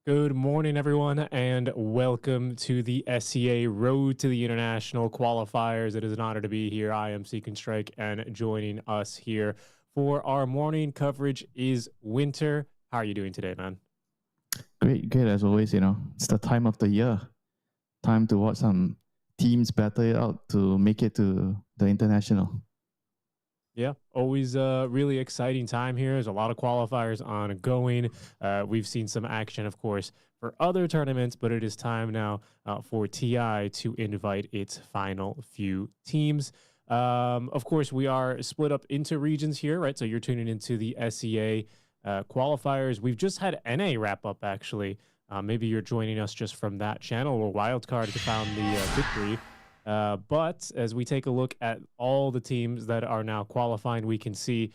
Good morning, everyone, and welcome to the SEA Road to the International Qualifiers. It is an honor to be here. I am Seeking Strike, and joining us here for our morning coverage is Winter. How are you doing today, man? Great as always. It's the time of the year. Time to watch some teams battle it out to make it to the international. Yeah, always a really exciting time here. There's a lot of qualifiers ongoing. We've seen some action, of course, for other tournaments, but it is time now for TI to invite its final few teams. Of course, we are split up into regions here, right? So you're tuning into the SEA qualifiers. We've just had NA wrap up, actually. Maybe you're joining us just from that channel or Wildcard found the victory. But as we take a look at all the teams that are now qualifying, we can see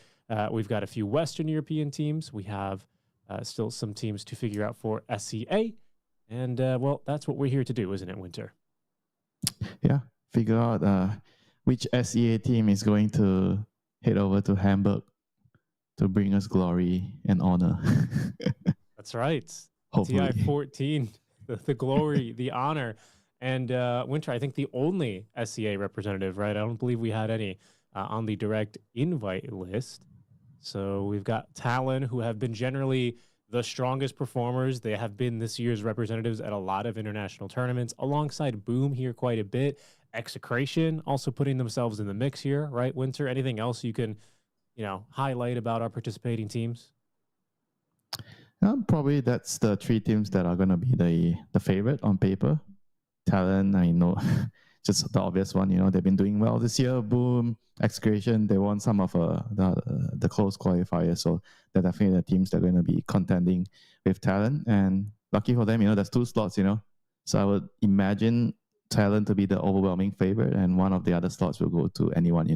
we've got a few Western European teams. We have still some teams to figure out for SEA. And, well, that's what we're here to do, isn't it, Winter? Yeah, figure out which SEA team is going to head over to Hamburg to bring us glory and honor. That's right. Hopefully. TI 14, the glory, the honor. And Winter, I think the only SEA representative, right? I don't believe we had any on the direct invite list. So we've got Talon, who have been generally the strongest performers. They have been this year's representatives at a lot of international tournaments, alongside Boom here quite a bit. Execration also putting themselves in the mix here, right, Winter? Anything else you can, highlight about our participating teams? Probably that's the three teams that are going to be the favorite on paper. Talent, I know, just the obvious one. They've been doing well this year. Boom, Excretion, they won some of the close qualifiers, so they're definitely the teams that are going to be contending with Talent. And lucky for them, there's two slots. So I would imagine Talent to be the overwhelming favorite, and one of the other slots will go to anyone.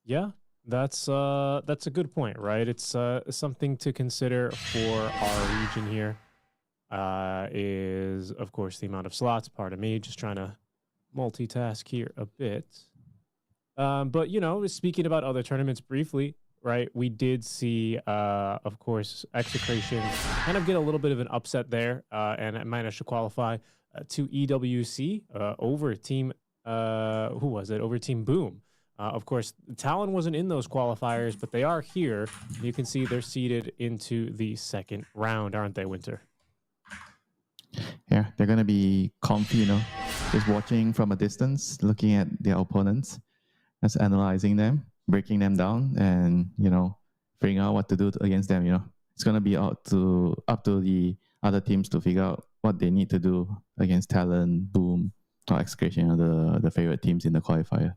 Yeah, that's a good point, right? It's something to consider for our region here. Is, of course, the amount of slots. Pardon me, just trying to multitask here a bit. But, speaking about other tournaments briefly, right, we did see, of course, Execration kind of get a little bit of an upset there and managed to qualify to EWC over Team, who was it? Over Team Boom. Of course, Talon wasn't in those qualifiers, but they are here. You can see they're seeded into the second round, aren't they, Winter? Yeah, they're going to be comfy, just watching from a distance, looking at their opponents, just analyzing them, breaking them down, and, figuring out what to do against them, It's going to be up to the other teams to figure out what they need to do against Talent, Boom, or Excretion, the favorite teams in the qualifier.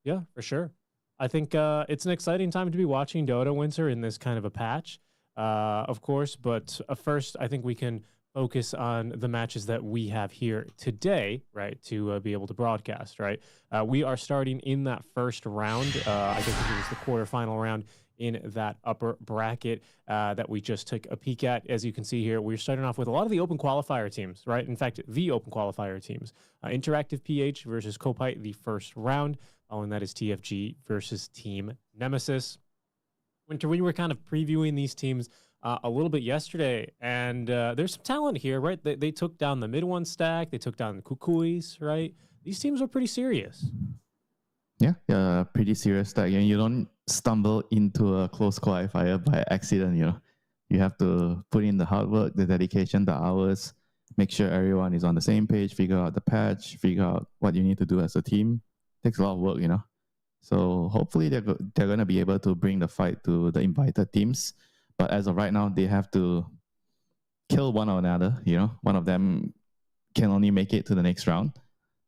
Yeah, for sure. I think it's an exciting time to be watching Dota, Winter, in this kind of a patch, of course. But first, I think we can focus on the matches that we have here today, right, to be able to broadcast, right? We are starting in that first round. I guess it was the quarterfinal round in that upper bracket that we just took a peek at. As you can see here, we're starting off with a lot of the open qualifier teams, right? In fact, the open qualifier teams. Interactive PH versus Kopite, the first round. Following that is TFG versus Team Nemesis. Winter, we were kind of previewing these teams a little bit yesterday, and there's some talent here, right? They took down the mid one stack, they took down the Kukuis, right? These teams are pretty serious. Yeah, pretty serious stack. You don't stumble into a close qualifier by accident, You have to put in the hard work, the dedication, the hours, make sure everyone is on the same page, figure out the patch, figure out what you need to do as a team. It takes a lot of work, So hopefully they're going to be able to bring the fight to the invited teams. But as of right now, they have to kill one or another. One of them can only make it to the next round.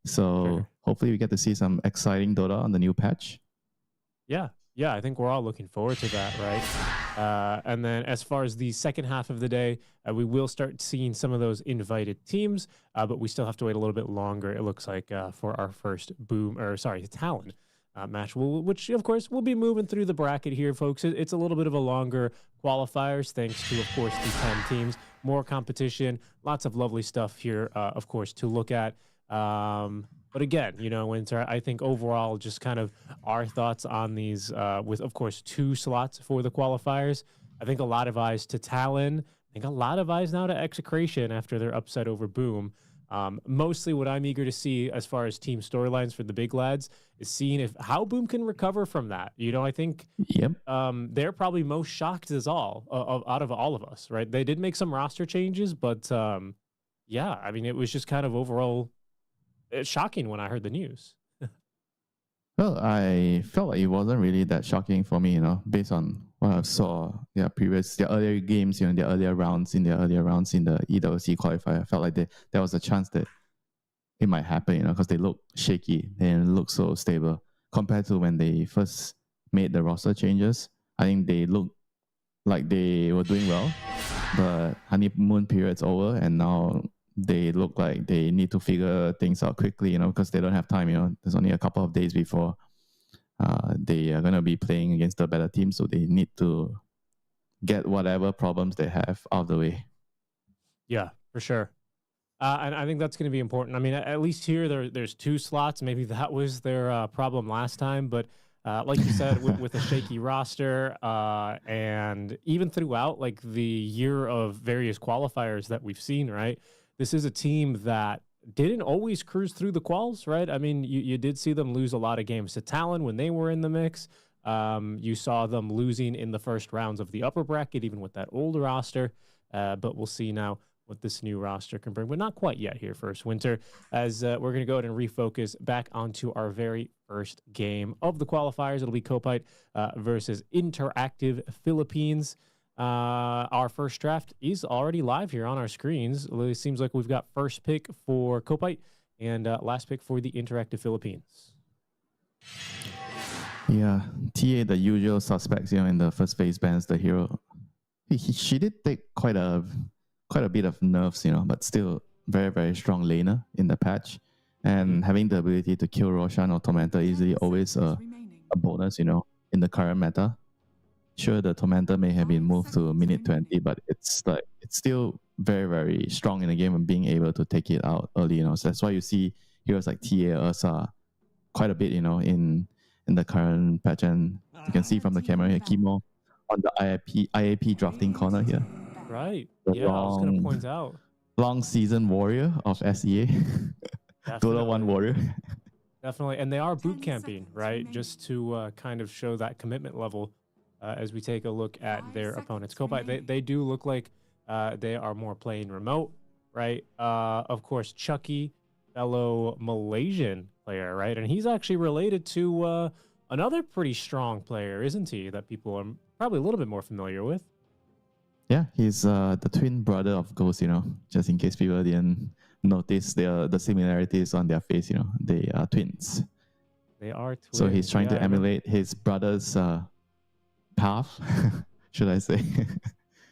So hopefully we get to see some exciting Dota on the new patch. Yeah, I think we're all looking forward to that, right? And then as far as the second half of the day, we will start seeing some of those invited teams, but we still have to wait a little bit longer, it looks like, for our first Talon match, which, of course, we'll be moving through the bracket here, folks. It's a little bit of a longer qualifiers, thanks to, of course, the 10 teams. More competition, lots of lovely stuff here, of course, to look at. But again, Winter, I think overall, just kind of our thoughts on these, with, of course, 2 slots for the qualifiers. I think a lot of eyes to Talon. I think a lot of eyes now to Execration after their upset over Boom. Mostly what I'm eager to see as far as team storylines for the big lads is seeing how Boom can recover from that. I think Yep. they're probably most shocked as out of all of us, right? They did make some roster changes, but yeah, I mean, it was just kind of overall shocking when I heard the news. Well, I felt like it wasn't really that shocking for me, based on what I saw their earlier games, their earlier rounds in the EWC qualifier. I felt like there was a chance that it might happen, because they look shaky and look so stable compared to when they first made the roster changes. I think they looked like they were doing well, but honeymoon period's over, and now they look like they need to figure things out quickly, because they don't have time. There's only a couple of days before they are going to be playing against the better team, so they need to get whatever problems they have out of the way. Yeah, for sure. And I think that's going to be important. I mean, at least here, there's 2 slots. Maybe that was their problem last time. But like you said, with a shaky roster and even throughout like the year of various qualifiers that we've seen, right? This is a team that didn't always cruise through the quals, right? I mean, you did see them lose a lot of games to Talon when they were in the mix. You saw them losing in the first rounds of the upper bracket, even with that old roster. But we'll see now what this new roster can bring, but not quite yet here first winter, as we're going to go ahead and refocus back onto our very first game of the qualifiers. It'll be Kopite versus Interactive Philippines. Our first draft is already live here on our screens. It seems like we've got first pick for Kopite and last pick for the Interactive Philippines. Yeah, TA, the usual suspects, in the first phase bans the hero. She did take quite a bit of nerfs, but still very, very strong laner in the patch. And having the ability to kill Roshan or Tormentor easily always a bonus, in the current meta. Sure, the Tormentor may have been moved to minute 20, but it's still very, very strong in the game and being able to take it out early, So that's why you see heroes like TA, Ursa quite a bit, in the current patch. And you can see from the camera here, Kimo on the IAP drafting corner here. Right. I was going to point out. Long season warrior of SEA. Dota 1 warrior. Definitely. And they are boot camping, right? Just to kind of show that commitment level as we take a look at their opponents. Kopite, they do look like they are more playing remote, right? Of course, Chucky, fellow Malaysian player, right? And he's actually related to another pretty strong player, isn't he? That people are probably a little bit more familiar with. Yeah, he's the twin brother of Ghost, just in case people didn't notice the similarities on their face, they are twins. They are twins. So he's trying to emulate his brother's path, should I say.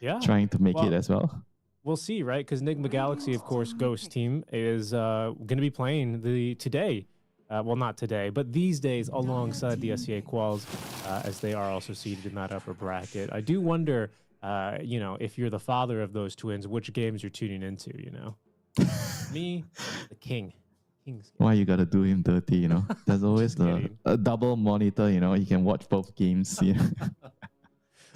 Yeah. Trying to make it as well. We'll see, right? Because Nigma Galaxy, of course, Ghost team is going to be playing today. Well, not today, but these days alongside the SEA quals, as they are also seated in that upper bracket. I do wonder, if you're the father of those twins, which games you're tuning into, Me, the king. Why you gotta do him dirty, There's always a double monitor, you can watch both games.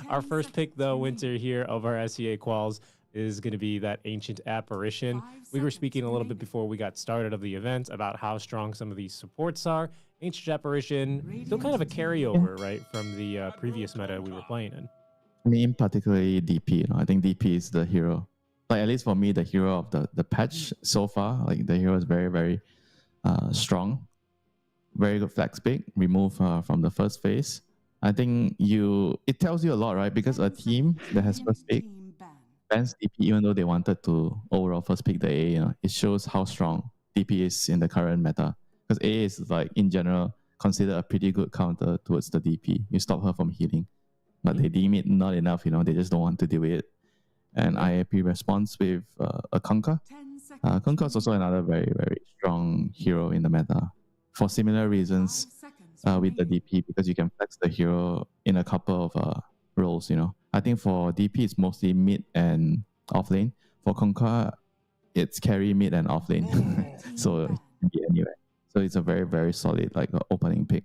Our first pick, though, winter here of our SEA quals is going to be that Ancient Apparition. We were speaking a little bit before we got started of the event about how strong some of these supports are. Ancient Apparition, still kind of a carryover, right, from the previous meta we were playing in. I mean, particularly DP, I think DP is the hero. Like, at least for me, the hero of the patch so far. Like, the hero is very, very strong. Very good flex pick, remove from the first phase. I think it tells you a lot, right? Because a team that has first pick bans DP even though they wanted to overall first pick the A, it shows how strong DP is in the current meta. Because A is, like, in general, considered a pretty good counter towards the DP. You stop her from healing. But they deem it not enough, they just don't want to deal with it. And IAP responds with a Kunkka. Kunkka is also another very, very strong hero in the meta for similar reasons with the DP, because you can flex the hero in a couple of roles, I think for DP, it's mostly mid and off lane. For Kunkka, it's carry mid and off lane. So it can be anywhere. So it's a very, very solid opening pick.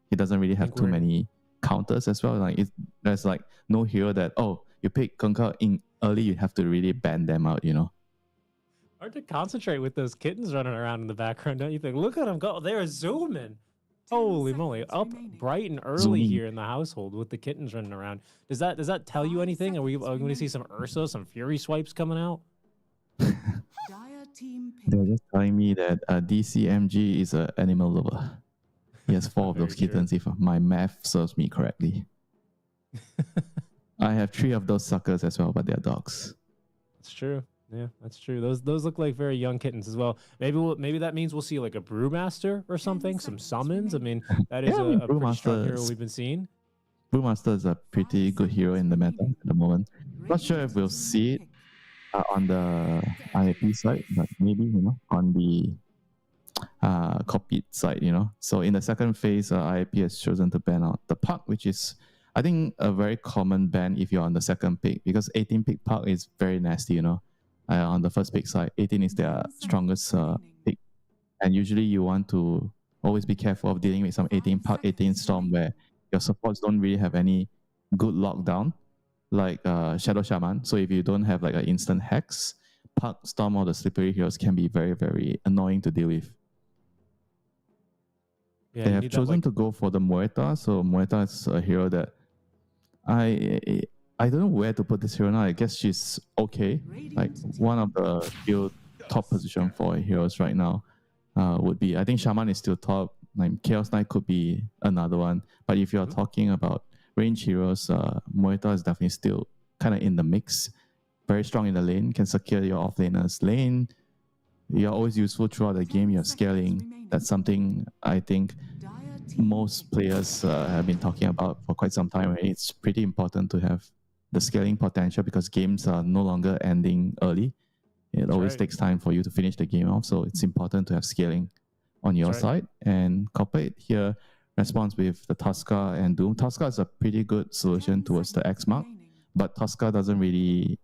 He doesn't really have too many counters as well. Like there's like no hero that you pick Kunkka in early, you have to really ban them out. Hard to concentrate with those kittens running around in the background, don't you think? Look at them go. They're zooming. Holy moly. Up bright and early Zooming. here in the household with the kittens running around. Does that tell you anything? Are we going to see some Ursa, some Fury swipes coming out? They're just telling me that DCMG is an animal lover. He has 4 of those kittens, if my math serves me correctly. I have 3 of those suckers as well, but they're dogs. That's true. Yeah, that's true. Those look like very young kittens as well. Maybe that means we'll see like a Brewmaster or something, some summons. I mean, that is a pretty strong hero we've been seeing. Brewmaster is a pretty good hero in the meta at the moment. Not sure if we'll see it on the IAP side, but maybe on the copied side. So in the second phase, IAP has chosen to ban out the Puck, which is I think a very common ban if you're on the second pick, because 18 pick Puck is very nasty. On the first pick side, 18 is their strongest pick, and usually you want to always be careful of dealing with some 18 Puck, 18 Storm, where your supports don't really have any good lockdown, like Shadow Shaman. So if you don't have like an instant hex, Puck, Storm, or the slippery heroes can be very, very annoying to deal with. Yeah, they have chosen to go for the Muerta. So Muerta is a hero that I don't know where to put this hero now. I guess she's okay. Like one of the few top position for heroes right now would be, I think Shaman is still top. Like Chaos Knight could be another one. But if you're talking about range heroes, Muerta is definitely still kind of in the mix. Very strong in the lane, can secure your offlaner's lane. You're always useful throughout the game. You're scaling. That's something I think most players have been talking about for quite some time. Right? It's pretty important to have the scaling potential because games are no longer ending early. It always takes time for you to finish the game off. So it's important to have scaling on your side. And Copper here responds with the Tuska and Doom. Tuska is a pretty good solution towards the X mark, but Tuska doesn't really,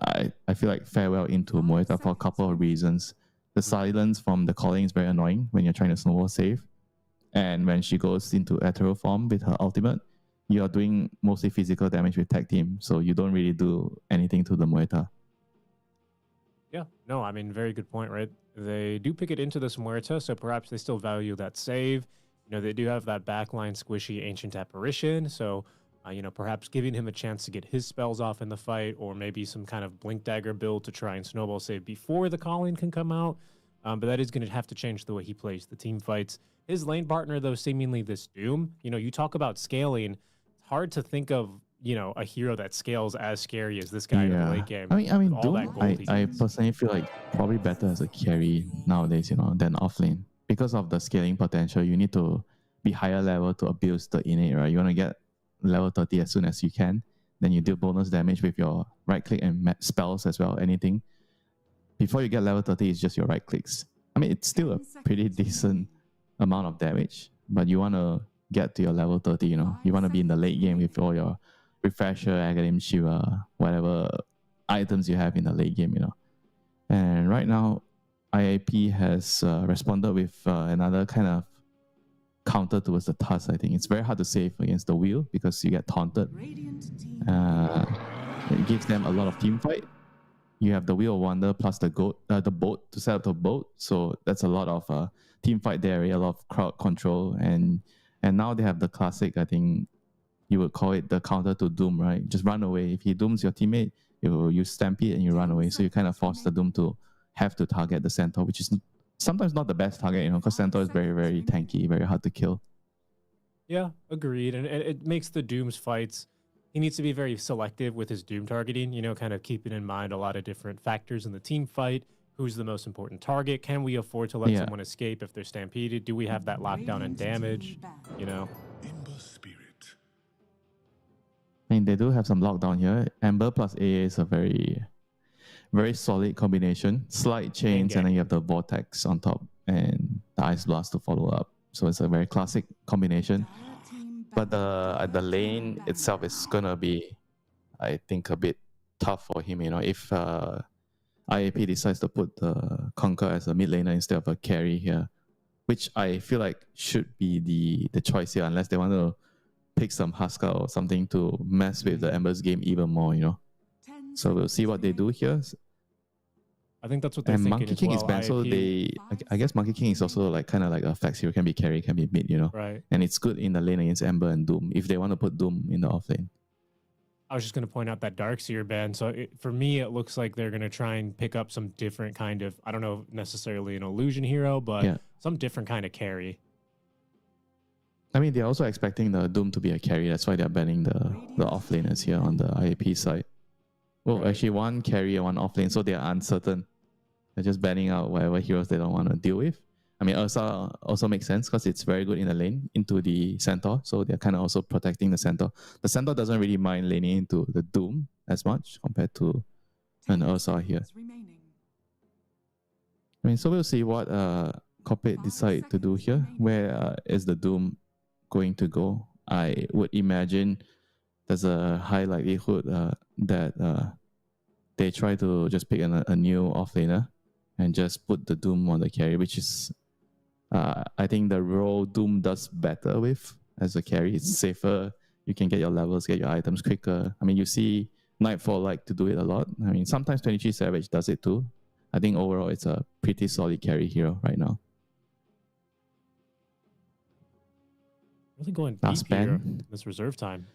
I feel like, fare well into Muerta for a couple of reasons. The silence from the calling is very annoying when you're trying to snowball save. And when she goes into Ethereal form with her ultimate, you're doing mostly physical damage with tag team. So you don't really do anything to the Muerta. Yeah, no, I mean, very good point, right? They do pick it into this Muerta, so perhaps they still value that save. They do have that backline squishy Ancient Apparition, so, perhaps giving him a chance to get his spells off in the fight, or maybe some kind of Blink Dagger build to try and snowball save before the calling can come out. But that is going to have to change the way he plays the team fights. His lane partner, though, seemingly this Doom. You talk about scaling. It's hard to think of, a hero that scales as scary as this guy in the late game. I mean, Doom, I personally feel like probably better as a carry nowadays, than offlane. Because of the scaling potential, you need to be higher level to abuse the innate, right? You want to get level 30 as soon as you can. Then you deal bonus damage with your right click and spells as well, anything. Before you get level 30, it's just your right clicks. I mean, it's still a pretty decent amount of damage, but you want to get to your level 30, You want to be in the late game with all your Refresher, Agadim, Shiva, whatever items you have in the late game, And right now, IAP has responded with another kind of counter towards the Tusk, I think. It's very hard to save against the wheel because you get taunted. It gives them a lot of team fight. You have the Wheel of Wonder plus the boat to set up the boat. So that's a lot of team fight there, a lot of crowd control. And now they have the classic, I think you would call it the counter to Doom, right? Just run away. If he dooms your teammate, you stampede and you run away. So you kind of force the Doom to have to target the Centaur, which is sometimes not the best target, because Centaur is very, very tanky, very hard to kill. Yeah, agreed. And it makes the Doom's fights, he needs to be very selective with his Doom targeting, kind of keeping in mind a lot of different factors in the team fight. Who's the most important target? Can we afford to let someone escape if they're stampeded? Do we have that lockdown and damage? I mean, they do have some lockdown here. Ember plus AA is a very, very solid combination. Slight chains, and then you have the Vortex on top and the Ice Blast to follow up. So it's a very classic combination. But the lane itself is going to be, I think, a bit tough for him. If IAP decides to put the Conquer as a mid laner instead of a carry here, which I feel like should be the choice here, unless they want to pick some Husker or something to mess with the Ember's game even more, you know. So we'll see what they do here. I think that's what they're and thinking. Monkey King well. is banned, so I guess Monkey King is also like kind of like a flex hero, can be carry, can be mid, you know. Right. And it's good in the lane against Ember and Doom if they want to put Doom in the off lane. I was just going to point out that Darkseer ban. So for me, it looks like they're going to try and pick up some different kind of, I don't know necessarily an illusion hero, but some different kind of carry. I mean, they're also expecting the Doom to be a carry. That's why they're banning the off laners here on the IAP side. Well, actually, one carry and one off lane, so they're uncertain. They're just banning out whatever heroes they don't want to deal with. I mean, Ursa also makes sense because it's very good in the lane into the Centaur, so they're kind of also protecting the Centaur. The Centaur doesn't really mind laning into the Doom as much compared to an Ursa here. I mean, so we'll see what Corporate decide to do here. Where is the Doom going to go? I would imagine there's a high likelihood that they try to just pick a new offlaner and just put the Doom on the carry, which is I think the role Doom does better with as a carry. It's safer. You can get your levels, get your items quicker. I mean, you see Nightfall like to do it a lot. I mean, sometimes 23 Savage does it too. I think overall it's a pretty solid carry hero right now. Really going deep here this reserve time.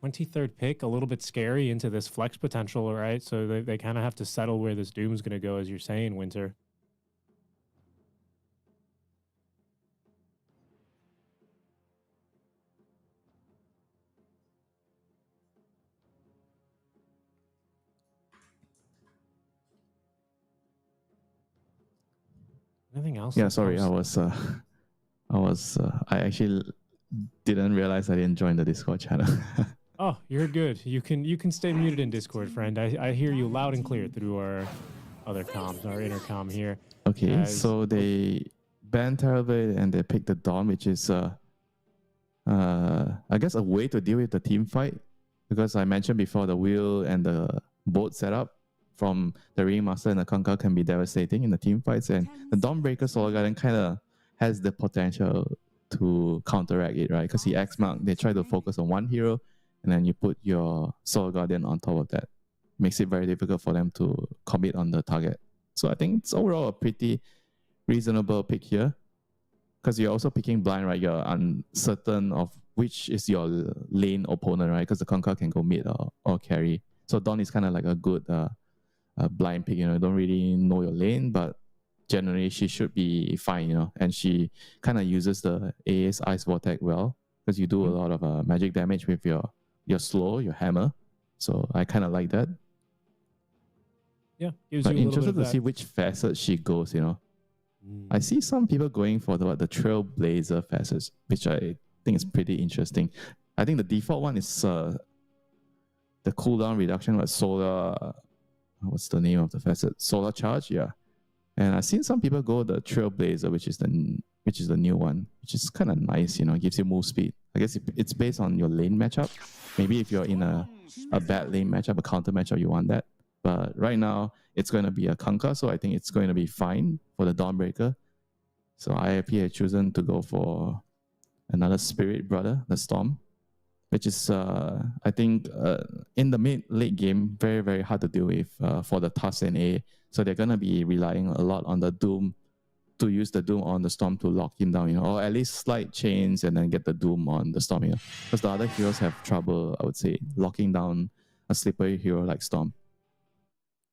23rd pick, a little bit scary into this flex potential, right? So they kind of have to settle where this Doom's going to go, as you're saying, Winter. Anything else? Yeah, sorry, I actually didn't realize I didn't join the Discord channel. Oh, you're good. You can stay muted in Discord, friend. I hear you loud and clear through our other comms, our intercom here. Okay, so they banned Terrorblade and they picked the Dawn, which is I guess a way to deal with the team fight, because I mentioned before the wheel and the boat setup from the Ringmaster and the Kunkka can be devastating in the team fights, and the Dawnbreaker Solar Guardian kind of has the potential to counteract it, right? Because the X-Mark, they try to focus on one hero, and then you put your Solar Guardian on top of that. Makes it very difficult for them to commit on the target. So I think it's overall a pretty reasonable pick here, because you're also picking blind, right? You're uncertain of which is your lane opponent, right? Because the Kunkka can go mid or carry. So Dawn is kind of like a good blind pick, you know. You don't really know your lane, but generally she should be fine, you know. And she kind of uses the AA's Ice Vortex well, because you do a lot of magic damage with your slow, your hammer. So I kind of like that. Yeah, but interested to see which facet she goes, you know. I see some people going for the Trailblazer facets, which I think is pretty interesting. I think the default one is the cooldown reduction with solar. What's the name of the facet? Solar Charge, yeah. And I've seen some people go the Trailblazer, which is the new one, which is kind of nice, you know. It gives you move speed. I guess it's based on your lane matchup. Maybe if you're in a bad lane matchup, a counter matchup, you want that. But right now, it's going to be a Kunkka, so I think it's going to be fine for the Dawnbreaker. So IIP has chosen to go for another Spirit Brother, the Storm, which is, I think, in the mid-late game, very, very hard to deal with for the Tusk and A. So they're going to be relying a lot on the Doom to use the Doom on the Storm to lock him down, you know, or at least slide chains and then get the Doom on the Storm, you know. Because the other heroes have trouble, I would say, locking down a slippery hero like Storm.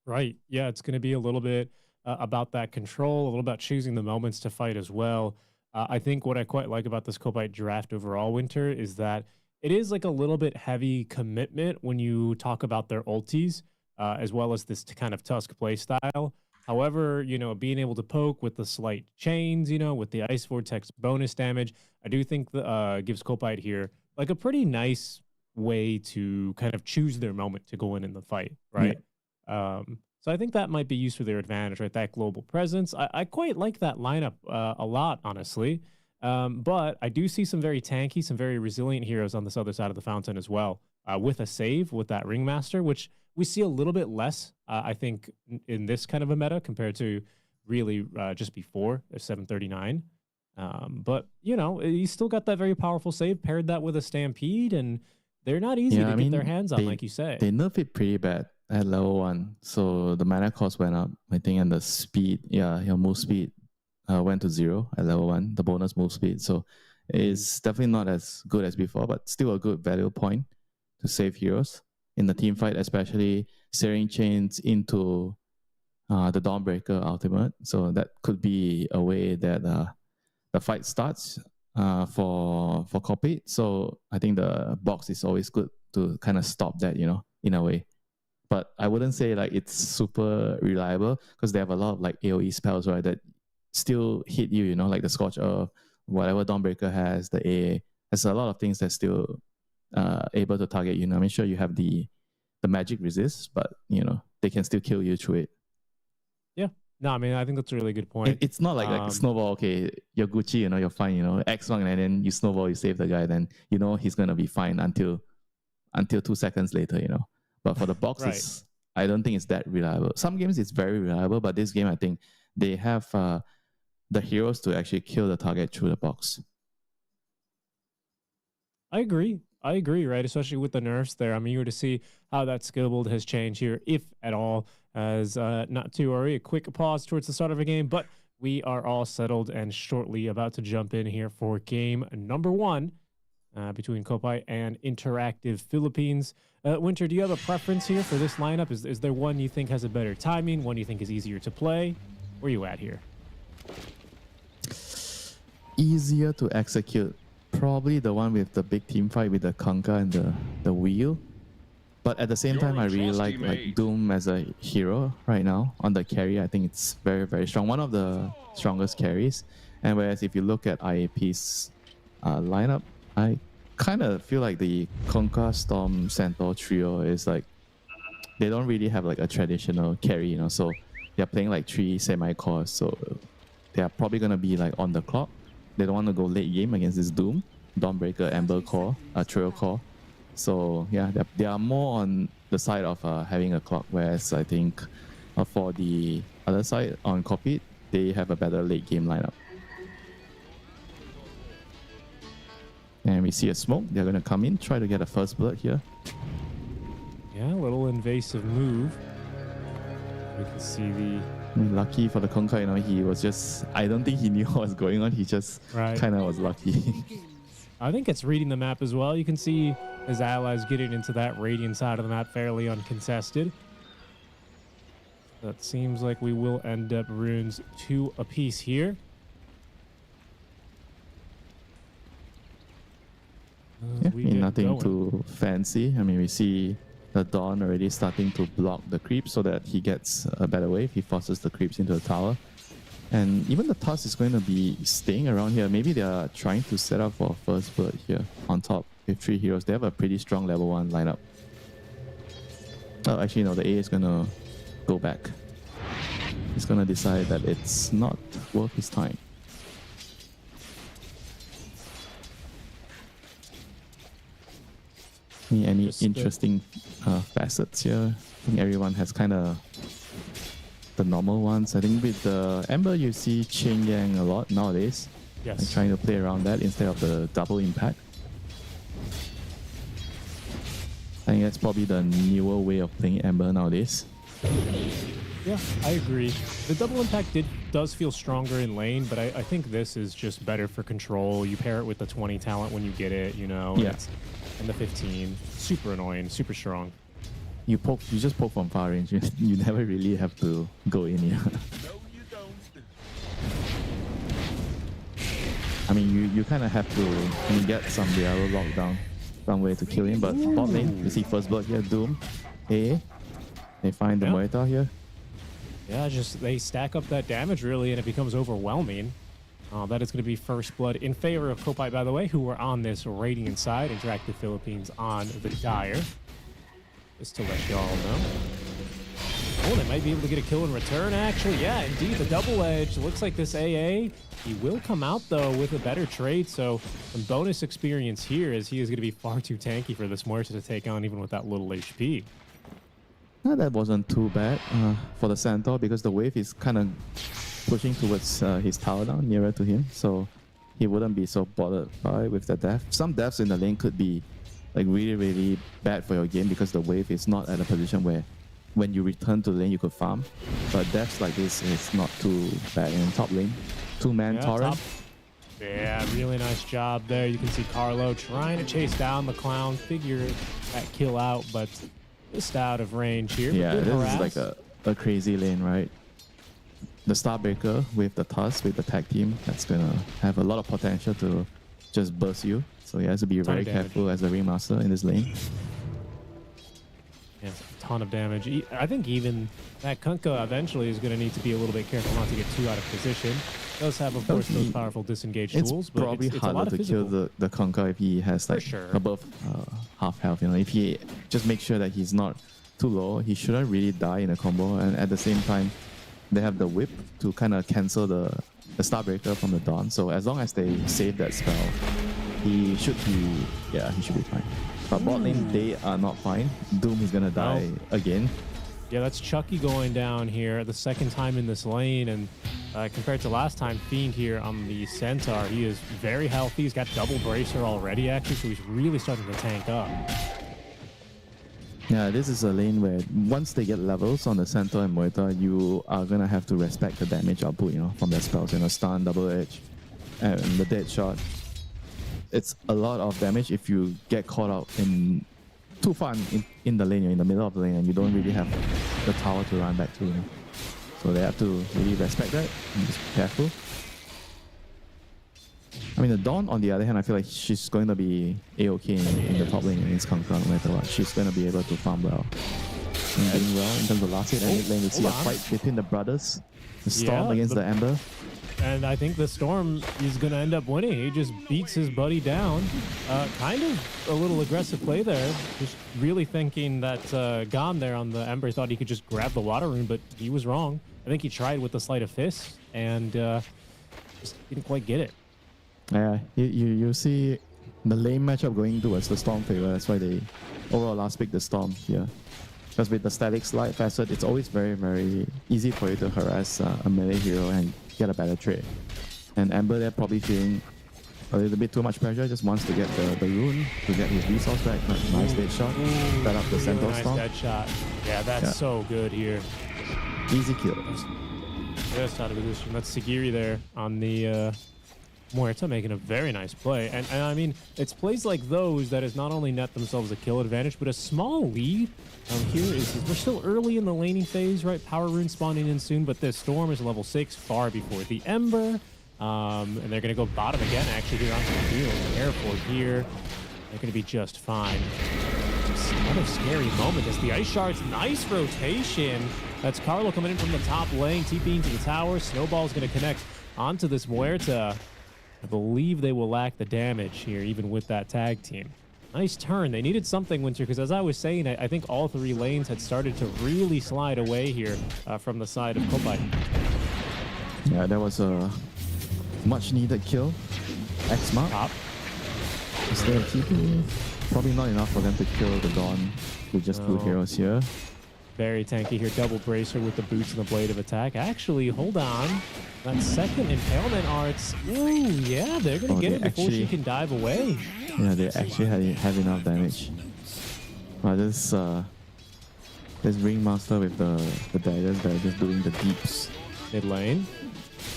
Right. Yeah, it's going to be a little bit about that control, a little about choosing the moments to fight as well. I think what I quite like about this Kopite draft overall, Winter, is that it is like a little bit heavy commitment when you talk about their ultis, as well as this kind of Tusk play style. However, you know, being able to poke with the slight chains, you know, with the Ice Vortex bonus damage, I do think gives Kopite here like a pretty nice way to kind of choose their moment to go in the fight, right? Yeah. So I think that might be used to their advantage, right? That global presence. I quite like that lineup a lot, honestly. But I do see some very tanky, some very resilient heroes on this other side of the fountain as well, with a save with that Ringmaster, which we see a little bit less, I think, in this kind of a meta compared to really just before 739. But, you know, he's still got that very powerful save, paired that with a Stampede, and they're not easy to get their hands on, like you say. They nerfed it pretty bad at level 1. So the mana cost went up, I think, and the speed, your move speed went to 0 at level 1, the bonus move speed. So it's definitely not as good as before, but still a good value point to save heroes in the team fight, especially Searing Chains into the Dawnbreaker ultimate. So that could be a way that the fight starts for copy. So I think the box is always good to kind of stop that, you know, in a way. But I wouldn't say like it's super reliable because they have a lot of like AoE spells, right, that still hit you, you know, like the Scorch Earth, whatever Dawnbreaker has, the A. There's a lot of things that still able to target you. I mean, sure, you have the magic resist, but, you know, they can still kill you through it. Yeah. No, I mean, I think that's a really good point. It's not like snowball, okay, you're Gucci, you know, you're fine, you know, X1 and then you snowball, you save the guy, then you know he's going to be fine until 2 seconds later, you know. But for the box, right. I don't think it's that reliable. Some games it's very reliable, but this game, I think they have the heroes to actually kill the target through the box. I agree, right? Especially with the nerfs there. I'm eager to see how that skill build has changed here, if at all. As not too worry, a quick pause towards the start of a game, but we are all settled and shortly about to jump in here for game number 1 between Kopai and Interactive Philippines. Winter, do you have a preference here for this lineup? Is there one you think has a better timing, one you think is easier to play? Where are you at here? Easier to execute. Probably the one with the big team fight with the Conga and the wheel. But at the same time, I really like Doom as a hero right now on the carry. I think it's very, very strong. One of the strongest carries. And whereas if you look at IAP's lineup, I kind of feel like the Conga, Storm, Centaur trio is like, they don't really have like a traditional carry, you know. So they're playing like 3 semi-cores. So they are probably going to be like on the clock. They don't want to go late game against this Doom, Dawnbreaker, Ember core, Trio core. So yeah, they are more on the side of having a clock, whereas I think for the other side on Copy, they have a better late game lineup. And we see a smoke. They're going to come in, try to get a first blood here. Yeah, a little invasive move. We can see the... Lucky for the Conga, you know, he was just... I don't think he knew what was going on. He just kind of was lucky. I think it's reading the map as well. You can see his allies getting into that Radiant side of the map fairly uncontested. That seems like we will end up runes 2 apiece here. Nothing too fancy. I mean, we see the Dawn already starting to block the creeps so that he gets a better wave. He forces the creeps into the tower. And even the Tusk is going to be staying around here. Maybe they are trying to set up for first blood here on top with 3 heroes. They have a pretty strong level 1 lineup. Oh, actually, no, the A is going to go back. He's going to decide that it's not worth his time. Any interesting facets here? I think everyone has kind of the normal ones. I think with the Ember, you see Chain Yang a lot nowadays. Yes. And trying to play around that instead of the double impact. I think that's probably the newer way of playing Ember nowadays. Yeah, I agree. The double impact does feel stronger in lane, but I think this is just better for control. You pair it with the 20 talent when you get it, you know. Yeah. And the 15, super annoying, super strong. You just poke from far range. You never really have to go in here. No, you don't. I mean, you kind of have to get some Diablo lockdown, some way to kill him. But bot lane, you see first blood here, Doom, A. They find the Moeta here. Yeah, just they stack up that damage really, and it becomes overwhelming. That is going to be first blood in favor of Kopai, by the way, who were on this Radiant side. Interactive Philippines on the Dire. Just to let y'all know. Oh, they might be able to get a kill in return, actually. Yeah, indeed, the double edge. Looks like this AA, he will come out, though, with a better trade. So some bonus experience here, as he is going to be far too tanky for this Moeta to take on, even with that little HP. No, that wasn't too bad for the Centaur, because the wave is kind of pushing towards his tower down, nearer to him. So he wouldn't be so bothered by with the death. Some deaths in the lane could be like really bad for your game because the wave is not at a position where when you return to the lane you could farm. But deaths like this is not too bad in top lane. Two-man torrent. Yeah, really nice job there. You can see Carlo trying to chase down the clown, figure that kill out, but just out of range here. Yeah, this is like a crazy lane, right? The Starbreaker with the Tusk, with the tag team, that's gonna have a lot of potential to just burst you. So he has to be very careful as a ringmaster in this lane. Yeah, a ton of damage. I think even that Kunkka eventually is going to need to be a little bit careful not to get too out of position. Does have, of course, those powerful disengage tools, but probably it's a lot harder of to kill the Kunkka if he has like above half health. You know, if he just make sure that he's not too low, he shouldn't really die in a combo. And at the same time, they have the whip to kind of cancel the Starbreaker from the Dawn. So as long as they save that spell, he should be fine. But bot lane, they are not fine. Doom is gonna die again. Yeah, that's Chucky going down here the second time in this lane, and compared to last time, Fiend here on the Centaur, he is very healthy. He's got double bracer already, actually, so he's really starting to tank up. Yeah, this is a lane where once they get levels on the Centaur and Muerta, you are gonna have to respect the damage output, you know, from their spells. You know, stun, double edge, and the dead shot. It's a lot of damage if you get caught out in too far in the lane, you're in the middle of the lane, and you don't really have the tower to run back to. You know? So they have to really respect that and just be careful. I mean, the Dawn, on the other hand, I feel like she's going to be A-okay in the top lane against Kunkka no matter what. She's going to be able to farm well. And doing well in terms of last hit and mid lane. We see a fight between the brothers. The Storm against the Ember. And I think the Storm is going to end up winning. He just beats his buddy down. Kind of a little aggressive play there. Just really thinking that Gone there on the Ember thought he could just grab the water rune, but he was wrong. I think he tried with the Sleight of Fist and just didn't quite get it. Yeah, you see the lane matchup going towards the Storm favor. That's why they overall last pick the Storm here. Because with the static slide facet, it's always very easy for you to harass a melee hero and get a better trade. And Ember, they're probably feeling a little bit too much pressure, just wants to get the rune to get his resource back. Nice dead shot. Set up the Centaur Storm. Nice dead shot. Yeah, that's so good here. Easy kill. Just out of position. That's Sagiri there on the Muerta making a very nice play. And I mean, it's plays like those that has not only net themselves a kill advantage, but a small lead. Here is we're still early in the laning phase, right? Power rune spawning in soon, but this Storm is level 6 far before the Ember. And they're going to go bottom again, actually, here onto the field. Airport here. They're going to be just fine. Just another scary moment as the Ice Shards, nice rotation. That's Carlo coming in from the top lane, TPing to the tower. Snowball's going to connect onto this Muerta. I believe they will lack the damage here, even with that tag team. Nice turn. They needed something, Winter, because as I was saying, I think all three lanes had started to really slide away here from the side of Kobai. Yeah, that was a much-needed kill. X-Mark. Top. Instead of keeping, probably not enough for them to kill the Dawn with just two heroes here. Very tanky here. Double bracer with the boots and the blade of attack. Actually, hold on. That second impalement arts. Ooh, yeah, they're going to get it before she can dive away. Yeah, they actually have enough damage. But this Ringmaster with the daggers, they're just doing the deeps. Mid lane.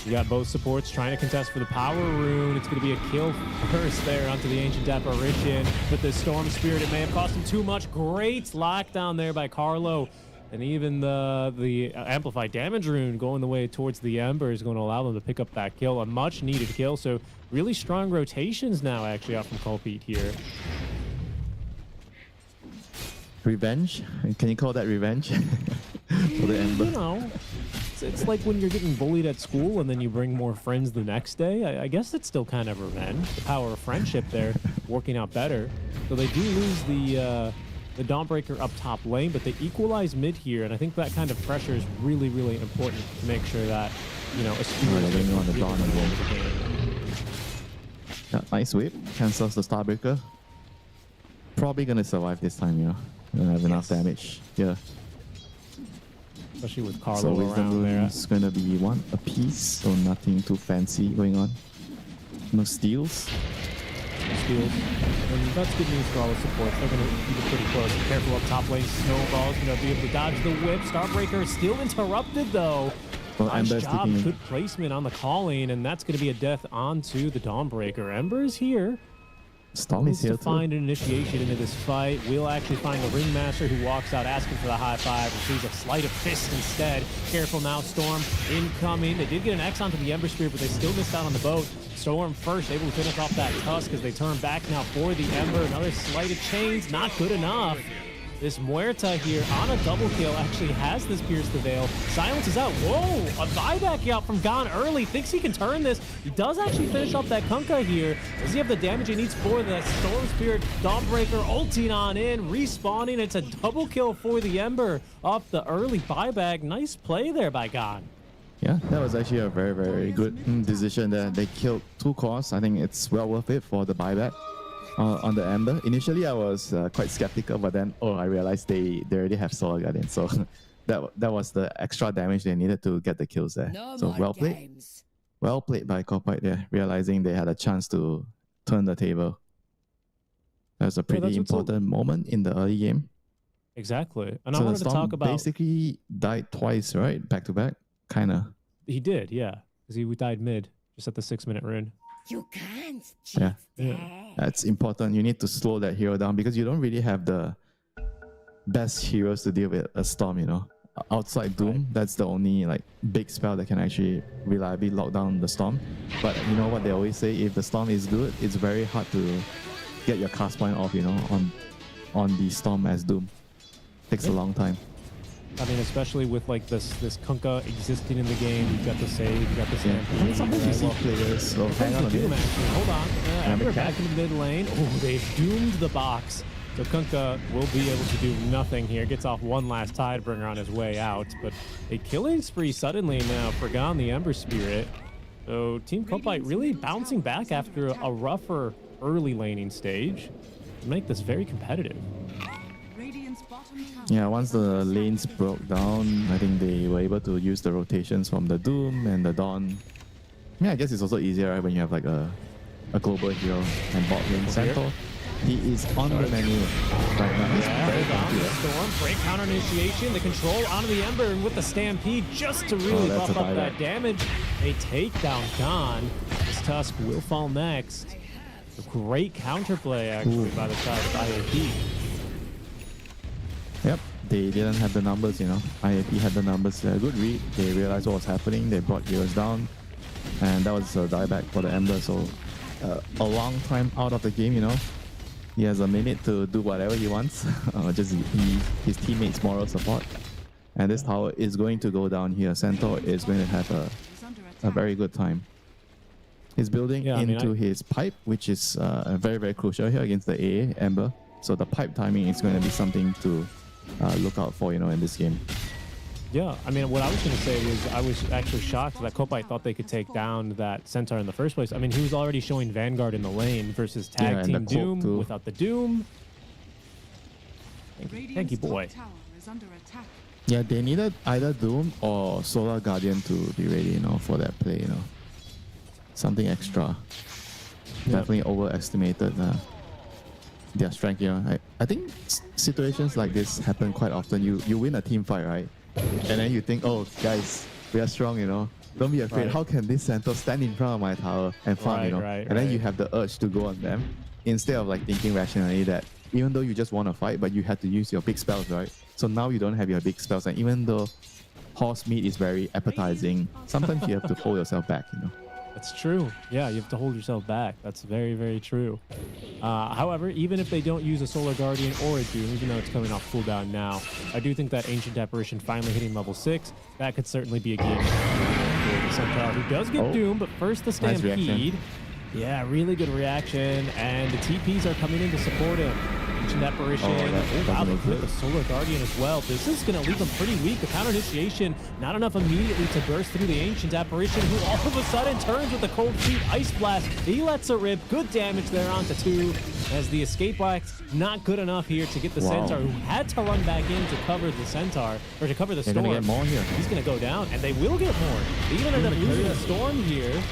You got both supports trying to contest for the power rune. It's going to be a kill first there onto the Ancient Apparition. But the Storm Spirit, it may have cost him too much. Great lockdown there by Carlo. And even the Amplified Damage rune going the way towards the Ember is going to allow them to pick up that kill. A much-needed kill. So really strong rotations now, actually, out from Colpete here. Revenge? Can you call that revenge? For the Ember? You know, it's like when you're getting bullied at school and then you bring more friends the next day. I guess it's still kind of revenge. The power of friendship there working out better. So they do lose the Dawnbreaker up top lane, but they equalize mid here, and I think that kind of pressure is really, really important to make sure that, you know, a Spear is on the Dawn the game. Yeah, nice whip. Cancels the Starbreaker. Probably gonna survive this time, you know. Gonna have enough damage. Yeah. Especially with Carlo so around there. It's gonna be one a piece, so nothing too fancy going on. No steals. Steals. And that's good news for all the supports. They're going to keep it pretty close. Careful up top lane. Snowball's going to be able to dodge the whip. Starbreaker is still interrupted, though. Well, nice Ember's job. taking... Good placement on the calling, and that's going to be a death onto the Dawnbreaker. Ember is here. Storm is here to find an initiation into this fight. We'll actually find the Ringmaster who walks out asking for the high five, receives a sleight of fist instead. Careful now, Storm incoming. They did get an X onto the Ember Spirit, but they still missed out on the boat. Storm first, able to finish off that Tusk as they turn back now for the Ember. Another sleight of chains, not good enough. This Muerta here on a double kill actually has this Pierce the Veil. Silence is out. Whoa, a buyback out from Gon early. Thinks he can turn this. He does actually finish off that Kunkka here. Does he have the damage he needs for the Storm Spirit? Dawnbreaker ulting on in, respawning. It's a double kill for the Ember off the early buyback. Nice play there by Gon. Yeah, that was actually a very, very good decision there. They killed 2 cores. I think it's well worth it for the buyback. On the Ember. Initially, I was quite skeptical, but then, I realized they already have Solar Guardian. So that was the extra damage they needed to get the kills there. So well played. Well played by Qualifier there, realizing they had a chance to turn the table. That's a pretty important moment in the early game. Exactly. And so I wanted to talk about... basically died twice, right? Back to back? Kind of. He did, yeah. Because he died mid, just at the 6-minute rune. You can't cheat That's important. You need to slow that hero down because you don't really have the best heroes to deal with a storm, you know. Outside Doom, that's the only like big spell that can actually reliably lock down the storm. But you know what they always say, if the storm is good, it's very hard to get your cast point off, you know, on the storm as Doom. Takes a long time. I mean, especially with like this Kunkka existing in the game, you've got the save, you've got the stamp. Sometimes you see players. So hang on a bit. Hold on. Ember back in the mid lane. Oh, they've doomed the box. So Kunkka will be able to do nothing here. Gets off one last Tidebringer on his way out, but a killing spree suddenly now for Gon the Ember Spirit. So Team Qualifier really bouncing back after a rougher early laning stage to make this very competitive. Yeah, once the lanes broke down, I think they were able to use the rotations from the Doom and the Dawn. Yeah, I guess it's also easier, right, when you have like a global hero and bot lane Centaur. He is on the menu right now. He's very confident. Storm, break counter initiation, the control onto the Ember, and with the Stampede just to really buff up that damage. A takedown Gon. This Tusk will fall next. A great counterplay actually by the side of IAP. Yep, they didn't have the numbers, you know. IAP had the numbers. Good read. They realized what was happening. They brought heroes down. And that was a dieback for the Ember. So a long time out of the game, you know. He has a minute to do whatever he wants. Just his teammates' moral support. And this tower is going to go down here. Centaur is going to have a very good time. He's building into his pipe, which is very, very crucial here against the AA Ember. So the pipe timing is going to be something to look out for, you know, in this game. Yeah, I mean, what I was going to say is I was actually shocked that Qualifier thought they could take down that Centaur in the first place. I mean, he was already showing Vanguard in the lane versus Tag Team Doom without the Doom. Thank you, boy. Yeah, they needed either Doom or Solar Guardian to be ready, you know, for that play, you know. Something extra. Definitely overestimated their strength, you know. I think situations like this happen quite often. You win a team fight, right? And then you think, oh, guys, we are strong, you know. Don't be afraid. How can this Centaur stand in front of my tower and farm, you know? And then you have the urge to go on them instead of like thinking rationally that even though you just want to fight, but you have to use your big spells, right? So now you don't have your big spells. And even though horse meat is very appetizing, sometimes you have to hold yourself back, you know. That's true. Yeah, you have to hold yourself back. That's very, very true. However, even if they don't use a Solar Guardian or a Doom, even though it's coming off cooldown now, I do think that Ancient Apparition finally hitting level 6, that could certainly be a game for the Centaur, who does get Doom, but first the Stampede. Yeah, really good reaction, and the TPs are coming in to support him. Ancient Apparition. Wow, they put the Solar Guardian as well. This is going to leave them pretty weak. The counter initiation, not enough immediately to burst through the Ancient Apparition, who all of a sudden turns with the Cold Feet Ice Blast. He lets it rip. Good damage there onto 2, as the escape blast not good enough here to get the Centaur, who had to run back in to cover the Centaur, or to cover the Storm. Get more here. He's going to go down, and they will get more. They even end up losing the Storm here.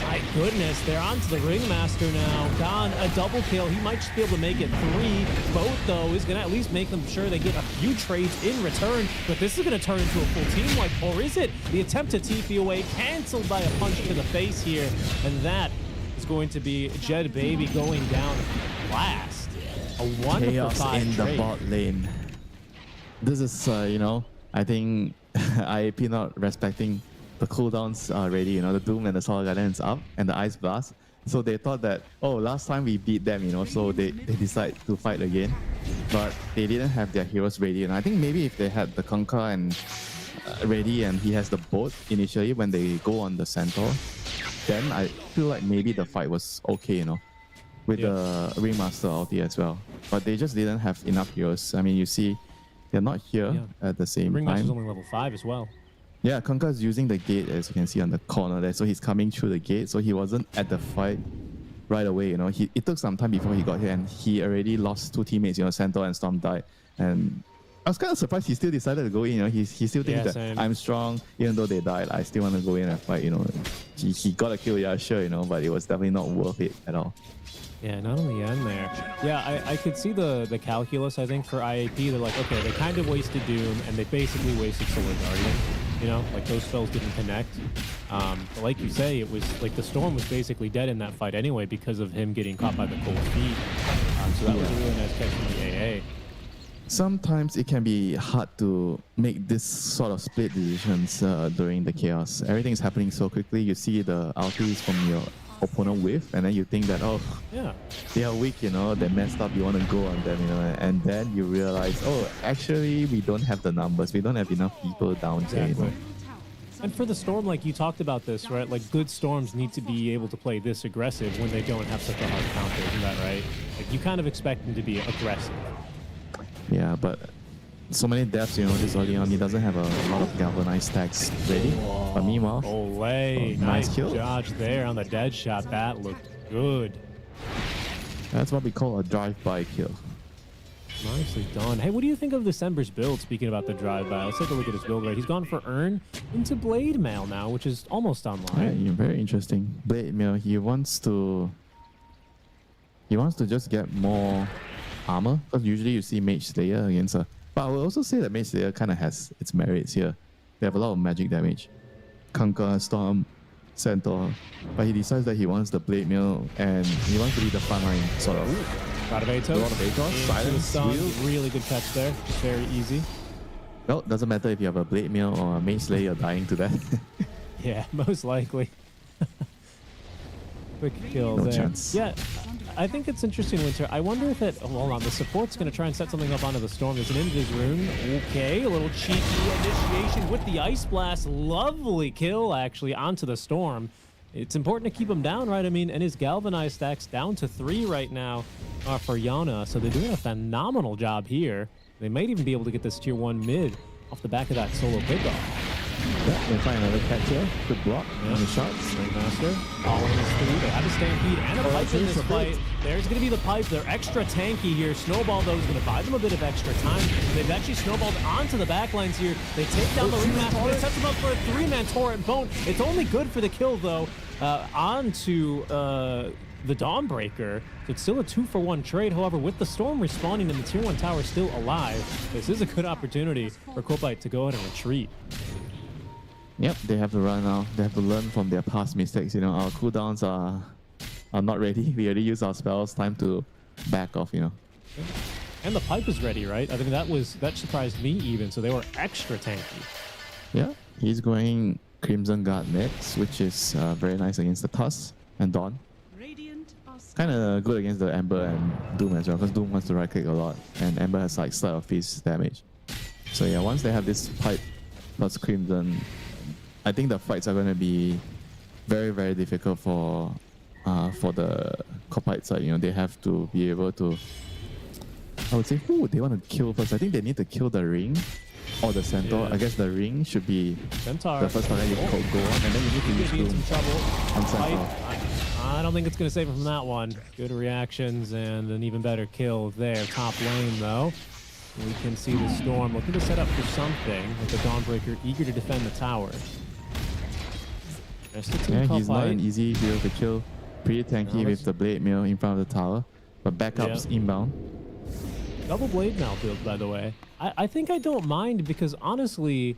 My goodness, they're onto the Ringmaster now. Gone, a double kill. He might just be able to make it 3. Both, though, is going to at least make them sure they get a few trades in return. But this is going to turn into a full team wipe, or is it? The attempt to TP away, canceled by a punch to the face here. And that is going to be Jed Baby going down last. A 1 Chaos for 5 in trade. the bot lane. This is, you know, I think IAP not respecting the cooldowns already. You know, the Doom and the Solar Guardian is up and the Ice Blast. So they thought that, oh, last time we beat them, you know, so they decide to fight again. But they didn't have their heroes ready. And I think maybe if they had the Conquer and ready and he has the boat initially when they go on the Centaur, then I feel like maybe the fight was okay, you know, with the Ringmaster ulti as well. But they just didn't have enough heroes. I mean, you see, they're not here at the same Ringmaster's time. only level 5 as well. Yeah, Conquer is using the gate, as you can see on the corner there. So he's coming through the gate. So he wasn't at the fight right away, you know. It took some time before he got here, and he already lost 2 teammates, you know, Centaur and Storm died. And I was kind of surprised he still decided to go in, you know. He still thinks that same. I'm strong, even though they died, I still want to go in and fight, you know. He got a kill, yeah, sure, you know, but it was definitely not worth it at all. Yeah, not on the end there. Yeah, I could see the calculus, I think, for IAP. They're like, okay, they kind of wasted Doom, and they basically wasted Solar Guardian. You know, like those spells didn't connect. But like you say, it was like the Storm was basically dead in that fight anyway because of him getting caught by the cold feet. So that was a really nice catch from the AA. Sometimes it can be hard to make this sort of split decisions during the chaos. Everything is happening so quickly. You see the ultis from your opponent with, and then you think that, oh, yeah, they are weak, you know, they messed up, you want to go on them, you know, and then you realize, oh, actually we don't have the numbers, we don't have enough people down here, you know. And for the Storm, like you talked about this, right? Like good Storms need to be able to play this aggressive when they don't have such a hard counter, isn't that right? Like you kind of expect them to be aggressive. Yeah, but so many deaths, you know, this early on, he doesn't have a lot of galvanized stacks ready. Whoa. But meanwhile, Olay, nice nice kill. dodge there on the dead shot. That looked good. That's what we call a drive-by kill. Nicely done. Hey, what do you think of December's build? Speaking about the drive-by, let's take a look at his build. Right, he's gone for Earn into Blade Mail now, which is almost online. Yeah, very interesting. Blade Mail, he wants to just get more armor, because usually you see Mage Slayer against a... But I will also say that Mage Slayer kind of has its merits here. They have a lot of magic damage. Conquer, Storm, Centaur. But he decides that he wants the Blade Mail and he wants to be the frontline, sort of. Got a Atos. A lot of Atos. Silence, wheel. Really good catch there. Very easy. Well, doesn't matter if you have a Blade Mail or a Mage Slayer, you're dying to that. Yeah, most likely. Quick kill there. Chance. Yeah, I think it's interesting, Winter. I wonder if hold on, the support's going to try and set something up onto the Storm. There's an Invis rune. Okay, a little cheeky initiation with the Ice Blast. Lovely kill, actually, onto the Storm. It's important to keep him down, right? I mean, and his Galvanized stack's down to 3 right now for Yana, so they're doing a phenomenal job here. They might even be able to get this tier 1 mid off the back of that solo pickoff. Yeah, they find another catch here. Good block on the shots. Ringmaster following his through. They have a Stampede and a pipe in this fight. There's going to be the pipe. They're extra tanky here. Snowball, though, is going to buy them a bit of extra time. They've actually snowballed onto the backlines here. They take down the Ringmaster. It sets them up for a 3-man torrent bone. It's only good for the kill, though, onto the Dawnbreaker. So it's still a 2-for-1 trade. However, with the Storm respawning and the tier 1 tower still alive, this is a good opportunity for Kopite to go ahead and retreat. Yep, they have to run now. They have to learn from their past mistakes. You know, our cooldowns are not ready. We already used our spells. Time to back off, you know. And the pipe is ready, right? I think that surprised me even. So they were extra tanky. Yeah, he's going Crimson Guard next, which is very nice against the Tusk and Dawn. Kind of good against the Ember and Doom as well, because Doom wants to right click a lot, and Ember has like sleight of fist damage. So yeah, once they have this pipe plus Crimson, I think the fights are going to be very, very difficult for the Kopite side. You know, they have to be able to, I would say, who would they want to kill first? I think they need to kill the Ring or the Centaur. Yeah. I guess the Ring should be Centaur. The first one that you go on, and then you need to use Doom on Centaur. I don't think it's going to save him from that one. Good reactions and an even better kill there. Top lane, though. We can see the Storm looking to set up for something with the Dawnbreaker eager to defend the tower. Yeah, he's not an easy hero to kill. Pretty tanky with the blade mail in front of the tower, but backups inbound. Double blade mail build, by the way. I think I don't mind because honestly,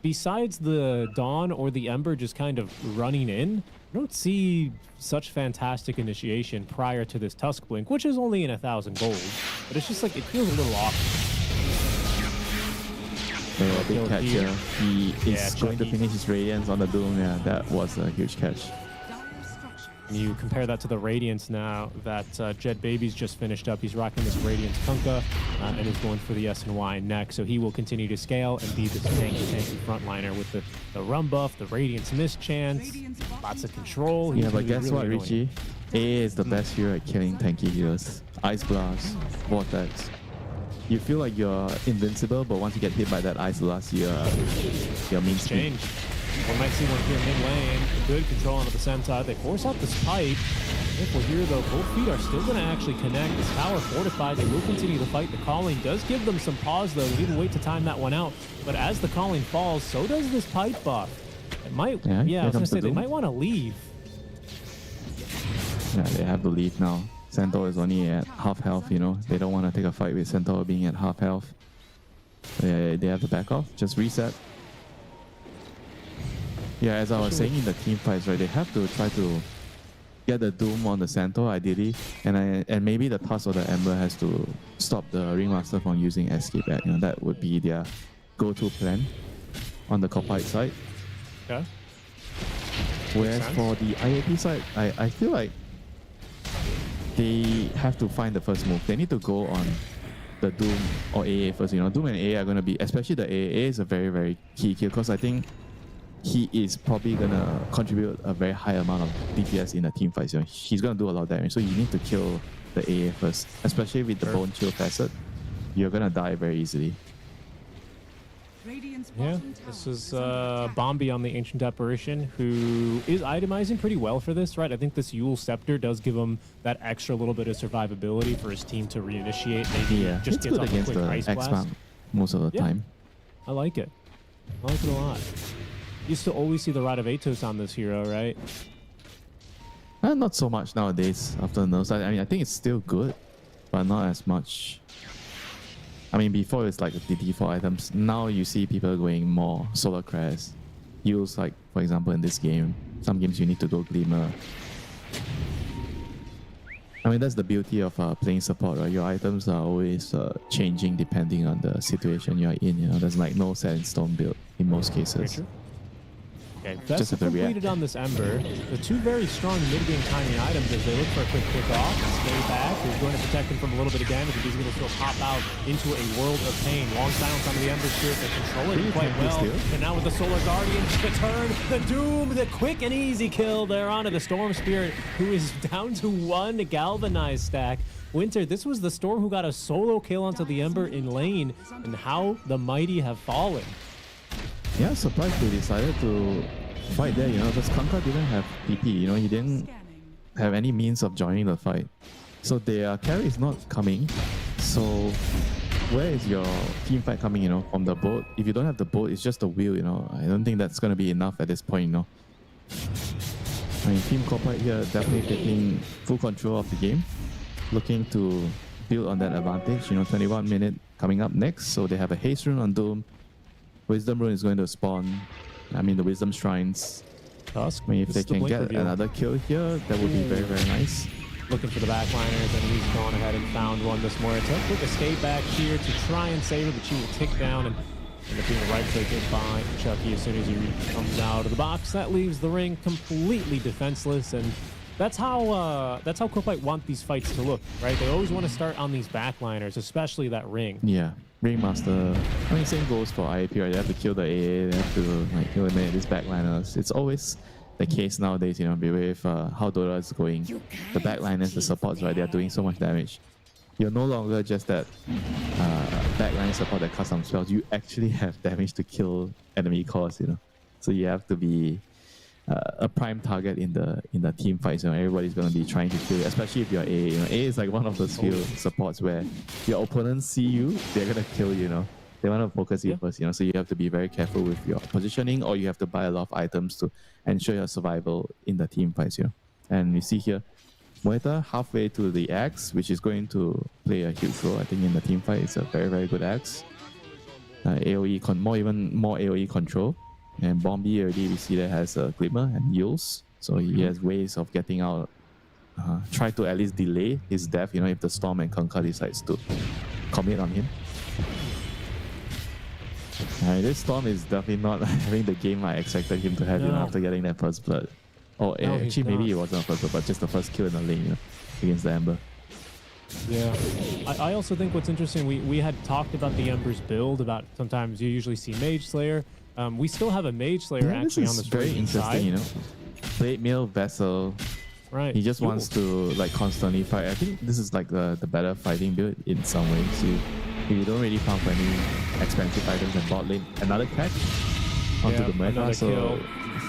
besides the Dawn or the Ember just kind of running in, I don't see such fantastic initiation prior to this Tusk Blink, which is only in 1,000 gold. But it's just like, it feels a little awkward. Yeah, big catch here. He is going to finish his Radiance on the Doom. Yeah, that was a huge catch. You compare that to the Radiance now that Jet Baby's just finished up. He's rocking this Radiance Kunkka and is going for the S&Y next. So he will continue to scale and be this tanky frontliner with the Rum buff, the Radiance mischance, lots of control. Yeah, but guess what, Richie? AA is the best hero at killing tanky heroes. Ice Blast, Vortex. You feel like you're invincible, but once you get hit by that Ice Blast, you're mean change. We might see one here mid lane. Good control onto the Sentai. They force out this pipe. Careful here though. Both feet are still going to actually connect. This tower fortified. They will continue to fight. The calling does give them some pause though. We need to wait to time that one out. But as the calling falls, so does this pipe buff. It might. Yeah, I was going to say they might want to leave. Yeah, they have to leave now. Centaur is only at half health. You know, they don't want to take a fight with Centaur being at half health. They have to back off. Just reset. Yeah, as I was saying in the team fights, right, they have to try to get the Doom on the Centaur, ideally, and maybe the Tusk or the Ember has to stop the Ringmaster from using Escape Act. You know, that would be their go-to plan on the Copite side. Okay. Whereas for the IAP side, I feel like they have to find the first move. They need to go on the Doom or AA first. You know, Doom and AA are going to be, especially the AA is a very, very key kill because I think he is probably going to contribute a very high amount of DPS in the team fights. You know, he's going to do a lot of damage. So you need to kill the AA first, especially with the Bone Chill facet. You're going to die very easily. Yeah, this is Bombi on the Ancient Apparition, who is itemizing pretty well for this, right? I think this Yule Scepter does give him that extra little bit of survivability for his team to reinitiate. Maybe just it's gets good off against a quick the Ice Blast. X-Spam most of the time. I like it. I like it a lot. Used to always see the Rod of Atos on this hero, right? Not so much nowadays after the nerfs. I mean, I think it's still good, but not as much. I mean, before it's like the default items. Now you see people going more Solar Crest. Use like, for example, in this game, some games you need to go Glimmer. I mean, that's the beauty of playing support, right? Your items are always changing depending on the situation you're in. You know, there's like no set in stone build in most cases. Okay, Vest completed on this Ember. The two very strong mid-game timing items as they look for a quick off. Stay back. He's going to protect him from a little bit of damage, but he's going to still pop out into a world of pain. Long silence on the Ember Spirit. They're controlling it quite well. And now with the Solar Guardian, the turn, the Doom, the quick and easy kill there onto the Storm Spirit, who is down to one galvanized stack. Winter, this was the Storm who got a solo kill onto the Ember in lane, and how the mighty have fallen. Yeah, surprised they decided to fight there, you know, because Kunkka didn't have PP, you know, he didn't have any means of joining the fight. So their carry is not coming. So where is your team fight coming, you know, from the boat? If you don't have the boat, it's just the wheel, you know. I don't think that's going to be enough at this point, you know. I mean, Team Copite here definitely taking full control of the game, looking to build on that advantage, you know, 21 minute coming up next. So they have a Haste Rune on Doom. Wisdom Rune is going to spawn. I mean, the Wisdom Shrines. Tusk. I mean, if they can get another kill here, that would be very, very nice. Looking for the backliners, and he's gone ahead and found one this morning. Took a quick escape back here to try and save her, but she will tick down and end up being right-clicked by Chucky as soon as he comes out of the box. That leaves the ring completely defenseless, and that's how Copite want these fights to look, right? They always want to start on these backliners, especially that ring. Yeah. Ringmaster. I mean, same goes for IAP, right? They have to kill the AA, they have to like eliminate these backliners. It's always the case nowadays, you know, with how Dota is going. The backliners, the supports, right? They are doing so much damage. You're no longer just that backline support that casts some spells. You actually have damage to kill enemy cores, you know. So you have to be a prime target in the team fights. You know, everybody's going to be trying to kill you, especially if you're A. You know, A is like one of those few supports where your opponents see you, they're going to kill you, you know. They want to focus you Yeah. first, you know, so you have to be very careful with your positioning, or you have to buy a lot of items to ensure your survival in the team fights, you know. And you see here, Moeta halfway to the axe, which is going to play a huge role, I think, in the team fight. It's a very, very good axe. AoE, more AoE control. And Bombi already, we see that has a Glimmer and Yields. So he has ways of getting out, try to at least delay his death, you know, if the Storm and Kunkka decides to commit on him. This Storm is definitely not having the game I expected him to have, you know, after getting that first blood. Oh, no, actually, maybe it wasn't a first blood, but just the first kill in the lane, you know, against the Ember. Yeah. I also think what's interesting, we had talked about the Ember's build, about sometimes you usually see Mage Slayer. We still have a Mage Slayer actually on the very interesting, side. you know. Blade Mail Vessel. Right. He just wants to like constantly fight. I think this is like the better fighting build in some ways. You don't really farm for any expensive items in bot lane. Another catch onto the Meta, so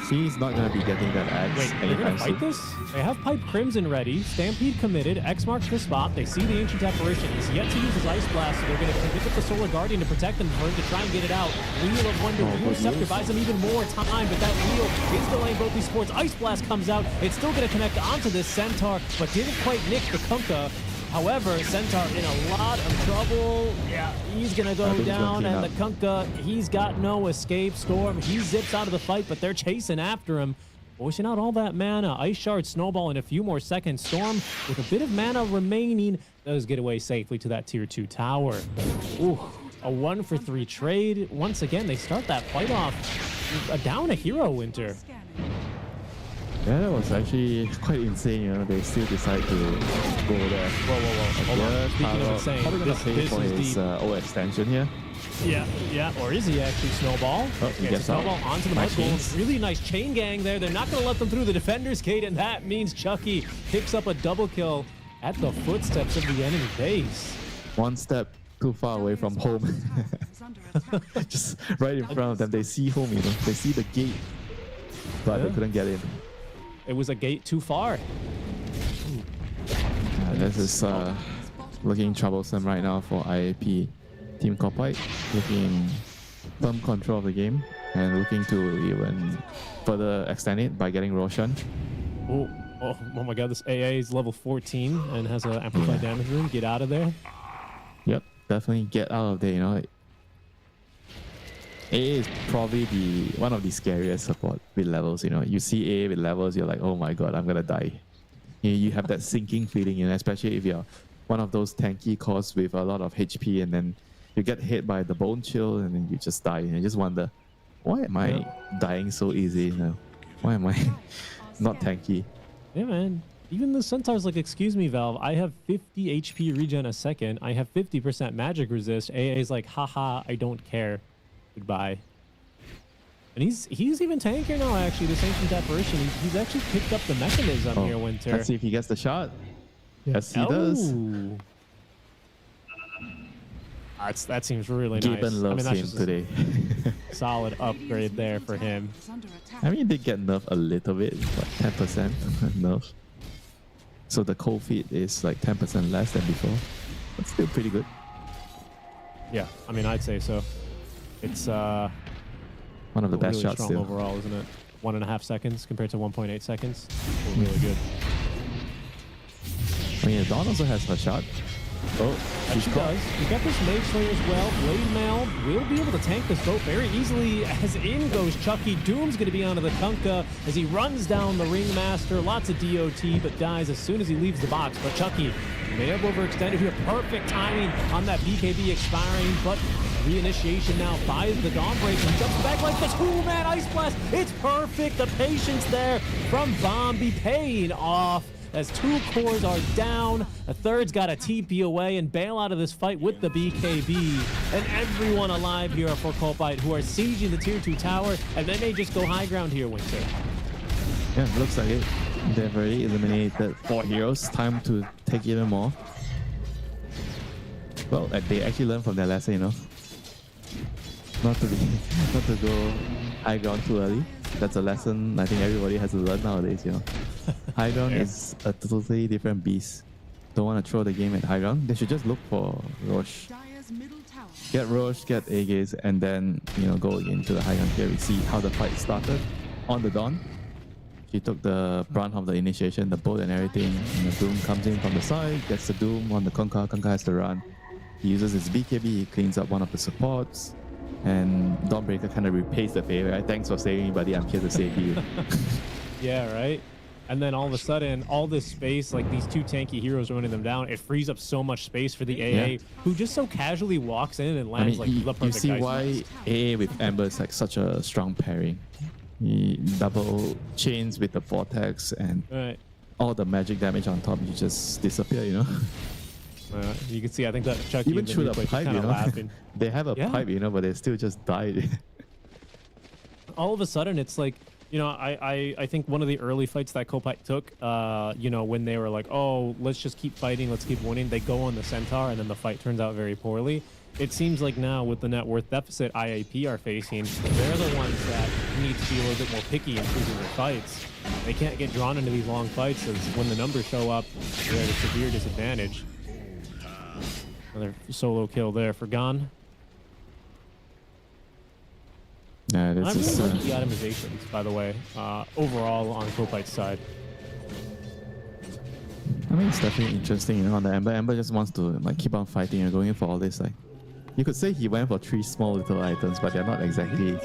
he's not going to be getting that axe. Wait, they're going to fight this? They have Pipe Crimson ready, Stampede committed, X marks the spot, they see the Ancient Apparition, he's yet to use his Ice Blast, so they're going to commit with the Solar Guardian to protect them for him to try and get it out. Wheel of Wonder, Wheel Scepter buys him even more time, but that wheel is delaying both these sports. Ice Blast comes out, it's still going to connect onto this Centaur, but didn't quite nick the Kunkka. However, Centaur in a lot of trouble. Yeah, he's going to go down, and the Kunkka, he's got no escape. Storm, he zips out of the fight, but they're chasing after him. Pushing out all that mana. Ice Shard, Snowball in a few more seconds. Storm, with a bit of mana remaining, does get away safely to that tier 2 tower. Ooh, a 1-for-3 trade. Once again, they start that fight off down a hero, Winter. Yeah, that was actually quite insane, you know. They still decide to go there. Whoa. Hold on. Speaking of insane, probably going to pay for his overextension here. Yeah. Or is he actually Snowball? Oh, he gets Snowball out. onto the Mud Golem. Really nice chain gang there. They're not going to let them through the defender's gate, and that means Chucky picks up a double kill at the footsteps of the enemy base. One step too far away from home. Just right in front of them. They see home, you know. They see the gate, but they couldn't get in. It was a gate too far. This is looking troublesome right now for IAP. Team Copite looking firm control of the game and looking to even further extend it by getting Roshan. Oh my god, this AA is level 14 and has an amplified damage room. Get out of there. Yep, definitely get out of there, you know. AA is probably one of the scariest support with levels, you know. You see AA with levels, you're like, oh my god, I'm gonna die. You have that sinking feeling, you know, especially if you're one of those tanky cores with a lot of HP, and then you get hit by the bone chill and then you just die, and you just wonder, why am I dying so easy, you know? Why am I not tanky? Yeah, man. Even the Centaur's like, excuse me, Valve, I have 50 HP regen a second. I have 50% magic resist. AA is like, haha, I don't care. Goodbye. And he's even tankier now, actually, this Ancient Apparition. He's actually picked up the mechanism here, Winter. Let's see if he gets the shot. Yes, he does. That seems really nice. Gibbon loves him today. Solid upgrade there for him. I mean, they get nerfed a little bit, but 10% nerf. So the cold feet is like 10% less than before. But still pretty good. Yeah, I mean, I'd say so. It's one of the best really shots strong still. Overall, isn't it? 1.5 seconds compared to 1.8 seconds. Really good. I mean, Dawn also has her shot. Oh, she does. You got this Mage Slayer as well. Blade Mail will be able to tank this boat very easily as in goes Chucky. Doom's going to be onto the Kunkka as he runs down the Ringmaster. Lots of DOT, but dies as soon as he leaves the box. But Chucky may have overextended here. Perfect timing on that BKB expiring, but reinitiation now by the Dawnbreaker. He jumps back like this. Man, Ice Blast. It's perfect. The patience there from Bombi paying off. As 2 cores are down, a third's got a TP away and bail out of this fight with the BKB. And everyone alive here for Copite who are sieging the tier 2 tower, and they may just go high ground here, Winter. Yeah, looks like it. They've already eliminated 4 heroes. Time to take even more. Well, they actually learned from their lesson, you know. Not to go high ground too early. That's a lesson I think everybody has to learn nowadays, you know. High ground is a totally different beast. Don't want to throw the game at high ground. They should just look for Rosh. get Roche, get Aegis, and then go into the high ground here. We see how the fight started on the Dawn. She took the brunt of the initiation, the bolt and everything. And the Doom comes in from the side, gets the Doom on the Kunkka. Kunkka has to run. He uses his BKB, he cleans up one of the supports, and Dawnbreaker kind of repays the favor. Right? Thanks for saving me, buddy. I'm here to save you. Yeah, right? And then all of a sudden, all this space, like these two tanky heroes running them down, it frees up so much space for the AA, who just so casually walks in and lands the perfect you see ice why AA with Ember is like such a strong pairing. He double chains with the Vortex and all the magic damage on top, you just disappear, You can see, I think that Chucky even through the pipe, laughing. They have a pipe, but they still just died. All of a sudden, it's like, I think one of the early fights that Kopite took, when they were like, oh, let's just keep fighting, let's keep winning, they go on the Centaur, and then the fight turns out very poorly. It seems like now with the net worth deficit IAP are facing, they're the ones that need to be a little bit more picky in choosing their fights. They can't get drawn into these long fights, because when the numbers show up, they're at a severe disadvantage. Another solo kill there for Gon. Yeah, this I is really like the itemizations, by the way, overall on Kopite's side. I mean, it's definitely interesting, on the Ember. Ember just wants to keep on fighting and going in for all this. You could say he went for 3 small little items, but they're not exactly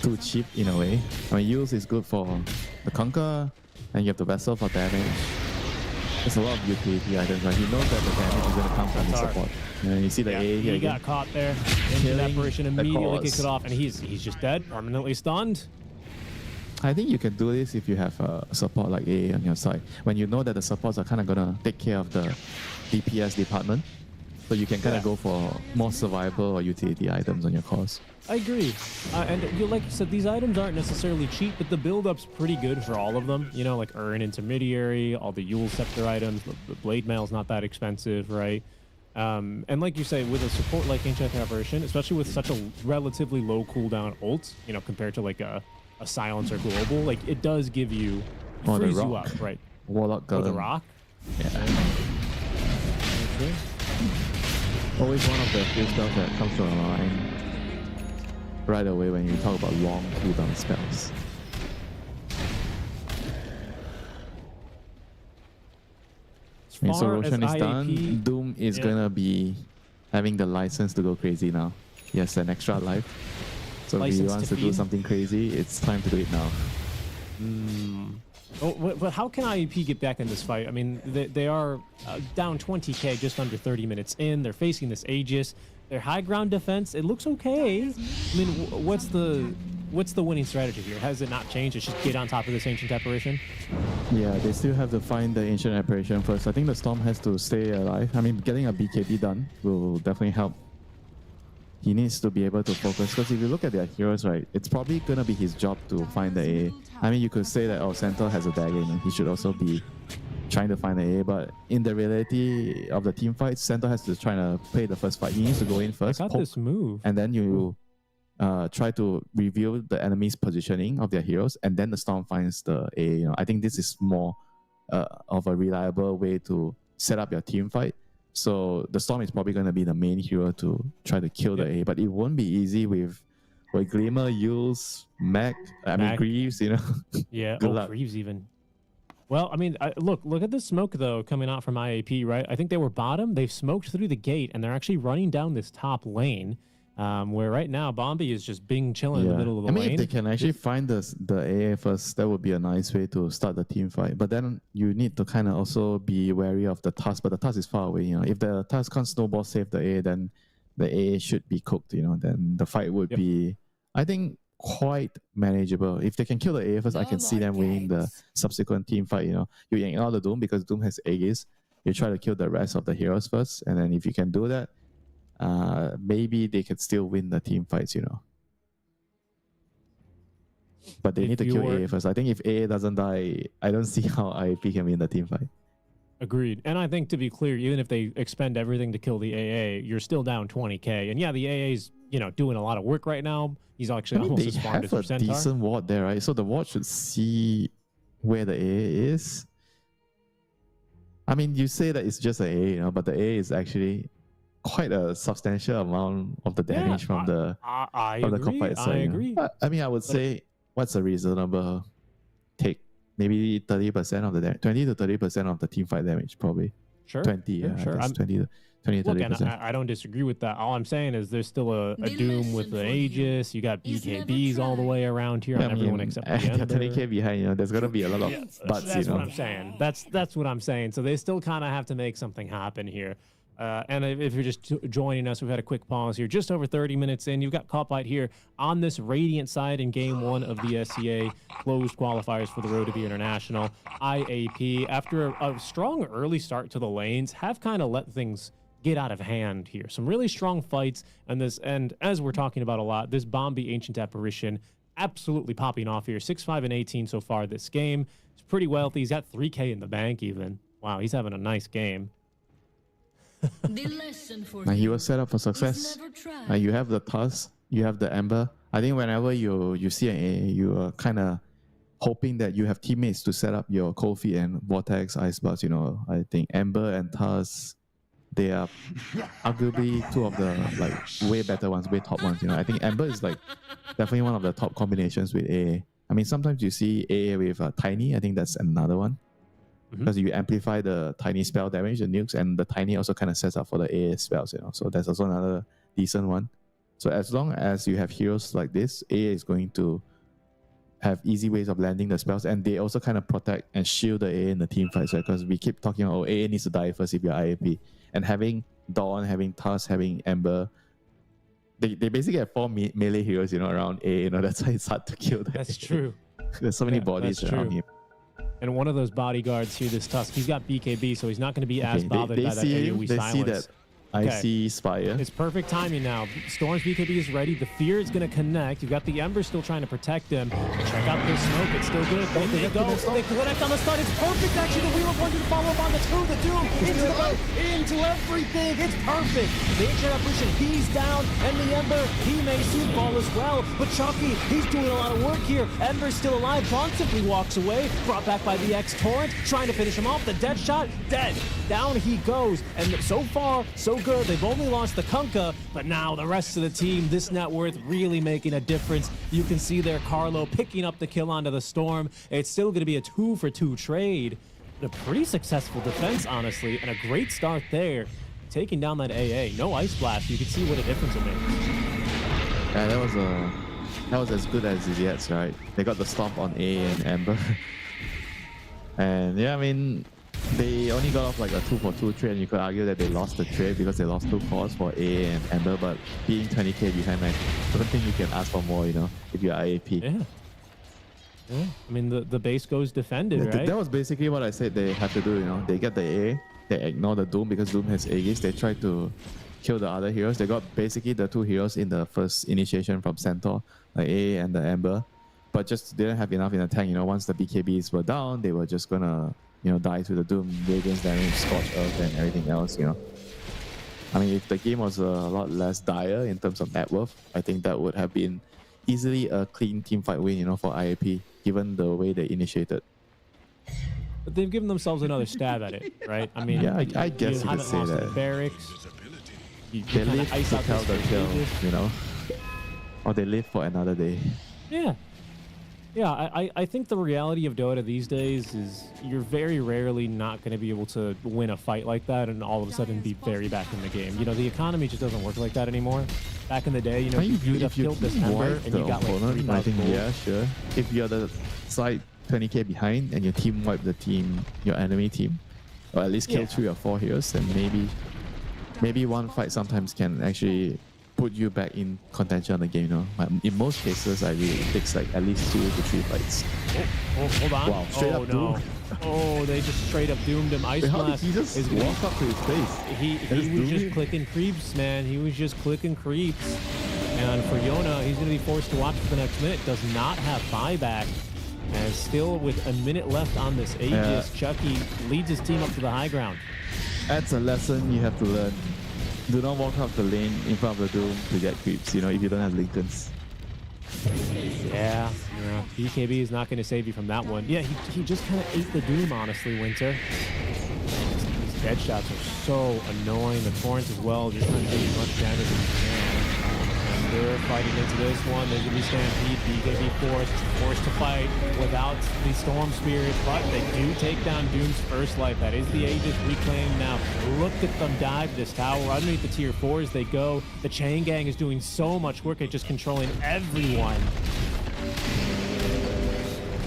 too cheap in a way. I mean, use is good for the Kunkka, and you have the Vessel for damage. There's a lot of utility items, right? He knows that the damage is going to come from his support. You see the A here. He got caught there. Engine apparition immediately kicks it off, and he's just dead, permanently stunned. I think you can do this if you have a support like A on your side. When you know that the supports are kind of going to take care of the DPS department, so you can kind of go for more survival or utility items on your course. I agree. And like you said, these items aren't necessarily cheap, but the build-up's pretty good for all of them. Like Urn Intermediary, all the Yule Scepter items, the Blade Mail's not that expensive, right? And like you say, with a support like Ancient Apparition, especially with such a relatively low cooldown ult, compared to like a Silence or Global, like it does give you, frees you up, right? Warlock Golem. The Rock? Yeah. Always one of the few spells that comes to my mind right away when you talk about long cooldown spells. So Roshan is done. Doom is gonna be having the license to go crazy now. He has an extra life. So if he wants to do something crazy, it's time to do it now. Oh, but how can IEP get back in this fight? I mean, they are down 20k just under 30 minutes in. They're facing this Aegis. Their high ground defense, it looks okay. I mean, what's the winning strategy here? Has it not changed? It's just get on top of this Ancient Apparition? Yeah, they still have to find the Ancient Apparition first. I think the Storm has to stay alive. I mean, getting a BKB done will definitely help. He needs to be able to focus, because if you look at their heroes, right, it's probably going to be his job to find the A. I mean, you could say that, Centaur has a dagger, and he should also be trying to find the A, but in the reality of the team fights, Centaur has to try to play the first fight. He needs to go in first, I got this move. And then you try to reveal the enemy's positioning of their heroes, and then the Storm finds the A. I think this is more of a reliable way to set up your team fight. So the Storm is probably going to be the main hero to try to kill the A, but it won't be easy with Glimmer, Yules, Mac, Greaves, Yeah, Good luck. Greaves even. Well, I mean, look at the smoke, though, coming out from IAP, right? I think they were bottom. They've smoked through the gate, and they're actually running down this top lane, where right now, Bombi is just chilling in the middle of the lane. I mean, if they can actually find the AA first, that would be a nice way to start the team fight. But then you need to kind of also be wary of the Tusk, but the Tusk is far away. If the Tusk can't snowball save the A, then the A should be cooked, then the fight would be, I think, quite manageable. If they can kill the A first, I can see them winning the subsequent team fight. You ignore the Doom because Doom has Aegis. You try to kill the rest of the heroes first, and then if you can do that, maybe they could still win the team fights, But they need to kill AA first. I think if AA doesn't die, I don't see how IAP can win the team fight. Agreed. And I think, to be clear, even if they expend everything to kill the AA, you're still down 20k. And yeah, the AA's, doing a lot of work right now. He's actually almost as farmed as Centaur. They have a decent ward there, right? So the ward should see where the AA is. I mean, you say that it's just an AA, but the AA is actually quite a substantial amount of the damage from the agree. side. I agree. I mean, I would say what's a reasonable take? Maybe 30% of the 20 to 30% of the team fight damage, probably. Sure. 20, yeah, sure. 20 to 30%. Look, and I don't disagree with that. All I'm saying is there's still a Doom with the Aegis. You got BKBs all the way around here on everyone except the Ember. 20k behind, you know, there's gonna be a lot of butts. That's what I'm saying. That's what I'm saying. So they still kind of have to make something happen here. And if you're just joining us, we've had a quick pause here, just over 30 minutes in. You've got Copite here on this Radiant side in Game 1 of the SCA closed qualifiers for the Road to the International. IAP, after a strong early start to the lanes, have kind of let things get out of hand here. Some really strong fights, and as we're talking about a lot, this Bombi Ancient Apparition absolutely popping off here. 6-5 and 18 so far this game. He's pretty wealthy. He's got 3K in the bank even. Wow, he's having a nice game. Now he was set up for success. You have the Tusk, you have the Ember. I think whenever you see an A, you are kind of hoping that you have teammates to set up your Cold Feet and Vortex Ice Blast. You know, I think Ember and Tusk, they are arguably two of the like way better ones, way top ones. You know, I think Ember is like definitely one of the top combinations with A. I mean, sometimes you see A with Tiny. I think that's another one. Because you amplify the Tiny spell damage, the nukes, and the Tiny also kind of sets up for the AA spells, you know. So that's also another decent one. So as long as you have heroes like this, AA is going to have easy ways of landing the spells, and they also kind of protect and shield the AA in the team fights, right? Because we keep talking about, oh, AA needs to die first if you're IAP. And having Dawn, having Tusk, having Ember, they basically have 4 melee heroes, you know, around AA. You know, that's why it's hard to kill them. That's true. There's so many bodies around him. And one of those bodyguards here, this Tusk, he's got BKB, so he's not going to be as bothered by that AoE silence. See that Icy Spire. It's perfect timing now. Storm's BKB is ready. The Fear is going to connect. You've got the Ember still trying to protect him. Check out this smoke. It's still good. They go. They connect on the stun. It's perfect, actually. The Wheel of Wonder to follow up on the 2. The Doom into the right, into everything. It's perfect. The Ancient Apparition, he's down. And the Ember, he may soon fall as well. But Chucky, he's doing a lot of work here. Ember's still alive. Bond simply walks away. Brought back by the X-Torrent. Trying to finish him off. The dead shot, dead. Down he goes. And so far, so good. They've only lost the Kunkka, but now the rest of the team, this net worth really making a difference. You can see there Carlo picking up the kill onto the Storm. It's still going to be a 2-for-2 trade. But a pretty successful defense, honestly, and a great start there. Taking down that AA. No Ice Blast. You can see what a difference it makes. Yeah, that was as good as it gets, right? They got the stomp on A and Ember. And yeah, I mean, they only got off like a 2-for-2 trade, and you could argue that they lost the trade because they lost 2 cores for A and Ember, but being 20k behind, man, I don't think you can ask for more, you know, if you're IAP. Yeah. I mean, the base goes defended, right? That was basically what I said they have to do, you know. They get the A, they ignore the Doom because Doom has Aegis, they try to kill the other heroes. They got basically the 2 heroes in the first initiation from Centaur, the A and the Ember, but just didn't have enough in the tank, you know. Once the BKBs were down, they were just gonna, you know, die to the Doom, Radiance damage, Scorch Earth, and everything else, you know. I mean, if the game was a lot less dire in terms of net worth, I think that would have been easily a clean teamfight win, you know, for IAP, given the way they initiated. But they've given themselves another stab at it, right? I mean, yeah, I guess you could say that. Barracks. They live to tell the tale, you know, or they live for another day. Yeah. Yeah, I think the reality of Dota these days is you're very rarely not going to be able to win a fight like that and all of a sudden be very back in the game. You know, the economy just doesn't work like that anymore. Back in the day, you know, if you'd have killed this Ember and you got like 3,000 I think, yeah, sure. If you're the side 20k behind and your team wipe the team, your enemy team, or at least kill 3 or 4 heroes, then maybe one fight sometimes can actually put you back in contention on the game, you know. But in most cases, I really it takes like at least 2 to 3 fights. Oh, hold on. Wow, straight up Doom. Oh, they just straight up doomed him. Ice Blast. He just walked up to his face. He was just clicking creeps, man. He was just clicking creeps. And for Yona, he's going to be forced to watch for the next minute. Does not have buyback. And still with a minute left on this Aegis, Chucky leads his team up to the high ground. That's a lesson you have to learn. Do not walk up the lane in front of the Doom to get creeps, you know, if you don't have Lincolns. Yeah. BKB is not going to save you from that one. Yeah, he just kind of ate the Doom, honestly, Winter. He's dead shots are so annoying. The torrents as well, just trying to do as much damage as you can. And they're fighting into this one. There's going to be Stampede. BKB forced to fight without the Storm Spirits, but they do take down Doom's first life. That is the Aegis reclaimed now. Look at them dive this tower. Underneath the tier 4s they go. The Chain Gang is doing so much work at just controlling everyone.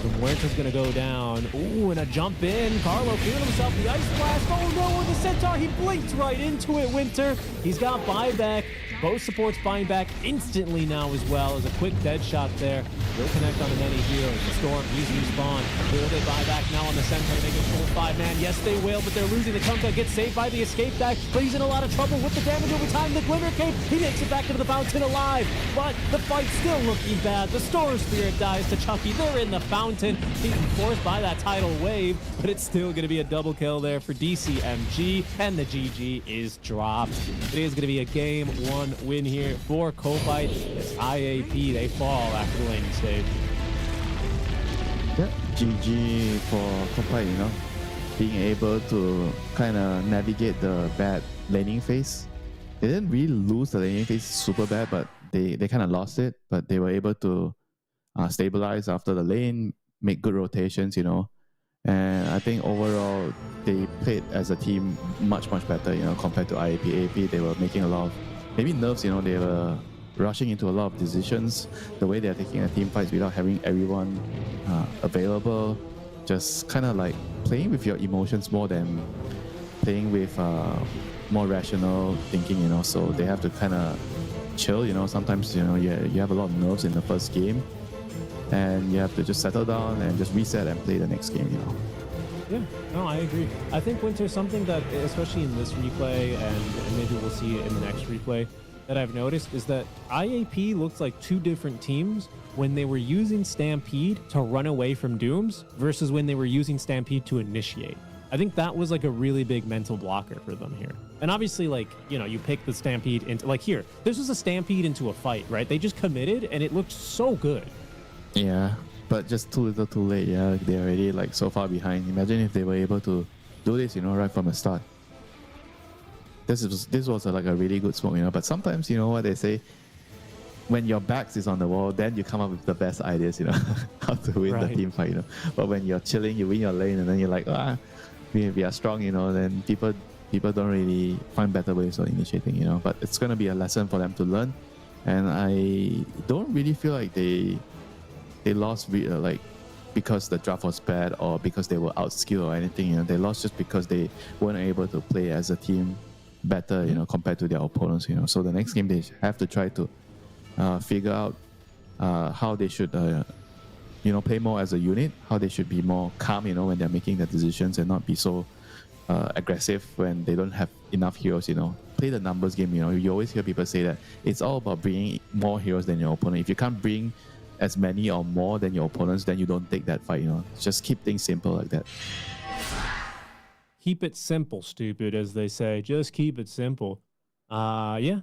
The Muerta's gonna go down. Ooh, and a jump in. Carlo feeling himself the Ice Blast. Oh no, with the Centaur, he blinked right into it, Winter. He's got buyback. Both supports buying back instantly now as well as a quick dead shot there. Will connect on the many heroes. The Storm, he's respawn. Will they buy back now on the Centaur to make it full 5-man? Yes, they will, but they're losing. The Kunka gets saved by the escape dash, but he's in a lot of trouble with the damage over time. The Glimmer Cape, he makes it back into the fountain alive, but the fight's still looking bad. The Storm Spirit dies to Chucky. They're in the fountain. He's forced by that tidal wave, but it's still going to be a double kill there for DCMG, and the GG is dropped. It is going to be a game 1 win here for Ko-Fi. It's IAP. They fall after the laning stage. Yeah, GG for Ko-Fi, you know, being able to kind of navigate the bad laning phase. They didn't really lose the laning phase super bad, but they kind of lost it, but they were able to stabilize after the lane, make good rotations, you know. And I think overall, they played as a team much better, you know, compared to IAP. AAP, they were making a lot of, maybe nerves, you know, they were rushing into a lot of decisions. The way they're taking a team fights without having everyone available, just kind of like playing with your emotions more than playing with more rational thinking, you know. So they have to kind of chill, you know. Sometimes, you know, you have a lot of nerves in the first game, and you have to just settle down and just reset and play the next game, you know. Yeah, no, I agree. I think, Winter, something that, especially in this replay, and maybe we'll see it in the next replay, that I've noticed is that IAP looks like two different teams when they were using Stampede to run away from Dooms versus when they were using Stampede to initiate. I think that was like a really big mental blocker for them here. And obviously, like, you know, you pick the Stampede into, like here, this was a Stampede into a fight, right? They just committed and it looked so good. Yeah, but just too little too late. Yeah, they're already like so far behind. Imagine if they were able to do this, you know, right from the start. This was like a really good smoke, you know. But sometimes, you know what they say, when your back is on the wall, then you come up with the best ideas, you know, how to win the team fight, you know. But when you're chilling, you win your lane, and then you're like, we are strong, you know. Then people don't really find better ways of initiating, you know. But it's gonna be a lesson for them to learn, and I don't really feel like they lost like because the draft was bad or because they were outskilled or anything, you know. They lost just because they weren't able to play as a team better, you know, compared to their opponents, you know. So the next game they have to try to figure out how they should you know, play more as a unit, how they should be more calm, you know, when they're making their decisions, and not be so aggressive when they don't have enough heroes, you know. Play the numbers game, you know. You always hear people say that it's all about bringing more heroes than your opponent. If you can't bring as many or more than your opponents, then you don't take that fight, you know. Just keep things simple like that. Keep it simple, stupid, as they say. Just keep it simple. Yeah.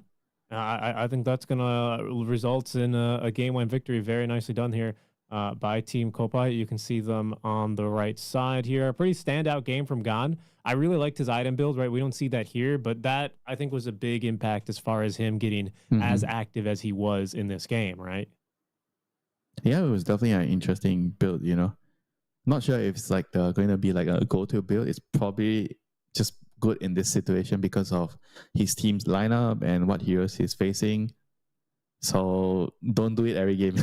I think that's going to result in a game 1 victory. Very nicely done here by Team Ko-Fi. You can see them on the right side here. A pretty standout game from Gan. I really liked his item build, right? We don't see that here, but that, I think, was a big impact as far as him getting as active as he was in this game, right? Yeah, it was definitely an interesting build, you know. Not sure if it's like going to be like a go-to build. It's probably just good in this situation because of his team's lineup and what heroes he's facing. So don't do it every game.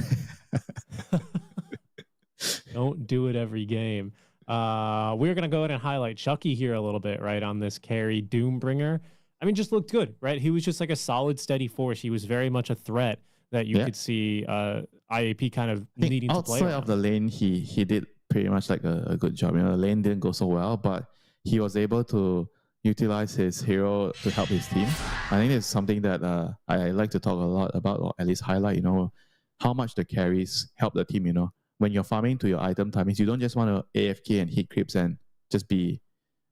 Don't do it every game. We're going to go ahead and highlight Chucky here a little bit, right, on this carry Doombringer. I mean, just looked good, right? He was just like a solid, steady force. He was very much a threat that you could see IAP kind of needing to play outside of the lane, he did pretty much like a good job. You know, the lane didn't go so well, but he was able to utilize his hero to help his team. I think it's something that I like to talk a lot about, or at least highlight, you know, how much the carries help the team, you know. When you're farming to your item timings, you don't just want to AFK and hit creeps and just be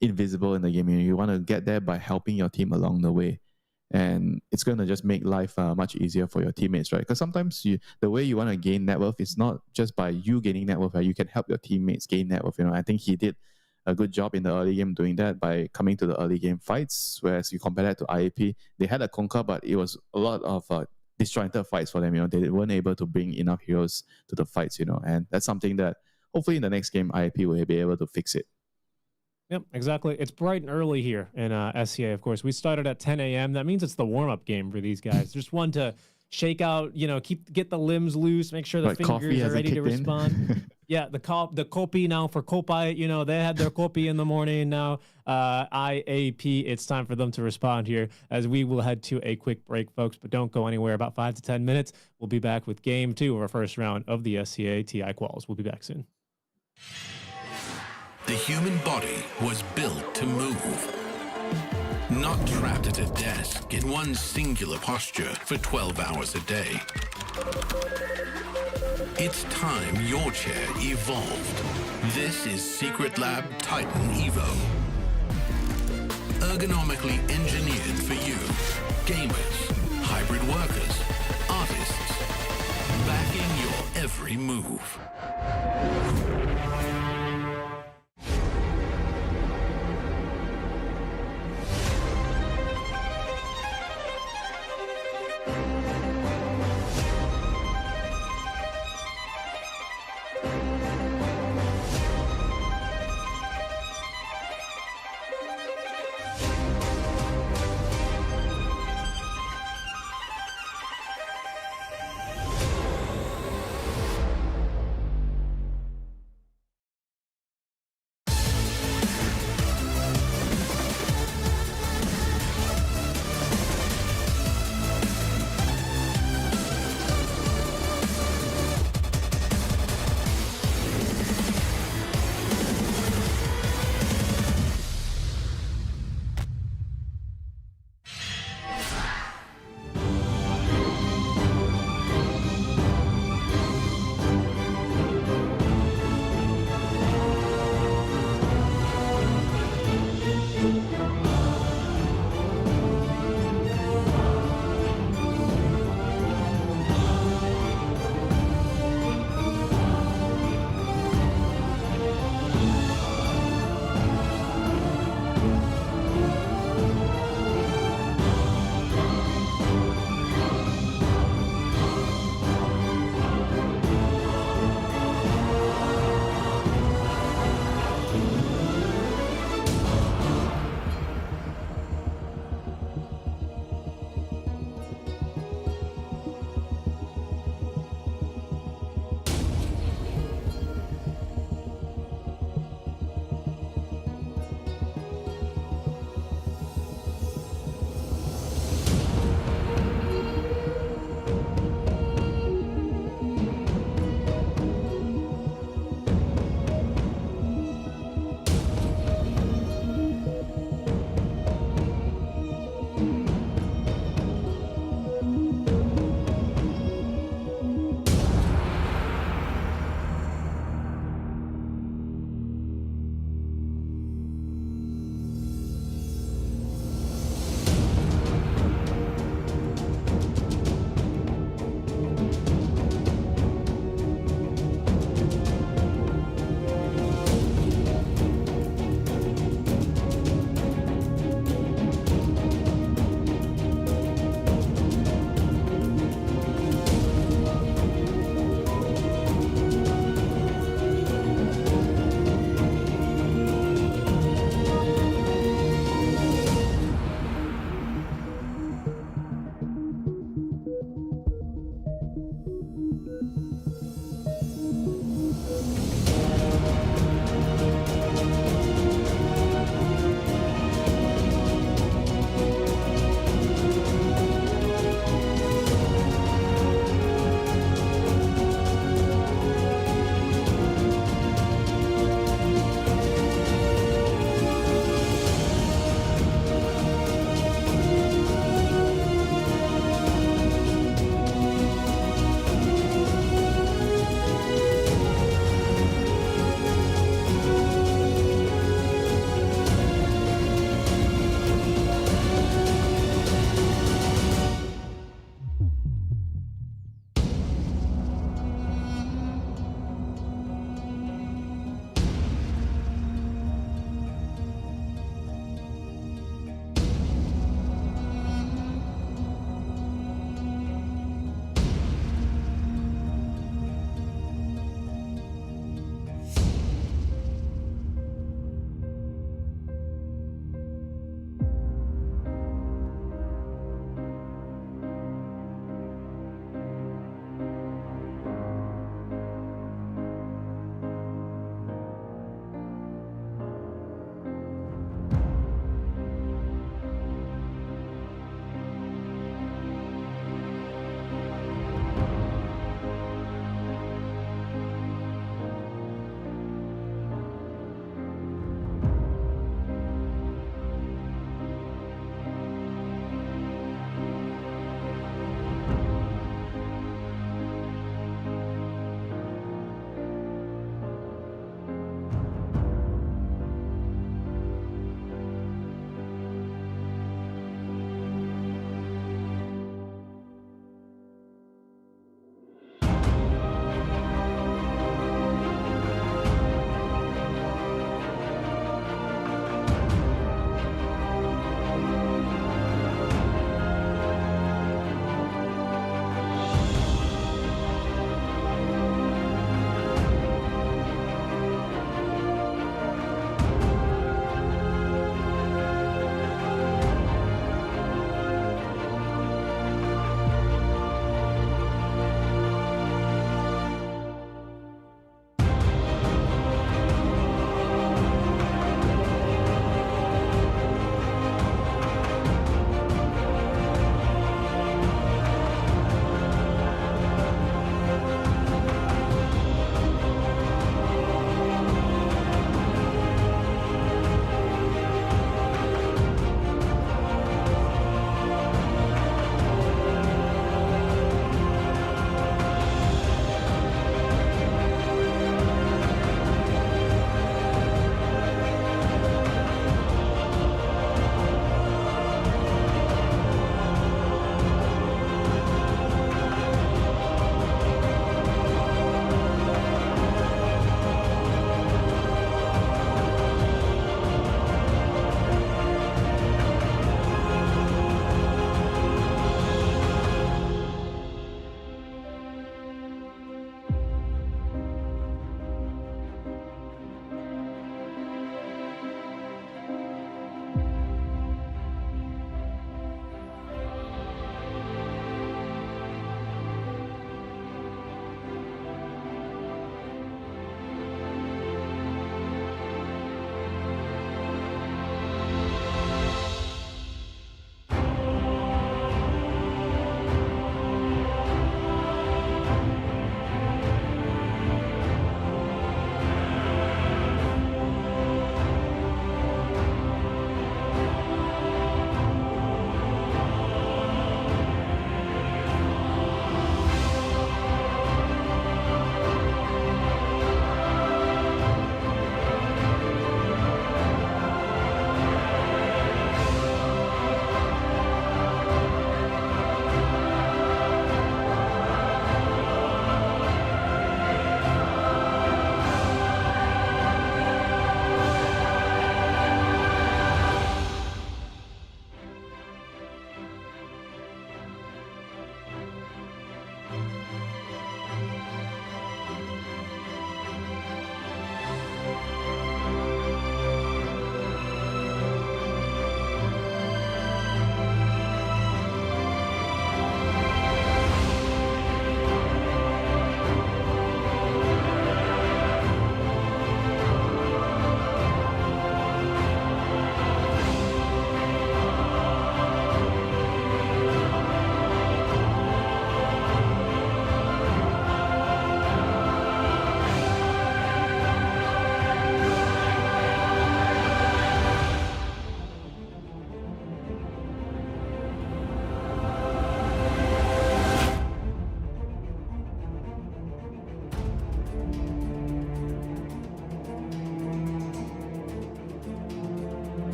invisible in the game. You want to get there by helping your team along the way. And it's going to just make life much easier for your teammates, right? Because sometimes the way you want to gain net worth is not just by you gaining net worth, right? You can help your teammates gain net worth. You know, I think he did a good job in the early game doing that by coming to the early game fights. Whereas you compare that to IAP, they had a Conquer, but it was a lot of disjointed fights for them. They weren't able to bring enough heroes to the fights. And that's something that hopefully in the next game IAP will be able to fix it. Yep, exactly. It's bright and early here in SCA, of course. We started at 10 a.m. That means it's the warm-up game for these guys. Just one to shake out, get the limbs loose, make sure the fingers are ready to respond. Yeah, the copy now for Kopai, they had their copy in the morning now. IAP, it's time for them to respond here as we will head to a quick break, folks, but don't go anywhere. About 5 to 10 minutes, we'll be back with game 2 of our first round of the SCA TI Quals. We'll be back soon. The human body was built to move, not trapped at a desk in one singular posture for 12 hours a day. It's time your chair evolved. This is Secret Lab Titan Evo. Ergonomically engineered for you, gamers, hybrid workers, artists, backing your every move.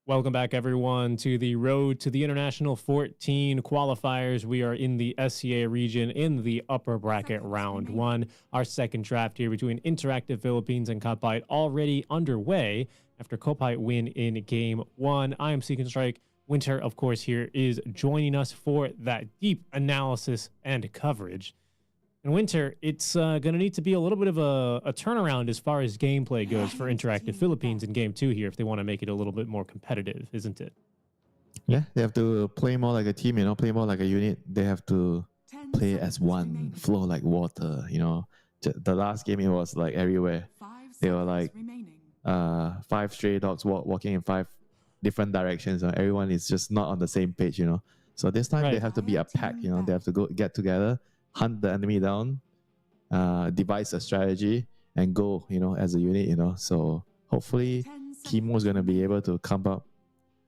Welcome back, everyone, to the road to the International 14 qualifiers. We are in the SCA region in the upper bracket round one. Our second draft here between Interactive Philippines and Kapite already underway after Kopite win in game one. I am Seeking Strike. Winter, of course, here is joining us for that deep analysis and coverage. And Winter, it's going to need to be a little bit of a turnaround as far as gameplay goes for Interactive Philippines in Game 2 here if they want to make it a little bit more competitive, isn't it? Yeah, they have to play more like a team, play more like a unit. They have to play as one, flow like water, The last game, it was like everywhere. They were like 5 stray dogs walking in 5 different directions. Everyone is just not on the same page, So this time they have to be a pack, They have to get together, hunt the enemy down, devise a strategy, and go, as a unit, So hopefully Chemo is going to be able to come up.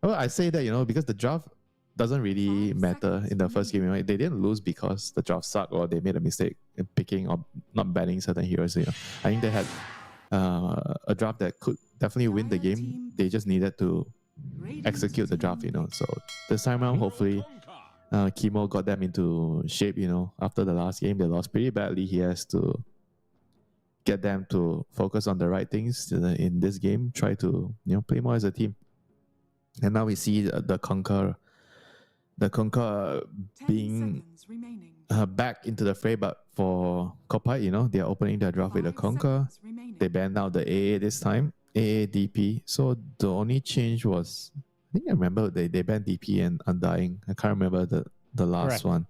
Well, I say that, because the draft doesn't really matter in the first game, right? They didn't lose because the draft sucked or they made a mistake in picking or not banning certain heroes, I think they had a draft that could definitely win the game. They just needed to execute the draft, So this time around, hopefully Chemo got them into shape, After the last game, they lost pretty badly. He has to get them to focus on the right things in this game, try to, play more as a team. And now we see the Conqueror being back into the fray, but for Kopite, they are opening their draft with the Conqueror. They banned out the AA this time, AA DP. So the only change was, I think I remember they banned DP and Undying. I can't remember the last one.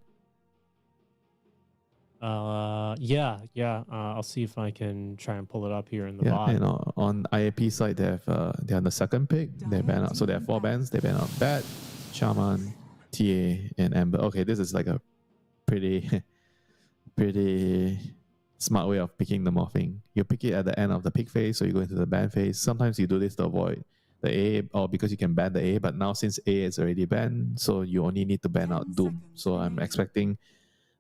I'll see if I can try and pull it up here in the bot. On IAP side, they're on the second pick. They ban out, so they have 4 bans. They ban out Bat, Shaman, TA, and Ember. Okay, this is like a pretty smart way of picking the morphing. You pick it at the end of the pick phase, so you go into the ban phase. Sometimes you do this to avoid the A, or because you can ban the A, but now since A is already banned, so you only need to ban out Doom. So I'm expecting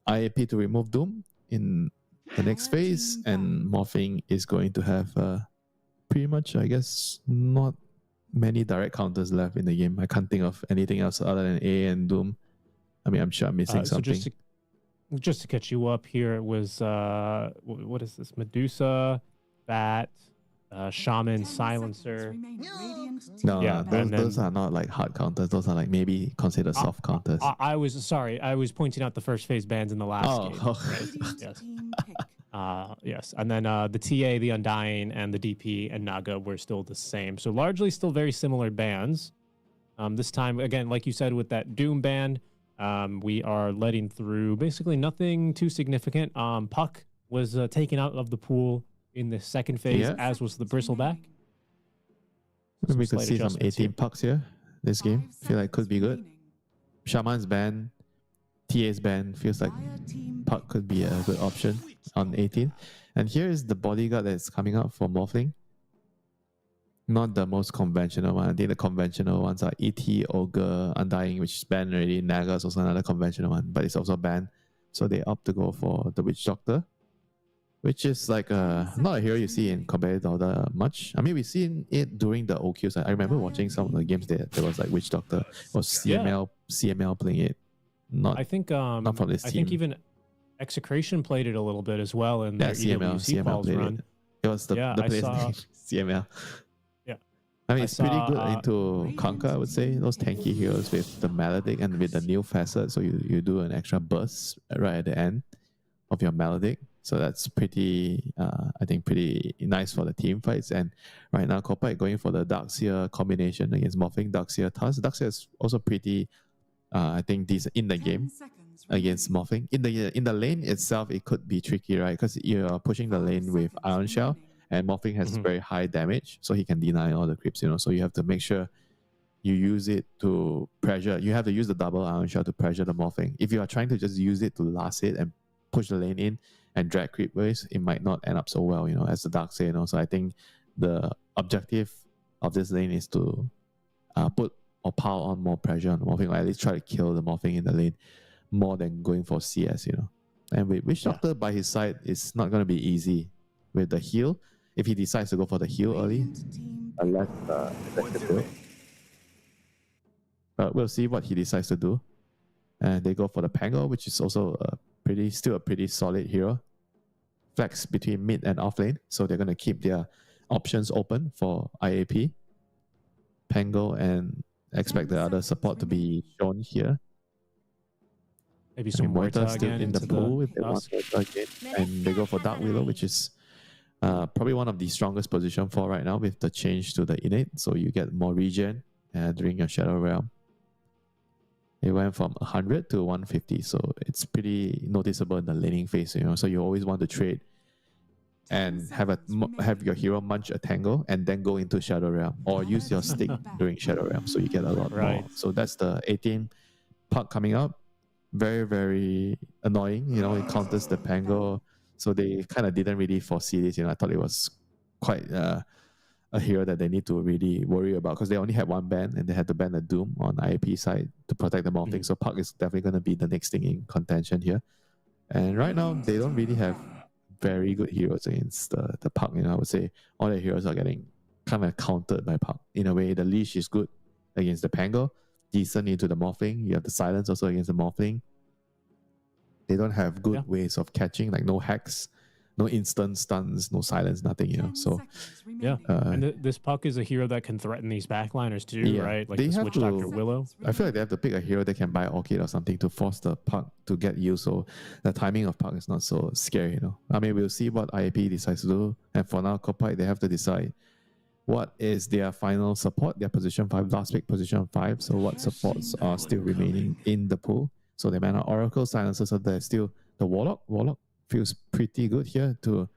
IAP to remove Doom in the next phase, and morphing is going to have pretty much, I guess, not many direct counters left in the game. I can't think of anything else other than A and Doom. I mean, I'm sure I'm missing something. So just to catch you up here, it was what is this? Medusa, Bat, Shaman, Silencer. Those are not like hard counters. Those are like maybe considered soft counters. I was pointing out the first phase bans in the last game. Right? Yes. And then the TA, the Undying, and the DP and Naga were still the same. So largely still very similar bans. This time, again, like you said, with that Doom ban, we are letting through basically nothing too significant. Puck was taken out of the pool in the second phase, as was the Bristleback. We could see some 18 pucks here this game. Feel like could be good. Shaman's banned, TA's banned. Feels like puck could be a good option on 18. And here is the bodyguard that's coming up for morphing. Not the most conventional one. I think the conventional ones are ET, Ogre, Undying, which is banned already. Naga is also another conventional one, but it's also banned. So they opt to go for the Witch Doctor, which is like not a hero you see in competitive order much. I mean, we've seen it during the OQs. I remember watching some of the games there was like Witch Doctor or CML playing it. Not from this team. I think even Execration played it a little bit as well in their EWC quals run. It was the player's name, CML. Yeah. I mean, it's pretty good into Conquer, I would say. Those tanky heroes with the Maledict and with the new facet. So you do an extra burst right at the end of your Maledict. So that's pretty, I think, pretty nice for the team fights. And right now, Kopite going for the Darkseer combination against Morphing, Darkseer Tusk. Darkseer is also pretty, I think, decent in the game against Morphing. In the lane itself, it could be tricky, right? Because you're pushing the lane with Iron Shell, and Morphing has very high damage, so he can deny all the creeps, So you have to make sure you use it to pressure. You have to use the double Iron Shell to pressure the Morphing. If you are trying to just use it to last hit and push the lane in and drag creep waves, it might not end up so well, as the Darkseer, So I think the objective of this lane is to put or pile on more pressure on the Morphing, or at least try to kill the Morphing in the lane more than going for CS, And with Witch Doctor by his side, it's not going to be easy with the heal. If he decides to go for the heal early, unless But we'll see what he decides to do. And they go for the Pango, which is also still a pretty solid hero. Flex between mid and off lane, so they're going to keep their options open for IAP. Pango, and expect the other support to be shown here. Maybe some Moita still again in the into pool if they dusk. want Moita again. And they go for Dark Willow, which is probably one of the strongest position for right now with the change to the innate. So you get more regen during your Shadow Realm. It went from 100 to 150, so it's pretty noticeable in the laning phase. So you always want to trade and have your hero munch a tango and then go into Shadow Realm, or use your stick during Shadow Realm, so you get a lot more. So that's the 18 puck coming up. Very, very annoying. It counters the Pango, so they kind of didn't really foresee this. I thought it was quite a hero that they need to really worry about, because they only had one ban and they had to ban the Doom on IAP side to protect the Morphling. So Puck is definitely going to be the next thing in contention here. And right now, they don't really have very good heroes against the Puck. I would say all the heroes are getting kind of countered by Puck. In a way, the Leash is good against the Pango, decent into the Morphling. You have the Silence also against the Morphling. They don't have good ways of catching, like no hacks, no instant stuns, no silence, nothing, So and this Puck is a hero that can threaten these backliners too, right? Like they the have Switch to, Doctor Willow. I feel like they have to pick a hero that can buy Orchid or something to force the Puck to get used, so the timing of Puck is not so scary, I mean, we'll see what IAP decides to do. And for now, Kopai, they have to decide what is their final support, their position 5, last pick position 5. So what supports are still remaining in the pool. So they might not Oracle Silencers, so there's still the Warlock. Warlock feels pretty good here to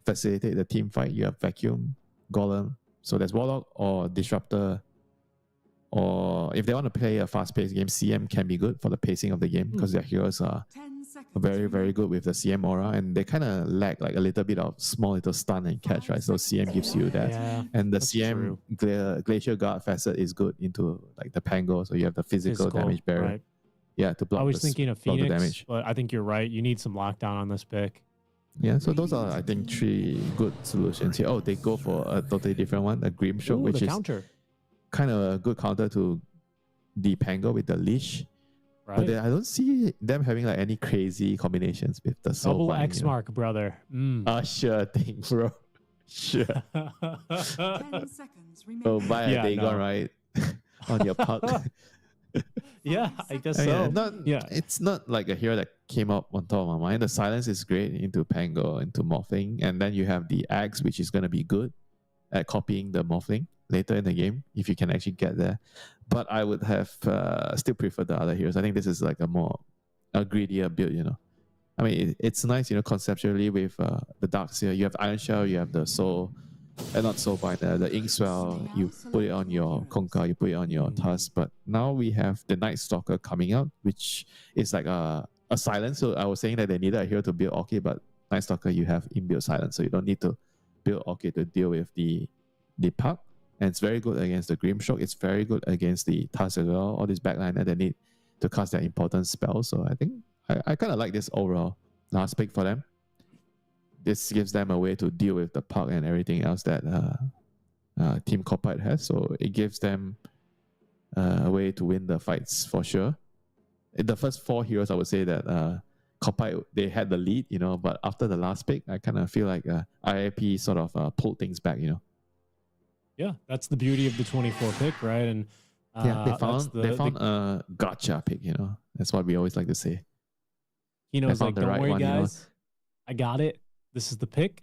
facilitate the team fight. You have Vacuum, Golem. So there's Warlock or Disruptor. Or if they want to play a fast-paced game, CM can be good for the pacing of the game, because their heroes are very, very good with the CM aura, and they kind of lack like a little bit of small little stun and catch, right? So CM gives you that. And the CM Glacier Guard facet is good into like the Pango, so you have the physical damage barrier. Right. Yeah, to block. I was thinking of Phoenix, damage. but I think you're right. You need some lockdown on this pick. Yeah, so those are, I think, 3 good solutions here. Oh, they go for a totally different one, a Grimstroke, which is kind of a good counter to the Pango with the Leash. Right. But I don't see them having like any crazy combinations with the Soul Double X mark, brother. Sure thing, bro. Sure. 10 seconds remaining. So buy a Dagon, right? On your Puck. Yeah, I guess so. It's not like a hero that came up on top of my mind. The Silence is great into Pango, into Morphling, and then you have the Axe, which is going to be good at copying the Morphling later in the game, if you can actually get there. But I would have still preferred the other heroes. I think this is like a greedier build, I mean, it's nice, conceptually with the Darks here. You have Iron Shell, you have the Soul, not Soul Binder, the Inkswell. You put it on your Konka, you put it on your Tusk. But now we have the Night Stalker coming out, which is like a silence. So I was saying that they needed a hero to build Orchid, but Night Stalker, you have inbuilt silence, so you don't need to build Orchid to deal with the Puck. And it's very good against the Grimstroke. It's very good against the Tusk as well. All these backliner that need to cast their important spells. So I think I kind of like this overall last pick for them. This gives them a way to deal with the Puck and everything else that Team Kopai has. So it gives them a way to win the fights for sure. In the first 4 heroes, I would say that Kopai, they had the lead, but after the last pick, I kind of feel like IIP sort of pulled things back, Yeah, that's the beauty of the 24 pick, right? And they found a gotcha pick, That's what we always like to say. Like, don't worry, guys. I got it. This is the pick.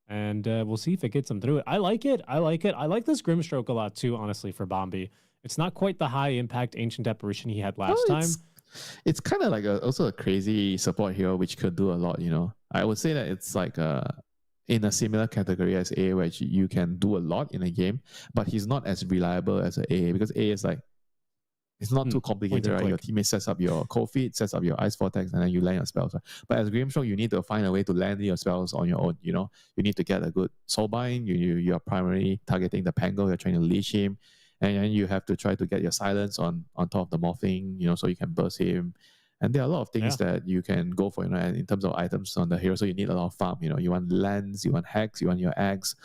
And we'll see if it gets them through it. I like it. I like this Grimstroke a lot too, honestly, for Bombi. It's not quite the high impact Ancient Apparition he had last time. It's kind of like also a crazy support hero, which could do a lot, I would say that it's like in a similar category as A, where you can do a lot in a game, but he's not as reliable as A, because A is like, it's not too complicated, right? Your teammate sets up your cold feet, sets up your ice vortex, and then you land your spells. Right? But as Grimstroke, you need to find a way to land your spells on your own. You need to get a good soulbind. You are primarily targeting the Pango. You're trying to leash him, and then you have to try to get your silence on top of the Morphling. So you can burst him. And there are a lot of things that you can go for. In terms of items on the hero. So you need a lot of farm. You want lands, you want hacks, you want your eggs.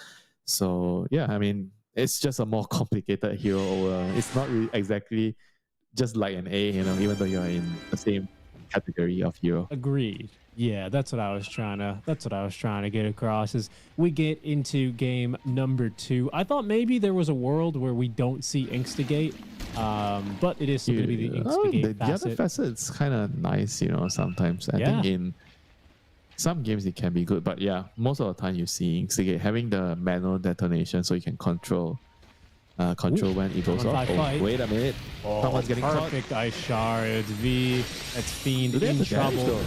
So yeah, I mean, it's just a more complicated hero. It's not really exactly just like an A, you know, even though you're in the same category of hero. Agreed. Yeah, that's what I was trying to get across as we get into game number 2. I thought maybe there was a world where we don't see Instigate, but it is still going to be the Instigate the other facet. facet's kind of nice, you know, sometimes. I think in some games it can be good, but yeah, most of the time you see Instigate having the manual detonation so you can control when it goes off. Oh, wait a minute. Someone's getting caught. Perfect ice shard. It's V. That's Fiend Do they have in the dash, trouble. though?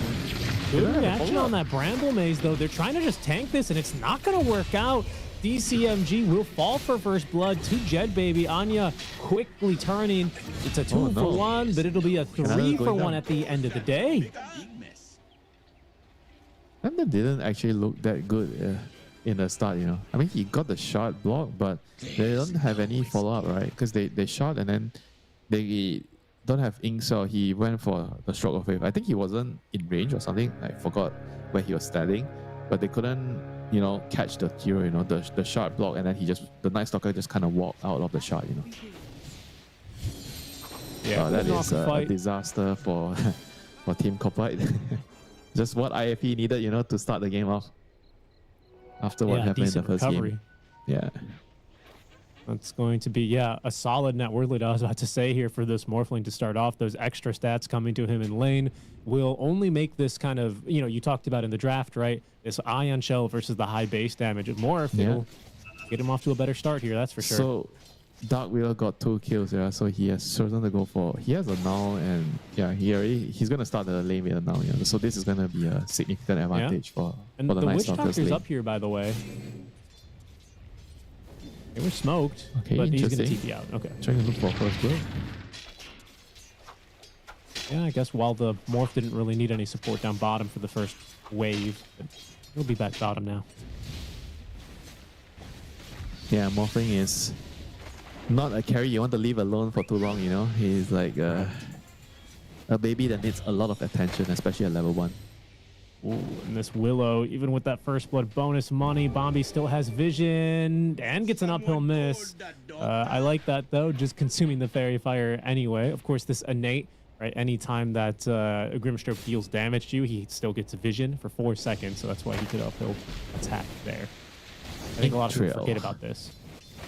Good They don't have a reaction follow-up. on that Bramble Maze, though. They're trying to just tank this, and it's not going to work out. DCMG will fall for first blood to Jed Baby. Anya quickly turning. It's a 2 for 1, but it'll be a 3 for 1 at the end of the day. And they didn't actually look that good in the start, you know. I mean, he got the shot block, but they don't have any follow-up, right? Because they shot and then they don't have ink, so he went for the stroke of wave. I think he wasn't in range or something. I forgot where he was standing, but they couldn't, you know, catch the hero, you know, the shot block, and then the Night Stalker just kind of walked out of the shot, you know. Yeah, that is a disaster for for Team Copite. Just what IFE needed, you know, to start the game off. After what happened in the first game. Yeah. That's going to be, a solid net worth lead. I was about to say here for this Morphling to start off. Those extra stats coming to him in lane will only make this kind of, you know, you talked about in the draft, right? This Ion Shell versus the high base damage. Morph, it'll get him off to a better start here, that's for sure. So, Dark Wheel got 2 kills, so he has chosen to go for... He has a null, and he's going to start the lane with a null. Yeah. So this is going to be a significant advantage for the And the Night Witch Stalker's Doctor's lane. up here, by the way. They were smoked, Okay, but he's going to interesting. TP out. Okay. Trying to look for first blood. Yeah, I guess while the Morph didn't really need any support down bottom for the first wave, but he'll be back bottom now. Yeah, Morphling is not a carry you want to leave alone for too long, you know. He's like a baby that needs a lot of attention, especially at level 1. Ooh, and this Willow, even with that first blood bonus money, Bombi still has vision and gets an uphill miss. I like that, though, just consuming the Fairy Fire anyway. Of course, this innate, right? Anytime that a Grimstroke deals damage to you, he still gets a vision for 4 seconds, so that's why he could uphill attack there. I think a lot of people forget about this.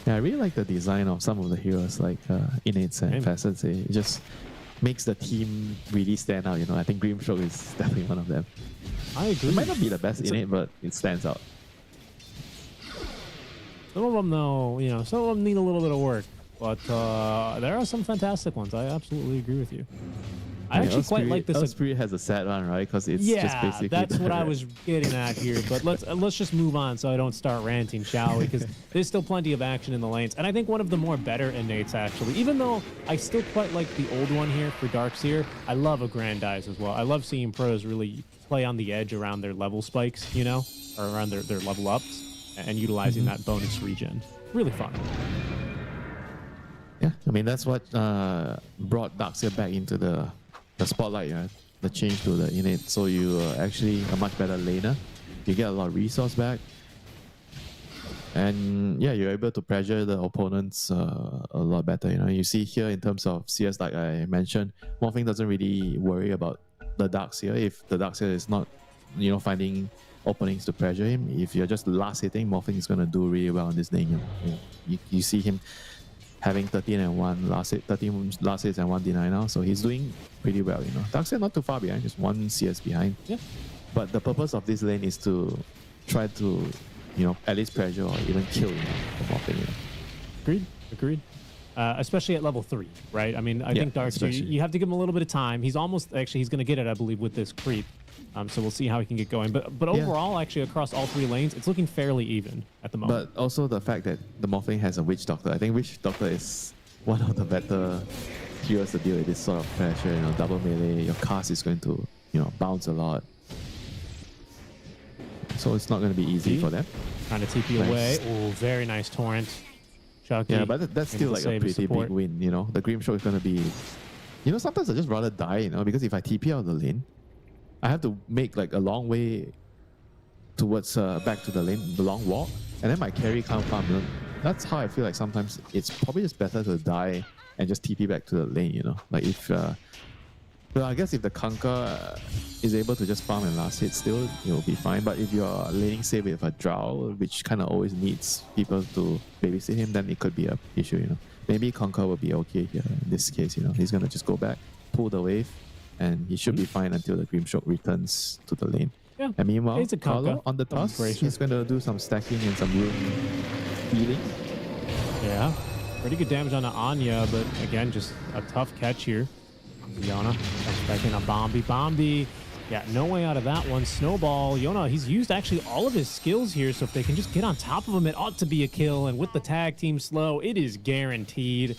Yeah, I really like the design of some of the heroes, like Innates and Facets. It just makes the team really stand out, you know. I think Grimstroke is definitely one of them. I agree. It might not be the best Innate, but it stands out. Some of them, though, you know, some of them need a little bit of work, but there are some fantastic ones. I absolutely agree with you. I actually quite like this. Spirit has a sad one, right? Because it's just basically... that's what I was getting at here. But let's just move on so I don't start ranting, shall we? Because there's still plenty of action in the lanes. And I think one of the more better innates, actually, even though I still quite like the old one here for Darkseer, I love Aggrandize as well. I love seeing pros really play on the edge around their level spikes, you know, or around their level ups and utilizing that bonus regen. Really fun. Yeah, I mean, that's what brought Darkseer back into the spotlight, the change to the innate. So you are actually a much better laner. You get a lot of resource back. And yeah, you're able to pressure the opponents a lot better. You know, you see here in terms of CS, like I mentioned, Morphing doesn't really worry about the Darkseer. If the Darkseer is not, you know, finding openings to pressure him, if you're just last hitting, Morphing is going to do really well on this lane. You see him having 13 and 1 last hit, 13 last hits and 1 deny now, so he's doing pretty well, you know. Darkseer not too far behind, just 1 CS behind. Yeah. But the purpose of this lane is to try to, you know, at least pressure or even kill, you know, the Morphing, you know. Agreed. Especially at level 3, right? I mean, I think Darkseer, you have to give him a little bit of time. He's almost, actually, he's going to get it, I believe, with this creep. So we'll see how he can get going. But overall, actually, across all 3 lanes, it's looking fairly even at the moment. But also the fact that the Morphling has a Witch Doctor. I think Witch Doctor is one of the better heroes to deal with this sort of pressure. You know, double melee, your cast is going to, you know, bounce a lot. So it's not going to be easy for them. Trying to TP away. Oh, very nice Torrent. Chucky. Yeah, but that's still like a pretty big win, you know. The Grimstroke is going to be... You know, sometimes I just rather die, you know, because if I TP out of the lane, I have to make like a long way towards back to the lane, the long walk, and then my carry can't farm. You know? That's how I feel like sometimes it's probably just better to die and just TP back to the lane, you know. Like if well, I guess if the Kunkka is able to just farm and last hit still, you'll be fine. But if you're laning, say, with a Drow, which kind of always needs people to babysit him, then it could be an issue, you know. Maybe Kunkka will be okay here in this case, you know. He's going to just go back, pull the wave, and he should be fine until the Grimstroke returns to the lane. Yeah. And meanwhile, It's a Carlo Kunkka. on the toss, he's going to do some stacking and some rune healing. Yeah. Pretty good damage on the Anya, but again, just a tough catch here. Yona expecting a Bombi. Yeah, no way out of that one. Snowball. Yona, he's used actually all of his skills here, so if they can just get on top of him, it ought to be a kill. And with the tag team slow, it is guaranteed.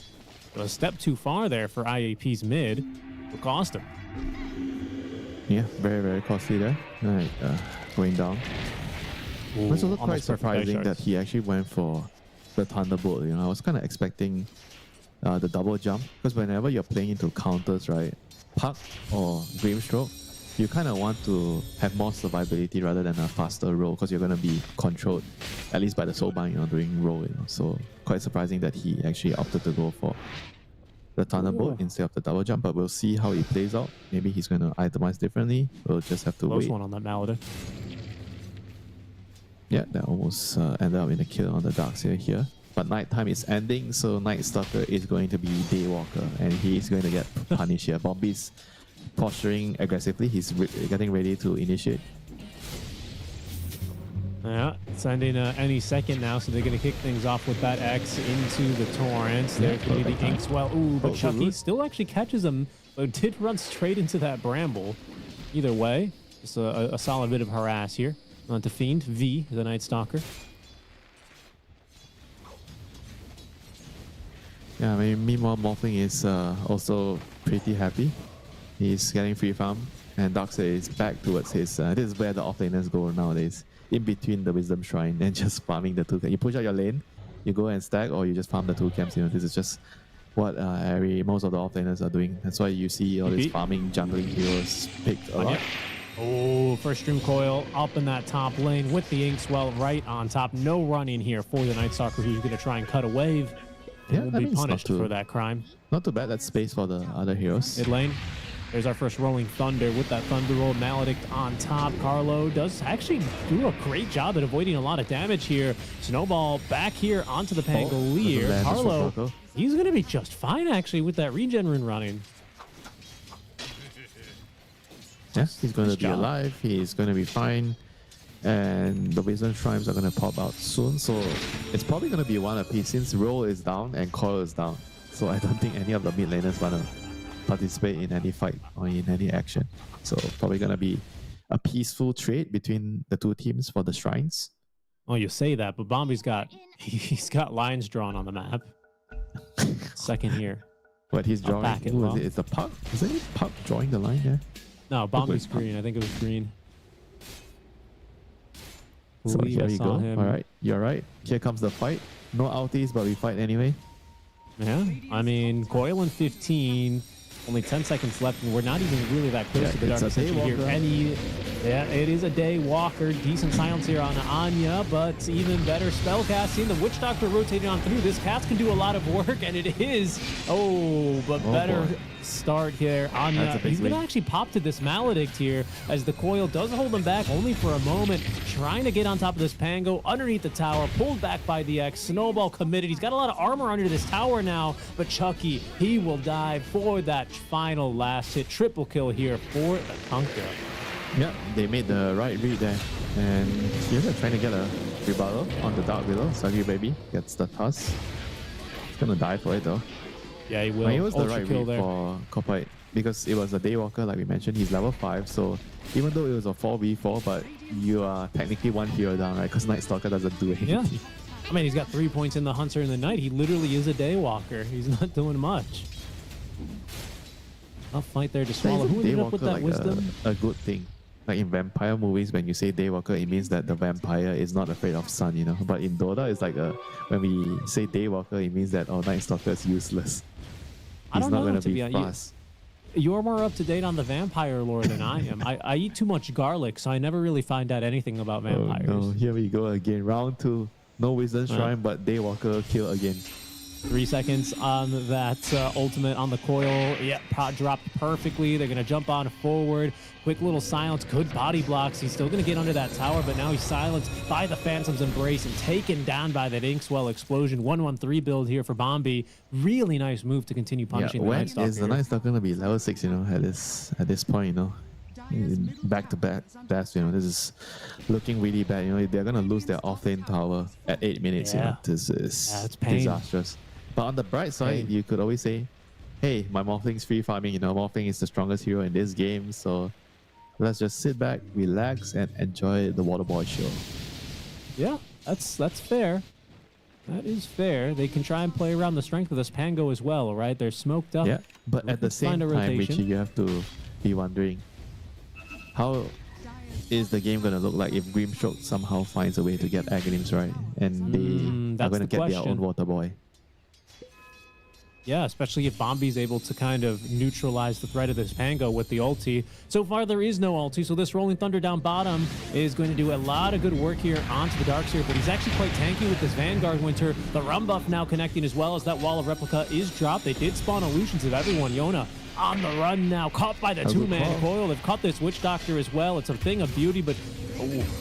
But a step too far there for IAP's mid will cost him. Yeah, very, very costly there. All right, going down. Ooh, It's also quite almost perfect surprising dice that shards. he actually went for the Thunderbolt. You know, I was kind of expecting the double jump, because whenever you're playing into counters, right, Puck or Grimstroke, you kind of want to have more survivability rather than a faster roll, because you're going to be controlled, at least by the soulbind, you know, during roll. You know, so quite surprising that he actually opted to go for the Thunderbolt instead of the double jump. But we'll see how it plays out. Maybe he's going to itemize differently. We'll just have to Close wait. one on that Maladin. Yeah, that almost ended up in a kill on the Darkseer here. But nighttime is ending, so Night Stalker is going to be Daywalker, and he's going to get punished here. Bombi's posturing aggressively. He's getting ready to initiate. Yeah, sending any second now, so they're going to kick things off with that X into the Torrents. There's going to be the Inkswell. Ooh, but Chucky still actually catches him, but did run straight into that Bramble. Either way, just a solid bit of harass here. On to Fiend, V, the Night Stalker. Yeah, I mean, meanwhile, Morphling is also pretty happy. He's getting free farm, and Darkseid is back towards his... this is where the offlaners go nowadays. In between the Wisdom Shrine and just farming the two camps. You push out your lane, you go and stack, or you just farm the two camps. You know, this is just what most of the offlaners are doing. That's why you see all these farming jungling heroes picked a lot. Oh, first Stream Coil up in that top lane with the Inkswell right on top. No running here for the Night Stalker, who's going to try and cut a wave. Yeah, Will I be mean, it's not punished too- for that crime. Not too bad. That's space for the other heroes. Mid lane. There's our first Rolling Thunder with that Thunder Roll. Maledict on top. Carlo does actually do a great job at avoiding a lot of damage here. Snowball back here onto the Pangolier. land Carlo, from Rocco. he's going to be just fine actually with that regen rune running. Yeah, he's going Nice to be job. alive. He's going to be fine. And the Wisdom Shrines are going to pop out soon. So it's probably going to be one apiece since Roll is down and Coil is down. So I don't think any of the mid laners want to participate in any fight or in any action. So probably going to be a peaceful trade between the two teams for the Shrines. Oh, you say that, but Bombi's got he's got lines drawn on the map. Second here. But he's drawing. back it Who well. is it? It's the Puck. Is it Puck drawing the line there? No, Bombi's Puck. green. I think it was green. So Believe here I we saw go. him. All right, you're right. Here comes the fight. No outies, but we fight anyway. Yeah, I mean, Coil in 15, only 10 seconds left, and we're not even really that close Yeah, to the it's Dark a Ascension here. Daywalker. Yeah, it is a Daywalker. Decent silence here on Anya, but even better spellcasting. The Witch Doctor rotating on through. This Cats can do a lot of work, and it is. Oh, but Oh, better boy. start here. Anya, That's a big he's going to lead. actually pop to this Maledict here, as the Coil does hold him back only for a moment. Trying to get on top of this Pango underneath the tower, pulled back by the X. Snowball committed. He's got a lot of armor under this tower now, but Chucky, he will die for that final last hit. Triple kill here for the Kunkka. Yeah, they made the right read there. And here they're trying to get a rebuttal on the Dark Willow. Suggy Baby gets the toss. He's going to die for it though. Yeah, he will. But it was the Ultra right kill read there. for Kopite because it was a Daywalker, like we mentioned. He's level 5, so even though it was a 4v4, but you are technically one hero down, right? Because Night Stalker doesn't do anything. Yeah. I mean, he's got 3 points in the Hunter in the Night. He literally is a Daywalker. He's not doing much. Tough fight there to swallow. Isn't Who ended up with Daywalker that like wisdom? a good thing? Like in vampire movies, when you say Daywalker, it means that the vampire is not afraid of sun, you know. But in Dota, it's like when we say Daywalker, it means that Night Stalker is useless. I He's don't not know, going to to be be honest. fast. You're more up to date on the vampire lore than I am. I eat too much garlic, so I never really find out anything about vampires. Oh no, here we go again. Round 2. No Wisdom Yeah. Shrine, but Daywalker kill again. 3 seconds on that ultimate on the coil. Yeah, dropped perfectly. They're going to jump on forward. Quick little silence. Good body blocks. He's still going to get under that tower, but now he's silenced by the Phantom's Embrace and taken down by that Inkswell explosion. 1-1-3 build here for Bombi. Really nice move to continue punishing the when Night Stalker. is the Night Stalker going to be level 6, you know, at this point, you know? Back-to-back deaths, you know, this is looking really bad. You know, they're going to lose their off-lane tower at 8 minutes, you know. This is it's pain. disastrous. But on the bright side, you could always say, hey, my Morphling's free farming, you know, Morphling is the strongest hero in this game, so let's just sit back, relax, and enjoy the Waterboy show. Yeah, that's fair. That is fair. They can try and play around the strength of this Pango as well, right? They're smoked up. Yeah, but at the same time, Richie, you have to be wondering, how is the game going to look like if Grimstroke somehow finds a way to get Aghanims right, and they are going to get their own Water Boy? Yeah, especially if Bombi's able to kind of neutralize the threat of this Pango with the ulti. So far, there is no ulti, so this Rolling Thunder down bottom is going to do a lot of good work here onto the Darkseer, but he's actually quite tanky with this Vanguard Winter. The Rum buff now connecting as well as that Wall of Replica is dropped. They did spawn illusions of everyone. Yona on the run now, caught by the two-man coil. They've caught this Witch Doctor as well. It's a thing of beauty, but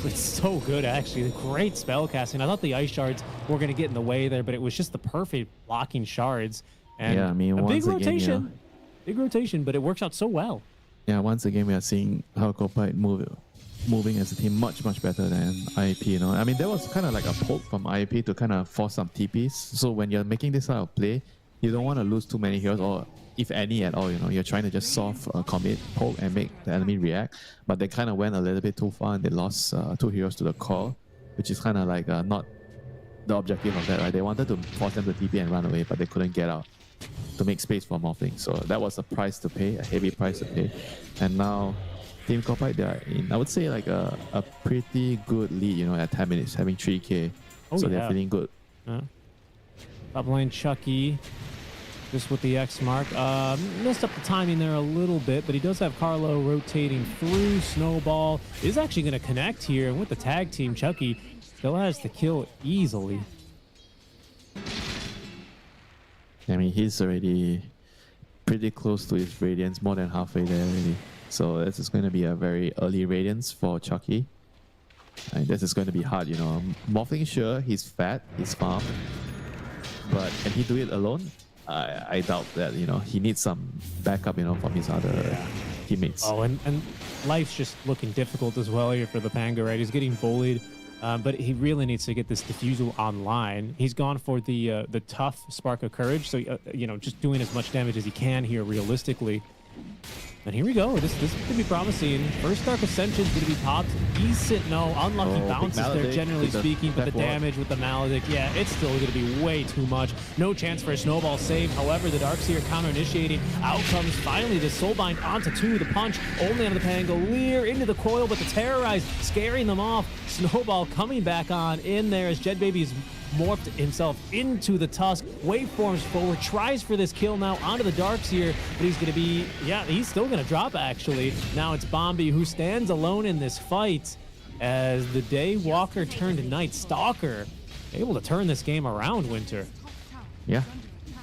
it's so good, actually. Great spell casting. I thought the Ice Shards were going to get in the way there, but it was just the perfect blocking shards. And yeah, I mean, a big rotation. Again, Big rotation, but it works out so well. Yeah, once again, we are seeing how Qualifier moving as a team much better than IAP, you know. I mean, there was kind of like a poke from IAP to kind of force some TPs. So when you're making this kind of play, you don't want to lose too many heroes, or if any at all, you know. You're trying to just soft commit, poke, and make the enemy react. But they kind of went a little bit too far, and they lost 2 heroes to the core, which is kind of like not the objective of that, right? They wanted to force them to TP and run away, but they couldn't get out to make space for Morphling. So that was a price to pay, a heavy price to pay. And now Team Qualifier, they are in, I would say, like a pretty good lead, you know, at 10 minutes, having 3k. So they're feeling good. Top lane Chucky, just with the X mark. Messed up the timing there a little bit, but he does have Carlo rotating through. Snowball is actually going to connect here. And with the tag team, Chucky still has the kill easily. I mean, he's already pretty close to his Radiance, more than halfway there already. So this is going to be a very early Radiance for Chucky. And this is going to be hard, you know. Morphling, sure, he's fat, he's farm. But can he do it alone? I doubt that, you know. He needs some backup, you know, from his other teammates. Oh, and life's just looking difficult as well here for the Pango, right? He's getting bullied. But he really needs to get this Diffusal online. He's gone for the tough Spark of Courage, so you know, just doing as much damage as he can here realistically. And here we go. This could be promising. First Dark Ascension's going to be popped. Decent, no, unlucky bounces there, generally speaking, but the damage with the Maledict, yeah, it's still going to be way too much. No chance for a Snowball save. However, the Darkseer counter-initiating. Out comes finally the Soulbind onto 2. The punch only on the Pangolier into the coil, but the Terrorize scaring them off. Snowball coming back on in there as Jed Baby's morphed himself into the Tusk, waveforms forward, tries for this kill now onto the Darkseer, but he's going to be, yeah, he's still going to drop actually. Now it's Bombi who stands alone in this fight as the Daywalker turned Night Stalker, able to turn this game around, Winter. Yeah,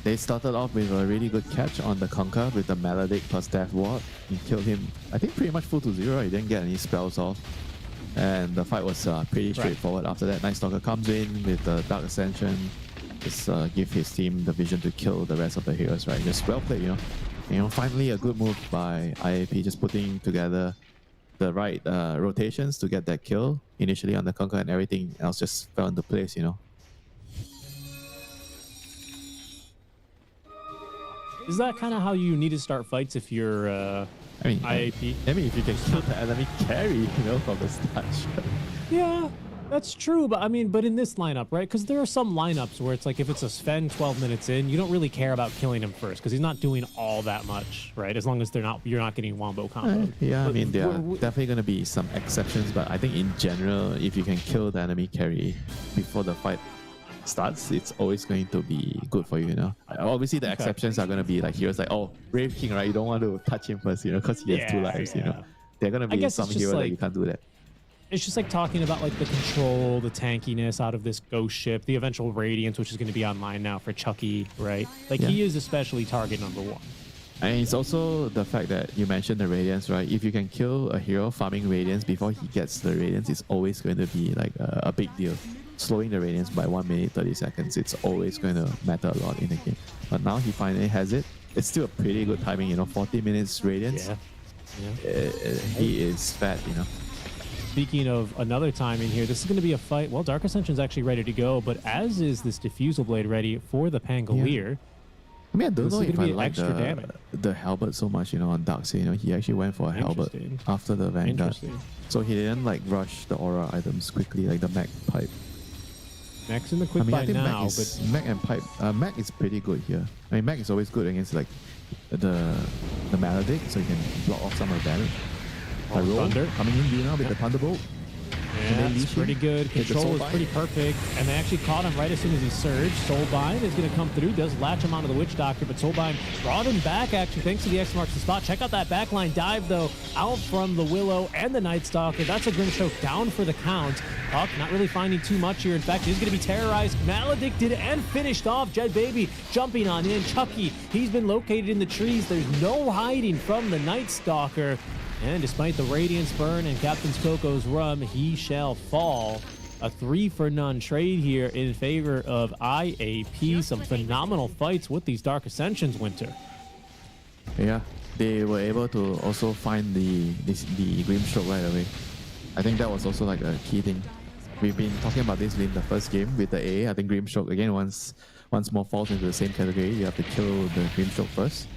they started off with a really good catch on the Conquer with the Maledict plus Death Ward. He killed him, I think, pretty much full to 0. He didn't get any spells off. And the fight was pretty straightforward. After that, Night Stalker comes in with the Dark Ascension. Just give his team the vision to kill the rest of the heroes, right? Just well played, you know. You know, finally a good move by IAP, just putting together the right rotations to get that kill initially on the Conquer, and everything else just fell into place, you know. Is that kind of how you need to start fights if you're IAP? I mean, if you can kill the enemy carry, you know, from the start. Yeah, that's true. But I mean, but in this lineup, right? Because there are some lineups where it's like if it's a Sven 12 minutes in, you don't really care about killing him first because he's not doing all that much, right? As long as you're not getting wombo combo. Yeah, I mean, there are definitely going to be some exceptions, but I think in general, if you can kill the enemy carry before the fight starts, it's always going to be good for you, you know. Obviously, the exceptions are going to be like heroes like, oh, Brave King, right? You don't want to touch him first, you know, because he has 2 lives, you know. They're going to be some hero that you can't do that. it's just like talking about like the control, the tankiness out of this ghost ship, the eventual Radiance, which is going to be online now for Chucky, right? Like he is especially target number 1. And it's also the fact that you mentioned the Radiance, right? If you can kill a hero farming Radiance before he gets the Radiance, it's always going to be like a big deal. Slowing the Radiance by 1 minute 30 seconds, it's always going to matter a lot in the game. But now he finally has it. It's still a pretty good timing, 40 minutes Radiance. He is fat, Speaking of another timing here, this is going to be a fight. Well, Dark Ascension's actually ready to go, but as is this Diffusal Blade ready for the Pangolier. I mean, I don't know if I like damage. the Halberd so much, on Darkseid. He actually went for a Halberd after the Vanguard. So he didn't like rush the aura items quickly, like the Mag Pipe. Mag's in the quick buy now, but Mag and Pipe. Mag is pretty good here. I mean, Mag is always good against like the Maledict, so you can block off some of the damage. Thunder coming in Yuna with the Thunderbolt. Yeah, it's pretty good. Control is pretty perfect. And they actually caught him right as soon as he surged. Soulbind is going to come through. Does latch him onto the Witch Doctor, but Soulbind brought him back, actually, thanks to the X marks the spot. Check out that backline dive, though, out from the Willow and the Night Stalker. That's a Grimstroke down for the count. Puck not really finding too much here. In fact, he's going to be terrorized, maledicted, and finished off. Jed Baby jumping on in. Chucky, he's been located in the trees. There's no hiding from the Night Stalker. And despite the Radiance burn and Captain Coco's rum, he shall fall. A 3-for-none trade here in favor of IAP. Some phenomenal fights with these Dark Ascensions, Winter. Yeah, they were able to also find the Grimstroke right away. I think that was also like a key thing. We've been talking about this in the first game with the A. I think Grimstroke, again, once more falls into the same category. You have to kill the Grimstroke first.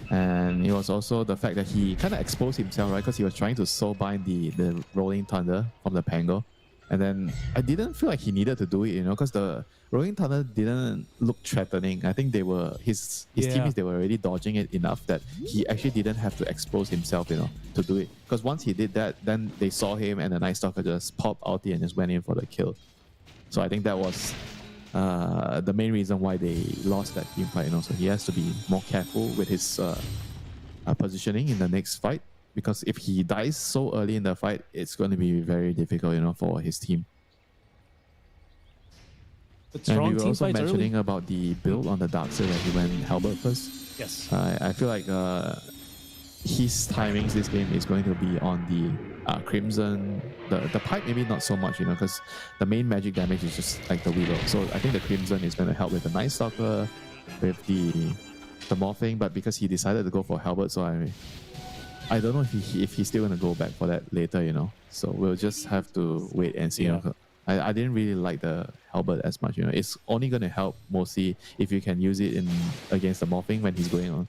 And it was also the fact that he kind of exposed himself, right? Because he was trying to soulbind the Rolling Thunder from the Pango. And then I didn't feel like he needed to do it, because the Rolling Thunder didn't look threatening. I think they were his teammates, they were already dodging it enough that he actually didn't have to expose himself, to do it. Because once he did that, then they saw him and the Night Stalker just popped out and just went in for the kill. So I think that was the main reason why they lost that team fight. So he has to be more careful with his positioning in the next fight, because if he dies so early in the fight, it's going to be very difficult, for his team. And we were also mentioning about the build on the Darkseid that he went Halberd first. Yes. I feel like his timings this game is going to be on the Crimson. The Pipe maybe not so much, because the main magic damage is just like the Willow. So I think the Crimson is going to help with the Night Stalker, with the morphing, but because he decided to go for Halberd, so I don't know if he's still going to go back for that later, So we'll just have to wait and see. Yeah. I didn't really like the Halberd as much, It's only going to help mostly if you can use it against the morphing when he's going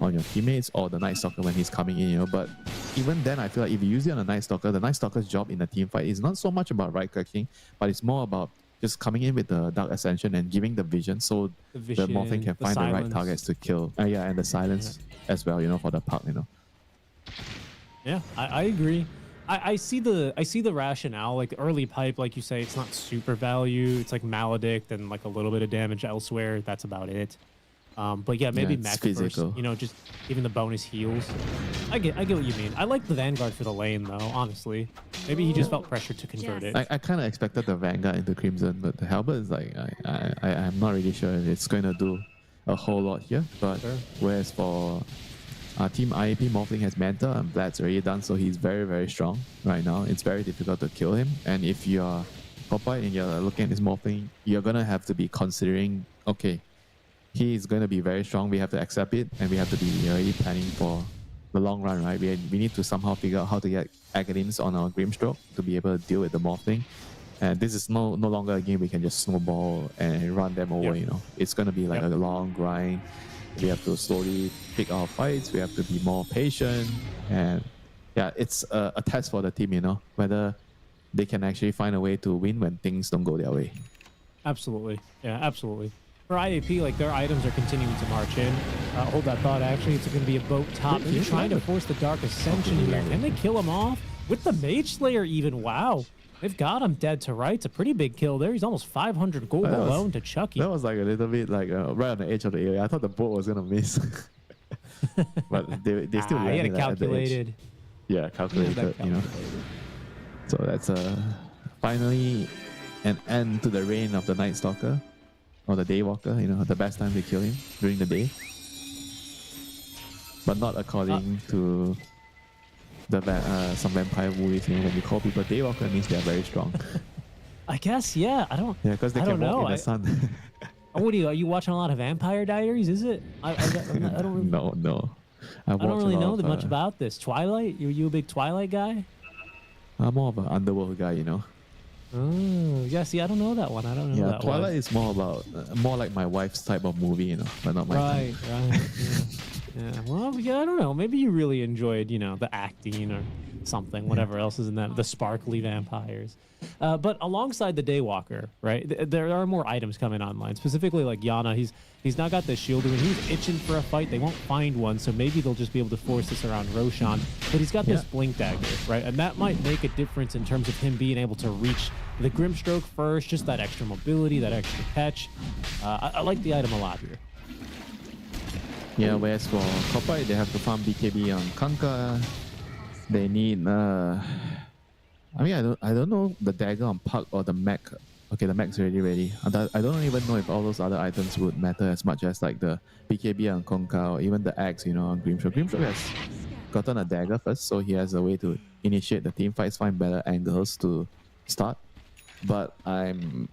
on your teammates, or the Night Stalker when he's coming in, But even then, I feel like if you use it on the Night Stalker's job in a team fight is not so much about right-clicking, but it's more about just coming in with the Dark Ascension and giving the vision so the morphing can find the right targets to kill. And the silence as well, for the puck, Yeah, I agree. I see the rationale. Like the early Pipe, like you say, it's not super value. It's like Maledict and like a little bit of damage elsewhere. That's about it. But yeah, maybe Mac first, just giving the bonus heals. I get what you mean. I like the Vanguard for the lane though, honestly. Maybe he just felt pressured to convert it. I kind of expected the Vanguard into Crimson, but the Halberd is like, I'm not really sure it's going to do a whole lot here. But whereas for Team IAP, Morphling has Manta and Vlad's already done, so he's very, very strong right now. It's very difficult to kill him. And if you're Popeye and you're looking at this Morphling, you're going to have to be considering, okay, he is going to be very strong. We have to accept it, and we have to be already planning for the long run, right? We need to somehow figure out how to get Aghanim's on our Grimstroke to be able to deal with the Morphling. And this is no longer a game we can just snowball and run them over, It's going to be like a long grind. We have to slowly pick our fights. We have to be more patient. And yeah, it's a test for the team, whether they can actually find a way to win when things don't go their way. Absolutely. Yeah, absolutely. For IAP, like their items are continuing to march in. Hold that thought, actually. It's going to be a boat top. They're trying to force the Dark Ascension here. Can they kill him off? With the Mage Slayer even. Wow. They've got him dead to rights. A pretty big kill there. He's almost 500 gold alone to Chucky. That was like a little bit like right on the edge of the area. I thought the boat was going to miss. But they still landed he had it calculated. Yeah, calculated, So that's finally an end to the reign of the Night Stalker or the Daywalker. You know, the best time to kill him during the day, but not according to the some vampire movies. You know, when you call people Daywalker, it means they are very strong. I guess, yeah. I don't. Yeah, because they I can don't walk know. in the sun. What are you watching a lot of Vampire Diaries? Is it? I don't really. No. I don't really know that much about this. Twilight? You a big Twilight guy? I'm more of an underworld guy, you know. Oh, yeah. See, I don't know that one. I don't know Yeah, that Twilight one. is more about more like my wife's type of movie, you know, but not my Right, type. right. Yeah. Well, yeah, I don't know. Maybe you really enjoyed, the acting or something, whatever else is in that, the sparkly vampires. But alongside the Daywalker, right, there are more items coming online. Specifically, like Yana, he's now got the shield, and he's itching for a fight. They won't find one, so maybe they'll just be able to force this around Roshan. But he's got this blink dagger, right, and that might make a difference in terms of him being able to reach the Grimstroke first, just that extra mobility, that extra catch. I like the item a lot here. Yeah, whereas for Copper, they have to farm BKB on Kanka. They need I don't know the dagger on Puck or the mech. Okay, the mech's already ready. I don't even know if all those other items would matter as much as like the BKB on Konka or even the axe, on Grimstroke. Grimstroke has gotten a dagger first, so he has a way to initiate the team fights, find better angles to start. But I'm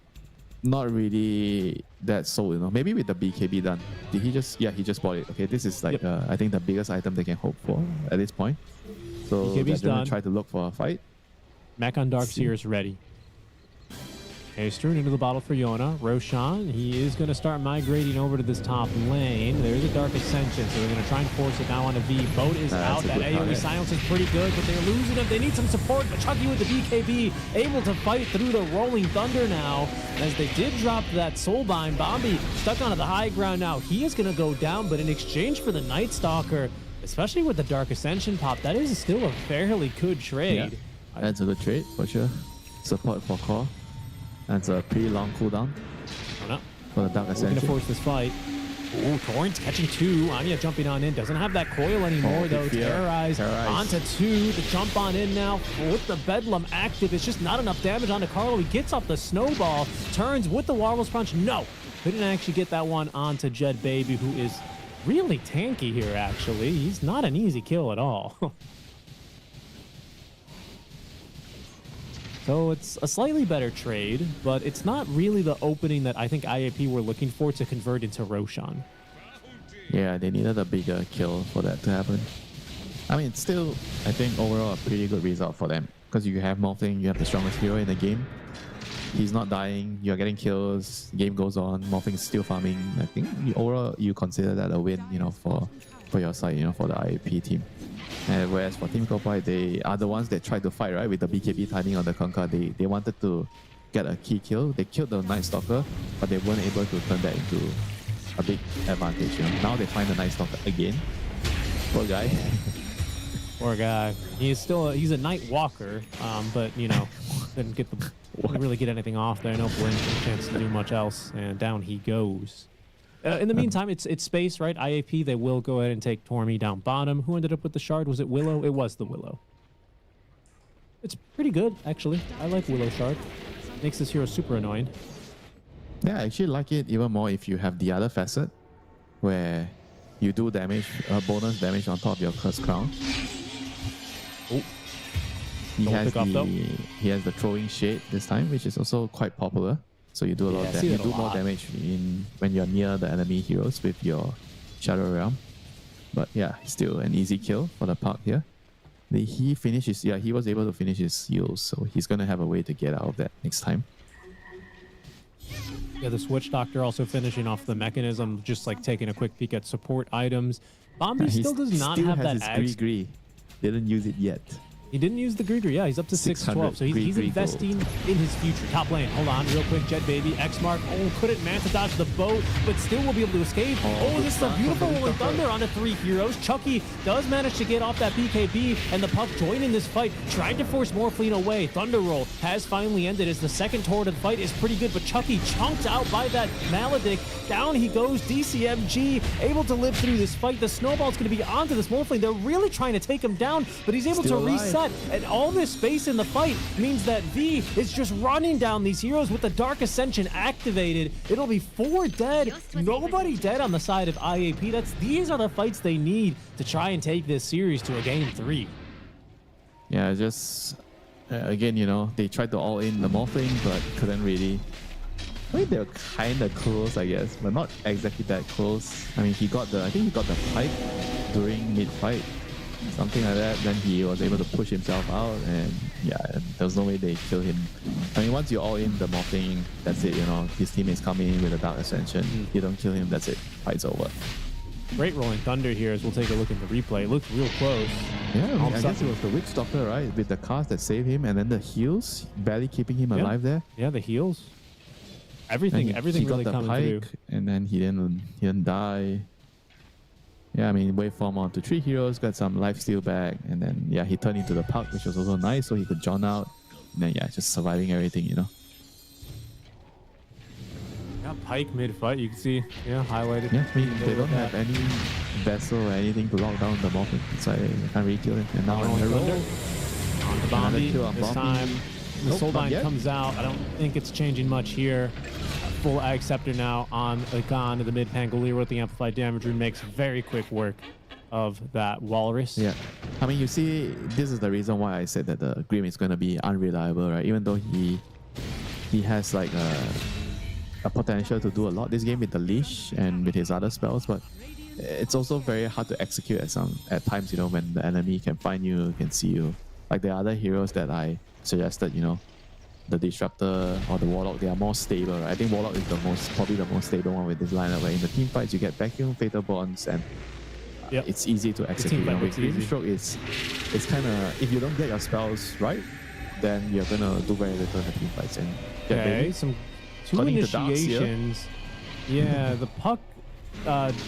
not really that sold, Maybe with the BKB done. Did he just... Yeah, he just bought it. Okay, this is like, I think the biggest item they can hope for at this point. So BKB's they're going done. to try to look for a fight. Mech on Darkseer is ready. Okay, strewn into the bottle for Yona. Roshan, he is going to start migrating over to this top lane. There's a Dark Ascension, so they're going to try and force it now on a V. Boat is out. That AoE silence is pretty good, but they're losing him. They need some support, but Chucky with the BKB able to fight through the Rolling Thunder now. As they did drop that Soulbind, Bombi stuck onto the high ground now. He is going to go down, but in exchange for the Night Stalker, especially with the Dark Ascension pop, that is still a fairly good trade. Yeah, that's a good trade for sure. Support for core. That's a pretty long cooldown for the Dark We're Ascension. going to force this fight. Oh, Torrent's catching two. Anya jumping on in. Doesn't have that coil anymore, though. Terrorize onto two. The jump on in now with the Bedlam active. It's just not enough damage onto Carlo. He gets off the snowball. Turns with the Warbles Punch. No. Couldn't actually get that one onto Jed Baby, who is really tanky here, actually. He's not an easy kill at all. So it's a slightly better trade, but it's not really the opening that I think IAP were looking for to convert into Roshan. Yeah, they needed a bigger kill for that to happen. I mean, it's still, I think, overall a pretty good result for them. Because you have Morphling, you have the strongest hero in the game. He's not dying, you're getting kills, game goes on, Morphling is still farming. I think overall you consider that a win, for your side, for the IAP team. And whereas for Team Kopai, they are the ones that tried to fight, right? With the BKB timing on the Konka, they wanted to get a key kill. They killed the Night Stalker, but they weren't able to turn that into a big advantage. Now they find the Night Stalker again. Poor guy. Poor guy. He's a Night Walker, but didn't really get anything off there. No blink, no chance to do much else, and down he goes. In the meantime, it's space, right? IAP, they will go ahead and take Tormy down bottom. Who ended up with the shard? Was it Willow? It was the Willow. It's pretty good, actually. I like Willow shard. Makes this hero super annoying. Yeah, I actually like it even more if you have the other facet, where you do damage, bonus damage on top of your Curse Crown. Oh. He has the throwing shade this time, which is also quite popular. So you do a lot of damage. You do more damage when you're near the enemy heroes with your Shadow Realm. But yeah, still an easy kill for the Park here. He was able to finish his heals, so he's gonna have a way to get out of that next time. Yeah, the Switch Doctor also finishing off the mechanism, just like taking a quick peek at support items. Bombi still does not have that his Gree. Didn't use it yet. He didn't use the Grigri. Yeah, he's up to 612. So he's investing in his future. Top lane. Hold on, real quick. Jet Baby. X-Mark. Oh, couldn't Manta dodge the boat, but still will be able to escape. Oh, this is a beautiful Rolling Thunder onto 3 heroes. Chucky does manage to get off that BKB, and the Puck joining this fight, trying to force Morphling away. Thunder Roll has finally ended as the second turret of the fight is pretty good, but Chucky chunked out by that Maledict. Down he goes. DCMG able to live through this fight. The snowball's going to be onto this Morphling. They're really trying to take him down, but he's able to reset that? And all this space in the fight means that V is just running down these heroes with the Dark Ascension activated. It'll be 4 dead, nobody dead on the side of IAP. These are the fights they need to try and take this series to a game 3. Yeah, just again, you know, they tried to all in the morphing, but couldn't really. I mean, they were kind of close, I guess, but not exactly that close. I mean, I think he got the pipe during mid-fight, something like that. Then he was able to push himself out, and yeah, there was no way they kill him. I mean, once you're all in the morphing, that's it, you know. His teammates come in with a Dark Ascension. You don't kill him, that's it. Fight's over. Great rolling thunder here as we'll take a look at the replay. It looked real close. Yeah, I, mean, I guess it was the Witch Doctor, right? With the cast that saved him, and then the heals, barely keeping him alive there. Yeah, the heals. Everything really got the coming pike, through. and then he didn't die. Yeah, I mean, waveform onto 3 heroes, got some life steal back, and then yeah, he turned into the puck, which was also nice, so he could John out. And then yeah, just surviving everything, you know. Yeah, Pike mid-fight, you can see, yeah, highlighted. Yeah, I mean, they don't have any vessel or anything to lock down the morphing, so they can't really kill him. And now on the roll, on the Bombi, this time the Soulbind comes out. I don't think it's changing much here. Full Ag Scepter now on the Khan to the mid Pangolier with the amplified damage rune makes very quick work of that Walrus. Yeah, I mean, you see, this is the reason why I said that the Grim is going to be unreliable, right? Even though he has like a potential to do a lot this game with the leash and with his other spells, but it's also very hard to execute at times, you know, when the enemy can find you, can see you. Like the other heroes that I suggested, you know, the Disruptor or the Warlock, they are more stable, right? I think Warlock is probably the most stable one with this lineup, where in the team fights you get Vacuum, Fatal Bonds, and it's easy to execute. You know, with Grimstroke, it's kind of, if you don't get your spells right, then you're gonna do very little in the team fights. And okay, some 2 initiations. Yeah, the Puck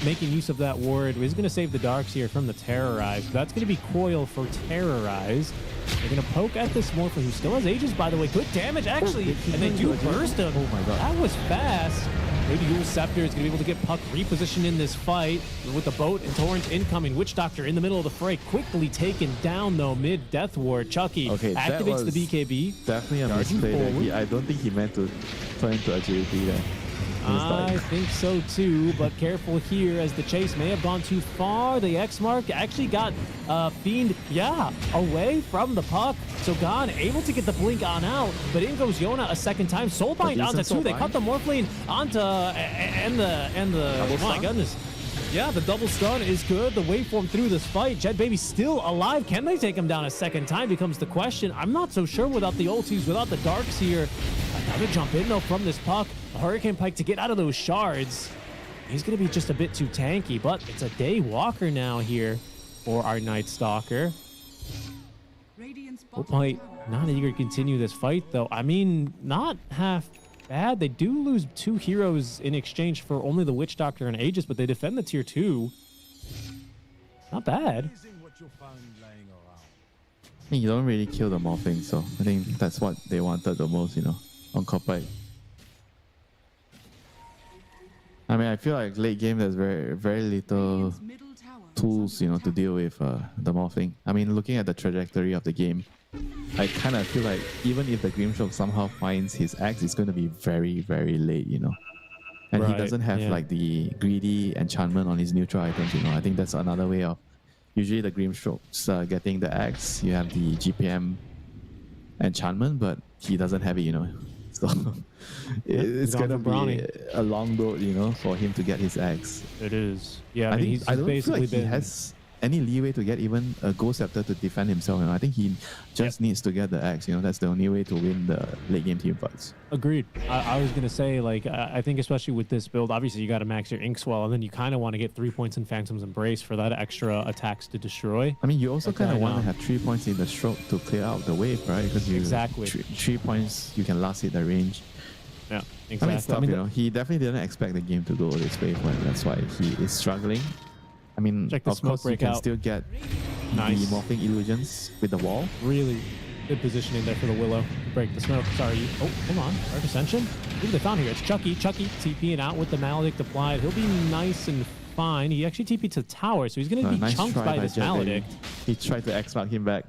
making use of that ward is going to save the Darks here from the Terrorize. That's going to be Coil for Terrorize. They're going to poke at this Morpher, who still has Aegis, by the way. Good damage, actually. And they do burst him. Oh my god. That was fast. Maybe Yule Scepter is going to be able to get Puck repositioned in this fight with the boat and Torrent incoming. Witch Doctor in the middle of the fray, quickly taken down though mid Death Ward. Chucky activates the BKB. Definitely a misplay there. I don't think he meant to turn into agility there. I think so too, but careful here as the chase may have gone too far. The X mark actually got Fiend, away from the Puck. So Gon able to get the blink on out, but in goes Yona a second time. Soulbind onto 2. They cut the Morphling onto and the oh my goodness. Yeah, the double stun is good. The waveform through this fight. Jet Baby still alive. Can they take him down a second time becomes the question. I'm not so sure without the ultis, without the darks here. Another jump in though from this Puck. A Hurricane Pike to get out of those shards. He's going to be just a bit too tanky, but it's a Day Walker now here for our Night Stalker. Hope not eager to continue this fight though. I mean, not half bad. They do lose 2 heroes in exchange for only the Witch Doctor and Aegis, but they defend the tier 2. Not bad. I mean, you don't really kill the morphing, so I think that's what they wanted the most, you know, on Copite. I mean, I feel like late game there's very little tools, you know, to deal with the morphing. I mean, looking at the trajectory of the game, I kind of feel like even if the Grimstroke somehow finds his axe, it's going to be very, very late, you know. And he doesn't have like the greedy enchantment on his neutral items, you know. I think that's another way of, usually the Grimstrokes getting the axe, you have the GPM enchantment, but he doesn't have it, you know. So it's going to be a long road, you know, for him to get his axe. It is. Yeah, I don't feel like he has any leeway to get even a Ghost Scepter to defend himself. You know? I think he just needs to get the axe. You know, that's the only way to win the late game team fights. Agreed. I was gonna say, like, I think especially with this build, obviously you got to max your Inkswell, and then you kind of want to get 3 points in Phantom's Embrace for that extra attacks to destroy. I mean, you also kind of want to have 3 points in the stroke to clear out the wave, right? Because you 3 points you can last hit the range. Yeah, exactly. I mean, it's tough, you know. He definitely didn't expect the game to go this way, and that's why he is struggling. I mean, of course, you can still get the morphing illusions with the wall. Really good positioning there for the Willow. Break the smoke. Sorry. Oh, hold on. Dark Ascension. Who they found here? It's Chucky. Chucky TPing out with the Maledict applied. He'll be nice and fine. He actually TP'd to the tower, so he's going to be chunked by this Maledict. He tried to X-Mark him back.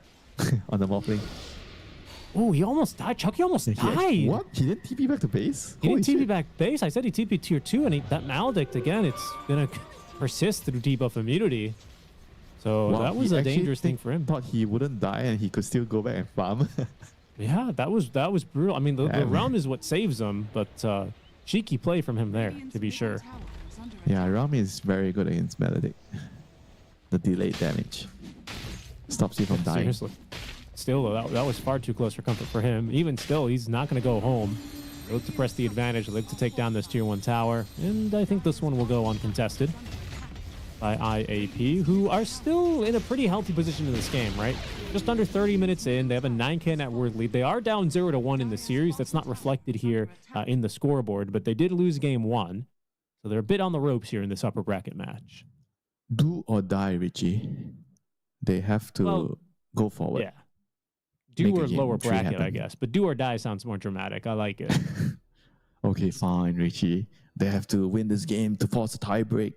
on the Morphling. Oh, he almost died. Chucky almost died. What? He didn't TP back to base? He Holy didn't TP shit. back base. I said he TP tier 2, and that Maledict, again, it's going to persist through debuff immunity. So Wow, that was he a actually dangerous thing for him. Thought he wouldn't die and he could still go back and farm. Yeah, that was brutal. I mean, the Yeah, realm is what saves him, but cheeky play from him there, to be sure. Yeah, Rami is very good against Maledict. The delayed damage stops you from dying. Seriously. Still, though, that was far too close for comfort for him. Even still, he's not going to go home. They look to press the advantage, look to take down this tier 1 tower, and I think this one will go uncontested by IAP, who are still in a pretty healthy position in this game, right? Just under 30 minutes in, they have a 9k net worth lead. They are down 0-1 in the series. That's not reflected here in the scoreboard, but they did lose game 1. So they're a bit on the ropes here in this upper bracket match. Do or die, Richie. They have to go forward. Yeah. Do Make a or game lower three bracket, I happen. guess. But do or die sounds more dramatic. I like it. Okay, fine, Richie. They have to win this game to force a tie break.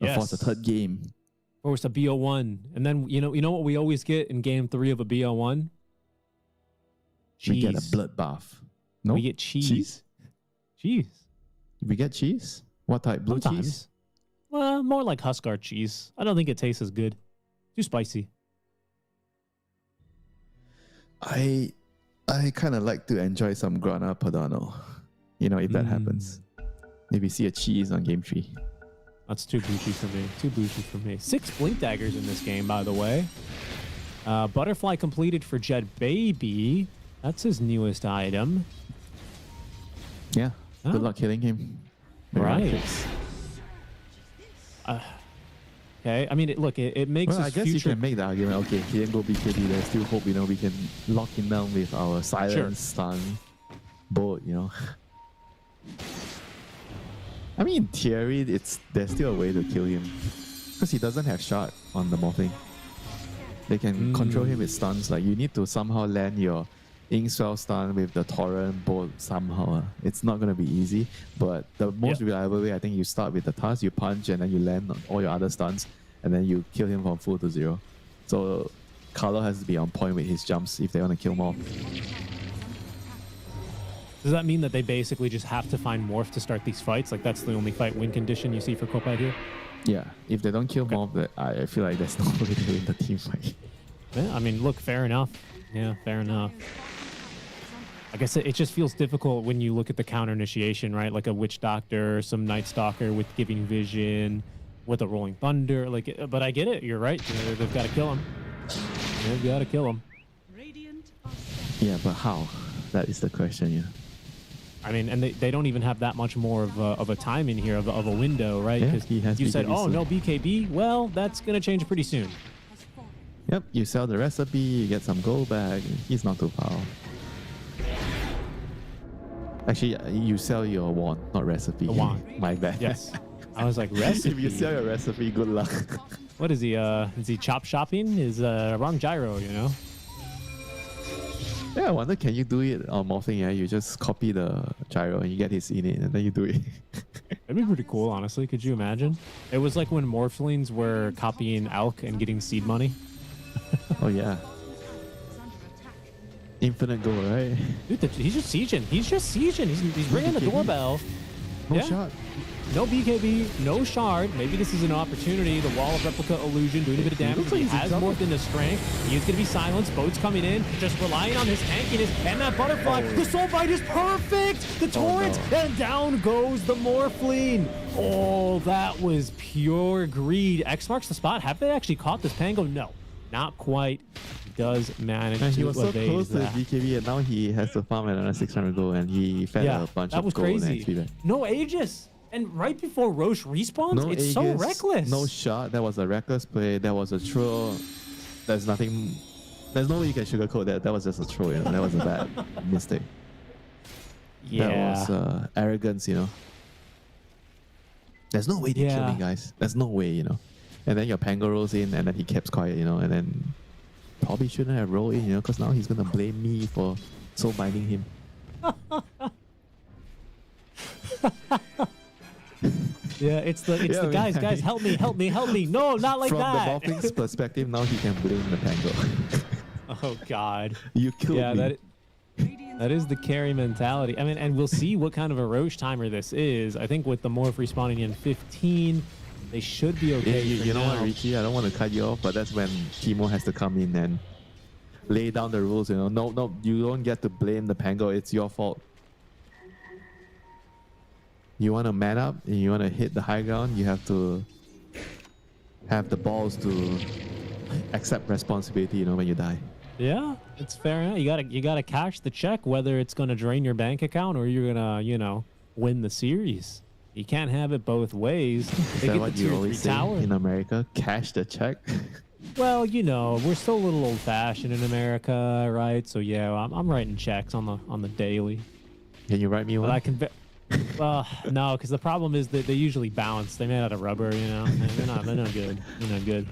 Or force a Yes. third game. Force a BO1. And then, you know what we always get in game 3 of a BO1? Cheese. We get a bloodbath. No? We get cheese. Cheese. We get cheese? What type? Blue cheese? Sometimes. Well, more like Huskar cheese. I don't think it tastes as good. Too spicy. I kind of like to enjoy some grana padano. You know, if that happens. If we see a cheese on game 3. That's too bougie for me. Too bougie for me. 6 blink daggers in this game, by the way. Butterfly completed for Jet Baby. That's his newest item. Yeah. Oh. Good luck killing him. Right. Fix. Okay. I mean, it makes Well, I his guess future... you can make the argument, okay, he didn't go BKB, there's still hope, we can lock him down with our silence, stun, bolt, I mean, in theory, there's still a way to kill him. Because he doesn't have shard on the Morphling. They can control him with stuns, like you need to somehow land your Inkswell stun with the Torrent bolt somehow. It's not going to be easy, but the most reliable way, I think you start with the task, you punch, and then you land on all your other stuns, and then you kill him from full to 0. So Carlo has to be on point with his jumps if they want to kill more. Does that mean that they basically just have to find Morph to start these fights? Like, that's the only fight win condition you see for Copa here? Yeah, if they don't kill Morph, I feel like there's no way to win the team fight. Yeah, I mean, look, fair enough. Yeah, fair enough. I guess it just feels difficult when you look at the counter initiation, right? Like a Witch Doctor, some Night Stalker with Giving Vision, with a Rolling Thunder. But I get it. You're right. They've got to kill him. They've got to kill him. Yeah, but how? That is the question, yeah. I mean, and they don't even have that much more of a time in here, of a window, right? Yeah, Because he has you said, BKB oh, soon. no BKB. Well, that's going to change pretty soon. Yep, you sell the recipe, you get some gold back. He's not too powerful. Actually, you sell your wand, not recipe. The wand. My bad. Yes. I was like, recipe. If you sell your recipe, good luck. What is he? Is he chop shopping? Is wrong gyro, Yeah, I wonder, can you do it on Morphing? Yeah, you just copy the gyro and you get his innate and then you do it. That'd be pretty cool, honestly. Could you imagine? It was like when Morphlings were copying Alk and getting seed money. Oh, yeah. Infinite gold, right? Dude, he's just sieging. He's ringing the BKB. doorbell. No Yeah. shot. No BKB, no shard. Maybe this is an opportunity. The Wall of Replica illusion doing a bit of damage. looks like He he's in has trouble. morphed into strength. He is going to be silenced. Boat's coming in. Just relying on his tankiness and that butterfly. The soul bite is perfect. The torrent. no. And down goes the Morphling. Oh, that was pure greed. X marks the spot. Have they actually caught this Pango? No, not quite. He does manage And to he was so evade close to the that. BKB and now he has to farm at another 600 gold and he fed Yeah, a bunch that of was gold and crazy. XP back. No Aegis. And right before Roche respawns, No it's so Aegis, reckless. No shot. That was a reckless play. That was a throw. There's nothing. There's no way you can sugarcoat that. That was just a throw. That was a bad mistake. Yeah. That was arrogance. There's no way they kill me, guys. There's no way. And then your Pango rolls in, and then he keeps quiet. And then probably shouldn't have rolled in. Because now he's gonna blame me for soul binding him. Yeah, it's the Yeah, I mean, guys, help me. No, not like From that. the Morphling's perspective, now he can blame the Pango. Oh God. You killed Yeah, me. that is the carry mentality. I mean, and we'll see what kind of a Roche timer this is. I think with the morph respawning in 15, they should be okay. You know what, now. Richie? I don't want to cut you off, but that's when Kimo has to come in and lay down the rules. You know, no, you don't get to blame the Pango. It's your fault. You want to man up and you want to hit the high ground. You have to have the balls to accept responsibility. You know, when you die. Yeah, it's fair enough. You gotta cash the check, whether it's gonna drain your bank account or you're gonna, you know, win the series. You can't have it both ways. Is that what you always say in America? Cash the check. Well, you know, we're still a little old-fashioned in America, right? So yeah, I'm writing checks on the daily. Can you write me one? But I can. No, because the problem is that they usually bounce. They're made out of rubber, you know. They're not good. They're not good.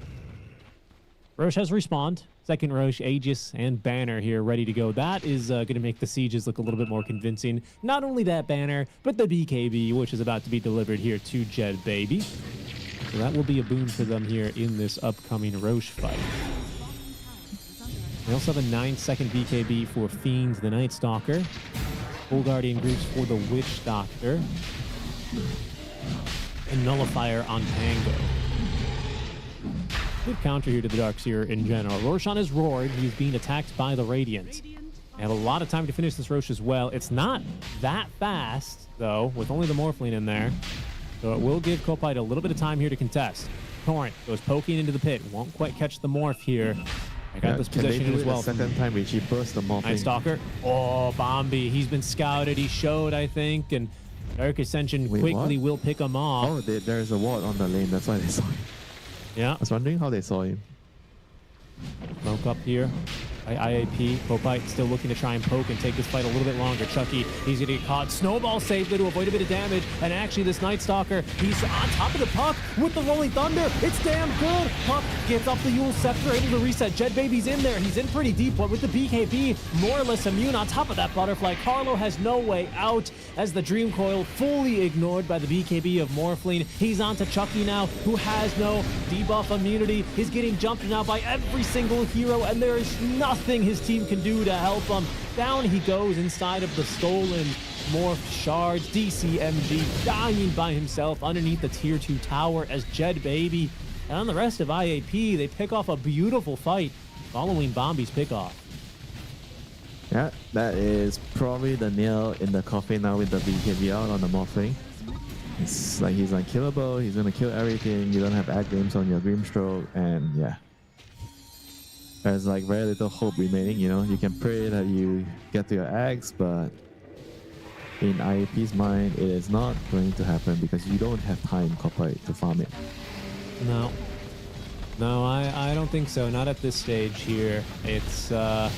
Roche has respawned. Second Roche, Aegis, and Banner here ready to go. That is going to make the sieges look a little bit more convincing. Not only that Banner, but the BKB, which is about to be delivered here to Jed Baby. So that will be a boon for them here in this upcoming Roche fight. We also have a 9-second BKB for Fiend the Night Stalker. Full Guardian groups for the Witch Doctor. And Nullifier on Tango. Good counter here to the Darkseer in general. Roshan is roared. He's being attacked by the Radiant. They have a lot of time to finish this Roche as well. It's not that fast, though, with only the Morphling in there. So it will give Kopite a little bit of time here to contest. Torrent goes poking into the pit. Won't quite catch the Morph here. I got this possession as well. Second time Richie burst the Morphling. Night Stalker. Oh, Bombi. He's been scouted. He showed, I think, and Dark Ascension quickly will pick him off. Oh, there's a ward on the lane. That's why they saw him. Yeah. I was wondering how they saw him. Smoke up here by IAP. Kopite still looking to try and poke and take this fight a little bit longer. Chucky, he's going to get caught. Snowball safely to avoid a bit of damage. And actually, this Night Stalker, he's on top of the Puck with the Rolling Thunder. It's damn good. Puck gets off the Yule Scepter, able to reset. Jed Baby's in there. He's in pretty deep, but with the BKB, more or less immune. On top of that Butterfly, Carlo has no way out as the Dream Coil fully ignored by the BKB of Morphling. He's on to Chucky now, who has no debuff immunity. He's getting jumped now by every single hero, and there is nothing his team can do to help him. Down he goes inside of the stolen Morph shards. DCMG dying by himself underneath the tier 2 tower as Jed Baby and on the rest of IAP, they pick off a beautiful fight following Bombi's pickoff. Yeah, that is probably the nail in the coffin now with the BKB out on the Morphling. It's like he's unkillable, he's gonna kill everything, you don't have ag games on your Grimstroke, and yeah. There's like very little hope remaining, you know. You can pray that you get to your ags, but in IAP's mind, it is not going to happen because you don't have time, Kopite, to farm it. No. No, I don't think so. Not at this stage here. It's going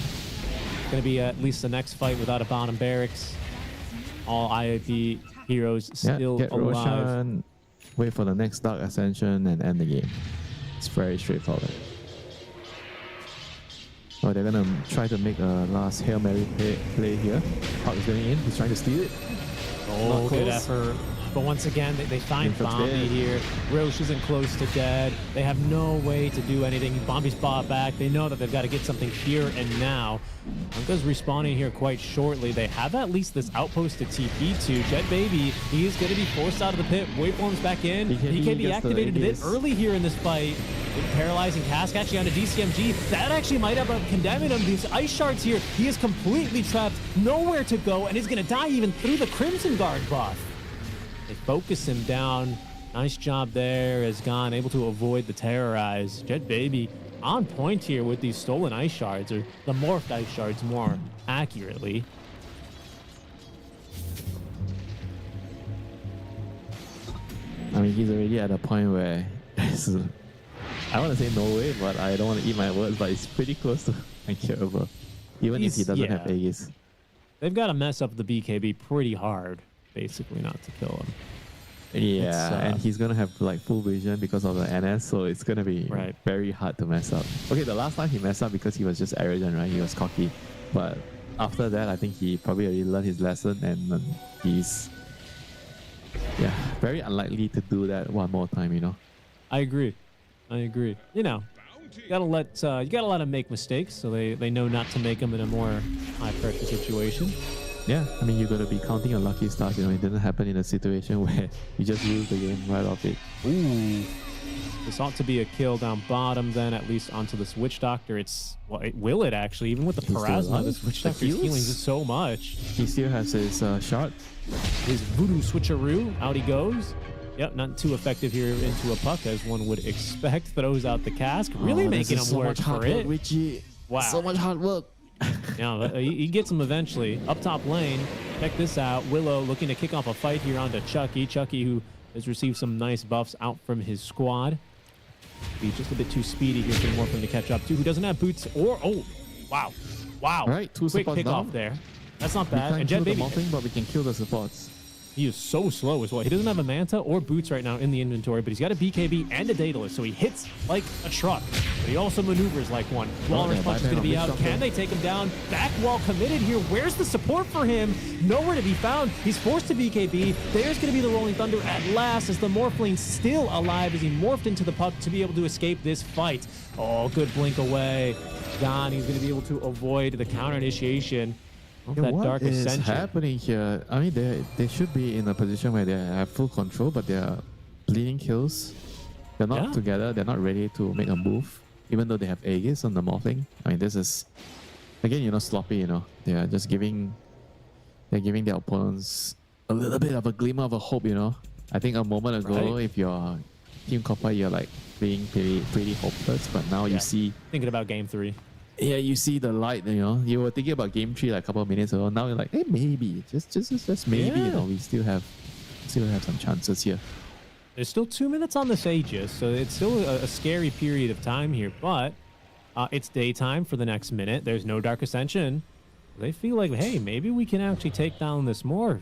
to be at least the next fight without a bottom barracks. All IAP heroes still get alive. Roshan, wait for the next Dark Ascension, and end the game. It's very straightforward. Oh, they're gonna try to make a last Hail Mary play here. Hawk is going in, he's trying to steal it. Oh, good effort. But once again, they find Bombi here. Roche isn't close to dead. They have no way to do anything. Bombi's bought back. They know that they've got to get something here and now. Anka's respawning here quite shortly. They have at least this outpost to TP to. Jed Baby, he is going to be forced out of the pit. Waveforms back in. BKB activated a bit early here in this fight. With paralyzing cast actually onto DCMG. That actually might have condemned him. These ice shards here, he is completely trapped. Nowhere to go, and he's going to die even through the Crimson Guard buff. They focus him down. Nice job there as Gone able to avoid the terrorize. Jed Baby on point here with these stolen ice shards, or the morphed ice shards more accurately. I mean, he's already at a point where I want to say no way, but I don't want to eat my words, but it's pretty close to unkillable. Even if he doesn't have Aegis. They've got to mess up the BKB pretty hard, basically, not to kill him. Yeah, and he's going to have like full vision because of the NS, so it's going to be very hard to mess up. Okay, the last time he messed up because he was just arrogant, right? He was cocky. But after that, I think he probably already learned his lesson, and he's very unlikely to do that one more time, you know? I agree. You know, you gotta let them make mistakes so they know not to make them in a more high pressure situation. Yeah, I mean, you got to be counting your lucky stars. You know, it didn't happen in a situation where you just lose the game right off it. Ooh. This ought to be a kill down bottom then, at least onto this Witch Doctor. Well, it will it actually, even with the He's still Parasma, alive? this Witch That Doctor is healing heals? so much. He still has his shot. His Voodoo Switcheroo, out he goes. Yep, not too effective here into a puck, as one would expect. Throws out the cask, really making him work for it. Richie. Wow. So much hard work. Yeah, he gets him eventually. Up top lane, check this out. Willow looking to kick off a fight here onto Chucky. Chucky, who has received some nice buffs out from his squad. Be just a bit too speedy here for Morphin to catch up to. Who doesn't have boots or... Oh, wow. Wow. All right, two Quick supports pick down. off there. That's not We bad. can't And kill Jet the Baby... Morphing, but we can kill the supports. He is so slow as well. He doesn't have a Manta or boots right now in the inventory, but he's got a BKB and a Daedalus, so he hits like a truck. But he also maneuvers like one. Walrus yeah, Punch is bypass going to be on out. Witch Doctor. Can they take him down? Back wall committed here. Where's the support for him? Nowhere to be found. He's forced to BKB. There's going to be the Rolling Thunder at last, as the Morphling still alive as he morphed into the puck to be able to escape this fight. Oh, good blink away. Gone. He's going to be able to avoid the counter initiation. Yeah, That what Dark is Ascension. happening here? I mean, they should be in a position where they have full control, but they're bleeding kills. They're not Yeah. together. They're not ready to make a move, even though they have Aegis on the Morphling. I mean, this is, again, sloppy, They are just giving their opponents a little bit of a glimmer of a hope, I think a moment ago, Right. if you're Team Copper, you're like being pretty hopeless, but now Yeah. you see... Thinking about game 3. Yeah, you see the light, You were thinking about game 3 like a couple of minutes ago. Now you're like, hey, maybe. Just maybe, Yeah. We still have some chances here. There's still 2 minutes on this Aegis, so it's still a scary period of time here, but it's daytime for the next minute. There's no Dark Ascension. They feel like, hey, maybe we can actually take down this Morph.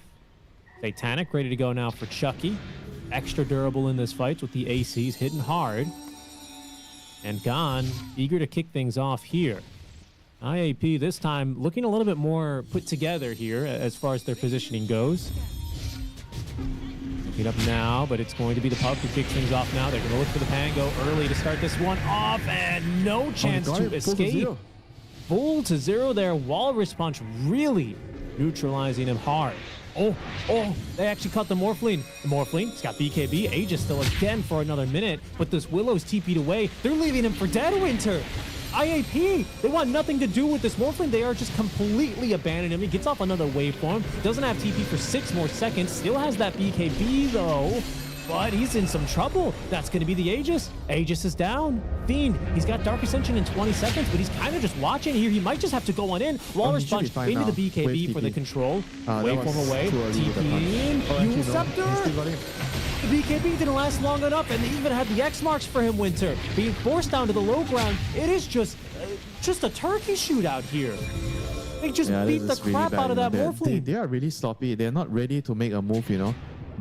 Satanic ready to go now for Chucky. Extra durable in this fight with the ACs hitting hard. And Gon, eager to kick things off here. IAP this time looking a little bit more put together here as far as their positioning goes. Looking up now, but it's going to be the Pug who kicks things off now. They're going to look for the Pango early to start this one off, and no chance to escape. Full to 0 there. Walrus Punch really neutralizing him hard. Oh, they actually cut the Morphling. The Morphling, he's got BKB. Aegis still again for another minute, but this Willow's TP'd away. They're leaving him for Deadwinter. IAP, they want nothing to do with this Morphling. They are just completely abandoning him. He gets off another waveform. Doesn't have TP for 6 more seconds. Still has that BKB though. But he's in some trouble. That's going to be the Aegis. Aegis is down. Fiend, he's got Dark Ascension in 20 seconds, but he's kind of just watching here. He might just have to go on in. Walrus he should be Punch fine into now. the BKB Wave for the TP. control. That Waveform was away. too early with the TP punch. in. Oh, actually, Fuel no. Scepter. He still got him. The BKB didn't last long enough, and they even had the X marks for him, Winter. Being forced down to the low ground. It is just a turkey shootout here. They just beat the this is really crap bad, out of that Morphling. They are really sloppy. They're not ready to make a move,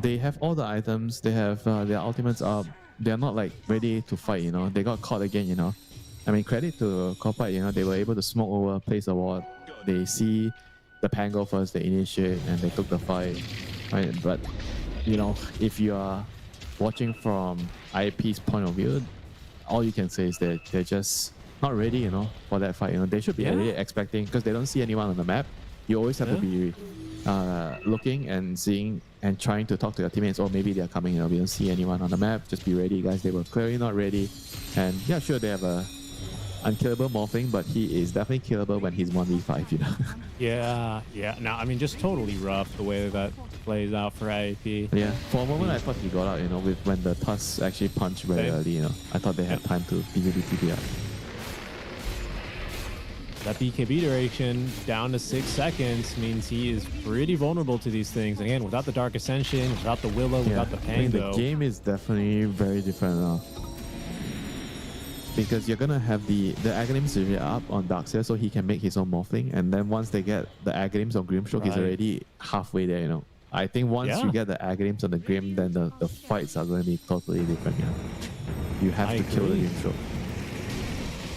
They have all the items. They have their ultimates up. They're not like ready to fight, They got caught again, I mean, credit to Copper, they were able to smoke over, place a ward. They see the Pango first, they initiate, and they took the fight. Right? But, if you are watching from IP's point of view, all you can say is that they're just not ready, for that fight. They should be really expecting, because they don't see anyone on the map. You always have to be looking and seeing and trying to talk to your teammates. Oh, maybe they're coming. We don't see anyone on the map. Just be ready, guys. They were clearly not ready. And yeah, sure, they have a unkillable Morphling, but he is definitely killable when he's 1v5, Yeah. No, I mean, just totally rough the way that plays out for IAP. Yeah, for a moment I thought he got out, with when the Tusk actually punched very Same. early, I thought they had time to TP out. That BKB duration down to 6 seconds means he is pretty vulnerable to these things. Again, without the Dark Ascension, without the Willow, without the I mean, the Pango. game is definitely very different now. Because you're gonna have the Aghanims already up on Darkseer, so he can make his own Morphling, and then once they get the Aghanims on Grimstroke, he's Right. already halfway there, I think once you get the Aghanims on the Grim, then the fights are going to be totally different, You have I to kill the agree. Grimstroke.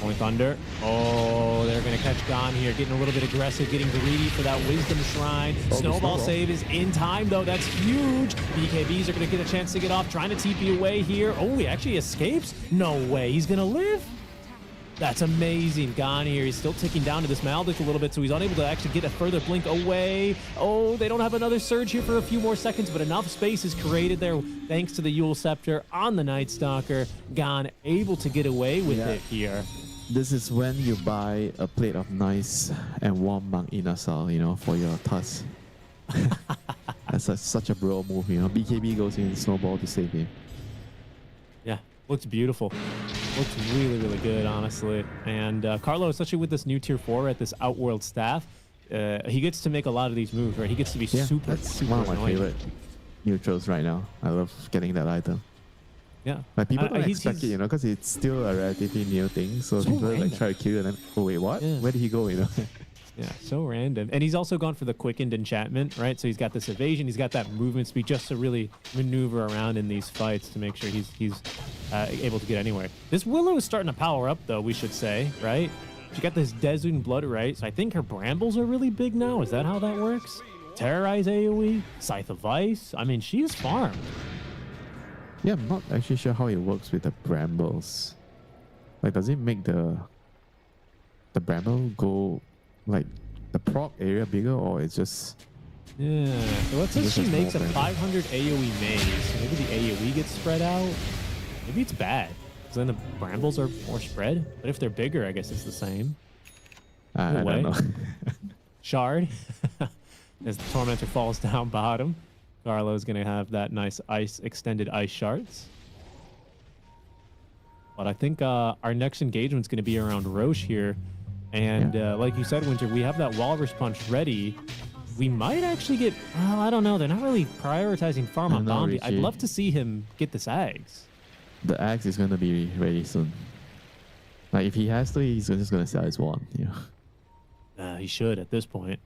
Only Thunder. Oh, they're going to catch Gon here. Getting a little bit aggressive, getting greedy for that Wisdom Shrine. Snowball save is in time, though. That's huge. BKBs are going to get a chance to get off. Trying to TP away here. Oh, he actually escapes? No way. He's going to live? That's amazing. Gone here. He's still ticking down to this Maldic a little bit, so he's unable to actually get a further blink away. Oh, they don't have another surge here for a few more seconds, but enough space is created there thanks to the Yule Scepter on the Night Stalker. Gone able to get away with it here. This is when you buy a plate of nice and warm Mang Inasal, you know, for your Tusk. That's such a bro move, you know. BKB goes in snowball to save him. Yeah, looks beautiful. Looks really, really good, honestly. And Carlo, especially with this new tier 4 at this Outworld staff, he gets to make a lot of these moves, right? He gets to be super one of my annoying. favorite neutrals right now. I love getting that item. Yeah. Like people don't expect it, you know, because it's still a relatively new thing. So people like try to kill you and then, oh wait, what? Yeah. Where did he go, you know? Yeah, so random. And he's also gone for the quickened enchantment, right? So he's got this evasion, he's got that movement speed just to really maneuver around in these fights to make sure he's able to get anywhere. This Willow is starting to power up, though, we should say, right? She got this Dezun Blood, right? So I think her Brambles are really big now. Is that how that works? Terrorize AoE, Scythe of Ice. I mean, she is farmed. Yeah, I'm not actually sure how it works with the Brambles. Like, does it make the Bramble go like the proc area bigger, or it's just... Yeah, so let's say This she is makes a more 500 AoE maze. So maybe the AoE gets spread out. Maybe it's bad, because then the Brambles are more spread. But if they're bigger, I guess it's the same. I don't know. Shard. As the Tormentor falls down bottom, Carlo's going to have that nice extended ice shards. But I think our next engagement's going to be around Roche here. And like you said, Winter, we have that Walrus Punch ready. We might actually get... Well, I don't know. They're not really prioritizing farm on Bombi. I'd love to see him get this Axe. The Axe is going to be ready soon. Like, if he has to, he's just going to sell his wand. You know? He should at this point.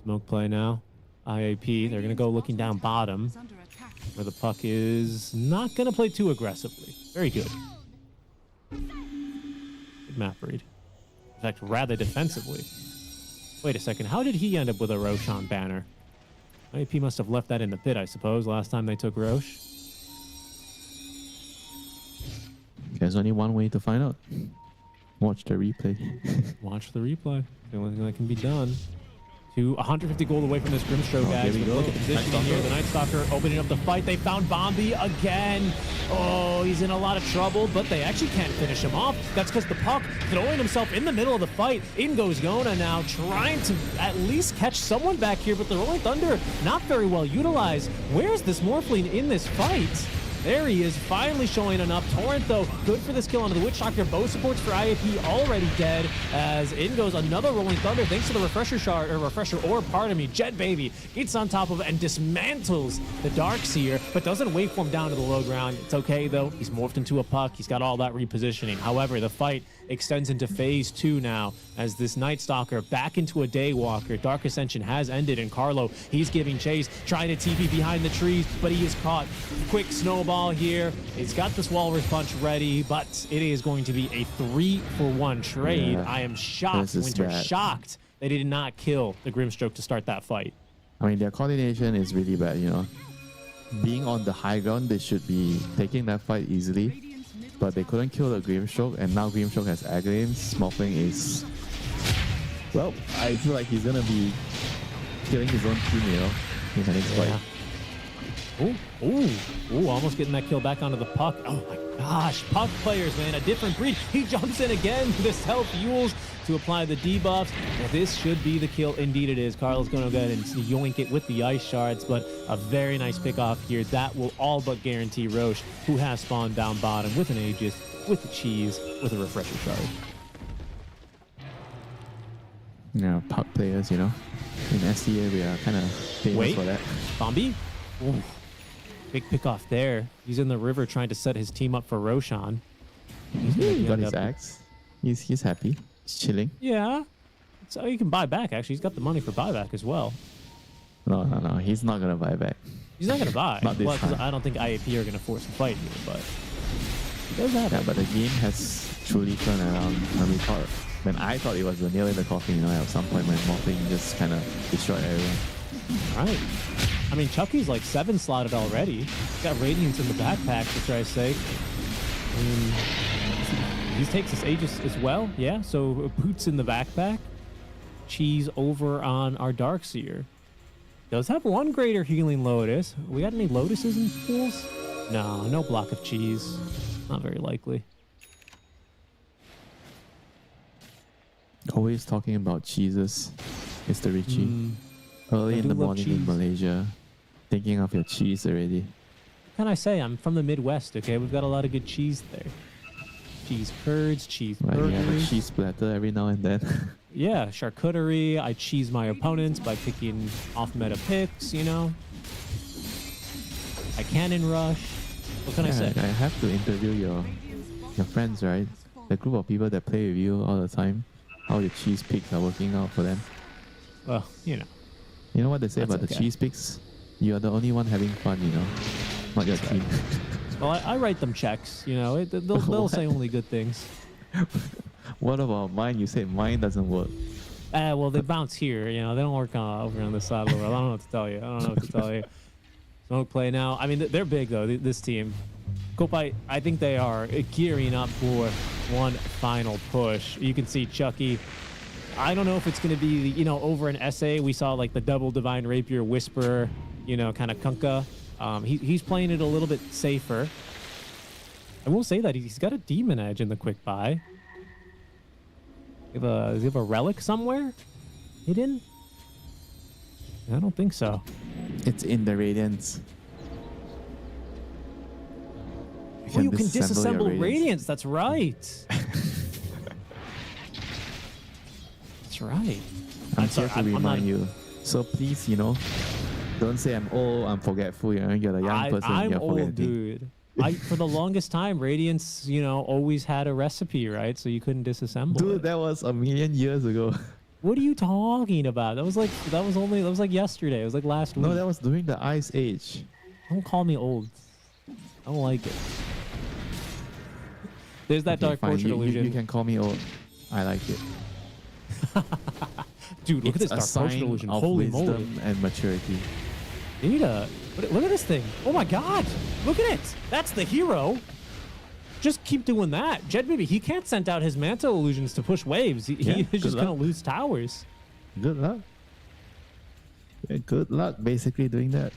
Smoke play now. IAP, they're going to go looking down bottom, Is under attack. where the puck is not going to play too aggressively. Very good. Good map read. In fact, rather defensively. Wait a second. How did he end up with a Roshan banner? IAP must have left that in the pit, I suppose, last time they took Roche. There's only one way to find out. Watch the replay. Watch the replay. The only thing that can be done. To 150 gold away from this Grimstroke, guys. here we But look go. at the positioning here. The Night Stalker opening up the fight. They found Bombi again. Oh, he's in a lot of trouble, but they actually can't finish him off. That's because the puck throwing himself in the middle of the fight. In goes Yona now, trying to at least catch someone back here, but the Rolling Thunder not very well utilized. Where's this Morphling in this fight? There he is, finally showing enough. Torrent, though, good for this kill onto the Witch Doctor. Bow supports for IAP already dead. As in goes another Rolling Thunder, thanks to the Refresher Shard, or Refresher Orb, pardon me. Jet Baby gets on top of it and dismantles the Darkseer, but doesn't waveform down to the low ground. It's okay, though. He's morphed into a puck. He's got all that repositioning. However, the fight extends into phase 2 now, as this Night Stalker back into a Daywalker. Dark Ascension has ended, and Carlo, he's giving chase, trying to TP behind the trees, but he is caught. Quick snowball here. He's got this Walrus Punch ready, but it is going to be a 3-for-1 trade. Yeah, I am shocked, this is Winter, bad. shocked they did not kill the Grimstroke to start that fight. I mean, their coordination is really bad, you know. Being on the high ground, they should be taking that fight easily. But they couldn't kill the Grimstroke, and now Grimstroke has Aghanim. Morphling is... Well, I feel like he's going to be killing his own team, you know, in the next fight. Ooh, almost getting that kill back onto the puck. Oh my gosh, puck players, man, a different breed. He jumps in again to self fuels to apply the debuffs. Well, this should be the kill. Indeed it is. Carl's going to go ahead and yoink it with the ice shards, but a very nice pick off here. That will all but guarantee Roche, who has spawned down bottom with an Aegis, with the cheese, with a refresher shard. Yeah, puck players, you know. In SCA, we are kind of famous for that. Bombi? Ooh. Big pick off there. He's in the river trying to set his team up for Roshan. He got his axe. He's happy. He's chilling. Yeah. So he can buy back, actually. He's got the money for buyback as well. No. He's not going to buy back. He's not going to buy. Not this well, because time. I don't think IAP are going to force a fight here, but he does have Yeah, it. but the game has truly turned around. When I thought it was the nail in the coffin, you know, at some point when Morphling just kind of destroyed everyone. All right. I mean, Chucky's like 7 slotted already. He's got Radiance in the backpack, for try's sake. I mean, he takes his Aegis as well. Yeah, so Boots in the backpack. Cheese over on our Darkseer. Does have one greater healing Lotus. We got any Lotuses in pools? No block of cheese. Not very likely. Always talking about cheeses, Mr. Richie. Early I in do the love morning cheese. in Malaysia, thinking of your cheese already. What can I say? I'm from the Midwest, okay? We've got a lot of good cheese there. Cheese curds, cheese Right, you have a burgers. cheese splatter every now and then. Yeah, charcuterie. I cheese my opponents by picking off-meta picks, you know? I cannon rush. What can I say? I have to interview your friends, right? The group of people that play with you all the time. How the cheese picks are working out for them. Well, you know. You know what they say That's about the okay. cheese picks? You are the only one having fun, you know, not your team. Well, I write them checks, you know? They'll say only good things. What about mine? You said mine doesn't work. Well, they bounce here, you know? They don't work over on this side of the world. I don't know what to tell you. Smoke play now. I mean, they're big, though, this team. Kopai, I think they are gearing up for one final push. You can see Chucky. I don't know if it's going to be, you know, over an SA. We saw like the double Divine Rapier Whisper, you know, kind of Kunkka. He's playing it a little bit safer. I will say that he's got a Demon Edge in the quick buy. Does he have a relic somewhere hidden? I don't think so. It's in the Radiance. Oh, you can disassemble Radiance. That's right. That's right. I'm sorry, here to remind you. So please, you know, don't say I'm old, I'm forgetful. You know, you're the young person. I'm you're old, forgetting. dude. For the longest time, Radiance, you know, always had a recipe, right? So you couldn't disassemble Dude, it. that was a million years ago. What are you talking about? That was like yesterday. It was like last week. No, that was during the Ice Age. Don't call me old. I don't like it. There's that Okay, Dark fine. Portrait illusion. You can call me old. I like it. Dude, look at It's this a Dark Portrait sign illusion. of Holy wisdom moly. and maturity. You need a... Look at this thing. Oh my god. Look at it. That's the hero. Just keep doing that. Jet Baby, he can't send out his Mantle illusions to push waves. Yeah, He's good just luck. going to lose towers. Good luck. Yeah, good luck basically doing that.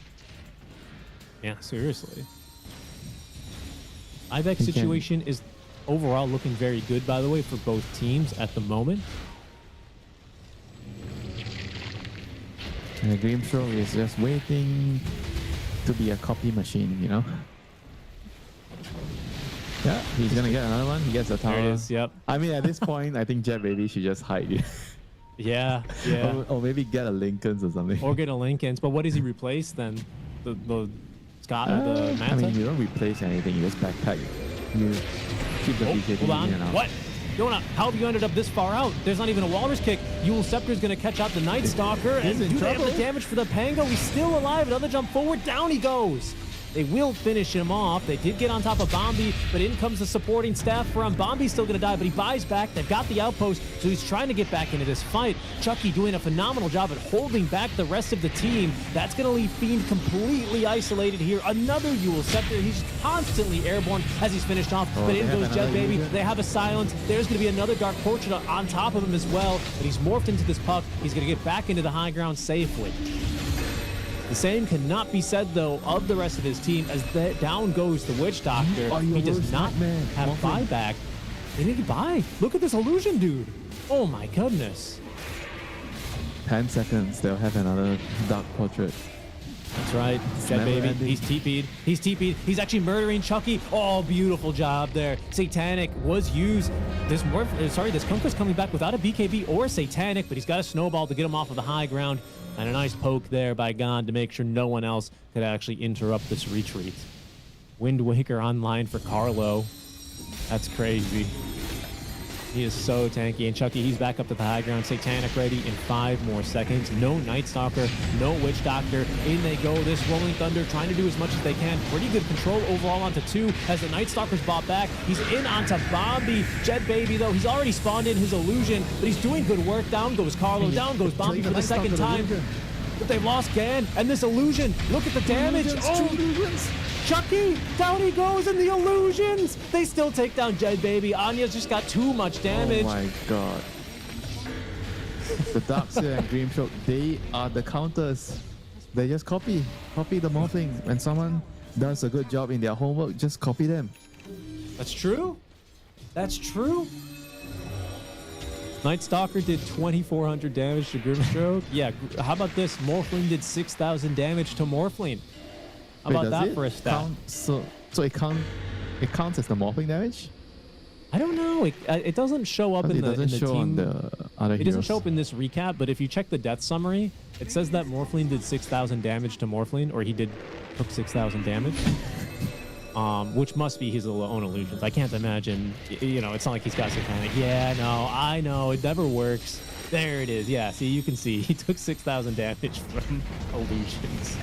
Yeah, seriously. Ibex He can- situation is overall looking very good, by the way, for both teams at the moment. And the Grimstroke is just waiting to be a copy machine, you know? Yeah, he's gonna get another one. He gets a tower. There it is. Yep. I mean, at this point, I think Jet Baby should just hide it. Yeah. Yeah. or maybe get a Lincoln's or something. Or get a Lincoln's. But what does he replace then? The Scott, the Manta? I mean, you don't replace anything. You just backpack. You keep the BKB Hold on. in and out. What? Yona, how have you ended up this far out? There's not even a Walrus kick. Yule Scepter's going to catch out the Night Stalker. And He's in do they have trouble. the damage for the Pango? He's still alive. Another jump forward. Down he goes. They will finish him off. They did get on top of Bombi, but in comes the supporting staff from Bombi's still going to die, but he buys back. They've got the outpost, so he's trying to get back into this fight. Chucky doing a phenomenal job at holding back the rest of the team. That's going to leave Fiend completely isolated here. Another Yule Scepter. He's constantly airborne as he's finished off, but they in have goes Jet another Baby. user. They have a silence. There's going to be another Dark Portrait on top of him as well, but he's morphed into this puck. He's going to get back into the high ground safely. The same cannot be said, though, of the rest of his team, as down goes the Witch Doctor. Are you He does worst not nightmare, have Morphin? buyback. They need to buy. Look at this illusion, dude. Oh, my goodness. 10 seconds, they'll have another Dark Portrait. That's right. Jet never Baby. ending. He's TP'd. He's TP'd. He's actually murdering Chucky. Oh, beautiful job there. Satanic was used. This Kunkka's coming back without a BKB or a Satanic, but he's got a snowball to get him off of the high ground. And a nice poke there by God to make sure no one else could actually interrupt this retreat. Wind Waker online for Carlo. That's crazy. He is so tanky. And Chucky, he's back up to the high ground. Satanic ready in 5 more seconds. No Night Stalker, no Witch Doctor. In they go. This Rolling Thunder trying to do as much as they can. Pretty good control overall onto 2 as the Night Stalker's bought back. He's in onto Bombi. Jet Baby, though, he's already spawned in his illusion, but he's doing good work. Down goes Carlo. Down goes Bombi for the second time. but they've lost Gan and this illusion. Look at the damage. Chucky, down he goes in the illusions. They still take down Jed Baby. Anya's just got too much damage. Oh my god. The Darkseer and Grimstroke, they are the counters. They just copy the morphling. When someone does a good job in their homework, just copy them. That's true. That's true. Night Stalker did 2,400 damage to Grimstroke. Yeah, how about this? Morphling did 6,000 damage to Morphling. How about that for a stat? So it counts as the morphling damage? I don't know. It doesn't show up in the show team. on the other It heroes. doesn't show up in this recap, but if you check the death summary, it says that Morphling did 6,000 damage to Morphling, or he took 6,000 damage. Which must be his own illusions. I can't imagine, it's not like he's got some kind of, yeah, no, I know, it never works. There it is. Yeah, see, you can see he took 6,000 damage from illusions.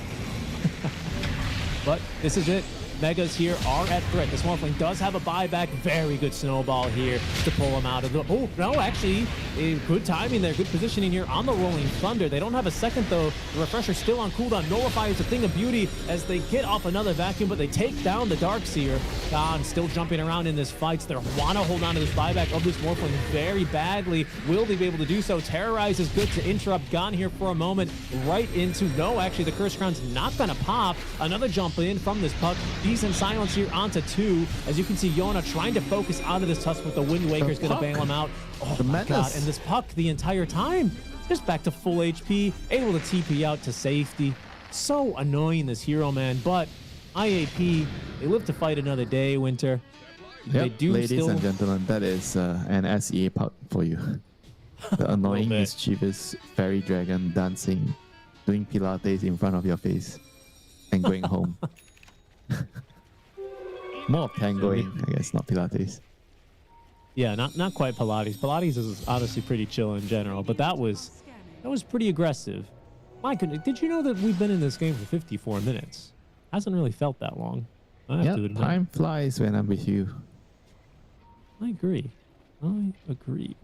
But this is it. Megas here are at threat. This Morphling does have a buyback. Very good snowball here to pull him out of the... Oh, no, actually, good timing there. Good positioning here on the Rolling Thunder. They don't have a second, though. The Refresher's still on cooldown. Nullify is a thing of beauty as they get off another vacuum, but they take down the Darkseer. Khan still jumping around in this fight. They want to hold on to this buyback of this Morphling very badly. Will they be able to do so? Terrorize is good to interrupt. Gone here for a moment. Right into... No, actually, the Curse Crown's not going to pop. Another jump in from this puck. Decent silence here onto 2. As you can see, Yona trying to focus out of this tusk, but the Wind Waker's going to bail him out. Oh my god, and this puck the entire time, just back to full HP, able to TP out to safety. So annoying, this hero, man, but IAP, they live to fight another day, Winter. Yep, They do ladies and gentlemen, that is an SEA puck for you. The annoying, mischievous fairy dragon dancing, doing Pilates in front of your face, and going home. More of tangoing, I guess, not Pilates. Yeah, not quite Pilates. Pilates is honestly pretty chill in general, but that was pretty aggressive. My goodness, did you know that we've been in this game for 54 minutes? Hasn't really felt that long. I have to admit. Time flies when I'm with you. I agree.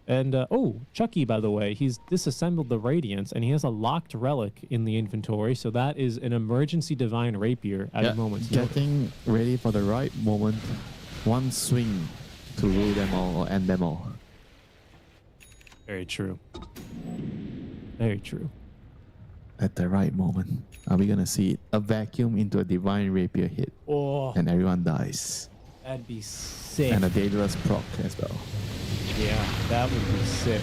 And Chucky, by the way, he's disassembled the Radiance, and he has a locked relic in the inventory. So that is an emergency divine rapier at a moment's notice. Getting ready for the right moment. One swing to rule them all or end them all. Very true. Very true. At the right moment. Are we going to see it? A vacuum into a divine rapier hit. Oh, And everyone dies. that'd be sick. And a Daedalus proc as well. Yeah, that would be sick.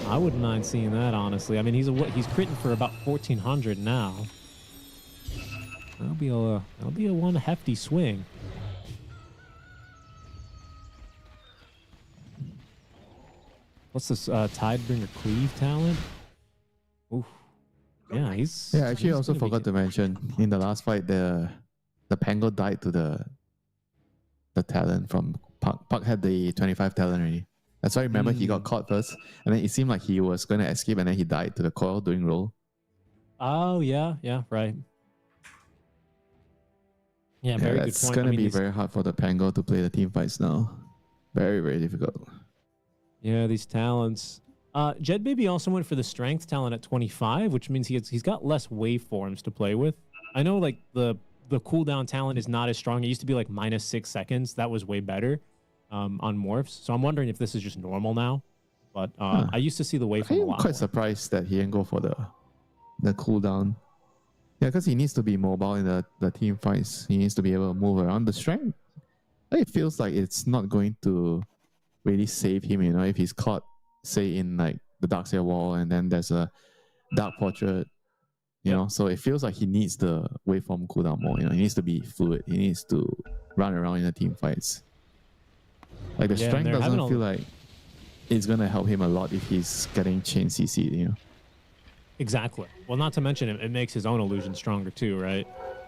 I wouldn't mind seeing that, honestly. I mean, he's critting for about 1,400 now. That'll be a one hefty swing. What's this Tidebringer Cleave talent? Oof. Yeah, he's... Yeah, actually, I he's also gonna be forgot to mention, in the last fight, the Pango died to the talent from Puck. Puck had the 25 talent already. That's why I remember he got caught first, and then it seemed like he was going to escape, and then he died to the coil doing roll. Oh, yeah, right. Yeah, very good point. It's going to be very hard for the Pango to play the team fights now. Very, very difficult. Yeah, these talents. Jed Baby also went for the strength talent at 25, which means he's got less waveforms to play with. I know like the cooldown talent is not as strong. It used to be like -6 seconds. That was way better on morphs. So I'm wondering if this is just normal now. But I used to see the waveform a lot. I'm quite surprised that he didn't go for the cooldown. Yeah, because he needs to be mobile in the team fights. He needs to be able to move around. The strength, it feels like it's not going to really save him, if he's caught, say, in like the Darkseer wall and then there's a Dark Portrait, so it feels like he needs the waveform cooldown more, he needs to be fluid, he needs to run around in the team fights. Like the strength doesn't feel like it's going to help him a lot if he's getting chain CC, Exactly. Well, not to mention it makes his own illusion stronger too, right?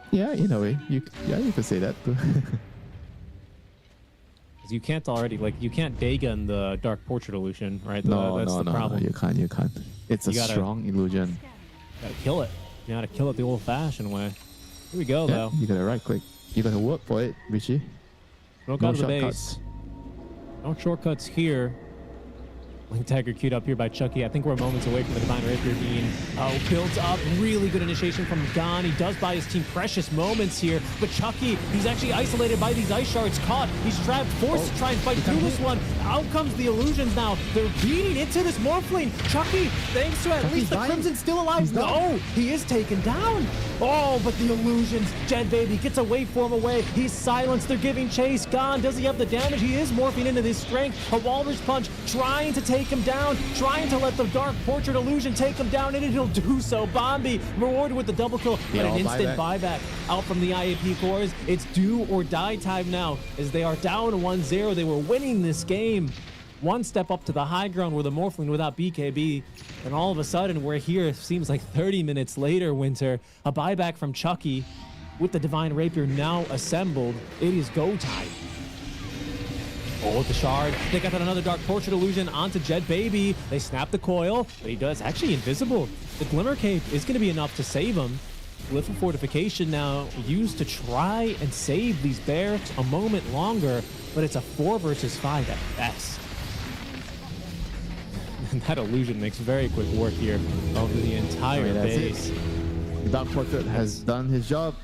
Yeah, in a way. You could say that too. You can't you can't Dagon the Dark Portrait illusion, right? That's the problem. You can't. It's a strong illusion. Gotta kill it. You gotta kill it the old-fashioned way. Here we go, though. You gotta right click. You gotta work for it, Richie. Smoke out of the base. No shortcuts here. Link Dagger queued up here by Chucky. I think we're moments away from the Divine Rapier being built up. Really good initiation from Gon. He does buy his team precious moments here. But Chucky, he's actually isolated by these ice shards. Caught. He's trapped. Forced to try and fight through this one. Out comes the illusions now. They're beating into this Morphling. Chucky, thanks to at least the Crimson's still alive. No, he is taken down. Oh, but the illusions. Jed Baby gets a waveform away. He's silenced. They're giving chase. Gon, does he have the damage? He is morphing into this strength. A Walrus Punch trying to take him down, trying to let the Dark Portrait Illusion take him down, and he'll do so. Bombi rewarded with the double kill, but an instant buyback out from the IAP cores. It's do or die time now, as they are down 1-0. They were winning this game. One step up to the high ground with a Morphling without BKB, and all of a sudden we're here. It seems like 30 minutes later, Winter. A buyback from Chucky with the Divine Rapier now assembled. It is go time. Oh, the shard. They got that another Dark Portrait Illusion onto Jed Baby. They snap the coil, but he does actually invisible. The Glimmer Cape is going to be enough to save him. Glyph of Fortification now used to try and save these barracks a moment longer, but it's a 4 versus 5 at best. And that illusion makes very quick work here over the entire base. Dark Portrait has done his job.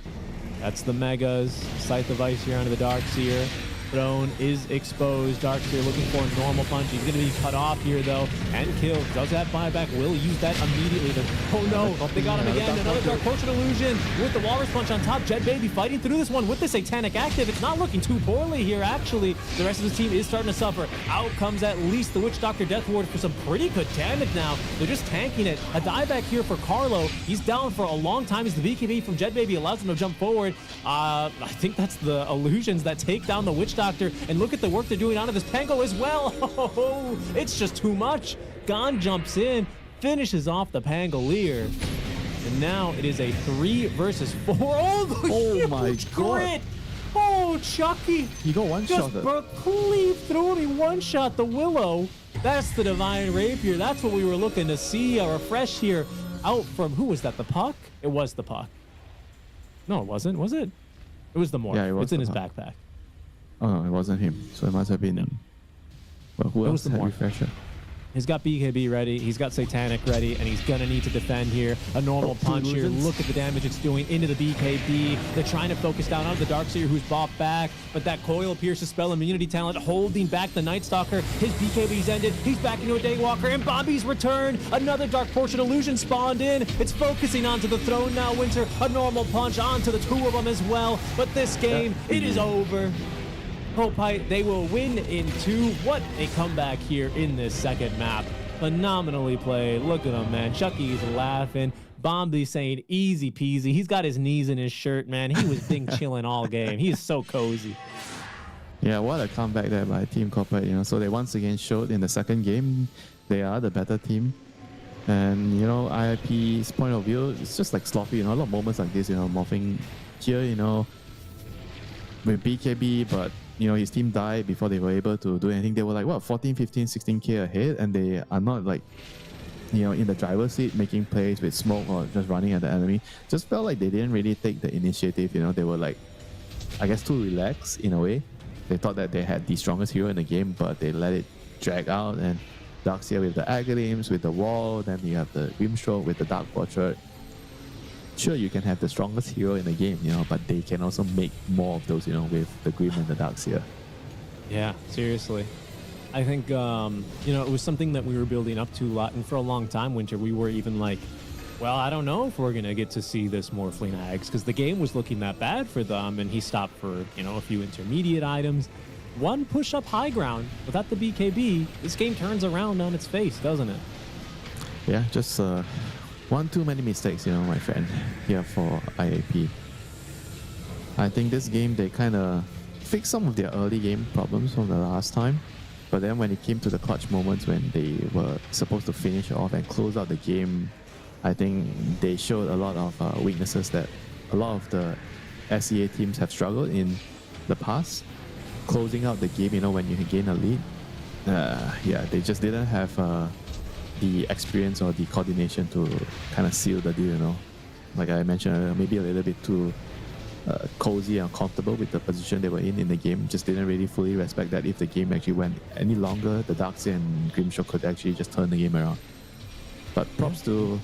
That's the Megas. Scythe of Ice here onto the Darkseer. Throne is exposed. Darkseer looking for a normal punch. He's going to be cut off here, though, and killed. Does have buyback. Will use that immediately. Oh, no. They got him again. Another Dark Portrait Illusion with the Walrus Punch on top. Jed Baby fighting through this one with the Satanic Active. It's not looking too poorly here, actually. The rest of the team is starting to suffer. Out comes at least the Witch Doctor Death Ward for some pretty good damage now. They're just tanking it. A dieback here for Carlo. He's down for a long time as the BKB from Jed Baby allows him to jump forward. I think that's the illusions that take down the Witch Doctor, and look at the work they're doing onto this Pango as well. Oh, it's just too much. Gon jumps in, finishes off the Pangolier, and now it is a 3 versus 4. Oh, the huge my crit. Oh, Chucky. You got one just shot. cleave through me. One shot the Willow. That's the Divine Rapier. That's what we were looking to see. A refresh here out from, who was that, the Puck? It was the Puck. No, it wasn't, was it? It was the Morph. Yeah, it was it's in his the Puck. backpack. Oh no, it wasn't him. So it must have been him. Well, who It else was the had Morph. refresher? He's got BKB ready. He's got Satanic ready, and he's gonna need to defend here. A normal punch here. illusions. Look at the damage it's doing into the BKB. They're trying to focus down on the Darkseer, who's bopped back, but that coil pierces spell immunity talent holding back the Night Stalker. His BKB's ended. He's back into a Daywalker, and Bombi's returned. Another Dark Portrait Illusion spawned in. It's focusing onto the throne now, Winter. A normal punch onto the two of them as well. But this game, it is over. Hope they will win in 2. What a comeback here in this second map. Phenomenally played. Look at him, man. Chucky's laughing. Bombi saying easy peasy. He's got his knees in his shirt, man. He was being chilling all game. He is so cozy. Yeah, what a comeback there by Team Corporate, you know. So they once again showed in the second game they are the better team. And, you know, IIP's point of view, it's just like sloppy, you know, a lot of moments like this, you know, morphing here, you know, with BKB, but you know, his team died before they were able to do anything. They were like, what, 14, 15, 16k ahead, and they are not like, you know, in the driver's seat making plays with smoke or just running at the enemy. Just felt like they didn't really take the initiative, you know. They were like, I guess, too relaxed in a way. They thought that they had the strongest hero in the game, but they let it drag out. And Darkseer with the Agalims, with the wall, then you have the Grimstroke with the Dark Portrait. Sure, you can have the strongest hero in the game, you know, but they can also make more of those, you know, with the Grim and the Darkseer. Yeah, seriously. I think, you know, it was something that we were building up to a lot. And for a long time, Winter, we were even like, well, I don't know if we're going to get to see this Morphling Ags, because the game was looking that bad for them. And he stopped for, you know, a few intermediate items. One push up high ground without the BKB. This game turns around on its face, doesn't it? Yeah, just one too many mistakes, you know, my friend, here for IAP. I think this game, they kind of fixed some of their early game problems from the last time. But then when it came to the clutch moments when they were supposed to finish off and close out the game, I think they showed a lot of weaknesses that a lot of the SEA teams have struggled in the past. Closing out the game, you know, when you gain a lead. Yeah, they just didn't have the experience or the coordination to kind of seal the deal, you know. Like I mentioned earlier, maybe a little bit too cozy and comfortable with the position they were in the game. Just didn't really fully respect that if the game actually went any longer, the Darkseid and Grimshaw could actually just turn the game around. But props to,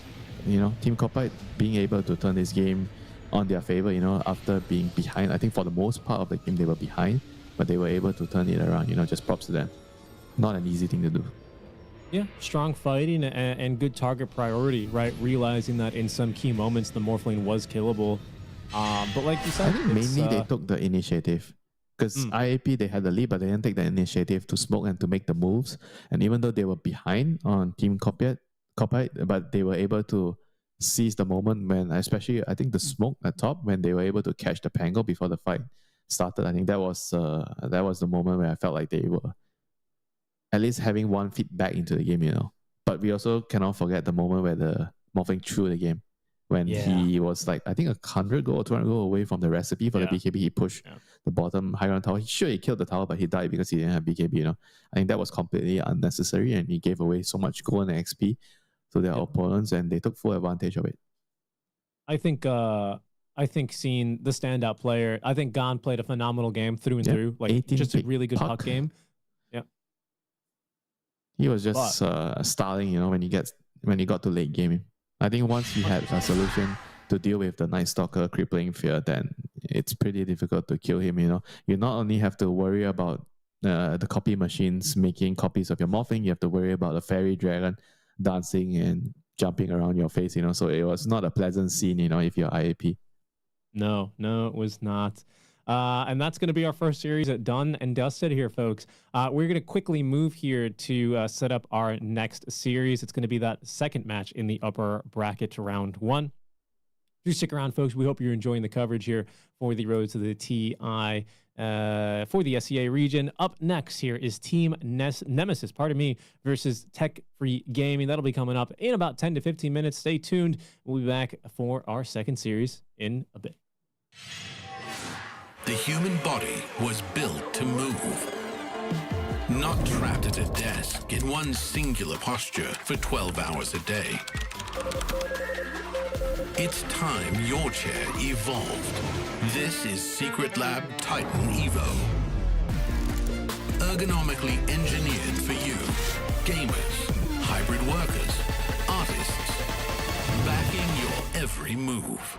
Team Copite being able to turn this game on their favor, after being behind. I think for the most part of the game they were behind, but they were able to turn it around, just props to them. Not an easy thing to do. Yeah, strong fighting and good target priority, right? Realizing that in some key moments the Morphling was killable. But like you said, I think mainly they took the initiative. Because IAP, they had the lead, but they didn't take the initiative to smoke and to make the moves. And even though they were behind on Team Copite, but they were able to seize the moment when, especially, I think the smoke at top, when they were able to catch the Pango before the fight started. I think that was the moment where I felt like they were at least having one feet back into the game, But we also cannot forget the moment where the Morphling threw the game. When he was like, I think 100 goal or 200 goal away from the recipe for the BKB. He pushed the bottom high ground tower. He killed the tower, but he died because he didn't have BKB, I think that was completely unnecessary, and he gave away so much gold and XP to their opponents, and they took full advantage of it. I think seeing the standout player, I think Gon played a phenomenal game through and through. Like just a really good puck game. Yeah. He was just stalling, when he got to late game. I think once he had a solution to deal with the Night Stalker crippling fear, then it's pretty difficult to kill him, You not only have to worry about the copy machines making copies of your Morphling, you have to worry about the fairy dragon dancing and jumping around your face, So it was not a pleasant scene, if you're IAP. No, it was not. And that's going to be our first series done and dusted here, folks. We're going to quickly move here to set up our next series. It's going to be that second match in the upper bracket, round 1. Do stick around, folks. We hope you're enjoying the coverage here for the Road to the TI for the SEA region. Up next here is Team Nemesis, versus Tech Free Gaming. That'll be coming up in about 10 to 15 minutes. Stay tuned. We'll be back for our second series in a bit. The human body was built to move, not trapped at a desk in one singular posture for 12 hours a day. It's time your chair evolved. This is Secret Lab Titan Evo. Ergonomically engineered for you, gamers, hybrid workers, artists, backing your every move.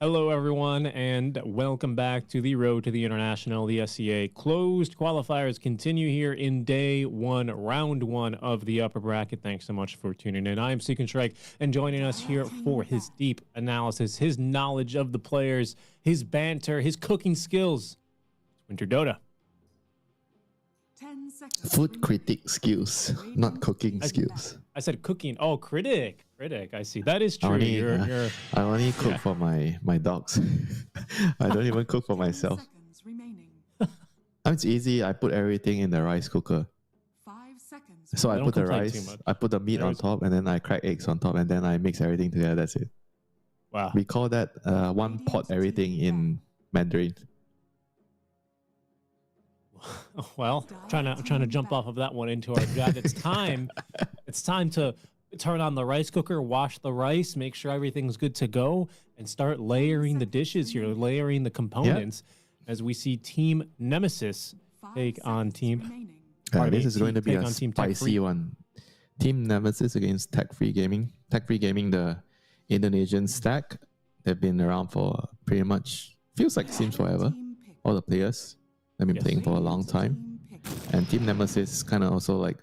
Hello, everyone, and welcome back to the Road to the International. The SCA closed qualifiers continue here in day one, round one of the upper bracket. Thanks so much for tuning in. I am Seek and Strike, and joining us here for his deep analysis, his knowledge of the players, his banter, his cooking skills, Winter Dota. 10 seconds. Food critic skills, not cooking skills. I said cooking. Oh, critic. I see. That is true. I only cook for my dogs. I don't even cook for 10 myself. seconds remaining. It's easy. I put everything in the rice cooker. 5 seconds. So I Don't put the complain too rice, much. I put the meat on top, and then I crack eggs on top, and then I mix everything together. That's it. Wow. We call that one pot everything in Mandarin. Well, trying to jump off of that one into our job. It's time to turn on the rice cooker, wash the rice, make sure everything's good to go, and start layering the dishes here, layering the components as we see Team Nemesis 5 take on seconds Team. remaining. Pardon This me, is going to be take a on Team Tech spicy Free. one. Team Nemesis against Tech Free Gaming. Tech Free Gaming, the Indonesian stack. They've been around for pretty much, seems forever. Team pick. All the players have been Yes. playing for a long time. Team pick. And Team Nemesis is kind of also like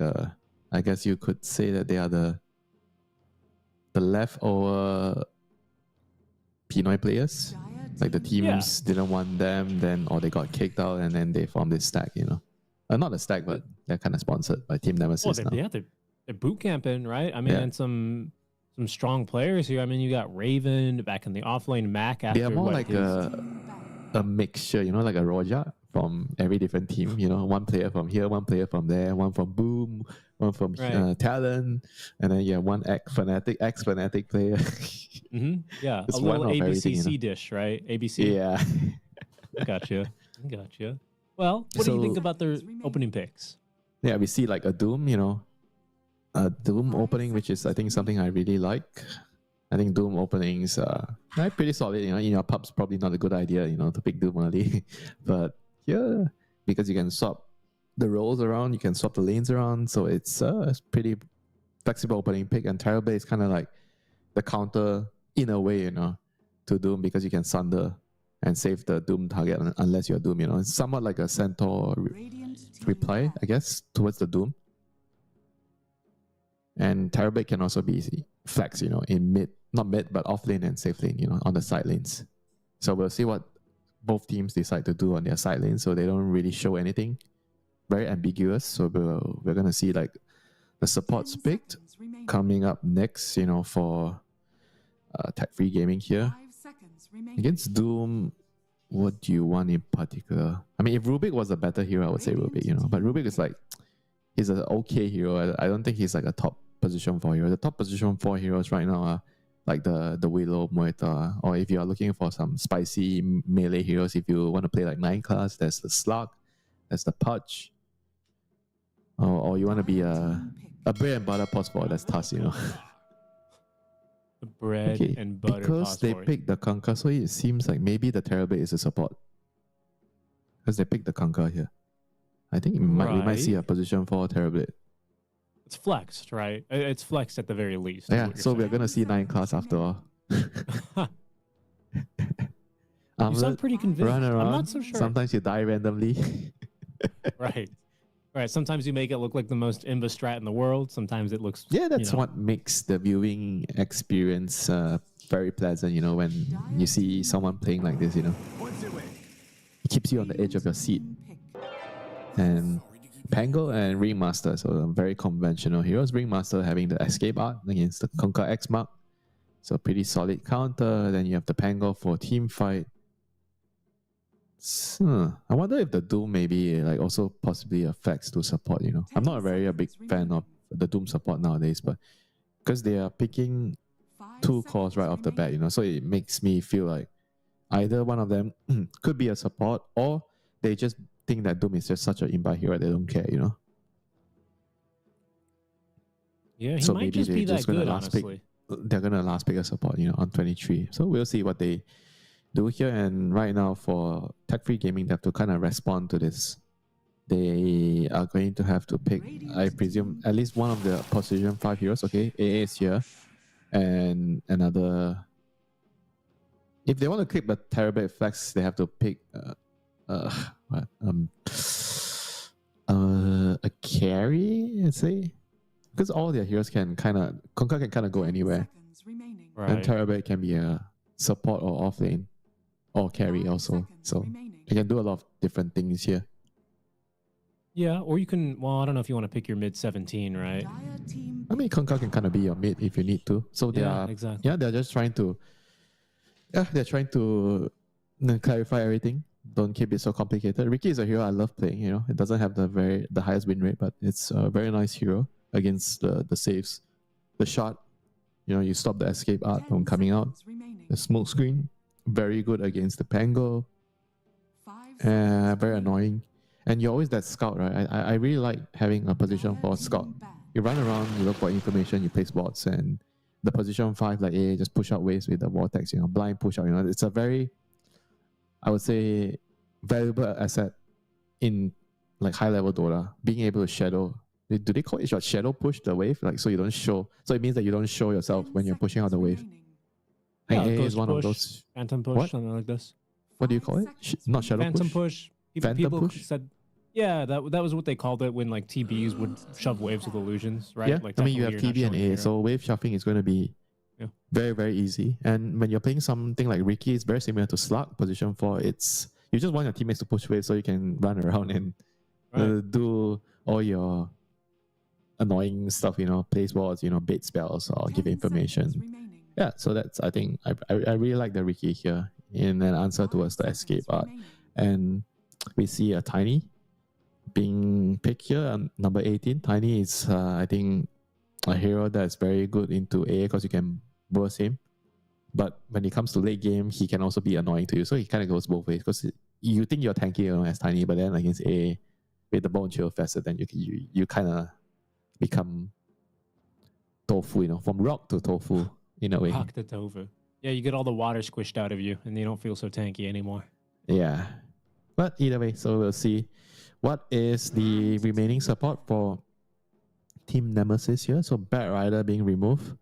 I guess you could say that they are the leftover Pinoy players. Dire Like the team. teams didn't want them, or they got kicked out, and then they formed this stack, not a stack, but they're kind of sponsored by Team Nemesis now. They're boot camping, right? I mean, Yeah. and some strong players here. I mean, you got Raven back in the offlane, Mac after They are more what, like his- a mixture, like a Roja from every different team. One player from here, one player from there, one from Boom, one from Right. Talent, and then one ex-Fnatic player. Yeah, It's a one little of everything, ABCC dish, right? ABC. Yeah. I gotcha. Well, what do you think So- about their opening picks? Yeah, we see like a Doom, a Doom opening, which is I think something I really like. I think Doom openings are pretty solid. In your pubs, probably not a good idea, to pick Doom early, but yeah, because you can swap the roles around, you can swap the lanes around, so it's pretty flexible opening pick. And Terrible is kind of like the counter in a way, to Doom, because you can Sunder and save the Doom target unless you're Doom. It's somewhat like a Centaur Radiant team reply, back. I guess, towards the Doom. And Terrabit can also be flex, in mid, not mid, but off lane and safe lane, on the side lanes. So we'll see what both teams decide to do on their side lanes, so they don't really show anything. Very ambiguous. So we're going to see like the supports 10 picked seconds remaining. coming up next, for Tech Free Gaming here. 5 seconds remaining. Against Doom, what do you want in particular? I mean, if Rubik was a better hero, I would say Rubik, but Rubik is like, he's an okay hero. I don't think he's like a top position 4 hero. The top position 4 heroes right now are like the Willow, Moeta, or if you are looking for some spicy melee heroes, if you want to play like 9 class, there's the Slug, there's the Pudge, or you want to be a bread and butter Phosphor, that's Tuss, The bread Okay, and butter. because they phosphor. picked the Kunkka, so it seems like maybe the Terrabit is a support. Because they picked the Kunkka here. I think we might see a position for Terrabit. It's flexed, right? It's flexed at the very least. is Yeah, what you're so we're saying. gonna see 9 class after all. You Armlet, sound pretty convinced. run around. I'm not so sure. Sometimes you die randomly. Right. Sometimes you make it look like the most Inva strat in the world. Sometimes it looks. Yeah, that's you know, what makes the viewing experience very pleasant, when you see someone playing like this, It keeps you on the edge of your seat. And Pango and Ringmaster, so very conventional heroes. Ringmaster having the escape art against the Conquer X Mark. So pretty solid counter. Then you have the Pango for team fight. I wonder if the Doom maybe like also possibly affects to support, I'm not a big fan of the Doom support nowadays, but because they are picking 2 cores right off the bat, so it makes me feel like either one of them could be a support, or they just think that Doom is just such an imba hero they don't care, Yeah, he So might maybe just they're be that just gonna good, last pick. honestly. They're gonna last pick a support, on 23. So we'll see what they do here. And right now for Tech Free Gaming, they have to kind of respond to this. They are going to have to pick, I presume, at least one of the position 5 heroes. Okay, AA is here, and another if they want to clip the Terabyte flex, they have to pick what a carry, I'd say, because all their heroes can Conquer can kind of go 10 anywhere, seconds remaining. Right. and Terabyte can be a support or off lane or carry 5 also. seconds So remaining. you can do a lot of different things here. Yeah, or you can. Well, I don't know if you want to pick your mid 17, right? Dire team I mean, Conquer can kind of be your mid if you need to. So they Yeah, are exactly. yeah, they're just trying to clarify everything. Don't keep it so complicated. Ricky is a hero I love playing. You know, it doesn't have the highest win rate, but it's a very nice hero against the saves. The shot, you know, you stop the escape art 10 from coming out. seconds remaining. The smoke screen, very good against the Pango. 5 seconds Very remaining. annoying. And you're always that scout, right? I really like having a position Dire for a team scout. ban. You run around, you look for information, you place bots, and the position 5, like just push out waves with the vortex, you know, blind push out. You know, it's a very, I would say, valuable asset in like high level Dota. Being able to shadow. Do they call it shadow push the wave? Like so you don't show. So it means that you don't show yourself 10 when you're pushing out the seconds wave. remaining. And Yeah, AA ghost is one of push, those. Phantom push, What? something like this. What do you 5 call it? seconds Not shadow Phantom push. push. Phantom People push? said, yeah, that was what they called it when like TBs would shove waves with illusions, right? Yeah, Like I mean you have technically you're not TB and showing A, the so wave shuffling is going to be Yeah. very, very easy. And when you're playing something like Ricky, it's very similar to Slug position 4. It's you just want your teammates to push waves so you can run around and hero. Right. do all your annoying stuff, you know, place balls, you know, bait spells or 10 give information. seconds remaining. Yeah, so that's I think I really like the Ricky here in an answer 5 towards the seconds escape art. remaining. And we see a Tiny being picked here, number 18. Tiny is, I think, a hero that's very good into AA because you can burst him. But when it comes to late game, he can also be annoying to you. So he kind of goes both ways because you think you're tanky, you know, as Tiny, but then against AA, with the bone chill faster, then you kind of become tofu, you know, from rock to tofu in a way. Rock the tofu. Yeah, you get all the water squished out of you, and you don't feel so tanky anymore. Yeah. But either way, so we'll see. What is the remaining support for Team Nemesis here? So Bat Rider being removed.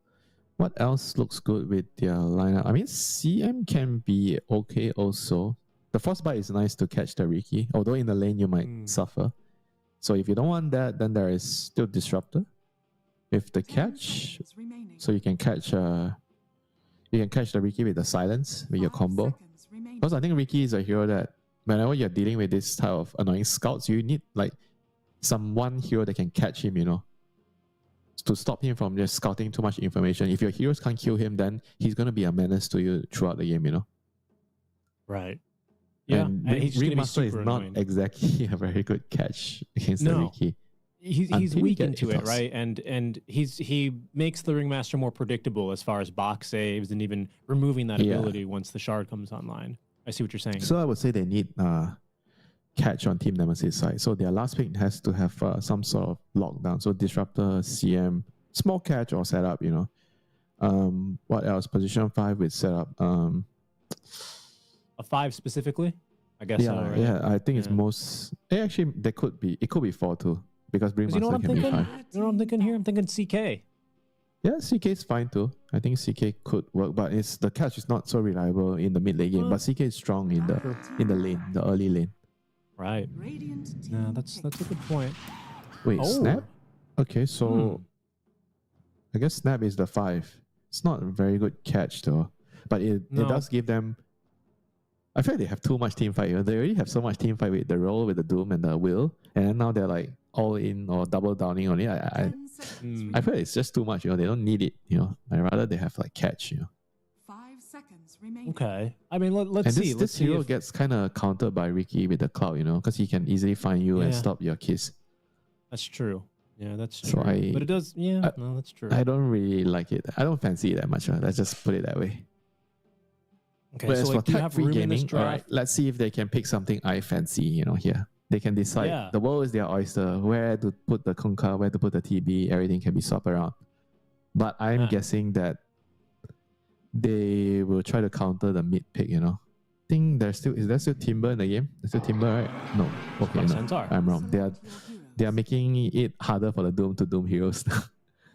What else looks good with their lineup? I mean, CM can be okay also. The Frostbite is nice to catch the Riki, although in the lane you might suffer. So if you don't want that, then there is still Disruptor with the 10 catch. seconds remaining. So you can catch the Riki with the silence with your 5 combo. seconds remaining. Because I think Riki is a hero that whenever you're dealing with this type of annoying scouts, you need like one hero that can catch him, you know, to stop him from just scouting too much information. If your heroes can't kill him, then he's going to be a menace to you throughout the game, you know. Right. Yeah, and he's just gonna be Ringmaster is super not annoying. exactly a very good catch against the No. Riki. He's until you weak get into it, Ethos. right? And he makes the Ringmaster more predictable as far as box saves and even removing that Yeah. ability once the shard comes online. I see what you're saying. So I would say they need catch on Team Nemesis side. So their last pick has to have some sort of lockdown. So Disruptor, CM, small catch or setup, you know. What else? Position 5 with setup. A 5 specifically? I guess so, right? Yeah, I think it's Yeah. most. Actually, it could be 4 too because Bring 'Cause you know what Master I'm can be thinking? 5. You know what I'm thinking here? I'm thinking CK. Yeah, CK is fine too. I think CK could work, but it's the catch is not so reliable in the mid lane game. But CK is strong in the lane, the early lane. Right. Radiant team No, that's a good point. Wait, Oh. Snap? Okay, so Hmm. I guess Snap is the 5. It's not a very good catch though, but it No. does give them. I feel like they have too much team fight. You know? They already have so much team fight with the roll, with the Doom and the Will, and then now they're like all in or double downing on it. 10 seconds Hmm. I remaining. feel like it's just too much. You know, they don't need it. You know, I rather they have like catch. You know, 5 seconds remaining. Okay. I mean, let's and see. Let's this see hero if, gets kind of countered by Ricky with the cloud. You know, because he can easily find you and Yeah. stop your kiss. that's true. Yeah, that's So true. But it does. Yeah, I- no, that's true. I don't really like it. I don't fancy it that much. Let's just put it that way. Okay, But so as like, for do you tech have free room in this gaming, all right, draft? let's see if they can pick something I fancy. You know, here they can decide. Yeah. The world is their oyster. Where to put the Kunkka, where to put the TB, everything can be swapped around. But I'm Ah. guessing that they will try to counter the mid pick. You know, think there's still there still Timber in the game? There's still Timber, right? No, okay, no, Centaur. I'm wrong. They are Select your heroes. they are making it harder for the Doom to Doom heroes.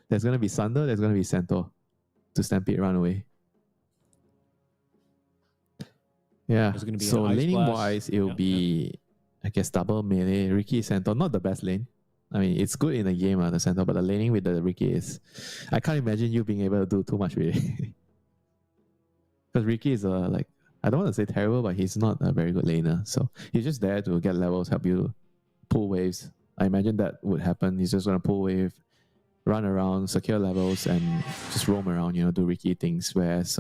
There's gonna be Sunder. There's gonna be Centaur to Stampede run away. Yeah. There's gonna be So an Ice laning Blast. wise, it will Yeah, be, I guess, double melee. Ricky Centaur, not the best lane. I mean, it's good in the game, the Centaur, but the laning with the Ricky is, I can't imagine you being able to do too much with it. Because Ricky is like, I don't want to say terrible, but he's not a very good laner. So he's just there to get levels, help you pull waves. I imagine that would happen. He's just gonna pull wave, run around, secure levels, and just roam around, do Ricky things. Whereas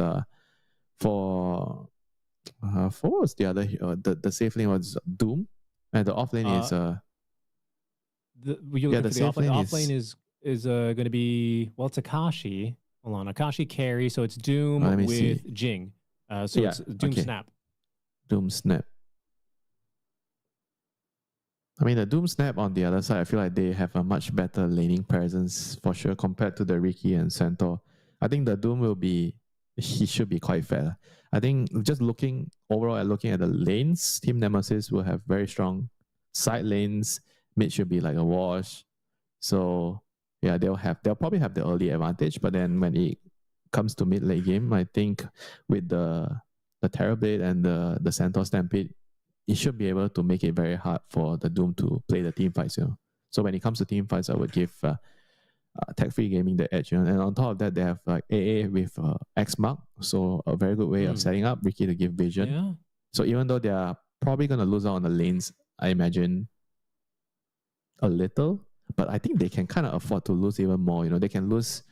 for what was the other the safe lane was Doom, and the off lane is You're looking the for the safe off lane. lane Off lane is going to be, well, it's Akashi. Hold on, Akashi carry. So it's Doom let me with see. Jing. So Yeah, it's Doom okay. Snap. Doom Snap. I mean, the Doom Snap on the other side, I feel like they have a much better laning presence for sure compared to the Ricky and Centaur. I think the Doom he should be quite fair. I think just looking at the lanes, Team Nemesis will have very strong side lanes. Mid should be like a wash. So yeah, they'll probably have the early advantage, but then when it comes to mid-late game, I think with the Terrorblade and the Centaur Stampede, it should be able to make it very hard for the Doom to play the team fights. So when it comes to team fights, I would give Tech-Free Gaming the edge. And on top of that, they have like AA with X Mark, so a very good way of setting up Ricky to give vision. Yeah. So even though they are probably going to lose out on the lanes, I imagine a little, but I think they can kind of afford to lose even more. They can lose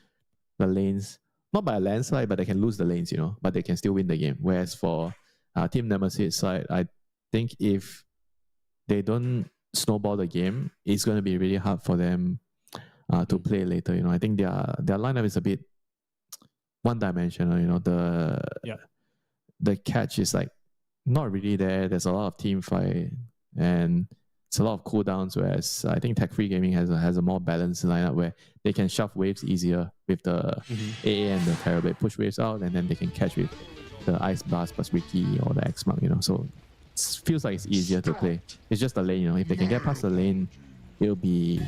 the lanes, not by a landslide, but they can lose the lanes, but they can still win the game. Whereas for Team Nemesis side, I think if they don't snowball the game, it's going to be really hard for them to play later. I think their lineup is a bit one-dimensional. The catch is like not really there. There's a lot of team fight and it's a lot of cooldowns. Whereas I think Tech-Free Gaming has a more balanced lineup where they can shove waves easier with the AA and the Terrorblade, push waves out, and then they can catch with the Ice Blast plus Ricky or the X Mark. So it feels like it's easier to play. It's just the lane. If they can get past the lane, it'll be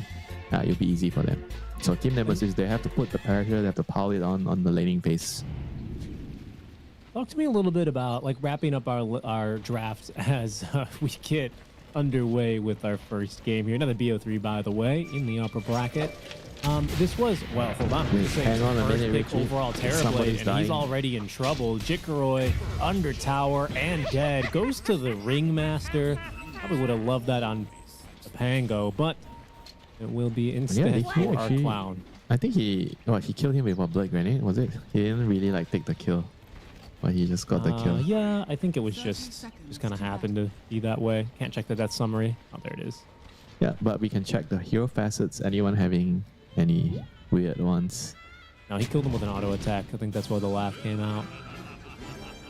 easy for them. So Team Nemesis, they have to put the pressure, they have to pile it on the laning phase. Talk to me a little bit about like wrapping up our draft as we get underway with our first game here. Another BO3, by the way, in the upper bracket. This was, well, hold on. Hang on a minute, pick Richie. overall Terrorblade, Somebody's and dying. he's already in trouble. Jickeroy under tower and dead. Goes to the Ringmaster. Probably would have loved that on Pango, but it will be instead for our clown. I think he killed him with a blood grenade, was it? He didn't really take the kill, but he just got the kill. Yeah, I think it was just kind of happened to be that way. Can't check the death summary. Oh, there it is. Yeah, but we can check the hero facets. Anyone having any weird ones? No, he killed him with an auto attack. I think that's why the laugh came out.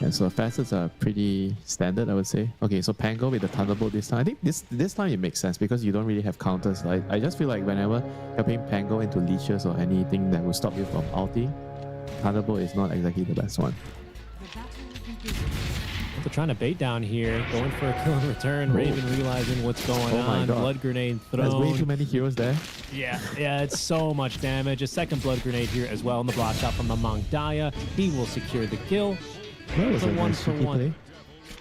Yeah, so the facets are pretty standard, I would say. Okay, so Pango with the Thunderbolt this time. I think this time it makes sense because you don't really have counters. I just feel like whenever you're playing Pango into leeches or anything that will stop you from ulting, Thunderbolt is not exactly the best one. They're trying to bait down here, going for a kill in return. Raven realizing what's going on. God. Blood grenade thrown. There's way too many heroes there. Yeah, it's so much damage. A second blood grenade here as well in the block shot from the Mangdaya. He will secure the kill. That was It's a a nice cheeky one-for-one play.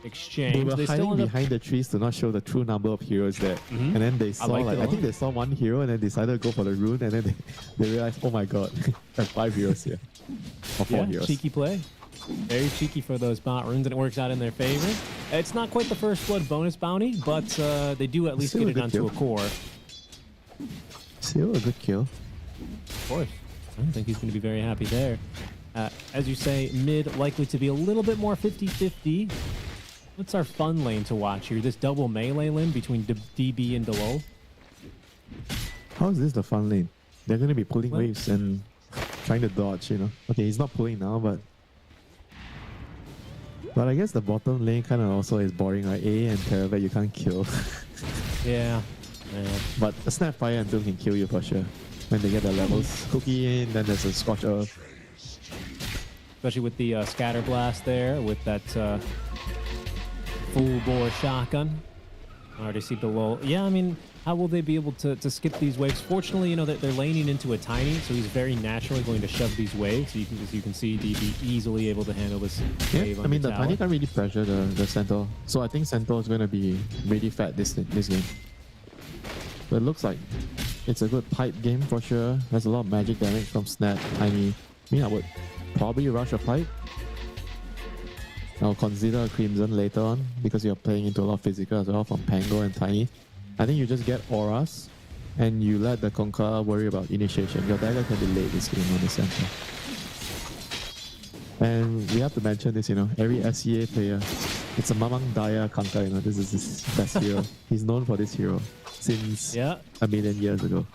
exchange. They were still hiding end up- behind the trees to not show the true number of heroes there. And then they saw, liked it a I think lot. they saw one hero and then decided to go for the rune. And then they realized, oh my god, there's 5 heroes here. Or 4 heroes. cheeky play. Very cheeky for those bot runes, and it works out in their favor. It's not quite the first blood bonus bounty, but they do at least Still get a it good onto kill. a core. Still a good kill. Of course. I don't think he's going to be very happy there. As you say, mid likely to be a little bit more 50-50. What's our fun lane to watch here? This double melee lane between DB and Delol. How is this the fun lane? They're going to be pulling What? waves and trying to dodge, Okay, he's not pulling now, but I guess the bottom lane kind of also is boring, right? A and Terrorblade you can't kill. Yeah. But a Snapfire and Doom can kill you for sure. When they get the levels. Cookie in, then there's a Scorch Earth. Especially with the scatter blast there, with that full bore shotgun. I already see below. Yeah, I mean, how will they be able to skip these waves? Fortunately, you know, that they're laning into a tiny, so he's very naturally going to shove these waves. So you can, as you can see, DB easily able to handle this wave. I mean, the tower. tiny can't really pressure the Centaur. So I think Centaur is going to be really fat this game. But it looks like it's a good pipe game for sure. There's a lot of magic damage from Snap, Tiny. I mean, I would probably rush a pipe. I'll consider a Crimson later on because you're playing into a lot of physical as well from Pango and Tiny. I think you just get auras and you let the Conqueror worry about initiation. Your dagger can be late this game on the center. And we have to mention this, you know, every SEA player, it's a Mamang Daya Kanka, you know, this is his best hero. He's known for this hero since a million years ago.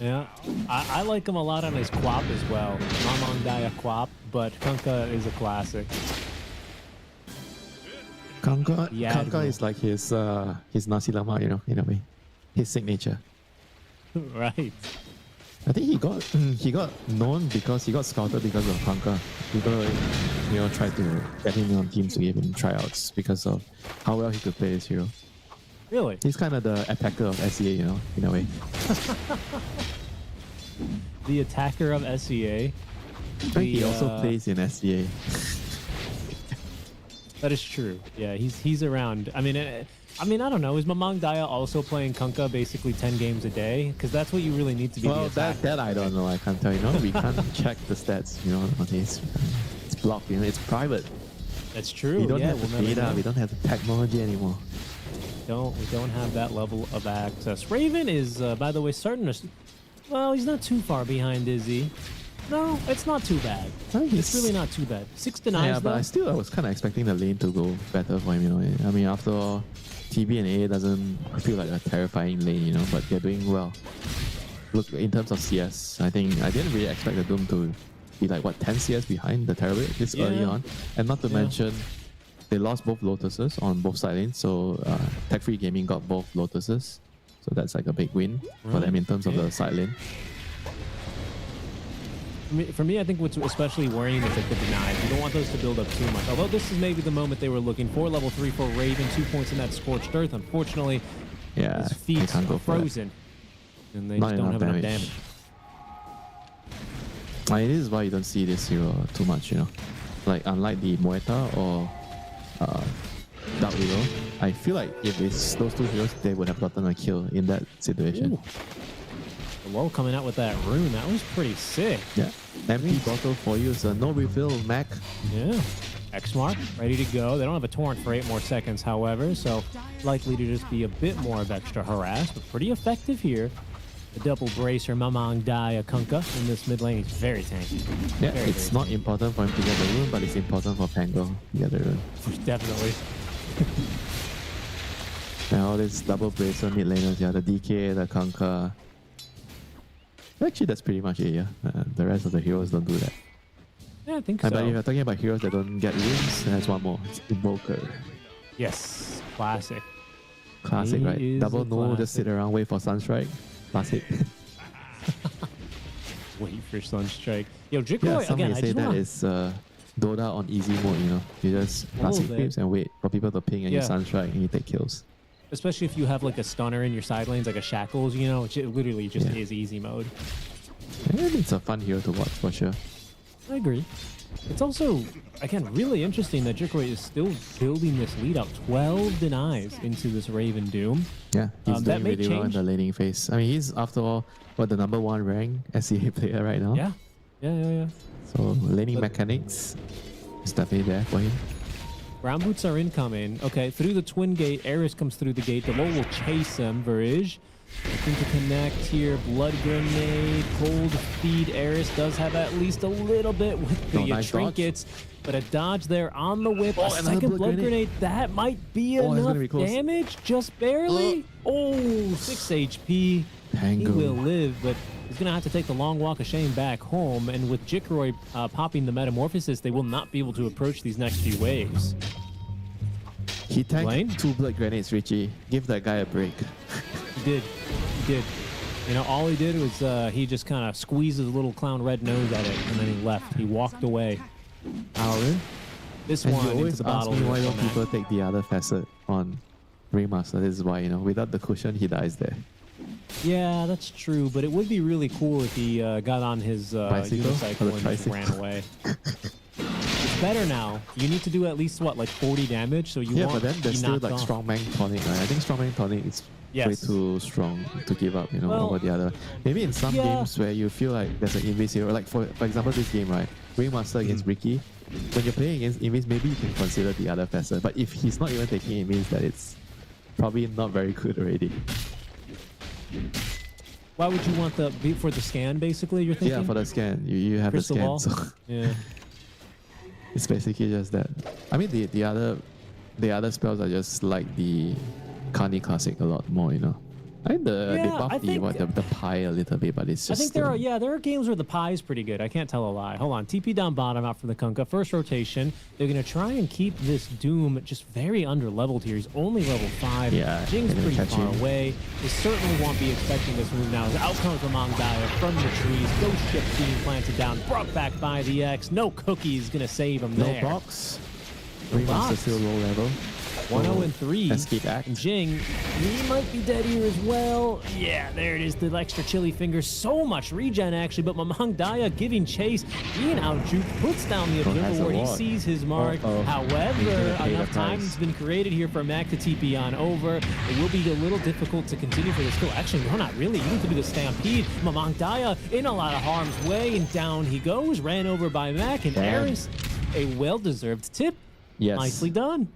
Yeah, I like him a lot on his Quap as well. Mamang Daya Quap, but Kanka is a classic. Kanka is like his nasi lemak, you know, in a way, his signature. Right. I think he got known because he got scouted because of Kanka. People, you know, tried to get him on teams to give him tryouts because of how well he could play this hero. Really? He's kind of the attacker of SEA, you know, in a way. The attacker of SEA. He also plays in SEA. That is true. Yeah, he's around. I mean, I don't know. Is Mamang Daya also playing Kunkka basically 10 games a day? Because that's what you really need to be. Well, that I don't know. I can't tell you. No, we can't check the stats. You know, nowadays it's blocked. You know, it's private. That's true. We don't yeah, have the data. We don't have the technology anymore. We don't have that level of access. Raven is, by the way, starting to. Well, he's not too far behind, is he? No, it's not too bad. It's really not too bad. 6 denies. Yeah, but I was kind of expecting the lane to go better for him. You know, I mean, after all, TB and A doesn't feel like a terrifying lane. You know, but they're doing well. Look, in terms of CS, I think I didn't really expect the Doom to be like 10 CS behind the Terror this early on, and not to mention they lost both Lotuses on both side lanes. So Tech Free Gaming got both Lotuses, so that's like a big win for them in terms of the side lane. For me, I think what's especially worrying is like the denies. You don't want those to build up too much. Although this is maybe the moment they were looking for. Level 3 for Raven, 2 points in that Scorched Earth. Unfortunately, his feet are frozen. And they just don't have enough damage. This is why you don't see this hero too much, you know. Like, unlike the Moeta or Dark Widow, I feel like if it's those two heroes, they would have gotten a kill in that situation. Low coming out with that rune, that was pretty sick. Yeah. Empty bottle for you, so no refill, Mac. Yeah. X-Mark, ready to go. They don't have a torrent for 8 more seconds, however, so likely to just be a bit more of extra harass, but pretty effective here. The double bracer, Mamang Daya Kunkka in this mid lane. He's very tanky. Yeah, it's not important for him to get the rune, but it's important for Pango to get the rune. Definitely. And all these double bracer mid laners, the DK, the Kunkka. Actually, that's pretty much it, yeah. The rest of the heroes don't do that. Yeah, I think so. But if you're talking about heroes that don't get runes, there's one more. It's Invoker. Yes, classic. Classic, right? Double no, just sit around, wait for Sunstrike. Classic. Wait for Sunstrike. Yo, Jikroy, some again, may say that is Dota on easy mode, you know. You just classic creeps and wait for people to ping and you Sunstrike and you take kills. Especially if you have like a stunner in your side lanes, like a Shackles, you know, it literally just is easy mode. And it's a fun hero to watch for sure. I agree. It's also, again, really interesting that Jikroy is still building this lead up. 12 denies into this Raven Doom. Yeah, he's doing really well in the laning phase. I mean, he's, after all, the #1 rank SEA player right now. Yeah. So laning mechanics is definitely there for him. Brown boots are incoming. Okay, through the twin gate, Eris comes through the gate. The Lol will chase him. Verige looking to connect here. Blood grenade, cold feed. Eris does have at least a little bit with the nice trinkets, but a dodge there on the whip. A another second blood grenade. That might be enough damage, just barely. 6 HP. Pango. He will live, but he's going to have to take the long walk of shame back home. And with Jikroy popping the Metamorphosis, they will not be able to approach these next few waves. He tanked 2 blood grenades, Richie. Give that guy a break. He did. You know, all he did was he just kind of squeezed his little clown red nose at it, and then he left. He walked away. Aaron? This and one you always into the ask bottle. me why don't people take the other facet on Ringmaster. This is why, you know, without the cushion, he dies there. Yeah, that's true, but it would be really cool if he got on his Bicycle unicycle or the and just tricycle? ran away. It's better now. You need to do at least, what, like 40 damage, so you Yeah, won't but then there's be still knocked like off. Strongman Tonic, right? I think Strongman Tonic is way Yes. too strong to give up, you know, Well, over the other. Maybe in some yeah. games where you feel like there's an Invis hero, like for example this game, right? Ringmaster against Ricky. When you're playing against Invis, maybe you can consider the other facet. But if he's not even taking it, means that it's probably not very good already. Why would you want for the scan, basically, you're thinking? Yeah, for the scan. You have Crystal the scan, ball? so Yeah. it's basically just that. I mean the other spells are just like the Kani Classic a lot more, you know. I think they Yeah, buff I think- the pie a little bit, but it's I just think there are games where the pie is pretty good. I can't tell a lie. Hold on. TP down bottom out for the Kunkka. First rotation. They're going to try and keep this Doom just very under-leveled here. He's only level 5. Yeah, Jing's gonna pretty catch far him. away. They certainly won't be expecting this move now. Out comes the Mangdaya from the trees. Ghost ship being planted down. Brought back by the X. No cookies going to save him no there. box. Ringmaster box. still low level. 1-0-3. Escape act. And Jing, he might be dead here as well. Yeah, there it is, the extra chili fingers. So much regen, actually, but Mamang Daya giving chase. Being out-juked, puts down the has observer a ward. He ward. sees his mark. Uh-oh. He's However, gonna pay the enough time price. has been created here for Mac to TP on over. It will be a little difficult to continue for this kill. Actually, no, not really. You need to do the stampede. Mamang Daya in a lot of harm's way, and down he goes. Ran over by Mac, and Damn. there is a well-deserved tip. Yes. Nicely done.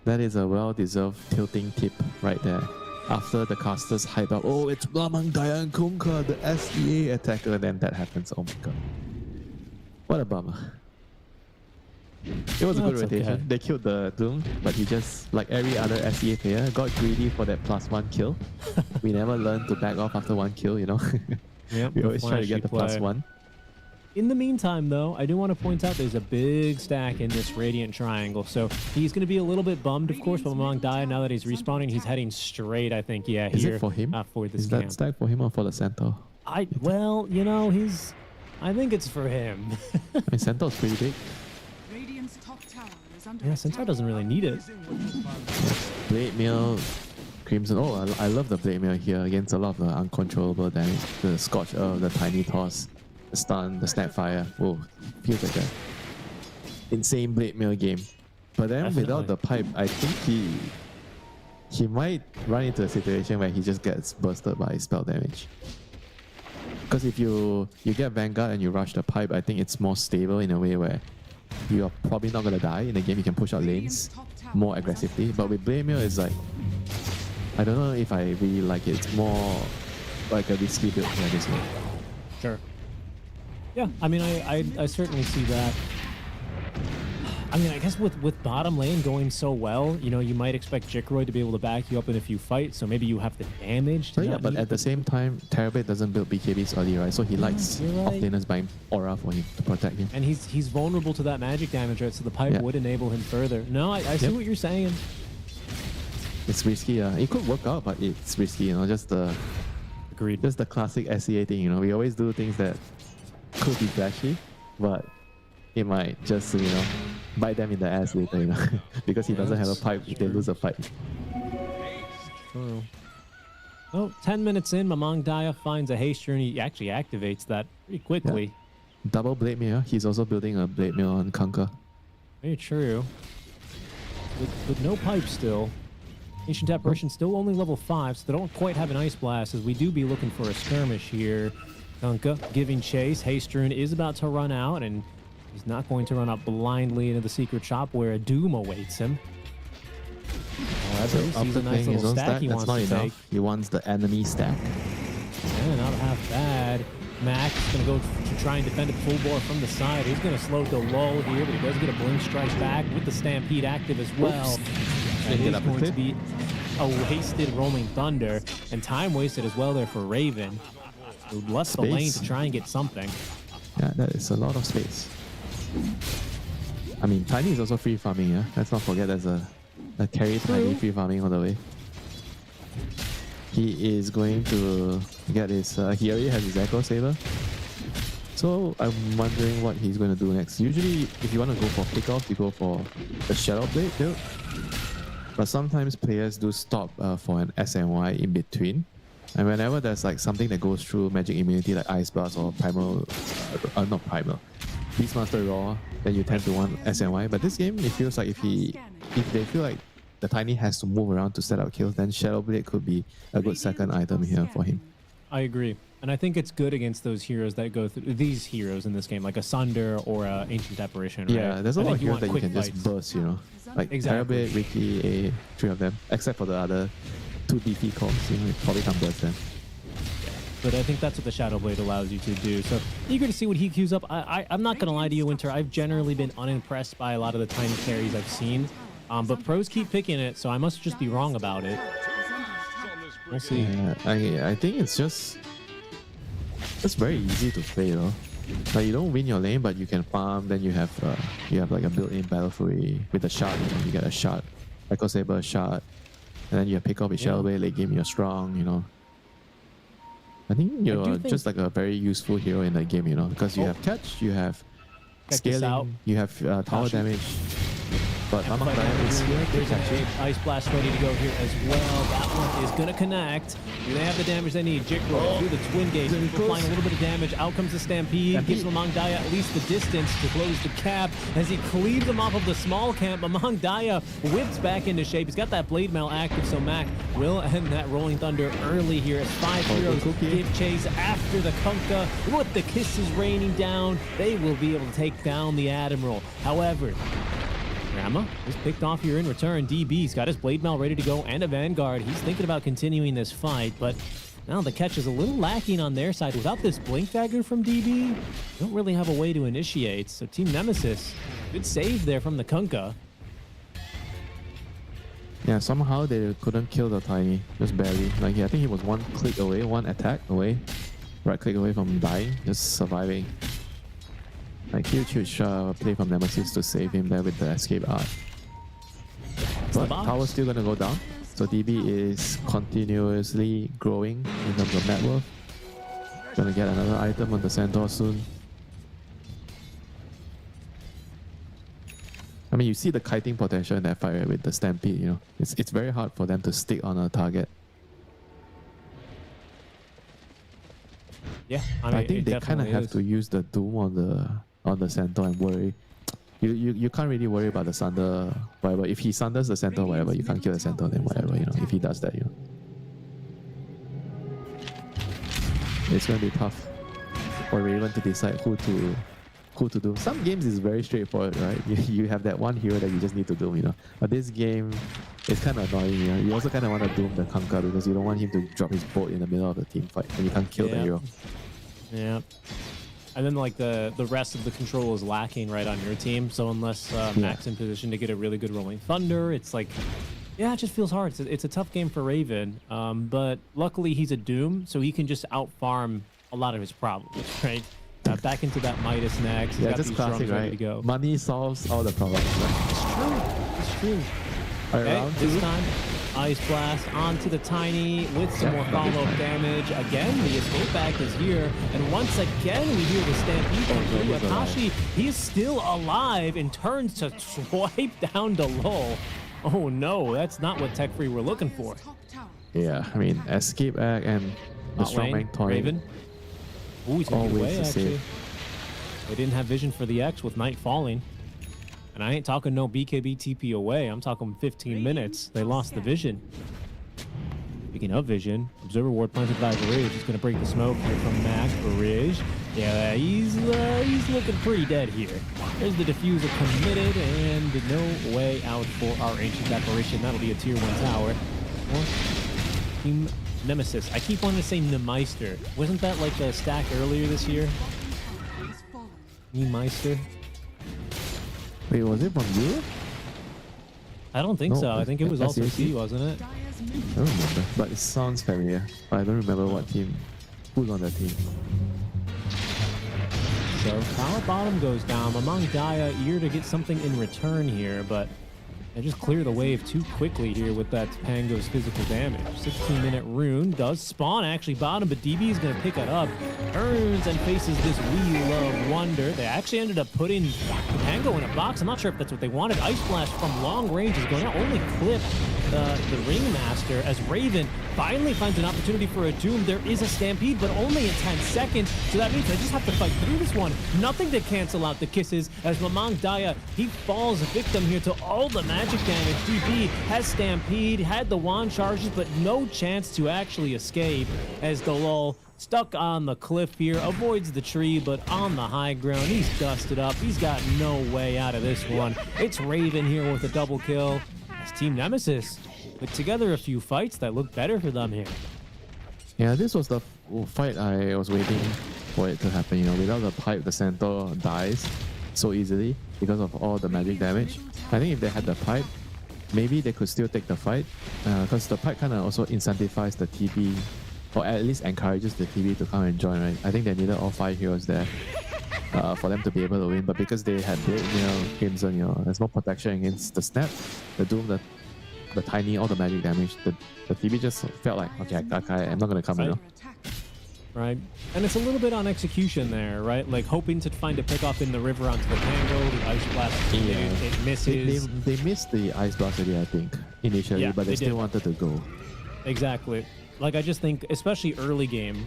That is a well-deserved tilting tip right there. After the casters hype up, oh, it's Lamang Dayan Kunka, the SEA attacker, then that happens. Oh my god. What a bummer. It was a good That's rotation. okay. They killed the Doom, but he just, like every other SEA player, got greedy for that +1 kill. We never learned to back off after 1 kill, you know? Yep, We the always try to get the flashy play. +1. In the meantime, though, I do want to point out there's a big stack in this Radiant Triangle. So he's going to be a little bit bummed, of course, but Mamang Daya, now that he's respawning, he's heading straight, I think, yeah, Is here. it for him? For this Is camp. that stack for him or for the Centaur? Well, you know, I think it's for him. I mean, Centaur's pretty big. Radiant's top tower is under Yeah, Centaur doesn't really need it. Blade Mail, Crimson. Oh, I love the Blade Mail here against a lot of the uncontrollable damage. The Scorch Earth, the Tiny Toss, the Stun, the Snapfire. Oh, feels like a insane Blade Mail game. But then without Definitely. the pipe, I think he might run into a situation where he just gets bursted by spell damage. Because if you get Vanguard and you rush the pipe, I think it's more stable in a way where you're probably not gonna die in the game. You can push out lanes more aggressively. But with Blade Mail, it's like, I don't know if I really like it. It's more like a risky build like this way. Sure. Yeah, I mean, I certainly see that. I mean, I guess with bottom lane going so well, you know, you might expect Jikroid to be able to back you up in a few fights, so maybe you have the damage. So to yeah, not but need at the same time, Terrorblade doesn't build BKBs early, right? So he likes you're right. offlaners buying aura for him to protect him. And he's vulnerable to that magic damage, right? So the pipe Yeah. would enable him further. No, I see Yep. what you're saying. It's risky. It could work out, but it's risky. You know, just the Agreed. classic SEA thing. You know, we always do things that could be flashy, but it might just bite them in the ass later. You know, because he doesn't have a that's pipe, they lose a fight. True. Oh, 10 minutes in, Mamang Daya finds a haste journey. He actually activates that pretty quickly. Double Blade Mail. He's also building a Blade Mail on Kanka. Very true. With no pipe still. Ancient Apparition still only level 5, so they don't quite have an Ice Blast, as we do be looking for a skirmish here. Kunkka giving chase. Hastrun is about to run out, and he's not going to run out blindly into the secret shop where a Doom awaits him. However, he sees a nice little stack he That's wants not to enough. take. He wants the enemy stack. Yeah, not half bad. Mac is going to go to try and defend a full bore from the side. He's going to slow the lull here, but he does get a blink strike back with the Stampede active as well. And Didn't get he's up the going to clip. be a wasted Rolling Thunder, and time wasted as well there for Raven, who left the lane Space. to try and get something. Yeah, that is a lot of space. I mean, Tiny is also free farming, yeah? Let's not forget there's a carry Tiny free farming all the way. He is going to get his... he already has his Echo Saber. So I'm wondering what he's going to do next. Usually, if you want to go for pickoff, you go for the Shadow Blade build. but sometimes players do stop for an SNY in between. And whenever there's like something that goes through magic immunity like Ice Blast or Primal, not Primal, Beastmaster Raw, then you tend to want SNY. But this game, it feels like if they feel like the Tiny has to move around to set up kills, then Shadow Blade could be a good second item here for him. I agree. And I think it's good against those heroes that go through these heroes in this game, like a Sunder or a Ancient Apparition. Yeah, right? there's a lot of heroes that you can fights. just burst, you know. Like Exactly. Terrorblade, Ricky, three of them, except for the other two DP calls, you know, you probably can't burst them. But I think that's what the Shadow Blade allows you to do. So eager to see what he queues up. I'm not going to lie to you, Winter. I've generally been unimpressed by a lot of the tiny carries I've seen. But pros keep picking it, so I must just be wrong about it. We'll see. Yeah, I think it's just very easy to play, though. Like you don't win your lane, but you can farm. Then you have like a built-in Battle Fury with a shard. You know, you get a shard, Echo Saber, a shard, and then you pick up with Shadow Blade. Late game, you're strong. You know. I think you're just like a very useful hero in that game, you know, because you have catch, you have scaling, you have tower damage. But Mamang Daya is here. There's an Ice Blast ready to go here as well. That one is going to connect. Do they have the damage they need? Jigro through the Twin Gates, applying a little bit of damage. Out comes the Stampede. Gives Mamang Daya at least the distance to close the cap as he cleaves them off of the small camp. Mamang Daya whips back into shape. He's got that Blade Mail active, so Mac will end that Rolling Thunder early here as 5 heroes give chase after the Kunkka. With the kisses raining down, they will be able to take down the Admiral. However, Grandma is picked off here in return. DB's got his Blade Mail ready to go and a Vanguard. He's thinking about continuing this fight, but now the catch is a little lacking on their side. Without this Blink Dagger from DB, they don't really have a way to initiate. So Team Nemesis, good save there from the Kunkka. Yeah, somehow they couldn't kill the Tiny, just barely. Like, I think he was one click away, one attack away, right click away from dying, just surviving. Like huge play from Nemesis to save him there with the escape art. But tower's still gonna go down. So DB is continuously growing in terms of net worth. Gonna get another item on the Centaur soon. I mean, you see the kiting potential in that fight, right, with the Stampede, you know. It's very hard for them to stick on a target. Yeah, I think they kind of have to use the Doom on the Centaur and worry. You can't really worry about the Sunder, whatever. If he Sunders the Centaur, whatever, you can't kill the Centaur, then whatever, you know, if he does that, you know. It's going to be tough for Raven to decide who to do. Some games is very straightforward, right? You have that one hero that you just need to doom, you know. But this game, it's kind of annoying, you know. You also kind of want to doom the Kunkka because you don't want him to drop his bolt in the middle of the team fight and you can't kill the hero. Yeah. And then like the rest of the control is lacking right on your team. So unless Mac's in position to get a really good Rolling Thunder, it's like, yeah, it just feels hard. It's a tough game for Raven. But luckily he's a Doom, so he can just out-farm a lot of his problems, right? Back into that Midas next. Yeah, just classic, right? To go. Money solves all the problems, right? It's true. Okay, this time, Ice Blast onto the Tiny with some more follow-up damage. Again, the escape act is here. And once again, we hear the Stampede from through. Akashi, he is still alive and turns to swipe down the lull. Oh no, that's not what Tech Free were looking for. Yeah, I mean, escape act and the strong rank toy. Raven. Ooh, he's going to get away, Always the actually. same. They didn't have vision for the X with Night falling. And I ain't talking no BKB TP away. I'm talking 15 minutes. They lost the vision. Speaking of vision, Observer Ward planted by Barrage. He's going to break the smoke here from Max Barrage. Yeah, he's looking pretty dead here. There's the diffuser committed and no way out for our Ancient Apparition. That'll be a tier 1 tower. Or Team Nemesis. I keep wanting to say Nemeister. Wasn't that like a stack earlier this year? Nemeister? Wait, was it from you? I don't think No, so. I think it was also SAC. C, wasn't it? I don't remember, but it sounds familiar. But I don't remember what team, who's on that team. So power bottom goes down. Mamang Daya eager to get something in return here, but They just clear the wave too quickly here with that Pango's physical damage. 16-minute rune does spawn actually bottom, but DB is going to pick it up. Turns and faces this Wheel of Wonder. They actually ended up putting the Pango in a box. I'm not sure if that's what they wanted. Ice Blast from long range is going to only clip the Ringmaster as Raven finally finds an opportunity for a Doom. There is a Stampede, but only in 10 seconds. So that means they just have to fight through this one. Nothing to cancel out the kisses as Mamang Daya, he falls victim here to all the magic damage. DB has Stampede, had the wand charges, but no chance to actually escape as Dalol stuck on the cliff here, avoids the tree, but on the high ground, he's dusted up. He's got no way out of this one. It's Raven here with a double kill. As Team Nemesis put together a few fights that look better for them here. Yeah, this was the fight I was waiting for it to happen. You know, without the pipe, the centaur dies so easily because of all the magic damage. I think if they had the pipe, maybe they could still take the fight, because the pipe kind of also incentivizes the TB, or at least encourages the TB to come and join, right? I think they needed all 5 heroes there for them to be able to win, but because they had Blade, you know, Crimson, you know, there's no protection against the Snap, the Doom, the Tiny, all the magic damage. The TB just felt like, okay, I'm not going to come, you know. Right, and it's a little bit on execution there, right? Like hoping to find a pickoff in the river onto the Pango, the Ice Blast, it misses. They missed the Ice Blast already, I think, initially, Yeah, but they still did. wanted to go. Exactly. Like I just think, especially early game,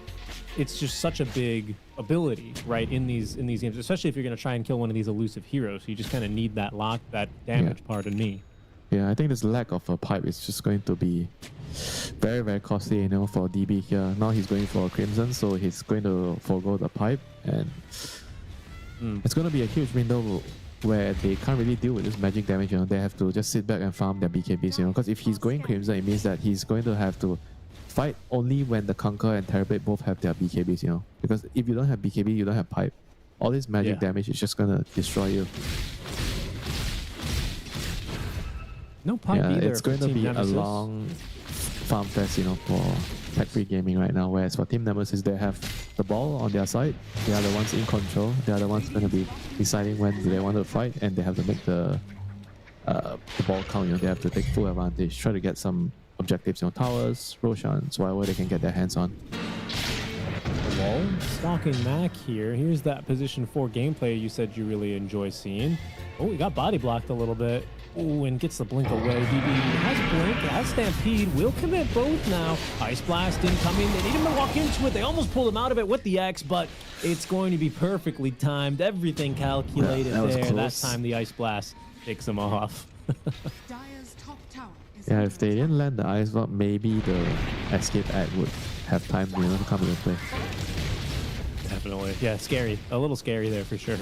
it's just such a big ability, right? In these games, especially if you're going to try and kill one of these elusive heroes, you just kind of need that lock, that damage. Pardon me. Yeah, I think this lack of a pipe is just going to be very, very costly, you know, for DB here. Now he's going for Crimson, so he's going to forego the pipe, and it's going to be a huge window where they can't really deal with this magic damage, you know. They have to just sit back and farm their BKBs, you know, because if he's going Crimson, it means that he's going to have to fight only when the Conquer and Terrorblade both have their BKBs, you know, because if you don't have BKB, you don't have pipe. All this magic damage is just going to destroy you. No pipe either. It's going to be Nemesis. a long farm fest, you know, for tech-free gaming right now. Whereas for Team Nemesis, they have the ball on their side. They are the ones in control. They are the ones going to be deciding when they want to fight, and they have to make the ball count. You know, they have to take full advantage, try to get some objectives, you know, towers, Roshans, whatever they can get their hands on. Wall stalking Mac here. Here's that position 4 gameplay you said you really enjoy seeing. Oh, he got body blocked a little bit. Ooh, and gets the blink away. DB has blink, has Stampede, will commit both now. Ice Blast incoming. They need him to walk into it. They almost pulled him out of it with the X, but it's going to be perfectly timed. Everything calculated there. That time the Ice Blast takes him off. Dire's top tower is Yeah, under if they didn't land the Ice Block, maybe the escape act would have time, you know, to come into play. Definitely. Yeah, scary. A little scary there for sure.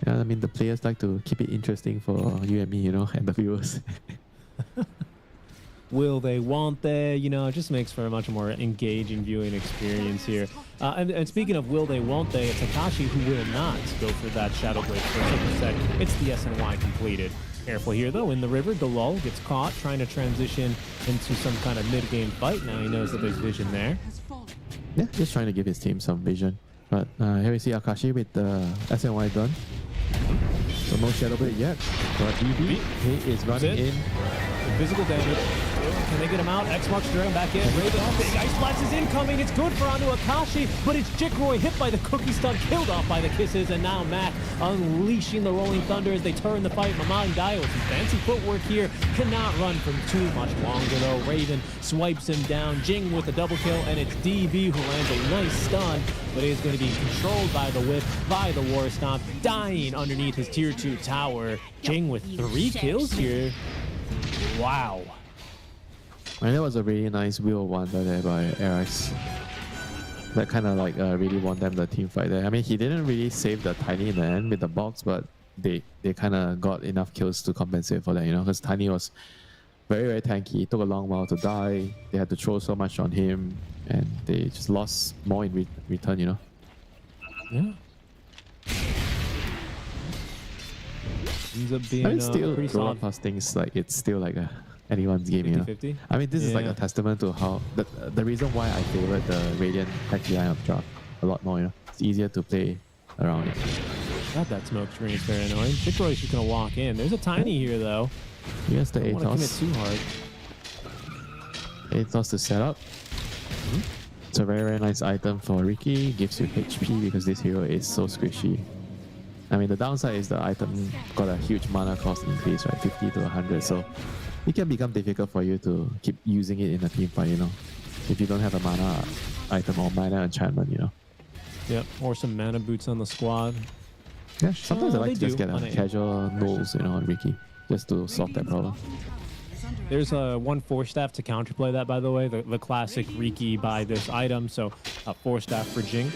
Yeah, I mean, the players like to keep it interesting for you and me, you know, and the viewers. Will they, won't they? You know, it just makes for a much more engaging viewing experience here. And speaking of will they, won't they, it's Akashi who will not go for that Shadow Blade for a sec. It's the SNY completed. Careful here, though. In the river, Dalol gets caught trying to transition into some kind of mid-game fight. Now he knows that there's vision there. has fallen. Yeah, just trying to give his team some vision. But here we see Akashi with the SNY done. So no Shadow Blade yet. But DB, he is running in. Physical damage. Can they get him out? X marks Dragon back in. Raven, big Ice Blast is incoming. It's good for onto Akashi, but it's Jikroy hit by the Cookie Stun, killed off by the Kisses, and now Mac unleashing the Rolling Thunder as they turn the fight. Mamang Daya with some fancy footwork here. Cannot run for too much longer though. Raven swipes him down. Jing with a double kill, and it's DB who lands a nice stun, but is going to be controlled by the whip, by the War Stomp, dying underneath his tier 2 tower. Jing with 3 kills here. Wow. And that was a really nice wheel wonder there by Aris. That kind of like really won them the team fight there. I mean, he didn't really save the Tiny in the end with the box, but they kind of got enough kills to compensate for that, you know, because Tiny was very, very tanky. It took a long while to die. They had to throw so much on him, and they just lost more in return, you know. Yeah. Ends up being I mean, still, pretty solid. plus things like it's still like anyone's game, you know. 50-50? I mean, this is like Yeah. a testament to how the reason why I favorite the Radiant tech lineup draft a lot more, you know. It's easier to play around it. God, that smoke screen is very annoying. Chickroy's just gonna walk in. There's a tiny here though. He has the Don't want to commit Atos. too hard. Atos to set up. It's a very, very nice item for Ricky. Gives you HP because this hero is so squishy. I mean, the downside is the item got a huge mana cost increase, right? 50 to 100. So it can become difficult for you to keep using it in a team fight, you know, if you don't have a mana item or mana enchantment, you know. Yep, or some mana boots on the squad. Yeah, sometimes I they like to just do get on a a- casual nulls, you know, on Ricky, just to solve that problem. There's a one Force Staff to counterplay that, by the way. The classic Riki buy this item, so Force Staff for Jing.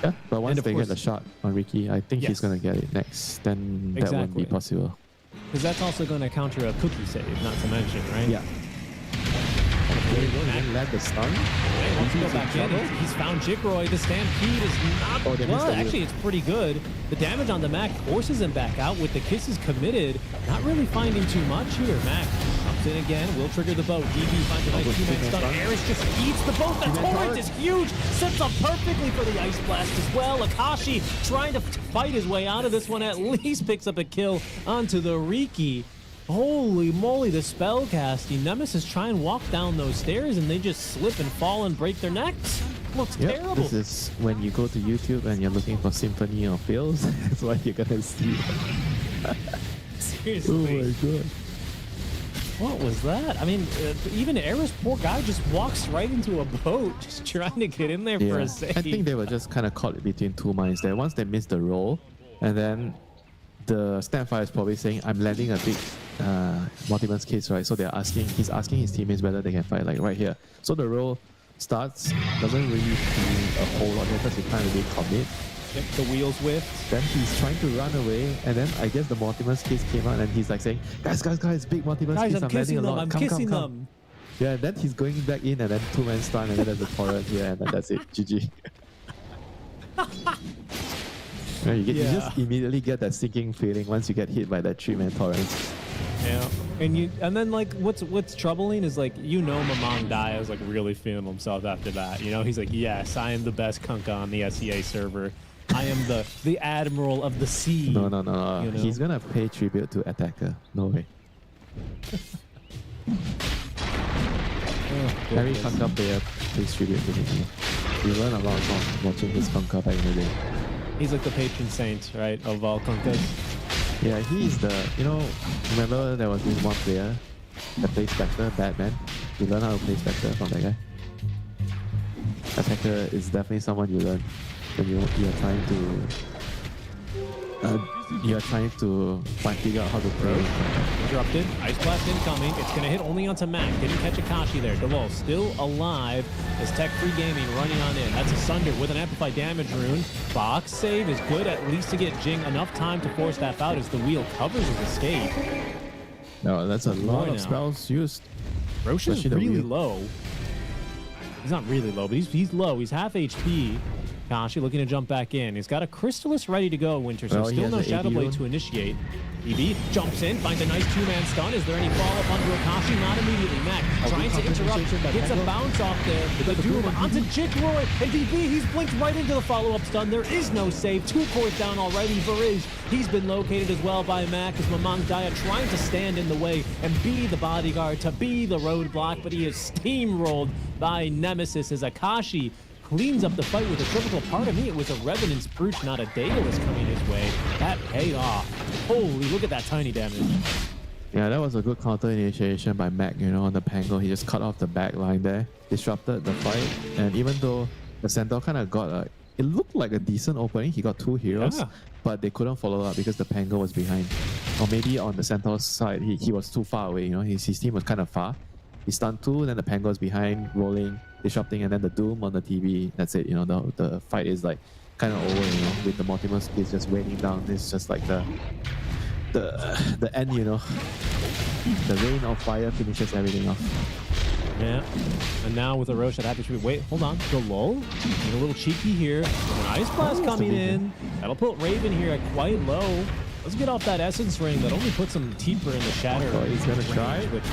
Yeah, but once of they course- get the shot on Ricky, I think Yes. he's gonna get it next. Then that won't Exactly. be possible. Because that's also going to counter a cookie save, not to mention, right? Yeah. Mac- Land the stun. Hey, wants to go back in. He's found Jickroy. The Stampede is not... Oh, they missed well, the actually, it's pretty good. The damage on the Mac forces him back out with the kisses committed. Not really finding too much here. Mac comes in again. Will trigger the boat. DB finds a nice good two-man two-man stun. stun. Eris just eats the boat. The Two-man torrent torrent. is huge. Sets up perfectly for the Ice Blast as well. Akashi trying to fight his way out of this one. At least picks up a kill onto the Riki. Holy moly, the spell casting. Nemesis try and walk down those stairs and they just slip and fall and break their necks. Looks terrible. This is when you go to YouTube and you're looking for Symphony or Pills. That's what you're gonna see. Seriously. god. What was that? I mean, even Eris, poor guy, just walks right into a boat, just trying to get in there for a save. I think they were just kind of caught between two minds there. Once they missed the roll, and then the Snapfire is probably saying, I'm landing a big Mortimer's case, right? So he's asking his teammates whether they can fight, like right here. So the roll starts, doesn't really do a whole lot here because he can't really commit. Yep, the wheels whiffed. Then he's trying to run away, and then I guess the Mortimer's case came out, and he's like saying, guys, big Mortimer's Guys, case, I'm kissing landing a them, lot. I'm Come, kissing come. them. Yeah, and then he's going back in, and then two-man stun, and then there's a torrent here, and then that's it. GG. Yeah, you just immediately get that sinking feeling once you get hit by that three-man torrent. Yeah, and then like what's troubling is like Mamang Daya is like really feeling himself after that. You know, he's like, yes, I am the best Kunkka on the SEA server. I am the admiral of the sea. No. You know? He's gonna pay tribute to Attacker. No way. Every Kunkka player pays tribute to him. You learn a lot from watching his Kunkka back in the day. He's like the patron saint, right, of all Kunkkas. Yeah, he is the, remember there was this one player that plays Spectre, Batman. You learn how to play Spectre from that guy. Attacker is definitely someone you learn when you're trying to figure out how to play. Interrupted. Ice Blast incoming. It's going to hit only onto Mac. Didn't catch Akashi there. Deval still alive as Tech Free Gaming running on in. That's a Sunder with an amplified damage rune. Box save is good, at least to get Jing enough time to force that out as the wheel covers his escape. No, that's a lot Boy, of now. spells used. Roshan's Especially the really wheel. low. He's not really low, but he's low. He's half HP. Kashi looking to jump back in. He's got a Crystallis ready to go, Winter, so Well, he still has no the Shadow AD Blade rune. to initiate. EB jumps in, finds a nice two-man stun. Is there any follow-up onto Akashi? Not immediately. Mac trying to interrupt. Gets a bounce off there. The Doom onto Jickroy. And DB, he's blinked right into the follow-up stun. There is no save. 2 cores down already for Riz. He's been located as well by Mac as Mamang Daya trying to stand in the way and be the bodyguard, to be the roadblock, but he is steamrolled by Nemesis as Akashi cleans up the fight with a typical part of me. It was a Revenant's Brooch, not a Daedalus coming his way. That paid off. Holy, look at that tiny damage. Yeah, that was a good counter initiation by Mac, on the Pango. He just cut off the back line there, disrupted the fight, and even though the Centaur kind of got it looked like a decent opening, he got 2 heroes, Yeah. but they couldn't follow up because the Pango was behind. Or maybe on the Centaur's side, he was too far away, his team was kind of far. He stunned 2, then the Pango was behind, rolling, disrupting, and then the Doom on the TV. That's it, the fight is like kind of over, with the Mortimer's case just raining down. It's just like the end, the rain of fire finishes everything off. Yeah. And now with a Roshan, I have to wait, hold on. The lull. Being a little cheeky here. An Ice Blast coming in. That'll put Raven here at quite low. Let's get off that Essence Ring that only puts him deeper in the Shatter. Oh, he's gonna try? Which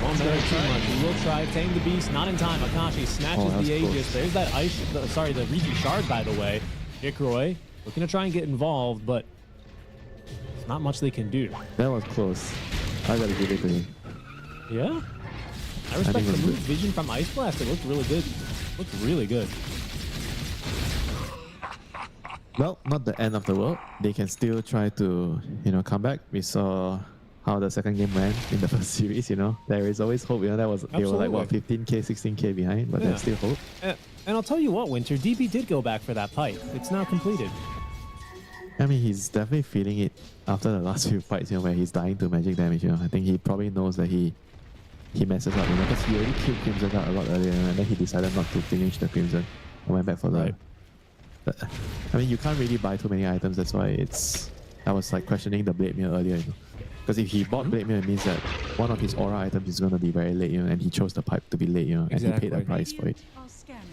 won't matter too much. He will try. Tame the Beast. Not in time. Akashi snatches that's the close. Aegis. There's that the Riki Shard, by the way. Jickroy looking to try and get involved, but there's not much they can do. That was close. I gotta give it to him. Yeah. I respect think it the was move good. vision from Ice Blast. It looked really good. Looked really good. Well, not the end of the world. They can still try to, come back. We saw how the second game went in the first series. There is always hope. That was they were like what, 15k, 16k behind, but there's still hope. And I'll tell you what, Winter, DB did go back for that pipe. It's now completed. I mean, he's definitely feeling it after the last few fights, where he's dying to magic damage. I think he probably knows that he messes up, because he already killed Crimson out a lot earlier, and then he decided not to finish the Crimson and went back for the. I mean, you can't really buy too many items. That's why I was like questioning the Blade Mirror earlier, because if he bought Blade Mirror, it means that one of his aura items is going to be very late, and he chose the pipe to be late, and he paid the price for it.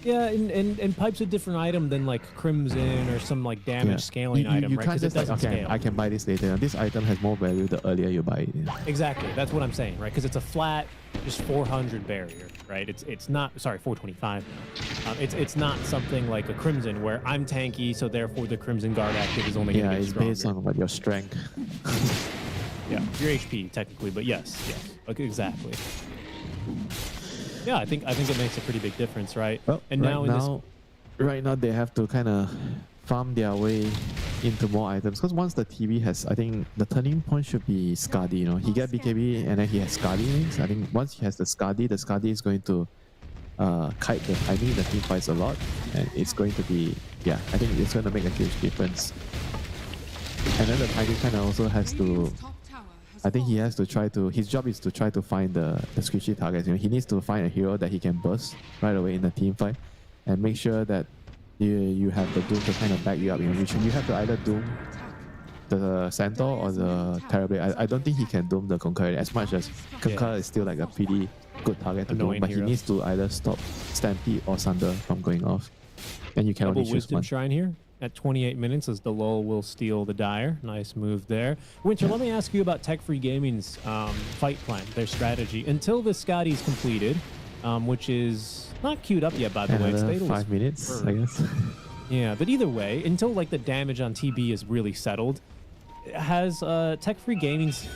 Yeah, and pipe's a different item than like Crimson or some like damage scaling item, you right? can't Because it just doesn't okay, scale. I can buy this later. This item has more value the earlier you buy it. Exactly, that's what I'm saying, right? Because it's a flat, just 400 barrier, right? It's not, sorry, 425. It's not something like a Crimson where I'm tanky, so therefore the Crimson Guard active is only going to get it's stronger. based on what your strength. Yeah, your HP technically, but yes, okay, exactly. Yeah, I think it makes a pretty big difference, right? Well, and right now they have to kind of farm their way into more items, because once the TV has, I think the turning point should be Skadi. He get BKB and then he has Skadi links. I think once he has the Skadi is going to kite the timing in the team fights a lot, and it's going to be, I think it's going to make a huge difference. And then the Tiny kind of also has to, I think he has to try to, his job is to try to find the squishy targets. He needs to find a hero that he can burst right away in the team fight, and make sure that you have the Doom to kind of back you up. You have to either Doom the Centaur or the Terrorblade. I don't think he can Doom the Conqueror, as much as Conqueror is still like a pretty good target to Doom, but he needs to either stop Stampede or Sunder from going off. And you can double only choose Wisdom one. Shrine here at 28 minutes as the lull will steal the Dire. Nice move there. Winter, let me ask you about Tech Free Gaming's fight plan, their strategy. Until the Scotty is completed, which is not queued up yet, by the way. It's Another stayed 5 minutes, I guess. Yeah, but either way, until like the damage on TB is really settled, has Tech Free Gaming's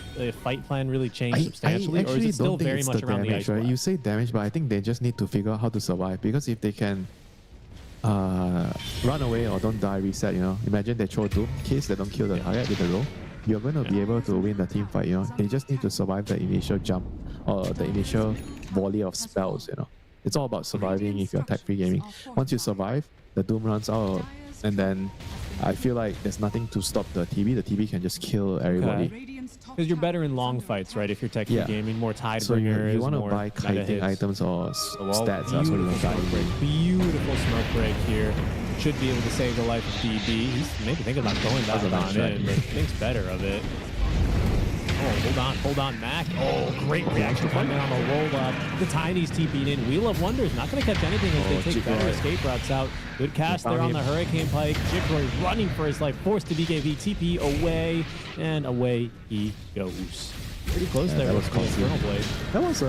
fight plan really changed substantially, or is it still very much around the ice? Right? You say damage, but I think they just need to figure out how to survive, because if they can run away or don't die, reset, imagine they throw Doom, in case they don't kill the target with the roll, you're going to be able to win the team fight. They just need to survive the initial jump or the initial volley of spells. It's all about surviving if you're Tech Free Gaming. Once you survive, the Doom runs out, and then I feel like there's nothing to stop the TB. The TB can just kill everybody. Because you're better in long fights, right? If you're Tech Free Gaming, more So Tidebringers, you want to more buy meta kiting hits. items or stats. That's what you want to buy. Beautiful smoke break here. Should be able to save the life of DB. He's maybe thinking about going back on in, but thinks better of it. Oh, hold on, Mac. Oh, great reaction from him on the roll up. The Tiny's TP'd in. Wheel of Wonders not going to catch anything as they take better escape routes out. Good cast there on the Hurricane Pike. Jikroy running for his life, forced to BKB, TP away, and away he goes. Pretty close there with the Infernal Blade. That was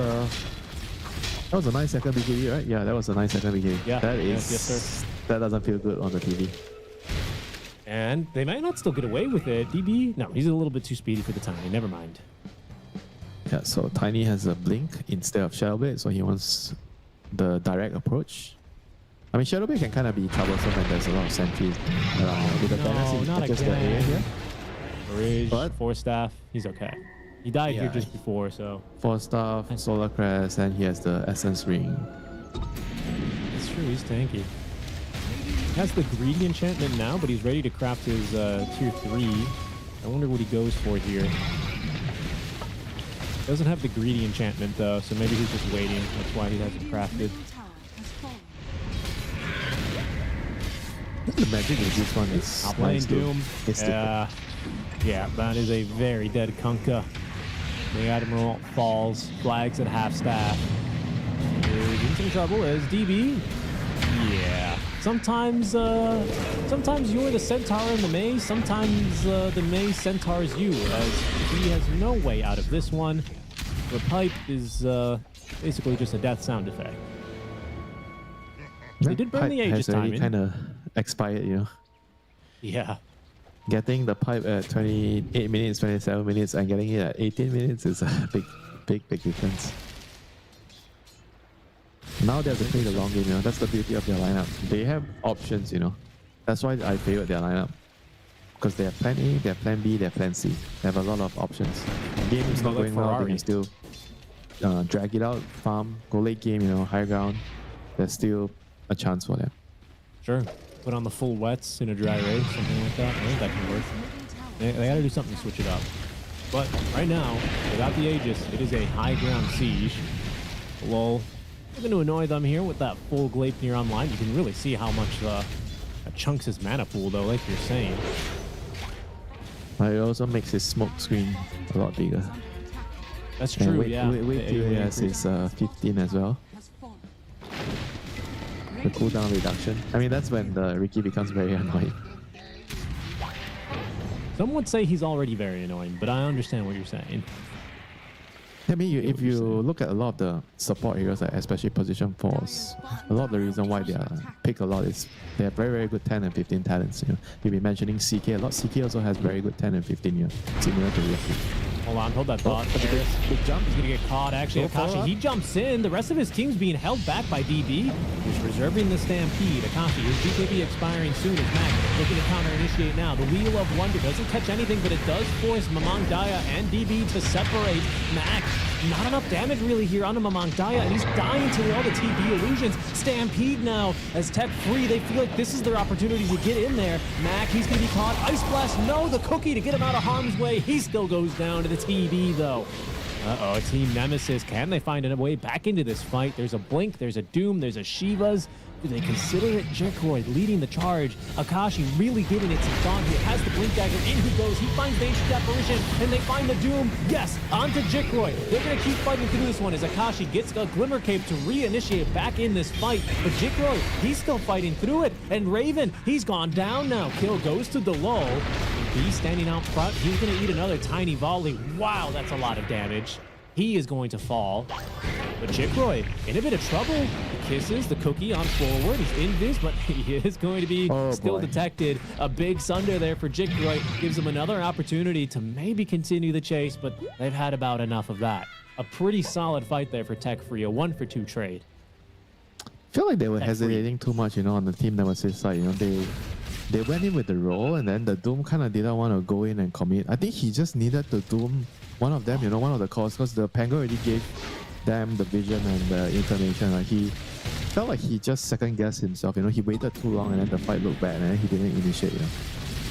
a nice second BKB, right? Yeah, that was a nice second BKB. Yeah, yes, sir. That doesn't feel good on the TV. And they might not still get away with it. DB, no, he's a little bit too speedy for the Tiny. Never mind. Yeah, so Tiny has a blink instead of Shadow Blade, so he wants the direct approach. I mean, Shadow Blade can kind of be troublesome when there's a lot of sentries around. With the balance, not just the area here. Bridge, But- 4 staff, he's okay. He died here just before, so. 4 staff, Solar Crest, and he has the Essence Ring. It's true, he's tanky. He has the Greedy enchantment now, but he's ready to craft his tier 3. I wonder what he goes for here. Doesn't have the Greedy enchantment though, so maybe he's just waiting. That's why he hasn't crafted. The magic with this one is Not playing nice too. Doom. It's Yeah, that is a very dead Kunkka. The Admiral falls, flags at half staff. Is in some trouble as DB. Yeah. Sometimes you're the Centaur in the maze. Sometimes the maze centaurs you, as he has no way out of this one. The pipe is basically just a death sound effect. They did burn the Aegis time in. kind of expired, Yeah. Getting the pipe at 28 minutes, 27 minutes, and getting it at 18 minutes is a big difference. Now they have to play the long game, That's the beauty of their lineup. They have options, That's why I favorite their lineup. Because they have plan A, they have plan B, they have plan C. They have a lot of options. Game is not going well, they can still drag it out, farm, go late game, high ground. There's still a chance for them. Sure. Put on the full wets in a dry race, something like that. I think that can work. They got to do something to switch it up. But right now, without the Aegis, it is a high ground siege. Lol. I'm going to annoy them here with that full Gleipnir online. You can really see how much that chunks his mana pool, though, like you're saying. It also makes his smoke screen a lot bigger. That's true, yeah. Wait till he has his 15 as well. The cooldown reduction. I mean, that's when the Riki becomes very annoying. Some would say he's already very annoying, but I understand what you're saying. I mean, if you look at a lot of the support heroes, like especially position 4s, a lot of the reason why they are picked a lot is they have very, very good 10 and 15 talents. You'll be mentioning CK a lot. CK also has very good 10 and 15 similar to Riki. Hold on, hold that thought. Big jump. He's going to get caught, actually. Akashi, he jumps in. The rest of his team's being held back by DB, who's reserving the Stampede. Akashi, his BKB expiring soon as Mac looking to counter-initiate now. The Wheel of Wonder doesn't catch anything, but it does force Mamang Daya and DB to separate. Mac, not enough damage really here onto Mamang Daya, and he's dying to all the TB illusions. Stampede now, as Tech Free, they feel like this is their opportunity to get in there. Mac, he's going to be caught. Ice Blast, no, the cookie to get him out of harm's way. He still goes down to the TB, though. Uh-oh, Team Nemesis. Can they find a way back into this fight? There's a Blink, there's a Doom, there's a Shivas. Do they consider it? Jikroid leading the charge. Akashi really giving it some thought here. Has the Blink Dagger, in he goes. He finds the Ancient Apparition, and they find the Doom. Yes, onto Jikroid. They're going to keep fighting through this one as Akashi gets a Glimmer Cape to reinitiate back in this fight. But Jikroid, he's still fighting through it. And Raven, he's gone down now. Kill goes to the low. He's standing out front. He's going to eat another tiny volley. Wow, that's a lot of damage. He is going to fall. But Jikroid in a bit of trouble. He kisses the cookie on forward. He's invis, but he is going to be still detected. A big sunder there for Jikroid. Gives him another opportunity to maybe continue the chase, but they've had about enough of that. A pretty solid fight there for Tech Free. A 1-for-2 trade. I feel like they were hesitating too much, on the Team Nemesis side. They went in with the roll, and then the Doom kind of didn't want to go in and commit. I think he just needed to Doom one of them, one of the calls, because the Pango already gave them the vision and the information. Like he felt like he just second guessed himself. He waited too long, and then the fight looked bad, and then he didn't initiate.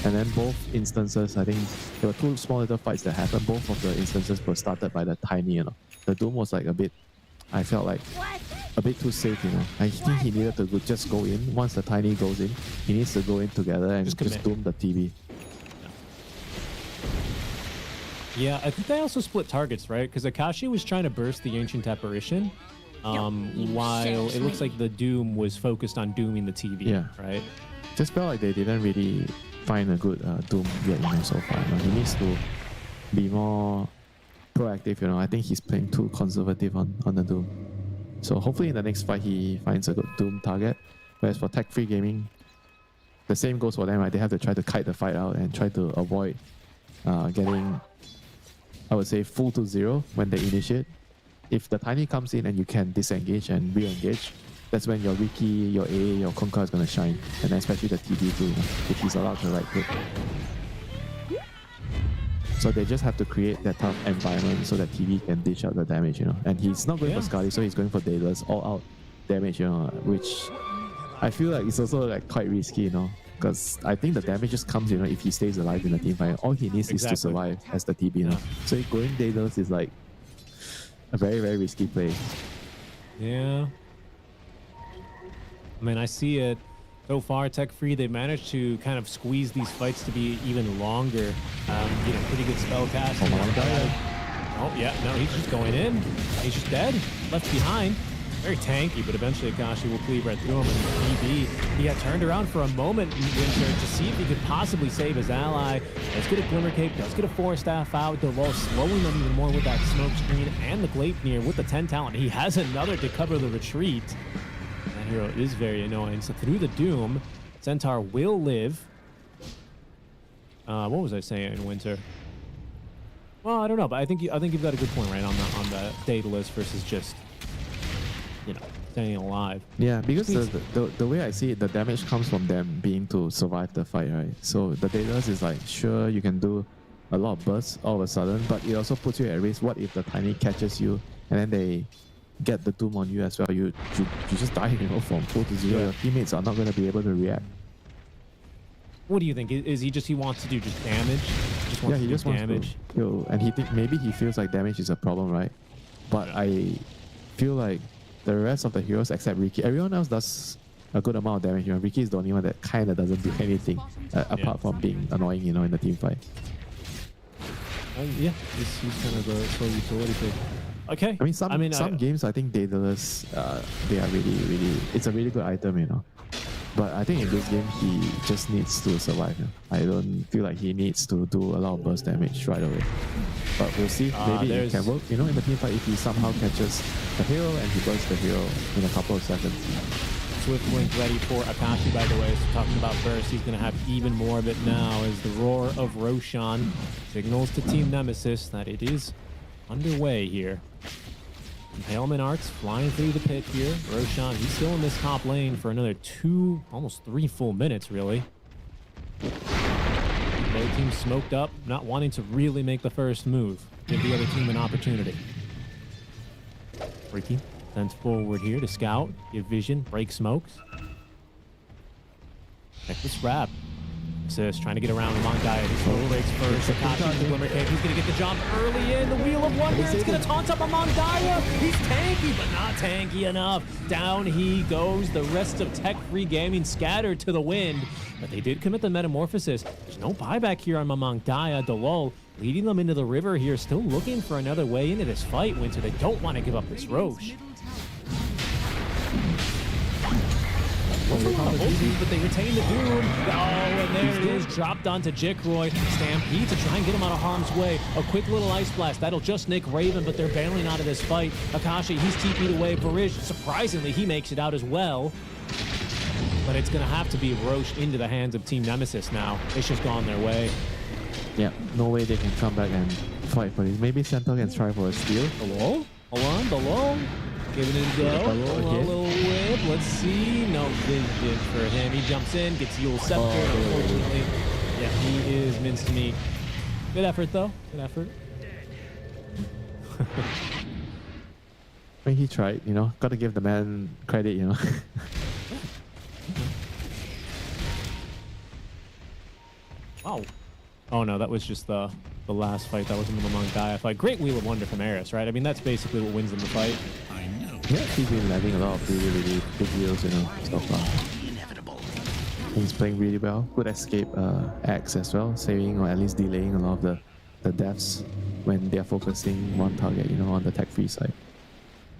And then both instances, I think there were two small little fights that happened. Both of the instances were started by the Tiny. The Doom was like a bit. I felt like a bit too safe, I think he needed to just go in. Once the Tiny goes in, he needs to go in together and just doom the TV. Yeah, I think they also split targets, right? Because Akashi was trying to burst the Ancient Apparition, while it looks like the Doom was focused on dooming the TV, right? Just felt like they didn't really find a good Doom yet, so far. He needs to be more proactive, I think he's playing too conservative on the Doom. So hopefully in the next fight he finds a good Doom target. Whereas for Tech Free Gaming, the same goes for them, right? They have to try to kite the fight out and try to avoid getting, I would say, full to 0 when they initiate. If the Tiny comes in and you can disengage and re-engage, that's when your Riki, your A, your Kunkka is going to shine. And especially the TD too, if he's allowed to right click. So they just have to create that tough environment so that TV can dish out the damage, And he's not going for Scully, so he's going for Daedalus, all out damage, which I feel like it's also like quite risky, because I think the damage just comes, if he stays alive in the team fight. All he needs is to survive as the TB, So going Daedalus is like a very, very risky play. Yeah. I mean, I see it. So far, Tech Free, they managed to kind of squeeze these fights to be even longer. Pretty good spell cast. Oh, yeah, no, he's just going in. He's just dead, left behind. Very tanky, but eventually Akashi will cleave right through him. And DB, he had turned around for a moment, Winter, to see if he could possibly save his ally. Let's get a Glimmer Cape, let's get a 4-staff out. Delol slowing them even more with that smoke screen and the Gleipnir with the 10 talent. He has another to cover the retreat. That hero is very annoying. So through the Doom, Centaur will live. What was I saying, Winter? Well, I don't know, but I think you've got a good point, right, on the Daedalus versus just, you know, staying alive. Yeah, because the way I see it, the damage comes from them being to survive the fight, right? So the Daedalus is like, sure, you can do a lot of bursts all of a sudden, but it also puts you at risk. What if the Tiny catches you and then they get the Doom on you as well? You just die, you know, from 4 to 0. Yeah. Your teammates are not going to be able to react. What do you think? Is he wants to do just damage? Yeah, he just wants damage. to kill, and maybe he feels like damage is a problem, right? But I feel like the rest of the heroes except Riki, everyone else does a good amount of damage. You know, Riki is the only one that kind of doesn't do anything apart from being annoying, you know, in the team fight. Yeah, he's kind of a slow utility pick. Okay. I mean, some games I think Daedalus, they are really, it's a really good item, you know. But I think in this game, he just needs to survive. You know? I don't feel like he needs to do a lot of burst damage right away. But we'll see. Maybe it can work. You know, in the team fight, if he somehow catches the hero and he bursts the hero in a couple of seconds. Swift Blink ready for Akashi, by the way. So talking about burst, he's going to have even more of it now as the roar of Roshan signals to Team Nemesis that it is underway here. Impalement Arts flying through the pit here. Roshan, he's still in this top lane for another 2, almost 3 full minutes, really. Both teams smoked up, not wanting to really make the first move. Give the other team an opportunity. Riki sends forward here to scout, give vision, break smokes. Check this wrap. Assist, trying to get around Mangaya. His smoke breaks first. Akashi, the Glimmer Cave. He's going to get the jump early in. The Wheel of Wonder. It's going to taunt up a Mangaya. He's tanky, but not tanky enough. Down he goes. The rest of tech-free gaming scattered to the wind. But they did commit the Metamorphosis. There's no buyback here on Mangaya. Delol leading them into the river here. Still looking for another way into this fight, Winter. They don't want to give up this Roche. But they retain the Doom. Oh, and there it is, dropped onto Jikroy. Stampede to try and get him out of harm's way. A quick little Ice Blast. That'll just nick Raven, but they're bailing out of this fight. Akashi, he's TP'd away. Barish, surprisingly, he makes it out as well. But it's going to have to be Roche into the hands of Team Nemesis now. It's just gone their way. Yeah, no way they can come back and fight for this. Maybe Centaur can try for a steal. Hello? Hold on, below. Giving it a go. Hold on, a little whip. Let's see. No vision for him. He jumps in, gets Yule Scepter. Unfortunately, yeah, he is minced meat. Good effort, though. Good effort. I mean, he tried, you know. Got to give the man credit, you know. Wow. Oh, no, that was just the last fight. That wasn't the Mangaya fight. Great Wheel of Wonder from Eris, right? I mean, that's basically what wins them the fight. I know. Yeah, he's been landing a lot of really big deals, you know, so far. Inevitable. He's playing really well. Good escape Axe as well, saving or at least delaying a lot of the deaths when they're focusing one target, you know, on the tech-free side.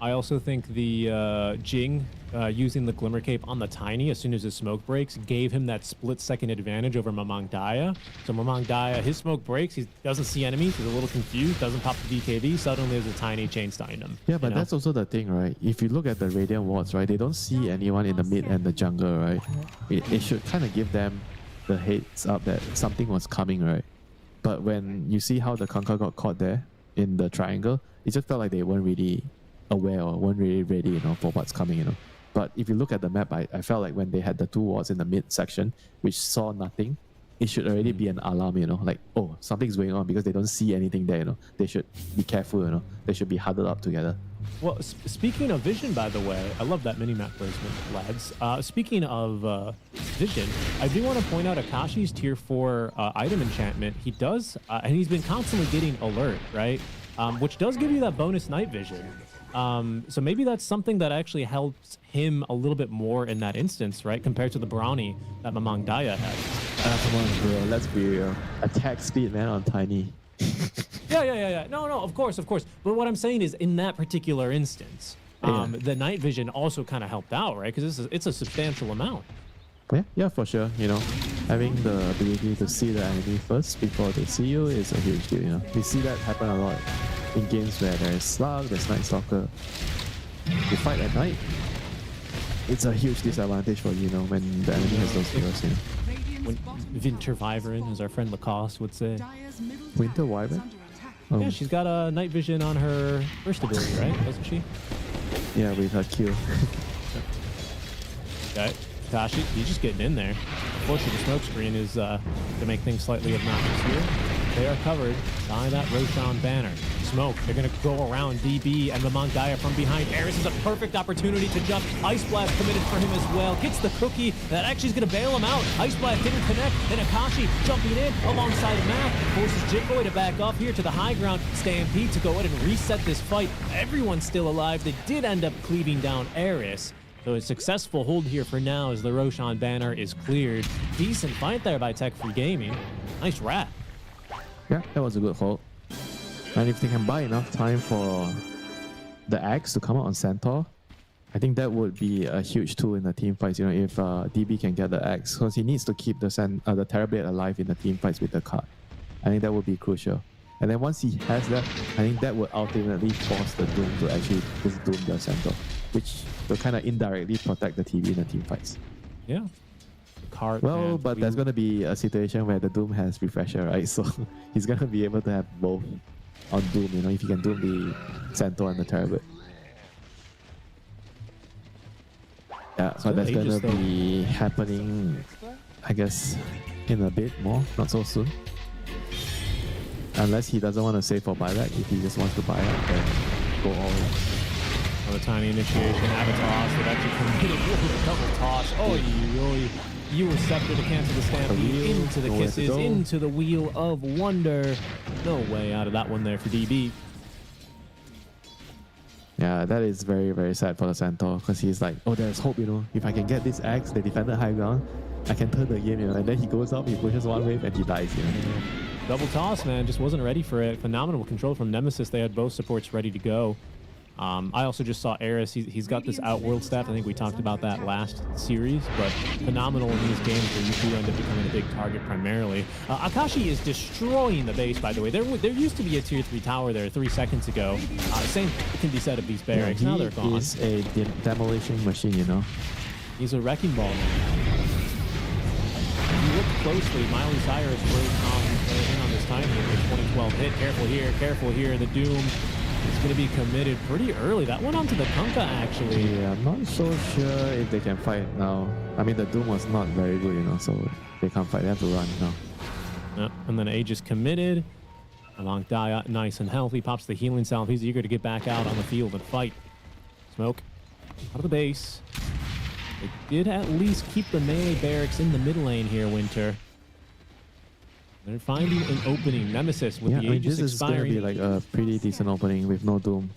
I also think the Jing using the Glimmer Cape on the Tiny as soon as his smoke breaks gave him that split-second advantage over Mamangdaya. So Mamangdaya, his smoke breaks, he doesn't see enemies, he's a little confused, doesn't pop the DKV, suddenly there's a Tiny chain stunning him. Yeah, but that's also the thing, right? If you look at the Radiant wards, right, they don't see anyone in the mid and the jungle, right? It should kind of give them the heads up that something was coming, right? But when you see how the Kanka got caught there in the triangle, it just felt like they weren't really aware or weren't really ready, you know, for what's coming, you know. But if you look at the map, I felt like when they had the 2 wards in the mid section, which saw nothing, it should already be an alarm, you know, like, oh, something's going on because they don't see anything there, you know. They should be careful, you know. They should be huddled up together. Well, speaking of vision, by the way, I love that mini-map placement, lads. Speaking of vision, I do want to point out Akashi's tier 4 item enchantment. He does, and he's been constantly getting alert, right? Which does give you that bonus night vision. So maybe that's something that actually helps him a little bit more in that instance, right? Compared to the brownie that Mamangdaya had. Come on, bro. Let's be real. Attack speed, man, on Tiny. Yeah. No, of course. But what I'm saying is, in that particular instance, the night vision also kind of helped out, right? Because it's a substantial amount. Yeah, for sure. You know, having the ability to see the enemy first before they see you is a huge deal, you know. We see that happen a lot in games where there's Slug, there's Night Stalker. You fight at night, it's a huge disadvantage for you know, when the enemy has those heroes, you know. Winter Wyvern, as our friend Lacoste would say. Dire's middle Winter tower is Wyvern? under attack. Oh, Yeah, she's got a night vision on her first ability, right? Doesn't she? yeah, with her Q. Okay. Tashi, he's just getting in there. Unfortunately, the smoke screen is to make things slightly obnoxious here. They are covered by that Roshan banner. Smoke, they're going to go around DB and Mamangaya from behind. Eris is a perfect opportunity to jump. Ice Blast committed for him as well. Gets the cookie. That actually is going to bail him out. Ice Blast didn't connect. Then Akashi jumping in alongside Matt. Forces Jitboy to back off here to the high ground. Stampede to go ahead and reset this fight. Everyone's still alive. They did end up cleaving down Eris. So a successful hold here for now as the Roshan banner is cleared. Decent fight there by Tech Free Gaming. Nice wrap. Yeah, that was a good hold. And if they can buy enough time for the axe to come out on Centaur, I think that would be a huge tool in the team fights. You know, if DB can get the axe, because he needs to keep the Terrorblade alive in the team fights with the card. I think that would be crucial. And then once he has that, I think that would ultimately force the Doom to actually just Doom the Centaur, which will kind of indirectly protect the TV in the team fights. Yeah. Card Well, but there's going to be a situation where the Doom has Refresher, right? So he's going to be able to have both on Doom, you know, if he can Doom the Centaur and the Terrorblade. Yeah, so that's going to be happening, I guess, in a bit more, not so soon. Unless he doesn't want to save for buyback. If he just wants to buy up, then go all in. Another tiny initiation, Avatar, so that actually committed a double toss. Oh, you were scepter to cancel the stampede into the kisses, into the Wheel of Wonder. No way out of that one there for DB. Yeah, that is very, very sad for the Centaur, because he's like, oh, there's hope, you know. If I can get this axe, they defended high ground, I can turn the game, you know. And then he goes up, he pushes one wave, and he dies, you know. Double toss, man, just wasn't ready for it. Phenomenal control from Nemesis. They had both supports ready to go. I also just saw Eris. He's got this Outworld staff. I think we talked about that last series, but phenomenal in these games where you do end up becoming a big target primarily. Akashi is destroying the base, by the way. There used to be a tier 3 tower there 3 seconds ago. Same can be said of these barracks. Yeah, now they're gone. He's a demolition machine, you know. He's a wrecking ball. If you look closely, Miley Cyrus was in on this time here with 2012 hit. Careful here. The Doom is going to be committed pretty early. That went onto the Kunkka, actually. Yeah, I'm not so sure if they can fight now. I mean, the Doom was not very good, you know, so they can't fight. They have to run now. And then Aegis committed. Along Daya, nice and healthy. Pops the healing salve. He's eager to get back out on the field and fight. Smoke out of the base. They did at least keep the melee barracks in the mid lane here, Winter. They're finding an opening. Nemesis with the Aegis this expiring. is going to be like a pretty decent opening with no Doom.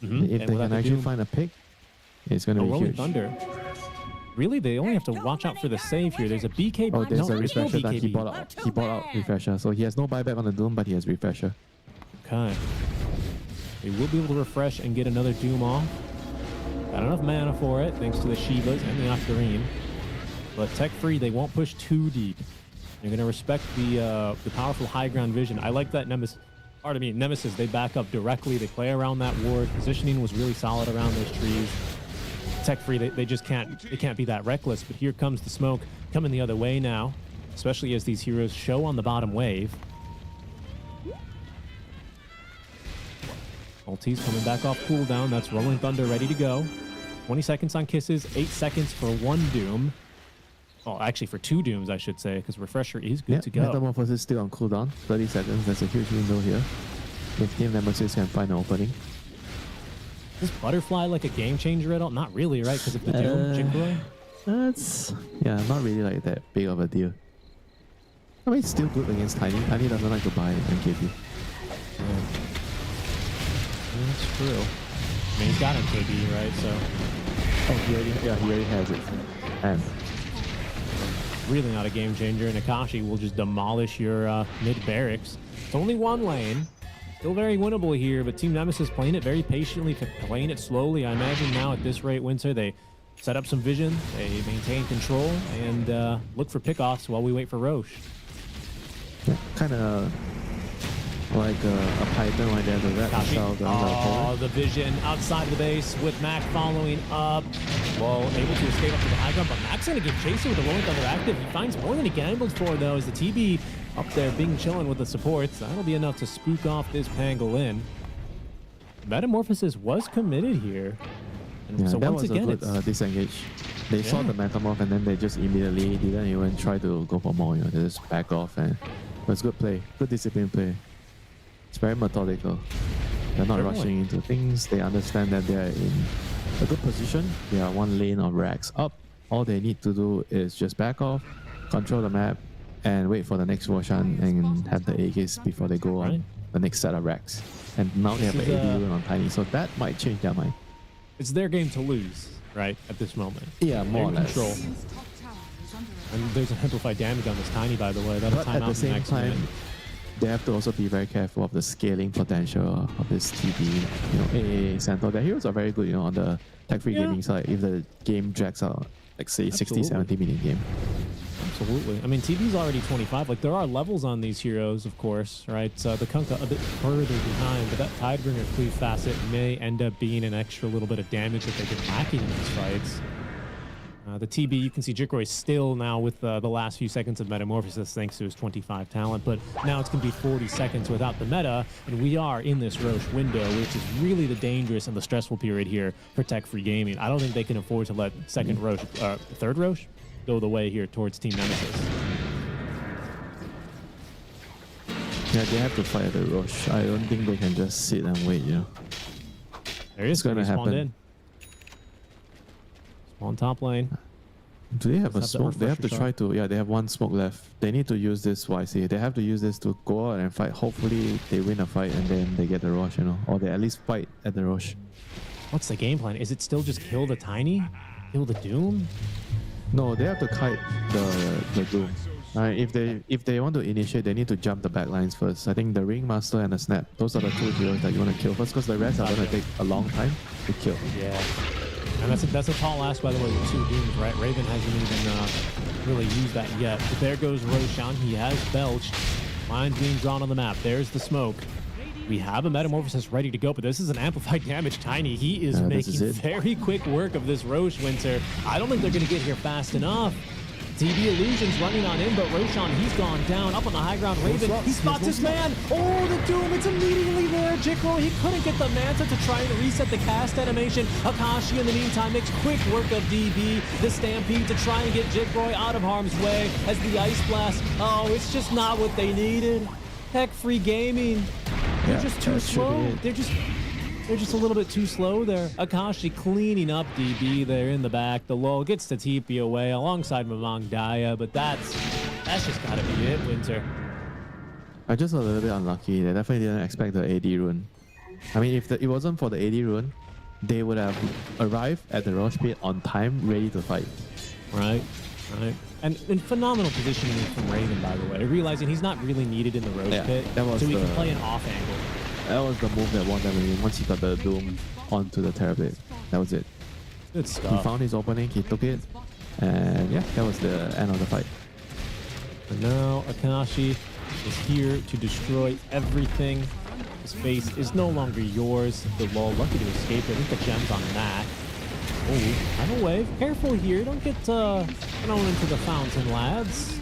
If they can actually find a pick, it's going to be Rolling huge. Thunder. Really? They only have to watch out for the save here. There's a BK. Oh, there's a there's no refresher that he BKB. bought out. He bought out refresher, so he has no buyback on the Doom, but he has refresher. Okay. They will be able to refresh and get another Doom off. Got enough mana for it, thanks to the Shivas and the Octarine. But Tech Free, they won't push too deep. They're going to respect the powerful high ground vision. I like that Nemesis, they back up directly. They play around that ward. Positioning was really solid around those trees. Tech Free, they just can't be that reckless. But here comes the smoke coming the other way now, especially as these heroes show on the bottom wave. Ulti's coming back off cooldown. That's Rolling Thunder ready to go. 20 seconds on kisses, 8 seconds for 1 Doom. Oh, actually for 2 Dooms, I should say, because Refresher is good to go. Metamorphosis still on cooldown. 30 seconds. That's a huge window here. If Team Nemesis can find an opening. Is Butterfly like a game changer at all? Not really, right? Because of the Doom, Jingle? That's not really like that big of a deal. I mean, it's still good against Tiny. Tiny doesn't like to buy and give you. Yeah. That's true. I mean, he's got MKB, right? So. Oh, he already has it. And really not a game changer, and Akashi will just demolish your mid barracks. It's only 1 lane. Still very winnable here, but Team Nemesis playing it very patiently, playing it slowly. I imagine now at this rate, Winter, they set up some vision, they maintain control, and look for pickoffs while we wait for Roche. yeah, kind of Like a Python right there, the red themselves. Oh, the vision outside of the base with Mac following up. Well, able to escape up to the high ground, but Mac's going to get chasing with the Rolling Thunder active. He finds more than he gambled for, though, as the TB up there being chilling with the supports. That'll be enough to spook off this pangolin. Metamorphosis was committed here. And Yeah, so that once was again, a good disengage. They saw the Metamorph and then they just immediately didn't even try to go for more. You know, they just back off, and it was good play, good discipline play. It's very methodical. They're not rushing into things. They understand that they're in a good position. They are one lane of racks up. All they need to do is just back off, control the map, and wait for the next Roshan and have the Aegis before they go on the next set of racks. And now they have an AD rune on Tiny, so that might change their mind. it's their game to lose, right, at this moment. Yeah, more or They're in less. control. Dire's top tower is under attack. And there's an amplified damage on this Tiny, by the way. That'll But time at out the the same next time, minute. they have to also be very careful of the scaling potential of this TB. You know, AA, Santo, their heroes are very good, you know, on the tech-free gaming side. If the game drags out, like say 60, 70 minute game. Absolutely. I mean, TV's already 25. Like, there are levels on these heroes, of course, right? The Kunkka a bit further behind, but that Tidebringer Cleave Facet may end up being an extra little bit of damage that they've been lacking in these fights. The TB, you can see Jikroy still now with the last few seconds of Metamorphosis thanks to his 25 talent, but now it's going to be 40 seconds without the meta, and we are in this Roche window, which is really the dangerous and the stressful period here for tech-free gaming. I don't think they can afford to let third Roche go the way here towards Team Nemesis. Yeah, they have to fight the Roche. I don't think they can just sit and wait, you know. There is gonna happen. in. Spawn top lane. Do they have a Let's have the smoke? They have to refresher try to, yeah, they have one smoke left. They need to use this wisely. They have to use this to go out and fight. Hopefully they win a fight and then they get the Roche, you know. Or they at least fight at the Roche. What's the game plan? Is it still just kill the Tiny? Kill the Doom? No, they have to kite the Doom. If they want to initiate, they need to jump the backlines first. I think the Ringmaster and the Snap, those are the two heroes that you want to kill first, because the rest are going to take a long time to kill. Yeah. And that's a tall ask, by the way, with two Dooms, right? Raven hasn't even really used that yet. But there goes Roshan. He has belched. Lines being drawn on the map. There's the smoke. We have a Metamorphosis ready to go, but this is an amplified damage Tiny. He is making very quick work of this Roche Winter. I don't think they're going to get here fast enough. TB Illusion's running on in, but Roshan, he's gone down. Up on the high ground, Raven, he spots his man. Oh, the Doom, it's immediately there. Jikro, he couldn't get the Manta to try and reset the cast animation. Akashi, in the meantime, makes quick work of DB. The Stampede to try and get Jikro out of harm's way as the Ice Blast. Oh, it's just not what they needed. Tech-free gaming. They're just too slow. They're just a little bit too slow there. Akashi cleaning up DB there in the back. The lull gets the TP away alongside Mamang Daya, but that's just got to be it, Winter. I'm just a little bit unlucky. They definitely didn't expect the AD rune. I mean, if it wasn't for the AD rune, they would have arrived at the Roche pit on time, ready to fight. Right. And phenomenal positioning from Raven, by the way. Realizing he's not really needed in the Roche pit, so he can play an off angle. That was the move that won them. Once he got the Doom onto the Terrorblade, that was it. Good stuff. He found his opening, he took it, and yeah, that was the end of the fight. But now Akashi is here to destroy everything. His face is no longer yours. The lull, lucky to escape. I think the gem's on that. Oh, final wave. Careful here. Don't get thrown into the fountain, lads.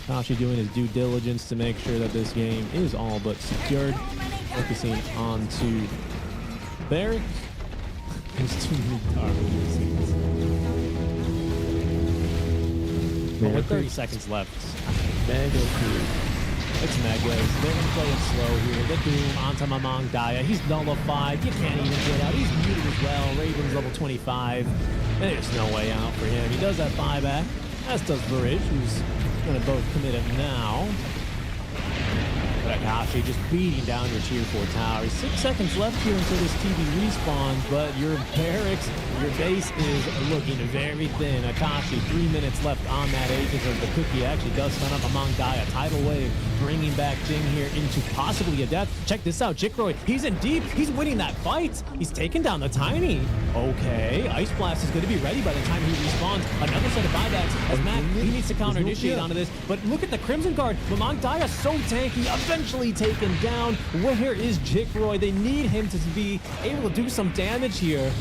Akashi doing his due diligence to make sure that this game is all but secured. Focusing on to Barracks. There's too many targets. But with 30 seconds left. It's Megas. They're going to play it slow here. The Doom onto Mamang Daya. He's nullified. You can't even get out. He's muted as well. Raven's level 25. And there's no way out for him. He does have buyback, as does Varij, who's going to both commit him now. But Akashi just beating down your tier 4 towers. 6 seconds left here until this TV respawns, but your barracks, your base is looking very thin. Akashi, 3 minutes left on that Aegis of the cookie. Actually does stun up among Daya. Tidal wave bringing back Jing here into possibly a death. Check this out, Jikroy, he's in deep. He's winning that fight. He's taking down the Tiny. Okay, Ice Blast is going to be ready by the time he respawns. Another set of buybacks as Matt, he needs to counter initiate onto this. But look at the Crimson Guard. Mamang Daya so tanky. A essentially taken down. Where is Jikroy? They need him to be able to do some damage here.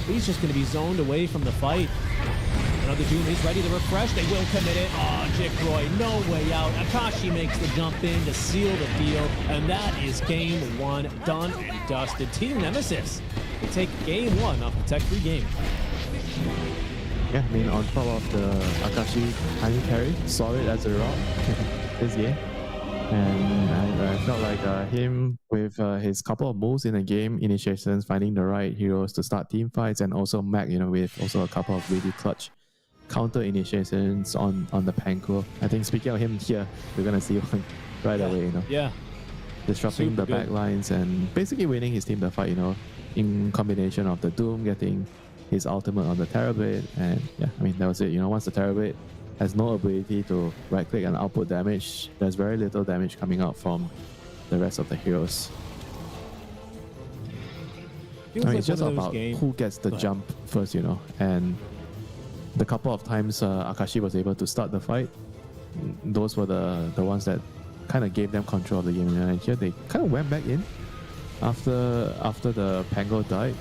He's just going to be zoned away from the fight. Another Doom is ready to refresh. They will commit it. Oh, Jikroy, no way out. Akashi makes the jump in to seal the deal. And that is game one, done and dusted. Team Nemesis, they take game one off the tech-free game. Yeah, I mean, on top of the Akashi tiny carry, solid as a rock this game. And I felt like him with his couple of moves in the game, initiations, finding the right heroes to start team fights, and also Mac, with also a couple of really clutch counter initiations on the Panko. I think speaking of him here, we're gonna see one right away, Yeah. disrupting Super the back lines and basically winning his team the fight, in combination of the Doom getting his ultimate on the Terrorblade, and yeah, I mean that was it. Once the Terrorblade has no ability to right click and output damage, there's very little damage coming out from the rest of the heroes. Feels I mean, like it's just one of those about games- who gets the jump first, and the couple of times Akashi was able to start the fight, those were the ones that kind of gave them control of the game. And here they kind of went back in after the Pango died.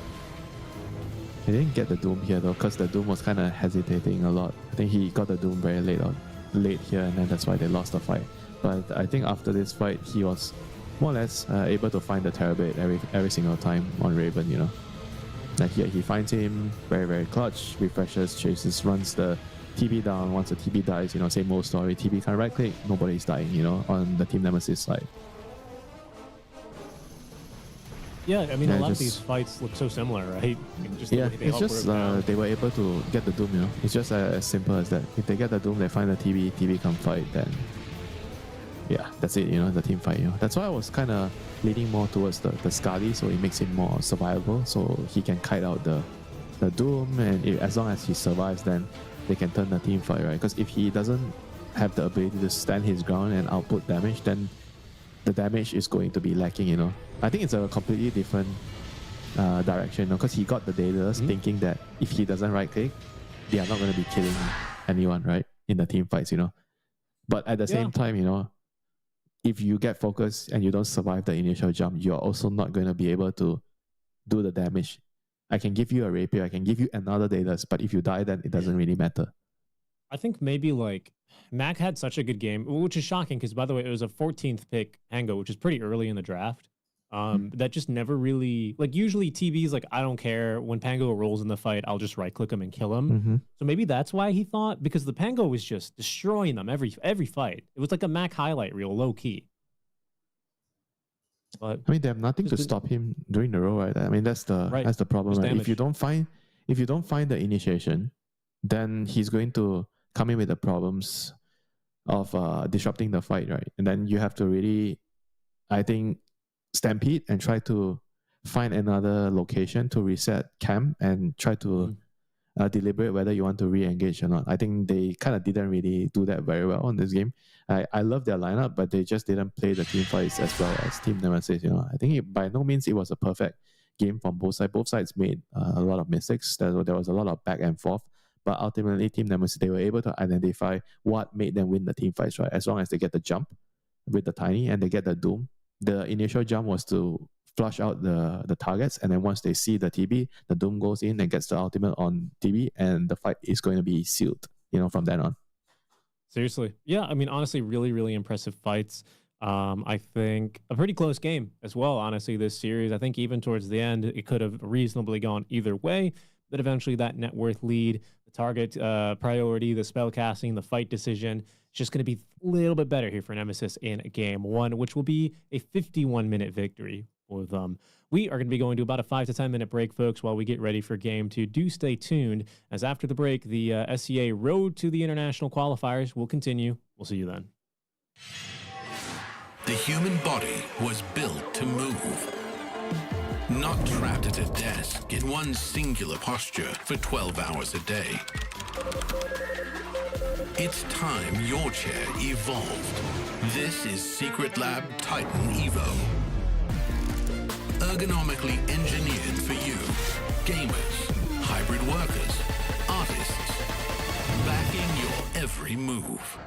They didn't get the Doom here though, because the Doom was kind of hesitating a lot. I think he got the Doom very late here, and then that's why they lost the fight. But I think after this fight, he was more or less able to find the Terrorblade every single time on Raven, Like here, he finds him very, very clutch, refreshes, chases, runs the TB down. Once the TB dies, same old story. TB can't right click, nobody's dying, on the Team Nemesis side. Yeah, I mean, Yeah, a lot of just- these fights look so similar, right? Just the Yeah, way they it's operate just now. they were able to get the Doom, It's just as simple as that. If they get the Doom, they find the TB come fight, then yeah, that's it, the team fight, That's why I was kind of leaning more towards the Scully, so it makes it more survivable, so he can kite out the Doom, and as long as he survives, then they can turn the team fight, right? Because if he doesn't have the ability to stand his ground and output damage, then the damage is going to be lacking, I think it's a completely different direction, because he got the Daedalus thinking that if he doesn't right click, they are not going to be killing anyone, right? In the team fights, But at the same time, if you get focused and you don't survive the initial jump, you're also not going to be able to do the damage. I can give you a rapier, I can give you another Daedalus, but if you die, then it doesn't really matter. I think maybe Mac had such a good game, which is shocking because, by the way, it was a 14th pick Pango, which is pretty early in the draft. That just never really, usually TB's I don't care. When Pango rolls in the fight, I'll just right click him and kill him. So maybe that's why he thought, because the Pango was just destroying them every fight. It was like a Mac highlight reel, low key. But I mean, they have nothing to stop him during the roll, right? I mean, that's the problem, right? If you don't find the initiation, then he's going to come in with the problems of disrupting the fight, right? And then you have to really, I think, stampede and try to find another location to reset camp and try to deliberate whether you want to re-engage or not. I think they kind of didn't really do that very well in this game. I love their lineup, but they just didn't play the team fights as well as Team Nemesis. I think by no means it was a perfect game from both sides. Both sides made a lot of mistakes. There was a lot of back and forth. But ultimately, Team Nemesis, they were able to identify what made them win the team fights, right? As long as they get the jump with the Tiny and they get the Doom. The initial jump was to flush out the targets, and then once they see the TB, the Doom goes in and gets the ultimate on TB, and the fight is going to be sealed, from then on. seriously, yeah, I mean, honestly, really, really impressive fights. I think a pretty close game as well, honestly, this series. I think even towards the end, it could have reasonably gone either way, but eventually that net worth lead, the target priority, the spell casting, the fight decision, it's just going to be a little bit better here for Nemesis in game one, which will be a 51-minute victory for them. We are going to be going to about a 5 to 10 minute break, folks, while we get ready for game two. Do stay tuned, as after the break, the SCA road to the international qualifiers will continue. We'll see you then. The human body was built to move. Not trapped at a desk in one singular posture for 12 hours a day. It's time your chair evolved. This is Secret Lab Titan Evo. Ergonomically engineered for you. Gamers, hybrid workers, artists. Backing your every move.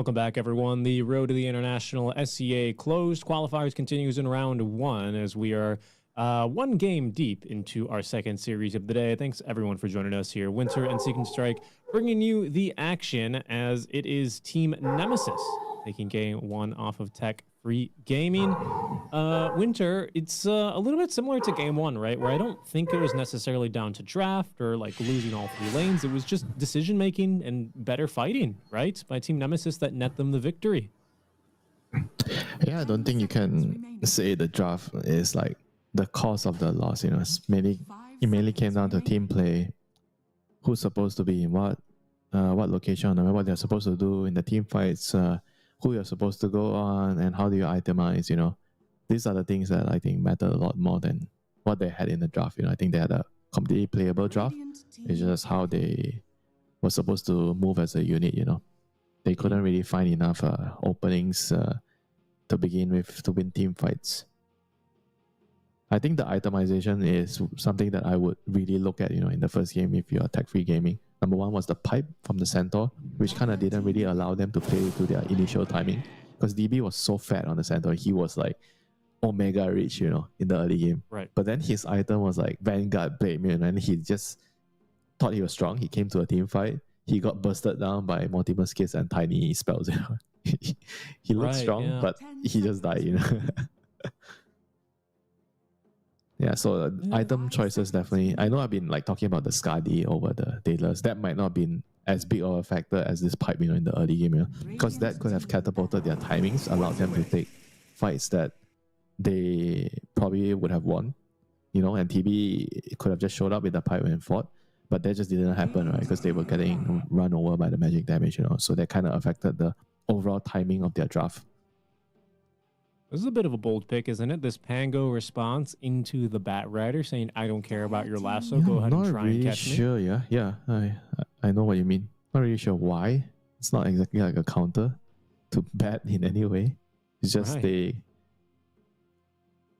Welcome back, everyone. The road to the International SCA closed. Qualifiers continues in round 1 as we are one game deep into our second series of the day. Thanks, everyone, for joining us here. Winter and Seek and Strike bringing you the action as it is Team Nemesis taking game 1 off of Tech Free Gaming. Winter, it's a little bit similar to game 1, right? Where I don't think it was necessarily down to draft or like losing all 3 lanes. It was just decision making and better fighting, right? By Team Nemesis that net them the victory. Yeah, I don't think you can say the draft is like the cause of the loss. You know, it mainly came down to team play, who's supposed to be in what location, and what they're supposed to do in the team fights, who you're supposed to go on, and how do you itemize. You know, these are the things that I think matter a lot more than what they had in the draft. You know, I think they had a completely playable draft. It's just how they were supposed to move as a unit. You know, they couldn't really find enough openings to begin with to win team fights. I think the itemization is something that I would really look at, you know, in the first game if you're tech-free gaming. Number 1 was the pipe from the Centaur, which kind of didn't really allow them to play to their initial timing because DB was so fat on the Centaur. He was like Omega Reach, you know, in the early game. Right. But then his item was like Vanguard Blade, you know, and he just thought he was strong. He came to a team fight. He got bursted down by multiple skills and tiny spells. You know? He looked strong, but he just died, you know. Yeah, so item choices definitely. I know I've been like talking about the Skadi over the Daedalus. That might not have been as big of a factor as this pipe, you know, in the early game, you know, because that could have catapulted their timings, allowed them to take fights that they probably would have won, you know, and TB could have just showed up with the pipe and fought, but that just didn't happen, right? Because they were getting run over by the magic damage, you know, so that kind of affected the overall timing of their draft. This is a bit of a bold pick, isn't it? This Pango response into the Bat Rider saying, I don't care about your lasso, go ahead and try and catch me. Sure, yeah. I know what you mean. Not really sure why. It's not exactly like a counter to Bat in any way. It's just I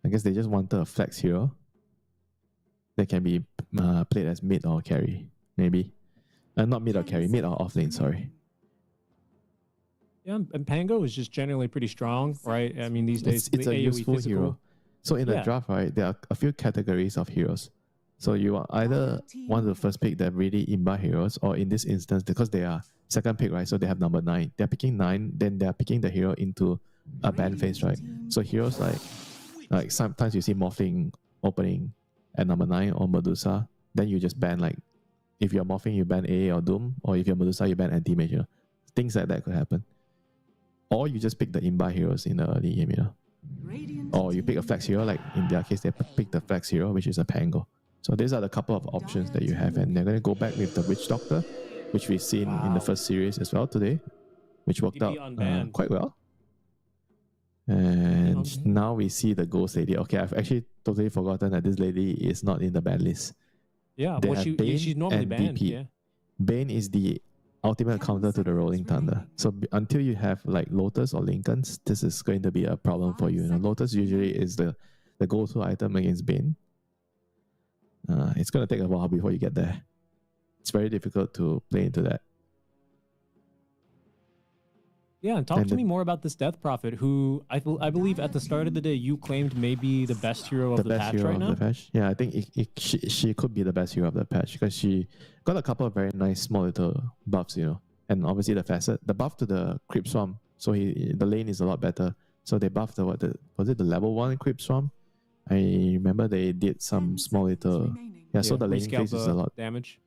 guess they just wanted a flex hero that can be played as mid or carry, maybe. Not mid or carry, mid or off lane, sorry. Yeah, and Pango is just generally pretty strong, right? I mean, these days, it's a AoE useful physical hero. So in the draft, right, there are a few categories of heroes. So you are either one of the first pick that really imba heroes, or in this instance, because they are second pick, right? So they have number 9. They're picking 9, then they're picking the hero into a ban phase, right? So heroes like sometimes you see Morphling opening at number 9 or Medusa, then you just ban like if you're Morphing, you ban AA or Doom, or if you're Medusa, you ban anti-mage, you know. Things like that could happen. Or you just pick the imba heroes in the early game, you know. Or you pick a flex hero, like in their case, they pick the flex hero, which is a Pango. So these are the couple of options that you have, and they're going to go back with the Witch Doctor, which we've seen in the first series as well today, which worked out quite well. And now we see the Ghost Lady. Okay, I've actually totally forgotten that this lady is not in the ban list. Yeah, well, she's normally banned. DP. Yeah. Bane is the ultimate counter to the Rolling Thunder. So until you have like Lotus or Lincolns, this is going to be a problem for you. You know, Lotus usually is the go-to item against Bane. It's going to take a while before you get there. It's very difficult to play into that. Yeah, and talk to me more about this Death Prophet, who I believe at the start of the day you claimed may be the best hero of the patch right now. Yeah, I think she could be the best hero of the patch because she got a couple of very nice small little buffs, you know, and obviously the facet, the buff to the Creep Swarm, so the lane is a lot better. So they buffed the level 1 Creep Swarm? I remember they did some small little so the laning phase is a lot damage.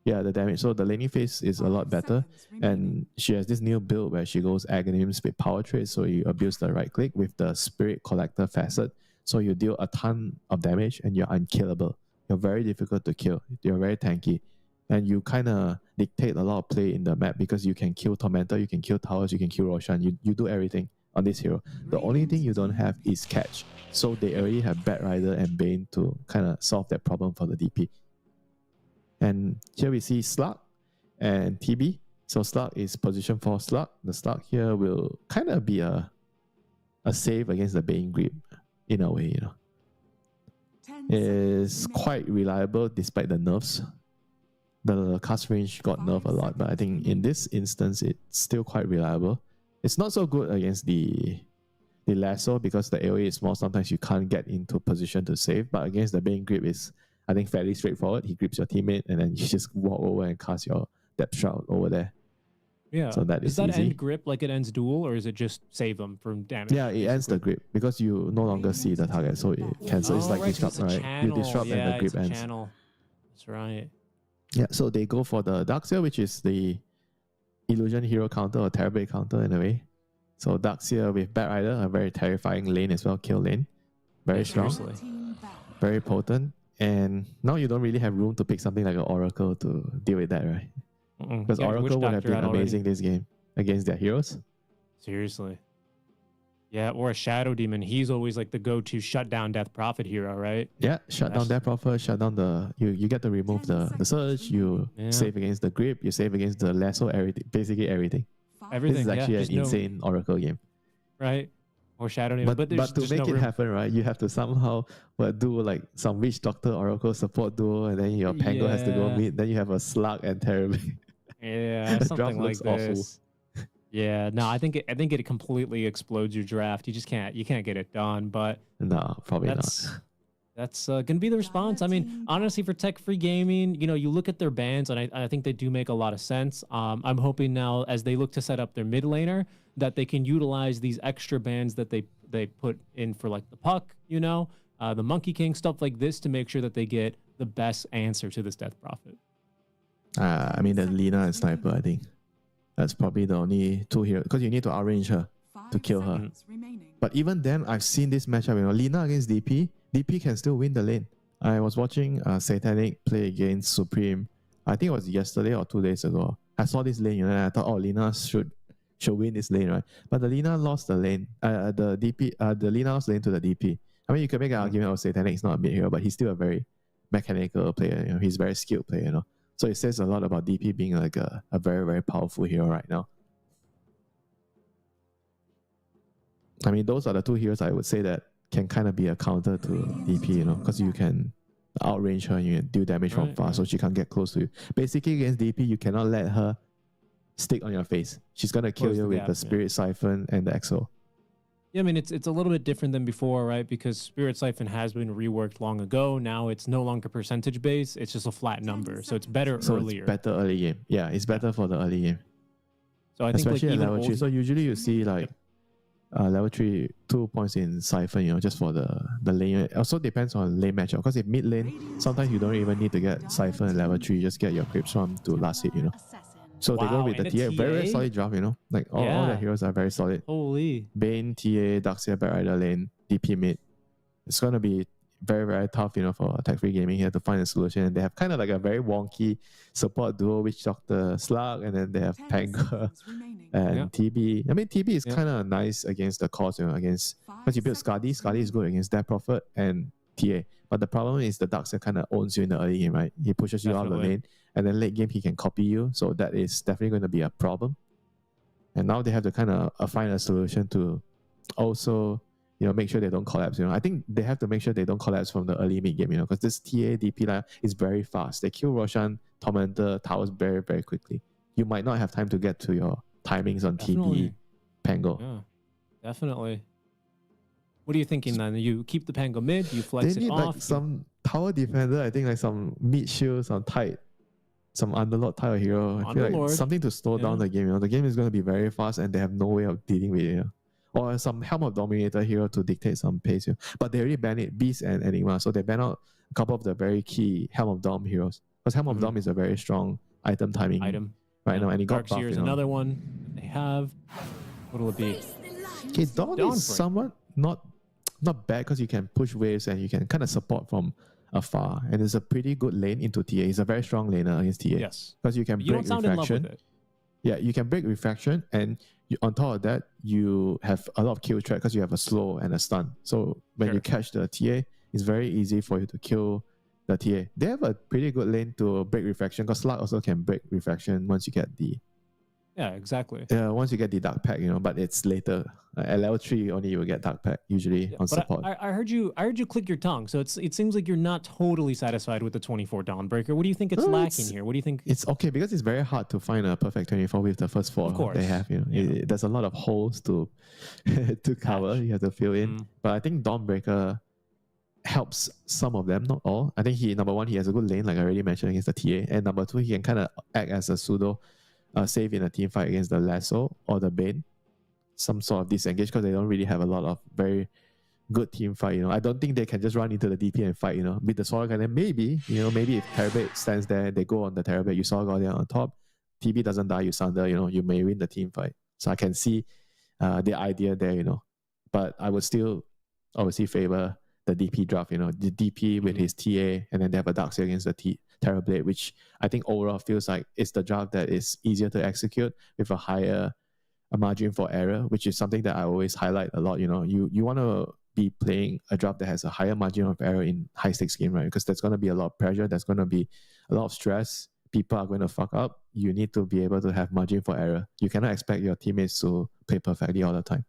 Yeah, the damage. So the laning phase is a lot better. And she has this new build where she goes Aghanims with power trade. So you abuse the right click with the Spirit Collector facet. So you deal a ton of damage and you're unkillable. You're very difficult to kill. You're very tanky. And you kind of dictate a lot of play in the map because you can kill Tormentor, you can kill Towers, you can kill Roshan. You do everything on this hero. The only thing you don't have is catch. So they already have Bat Rider and Bane to kind of solve that problem for the DP. And here we see Slug and TB. So Slug is position 4 Slug. The Slug here will kind of be a save against the Bane Grip in a way, you know. It's quite reliable despite the nerfs. The cast range got nerfed a lot, but I think in this instance it's still quite reliable. It's not so good against the lasso because the AoE is small. Sometimes you can't get into position to save. But against the main grip is, I think, fairly straightforward. He grips your teammate and then you just walk over and cast your Depth Shroud over there. Yeah. So that is that easy. end grip like it ends duel, or is it just save them from damage? Yeah, it ends the grip because you no longer see the target, so it cancels. It's like right, 'cause disrupt, it's a right? channel. You disrupt and the grip it's a ends. channel. That's right. Yeah, so they go for the Darkseer, which is the illusion hero counter or Terrorblade counter in a way. So Darkseer with Batrider, a very terrifying lane as well, kill lane. Very strong, Seriously. very potent. And now you don't really have room to pick something like an Oracle to deal with that, right? Because Yeah, Witch Oracle would have Doctor been out already. amazing this game against their heroes. Seriously. Yeah, or a Shadow Demon. He's always like the go-to shut down Death Prophet hero, right? Yeah, shut down That's- that proper, shut down the you get to remove the surge, you Yeah. save against the grip, you save against the lasso, everything. Basically everything. Everything. This is actually yeah, an just no- insane Oracle game. right? Or Shadow Demon. But there's to just make no it room. happen, right, you have to somehow do like some Witch Doctor Oracle support duo, and then your Pango has to go Yeah. mid, then you have a Slug and Terrorblade. Yeah, The something draft like looks awful. this. Yeah, no, I think it completely explodes your draft. You just can't get it done. But No, probably that's not. that's gonna be the response. I mean, honestly, for tech-free gaming, you look at their bans, and I think they do make a lot of sense. I'm hoping now as they look to set up their mid laner that they can utilize these extra bans that they put in for like the Puck, the Monkey King, stuff like this to make sure that they get the best answer to this Death Prophet. I mean, the Lina and Sniper, I think. That's probably the only two here because you need to outrange her to kill her. But even then, I've seen this matchup. Lina against DP. DP can still win the lane. I was watching Satanic play against Supreme. I think it was yesterday or 2 days ago. I saw this lane, and I thought, oh, Lina should win this lane, right? But the Lina lost the lane. The Lina lost the lane to the DP. I mean, you could make an argument of Satanic is not a mid hero, but he's still a very mechanical player. He's a very skilled player. So it says a lot about DP being like a very, very powerful hero right now. I mean, those are the two heroes I would say that can kind of be a counter to DP, because you can outrange her and you can do damage from far, so she can't get close to you. Basically, against DP, you cannot let her stick on your face. She's going to kill Close you the with gap, the Spirit Siphon and the Exo. Yeah, I mean, it's a little bit different than before, right? Because Spirit Siphon has been reworked long ago. Now it's no longer percentage based. It's just a flat number. So it's better So earlier. it's better early game. Yeah, it's better for the early game. So I think Especially like at even level 3. old, So usually you see like level 3, 2 points in Siphon, just for the lane. It also depends on lane matchup. Because if mid lane, sometimes you don't even need to get Siphon at level 3. Just get your Crypt Swarm to last hit, So they go Wow, with the and a TA. Very, very TA? solid draft, Like all Yeah. the heroes are very solid. holy. Bane, TA, Darkseer, Batrider lane, DP mid. It's going to be very, very tough, for tech-free gaming here to find a solution. And they have kind of like a very wonky support duo, Witch Doctor, Slug, and then they have Panga and Yeah. TB. I mean, TB is Yeah. kind of nice against the cause, against because you build Skadi. Skadi is good against that Prophet and TA. But the problem is the Darkseer kind of owns you in the early game, right? He pushes you out of the Definitely. lane, and then late game he can copy you. So that is definitely going to be a problem. And now they have to kind of find a solution to also, make sure they don't collapse. I think they have to make sure they don't collapse from the early mid game, because this TA DP line is very fast. They kill Roshan, Tormentor, towers very, very quickly. You might not have time to get to your timings on Definitely. TP, Pango. Yeah, definitely. What are you thinking then? You keep the Pango mid, you They flex it need off. like some tower defender, I think like some mid shield, some tight, some underlord type of hero. I feel like Underlord. something to slow down Yeah. the game. The game is going to be very fast and they have no way of dealing with it. Or some Helm of Dominator hero to dictate some pace. But they already banned it, Beast and Enigma. So they banned out a couple of the very key Helm of Dom heroes. Because Helm of Mhm. Dom is a very strong item timing Item. right now. And it got Darkseer buffed. is another one that they have. What'll it be? Okay, Dawn Dawn is Frame. somewhat not bad because you can push waves and you can kind of support from afar. And it's a pretty good lane into TA. It's a very strong laner against TA. Yes. Because you can But you don't break sound in love refraction. with it. Yeah, you can break refraction, and on top of that, you have a lot of kill threat because you have a slow and a stun. So when Sure. you catch the TA, it's very easy for you to kill the TA. They have a pretty good lane to break refraction because Slug also can break refraction once you get the Yeah, exactly. Once you get the dark pack, but it's later. At level 3 only you will get dark pack usually on But support. I heard you click your tongue, so it seems like you're not totally satisfied with the 24 Dawnbreaker. What do you think it's No, lacking here? What do you think? It's okay because it's very hard to find a perfect 24 with the first 4 Of course. they have. There's a lot of holes to to cover. You have to fill in. But I think Dawnbreaker helps some of them, not all. I think number 1, he has a good lane, like I already mentioned, against the TA. And number 2, he can kind of act as a pseudo save in a team fight against the Lasso or the Bane. Some sort of disengage because they don't really have a lot of very good team fight. I don't think they can just run into the DP and fight. Beat the Sora guy. Then maybe if Terrorblade stands there, they go on the Terrorblade. You saw Guardian on top. TB doesn't die. You Sunder. You may win the team fight. So I can see the idea there. But I would still obviously favor the DP draft. The DP with his TA, and then they have a Darkseid against the Terrorblade, which I think overall feels like it's the draft that is easier to execute with a higher margin for error, which is something that I always highlight a lot. You want to be playing a draft that has a higher margin of error in high stakes game, right? Because there's going to be a lot of pressure, there's going to be a lot of stress, people are going to fuck up. You need to be able to have margin for error. You cannot expect your teammates to play perfectly all the time.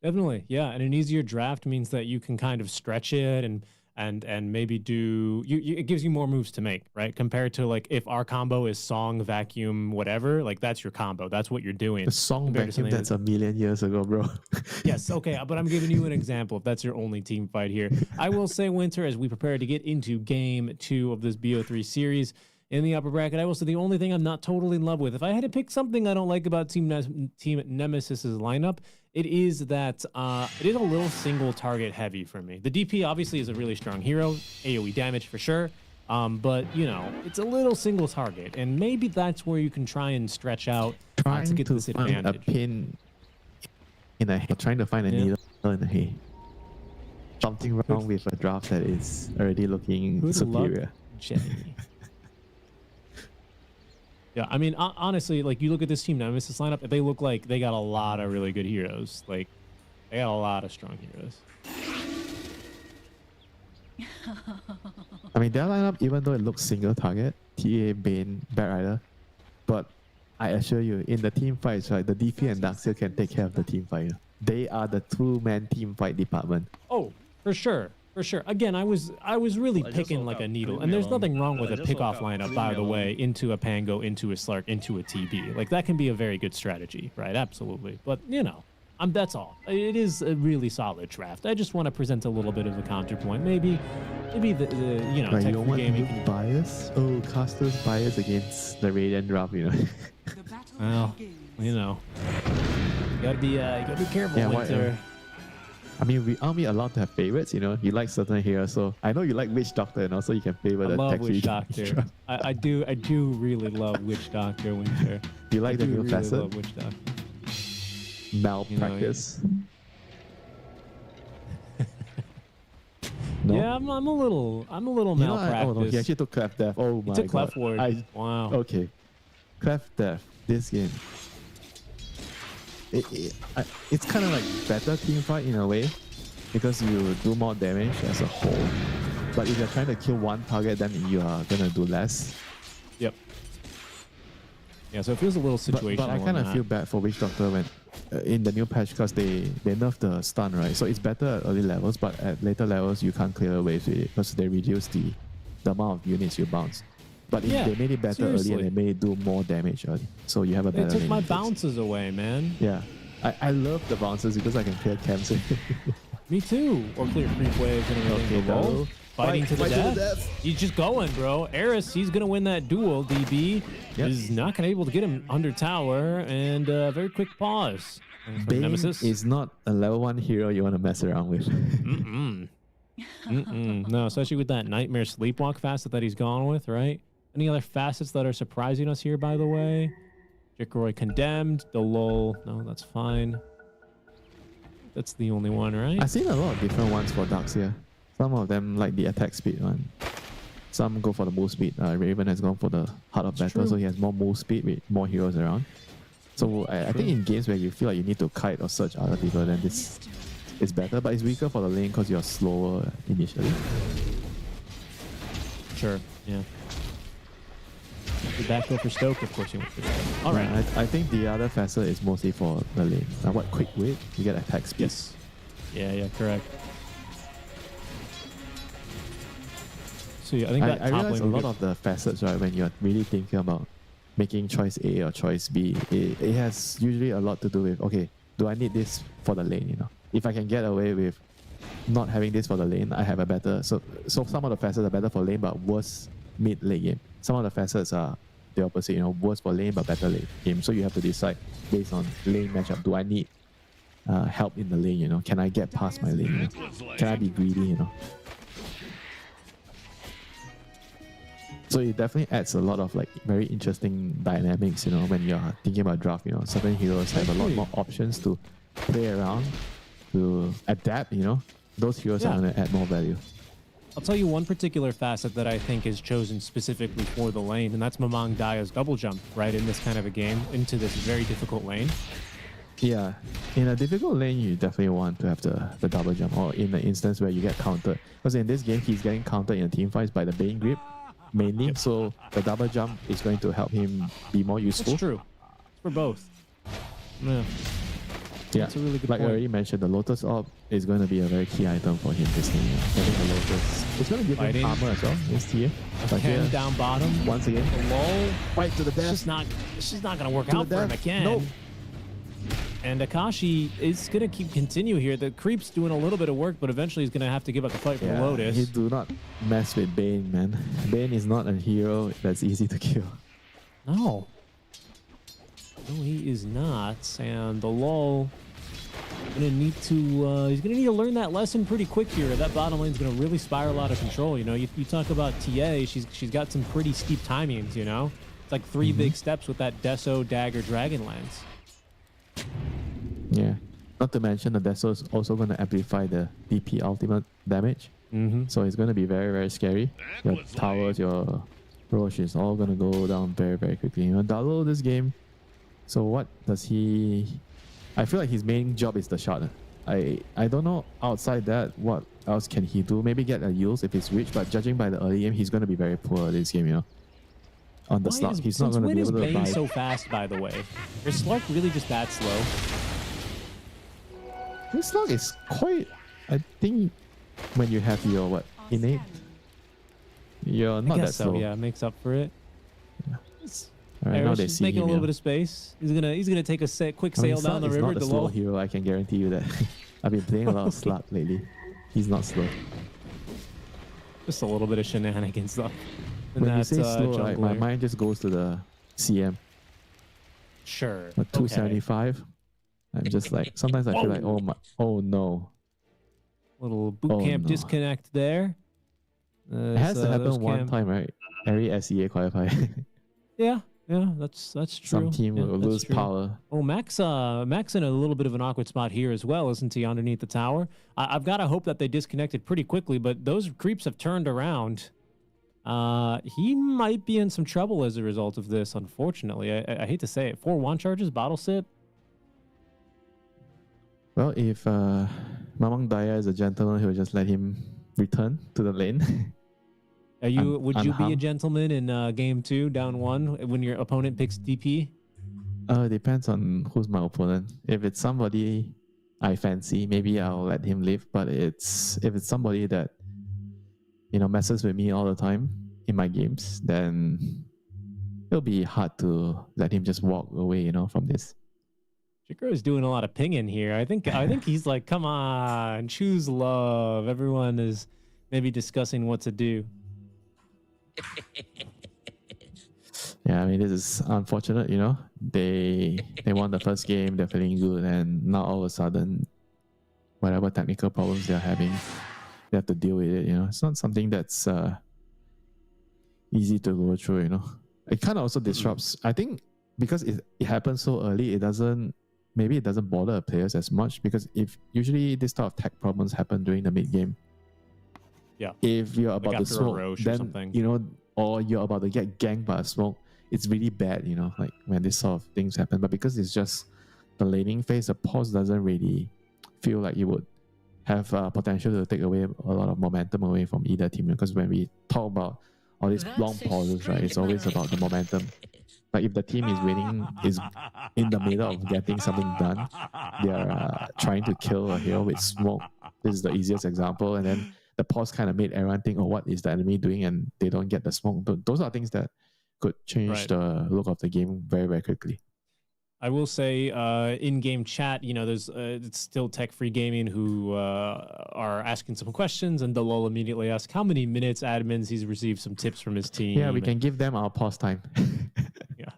Definitely, yeah. And an easier draft means that you can kind of stretch it and maybe do it gives you more moves to make, right? Compared to like if our combo is song, vacuum, whatever, like that's your combo. That's what you're doing. The song vacuum, that's a million years ago, bro. Yes, okay, but I'm giving you an example if that's your only team fight here. I will say, Winter, as we prepare to get into game 2 of this BO3 series in the upper bracket, I will say the only thing I'm not totally in love with, if I had to pick something I don't like about Team Nemesis's lineup, it is that it is a little single target heavy for me. The DP obviously is a really strong hero, AoE damage for sure, but it's a little single target, and maybe that's where you can try and stretch out to get this advantage. A pin in a hay, trying to find a needle in a hay. Something wrong with a draft that is already looking superior. Jenny. Yeah, I mean, honestly, like you look at this Team Nemesis lineup, they look like they got a lot of really good heroes. Like, they got a lot of strong heroes. I mean, their lineup, even though it looks single target, TA, Bane, Bat Rider, but I assure you, in the team fights, right, the DP and Darkseid can take care of the team fight. They are the two-man team fight department. Oh, for sure. For sure. Again, I was really picking like a needle, and there's nothing wrong with a pick-off lineup, by the way, into a Pango, into a Slark, into a TB. Like that can be a very good strategy, right? Absolutely. But that's all. It is a really solid draft. I just want to present a little bit of a counterpoint. Maybe the Right, tech you want gaming bias? Oh, casters bias against the Radiant draft, Well, you gotta be careful, Yeah, Winter. I mean, aren't we allowed to have favorites? You like certain heroes, so I know you like Witch Doctor, and also you can favor I the love tech Witch lead. Doctor. I do really love Witch Doctor, Winter. You like the new really facet? love Witch Doctor. Malpractice. No? Yeah, I'm a little malpractice. Oh no, he actually took Clef Death. Oh my He took god. Clef Ward. Wow. Okay. Clef Death, this game. It's kind of like better team fight in a way because you do more damage as a whole. But if you're trying to kill one target, then you are gonna do less. Yep. Yeah, so it feels a little situational. But I kind of feel bad for Witch Doctor when in the new patch because they nerfed the stun, right? So it's better at early levels, but at later levels you can't clear waves with it because they reduce the amount of units you bounce. But if they made it better early and they made it do more damage early, so you have a better. They took my bounces away, man. Yeah, I love the bounces because I can clear camps. Me too. Or clear creep waves and everything. Okay, Fighting to the death. He's just going, bro. Eris, he's gonna win that duel. DB is not gonna be able to get him under tower, and very quick pause. Bane Nemesis is not a level 1 hero you want to mess around with. No, especially with that Nightmare Sleepwalk facet that he's gone with, right? Any other facets that are surprising us here, by the way? Jickeroy condemned. The lull. No, that's fine. That's the only one, right? I've seen a lot of different ones for Darkseid. Some of them like the attack speed one. Some go for the move speed. Raven has gone for the Heart of Battle, so he has more move speed with more heroes around. So I think in games where you feel like you need to kite or search other people, then this is better. But it's weaker for the lane because you're slower initially. Sure, yeah. The backdoor for Stoke, of course you want for Stoke. All right. I think the other facet is mostly for the lane. What quick wait? You get attack speed. Yes. Yeah, correct. So yeah, I think that I top realize a lane lot of the facets, right, when you're really thinking about making choice A or choice B, it has usually a lot to do with, okay, do I need this for the lane, you know? If I can get away with not having this for the lane, I have a better... So some of the facets are better for lane, but worse mid-late game. Some of the facets are the opposite, you know, worse for lane, but better late game. So you have to decide based on lane matchup, do I need help in the lane, you know? Can I get past my lane, you know? Can I be greedy, you know? So it definitely adds a lot of like very interesting dynamics, you know, when you're thinking about draft, you know, certain heroes have a lot more options to play around, to adapt, you know. Those heroes are going to add more value. I'll tell you one particular facet that I think is chosen specifically for the lane, and that's Mamang Daya's double jump, right, in this kind of a game, into this very difficult lane. Yeah, in a difficult lane, you definitely want to have the double jump, or in the instance where you get countered. Because in this game, he's getting countered in team fights by the Bane grip, mainly, so the double jump is going to help him be more useful. That's true. For both. Yeah. Yeah, That's a really good like point. I already mentioned, the Lotus Orb is going to be a very key item for him this game. Getting the Lotus. It's going to give Fighting. him armor as well. It's here. But Ken here, down bottom. once again, Low. fight to the death. It's just not going to work To out the for him death. again. Nope. And Akashi is going to continue here. The creep's doing a little bit of work, but eventually he's going to have to give up the fight for the Lotus. You do not mess with Bane, man. Bane is not a hero that's easy to kill. No. No, he is not. And the lull gonna need to he's gonna need to learn that lesson pretty quick here. That bottom lane's gonna really spiral out of control. You know, you talk about TA, she's got some pretty steep timings, you know? It's like 3 big steps with that Deso Dagger Dragonlance. Yeah. Not to mention the Deso is also going to amplify the DP ultimate damage. So it's going to be very, very scary. Your towers, your Roche is all going to go down very, very quickly. You know, Dalo this game. So what does he... I feel like his main job is the shot. I don't know outside that what else can he do. Maybe get a use if he's rich, but judging by the early game, he's going to be very poor this game, you know. On the slot, he's not going to be able to When buy... is Bane so fast, by the way? Is Slark really just that slow? This slug is quite... I think when you have your, what, innate? You're not I that guess slow. so, yeah, makes up for it. Alright, now Eris they is see making him, a little yeah. bit of space. He's gonna take a quick I mean, sail down the Slug is river not to a slow low. hero, I can guarantee you that. I've been playing a lot of Slug lately. He's not slow. Just a little bit of shenanigans though. And When you that's, say slow, right, my jungler. mind just goes to the CM. Sure. But 275. I'm just like, sometimes I feel like, oh no. Little boot Oh, camp no. disconnect there. It has to happen one time, right? Every SEA qualifier. Yeah, that's true. Some team Yeah, will that's lose true. power. Oh, Max in a little bit of an awkward spot here as well, isn't he, underneath the tower? I've got to hope that they disconnected pretty quickly, but those creeps have turned around. He might be in some trouble as a result of this, unfortunately. I hate to say it. 4 1 charges, bottle sip. Well, if Mamang Daya is a gentleman, he'll just let him return to the lane. Would you be a unharmed. gentleman in game 2, down 1, when your opponent picks DP? Depends on who's my opponent. If it's somebody I fancy, maybe I'll let him live. But if it's somebody that, you know, messes with me all the time in my games, then it'll be hard to let him just walk away, you know, from this. Chikro is doing a lot of pinging here. I think he's like, come on, choose love. Everyone is maybe discussing what to do. Yeah, I mean, this is unfortunate, you know. They won the first game, they're feeling good, and now all of a sudden, whatever technical problems they're having, they have to deal with it, you know. It's not something that's easy to go through, you know. It kind of also disrupts, I think, because it happens so early, it doesn't bother players as much, because if usually this type of tech problems happen during the mid game. Yeah. If you're about to after a smoke, Roche or then something. you know, or you're about to get ganked by a smoke, it's really bad, you know, like when this sort of things happen. But because it's just the laning phase, the pause doesn't really feel like it would have potential to take away a lot of momentum away from either team. Because when we talk about all these long pauses, right? It's always about the momentum. Like if the team is winning, is in the middle of getting something done, they are trying to kill a hero with smoke. This is the easiest example. And then the pause kind of made everyone think, oh, what is the enemy doing? And they don't get the smoke. Those are things that could change the look of the game very, very quickly. I will say in-game chat, there's it's still tech-free gaming who are asking some questions, and Dalol immediately asks how many minutes admins he's received some tips from his team. Yeah, we can give them our pause time. Yeah.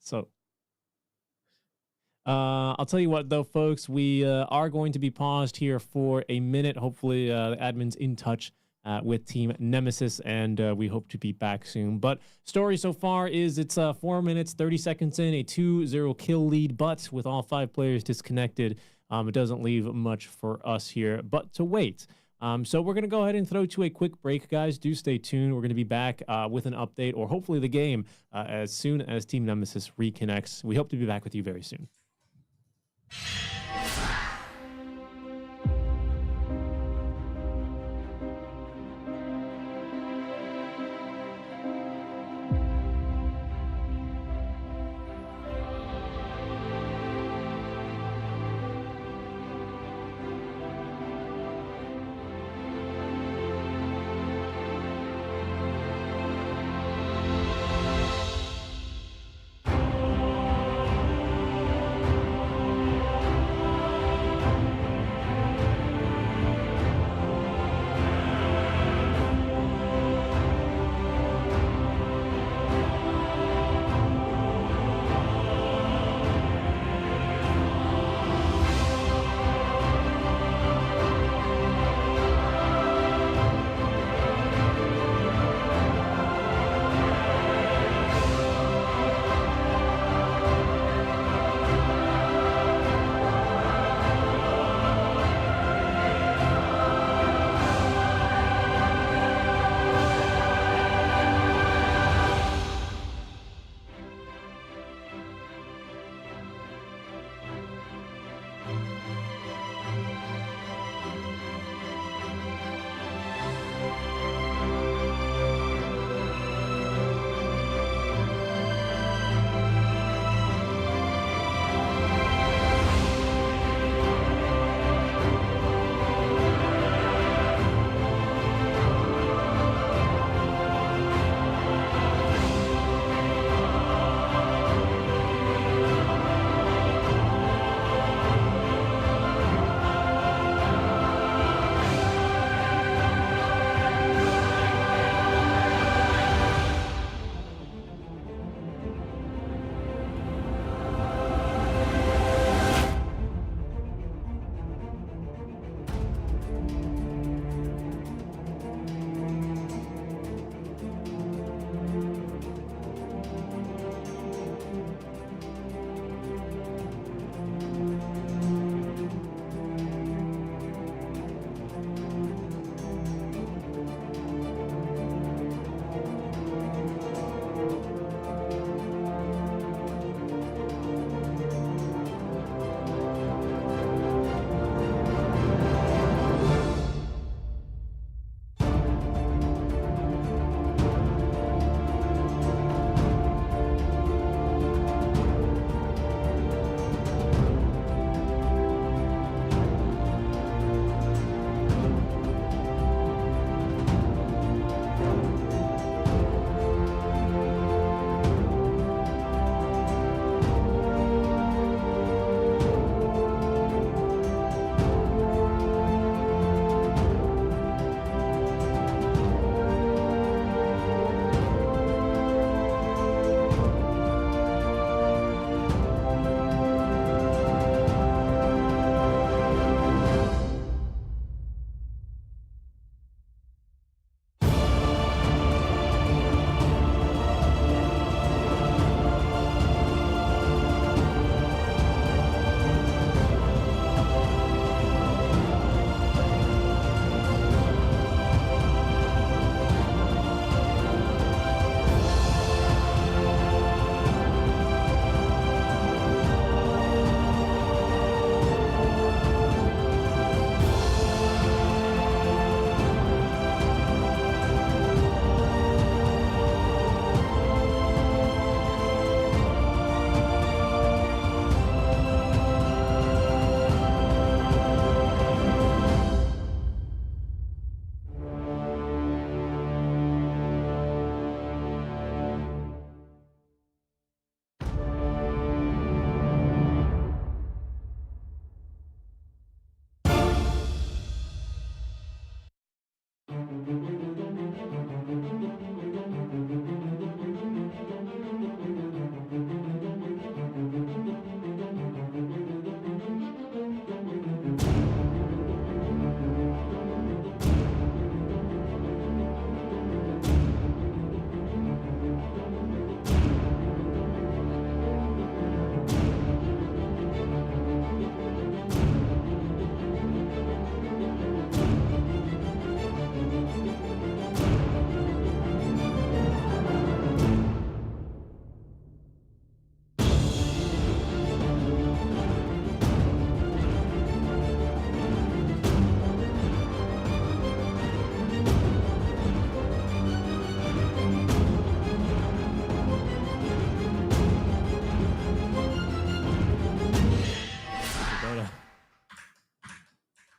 So I'll tell you what, though, folks, we are going to be paused here for a minute. Hopefully the admin's in touch with Team Nemesis, and we hope to be back soon. But story so far is it's 4 minutes, 30 seconds in, a 2-0 kill lead, but with all 5 players disconnected, it doesn't leave much for us here but to wait. So we're going to go ahead and throw to a quick break, guys. Do stay tuned. We're going to be back with an update, or hopefully the game, as soon as Team Nemesis reconnects. We hope to be back with you very soon.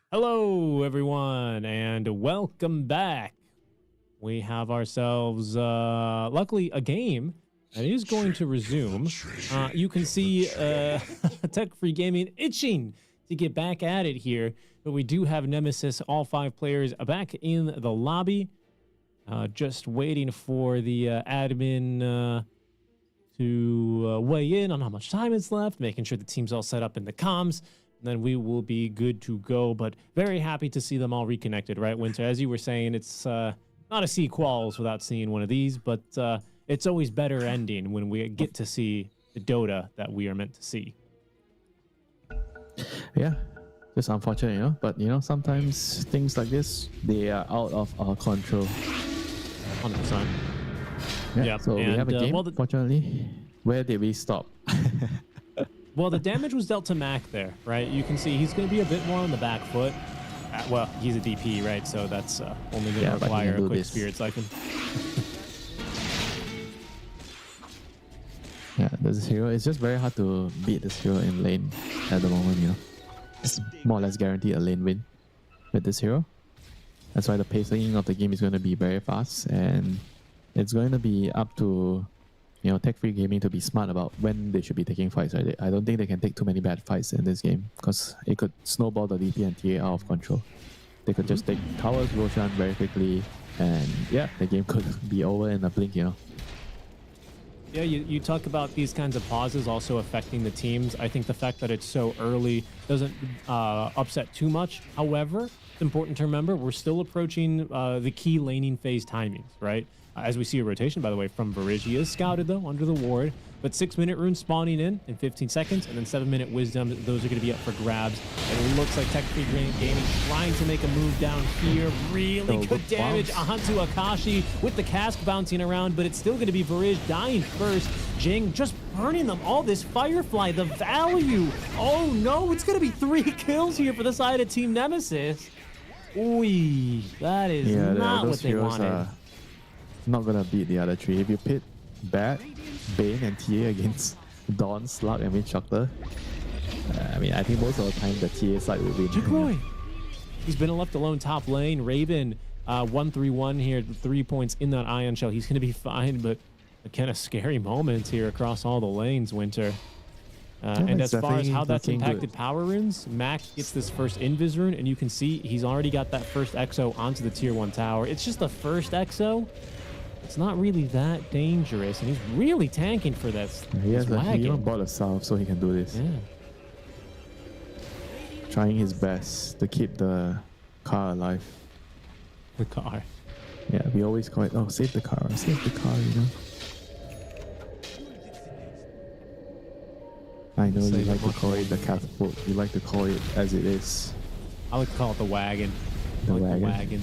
Hello, everyone, and welcome back. We have ourselves, luckily, a game that is going to resume. You can see Tech Free Gaming itching to get back at it here, but we do have Nemesis, all 5 players, back in the lobby. Just waiting for the admin to weigh in on how much time is left, making sure the team's all set up in the comms. And then we will be good to go. But very happy to see them all reconnected, right, Winter? As you were saying, it's not a C quals without seeing one of these, but it's always better ending when we get to see the Dota that we are meant to see. Yeah, just unfortunate, you know. But you know, sometimes things like this, they are out of our control. 100%. Yeah. So we have a game. Well, Fortunately, where did we stop? well, the damage was dealt to Mac there, right? You can see he's going to be a bit more on the back foot. Well, he's a DP, right? So that's only going to require a quick Spirit Siphon. Yeah, this hero, it's just very hard to beat this hero in lane at the moment, you know. It's more or less guaranteed a lane win with this hero. That's why the pacing of the game is going to be very fast, and it's going to be up to, you know, Tech Free Gaming to be smart about when they should be taking fights, right? I don't think they can take too many bad fights in this game, because it could snowball the DP and TA out of control. They could just take towers, Roshan very quickly, and yeah, the game could be over in a blink, you know. Yeah, you talk about these kinds of pauses also affecting the teams. I think the fact that it's so early doesn't upset too much. However, it's important to remember we're still approaching the key laning phase timings, right? As we see a rotation, by the way, from Virij. He is scouted, though, under the ward. But 6-minute runes spawning in 15 seconds, and then 7-minute wisdom. Those are going to be up for grabs. And it looks like Tech Free Gaming trying to make a move down here. Really good damage onto Akashi with the cask bouncing around, but it's still going to be Virij dying first. Jing just burning them. All this Firefly, the value. Oh, no, it's going to be 3 kills here for the side of Team Nemesis. Ooh, that is not what they wanted. Not gonna beat the other 3. If you pit Bat, Bane, and TA against Dawn, Slug, and Winchester, I mean, I think most of the time the TA side will win. Jagroy. He's been left alone top lane. Raven, 1-3-1 here, 3 points in that Ion Shell. He's gonna be fine, but a kind of scary moment here across all the lanes, Winter. And as far as how that's impacted power runes, Mac gets this first Invis rune, and you can see he's already got that first Exo onto the tier 1 tower. It's just the first Exo. It's not really that dangerous, and he's really tanking for this. He even bought a salve so he can do this. Yeah. Trying his best to keep the car alive. The car. Yeah, we always call it, oh, save the car, you know. I know you like to call it the catapult. You like to call it as it is. I like to call it the wagon. The wagon.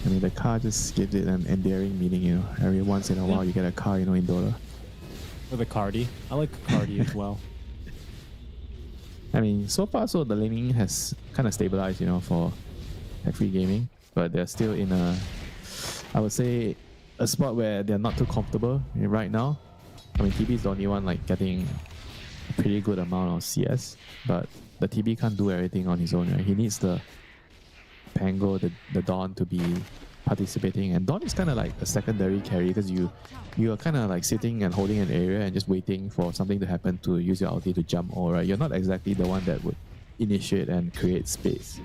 I mean, the car just gives it an endearing meaning, you know. Every once in a while, you get a car, you know, in Dota. Or the Cardi. I like the Cardi as well. I mean, so far, so the laning has kind of stabilized, you know, for Tech Free Gaming. But they're still in a, I would say, a spot where they're not too comfortable right now. I mean, TB is the only one like getting a pretty good amount of CS, but the TB can't do everything on his own, right? He needs the Pango, the Dawn to be participating, and Dawn is kind of like a secondary carry because you are kind of like sitting and holding an area and just waiting for something to happen to use your ulti to jump. All right, you're not exactly the one that would initiate and create space.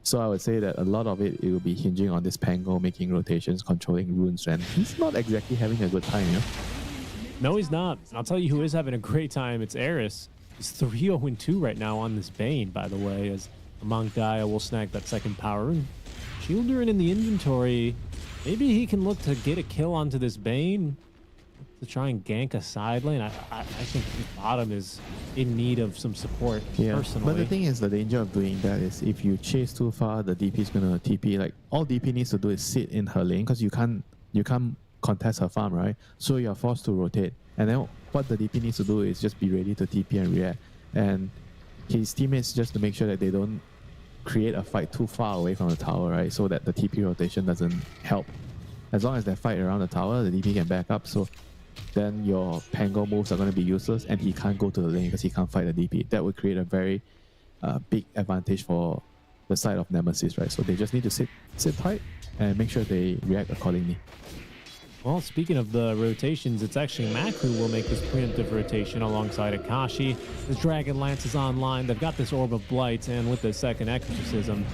So I would say that a lot of it will be hinging on this Pango making rotations, controlling runes, and he's not exactly having a good time, you know. No, he's not. I'll tell you who is having a great time. It's Eris. He's 3-0-2 right now on this Bane, by the way, as Monk Gaia will snag that second power rune. Shielder in the inventory. Maybe he can look to get a kill onto this Bane to try and gank a side lane. I think the bottom is in need of some support, personally. But the thing is, the danger of doing that is if you chase too far, the DP is going to TP. Like, all DP needs to do is sit in her lane because you can't contest her farm, right? So you're forced to rotate. And then what the DP needs to do is just be ready to TP and react. And his teammates just to make sure that they don't create a fight too far away from the tower, right? So that the TP rotation doesn't help. As long as they fight around the tower, the DP can back up. So then your Pango moves are going to be useless and he can't go to the lane because he can't fight the DP. That would create a very a big advantage for the side of Nemesis, right? So they just need to sit tight and make sure they react accordingly. Well, speaking of the rotations, it's actually Mac who will make this preemptive rotation alongside Akashi. The Dragon Lance is online. They've got this Orb of Blight, and with the second Exorcism,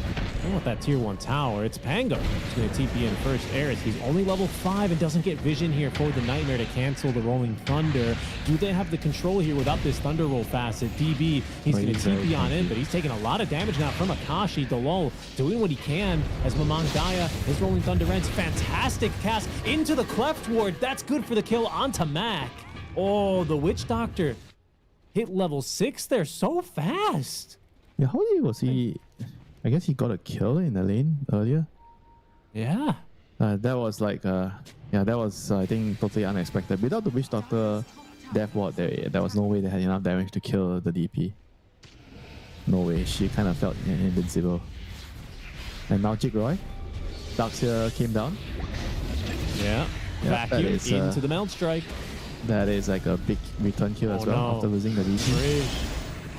and with that tier 1 tower, it's Pango who's going to TP in first. Eris, he's only level 5 and doesn't get vision here for the Nightmare to cancel the Rolling Thunder. Do they have the control here without this Thunder Roll facet? DB, he's going to TP on in, but he's taking a lot of damage now from Akashi. Delol doing what he can as Mamang Daya, his Rolling Thunder ends. Fantastic cast into the Cleft Ward. That's good for the kill onto Mac. Oh, the Witch Doctor hit level 6 there so fast. Yeah, how was he? I guess he got a kill in the lane earlier. Yeah. That was like, that was, I think, totally unexpected. Without the Witch Doctor Death Ward, there was no way they had enough damage to kill the DP. No way. She kind of felt invincible. And now Jigroy. Darkseer came down. Yeah. Vacuum into the Meld Strike. That is like a big return kill as well after losing the DP.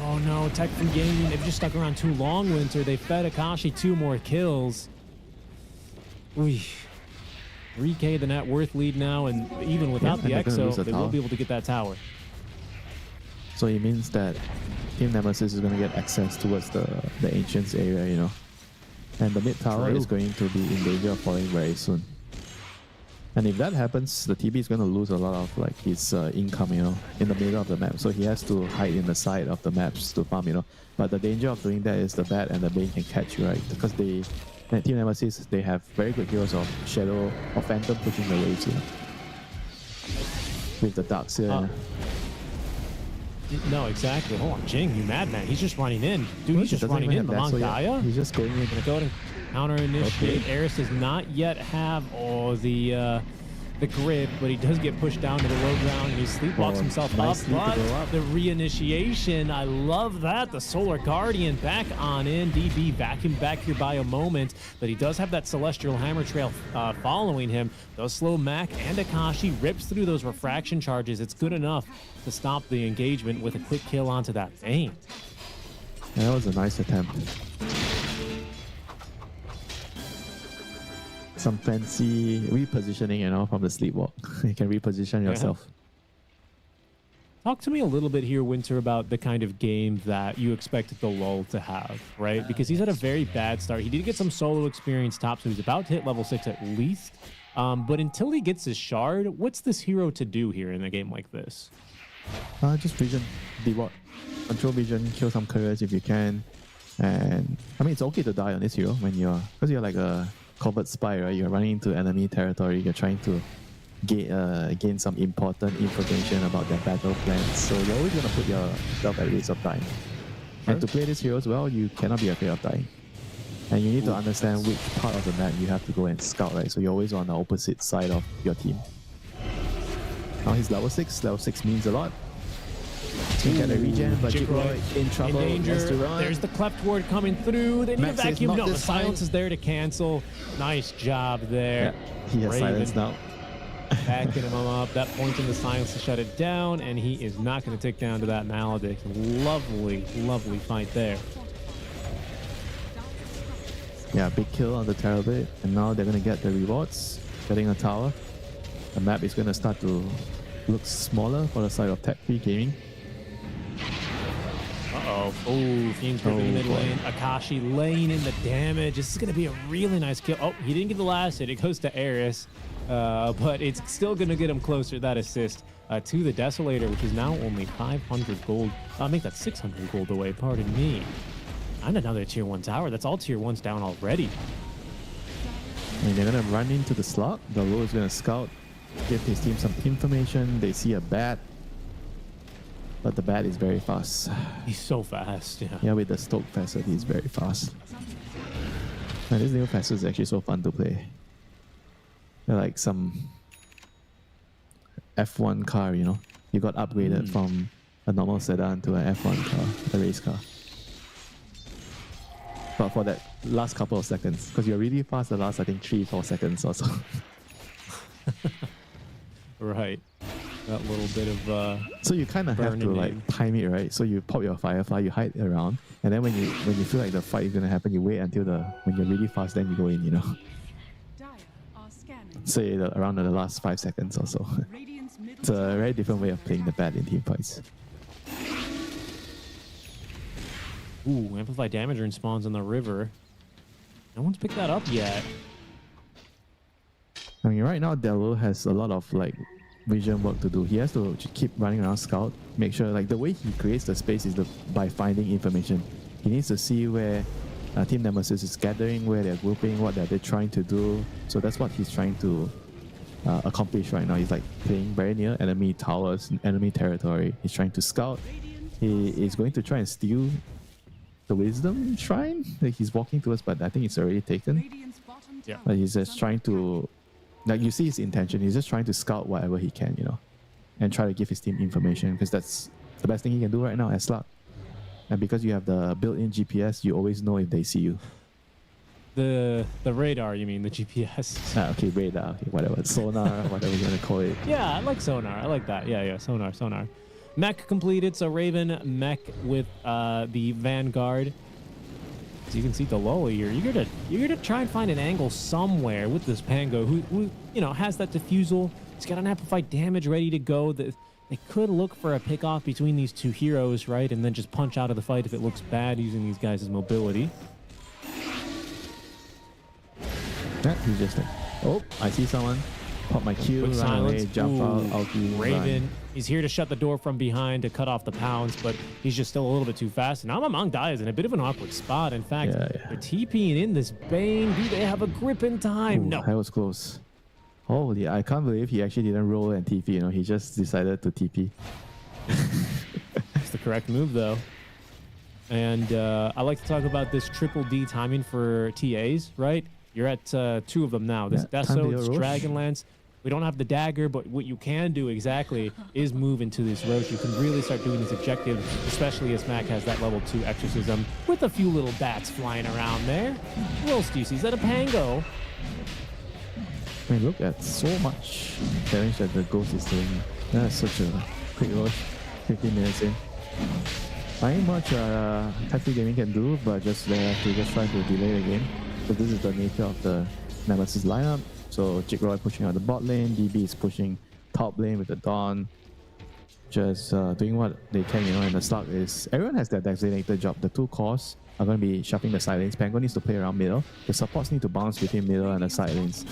Oh no, Tech from Gaming, they've just stuck around too long, Winter. They fed Akashi 2 more kills. 3k the net worth lead now, and even without the Exo, they will be able to get that tower. So it means that Team Nemesis is going to get access towards the Ancients area, you know. And the mid tower is going to be in danger of falling very soon. And if that happens, the TB is going to lose a lot of like his income, you know, in the middle of the map. So he has to hide in the side of the maps to farm, you know. But the danger of doing that is the Bat and the Bane can catch you, right? Because Team Nemesis, they have very good heroes of Shadow or Phantom pushing the waves, you know. With the Darkseer. No, exactly. Hold on, Jing, you madman. He's just running in. Dude, he's just running in. The Mangaya? He's just going in. Gonna go and counter initiate. Okay. Eris does not yet have the grip, but he does get pushed down to the low ground and he sleepwalks himself up. But the reinitiation, I love that. The Solar Guardian back on in. DB vacuum back your bio moment, but he does have that Celestial Hammer Trail following him. Does slow Mac and Akashi, rips through those refraction charges. It's good enough to stop the engagement with a quick kill onto that Bane. Yeah, that was a nice attempt. Some fancy repositioning, you know, from the sleepwalk. You can reposition yourself. Talk to me a little bit here, Winter, about the kind of game that you expected the lull to have, right? Because he's had a very bad start. He did get some solo experience top, so he's about to hit level 6 at least. But until he gets his shard, what's this hero to do here in a game like this? Just vision, deward, control vision, kill some couriers if you can. And I mean, it's okay to die on this hero when because you're like a covert spy, right? You're running into enemy territory. You're trying to gain some important information about their battle plans. So you're always going to put yourself at risk of dying. Sure. And to play this hero as well, you cannot be afraid of dying. And you need to understand which part of the map you have to go and scout, right? So you're always on the opposite side of your team. Now he's level 6. Level 6 means a lot. You get a regen, but Jigroy in trouble. In danger. There's the Cleft Ward coming through. They need a vacuum. No, the silence is there to cancel. Nice job there. Yeah, he has silence now. Backing him up. That point in the silence to shut it down, and he is not going to take down to that Maledict. Lovely, lovely fight there. Yeah, big kill on the Terrorblade, and now they're going to get the rewards. Getting a tower. The map is going to start to look smaller for the side of Tech 3 Gaming. Oh, Fiend's gripping mid lane. Akashi laying in the damage. This is going to be a really nice kill. Oh, he didn't get the last hit. It goes to Eris, but it's still going to get him closer, that assist, to the Desolator, which is now only 500 gold. I'll make that 600 gold away, pardon me. And another tier 1 tower. That's all tier 1s down already. And they're going to run into the slot. The Low is going to scout, give his team some information. They see a Bat. But the Bat is very fast. He's so fast, yeah. Yeah, with the Stoke Facet, he's very fast. And this new Facet is actually so fun to play. They're like some F1 car, you know? You got upgraded from a normal sedan to an F1 car, a race car. But for that last couple of seconds, because you're really fast the last, I think, 3-4 seconds or so. Right. That little bit of So you kind of have to burning like in. time it, right? So you pop your Firefly, you hide around, and then when you feel like the fight is gonna happen, you wait until when you're really fast, then you go in. Dire are scanning. Say around the last 5 seconds or so. Radiant's middle It's a tower very different way is of playing the under bat in team fights. Ooh, amplified damage rune spawns in the river. No one's picked that up yet. I mean, right now Delo has a lot of like vision work to do. He has to keep running around scout, make sure like the way he creates the space is by finding information. He needs to see where Team Nemesis is gathering, where they're grouping, what they're trying to do. So that's what he's trying to accomplish right now. He's like playing very near enemy towers, enemy territory. He's trying to scout. He is going to try and steal the Wisdom Shrine that he's walking towards, but I think it's already taken. Radiant's bottom Yeah. tower But he's is just under trying attack. to, like you see his intention. He's just trying to scout whatever he can, and try to give his team information because that's the best thing he can do right now as Slug. And because you have the built-in GPS, you always know if they see you. The radar, you mean, the GPS. Okay, radar, okay, whatever, sonar, whatever you want to call it. Yeah, I like sonar. I like that. Yeah, sonar. Mech completed. So Raven mech with the Vanguard. As you can see below here, you're gonna try and find an angle somewhere with this Pango who has that diffusal. He's got an amplified damage ready to go. They could look for a pick off between these two heroes, right? And then just punch out of the fight if it looks bad using these guys' mobility. Yeah, he's just like, oh, I see someone. Pop my Q, Quick run silence. away, jump out, ulti, Raven, run. he's here to shut the door from behind to cut off the pounds, but he's just still a little bit too fast. And Amamang Dai is in a bit of an awkward spot. In fact, Yeah. they're TPing in this Bane. Do they have a grip in time? Ooh, No. that was close. Holy, I can't believe he actually didn't roll and TP, he just decided to TP. It's the correct move, though. And I like to talk about this triple D timing for TAs, right? You're at 2 of them now. This Yeah, time to Deso, go this Roche. Dragonlance. We don't have the dagger, but what you can do exactly is move into this Roche. You can really start doing these objectives, especially as Mac has that level 2 exorcism with a few little bats flying around there. What else do you see? Is that a Pango? I mean, look at so much damage that the Ghost is doing. That's such a quick rush, 15 minutes in. Not much Tactical Gaming can do, but just to just try to delay the game. So this is the nature of the Nemesis lineup. So Jigroy pushing out the bot lane, DB is pushing top lane with the Dawn. Just doing what they can, and the Slug is... Everyone has their designated job. The 2 cores are going to be sharpening the side lanes. Pango needs to play around middle. The supports need to bounce between middle and the side lanes.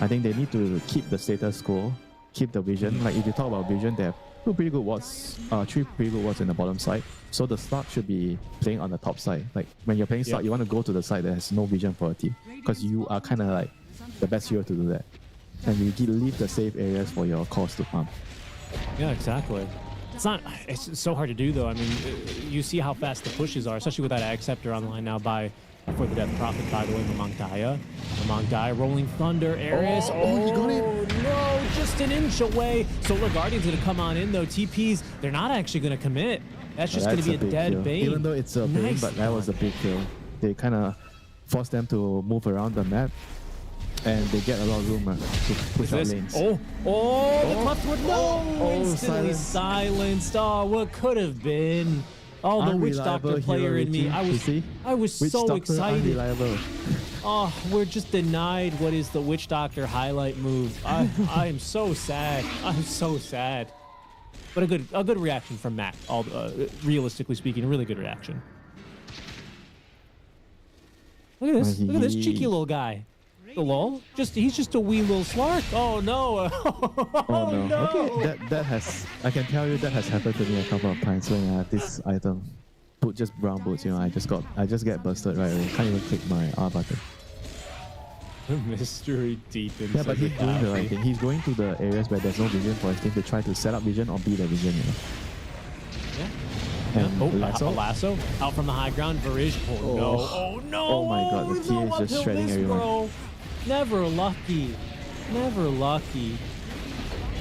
I think they need to keep the status quo, keep the vision. Like if you talk about vision, they have 2 pretty good wards, 3 pretty good wards in the bottom side. So the Slug should be playing on the top side. Like when you're playing Slug, you want to go to the side that has no vision for a team, because you are kind of like the best hero to do that. And you leave the safe areas for your cores to farm. Yeah, exactly. It's so hard to do, though. I mean, you see how fast the pushes are, especially with that Ag Scepter online now for the Death Prophet, by the way, Mamang Daya. Mamang Daya, Rolling Thunder, Ares. You got it. No, just an inch away. Solar Guardian's going to come on in, though. TPs, they're not actually going to commit. That's just going to be a big dead kill. Bane. Even though it's a Bane, Nice but that was a big kill. They kind of forced them to move around the map, and they get a lot of room to push out lanes. the Cleftwood, no! Instantly silence. silenced. Oh, what could have been? Oh, the Witch Doctor Unreliable player hero in me. routine, I was Witch so Doctor excited. Unreliable. Oh, we're just denied what is the Witch Doctor highlight move. I am so sad. I'm so sad. But a good reaction from Matt. Realistically speaking, a really good reaction. Look at this. Look at this cheeky little guy. The lol. He's just a wee little slark. Oh no. Oh no. Okay, that has, I can tell you that has happened to me a couple of times when I have this item. Just brown boots, I just get busted right away. Can't even click my R button. Mystery deep inside. Yeah, but he's doing the right thing. He's going to the areas where there's no vision for his team to try to set up vision or be the vision, Yeah. And Oh, Lasso? a lasso out from the high ground. Varish. Oh no. Oh no. Oh my god, the No TA is just uphill shredding this, everyone. bro. Never lucky. Never lucky.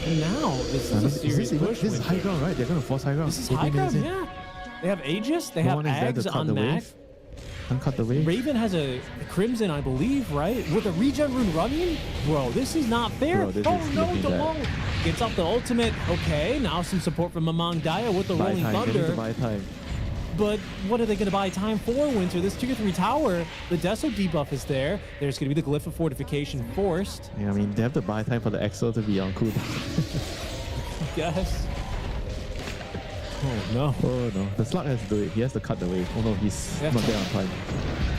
And now this is a serious push. This is high ground, right? They're gonna force high ground. This is 18 high ground, minutes in. yeah. They have Aegis, they No have one is there to Ags cut on the Mac. wave. Uncut the wave. Raven has a Crimson, I believe, right? With a regen rune running? Bro, this is not fair. Bro, this oh is no, looking the bad. long. Gets off the ultimate. Okay, now some support from Among Daya with the Buy Rolling time. They need Thunder. to buy time. But what are they going to buy time for, Winter? This tier 3 tower, the Deso debuff is there. There's going to be the Glyph of Fortification forced. Yeah, I mean, they have to buy time for the Exo to be on cooldown. I guess. Oh no. Oh no, the Slug has to do it. He has to cut the wave. Oh no, he's Yeah. not there on time.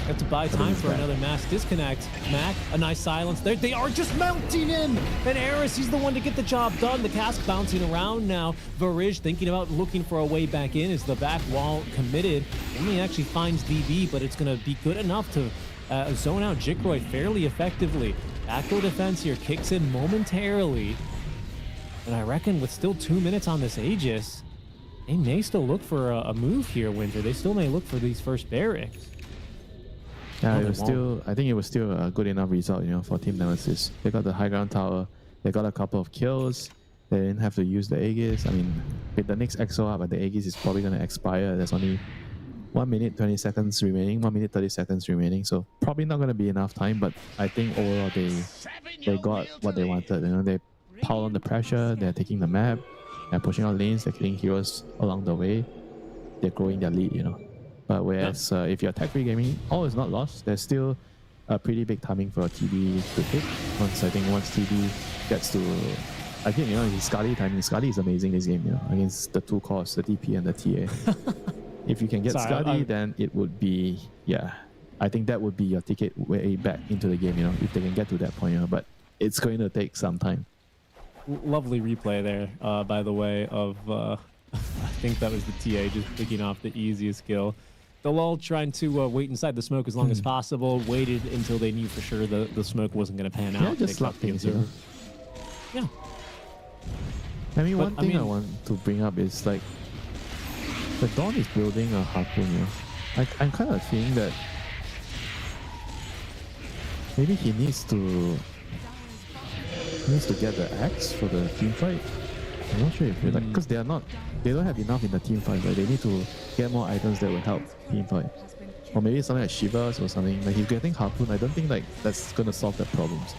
Have to buy time for bad. another mass disconnect. Mac, a nice silence there. They are just mounting in. And Eris, he's the one to get the job done. The cask bouncing around now. Varij thinking about looking for a way back in. Is the back wall committed? Only actually finds DB, but it's going to be good enough to zone out Jikroy fairly effectively. Backdoor defense here kicks in momentarily. And I reckon with still 2 minutes on this Aegis, they may still look for a move here, Winter. They still may look for these first barracks. Yeah, No, it they was still. won't. I think it was still a good enough result, for Team Nemesis. They got the high ground tower. They got a couple of kills. They didn't have to use the Aegis. I mean, with the next EXO up, but the Aegis is probably going to expire. There's only 1 minute 20 seconds remaining. 1 minute 30 seconds remaining. So probably not going to be enough time. But I think overall they got what they wanted. They piled on the pressure. They're taking the map. They're pushing out lanes. They're killing heroes along the way. They're growing their lead. But whereas if you're tech-free gaming, all is not lost. There's still a pretty big timing for TB to hit. Once TB gets to, I think his Scully timing. Scully is amazing this game. Against the two cores, the DP and the TA. If you can get Scully, then it would be I think that would be your ticket way back into the game. If they can get to that point. But it's going to take some time. Lovely replay there, by the way, of I think that was the TA just picking off the easiest kill. Dalal trying to wait inside the smoke as long as possible, waited until they knew for sure the smoke wasn't going to pan out. Just slap things, Yeah. I mean, one thing I want to bring up is like the Dawn is building a harpoon. I'm kind of feeling that maybe he needs to get the axe for the team fight. I'm not sure if because they don't have enough in the team fight, right? They need to get more items that will help team fight. Or maybe something like Shivas or something. Like he's getting harpoon, I don't think that's gonna solve the problems.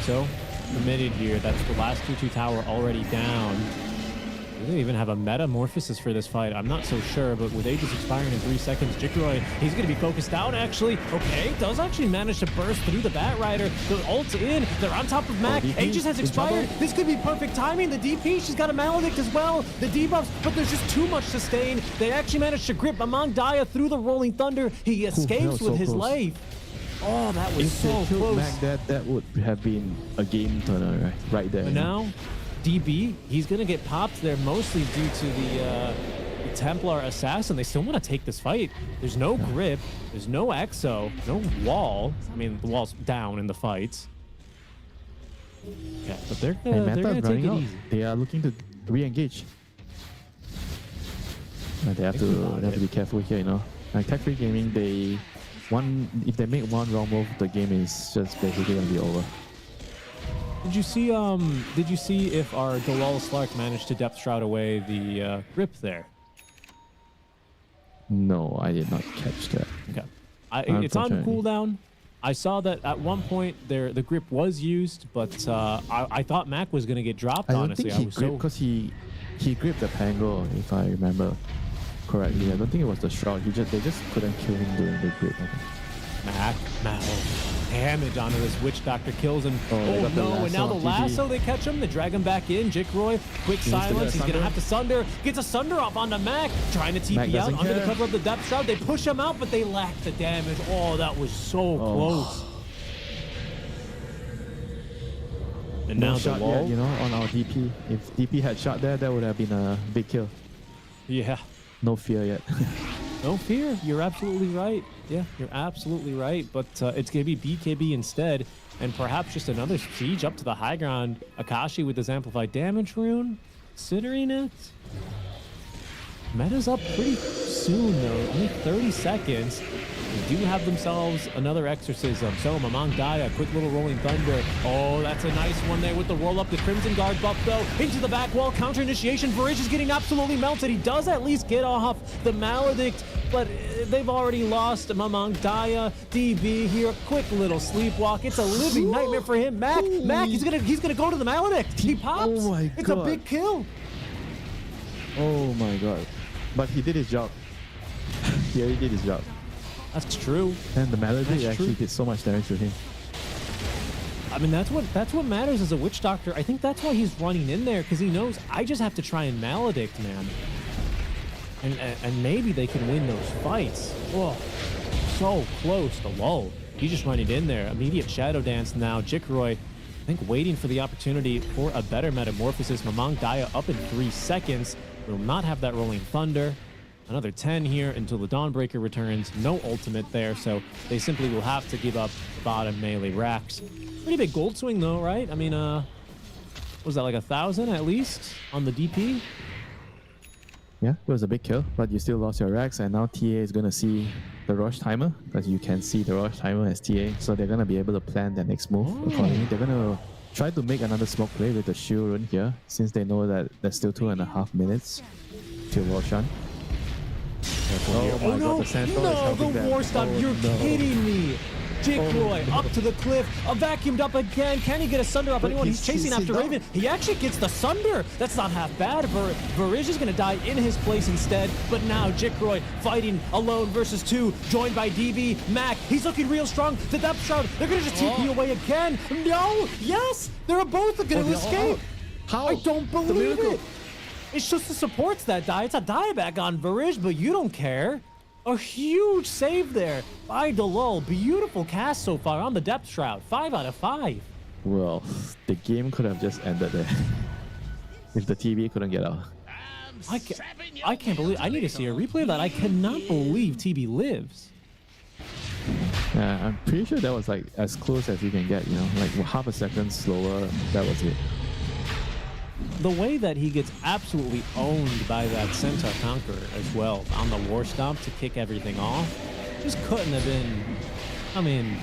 So committed here. That's the last 2-2 tower already down. Do they even have a metamorphosis for this fight? I'm not so sure, but with Aegis expiring in 3 seconds, Jikroy, he's going to be focused out, actually. Okay, does actually manage to burst through the Bat Rider. The ult's in. They're on top of Mac. Aegis has expired. This could be perfect timing. The DP, she's got a Maledict as well. The debuffs, but there's just too much sustain. They actually managed to grip Among Daya through the Rolling Thunder. He escapes with his life. Oh, that was so close. Mac, that would have been a game turner right there. But now, DB, he's going to get popped there mostly due to the Templar Assassin. They still want to take this fight. There's no grip. There's no Exo. No wall. I mean, the wall's down in the fights. Yeah, but they're going to take it easy. They are looking to re-engage. They have to be careful here, Like tech-free gaming, if they make one wrong move, the game is just basically going to be over. Did you see if our Dalal Slark managed to depth shroud away the grip there? No, I did not catch that. Okay. It's on cooldown. I saw that at one point the grip was used, but I thought Mac was going to get dropped, honestly. I don't think he gripped because he gripped the Pango, if I remember correctly. I don't think it was the shroud. They just couldn't kill him during the grip, I think. Mac, damage onto this Witch Doctor, kills him. Oh no, and now the lasso, they catch him, they drag him back in. Jikroy, quick silence, he's gonna have to sunder, gets a sunder off onto Mac, trying to TP out under the cover of the depth shroud. They push him out, but they lack the damage. Oh, that was so close. And now shot the wall. yet, on our DP. If DP had shot there, that would have been a big kill. Yeah. No fear yet. No fear. You're absolutely right. Yeah, you're absolutely right. But it's going to be BKB instead. And perhaps just another siege up to the high ground. Akashi with his amplified damage rune. Considering it. Meta's up pretty soon, though. Only 30 seconds. They do have themselves another exorcism. So Mamang Daya, quick little rolling thunder. Oh, that's a nice one there with the roll up. The Crimson Guard buff, though, into the back wall. Counter initiation. Varish is getting absolutely melted. He does at least get off the Maledict, but they've already lost Mamang Daya. DB here, a quick little sleepwalk. It's a living nightmare for him. Mac, he's gonna go to the Maledict. He pops. Oh my It's God. a big kill. Oh my god. But he did his job. He already did his job. That's true. And the Melody That's actually true. did so much damage to him. I mean, that's what matters as a Witch Doctor. I think that's why he's running in there, because he knows I just have to try and Maledict, man. And maybe they can win those fights. Oh, so close to lull. He's just running in there. Immediate Shadow Dance now. Jikroy, I think, waiting for the opportunity for a better metamorphosis. Mamang Daya up in 3 seconds. Will not have that Rolling Thunder. Another 10 here until the Dawnbreaker returns. No ultimate there, so they simply will have to give up bottom melee racks. Pretty big gold swing, though, right? I mean, was that like 1,000 at least on the DP? Yeah, it was a big kill, but you still lost your racks, and now TA is going to see the rush timer, because you can see the rush timer as TA, so they're going to be able to plan their next move accordingly. They're going to try to make another smoke play with the shield rune here, since they know that there's still 2.5 minutes till Roshan. Oh, no, the Centaur is no, helping the them. War Stomp, Oh, you're no. kidding me. Jikroy Oh, up to the cliff, vacuumed up again. Can he get a Sunder up But anyone? He's chasing he's after not. Raven. He actually gets the Sunder. That's not half bad. Varish is going to die in his place instead. But now Jikroy fighting alone versus 2, joined by DB. Mac, he's looking real strong. The Depth Shroud, they're going to just TP away again. No, yes, they're both going to they're all escape. out. How? I don't The believe miracle. it. It's just the supports that die. It's a dieback on Varish, but you don't care. A huge save there by Delul. Beautiful cast so far on the Depth Shroud. 5 out of 5. Well, the game could have just ended there if the TV couldn't get out. I can't believe. I need to see a replay of that. I cannot believe TB lives. Yeah, I'm pretty sure that was like as close as you can get, you know, like half a second slower, that was it. The way that he gets absolutely owned by that Centaur Conqueror as well on the War Stomp to kick everything off just couldn't have been. I mean,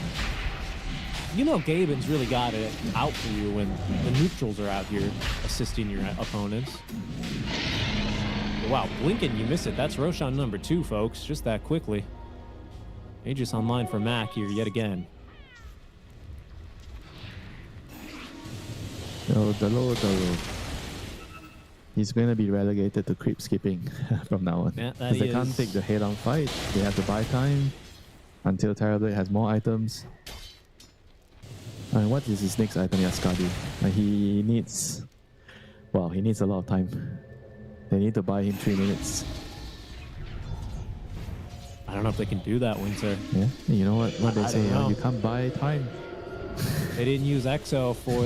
you know, Gaben's really got it out for you when the neutrals are out here assisting your opponents. Wow, Blinken, you miss it. That's Roshan number 2, folks. Just that quickly. Aegis online for Mac here yet again. Oh, Delul. He's going to be relegated to creep skipping from now on. Yeah, that Because they he can't is. take the head-on fight. They have to buy time until Terrorblade has more items. And what is his next item, Yaskadi? He needs... Well, he needs a lot of time. They need to buy him 3 minutes. I don't know if they can do that, Winter. Yeah, you know what they I say, don't know. you can't buy time. They didn't use Exo for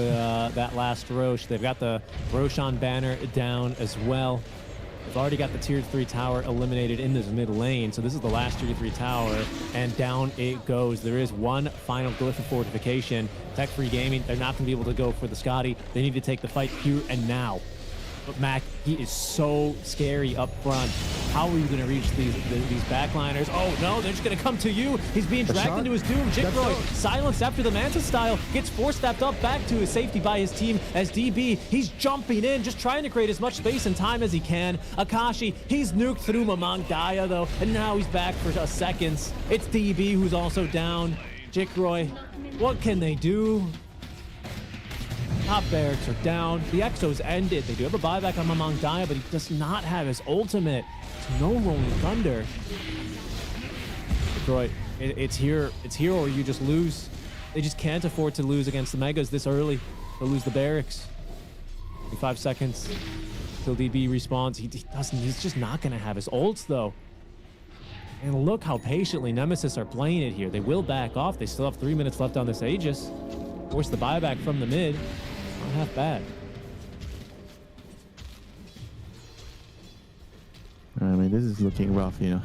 that last Roche. They've got the Roshan banner down as well. They've already got the tier 3 tower eliminated in this mid lane. So this is the last tier 3 tower, and down it goes. There is one final glyph of fortification. Tech Free Gaming, they're not going to be able to go for the Scotty. They need to take the fight here and now. But Mac, he is so scary up front. How are you going to reach these backliners? Oh no, they're just going to come to you. He's being dragged shot. into his doom. Jikroy silenced after the Manta style. Gets force-stepped up back to his safety by his team as DB. He's jumping in, just trying to create as much space and time as he can. Akashi, he's nuked through Mamang Daya though, and now he's back for a seconds. It's DB who's also down. Jikroy, what can they do? Top barracks are down. The Exo's ended. They do have a buyback on Mamang Daya, but he does not have his ultimate. There's no Rolling Thunder. Detroit, it's here or you just lose. They just can't afford to lose against the Megas this early. They'll lose the barracks. 5 seconds till DB respawns. He doesn't. He's just not going to have his ults though. And look how patiently Nemesis are playing it here. They will back off. They still have 3 minutes left on this Aegis. Force the buyback from the mid. Not half bad. I mean, this is looking rough, you know.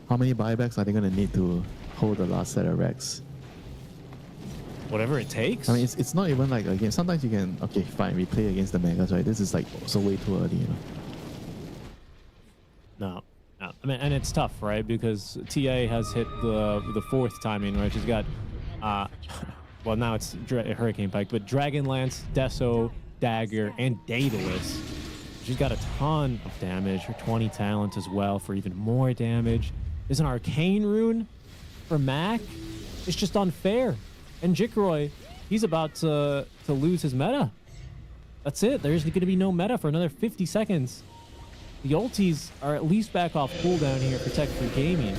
How many buybacks are they going to need to hold the last set of racks? Whatever it takes. I mean, it's not even like a game. Sometimes you can, okay, fine, we play against the Megas, right? This is like also way too early, you know. No. I mean, and it's tough, right? Because TA has hit the fourth timing, right? She's got, well, now it's Hurricane Pike, but Dragon Lance, Deso, Dagger, and Daedalus. She's got a ton of damage. Her 20 talent as well for even more damage. There's an Arcane Rune for Mac. It's just unfair. And Jikroy, he's about to lose his meta. That's it. There's going to be no meta for another 50 seconds. The ultis are at least back off cooldown here for Tech Free Gaming.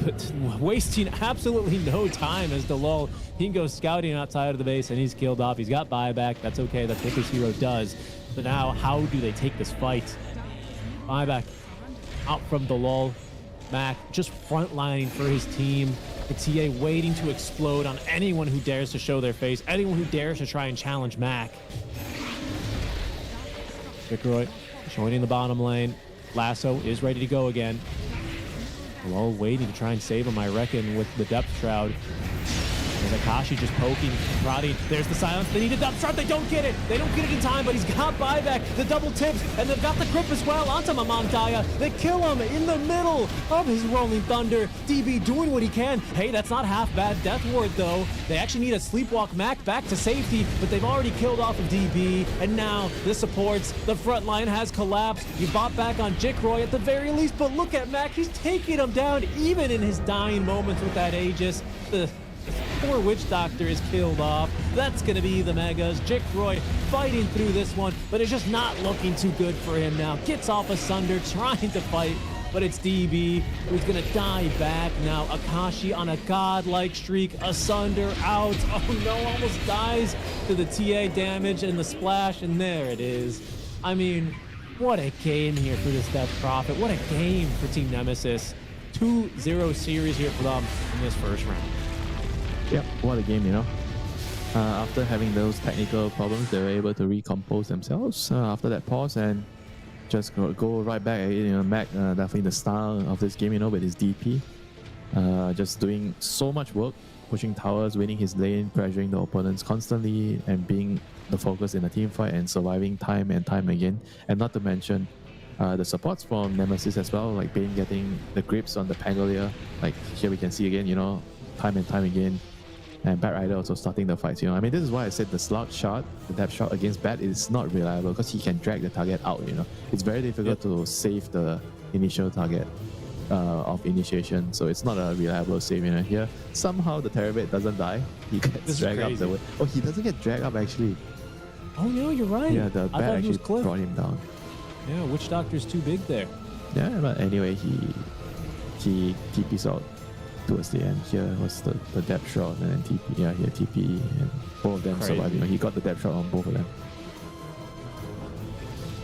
But wasting absolutely no time as Delol, he can go scouting outside of the base and he's killed off. He's got buyback. That's okay. That's what this hero does. But now, how do they take this fight? Buyback out from Delol. Mac just frontlining for his team. The TA waiting to explode on anyone who dares to show their face, anyone who dares to try and challenge Mac. Jikroy joining the bottom lane. Lasso is ready to go again. Delol waiting to try and save him, I reckon, with the Depth Shroud. There's Akashi just poking, prodding. There's the silence. They need a Depth Shroud. They don't get it. They don't get it in time, but he's got buyback. The double tips, and they've got the grip as well onto Mamangdaya. They kill him in the middle of his Rolling Thunder. DB doing what he can. Hey, that's not half bad. Death Ward, though. They actually need a Sleepwalk Mac back to safety, but they've already killed off of DB, and now the supports. The front line has collapsed. You bought back on Jikroy at the very least, but look at Mac. He's taking him down even in his dying moments with that Aegis. The poor Witch Doctor is killed off. That's going to be the Megas. Jikroy fighting through this one, but it's just not looking too good for him now. Gets off Asunder, trying to fight, but it's DB who's going to die back. Now Akashi on a godlike streak. Asunder out. Oh no, almost dies to the TA damage and the splash, and there it is. I mean, what a game here for this Death Prophet. What a game for Team Nemesis. 2-0 series here for them in this first round. Yep, what a game, you know. After having those technical problems, they were able to recompose themselves after that pause and just go right back at it. You know, Mac definitely the star of this game, you know, with his DP. Just doing so much work, pushing towers, winning his lane, pressuring the opponents constantly, and being the focus in a team fight and surviving time and time again. And not to mention the supports from Nemesis as well, like Bane getting the grips on the Pangolier. Like here we can see again, you know, time and time again. And Bat Rider also starting the fights, you know. I mean, this is why I said the slug shot, the depth shot against Bat is not reliable because he can drag the target out, you know. It's very difficult to save the initial target of initiation, so it's not a reliable save, you know. Here, somehow the Terrabit doesn't die. He gets dragged up the way. Oh, he doesn't get dragged up actually. Oh, no, you're right. Yeah, the Bat actually brought him down. Yeah, Witch Doctor's too big there. Yeah, but anyway, he TP's out towards the end. Here was the depth shot and then TP. Yeah, here TP and both of them survived. You know, he got the depth shot on both of them.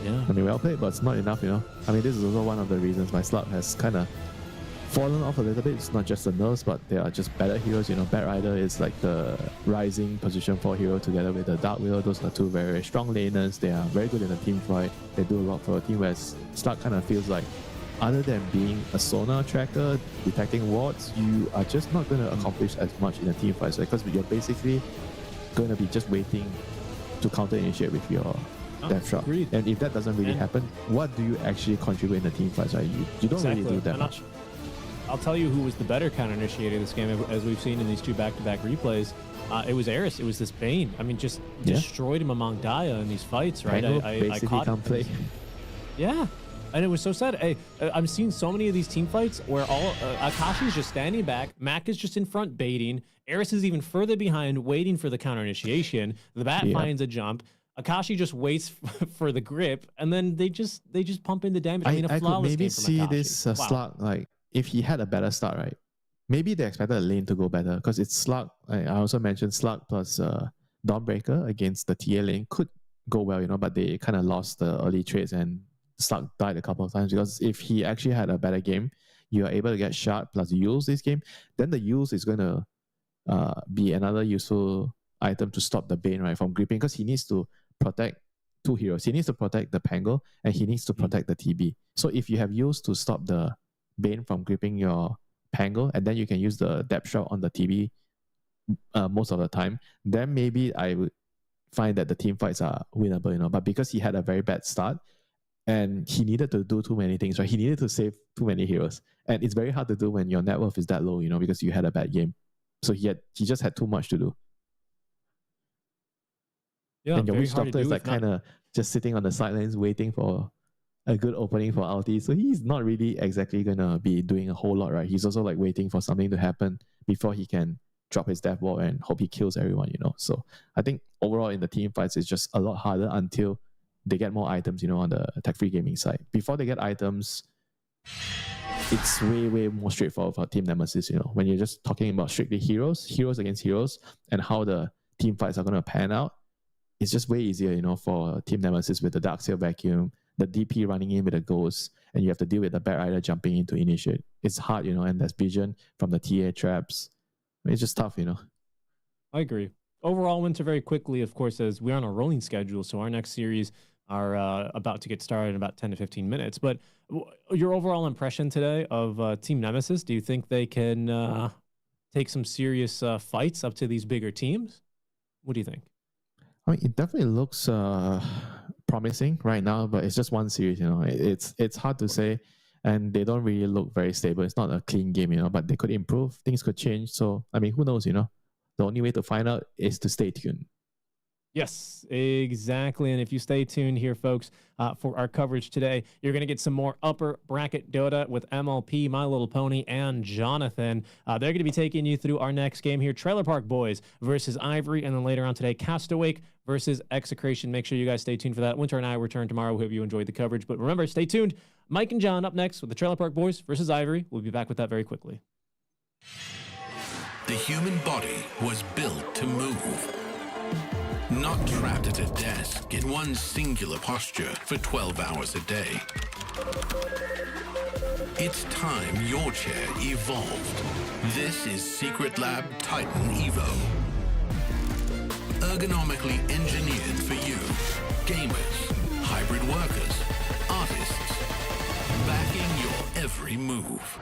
Yeah. I mean, well played, but it's not enough, you know. I mean, this is also one of the reasons my slug has kind of fallen off a little bit. It's not just the nerfs, but they are just better heroes. You know, Bat Rider is like the rising position 4 hero together with the Dark Wheel. Those are two very, very strong laners. They are very good in the team fight. They do a lot for a team, whereas Slug kind of feels like, other than being a sonar tracker, detecting wards, you are just not going to accomplish as much in a team fight, because you're basically going to be just waiting to counter initiate with your death shot. Agreed. And if that doesn't really happen, what do you actually contribute in the team fights? Right? You don't really do that much. I'll tell you who was the better counter initiator this game, as we've seen in these two back-to-back replays. It was Eris. It was this Bane. I mean, just destroyed him among Daya in these fights, right? I caught him. Play. Yeah. And it was so sad. Hey, I'm seeing so many of these team fights where all Akashi's just standing back, Mac is just in front baiting, Eris is even further behind waiting for the counter initiation. The Bat finds a jump. Akashi just waits for the grip, and then they just pump in the damage. I mean, a flawless could maybe game from see Akashi. this Slug, like if he had a better start, right? Maybe they expected a lane to go better because it's Slug. I also mentioned Slug plus Dawnbreaker against the TA lane could go well, you know, but they kind of lost the early trades and Slug died a couple of times, because if he actually had a better game, you are able to get Shard plus Yules this game, then the Yules is going to be another useful item to stop the Bane, right, from gripping, because he needs to protect two heroes. He needs to protect the Pango and he needs to protect the TB. So if you have Yules to stop the Bane from gripping your Pango, and then you can use the depth shot on the TB most of the time, then maybe I would find that the team fights are winnable, you know. But because he had a very bad start, and he needed to do too many things, right? He needed to save too many heroes, and it's very hard to do when your net worth is that low, you know, because you had a bad game. So he just had too much to do. Yeah, and your very witch hard to doctor is do, like if not- kind of just sitting on the sidelines waiting for a good opening for ulti. So he's not really exactly gonna be doing a whole lot, right? He's also like waiting for something to happen before he can drop his death wall and hope he kills everyone, you know. So I think overall in the team fights, it's just a lot harder until they get more items, you know, on the tech-free gaming side. Before they get items, it's way more straightforward for Team Nemesis, you know. When you're just talking about strictly heroes against heroes, and how the team fights are going to pan out, it's just way easier, you know, for Team Nemesis with the Darkseer Vacuum, the DP running in with a Ghost, and you have to deal with the Bat Rider jumping in to initiate. It's hard, you know, and there's vision from the TA traps. It's just tough, you know. I agree. Overall, Winter, very quickly, of course, as we're on a rolling schedule, so our next series are about to get started in about 10 to 15 minutes. But your overall impression today of Team Nemesis, do you think they can take some serious fights up to these bigger teams? What do you think? I mean, it definitely looks promising right now, but it's just one series, you know. It's hard to say, and they don't really look very stable. It's not a clean game, you know, but they could improve. Things could change. So, I mean, who knows, you know? The only way to find out is to stay tuned. Yes, exactly. And if you stay tuned here, folks, for our coverage today, you're going to get some more upper bracket Dota with MLP, My Little Pony, and Jonathan. They're going to be taking you through our next game here, Trailer Park Boys versus Ivory, and then later on today, Castawake versus Execration. Make sure you guys stay tuned for that. Winter and I return tomorrow. We hope you enjoyed the coverage. But remember, stay tuned. Mike and John up next with the Trailer Park Boys versus Ivory. We'll be back with that very quickly. The human body was built to move. Not trapped at a desk in one singular posture for 12 hours a day. It's time your chair evolved. This is Secret Lab Titan Evo. Ergonomically engineered for you. Gamers, hybrid workers, artists. Backing your every move.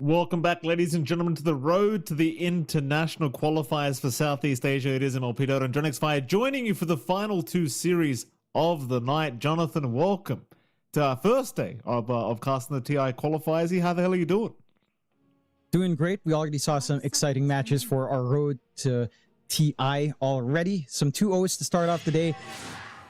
Welcome back, ladies and gentlemen, to the road to the international qualifiers for Southeast Asia. It is MLP Dota and Jonix Fire joining you for the final 2 series of the night. Jonathan, welcome to our first day of casting the TI qualifiers. How the hell are you doing? Doing great. We already saw some exciting matches for our road to TI already. Some 2-0s to start off the day.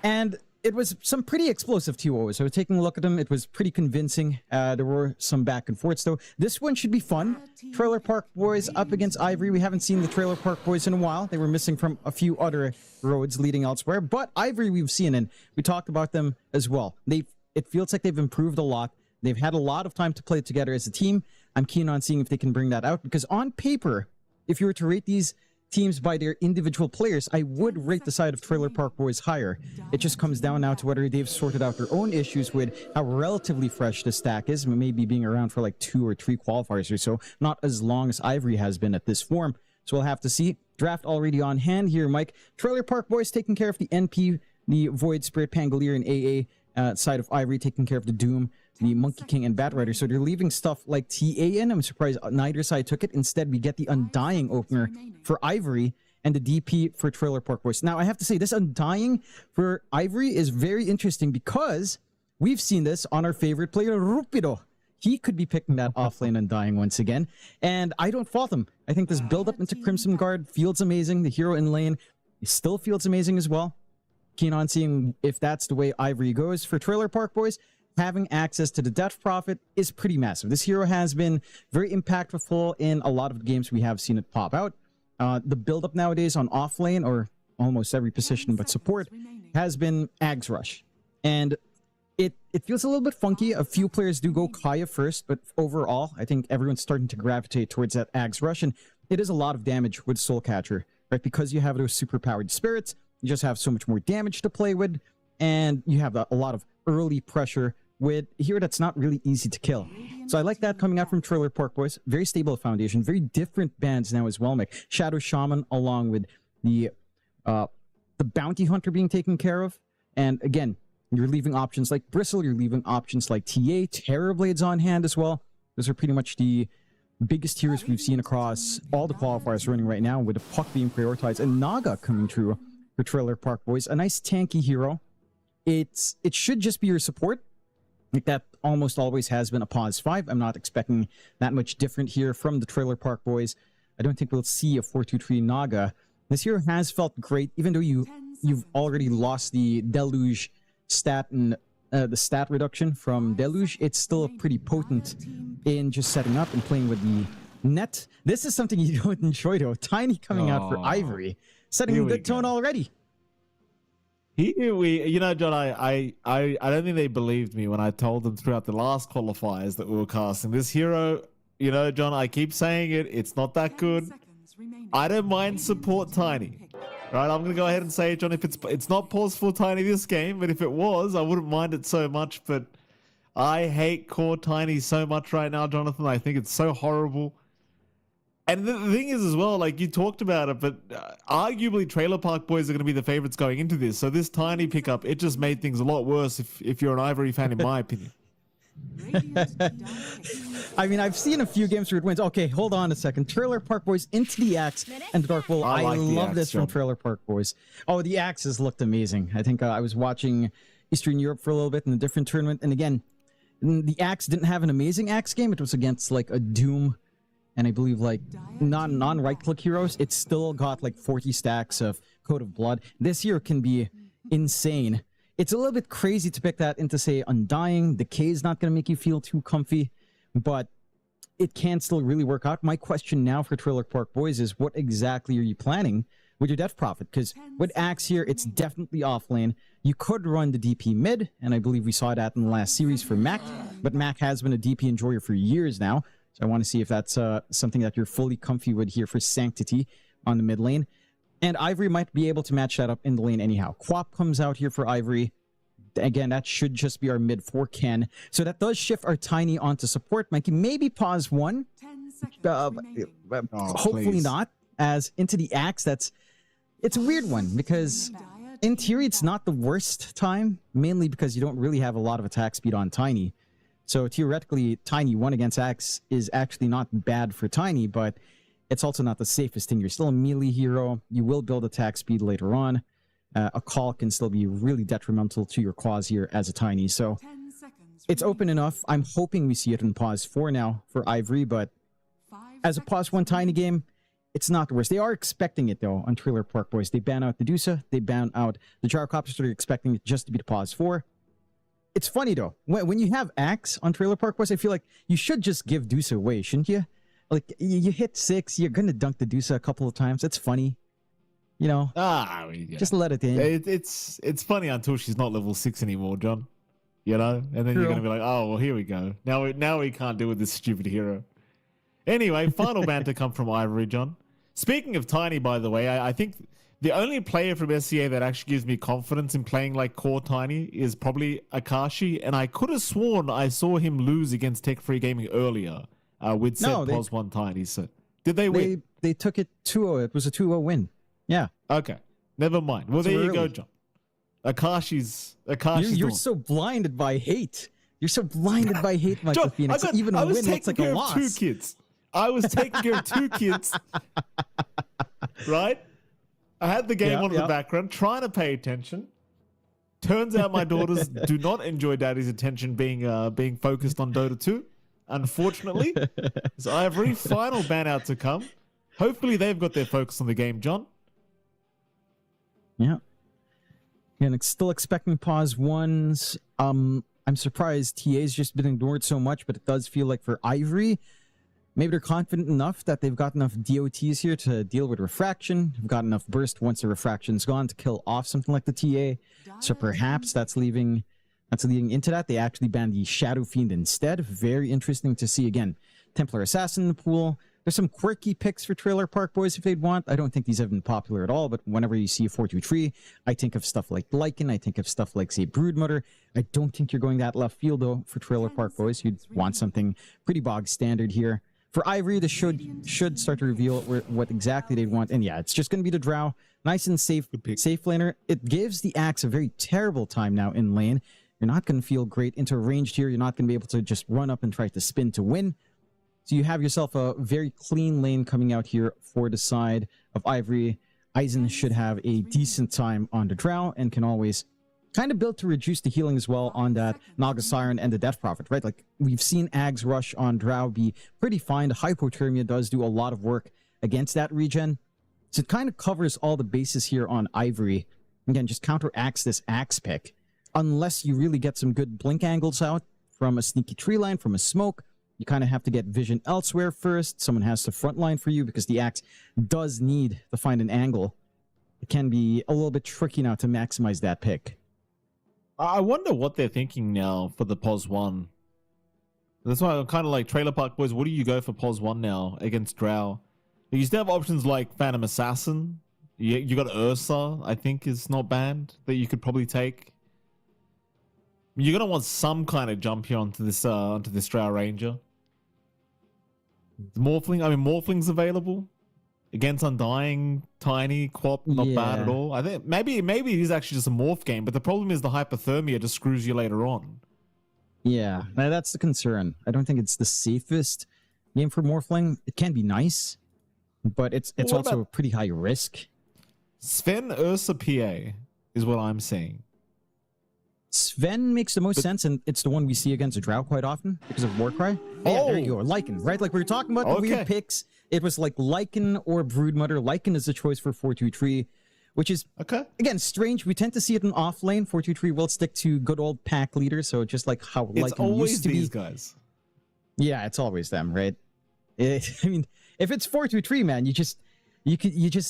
And it was some pretty explosive 2-0s. I was taking a look at them. It was pretty convincing. There were some back and forths, though. This one should be fun. Trailer Park Boys up against Ivory. We haven't seen the Trailer Park Boys in a while. They were missing from a few other roads leading elsewhere. But Ivory we've seen, and we talked about them as well. It feels like they've improved a lot. They've had a lot of time to play together as a team. I'm keen on seeing if they can bring that out, because on paper, if you were to rate these teams by their individual players, I would rate the side of Trailer Park Boys higher. It just comes down now to whether they've sorted out their own issues with how relatively fresh the stack is, maybe being around for like 2 or 3 qualifiers or so, not as long as Ivory has been at this form. So we'll have to see. Draft already on hand here, Mike. Trailer Park Boys taking care of the NP, the Void Spirit, Pangolier, and AA. Side of Ivory taking care of the Doom, the Monkey King, and Batrider. So they're leaving stuff like TA in. I'm surprised neither side took it. Instead, we get the Undying opener for Ivory and the DP for Trailer Park Boys. Now, I have to say, this Undying for Ivory is very interesting because we've seen this on our favorite player, Rupido. He could be picking that offlane Undying once again, and I don't fault him. I think this build-up into Crimson Guard feels amazing. The hero in lane still feels amazing as well. Keen on seeing if that's the way Ivory goes. For Trailer Park Boys, having access to the Death Prophet is pretty massive. This hero has been very impactful in a lot of the games we have seen it pop out. The build-up nowadays on offlane, or almost every position but support, has been Ags Rush. And it feels a little bit funky. A few players do go Kaya first, but overall, I think everyone's starting to gravitate towards that Ags Rush. And it is a lot of damage with Soul Catcher, right? Because you have those super-powered spirits, you just have so much more damage to play with, and you have a lot of early pressure with a hero that's not really easy to kill. So I like that coming out from Trailer Park Boys. Very stable foundation, very different bands now as well, Mike. Shadow Shaman along with the Bounty Hunter being taken care of. And again, you're leaving options like Bristle, you're leaving options like TA, Terrorblades on hand as well. Those are pretty much the biggest heroes we've seen across all the qualifiers running right now, with the Puck being prioritized and Naga coming through for Trailer Park Boys. A nice tanky hero. It should just be your support. Like that almost always has been a pause 5. I'm not expecting that much different here from the Trailer Park Boys. I don't think we'll see a 4-2-3 Naga. This hero has felt great, even though you've already lost the Deluge stat and the stat reduction from Deluge. It's still pretty potent in just setting up and playing with the net. This is something you don't enjoy though. Tiny coming out for Ivory, setting a good tone already. You know, John, I don't think they believed me when I told them throughout the last qualifiers that we were casting this hero. You know, John, I keep saying it. It's not that good. I don't mind support Tiny. Right, I'm gonna go ahead and say it, John. If it's not pause for Tiny this game, but if it was, I wouldn't mind it so much. But I hate core Tiny so much right now, Jonathan. I think it's so horrible. And the thing is as well, like you talked about it, but arguably Trailer Park Boys are going to be the favorites going into this. So this Tiny pickup, it just made things a lot worse if you're an Ivory fan, in my opinion. I mean, I've seen a few games where it wins. Okay, hold on a second. Trailer Park Boys into the Axe and the Dark Bull. I love this from Trailer Park Boys. Oh, the Axes looked amazing. I think I was watching Eastern Europe for a little bit in a different tournament. And again, the Axe didn't have an amazing Axe game. It was against like a Doom and I believe like non-right-click heroes. It still got like 40 stacks of Code of Blood. This hero can be insane. It's a little bit crazy to pick that into, say, Undying. Decay is not going to make you feel too comfy, but it can still really work out. My question now for Trailer Park Boys is, what exactly are you planning with your Death Prophet? Because with Axe here, it's definitely off lane. You could run the DP mid, and I believe we saw that in the last series for Mac, but Mac has been a DP enjoyer for years now, so I want to see if that's something that you're fully comfy with here for Sanctity on the mid lane. And Ivory might be able to match that up in the lane anyhow. Quap comes out here for Ivory. Again, that should just be our mid for Ken. So that does shift our Tiny onto support. Mikey, maybe pause one. Hopefully not. As into the Axe, it's a weird one because in theory, it's not the worst time, mainly because you don't really have a lot of attack speed on Tiny. So theoretically, Tiny 1 against Axe is actually not bad for Tiny, but it's also not the safest thing. You're still a melee hero. You will build attack speed later on. A call can still be really detrimental to your cause here as a Tiny. So 10 seconds it's open remaining. enough. I'm hoping we see it in pause 4 now for Ivory, but 5 as a pause 1 seconds Tiny remaining. game, it's not the worst. They are expecting it, though, on Trailer Park Boys. They ban out the Dusa. They ban out the Gyrocopters. They're expecting it just to be the pause 4. It's funny, though. When you have Axe on Trailer Park Boys, I feel like you should just give Dusa away, shouldn't you? Like, you hit 6, you're going to dunk the Dusa a couple of times. It's funny. You know, I mean, yeah. just let it in. It's funny until she's not level 6 anymore, John. You know, and then True. you're gonna be like, oh well, here we go. Now we can't deal with this stupid hero. Anyway, final ban to come from Ivory, John. Speaking of Tiny, by the way, I think the only player from SCA that actually gives me confidence in playing like core Tiny is probably Akashi, and I could have sworn I saw him lose against Tech Free Gaming earlier with said pos 1 Tiny. So did they win? They took it 2-0. It was a 2-0 win. Yeah. Okay, never mind. Well, So there you go, early. John. Akashi's You're the one. so blinded by hate. You're so blinded by hate, Michael John, Phoenix. I Even a was win taking looks like a care of loss. 2 kids. I was taking care of 2 kids. Right? I had the game on in the background, trying to pay attention. Turns out my daughters do not enjoy daddy's attention being focused on Dota 2. Unfortunately. So Ivory, final ban out to come. Hopefully they've got their focus on the game, John. Yeah. And still expecting pause 1s. I'm surprised TA's just been ignored so much, but it does feel like for Ivory, maybe they're confident enough that they've got enough DOTs here to deal with refraction. They've got enough burst once the refraction's gone to kill off something like the TA. So perhaps that's leading into that. They actually banned the Shadow Fiend instead. Very interesting to see again. Templar Assassin in the pool. There's some quirky picks for Trailer Park Boys if they'd want. I don't think these have been popular at all, but whenever you see a 4-2-3, I think of stuff like Lycan. I think of stuff like, say, Broodmother. I don't think you're going that left field, though, for Trailer Park Boys. You'd want something pretty bog standard here. For Ivory, this should start to reveal what exactly they want. And yeah, it's just going to be the Drow. Nice and safe laner. It gives the Axe a very terrible time now in lane. You're not going to feel great into ranged here. You're not going to be able to just run up and try to spin to win. So you have yourself a very clean lane coming out here for the side of Ivory. Aizen should have a decent time on the Drow and can always kind of build to reduce the healing as well on that Naga Siren and the Death Prophet, right? Like, we've seen Ag's Rush on Drow be pretty fine. The Hypothermia does do a lot of work against that regen. So it kind of covers all the bases here on Ivory. Again, just counteracts this Axe pick. Unless you really get some good blink angles out from a sneaky tree line, from a smoke, you kind of have to get vision elsewhere first. Someone has to frontline for you because the Axe does need to find an angle. It can be a little bit tricky now to maximize that pick. I wonder what they're thinking now for the pos 1. That's why I'm kind of like, Trailer Park Boys, what do you go for pos 1 now against Drow? You still have options like Phantom Assassin. You got Ursa, I think, is not banned, that you could probably take. You're going to want some kind of jump here onto this Drow Ranger. Morphling's available. Against Undying, Tiny, Quap, not bad at all. I think maybe it is actually just a morph game, but the problem is the hypothermia just screws you later on. Yeah, that's the concern. I don't think it's the safest game for Morphling. It can be nice, but it's also a pretty high risk. Sven Ursa PA is what I'm saying. Sven makes the most sense, and it's the one we see against a Drow quite often because of Warcry. Yeah, there you go. Lycan, right? Like we were talking about the weird picks. It was like Lycan or Broodmother. Lycan is the choice for 4-2-3, which is, again, strange. We tend to see it in off lane. 4-2-3 will stick to good old pack leaders, so just like how Lycan used to be. These guys. Yeah, it's always them, right? I mean, if it's 4-2-3, man, you just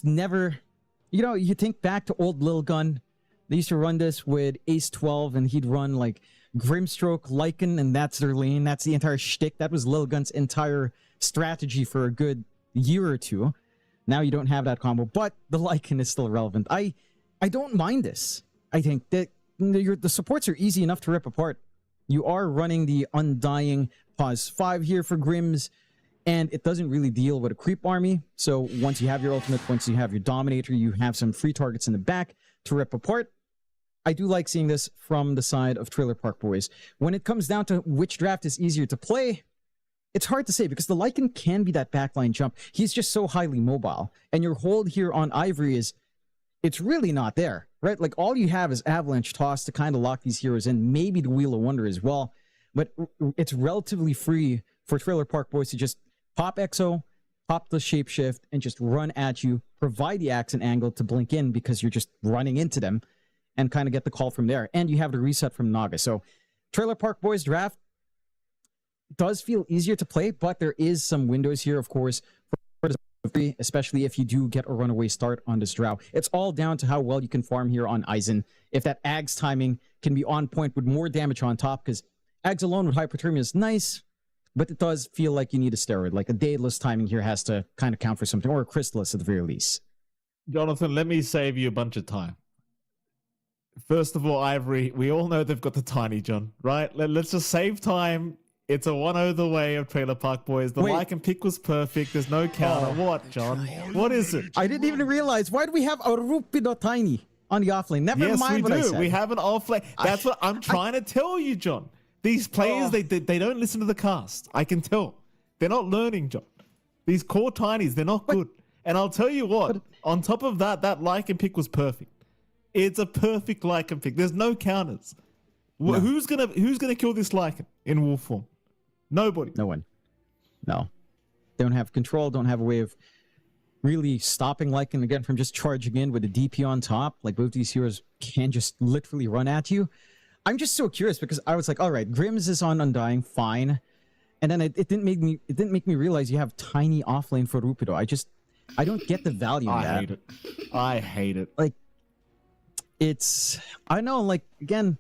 never, you think back to old Lil Gun. They used to run this with Ace 12, and he'd run like Grimstroke, Lycan, and that's their lane. That's the entire shtick. That was Lil Gun's entire strategy for a good year or two. Now you don't have that combo, but the Lycan is still relevant. I don't mind this. I think that the supports are easy enough to rip apart. You are running the Undying pause 5 here for Grims, and it doesn't really deal with a creep army. So once you have your ultimate, once you have your Dominator, you have some free targets in the back to rip apart. I do like seeing this from the side of Trailer Park Boys. When it comes down to which draft is easier to play, it's hard to say because the Lycan can be that backline jump. He's just so highly mobile. And your hold here on Ivory it's really not there, right? Like all you have is Avalanche Toss to kind of lock these heroes in, maybe the Wheel of Wonder as well. But it's relatively free for Trailer Park Boys to just pop Exo, pop the Shapeshift, and just run at you, provide the accent angle to blink in because you're just running into them and kind of get the call from there. And you have the reset from Naga. So Trailer Park Boys draft does feel easier to play, but there is some windows here, of course, for free, especially if you do get a runaway start on this Drow. It's all down to how well you can farm here on Aizen. If that Ags timing can be on point with more damage on top, because Ags alone with Hyperthermia is nice, but it does feel like you need a steroid. Like a Daedalus timing here has to kind of count for something, or a Crystallis at the very least. Jonathan, let me save you a bunch of time. First of all, Ivory, we all know they've got the Tiny John, right? Let's just save time. It's a 1-0 the way of Trailer Park Boys. The like and pick was perfect. There's no counter. What, John? What is it? I didn't even realize. Why do we have a Rupido Tiny on the offlane? Never mind what I said. We have an offlane. That's what I'm trying to tell you, John. These players, they don't listen to the cast. I can tell. They're not learning, John. These core Tinies, they're not good. And I'll tell you what, on top of that Lycan pick was perfect. It's a perfect Lycan pick. There's no counters. No. Who's gonna kill this Lycan in wolf form? Nobody. No one. No. They don't have control, don't have a way of really stopping Lycan again from just charging in with a DP on top. Like both these heroes can just literally run at you. I'm just so curious because I was like, all right, Grims is on Undying, fine. And then it didn't make me realize you have Tiny offlane for Rupido. I don't get the value in that. I hate it. Like, I know, like, again,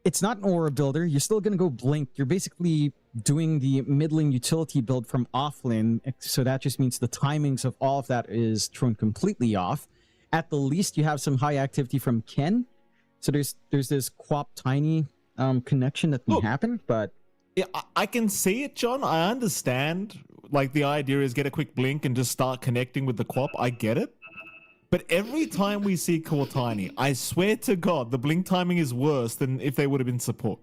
it's not an aura builder. You're still going to go blink. You're basically doing the middling utility build from offlane. So that just means the timings of all of that is thrown completely off. At the least, you have some high activity from Ken. So there's this Quap Tiny connection that can happen, but... Yeah, I can see it, John. I understand. Like, the idea is get a quick blink and just start connecting with the Quap. I get it. But every time we see Core Tiny, I swear to God, the blink timing is worse than if they would have been support.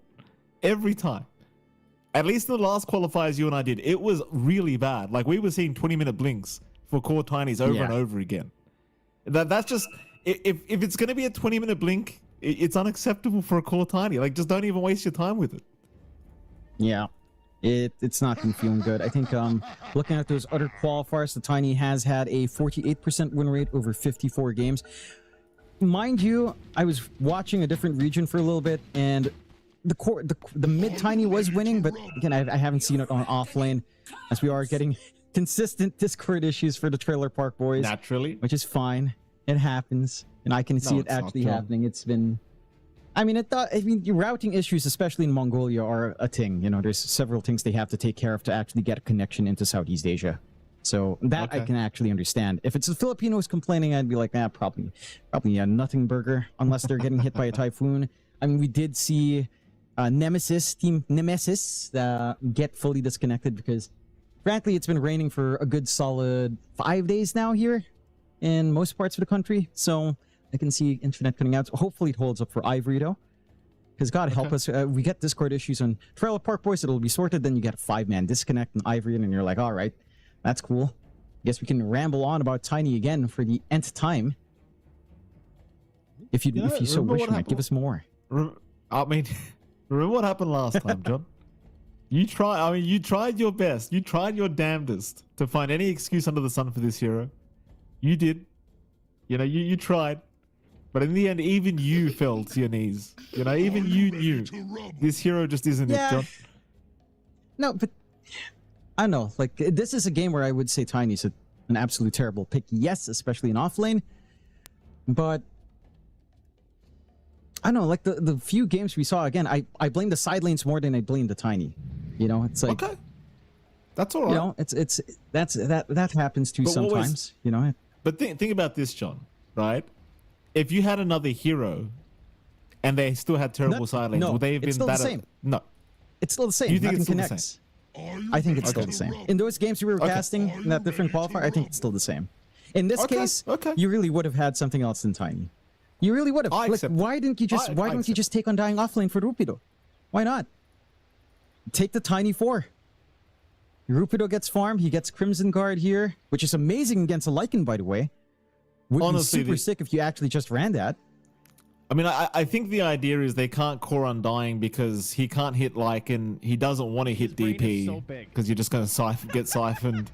Every time. At least in the last qualifiers you and I did, it was really bad. Like, we were seeing 20-minute blinks for Core Tinies over and over again. That's just... If it's going to be a 20-minute blink, it's unacceptable for a Core Tiny. Like, just don't even waste your time with it. Yeah. It's not been feeling good. I think looking at those other qualifiers, the Tiny has had a 48% win rate over 54 games. Mind you, I was watching a different region for a little bit, and the mid Tiny was winning, but again, I haven't seen it on offlane, as we are getting consistent Discord issues for the Trailer Park Boys. Naturally. Which is fine. It happens, and I can see it actually happening. It's been... I mean, your routing issues, especially in Mongolia, are a thing. You know, there's several things they have to take care of to actually get a connection into Southeast Asia. So that I can actually understand. If it's the Filipinos complaining, I'd be like, probably a nothing burger, unless they're getting hit by a typhoon. I mean, we did see Team Nemesis get fully disconnected because, frankly, it's been raining for a good solid 5 days now here in most parts of the country. So... I can see internet cutting out. So hopefully it holds up for Ivory, though. Because God help us, we get Discord issues on Trailer Park Boys. It'll be sorted. Then you get a 5-man disconnect in Ivory, and you're like, all right, that's cool. Guess we can ramble on about Tiny again for the nth time. If you so wish, Matt, give us more. I mean, remember what happened last time, John? You tried your best. You tried your damnedest to find any excuse under the sun for this hero. You did. You know, you tried. But in the end, even you fell to your knees. You know, even you knew this hero just isn't it, John. No, but I don't know. Like, this is a game where I would say Tiny's an absolute terrible pick. Yes, especially in offlane. But I don't know. Like, the few games we saw, again, I blame the side lanes more than I blame the Tiny. You know, it's like... Okay. That's all right. You know, that happens too sometimes, you know. But think about this, John, right? If you had another hero and they still had terrible side lanes, would they have been better? The same. No. It's still the same. You think Nothing it's connects. I think it's still the same. In those games we were casting in that different qualifier, I think it's still the same. In this case, you really would have had something else than Tiny. You really would have. I Like, accept why didn't you just? Why don't you just take Undying offlane for Rupido? Why not? Take the Tiny 4. Rupido gets farmed. He gets Crimson Guard here, which is amazing against a Lycan, by the way. Would Honestly, be super sick if you actually just ran that. I mean, I think the idea is they can't core Undying because he can't hit Lycan. He doesn't want to hit DP because you're just going to get siphoned,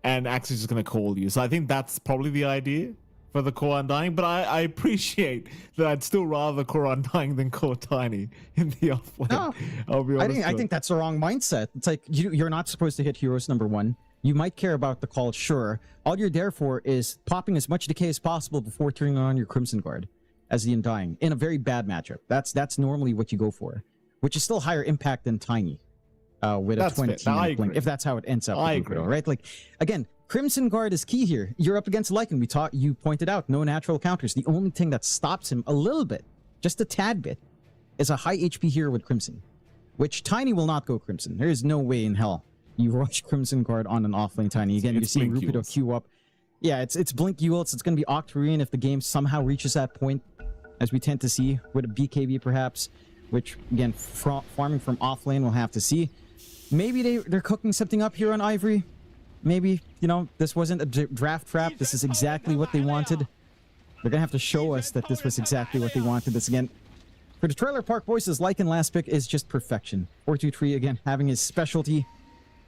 and Axe is just going to call you. So I think that's probably the idea for the core Undying. But I appreciate that I'd still rather core Undying than core Tiny in the offlane. No, I'll be honest. I think that's the wrong mindset. It's like you're not supposed to hit heroes number 1. You might care about the call, sure. All you're there for is popping as much decay as possible before turning on your Crimson Guard as the Undying in a very bad matchup. That's normally what you go for, which is still higher impact than Tiny with a 20 blink, if that's how it ends up. I agree. Right? Like, again, Crimson Guard is key here. You're up against Lycan. You pointed out no natural counters. The only thing that stops him a little bit, just a tad bit, is a high HP hero with Crimson, which Tiny will not go Crimson. There is no way in hell you rush Crimson Guard on an offlane Tiny. Again, you're seeing Rupido queue up. Yeah, it's Blink Ults. It's going to be Octarine if the game somehow reaches that point, as we tend to see with a BKB perhaps, which, again, farming from offlane we'll have to see. Maybe they're cooking something up here on Ivory. Maybe, this wasn't a draft trap. This is exactly what they wanted. They're going to have to show us that this was exactly what they wanted. This, again, for the Trailer Park Voices, Lycan last pick is just perfection. 423, again, having his specialty.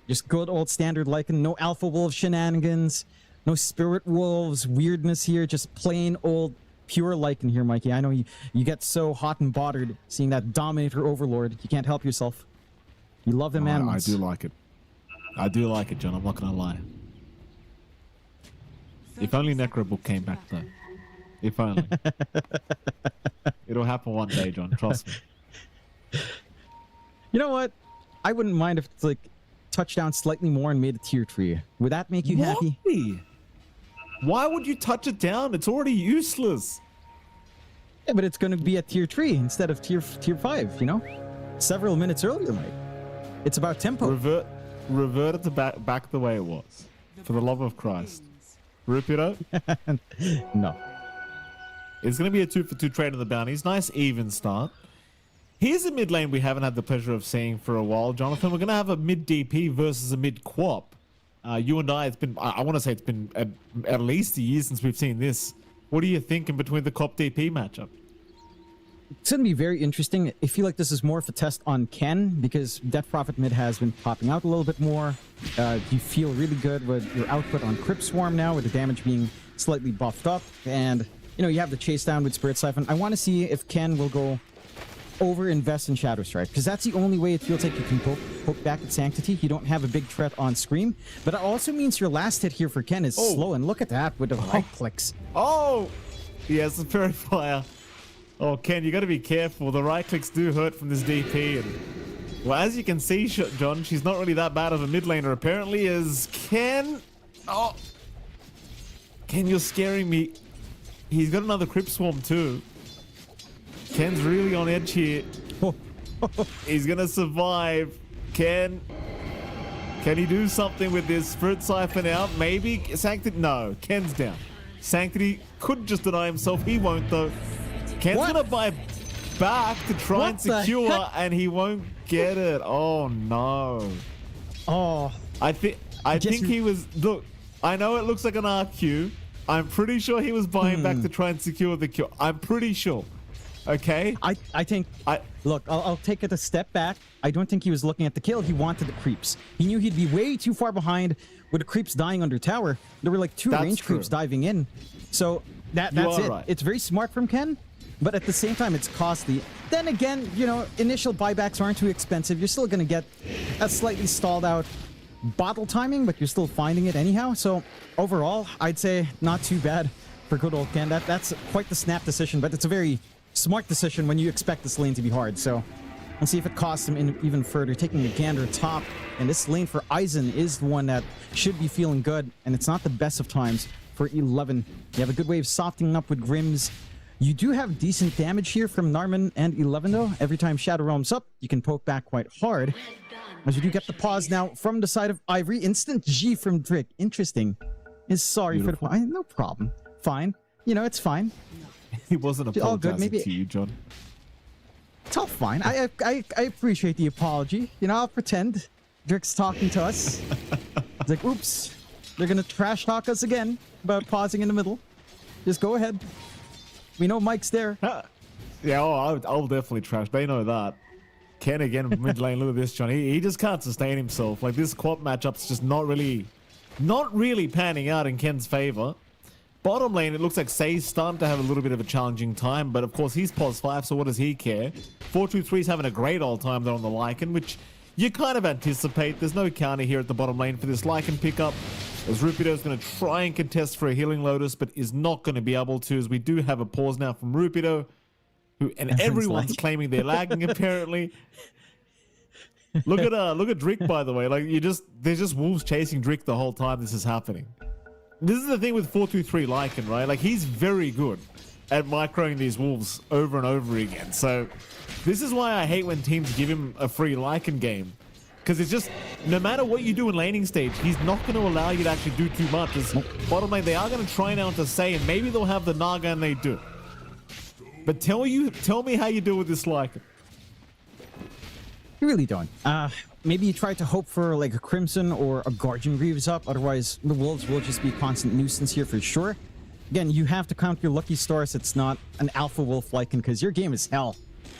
Just good old standard Lycan. No Alpha Wolf shenanigans. No Spirit Wolves weirdness here. Just plain old pure Lycan here, Mikey. I know you get so hot and bothered seeing that Dominator Overlord. You can't help yourself. You love them animals. I do like it. I do like it, John. I'm not going to lie. If only Necrobook came back though. If only. It'll happen one day, John. Trust me. You know what? I wouldn't mind if it's like touchdown slightly more and made a tier 3. Would that make you happy? Why would you touch it down? It's already useless. Yeah, but it's going to be a tier 3 instead of tier 5, Several minutes earlier, Mike. It's about tempo. Revert it to back the way it was. For the love of Christ. Rupido? No. It's going to be a 2-for-2 trade on the bounties. Nice even start. Here's a mid lane we haven't had the pleasure of seeing for a while, Jonathan. We're going to have a mid DP versus a mid Quap. You and I want to say it's been at least a year since we've seen this. What are you thinking between the Quap DP matchup? It's going to be very interesting. I feel like this is more of a test on Ken because Death Prophet mid has been popping out a little bit more. You feel really good with your output on Crypt Swarm now with the damage being slightly buffed up. And, you have the chase down with Spirit Siphon. I want to see if Ken will go over-invest in Shadow Strike because that's the only way it feels like you can poke back at Sanctity. You don't have a big threat on Scream. But it also means your last hit here for Ken is slow. And look at that with the right clicks. Oh! Yes, the Purifier. Oh, Ken, you got to be careful. The right clicks do hurt from this DP. And, well, as you can see, John, she's not really that bad of a mid laner, apparently, as Ken... Oh! Ken, you're scaring me. He's got another Crypt Swarm, too. Ken's really on edge here. He's going to survive. Can he do something with this? Spirit Siphon out? Maybe? Sanctity? No. Ken's down. Sanctity could just deny himself. He won't, though. Ken's going to buy back to try and secure, and he won't get it. Oh, no. Oh. I think he was... Look, I know it looks like an RQ. I'm pretty sure he was buying back to try and secure the kill. I'm pretty sure. Okay? I think... Look, I'll take it a step back. I don't think he was looking at the kill. He wanted the creeps. He knew he'd be way too far behind with the creeps dying under tower. There were like 2 range creeps diving in. So that's it. Right. It's very smart from Ken, but at the same time, it's costly. Then again, initial buybacks aren't too expensive. You're still going to get a slightly stalled out bottle timing, but you're still finding it anyhow. So overall, I'd say not too bad for good old Ken. That's quite the snap decision, but it's a very smart decision when you expect this lane to be hard. So we'll see if it costs him even further. Taking a gander top, and this lane for Aizen is the one that should be feeling good, and it's not the best of times for 11. You have a good way of softening up with Grims. You do have decent damage here from Narman and 11 though. Every time Shadow Realm's up, you can poke back quite hard. As we do get the pause now from the side of Ivory. Instant G from Drick. Interesting. Is sorry for the... No problem. Fine. It's fine. He wasn't All good, apologizing maybe- to you, John. It's all fine. I appreciate the apology. You know, I'll pretend Drick's talking to us. It's like, oops, they're gonna trash talk us again about pausing in the middle. Just go ahead. We know Mike's there. Yeah, I'll definitely trash. They know that. Ken again, mid lane. Look at this, John. He just can't sustain himself. Like, this quad matchup's just not really panning out in Ken's favor. Bottom lane, it looks like Say's starting to have a little bit of a challenging time, but of course he's pos 5, so what does he care? 423's having a great old time there on the Lycan, which you kind of anticipate. There's no counter here at the bottom lane for this Lycan pickup, as Rupido's going to try and contest for a Healing Lotus, but is not going to be able to, as we do have a pause now from Rupido, and everyone's claiming they're lagging apparently. Look at Drick, by the way. Like, there's just wolves chasing Drick the whole time this is happening. This is the thing with 423 Lycan, right? Like, he's very good at microing these wolves over and over again. So this is why I hate when teams give him a free Lycan game. Because it's just, no matter what you do in laning stage, he's not going to allow you to actually do too much. As bottom lane, they are going to try now to say, and maybe they'll have the Naga, and they do. But tell me how you deal with this Lycan. You really don't. Maybe you try to hope for like a Crimson or a Guardian Greaves up. Otherwise, the Wolves will just be a constant nuisance here for sure. Again, you have to count your lucky stars. It's not an Alpha Wolf Lycan, because your game is hell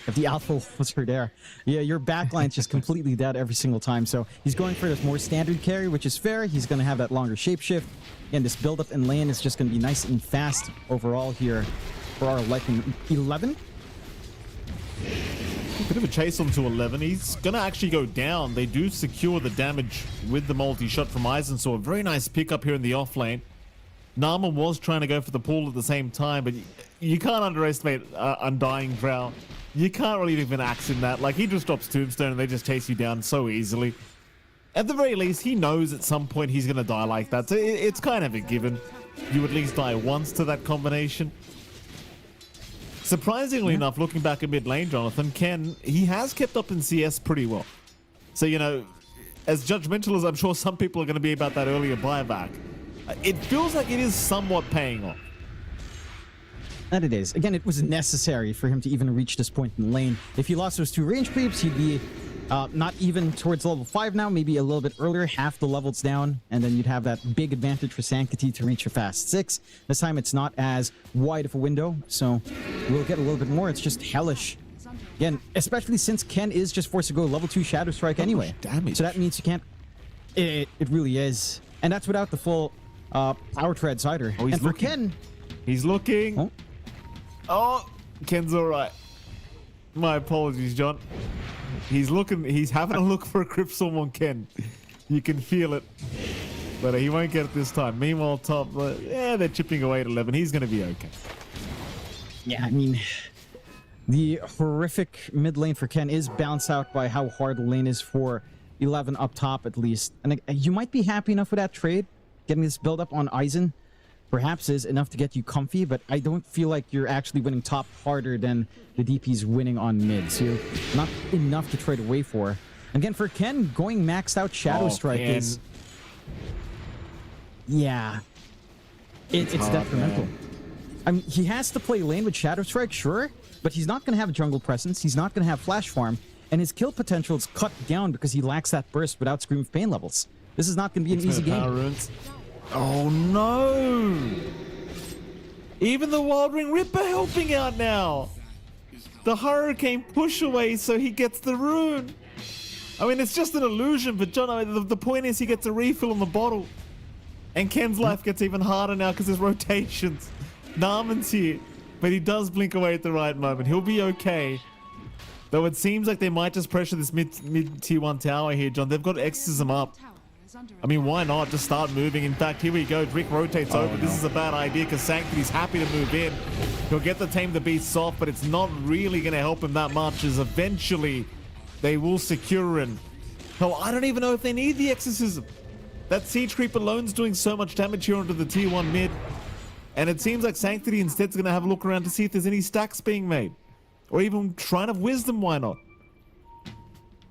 if the Alpha Wolves are there. Yeah, your backline's just completely dead every single time. So he's going for this more standard carry, which is fair. He's going to have that longer shapeshift. And this build-up in lane is just going to be nice and fast overall here for our Lycan 11. Bit of a chase onto 11. He's going to actually go down. They do secure the damage with the multi-shot from Eisen, so a very nice pickup here in the off lane. Nama was trying to go for the pool at the same time, but you can't underestimate Undying Drow. You can't really even axe in that. Like, he just drops Tombstone and they just chase you down so easily. At the very least, he knows at some point he's going to die like that, so it's kind of a given. You at least die once to that combination. Surprisingly enough, looking back at mid lane, Jonathan, Ken, he has kept up in CS pretty well. So, you know, as judgmental as I'm sure some people are going to be about that earlier buyback, it feels like it is somewhat paying off. And it is. Again, it was necessary for him to even reach this point in the lane. If he lost those 2 range creeps, he'd be not even towards level 5 now, maybe a little bit earlier, half the levels down, and then you'd have that big advantage for Sanctity to reach a fast 6. This time it's not as wide of a window, so we'll get a little bit more. It's just hellish. Again, especially since Ken is just forced to go level 2 Shadow Strike anyway. Damage. So that means you can't... It really is. And that's without the full Power Tread Cider. Oh, and for looking. Ken... He's looking. Oh, Ken's all right. My apologies, John. He's looking. He's having a look for a Crypt Storm on Ken. You can feel it. But he won't get it this time. Meanwhile, top, yeah, they're chipping away at 11. He's going to be okay. Yeah, I mean, the horrific mid lane for Ken is balanced out by how hard the lane is for 11 up top, at least. And you might be happy enough with that trade. Getting this build up on Eisen perhaps is enough to get you comfy, but I don't feel like you're actually winning top harder than the DP's winning on mid. So not enough to trade away for. Again, for Ken, going maxed out Shadow Strike is... Yeah. It's detrimental. Man. I mean, he has to play lane with Shadow Strike, sure, but he's not going to have a jungle presence. He's not going to have flash farm, and his kill potential is cut down because he lacks that burst without Scream of Pain levels. This is not going to be an easy game. Oh no! Even the Wild Ring Ripper helping out now. The Hurricane push away so he gets the rune. I mean, it's just an illusion, but John, I mean, the point is he gets a refill on the bottle. And Ken's life gets even harder now because there's rotations. Narman's here, but he does blink away at the right moment. He'll be okay. Though it seems like they might just pressure this mid tier 1 tower here, John. They've got Exorcism up. I mean, why not? Just start moving. In fact, here we go. Drick rotates over. This is a bad idea because Sanctity's happy to move in. He'll get the Tame the Beast off, but it's not really going to help him that much as eventually they will secure him. Hell, I don't even know if they need the Exorcism. That Siege Creep alone's doing so much damage here onto the tier 1 mid. And it seems like Sanctity instead's going to have a look around to see if there's any stacks being made. Or even Shrine of Wisdom, why not?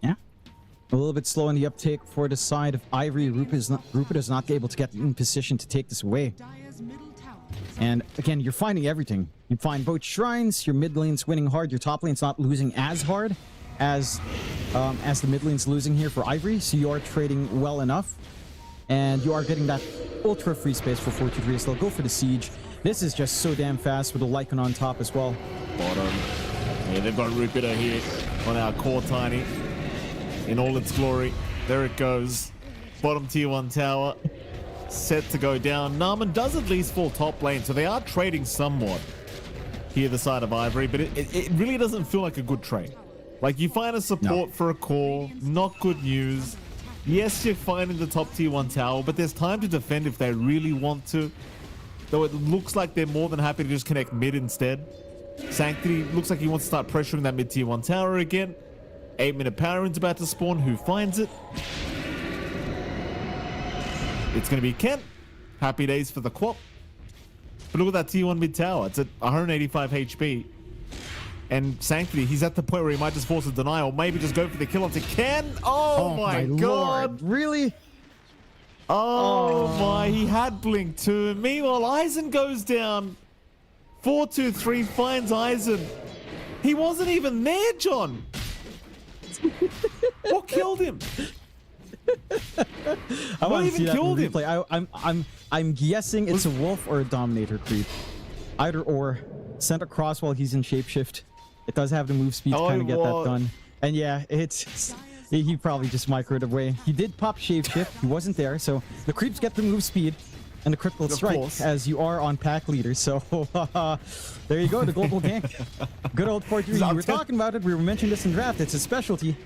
Yeah. A little bit slow in the uptake for the side of Ivory. Rupert is not able to get in position to take this away. Dire's middle tower is And again, you're finding everything. You find both shrines, your mid lane's winning hard, your top lane's not losing as hard as the mid lane's losing here for Ivory, so you are trading well enough. And you are getting that ultra free space for 4-2-3, so they'll go for the siege. This is just so damn fast with the Lycan on top as well. Bottom. Yeah, they've got Rupiter here on our core Tiny in all its glory. There it goes. Bottom tier 1 tower set to go down. Narman does at least fall top lane, so they are trading somewhat here the side of Ivory, but it really doesn't feel like a good trade. Like, you find a support for a core, not good news. Yes, you're finding the top tier 1 tower, but there's time to defend if they really want to. Though it looks like they're more than happy to just connect mid instead. Sanctity looks like he wants to start pressuring that mid tier 1 tower again. 8-minute power in's about to spawn. Who finds it? It's going to be Kent. Happy days for the Quap. But look at that tier 1 mid tower. It's at 185 HP. And Sanctity, he's at the point where he might just force a deny or maybe just go for the kill onto Ken. Oh my god. Lord. Really? Oh my, he had Blink too. Meanwhile, Aizen goes down. 4-2-3 finds Aizen. He wasn't even there, John. What killed him? I want to see that killed him? replay. I'm guessing it's a wolf or a dominator creep. Either or. Sent across while he's in shapeshift. It does have the move speed to kind of get that done. And yeah, he probably just microed away. He did pop shapeshift. He wasn't there, so the creeps get the move speed and the critical strike as you are on pack leader. So there you go, the global gank. Good old 4-3. We were talking about it. We were mentioning this in draft. It's a specialty.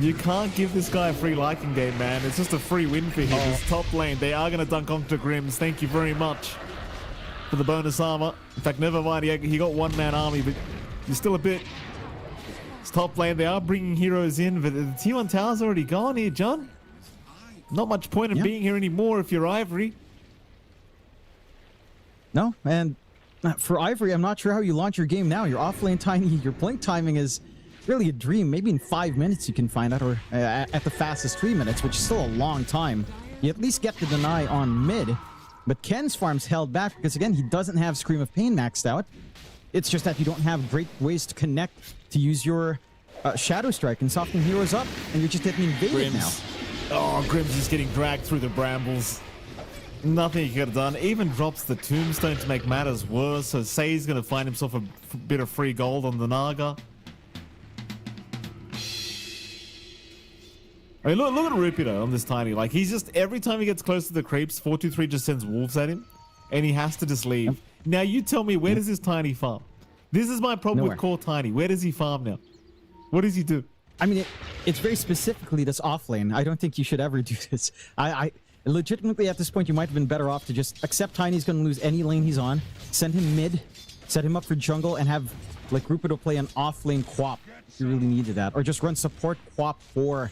You can't give this guy a free Lycan game, man. It's just a free win for him. His top lane. They are going to dunk onto Grims. Thank you very much for the bonus armor. In fact, never mind. He got one-man army, but you're still a bit. It's top lane. They are bringing heroes in, but the T1 tower's already gone here, John. Not much point in being here anymore if you're Ivory. No, and for Ivory, I'm not sure how you launch your game now. Your offlane Tiny, your blink timing is really a dream. Maybe in 5 minutes you can find out, or at the fastest 3 minutes, which is still a long time. You at least get the deny on mid. But Ken's farm's held back because, again, he doesn't have Scream of Pain maxed out. It's just that you don't have great ways to connect to use your Shadow Strike and soften heroes up, and you're just getting invaded now. Oh, Grims is getting dragged through the brambles. Nothing he could have done. Even drops the tombstone to make matters worse. So Say's going to find himself a bit of free gold on the Naga. I mean, look at Rupiter on this Tiny. Like, he's just, every time he gets close to the creeps, 4-2-3 just sends wolves at him. And he has to just leave. Now, you tell me, where does this Tiny farm? This is my problem with core Tiny. Where does he farm now? What does he do? I mean, it's very specifically this off lane. I don't think you should ever do this. I legitimately, at this point, you might have been better off to just accept Tiny's going to lose any lane he's on, send him mid, set him up for jungle, and have, like, Rupert play an off lane Quap if you really needed that. Or just run support Quap for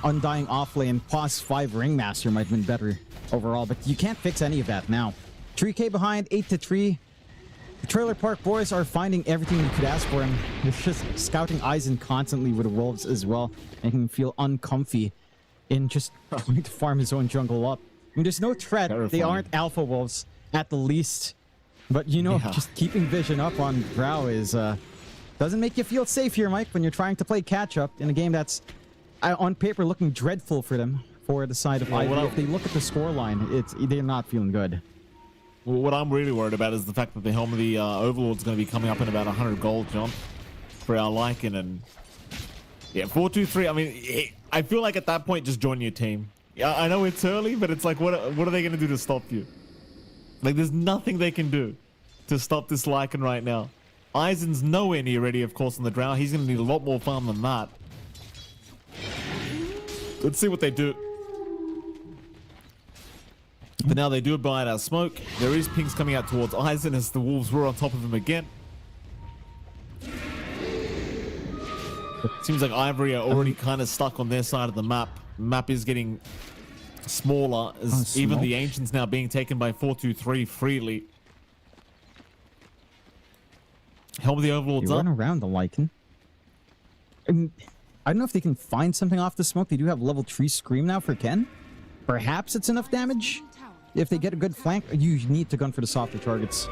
Undying off lane, pause 5 Ringmaster might have been better overall, but you can't fix any of that now. 3K behind, 8-3. The Trailer Park boys are finding everything you could ask for him. They're just scouting Aizen constantly with the wolves as well, making him feel uncomfy in just trying to farm his own jungle up. I mean, there's no threat. They aren't alpha wolves at the least, but you know, just keeping vision up on Drow is doesn't make you feel safe here, Mike, when you're trying to play catch up in a game that's on paper looking dreadful for them, for the side of Ivory. If they look at the scoreline, they're not feeling good. Well, what I'm really worried about is the fact that the Helm of the Overlord's going to be coming up in about 100 gold, John, for our Lycan. And yeah, 4-2-3. I mean, I feel like at that point, just join your team. I know it's early, but it's like, what are they going to do to stop you? Like, there's nothing they can do to stop this Lycan right now. Aizen's nowhere near ready, of course, on the Drow. He's going to need a lot more farm than that. Let's see what they do. But now they do abide our smoke. There is pings coming out towards Aizen as the wolves were on top of him again. Seems like Ivory are already kind of stuck on their side of the map. Map is getting smaller as even the Ancients now being taken by 4-2-3 freely. Helm of the Overlord's up. Run around the Lycan. I don't know if they can find something off the smoke. They do have level 3 Scream now for Ken. Perhaps it's enough damage. if they get a good flank, you need to gun for the softer targets.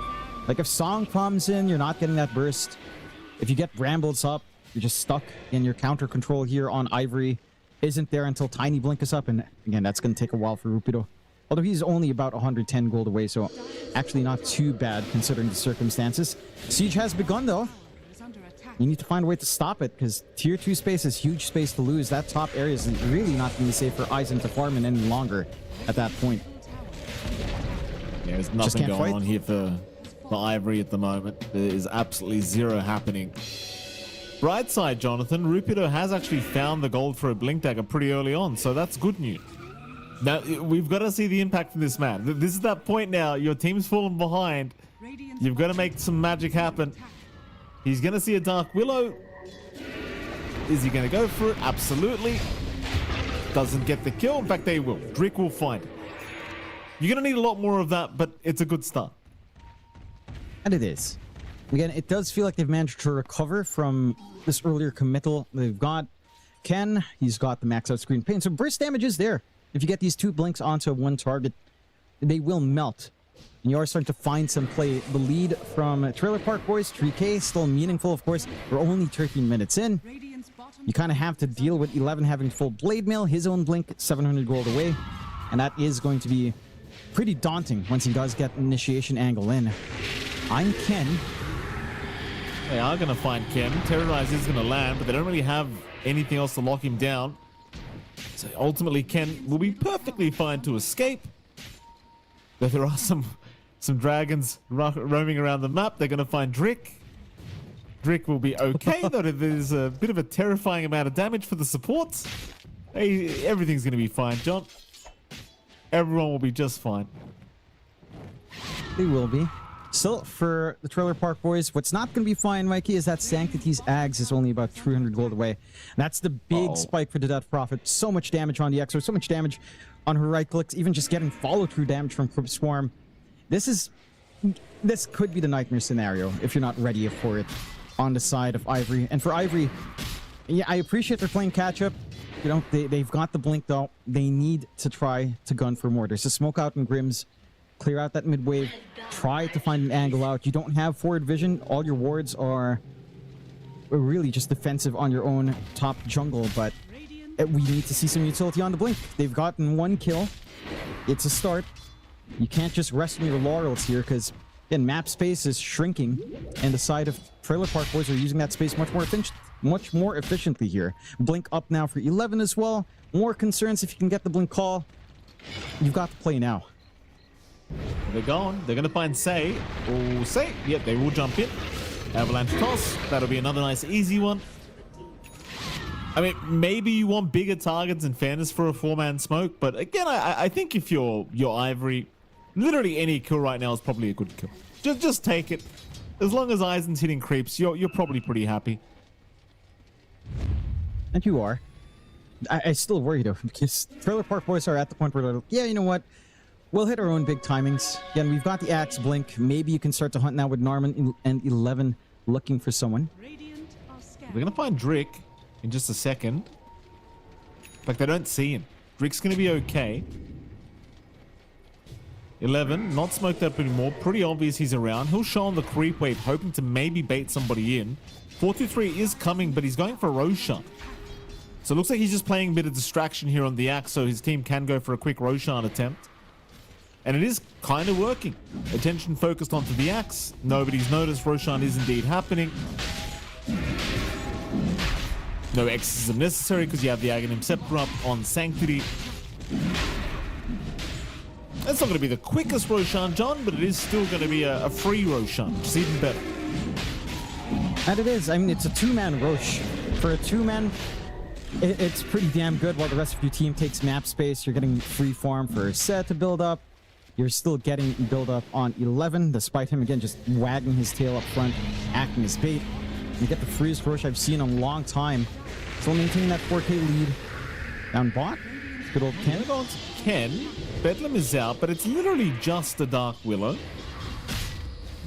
Like if Song comes in, you're not getting that burst. If you get Brambles up, you're just stuck in your counter control here on Ivory. Isn't there until Tiny Blink is up, and again, that's going to take a while for Rupido. Although he's only about 110 gold away, so actually not too bad considering the circumstances. Siege has begun though. You need to find a way to stop it, because tier 2 space is huge space to lose. That top area is really not going to be safe for Aizen to farm in any longer at that point. Yeah, there's nothing going on here for Ivory at the moment. There is absolutely zero happening. Bright side, Jonathan, Rupido has actually found the gold for a Blink Dagger pretty early on, so that's good news. Now, we've got to see the impact from this man. This is that point now. Your team's fallen behind. You've got to make some magic happen. He's going to see a Dark Willow. Is he going to go for it? Absolutely. Doesn't get the kill. In fact, they will. Drick will find it. You're going to need a lot more of that, but it's a good start. And it is. Again, it does feel like they've managed to recover from this earlier committal. They've got Ken. He's got the max out screen pain. So burst damage is there. If you get these 2 blinks onto one target, they will melt. And you are starting to find some play. The lead from Trailer Park Boys, 3K, still meaningful, of course. We're only 13 minutes in. You kind of have to deal with 11 having full blade mail, his own blink, 700 gold away. And that is going to be pretty daunting once he does get initiation angle in. I'm Ken. They are going to find Ken. Terrorize is going to land, but they don't really have anything else to lock him down. So ultimately, Ken will be perfectly fine to escape. But there are some dragons roaming around the map. They're going to find Drick. Drick will be okay, though there's a bit of a terrifying amount of damage for the supports. Hey, everything's going to be fine, John. Everyone will be just fine. They will be. Still, for the Trailer Park Boys, what's not going to be fine, Mikey, is that Sanctity's Ags is only about 300 gold away. That's the big spike for the Death Prophet. So much damage on the Exo, so much damage on her right clicks, even just getting follow-through damage from Crypt Swarm. This could be the nightmare scenario if you're not ready for it on the side of Ivory. And for Ivory, yeah, I appreciate they're playing catch-up. You know, they've got the blink, though. They need to try to gun for more. There's a smoke out in Grimm's. Clear out that mid wave. Try to find an angle out. You don't have forward vision. All your wards are really just defensive on your own top jungle, but we need to see some utility on the blink. They've gotten 1 kill. It's a start. You can't just rest on your laurels here, because again, map space is shrinking, and the side of Trailer Park Boys are using that space much more efficiently here. Blink up now for 11 as well. More concerns if you can get the blink call. You've got to play now. They're gone. They're going to find Say. Oh, Say. Yep, they will jump in. Avalanche toss. That'll be another nice easy one. I mean, maybe you want bigger targets in fairness for a 4-man smoke, but again, I think if you're Ivory, literally any kill right now is probably a good kill. Just take it. As long as Aizen's hitting creeps, you're probably pretty happy. And you are. I still worry though, because Trailer Park Boys are at the point where they're like, yeah, you know what? We'll hit our own big timings. Again, we've got the Axe Blink. Maybe you can start to hunt now with Narman and 11 looking for someone. We're going to find Drick in just a second. In fact, they don't see him. Drick's going to be okay. 11, not smoked up anymore. Pretty obvious he's around. He'll show on the creep wave, hoping to maybe bait somebody in. 423 is coming, but he's going for Roshan. So it looks like he's just playing a bit of distraction here on the Axe, so his team can go for a quick Roshan attempt. And it is kind of working. Attention focused onto the Axe. Nobody's noticed. Roshan is indeed happening. No exorcism necessary because you have the Aghanim Scepter up on Sanctity. That's not going to be the quickest Roshan, John, but it is still going to be a free Roshan, which is even better. And it is. I mean, it's a 2-man Rosh. For a 2-man, it's pretty damn good while the rest of your team takes map space. You're getting free farm for a set to build up. You're still getting build up on 11, despite him, again, just wagging his tail up front, acting as bait. You get the freest Rosh I've seen in a long time. Still maintaining that 4K lead. Down bot. Good old Ken. Ken. Bedlam is out, but it's literally just a Dark Willow.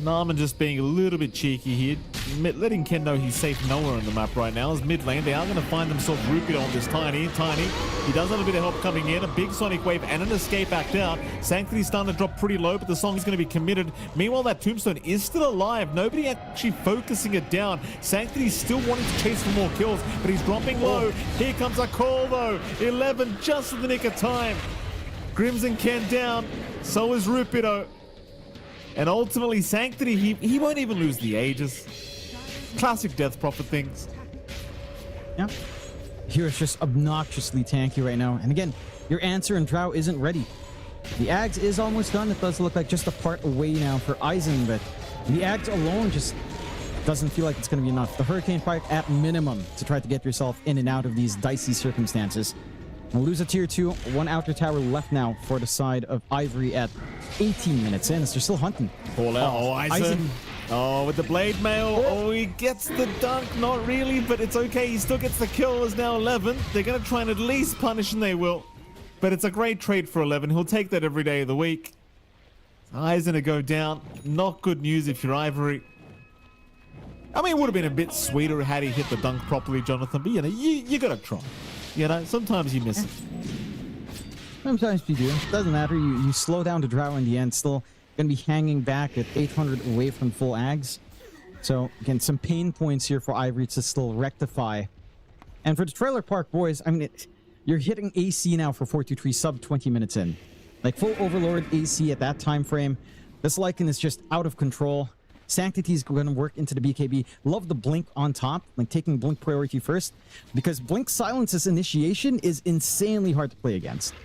Narman just being a little bit cheeky here. letting Ken know he's safe nowhere on the map right now. As mid lane, they are going to find themselves Rupido on this Tiny. He does have a bit of help coming in. A big Sonic Wave and an escape back out. Sanctity's starting to drop pretty low, but the song is going to be committed. Meanwhile, that Tombstone is still alive. Nobody actually focusing it down. Sanctity's still wanting to chase for more kills, but he's dropping low. Here comes a call, though. 11 just in the nick of time. Grims and Ken down. So is Rupido. And ultimately, Sanctity, he won't even lose the Aegis. Classic Death Prophet things. Yeah. Hero's just obnoxiously tanky right now. And again, your answer in Drow isn't ready. The Ags is almost done. It does look like just a part away now for Aizen, but the Ags alone just doesn't feel like it's going to be enough. The Hurricane Pike at minimum to try to get yourself in and out of these dicey circumstances. We'll lose a tier 2, one outer tower left now for the side of Ivory at 18 minutes in. So they're still hunting. Call out. Oh, Aizen. Oh, with the blade mail. Oh, he gets the dunk. Not really, but it's okay. He still gets the kill. Is now 11. They're going to try and at least punish, and they will. But it's a great trade for 11. He'll take that every day of the week. Aizen to go down. Not good news if you're Ivory. I mean, it would have been a bit sweeter had he hit the dunk properly, Jonathan. But, you know, you got to try. You know, sometimes you miss it. Sometimes you do. Doesn't matter. You slow down to Drow in the end. Still going to be hanging back at 800 away from full Ags. So, again, some pain points here for Ivory to still rectify. And for the Trailer Park boys, I mean, you're hitting AC now for 423 sub 20 minutes in. Like, full Overlord AC at that time frame. This Lycan is just out of control. Sanctity is going to work into the BKB. Love the Blink on top, like taking Blink priority first, because Blink silences initiation is insanely hard to play against.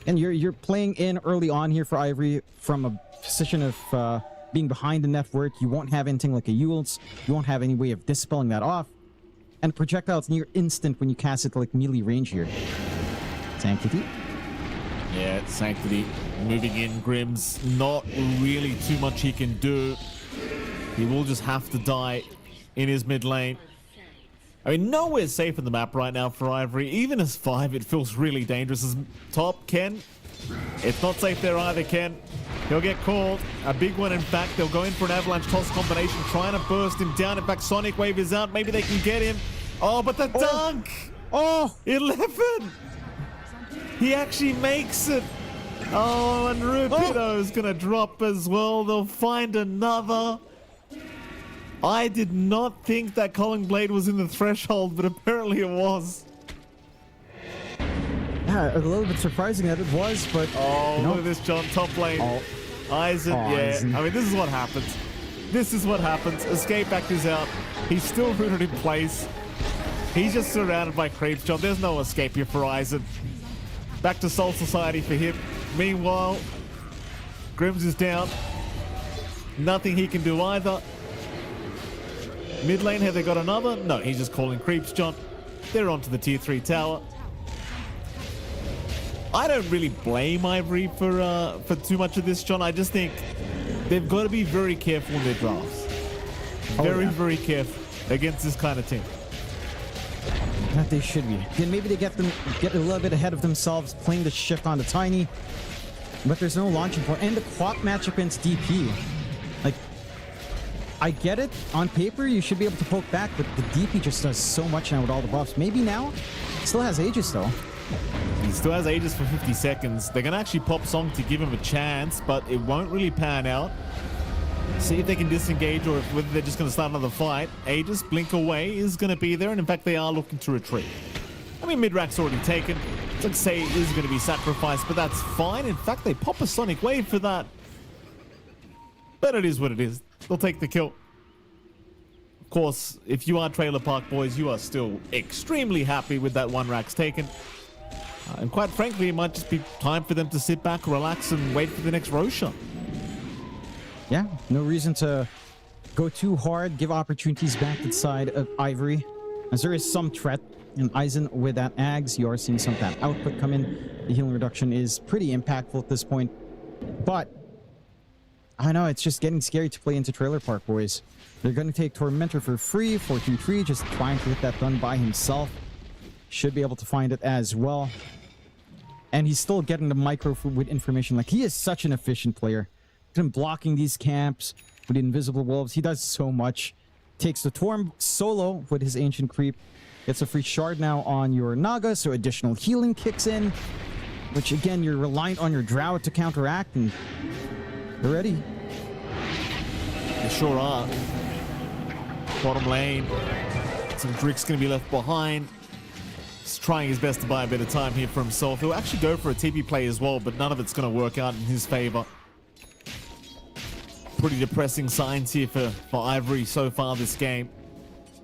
And you're playing in early on here for Ivory from a position of being behind the network. You won't have anything like a Yules. You won't have any way of dispelling that off. And projectiles near instant when you cast it like melee range here. Sanctity. Yeah, Sanctity moving in. Grims, not really too much he can do. He will just have to die in his mid lane. I mean, nowhere's safe in the map right now for Ivory. Even as 5, it feels really dangerous. As top, Ken, it's not safe there either, Ken. He'll get called. A big one, in fact. They'll go in for an avalanche toss combination, trying to burst him down. In fact, Sonic Wave is out. Maybe they can get him. Oh, but the dunk! Oh! 11! He actually makes it. Oh, and Rupido's gonna drop as well. They'll find another. I did not think that Calling Blade was in the threshold, but apparently it was. Yeah, a little bit surprising that it was, but... Oh, look at this, John, top lane. Aizen, yeah. Aizen. I mean, this is what happens. This is what happens. Escape Act is out. He's still rooted in place. He's just surrounded by creeps, John. There's no escape here for Aizen. Back to Soul Society for him. Meanwhile, Grims is down. Nothing he can do either. Mid lane, have they got another? No, he's just calling creeps, John. They're onto the tier 3 tower. I don't really blame Ivory for too much of this, John. I just think they've got to be very careful in their drafts. Very careful against this kind of team. That they should be. Then maybe they get a little bit ahead of themselves, playing the shift on the Tiny. But there's no launching point. And the Quap matchup against DP. Like, I get it. On paper, you should be able to poke back, but the DP just does so much now with all the buffs. Maybe now? Still has Aegis, though. He still has Aegis for 50 seconds. They're going to actually pop Song to give him a chance, but it won't really pan out. See if they can disengage or whether they're just going to start another fight. Aegis, blink away, is going to be there, and in fact, they are looking to retreat. I mean, mid-rack's already taken. Let's say it is going to be sacrificed, but that's fine. In fact, they pop a Sonic Wave for that. But it is what it is. They'll take the kill. Of course, if you are Trailer Park boys, you are still extremely happy with that one rack's taken. And quite frankly, it might just be time for them to sit back, relax, and wait for the next Roshan. Yeah, no reason to go too hard, give opportunities back to the side of Ivory, as there is some threat. And Aizen with that Ags, you are seeing some of that output come in. The healing reduction is pretty impactful at this point. But, I know, it's just getting scary to play into Trailer Park, boys. They're going to take Tormentor for free, 423, just trying to get that done by himself. Should be able to find it as well. And he's still getting the micro with information. Like, he is such an efficient player. Him blocking these camps with the invisible wolves. He does so much. takes the Torm solo with his Ancient Creep. Gets a free shard now on your Naga, so additional healing kicks in, which again, you're reliant on your Drow to counteract, and you're ready. They sure are. Bottom lane. So Drick's going to be left behind. He's trying his best to buy a bit of time here for himself. He'll actually go for a TP play as well, but none of it's going to work out in his favor. Pretty depressing signs here for Ivory so far this game.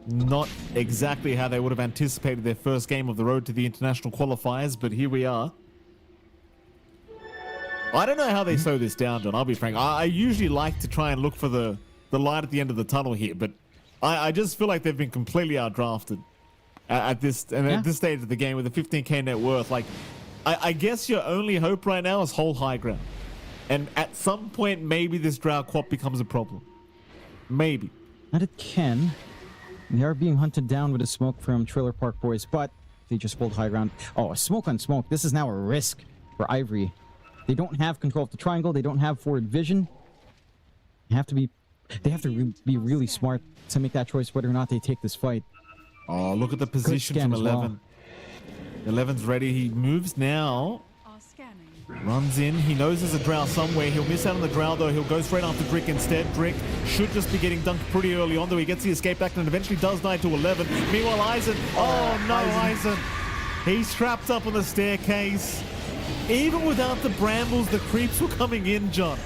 Not exactly how they would have anticipated their first game of the road to the international qualifiers, but here we are. I don't know how they slow this down, John. I'll be frank. I usually like to try and look for the light at the end of the tunnel here, but I just feel like they've been completely outdrafted at this stage of the game with a 15k net worth. Like, I guess your only hope right now is hold high ground. And at some point, maybe this Drow Quap becomes a problem. Maybe. And it can. They are being hunted down with a smoke from Trailer Park Boys, but they just hold high ground. Oh, a smoke on smoke. This is now a risk for Ivory. They don't have control of the triangle. They don't have forward vision. They have to be really smart to make that choice whether or not they take this fight. Oh, look at the position from 11. Well. 11's ready. He moves now. Runs in. He knows there's a Drow somewhere. He'll miss out on the Drow, though. He'll go straight after Drick instead. Drick should just be getting dunked pretty early on, though. He gets the escape back and eventually does die to 11. Meanwhile, Eisen. Oh, no, Eisen. He's trapped up on the staircase. Even without the brambles, the creeps were coming in, John.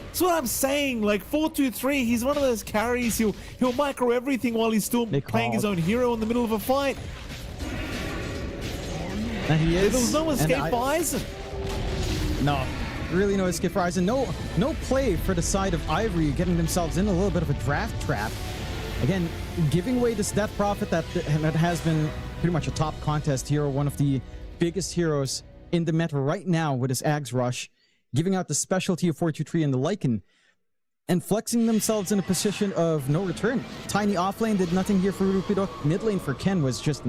That's what I'm saying. Like, 4-2-3, he's one of those carries. He'll micro everything while he's still playing his own hero in the middle of a fight. And he is. There was no escape for Eisen. No, really no escape for Eisen. No play for the side of Ivory, getting themselves in a little bit of a draft trap. Again, giving away this Death Prophet that has been pretty much a top contest hero, one of the biggest heroes in the meta right now with his Ags Rush, giving out the specialty of 4-2-3 and the Lycan, and flexing themselves in a position of no return. Tiny offlane did nothing here for Rupidok. Mid lane for Ken was just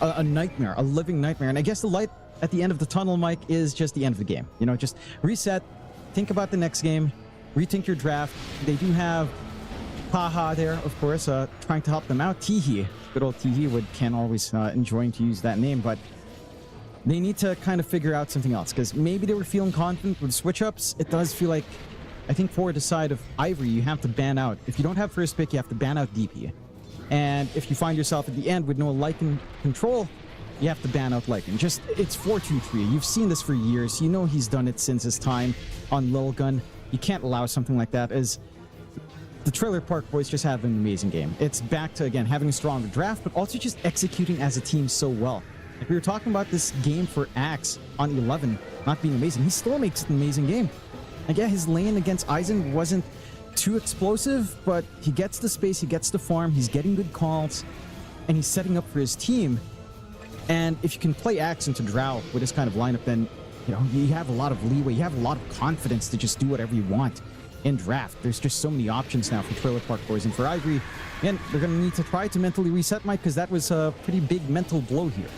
a nightmare, a living nightmare. And I guess the light at the end of the tunnel, Mike, is just the end of the game. You know, just reset, think about the next game, rethink your draft. They do have Paha there, of course, trying to help them out. Teehee, good old Teehee, would Ken always enjoying to use that name, but they need to kind of figure out something else, because maybe they were feeling confident with switch-ups. It does feel like, I think for the side of Ivory, you have to ban out. If you don't have first pick, you have to ban out DP. And if you find yourself at the end with no Lycan control, you have to ban out Lycan. Just, it's 4-2-3. You've seen this for years. You know he's done it since his time on Lilgun. You can't allow something like that, as the Trailer Park Boys just have an amazing game. It's back to, again, having a stronger draft, but also just executing as a team so well. Like we were talking about this game for Axe on 11 not being amazing. He still makes it an amazing game. Like, yeah, his lane against Eisen wasn't too explosive, but he gets the space, he gets the farm, he's getting good calls, and he's setting up for his team. And if you can play Axe into Drow with this kind of lineup, then, you know, you have a lot of leeway, you have a lot of confidence to just do whatever you want in draft. There's just so many options now for Trailer Park Boys and for Ivory. And they're going to need to try to mentally reset, Mike, because that was a pretty big mental blow here.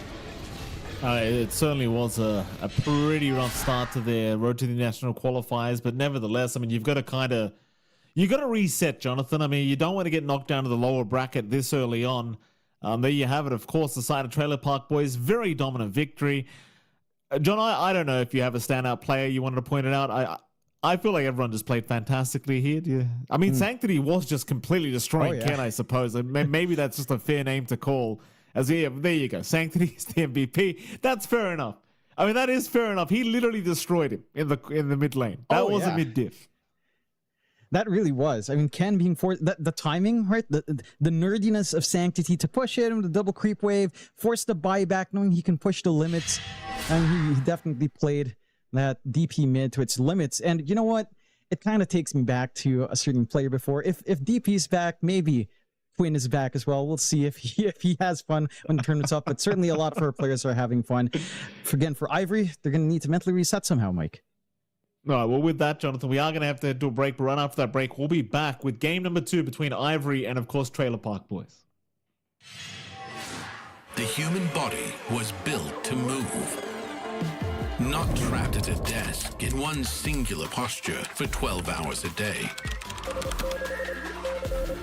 It certainly was a pretty rough start to their road to the national qualifiers, but nevertheless, I mean, you've got to reset, Jonathan. I mean, you don't want to get knocked down to the lower bracket this early on. There you have it, of course, the side of Trailer Park Boys. Very dominant victory. John, I don't know if you have a standout player you wanted to point it out. I feel like everyone just played fantastically here. I mean, Sanctity was just completely destroying Ken, I suppose. Maybe that's just a fair name to call. There you go. Sanctity is the MVP. That's fair enough. I mean, that is fair enough. He literally destroyed him in the mid lane. That was a mid diff. That really was. I mean, Ken being forced, the timing, right? The nerdiness of Sanctity to push it, the double creep wave, force the buyback, knowing he can push the limits. And he definitely played that DP mid to its limits. And you know what? It kind of takes me back to a certain player before. If DP's back, maybe Quinn is back as well. We'll see if he has fun when the tournament's up. But certainly a lot of our players are having fun. Again, for Ivory, they're going to need to mentally reset somehow, Mike. All right, well, with that, Jonathan, we are going to have to do a break. But right after that break, we'll be back with game number 2 between Ivory and, of course, Trailer Park Boys. The human body was built to move. Not trapped at a desk in one singular posture for 12 hours a day.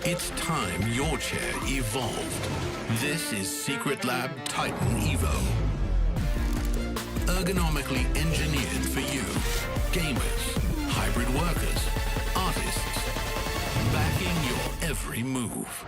It's time your chair evolved. This is Secret Lab Titan Evo. Ergonomically engineered for you. Gamers, hybrid workers, artists. Backing your every move.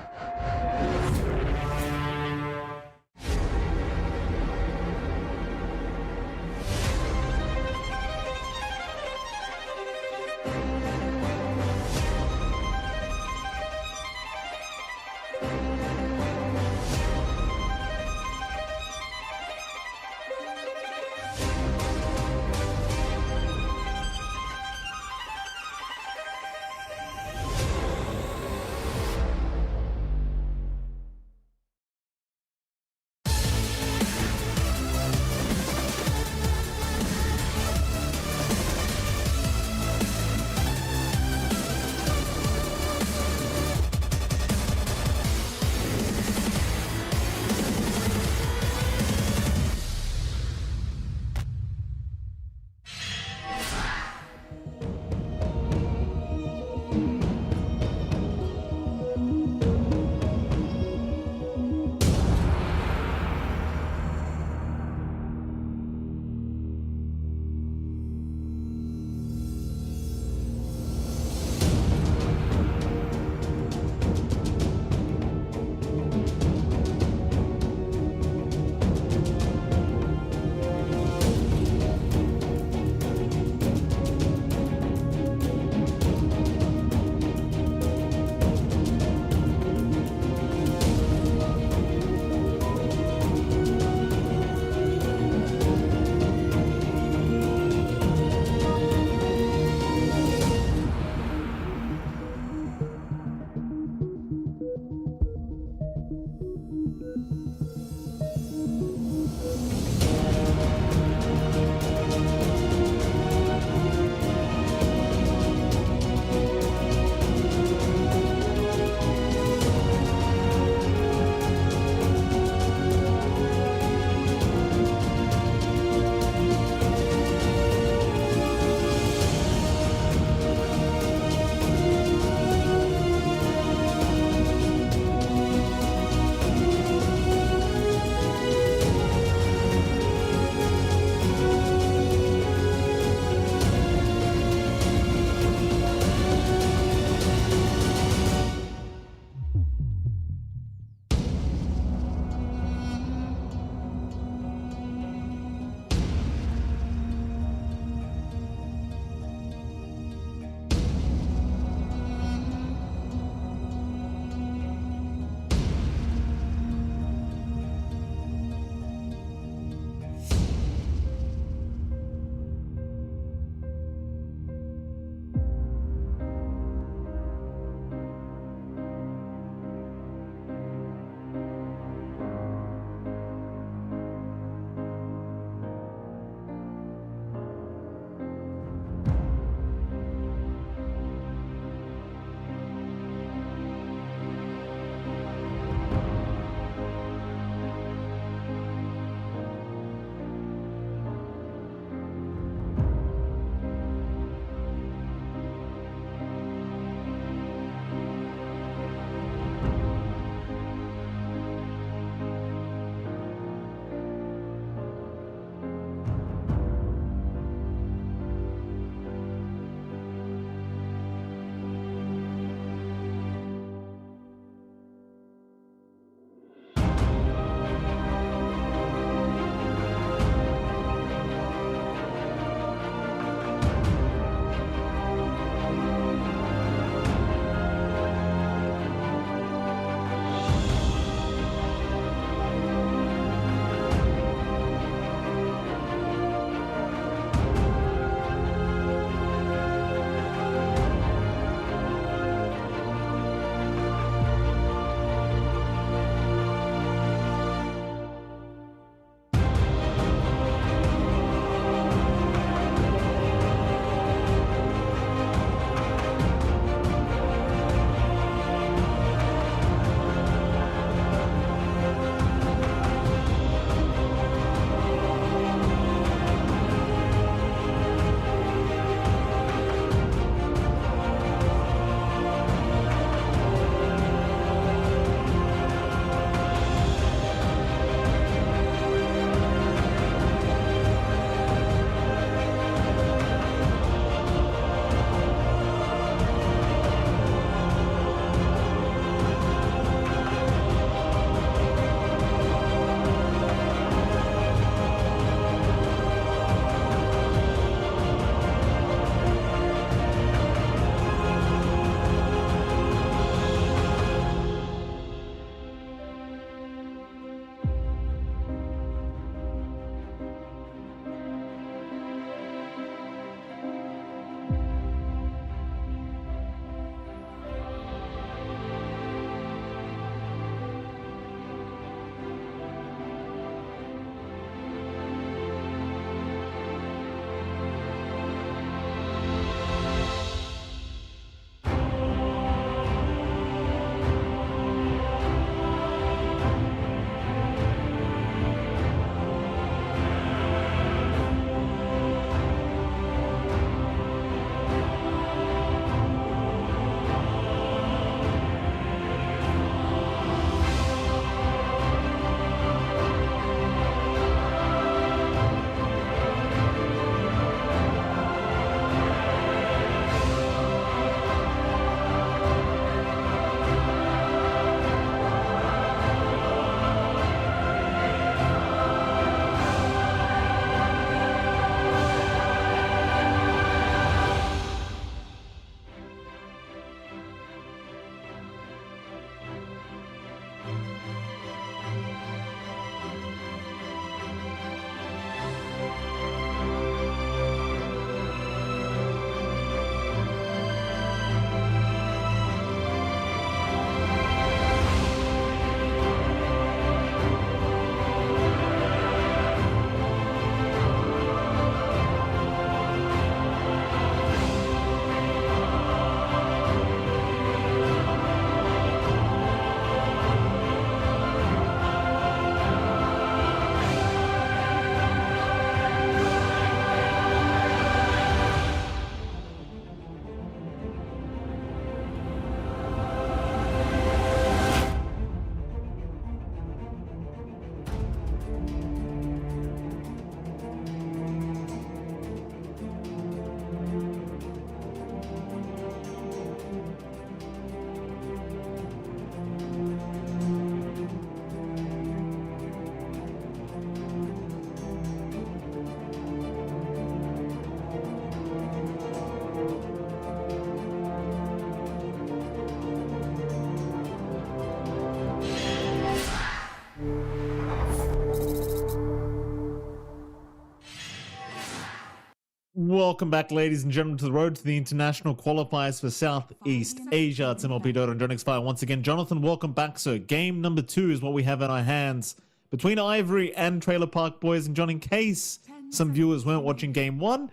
Welcome back, ladies and gentlemen, to the road to the international qualifiers for Southeast Asia. It's MLP Dota and Jonix Fire once again. Jonathan, welcome back, sir. Game number 2 is what we have in our hands between Ivory and Trailer Park Boys. And John, in case some viewers weren't watching game 1,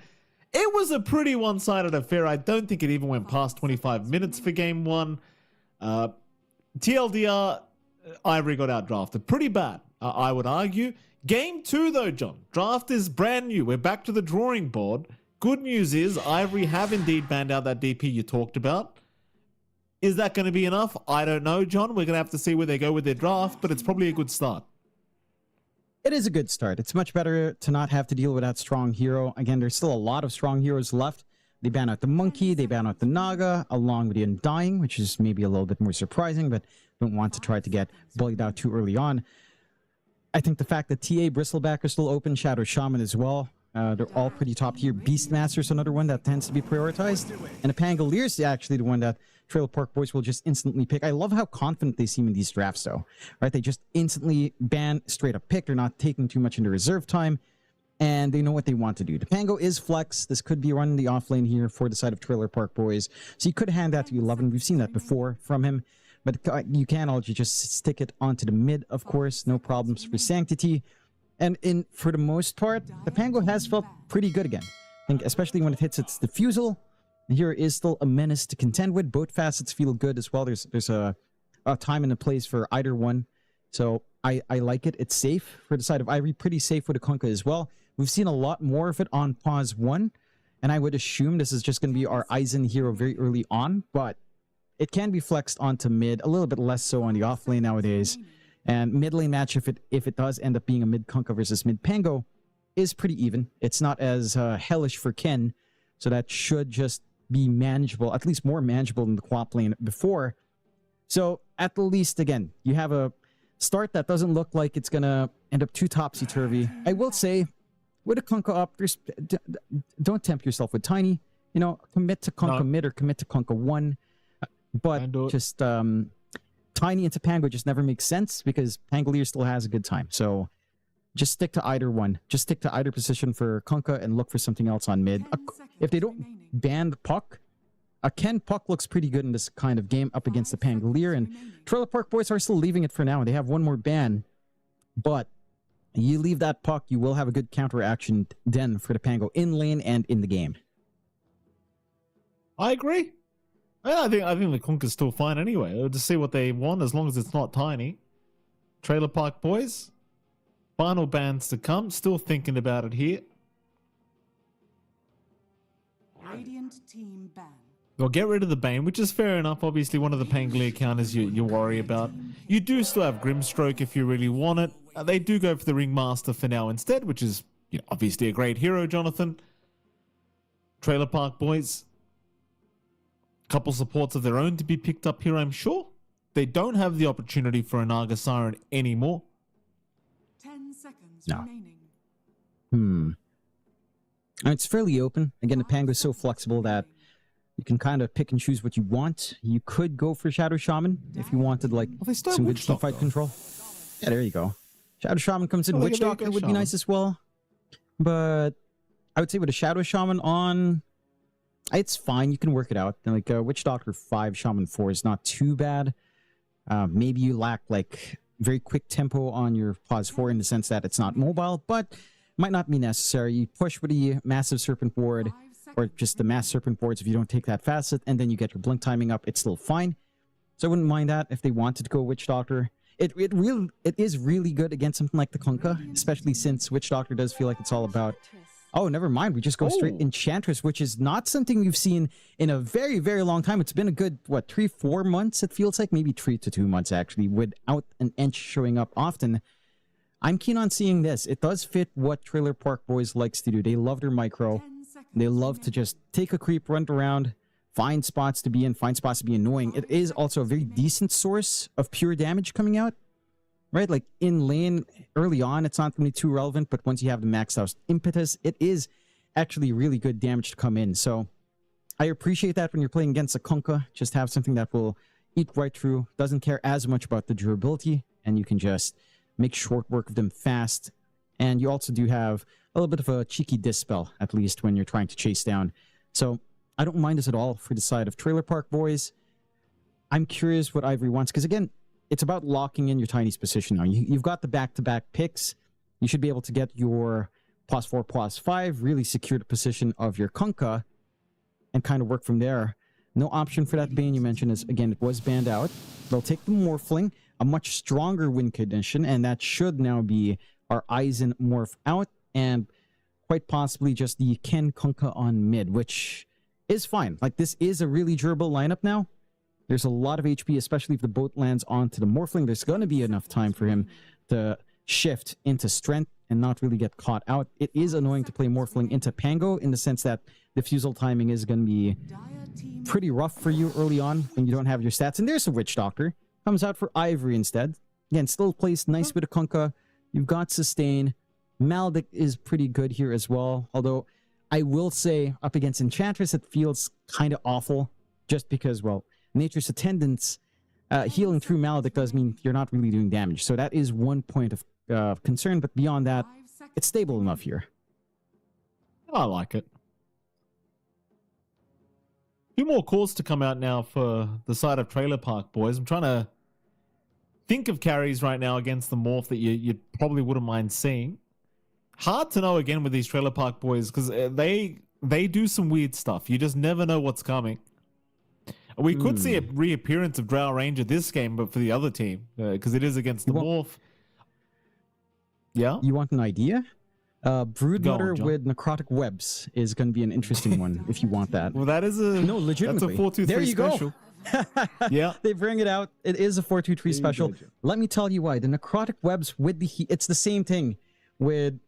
it was a pretty one-sided affair. I don't think it even went past 25 minutes for game 1. TLDR, Ivory got outdrafted. Pretty bad, I would argue. Game 2, though, John. Draft is brand new. We're back to the drawing board. Good news is Ivory have indeed banned out that DP you talked about. Is that going to be enough? I don't know, John. We're going to have to see where they go with their draft, but it's probably a good start. It is a good start. It's much better to not have to deal with that strong hero. Again, there's still a lot of strong heroes left. They ban out the Monkey, they ban out the Naga, along with the Undying, which is maybe a little bit more surprising, but don't want to try to get bullied out too early on. I think the fact that TA Bristleback are still open, Shadow Shaman as well, they're all pretty top tier. Beastmaster's another one that tends to be prioritized. And the Pangolier is actually the one that Trailer Park Boys will just instantly pick. I love how confident they seem in these drafts, though. Right? They just instantly ban, straight up pick. They're not taking too much into reserve time, and they know what they want to do. The Pango is flex. This could be running the off lane here for the side of Trailer Park Boys. So you could hand that to 11. We've seen that before from him. But you can also just stick it onto the mid, of course. No problems for Sanctity. And for the most part, the Pango has felt pretty good again. I think especially when it hits its diffusal. The hero is still a menace to contend with. Both facets feel good as well. There's a time and a place for either one. So I like it. It's safe for the side of Ivory. Pretty safe with the Kunkka as well. We've seen a lot more of it on pause 1. And I would assume this is just going to be our Aizen hero very early on. But it can be flexed onto mid, a little bit less so on the off lane nowadays. And mid lane match, if it does end up being a mid Kunkka versus mid Pango, is pretty even. It's not as hellish for Ken, so that should just be manageable, at least more manageable than the Quap lane before. So at the least, again, you have a start that doesn't look like it's gonna end up too topsy-turvy. I will say, with a Kunkka up, don't tempt yourself with Tiny. You know, commit to Kunkka mid or commit to Kunkka 1. But just Tiny into Pango just never makes sense because Pangolier still has a good time. So just stick to either one. Just stick to either position for Kunkka and look for something else on mid. If they don't ban the Puck, a Ken Puck looks pretty good in this kind of game up against the Pangolier. And Trailer Park Boys are still leaving it for now. They have one more ban. But you leave that Puck, you will have a good counteraction then for the Pango in lane and in the game. I agree. I think the Kunkka's still fine anyway. We'll just see what they want as long as it's not Tiny. Trailer Park Boys. Final bans to come. Still thinking about it here. Radiant team ban. They'll get rid of the Bane, which is fair enough. Obviously, one of the Pangolier counters you worry about. You do still have Grimstroke if you really want it. They do go for the Ringmaster for now instead, which is obviously a great hero, Jonathan. Trailer Park Boys. Couple supports of their own to be picked up here, I'm sure. They don't have the opportunity for a Naga Siren anymore. 10 seconds No. remaining. It's fairly open. Again, the Pango is so flexible that you can kind of pick and choose what you want. You could go for Shadow Shaman if you wanted like some good teamfight control. Yeah, there you go. Shadow Shaman comes in. Witch Doctor would be nice as well. But I would say with a Shadow Shaman on, it's fine. You can work it out. Like Witch Doctor 5, Shaman 4 is not too bad. Maybe you lack like very quick tempo on your pause 4 in the sense that it's not mobile, but might not be necessary. You push with the Massive Serpent Ward or just the Mass Serpent Wards if you don't take that facet, and then you get your blink timing up. It's still fine. So I wouldn't mind that if they wanted to go Witch Doctor. It is really good against something like the Kunkka, especially since Witch Doctor does feel like it's all about, oh, never mind, we just go straight Enchantress, which is not something we've seen in a very, very long time. It's been a good, 3-4 months, it feels like? Maybe 3 to 2 months, actually, without an Ench showing up often. I'm keen on seeing this. It does fit what Trailer Park Boys likes to do. They love their micro. They love to just take a creep, run around, find spots to be in, find spots to be annoying. It is also a very decent source of pure damage coming out. Right, like in lane early on, it's not going to be too relevant, but once you have the maxed out impetus, it is actually really good damage to come in. So I appreciate that when you're playing against a Kunkka, just have something that will eat right through, doesn't care as much about the durability, and you can just make short work of them fast. And you also do have little bit of a cheeky dispel, at least when you're trying to chase down. So I don't mind this at all for the side of Trailer Park Boys. I'm curious what Ivory wants, because again, it's about locking in your Tiny's position now. You've got the back-to-back picks. You should be able to get your +4, +5, really secure the position of your Kunkka, and kind of work from there. No option for that Bane you mentioned is, again, it was banned out. They'll take the Morphling, a much stronger win condition, and that should now be our Aizen Morph out, and quite possibly just the Ken Kunkka on mid, which is fine. Like, this is a really durable lineup now. There's a lot of HP, especially if the boat lands onto the Morphling. There's going to be enough time for him to shift into strength and not really get caught out. It is annoying to play Morphling into Pango in the sense that the fusel timing is going to be pretty rough for you early on when you don't have your stats. And there's a Witch Doctor. Comes out for Ivory instead. Again, still plays nice with a Kunkka. You've got Sustain. Maldic is pretty good here as well. Although, I will say, up against Enchantress, it feels kind of awful. Just because, well, Nature's Attendance, healing through Maldic does mean you're not really doing damage. So that is one point of concern. But beyond that, it's stable enough here. I like it. Few more calls to come out now for the side of Trailer Park Boys. I'm trying to think of carries right now against the Morph that you probably wouldn't mind seeing. Hard to know again with these Trailer Park Boys because they do some weird stuff. You just never know what's coming. We could see a reappearance of Drow Ranger this game, but for the other team, because it is against the Morph. Yeah? You want an idea? Broodmother with Necrotic Webs is going to be an interesting one if you want that. Well, that is a... No, legitimately. That's a 4-2-3 there you special. Go. Yeah. They bring it out. It is a 4-2-3 special. Let me tell you why. The Necrotic Webs with the... It's the same thing with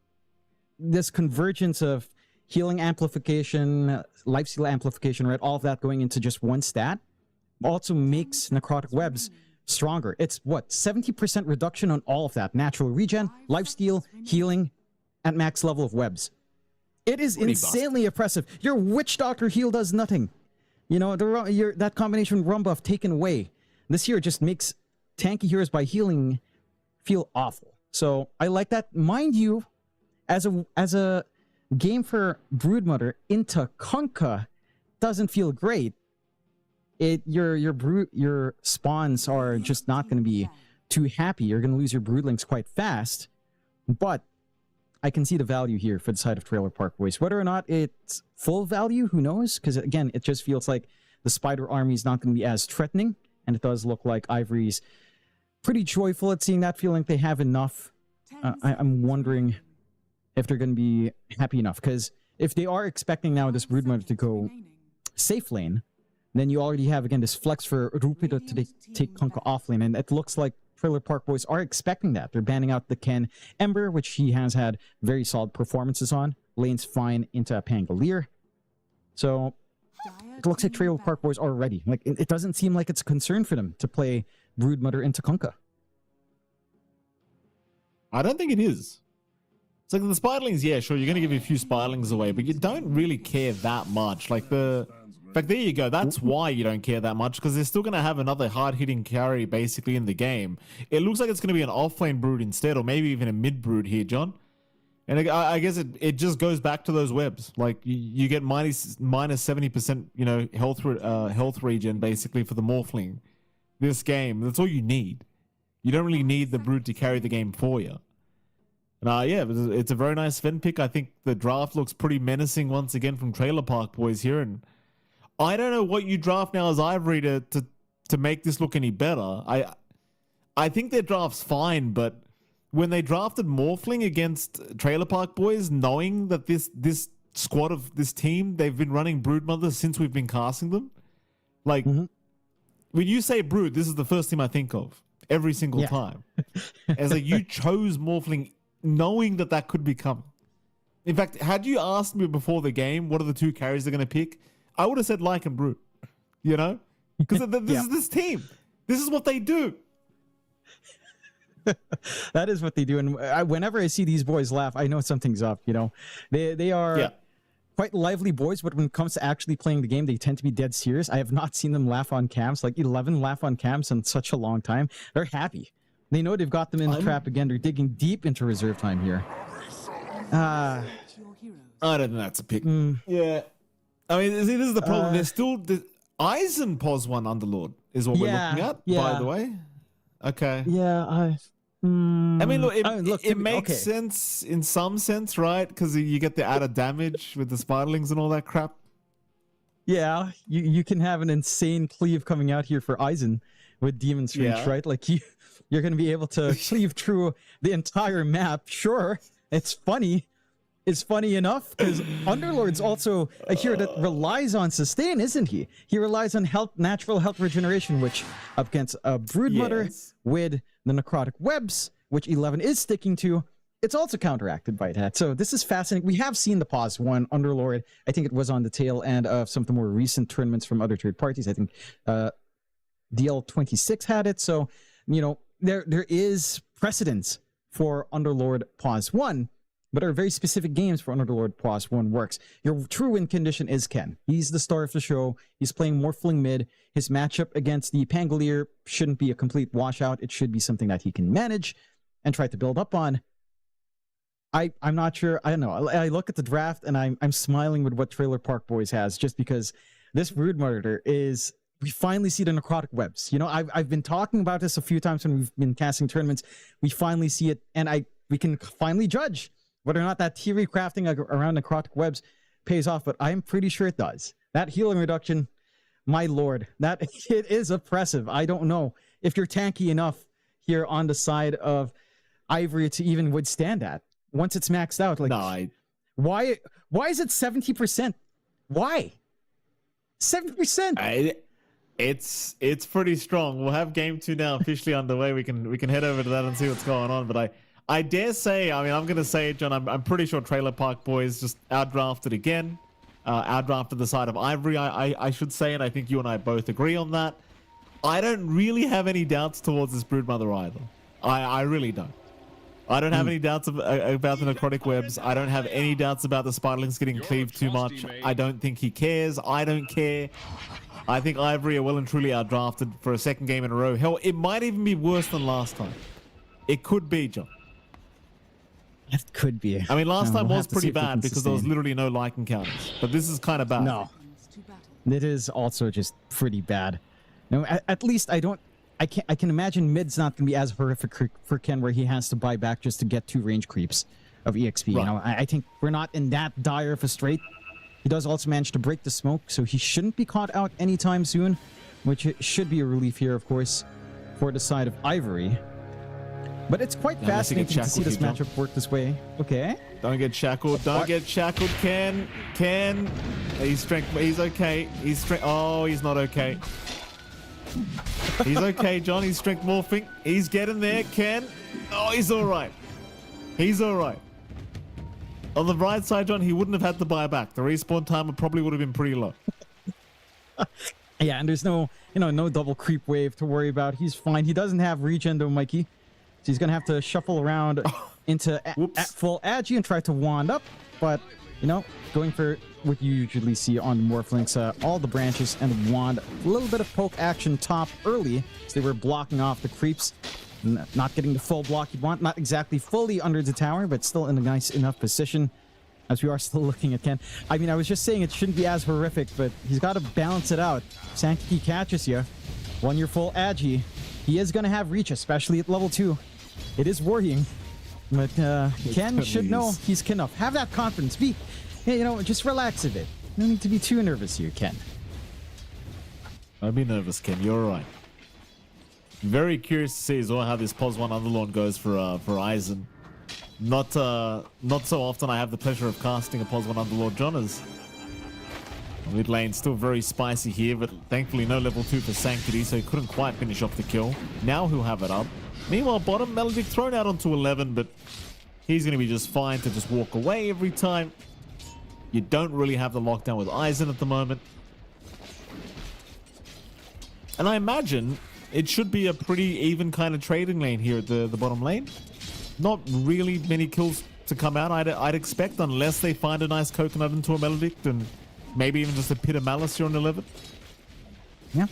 this convergence of healing amplification, lifesteal amplification, right? All of that going into just one stat also makes Necrotic Webs stronger. It's what? 70% reduction on all of that. Natural regen, lifesteal, healing, at max level of webs. It is insanely oppressive. Your Witch Doctor heal does nothing. You know, that combination with Rum Buff taken away. This here just makes tanky heroes by healing feel awful. So I like that. Mind you, as a game for Broodmother into Kunkka doesn't feel great. Your spawns are just not going to be too happy. You're going to lose your broodlings quite fast. But I can see the value here for the side of Trailer Park Boys. Whether or not it's full value, who knows? Because again, it just feels like the Spider Army is not going to be as threatening. And it does look like Ivory's pretty joyful at seeing that, feeling like they have enough. I'm wondering if they're going to be happy enough. Because if they are expecting now this Broodmother to go safe lane, then you already have, again, this flex for Rupido to take Kunkka off lane. And it looks like Trailer Park Boys are expecting that. They're banning out the Ken Ember, which he has had very solid performances on. Lane's fine into a Pangolier. So it looks like Trailer Park Boys are ready. Like, it doesn't seem like it's a concern for them to play Broodmother into Kunkka. I don't think it is. It's like the Spiderlings, yeah, sure, you're going to give a few Spiderlings away, but you don't really care that much. Like in fact, there you go. That's why you don't care that much, because they're still going to have another hard-hitting carry basically in the game. It looks like it's going to be an off-lane Brood instead, or maybe even a mid-Brood here, John. And I guess it just goes back to those webs. Like, you get minus 70%, you know, health regen basically for the Morphling this game. That's all you need. You don't really need the Brood to carry the game for you. And yeah, it's a very nice Ven pick. I think the draft looks pretty menacing once again from Trailer Park Boys here, and I don't know what you draft now as Ivory to make this look any better. I think their draft's fine, but when they drafted Morphling against Trailer Park Boys, knowing that this squad of this team, they've been running Broodmother since we've been casting them. Like, when you say Brood, this is the first team I think of every single time. As like, you chose Morphling knowing that could be coming. In fact, had you asked me before the game, what are the two carries they're going to pick? I would have said Lyke and Brute, you know? Because this is this team. This is what they do. That is what they do. And whenever I see these boys laugh, I know something's up, you know? They are quite lively boys, but when it comes to actually playing the game, they tend to be dead serious. I have not seen them laugh on camps, like 11 laugh on camps in such a long time. They're happy. They know they've got them in the trap again. They're digging deep into reserve time here. Ah, Your heroes. I don't think that's a pick. mm, Yeah. I mean, see, this is the problem. There's still the Eisen pos 1 Underlord is what we're looking at, by yeah. the way. Okay. yeah, I mean, look, look, it makes okay. sense in some sense, right? Because you get the added damage with the spiderlings and all that crap. Yeah, you can have an insane cleave coming out here for Eisen with Demon's Reach, Yeah. right? Like you're going to be able to cleave through the entire map. Sure, it's funny. It's funny enough because Underlord's also a hero that relies on sustain, isn't he? He relies on natural health regeneration, which up against a Broodmother Yes. with the necrotic webs, which 11 is sticking to. It's also counteracted by that. So this is fascinating. We have seen the pause 1 Underlord. I think it was on the tail end of some of the more recent tournaments from other third parties. I think DL26 had it. So, there is precedence for Underlord pause 1, but there are very specific games for Underlord pause 1 works. Your true win condition is Ken. He's the star of the show. He's playing Morphling mid. His matchup against the Pangolier shouldn't be a complete washout. It should be something that he can manage and try to build up on. I'm not sure. I don't know. I look at the draft and I'm smiling with what Trailer Park Boys has, just because this Broodmother is. We finally see the necrotic webs. I've been talking about this a few times when we've been casting tournaments. We finally see it, and we can finally judge whether or not that theory crafting around necrotic webs pays off. But I'm pretty sure it does. That healing reduction, my lord, that it is oppressive. I don't know if you're tanky enough here on the side of Ivory to even withstand that. Once it's maxed out, like, No, why is it 70%? Why 70%? It's pretty strong. We'll have game 2 now officially underway. We can head over to that and see what's going on. But I dare say, I mean, I'm gonna say it, John. I'm pretty sure Trailer Park Boys just outdrafted again. Outdrafted the side of Ivory, I should say, and I think you and I both agree on that. I don't really have any doubts towards this Broodmother either. I really don't. I don't have any doubts about the necrotic webs. I don't have any doubts about the spiderlings getting cleaved too much. I don't think he cares. I don't care. I think Ivory are well and truly outdrafted for a second game in a row. Hell, it might even be worse than last time. It could be, John. It could be. I mean, last time we'll was have to see pretty if we can bad because there was sustain. literally no like encounters. But this is kind of bad. No, To battle. it is also just pretty bad. No, at least I can imagine mid's not going to be as horrific for Ken, where he has to buy back just to get 2 range creeps of EXP. Right. I think we're not in that dire of a strait. He does also manage to break the smoke, so he shouldn't be caught out anytime soon, which should be a relief here, of course, for the side of Ivory. But it's quite unless he gets fascinating to see this shackled, matchup work this way. Okay. Don't get shackled. Don't get shackled, Ken. He's okay. Oh, he's not okay. He's okay, John. He's strength morphing. He's getting there, Ken. Oh, he's all right. He's all right. On the right side, John, he wouldn't have had to buy back. The respawn timer probably would have been pretty low. Yeah, and there's no double creep wave to worry about. He's fine. He doesn't have regen though, Mikey. So he's gonna have to shuffle around into full agi and try to wand up. But going for what you usually see on the Morphlinks, all the branches and the wand, a little bit of poke action top early, so they were blocking off the creeps. Not getting the full block you want, not exactly fully under the tower, but still in a nice enough position, as we are still looking at Ken. I mean, I was just saying it shouldn't be as horrific, but he's got to balance it out. Sanctity catches you. When you're full agi, he is going to have reach, especially at level 2. It is worrying, but Ken should know he's enough. Have that confidence. Just relax a bit. No need to be too nervous here, Ken. Don't be nervous, Ken. You're all right. Very curious to see as well how this pos 1 Underlord goes for Eisen. Not so often I have the pleasure of casting a pos 1 Underlord, John, as mid lane still very spicy here, but thankfully no level 2 for Sanctity, so he couldn't quite finish off the kill. Now he'll have it up. Meanwhile, bottom, Melodic thrown out onto 11, but he's going to be just fine to just walk away every time. You don't really have the lockdown with Eisen at the moment. And I imagine it should be a pretty even kind of trading lane here at the bottom lane. Not really many kills to come out, I'd expect, unless they find a nice coconut into a Melodict and maybe even just a Pit of Malice here on 11. Yeah,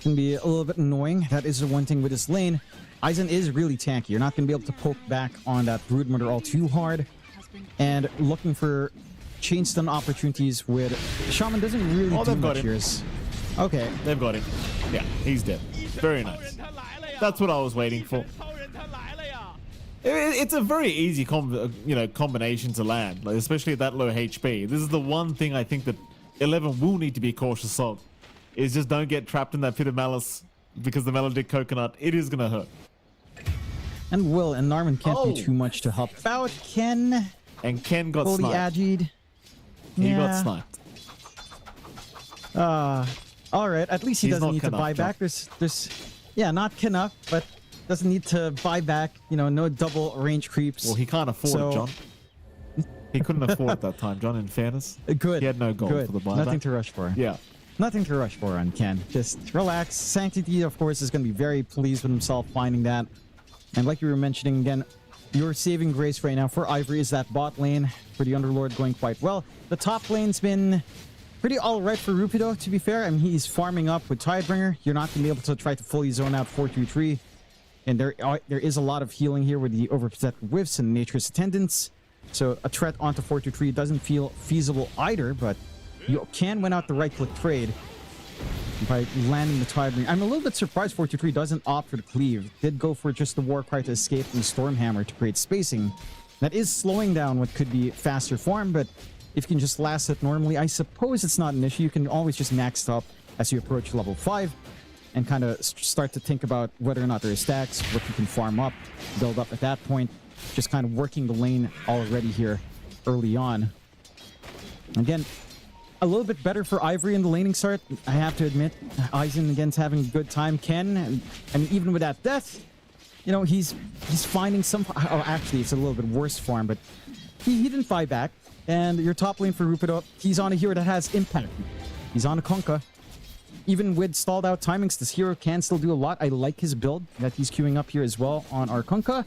can be a little bit annoying. That is the one thing with this lane. Eisen is really tanky. You're not going to be able to poke back on that Broodmother all too hard. and looking for chain stun opportunities with Shaman doesn't really do they've got much him. here. Okay. They've got him. Yeah, he's dead. Very nice. That's what I was waiting for. It's a very easy combination to land, like, especially at that low HP. This is the one thing I think that 11 will need to be cautious of, is just don't get trapped in that pit of malice, because the Melodic Coconut, it is going to hurt. And Will and Narman can't do too much to help out. Ken And Ken got fully sniped. agied. He got sniped. All right. At least he He's doesn't not need to Canuck, buy John. back. Yeah, not Canuck, but doesn't need to buy back. You know, no double range creeps. Well, he can't afford So- it, John. He couldn't afford it that time, John, in fairness. Good. He had no gold Good. for the buyback. Nothing to rush for. Yeah. Nothing to rush for on Ken. Just relax. Sanctity, of course, is going to be very pleased with himself finding that. And like you were mentioning again, your saving grace right now for Ivory is that bot lane for the Underlord going quite well. The top lane's been pretty alright for Rupido, to be fair. I mean, he's farming up with Tidebringer. You're not going to be able to try to fully zone out 4-2-3. And there is a lot of healing here with the overprotected whiffs and nature's attendants. So a threat onto 4-2-3 doesn't feel feasible either, but you can win out the right-click trade by landing the Tidebringer. I'm a little bit surprised 4-2-3 doesn't opt for the cleave. Did go for just the Warcry to escape from the Stormhammer to create spacing. That is slowing down what could be faster form, but if you can just last it normally, I suppose it's not an issue. You can always just max it up as you approach level 5 and kind of start to think about whether or not there are stacks, what you can farm up, build up at that point. Just kind of working the lane already here early on. Again, a little bit better for Ivory in the laning start, I have to admit. Aizen again's having a good time. Ken, and even with that death, you know, he's finding some... Oh, actually, it's a little bit worse for him, but he didn't buy back. And your top lane for Rupido, he's on a hero that has impact. He's on a Kunkka. Even with stalled out timings, this hero can still do a lot. I like his build that he's queuing up here as well on our Kunkka.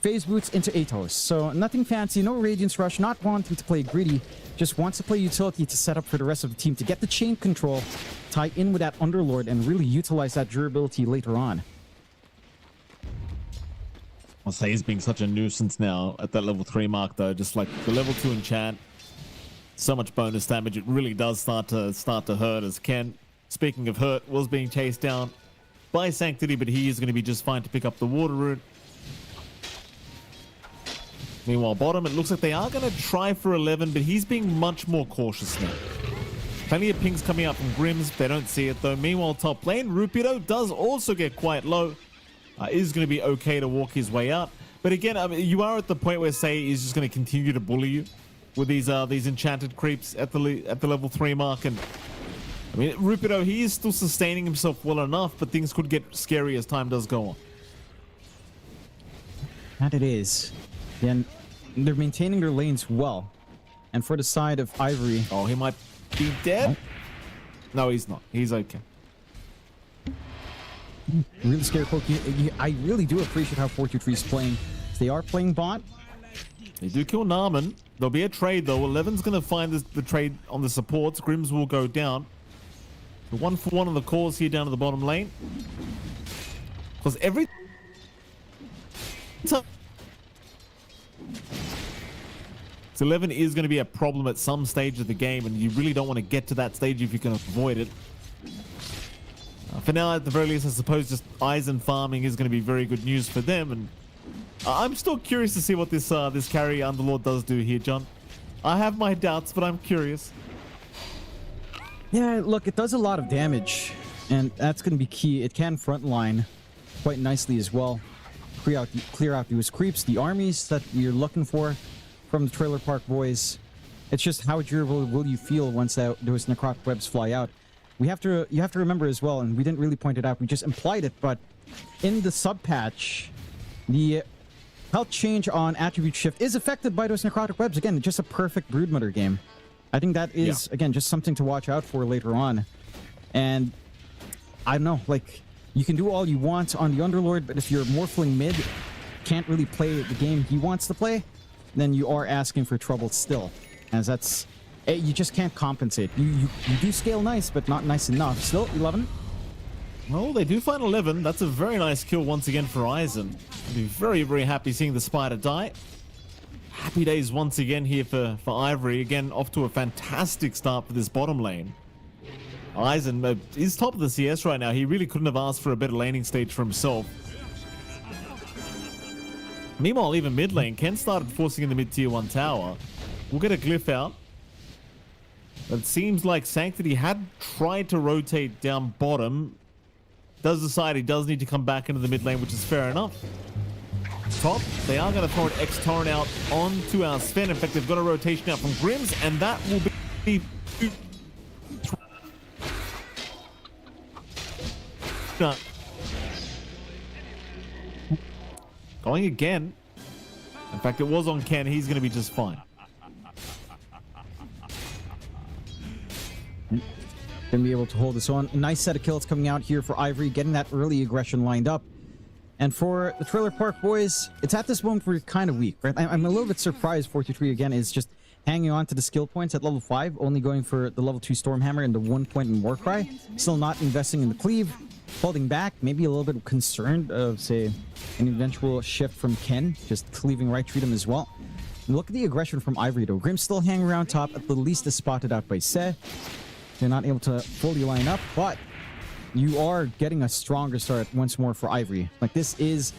Phase boots into Atos. So nothing fancy, no Radiance Rush, not wanting to play greedy. Just wants to play utility to set up for the rest of the team to get the chain control, tie in with that Underlord, and really utilize that durability later on. I'll say he's being such a nuisance now at that level 3 mark, though. Just like the level 2 enchant, so much bonus damage. It really does start to hurt, as Ken, speaking of hurt, was being chased down by Sanctity, but he is going to be just fine to pick up the water root. Meanwhile, bottom, it looks like they are going to try for 11, but he's being much more cautious now. Plenty of pings coming out from Grims. They don't see it, though. Meanwhile, top lane, Rupido does also get quite low. Is going to be okay to walk his way out. But again, I mean, you are at the point where Sei is just going to continue to bully you with these enchanted creeps at the level 3 mark. And I mean, Rupido, he is still sustaining himself well enough, but things could get scary as time does go on. That it is. Then they're maintaining their lanes well. And for the side of Ivory... Oh, he might be dead? No, he's not. He's okay. Really scary poke. I really do appreciate how 4-2-3 is playing. They are playing bot. They do kill Narman. There'll be a trade, though. 11's going to find the trade on the supports. Grims will go down. The 1-for-1 on the cores here down to the bottom lane. Because every time... 11 is going to be a problem at some stage of the game, and you really don't want to get to that stage if you can avoid it. For now, at the very least, I suppose just Aizen farming is going to be very good news for them. And I'm still curious to see what this carry Underlord does do here, John. I have my doubts, but I'm curious. Yeah, look, it does a lot of damage, and that's going to be key. It can frontline quite nicely as well. Clear out those creeps, the armies that you're looking for from the Trailer Park Boys. It's just how durable will you feel once those necrotic webs fly out. You have to remember as well, and we didn't really point it out, we just implied it, but in the sub patch, the health change on attribute shift is affected by those necrotic webs. Again, just a perfect Broodmother game. I think that is, again, just something to watch out for later on. And I don't know, like, you can do all you want on the Underlord, but if you're Morphling mid, can't really play the game he wants to play, then you are asking for trouble still. As that's... You just can't compensate. You do scale nice, but not nice enough. Still, 11. Well, they do find 11. That's a very nice kill once again for Aizen. I'll be very, very happy seeing the spider die. Happy days once again here for Ivory. Again, off to a fantastic start for this bottom lane. Eisen is top of the CS right now. He really couldn't have asked for a better laning stage for himself. Meanwhile, even mid lane, Ken started forcing in the mid tier 1 tower. We'll get a glyph out. It seems like Sanctity had tried to rotate down bottom. Does decide he does need to come back into the mid lane, which is fair enough. Top, they are going to throw an X-Torrent out onto our Sven. In fact, they've got a rotation out from Grims, and that will be... Going again. In fact, it was on Ken. He's going to be just fine. Gonna be able to hold this on. A nice set of kills coming out here for Ivory, getting that early aggression lined up. And for the Trailer Park boys, it's at this moment where you're kind of weak, right? I'm a little bit surprised 423 again is just hanging on to the skill points at level 5, only going for the level 2 Stormhammer and the 1 point in Warcry. Still not investing in the cleave, holding back, maybe a little bit concerned of, say, an eventual shift from Ken, just cleaving right through them as well. And look at the aggression from Ivory though. Grim still hanging around top, at the least is spotted out by Se. They're not able to fully line up, but you are getting a stronger start once more for Ivory. Like, this is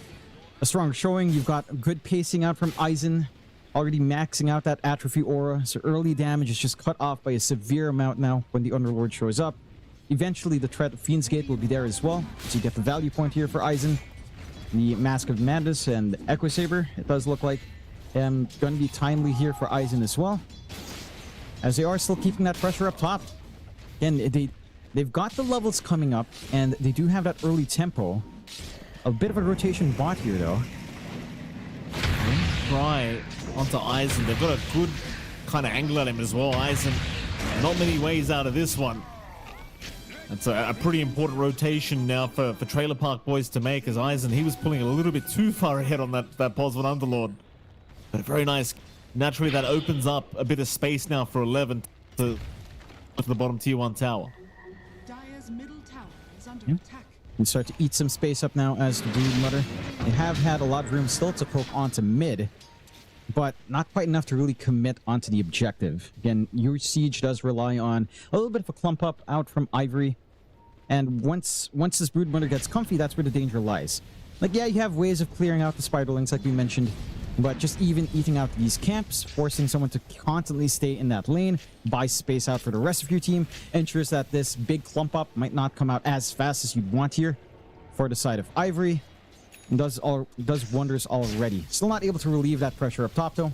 a stronger showing. You've got good pacing out from Eisen, already maxing out that atrophy aura, so early damage is just cut off by a severe amount now when the Underlord shows up. Eventually the threat of Fiend's Gate will be there as well, so you get the value point here for Eisen. The Mask of Madness and Echo Saber, it does look like, going to be timely here for Eisen as well, as they are still keeping that pressure up top. Again, they've got the levels coming up, and they do have that early tempo. A bit of a rotation bot here, though. Try onto Eisen. They've got a good kind of angle at him as well. Eisen, not many ways out of this one. That's a pretty important rotation now for Trailer Park boys to make, as Eisen, he was pulling a little bit too far ahead on that positive Underlord. But very nice. Naturally, that opens up a bit of space now for 11 to the bottom tier 1 tower. Dire's middle tower is under attack. And start to eat some space up now as the Brood Mother. They have had a lot of room still to poke onto mid, but not quite enough to really commit onto the objective. Again, your siege does rely on a little bit of a clump up out from Ivory, and once this Brood Mother gets comfy, that's where the danger lies. Like, yeah, you have ways of clearing out the Spiderlings like we mentioned, but just even eating out these camps, forcing someone to constantly stay in that lane, buy space out for the rest of your team, ensures that this big clump up might not come out as fast as you'd want here for the side of Ivory. And does wonders already. Still not able to relieve that pressure up top though.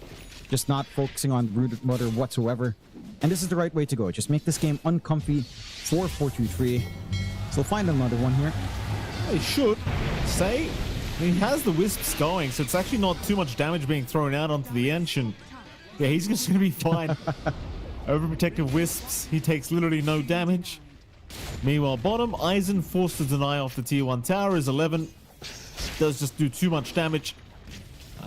Just not focusing on Brood Mother whatsoever. And this is the right way to go. Just make this game uncomfy for 423. So we'll find another one here. He should say. He has the wisps going, so it's actually not too much damage being thrown out onto the Ancient. Yeah, he's just going to be fine. Overprotective wisps. He takes literally no damage. Meanwhile, bottom, Eisen forced to deny off the tier 1 tower is 11. Does just do too much damage.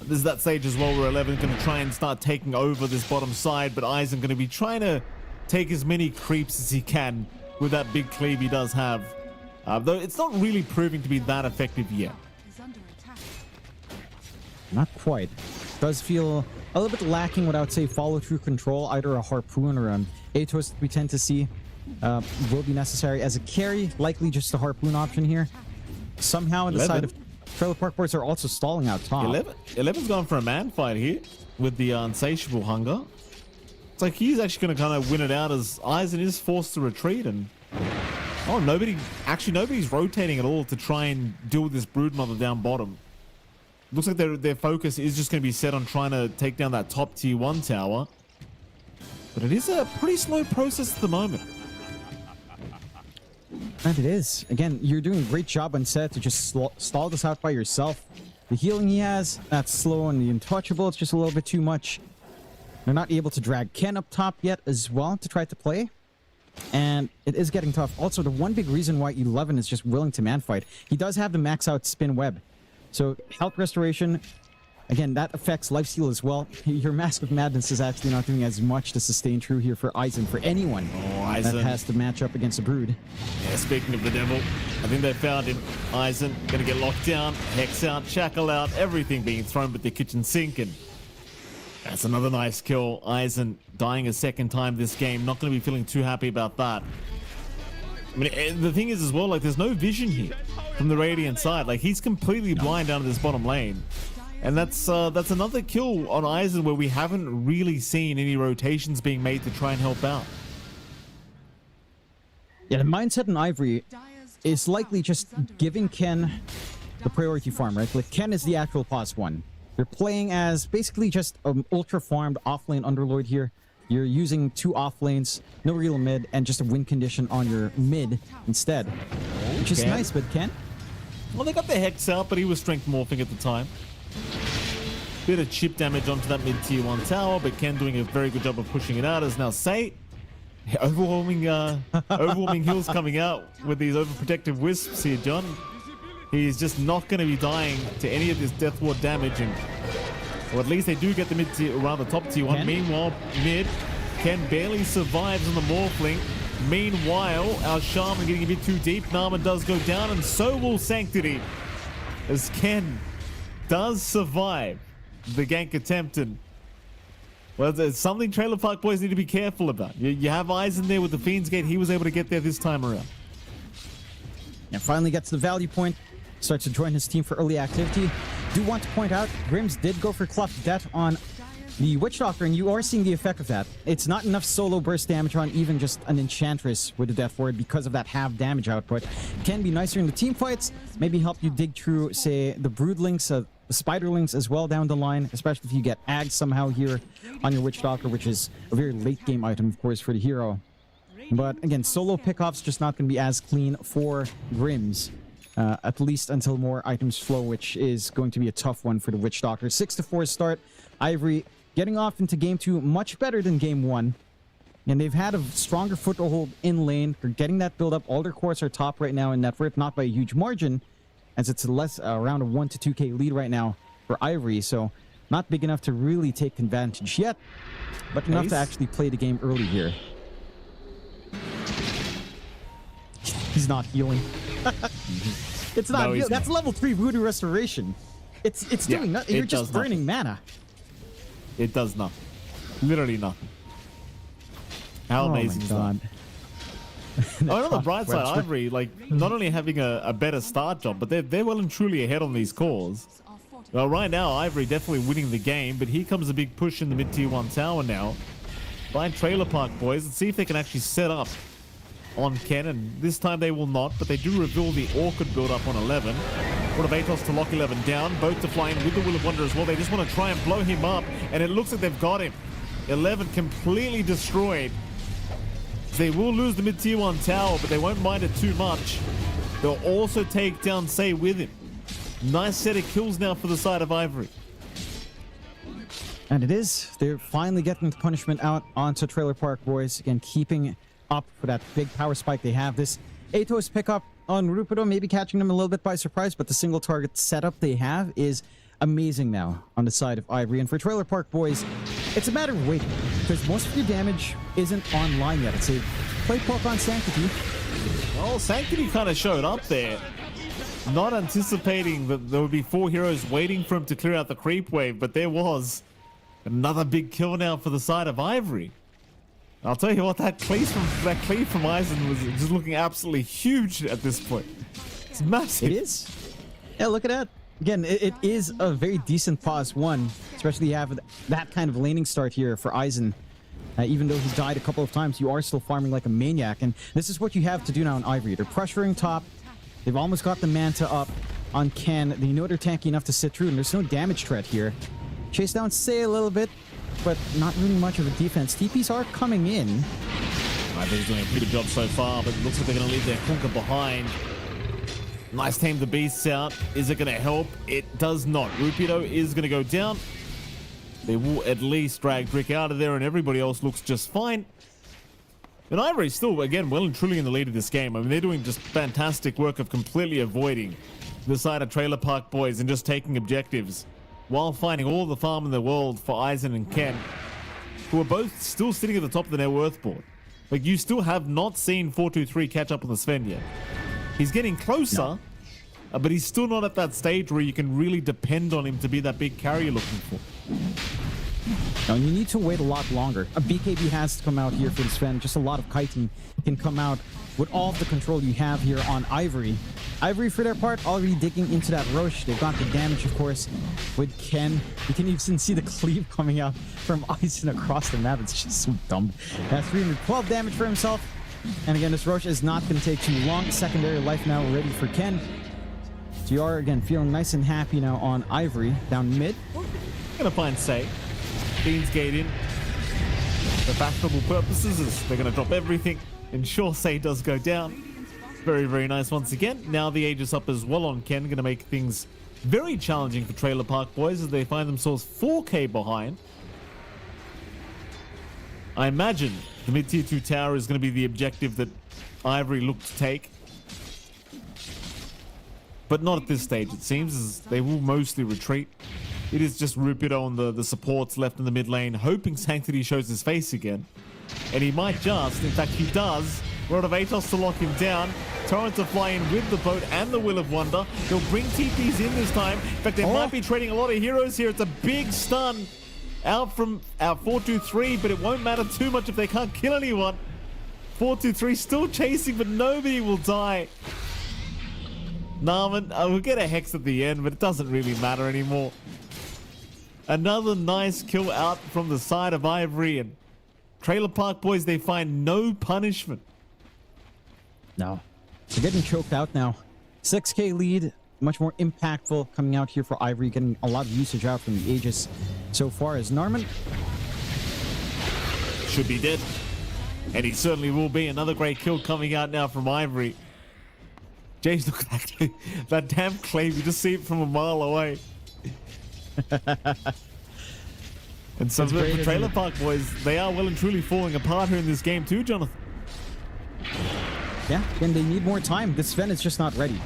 There's that stage as well where 11 going to try and start taking over this bottom side, but Eisen going to be trying to take as many creeps as he can with that big cleave he does have. Though it's not really proving to be that effective yet. Not quite. Does feel a little bit lacking what I would say follow-through control. Either a Harpoon or an Atos that we tend to see will be necessary as a carry. Likely just a Harpoon option here. Somehow on the side of Trailer Park boys are also stalling out top. 11's gone for a man fight here with the Insatiable Hunger. It's like he's actually going to kind of win it out as Eisen is forced to retreat, and nobody's rotating at all to try and deal with this Brood Mother down bottom. Looks like their focus is just going to be set on trying to take down that top tier 1 tower. But it is a pretty slow process at the moment. And it is. Again, you're doing a great job on set to just stall this out by yourself. The healing he has, that's slow, and the Untouchable, it's just a little bit too much. They're not able to drag Ken up top yet as well to try to play. And it is getting tough. Also, the one big reason why 11 is just willing to man fight, he does have the max out spin web. So health restoration, again, that affects lifesteal as well. Your Mask of Madness is actually not doing as much to sustain true here for Eisen, for anyone that has to match up against a Brood. Yeah, speaking of the devil, I think they found him. Eisen gonna get locked down, Hex out, Shackle out, everything being thrown but the kitchen sink, and That's another nice kill. Eisen dying a second time this game. Not going to be feeling too happy about that. I mean, the thing is as well, like, there's no vision here from the Radiant side. Like, he's completely blind down to this bottom lane. And that's another kill on Eisen where we haven't really seen any rotations being made to try and help out. Yeah, the mindset in Ivory is likely just giving Ken the priority farm, right? Like, Ken is the actual pos one. You're playing as basically just an ultra farmed offlane underlord here. You're using 2 off lanes, no real mid, and just a win condition on your mid instead. Which is nice, but Ken? Well, they got the Hex out, but he was strength morphing at the time. Bit of chip damage onto that mid tier 1 tower, but Ken doing a very good job of pushing it out as now Say. Overwhelming heals coming out with these overprotective wisps here, John. He's just not going to be dying to any of this Death Ward damage, and or at least they do get the mid tier, or rather top tier 1. Meanwhile, mid, Ken barely survives on the Morphling. Meanwhile, our Shaman getting a bit too deep. Nama does go down, and so will Sanctity, as Ken does survive the gank attempt. And well, there's something Trailer Park Boys need to be careful about. You have Eisen there with the Fiend's Gate. He was able to get there this time around. And finally gets the value point. Starts to join his team for early activity. Do want to point out, Grims did go for Cleft Death on the Witch Doctor, and you are seeing the effect of that. It's not enough solo burst damage on even just an Enchantress with the Death Ward because of that half damage output. Can be nicer in the team fights. Maybe help you dig through, say, the Broodlings, the Spiderlings as well down the line, especially if you get Agged somehow here on your Witch Doctor, which is a very late game item, of course, for the hero. But again, solo pickoffs just not going to be as clean for Grims. At least until more items flow, which is going to be a tough one for the Witch Doctor. 6-4 start. Ivory getting off into game 2 much better than game 1. And they've had a stronger foothold in lane. They're getting that build up. All their cores are top right now in net worth, not by a huge margin, as it's less around a 1 to 2k lead right now for Ivory. So not big enough to really take advantage yet, but enough to actually play the game early here. He's not healing. It's not. No, That's level 3 Voodoo Restoration. It's doing nothing. You're just burning mana. It does nothing. Literally nothing. How amazing is that? On the bright side, Ivory, like, not only having a better start job, but they're well and truly ahead on these cores. Well, right now, Ivory definitely winning the game, but here comes a big push in the mid tier 1 tower now by Trailer Park Boys. Let's see if they can actually set up on Ken, and this time they will not, but they do reveal the Orchid build up on 11. What of Atos to lock 11 down, both to fly in with the Will of Wonder as well. They just want to try and blow him up, and it looks like they've got him. 11 completely destroyed. They will lose the mid tier 1 tower, but they won't mind it too much. They'll also take down Say with him. Nice set of kills now for the side of Ivory. And it is. They're finally getting the punishment out onto Trailer Park Boys. Again, keeping up for that big power spike they have. This Atos pickup on Rupido, maybe catching them a little bit by surprise, but the single target setup they have is amazing now on the side of Ivory. And for Trailer Park Boys, it's a matter of waiting, because most of your damage isn't online yet. It's a play poke on Sanctity. Well, Sanctity kind of showed up there, not anticipating that there would be 4 heroes waiting for him to clear out the creep wave, but there was another big kill now for the side of Ivory. I'll tell you what, that cleave from Eisen was just looking absolutely huge at this point. It's massive. It is. Yeah, look at that. Again, it is a very decent pos 1, especially you have that kind of laning start here for Eisen. Even though he died a couple of times, you are still farming like a maniac, and this is what you have to do now in Ivory. They're pressuring top. They've almost got the Manta up on Ken. They know they're tanky enough to sit through, and there's no damage threat here. Chase down Say a little bit, but not really much of a defense. TPs are coming in. Ivory's doing a pretty good job so far, but it looks like they're going to leave their Kunka behind. Nice tame the beasts out. Is it going to help? It does not. Rupido is going to go down. They will at least drag Brick out of there, and everybody else looks just fine. And Ivory's still, again, well and truly in the lead of this game. I mean, they're doing just fantastic work of completely avoiding the side of Trailer Park Boys and just taking objectives, while finding all the farm in the world for Eisen and Ken, who are both still sitting at the top of the net worth board. Like, you still have not seen 423 catch up on the Sven yet. He's getting closer, but he's still not at that stage where you can really depend on him to be that big carry you're looking for. Now, you need to wait a lot longer. A BKB has to come out here for this Sven. Just a lot of kiting can come out with all of the control you have here on Ivory. Ivory, for their part, already digging into that Roche. They've got the damage, of course, with Ken. You can even see the cleave coming out from Ison across the map. It's just so dumb. That's 312 damage for himself. And again, this Roche is not going to take too long. Secondary life now ready for Ken. So you are, again, feeling nice and happy now on Ivory. Down mid. Gonna find Say. Beans gate in. For fashionable purposes, is they're gonna drop everything. Ensure Say does go down. Very, very nice once again. Now the Aegis up as well on Ken. Gonna make things very challenging for Trailer Park Boys as they find themselves 4K behind. I imagine the mid-tier 2 tower is going to be the objective that Ivory look to take. But not at this stage, it seems, as they will mostly retreat. It is just Rupido and the supports left in the mid lane, hoping Sanctity shows his face again. And he might just, in fact he does. Rod of Atos to lock him down. Torrent to fly in with the boat and the Will of Wonder. He'll bring TPs in this time. In fact, they might be trading a lot of heroes here. It's a big stun out from our 4-2-3, but it won't matter too much if they can't kill anyone. 4-2-3 still chasing, but nobody will die. Narman, we'll get a Hex at the end, but it doesn't really matter anymore. Another nice kill out from the side of Ivory, and Trailer Park Boys, they find no punishment. No. They're getting choked out now. 6K lead, much more impactful coming out here for Ivory, getting a lot of usage out from the Aegis so far as Narman. Should be dead. And he certainly will be. Another great kill coming out now from Ivory. Jace, look at that, that damn clave. You just see it from a mile away. And so for Trailer Park Boys, they are well and truly falling apart here in this game too, Jonathan. Yeah, and they need more time. This Sven is just not ready.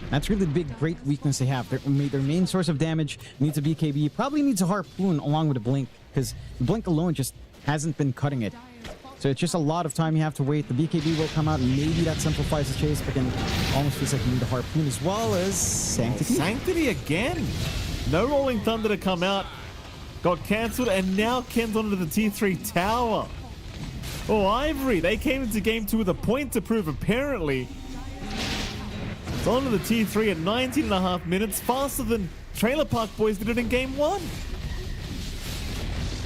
That's really the big, great weakness they have. Their main source of damage needs a BKB. Probably needs a Harpoon along with a Blink, because the Blink alone just hasn't been cutting it. So it's just a lot of time you have to wait. The BKB will come out, and maybe that simplifies the chase, but then almost feels like you need a Harpoon as well as Sanctity. Sanctity again. No Rolling Thunder to come out. Got cancelled, and now Ken's onto the T3 tower. Oh, Ivory, they came into game 2 with a point to prove, apparently. It's onto the T3 at 19.5 minutes, faster than Trailer Park Boys did it in game 1.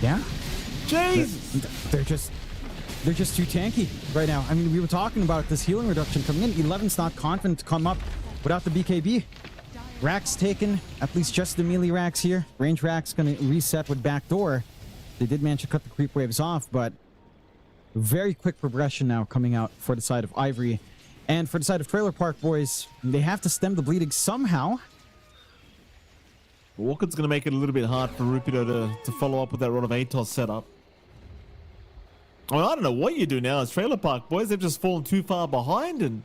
Yeah. Jesus. They're just too tanky right now. I mean, we were talking about this healing reduction coming in. 11's not confident to come up without the BKB. Rax taken, at least just the melee Rax here. Range Rax going to reset with backdoor. They did manage to cut the creep waves off, but very quick progression now coming out for the side of Ivory. And for the side of Trailer Park Boys, they have to stem the bleeding somehow. Walker's going to make it a little bit hard for Rupido to follow up with that Rod of Atos setup. Well, I don't know what you do now as Trailer Park Boys. They've just fallen too far behind. And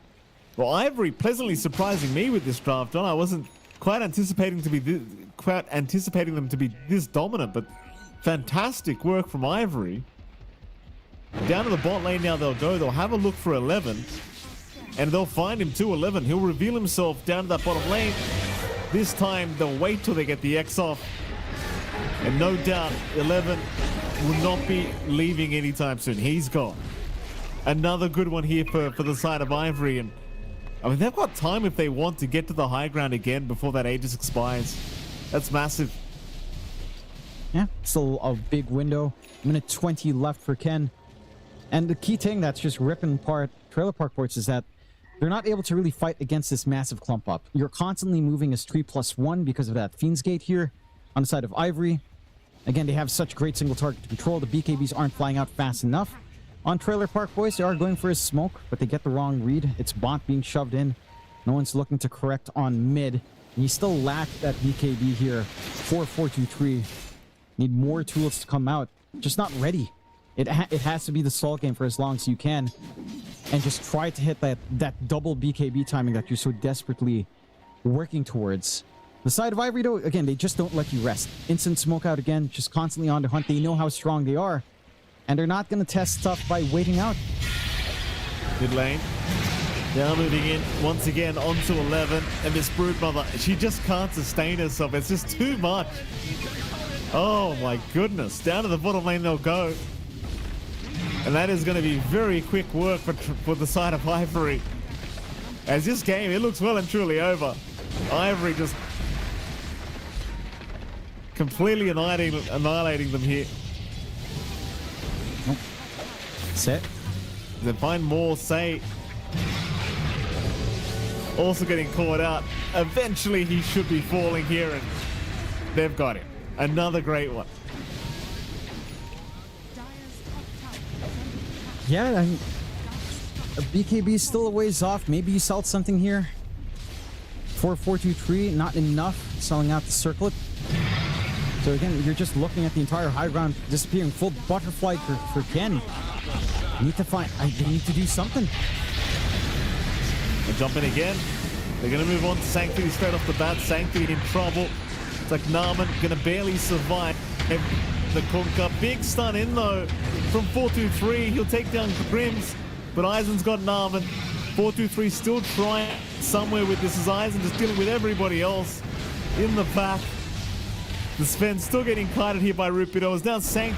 well, Ivory pleasantly surprising me with this draft, John. I wasn't quite anticipating them to be this dominant, but fantastic work from Ivory. Down to the bot lane now they'll go. They'll have a look for 11. And they'll find him too, 11. He'll reveal himself down to that bottom lane. This time they'll wait till they get the X off. And no doubt 11 will not be leaving anytime soon. He's gone. Another good one here for the side of Ivory. And I mean, they've got time if they want to get to the high ground again before that Aegis expires. That's massive. Yeah, still a big window. Minute 20 left for Ken. And the key thing that's just ripping apart Trailer Park Boys is that they're not able to really fight against this massive clump up. You're constantly moving as 3+1 because of that Fiend's Gate here on the side of Ivory. Again, they have such great single target control. The BKBs aren't flying out fast enough. On Trailer Park Boys, they are going for a smoke, but they get the wrong read. It's bot being shoved in. No one's looking to correct on mid. And you still lack that BKB here for 4-2-3. Need more tools to come out. Just not ready. It has to be the stall game for as long as you can. And just try to hit that double BKB timing that you're so desperately working towards. The side of Ivory, though, again, they just don't let you rest. Instant smoke out again, just constantly on the hunt. They know how strong they are. And they're not going to test stuff by waiting out. Mid lane. Now moving in once again onto 11. And this Broodmother, she just can't sustain herself. It's just too much. Oh my goodness. Down to the bottom lane they'll go. And that is going to be very quick work for the side of Ivory. As this game, it looks well and truly over. Ivory just completely annihilating them here. Set. They find more, say. Also getting caught out. Eventually he should be falling here, and they've got him. Another great one. Yeah, BKB is still a ways off. Maybe you sell something here. 4-4-2-3, not enough. Selling out the circlet. So again, you're just looking at the entire high ground disappearing. Full butterfly for Ken. Need to find. They need to do something. They jump in again. They're going to move on to Sanctity straight off the bat. Sanctity in trouble. It's like Naaman going to barely survive the Kunkka. Big stun in though from 4-2-3. He'll take down Grims, but Aizen's got Naaman. 4-2-3 still trying somewhere with this as Aizen just dealing with everybody else in the back. The Sven still getting kited here by Rupido. It's now Sanctity.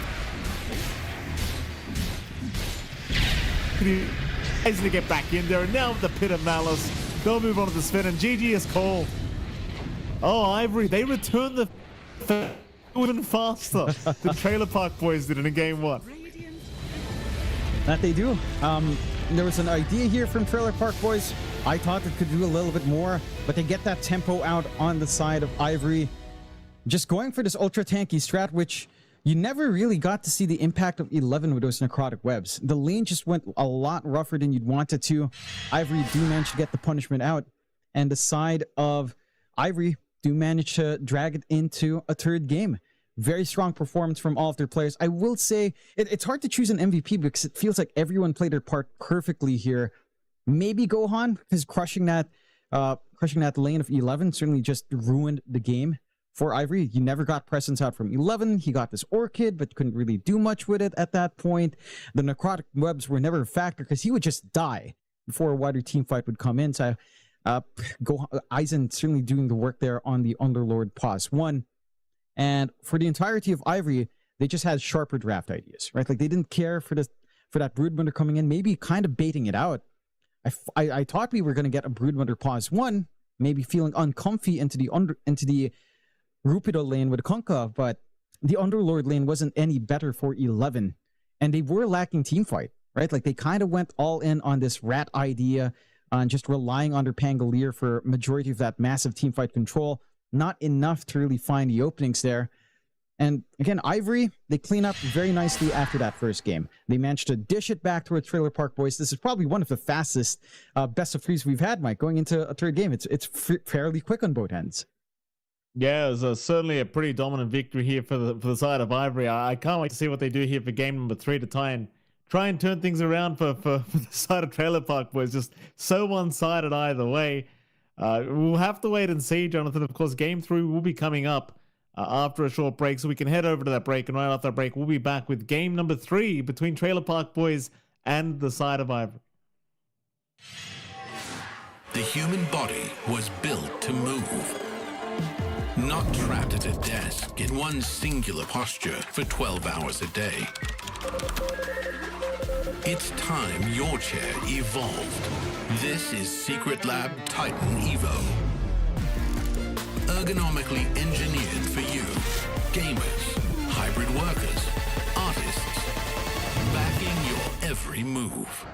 Aizen to get back in there, and now with the Pit of Malice, they'll move on to the Sven, and GG is called. Oh, Ivory, they return the even faster than Trailer Park Boys did in game one. That they do. There was an idea here from Trailer Park Boys. I thought it could do a little bit more, but they get that tempo out on the side of Ivory. Just going for this ultra tanky strat, which you never really got to see the impact of 11 with those necrotic webs. The lane just went a lot rougher than you'd want it to. Ivory do manage to get the punishment out, and the side of Ivory do manage to drag it into a third game. Very strong performance from all of their players. I will say it's hard to choose an MVP because it feels like everyone played their part perfectly here. Maybe Gohan, because crushing that lane of 11 certainly just ruined the game for Ivory. You never got presence out from 11. He got this Orchid, but couldn't really do much with it at that point. The necrotic webs were never a factor because he would just die before a wider team fight would come in. So Aizen certainly doing the work there on the Underlord Pause 1. And for the entirety of Ivory, they just had sharper draft ideas, right? Like they didn't care for that Broodwinter coming in, maybe kind of baiting it out. I thought we were going to get a Broodwinter Pause 1, maybe feeling uncomfy into the Rupido lane with Kunkka, but the Underlord lane wasn't any better for 11. And they were lacking team fight, right? Like they kind of went all in on this rat idea, on just relying on their Pangolier for majority of that massive team fight control. Not enough to really find the openings there. And again, Ivory, they clean up very nicely after that first game. They managed to dish it back towards Trailer Park Boys. This is probably one of the fastest best of threes we've had, Mike, going into a third game. It's fairly quick on both ends. Yeah, it was certainly a pretty dominant victory here for the side of Ivory. I can't wait to see what they do here for game number 3 to try and turn things around for the side of Trailer Park Boys. Just so one-sided either way. We'll have to wait and see, Jonathan. Of course, game 3 will be coming up after a short break, so we can head over to that break. And right after that break, we'll be back with game number 3 between Trailer Park Boys and the side of Ivory. The human body was built to move, not trapped at a desk in one singular posture for 12 hours a day. It's time your chair evolved. This is Secret Lab Titan Evo. Ergonomically engineered for you. Gamers, hybrid workers, artists, backing your every move.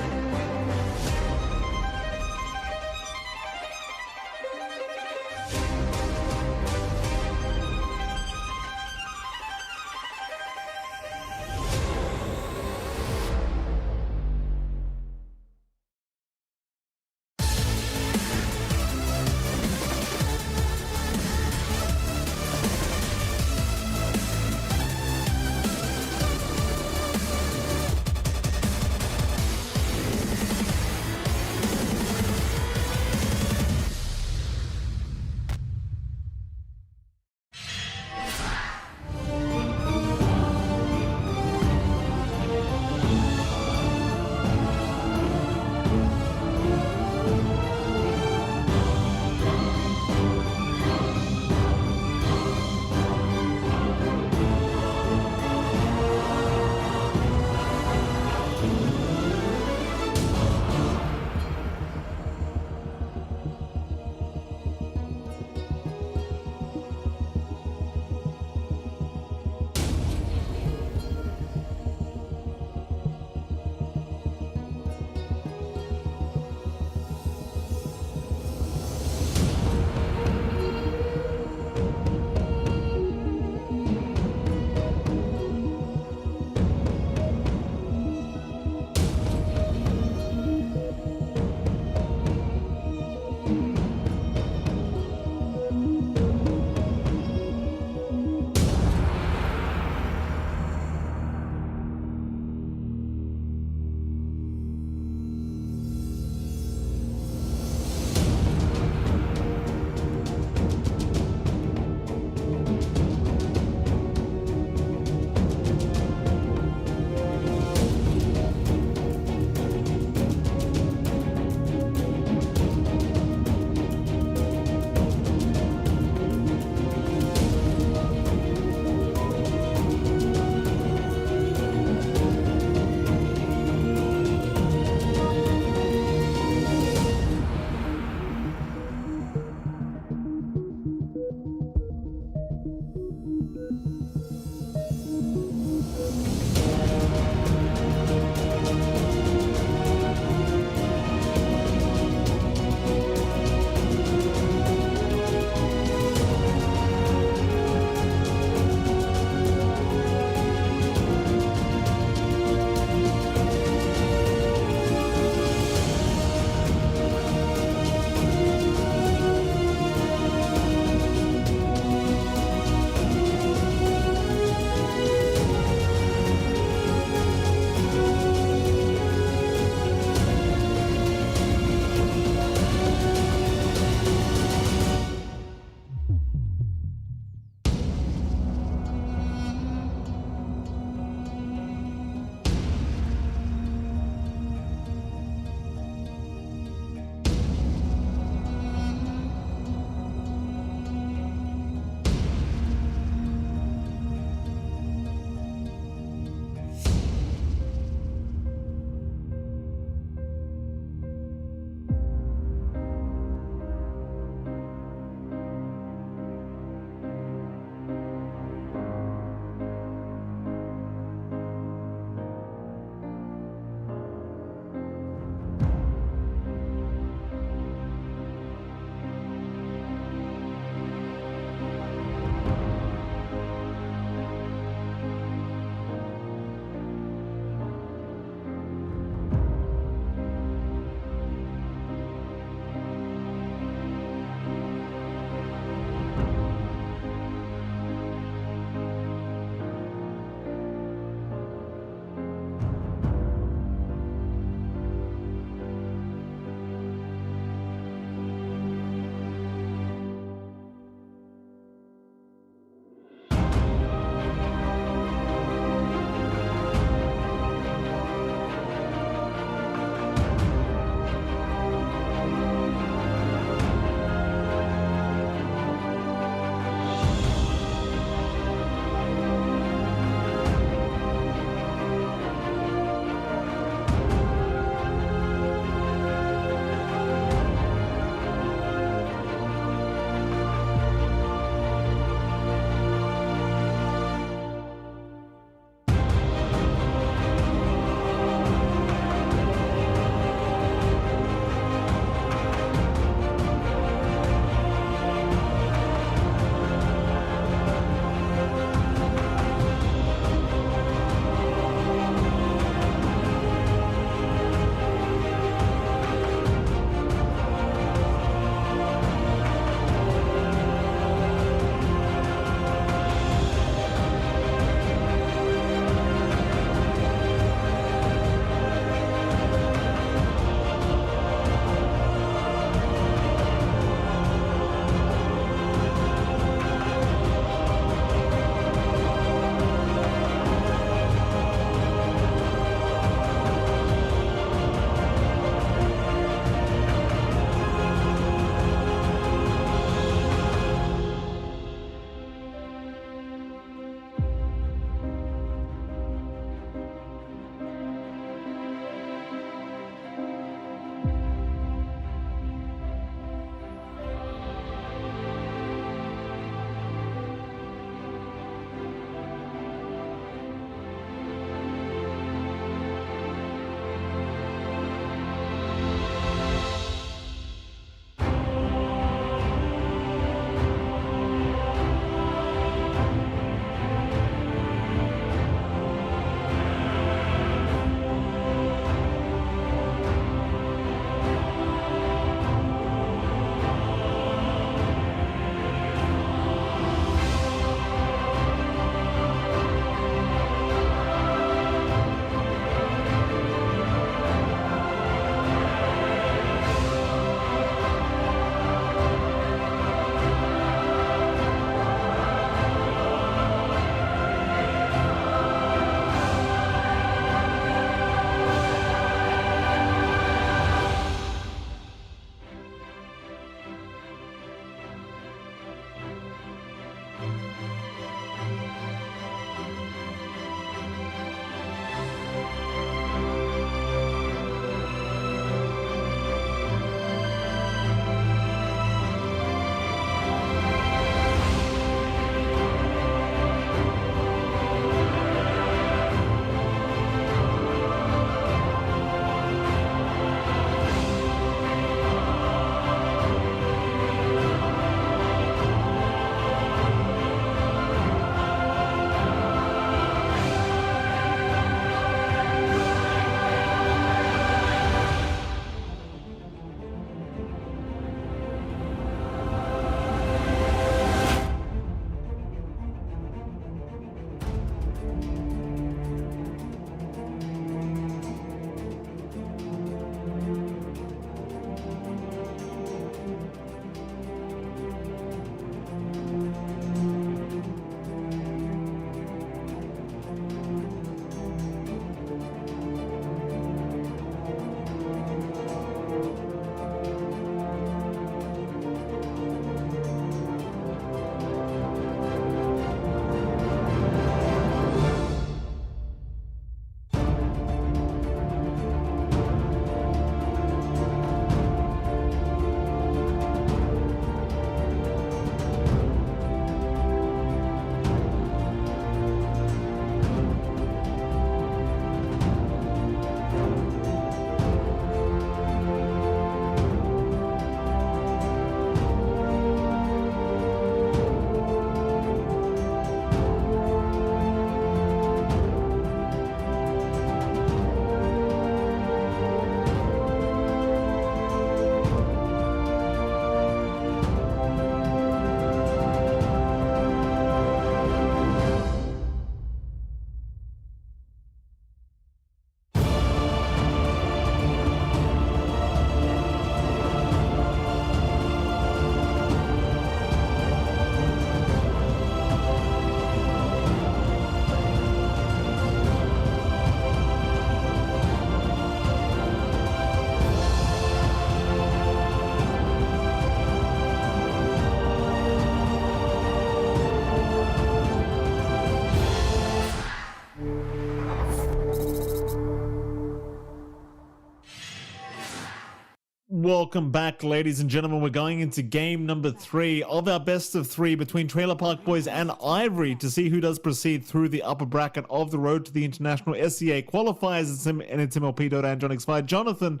Welcome back, ladies and gentlemen. We're going into game number 3 of our best of 3 between Trailer Park Boys and Ivory to see who does proceed through the upper bracket of the road to the international SCA qualifiers and its MLP Dota and John X5. Jonathan,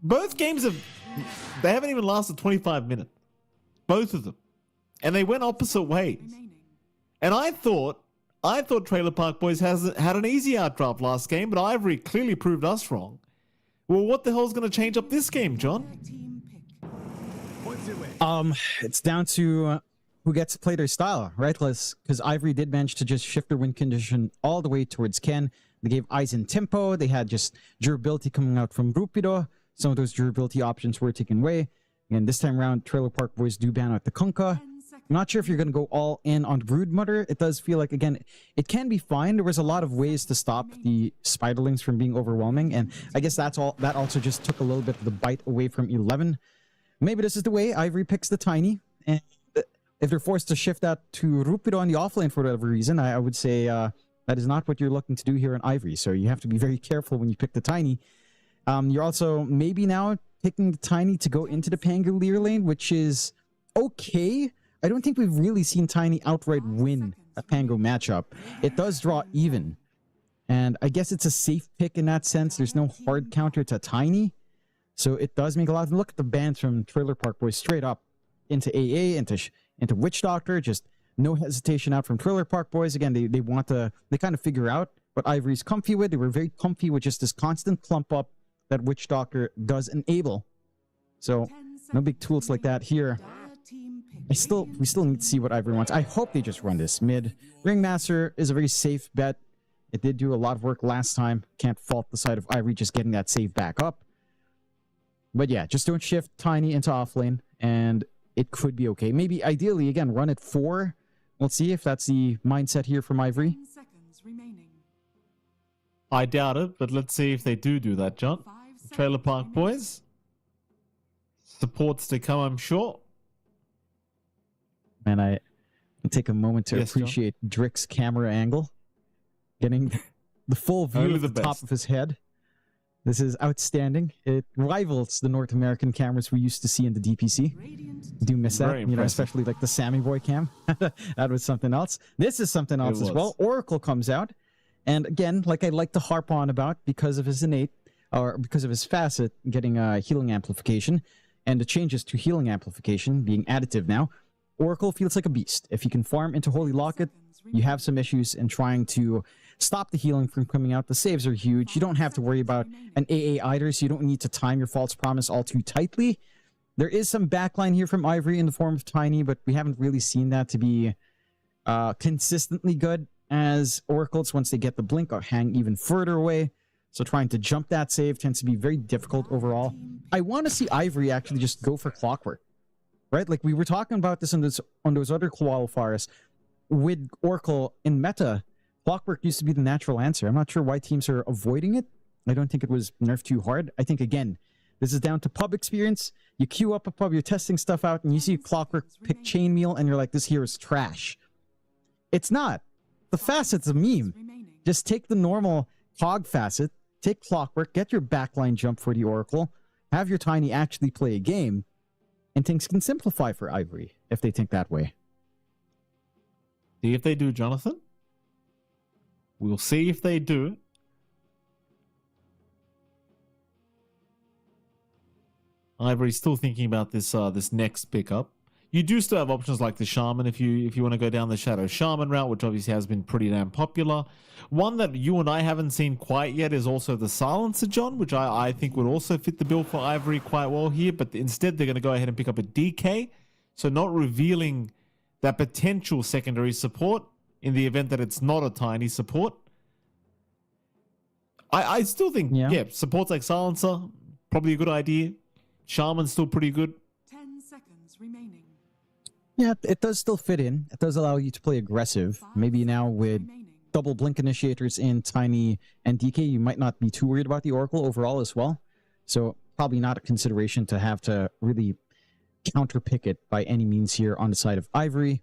both games they haven't even lasted 25 minutes. Both of them. And they went opposite ways. And I thought Trailer Park Boys had an easy outdraft last game, but Ivory clearly proved us wrong. Well, what the hell's going to change up this game, John? It's down to who gets to play their style, right? Because Ivory did manage to just shift their win condition all the way towards Ken. They gave Aizen tempo. They had just durability coming out from Rupido. Some of those durability options were taken away. And this time around, Trailer Park Boys do ban out the Kunkka. I'm not sure if you're going to go all in on Broodmother. It does feel like, again, it can be fine. There was a lot of ways to stop the Spiderlings from being overwhelming, and I guess that also just took a little bit of the bite away from 11. Maybe this is the way Ivory picks the Tiny, and if they're forced to shift that to Rupido on the offlane for whatever reason, I would say that is not what you're looking to do here in Ivory, so you have to be very careful when you pick the Tiny. You're also maybe now picking the Tiny to go into the Pangolier lane, which is okay. I don't think we've really seen Tiny outright win a Pango matchup. It does draw even. And I guess it's a safe pick in that sense. There's no hard counter to Tiny. So it does make a lot of... Look at the bans from Trailer Park Boys straight up into AA, into Witch Doctor. Just no hesitation out from Trailer Park Boys. Again, they want to... They kind of figure out what Ivory's comfy with. They were very comfy with just this constant clump up that Witch Doctor does enable. So no big tools like that here. We still need to see what Ivory wants. I hope they just run this mid. Ringmaster is a very safe bet. It did do a lot of work last time. Can't fault the side of Ivory just getting that save back up. But yeah, just don't shift Tiny into offlane, and it could be okay. Maybe ideally, again, run it 4. We'll see if that's the mindset here from Ivory. 10 seconds remaining. I doubt it, but let's see if they do that, John. Trailer Park Boys. Supports to come, I'm sure. And I take a moment to Yes, appreciate Drick's camera angle. Getting the full view Only of the the top best. of his head. This is outstanding. It rivals the North American cameras we used to see in the DPC. Do miss that, Very impressive. especially like the Sammy Boy cam. That was something else. This is something else as well. Oracle comes out. And again, like I like to harp on about because of his innate, or because of his facet, getting healing amplification, and the changes to healing amplification being additive now. Oracle feels like a beast. If you can farm into Holy Locket, you have some issues in trying to stop the healing from coming out. The saves are huge. You don't have to worry about an AA either, so you don't need to time your false promise all too tightly. There is some backline here from Ivory in the form of Tiny, but we haven't really seen that to be consistently good, as Oracles, once they get the blink, hang even further away. So trying to jump that save tends to be very difficult overall. I want to see Ivory actually just go for Clockwork. Right? Like we were talking about this on those other qualifiers with Oracle in meta. Clockwork used to be the natural answer. I'm not sure why teams are avoiding it. I don't think it was nerfed too hard. I think, again, this is down to pub experience. You queue up a pub, you're testing stuff out, and you see Clockwork pick Chainmail, and you're like, this here is trash. It's not. The facet's a meme. Just take the normal Cog facet, take Clockwork, get your backline jump for the Oracle, have your Tiny actually play a game, and things can simplify for Ivory if they think that way. See if they do, Jonathan. We'll see if they do. Ivory's still thinking about this this next pickup. You do still have options like the Shaman if you want to go down the Shadow Shaman route, which obviously has been pretty damn popular. One that you and I haven't seen quite yet is also the Silencer, John, which I think would also fit the bill for Ivory quite well here, but instead they're going to go ahead and pick up a DK, so not revealing that potential secondary support in the event that it's not a Tiny support. I still think, yeah, supports like Silencer, probably a good idea. Shaman's still pretty good. 10 seconds remaining. Yeah, it does still fit in. It does allow you to play aggressive. Maybe now with double blink initiators in Tiny and DK, you might not be too worried about the Oracle overall as well. So probably not a consideration to have to really counterpick it by any means here on the side of Ivory.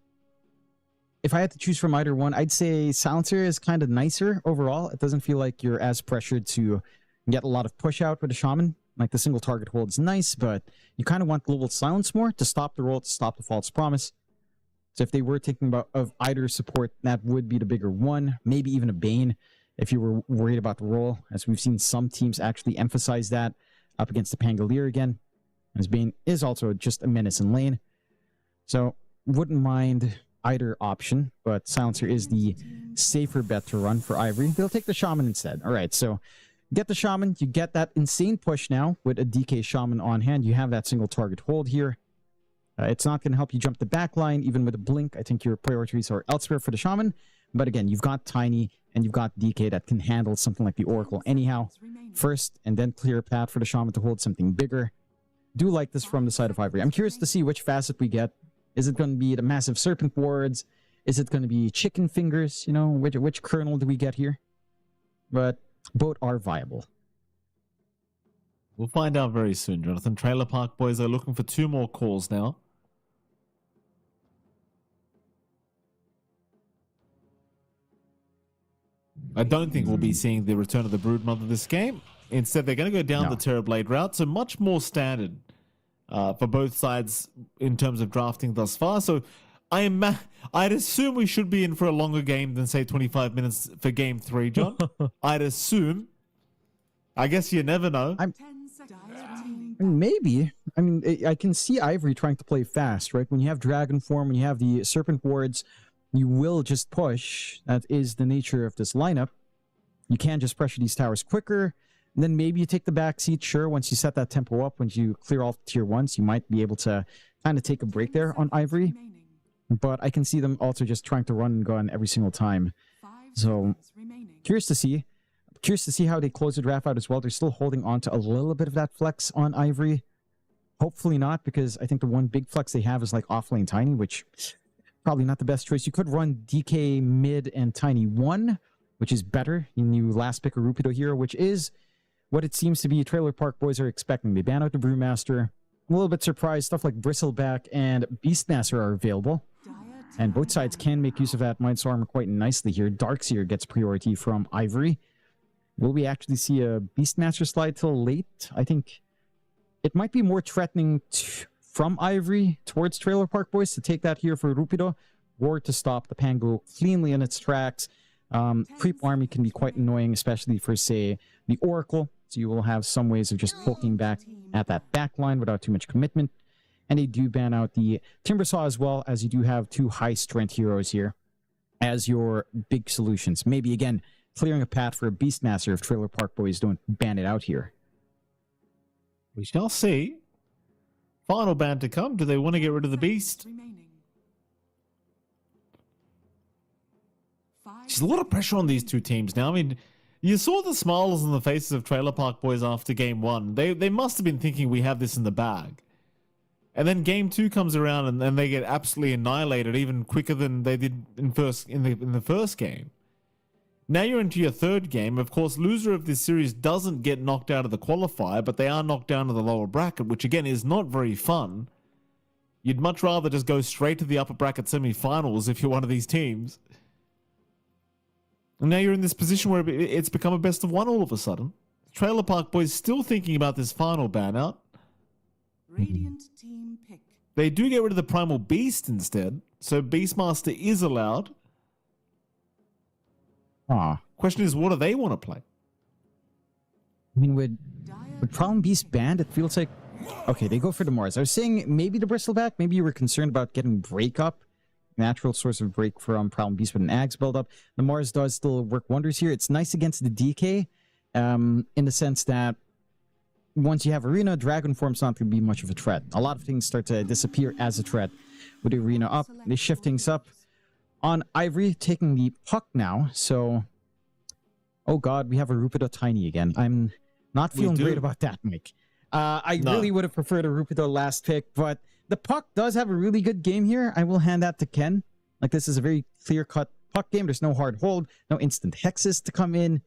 If I had to choose from either one, I'd say Silencer is kind of nicer overall. It doesn't feel like you're as pressured to get a lot of push out with a Shaman. Like the single target hold is nice, but you kind of want Global Silence more to stop the roll, to stop the False Promise. So if they were thinking about of either support, that would be the bigger one, maybe even a Bane if you were worried about the roll, as we've seen some teams actually emphasize that up against the Pangolier again, as Bane is also just a menace in lane. So wouldn't mind either option, but Silencer is the safer bet to run for Ivory. They'll take the Shaman instead. All right, so get the Shaman, you get that insane push now with a DK Shaman on hand. You have that single target hold here. It's not going to help you jump the back line, even with a blink. I think your priorities are elsewhere for the Shaman. But again, you've got Tiny and you've got DK that can handle something like the Oracle anyhow. First, and then clear a path for the Shaman to hold something bigger. Do like this from the side of Ivory. I'm curious to see which facet we get. Is it going to be the massive serpent wards? Is it going to be chicken fingers? You know, which kernel do we get here? But both are viable. We'll find out very soon, Jonathan. Trailer Park Boys are looking for 2 more calls now. I don't think we'll be seeing the return of the Broodmother this game. Instead, they're going to go down the Terrorblade route, so much more standard for both sides in terms of drafting thus far. So I'd assume we should be in for a longer game than, say, 25 minutes for Game 3, John. I'd assume. I guess you never know. Maybe. I mean, I can see Ivory trying to play fast, right? When you have Dragon Form, when you have the Serpent Wards, you will just push. That is the nature of this lineup. You can just pressure these towers quicker. And then maybe you take the back seat. Sure, once you set that tempo up, once you clear off tier 1s, you might be able to kind of take a break there on Ivory. But I can see them also just trying to run and gun every single time. So, curious to see. Curious to see how they close the draft out as well. They're still holding on to a little bit of that flex on Ivory. Hopefully not, because I think the one big flex they have is like offlane Tiny, which probably not the best choice. You could run DK mid and Tiny 1, which is better. And you last pick a Rupido hero, which is what it seems to be Trailer Park Boys are expecting. They ban out the Brewmaster. I'm a little bit surprised. Stuff like Bristleback and Beastmaster are available. And both sides can make use of that Mind's Armor quite nicely here. Darkseer gets priority from Ivory. Will we actually see a Beastmaster slide till late? I think it might be more threatening from Ivory towards Trailer Park Boys to take that here for Rupido, or to stop the Pango cleanly in its tracks. Creep Army can be quite annoying, especially for, say, the Oracle. So you will have some ways of just poking back at that back line without too much commitment. And they do ban out the Timbersaw as well, as you do have 2 high-strength heroes here as your big solutions. Maybe, again, clearing a path for a Beastmaster if Trailer Park Boys don't ban it out here. We shall see. Final ban to come. Do they want to get rid of the Beast? There's a lot of pressure on these two teams now. I mean, you saw the smiles on the faces of Trailer Park Boys after Game 1. They must have been thinking we have this in the bag. And then Game 2 comes around and then they get absolutely annihilated even quicker than they did in the first game. Now you're into your third game. Of course, loser of this series doesn't get knocked out of the qualifier, but they are knocked down to the lower bracket, which again is not very fun. You'd much rather just go straight to the upper bracket semi-finals if you're one of these teams. And now you're in this position where it's become a best of 1 all of a sudden. Trailer Park Boys still thinking about this final ban out. Radiant team pick. They do get rid of the Primal Beast instead, so Beastmaster is allowed. Question is, what do they want to play? I mean, with Problem Beast banned, it feels like... Okay, they go for the Mars. I was saying maybe the Bristleback. Maybe you were concerned about getting break up. Natural source of break from Problem Beast with an Axe build up. The Mars does still work wonders here. It's nice against the DK in the sense that once you have Arena, Dragon Form's not going to be much of a threat. A lot of things start to disappear as a threat. With the Arena up, they shift things up. On Ivory, taking the puck now, so... Oh god, we have a Rupido Tiny again. I'm not feeling great about that, Mike. I really would have preferred a Rupido last pick, but the puck does have a really good game here. I will hand that to Ken. Like, this is a very clear-cut puck game. There's no hard hold, no instant hexes to come in.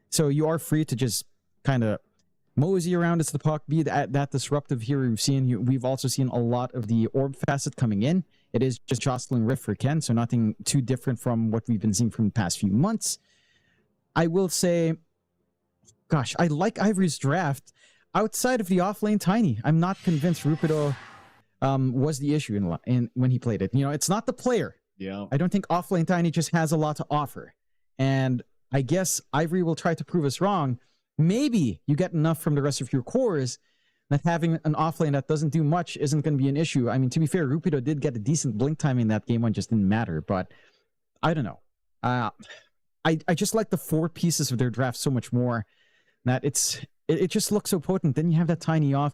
So you are free to just kind of mosey around as the puck, be that disruptive here we've seen. We've also seen a lot of the orb facet coming in. It is just jostling Rift for Ken, so nothing too different from what we've been seeing from the past few months. I will say, gosh, I like Ivory's draft. outside of the offlane Tiny, I'm not convinced Rupido was the issue in when he played it. You know, it's not the player. Yeah. I don't think offlane Tiny just has a lot to offer. And I guess Ivory will try to prove us wrong. Maybe you get enough from the rest of your cores that having an offlane that doesn't do much isn't going to be an issue. I mean, to be fair, Rupido did get a decent blink timing in that game one, just didn't matter. But I don't know. I just like the 4 pieces of their draft so much more that it just looks so potent. Then you have that Tiny off.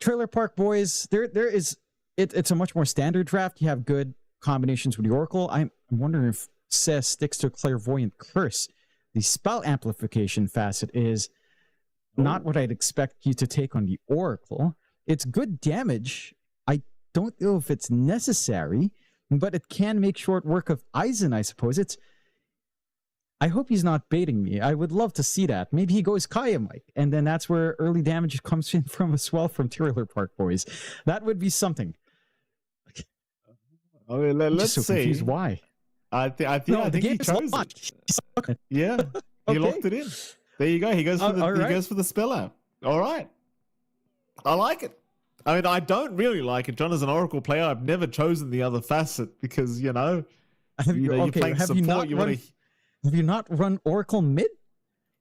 Trailer Park Boys, it's a much more standard draft. You have good combinations with the Oracle. I'm wondering if Seth sticks to a Clairvoyant Curse. The spell amplification facet is not what I'd expect you to take on the Oracle. It's good damage. I don't know if it's necessary, but it can make short work of Aizen, I suppose. I hope he's not baiting me. I would love to see that. Maybe he goes Kaya Mike, and then that's where early damage comes in from as well from Trailer Park Boys. That would be something. Okay, let's so see. Confused why. I think he chose it. Yeah, he locked it in. There you go. He goes for he goes for the spell out. All right, I like it. I mean, I don't really like it, John. As an Oracle player, I've never chosen the other facet because you're playing support. Have you not run Oracle mid?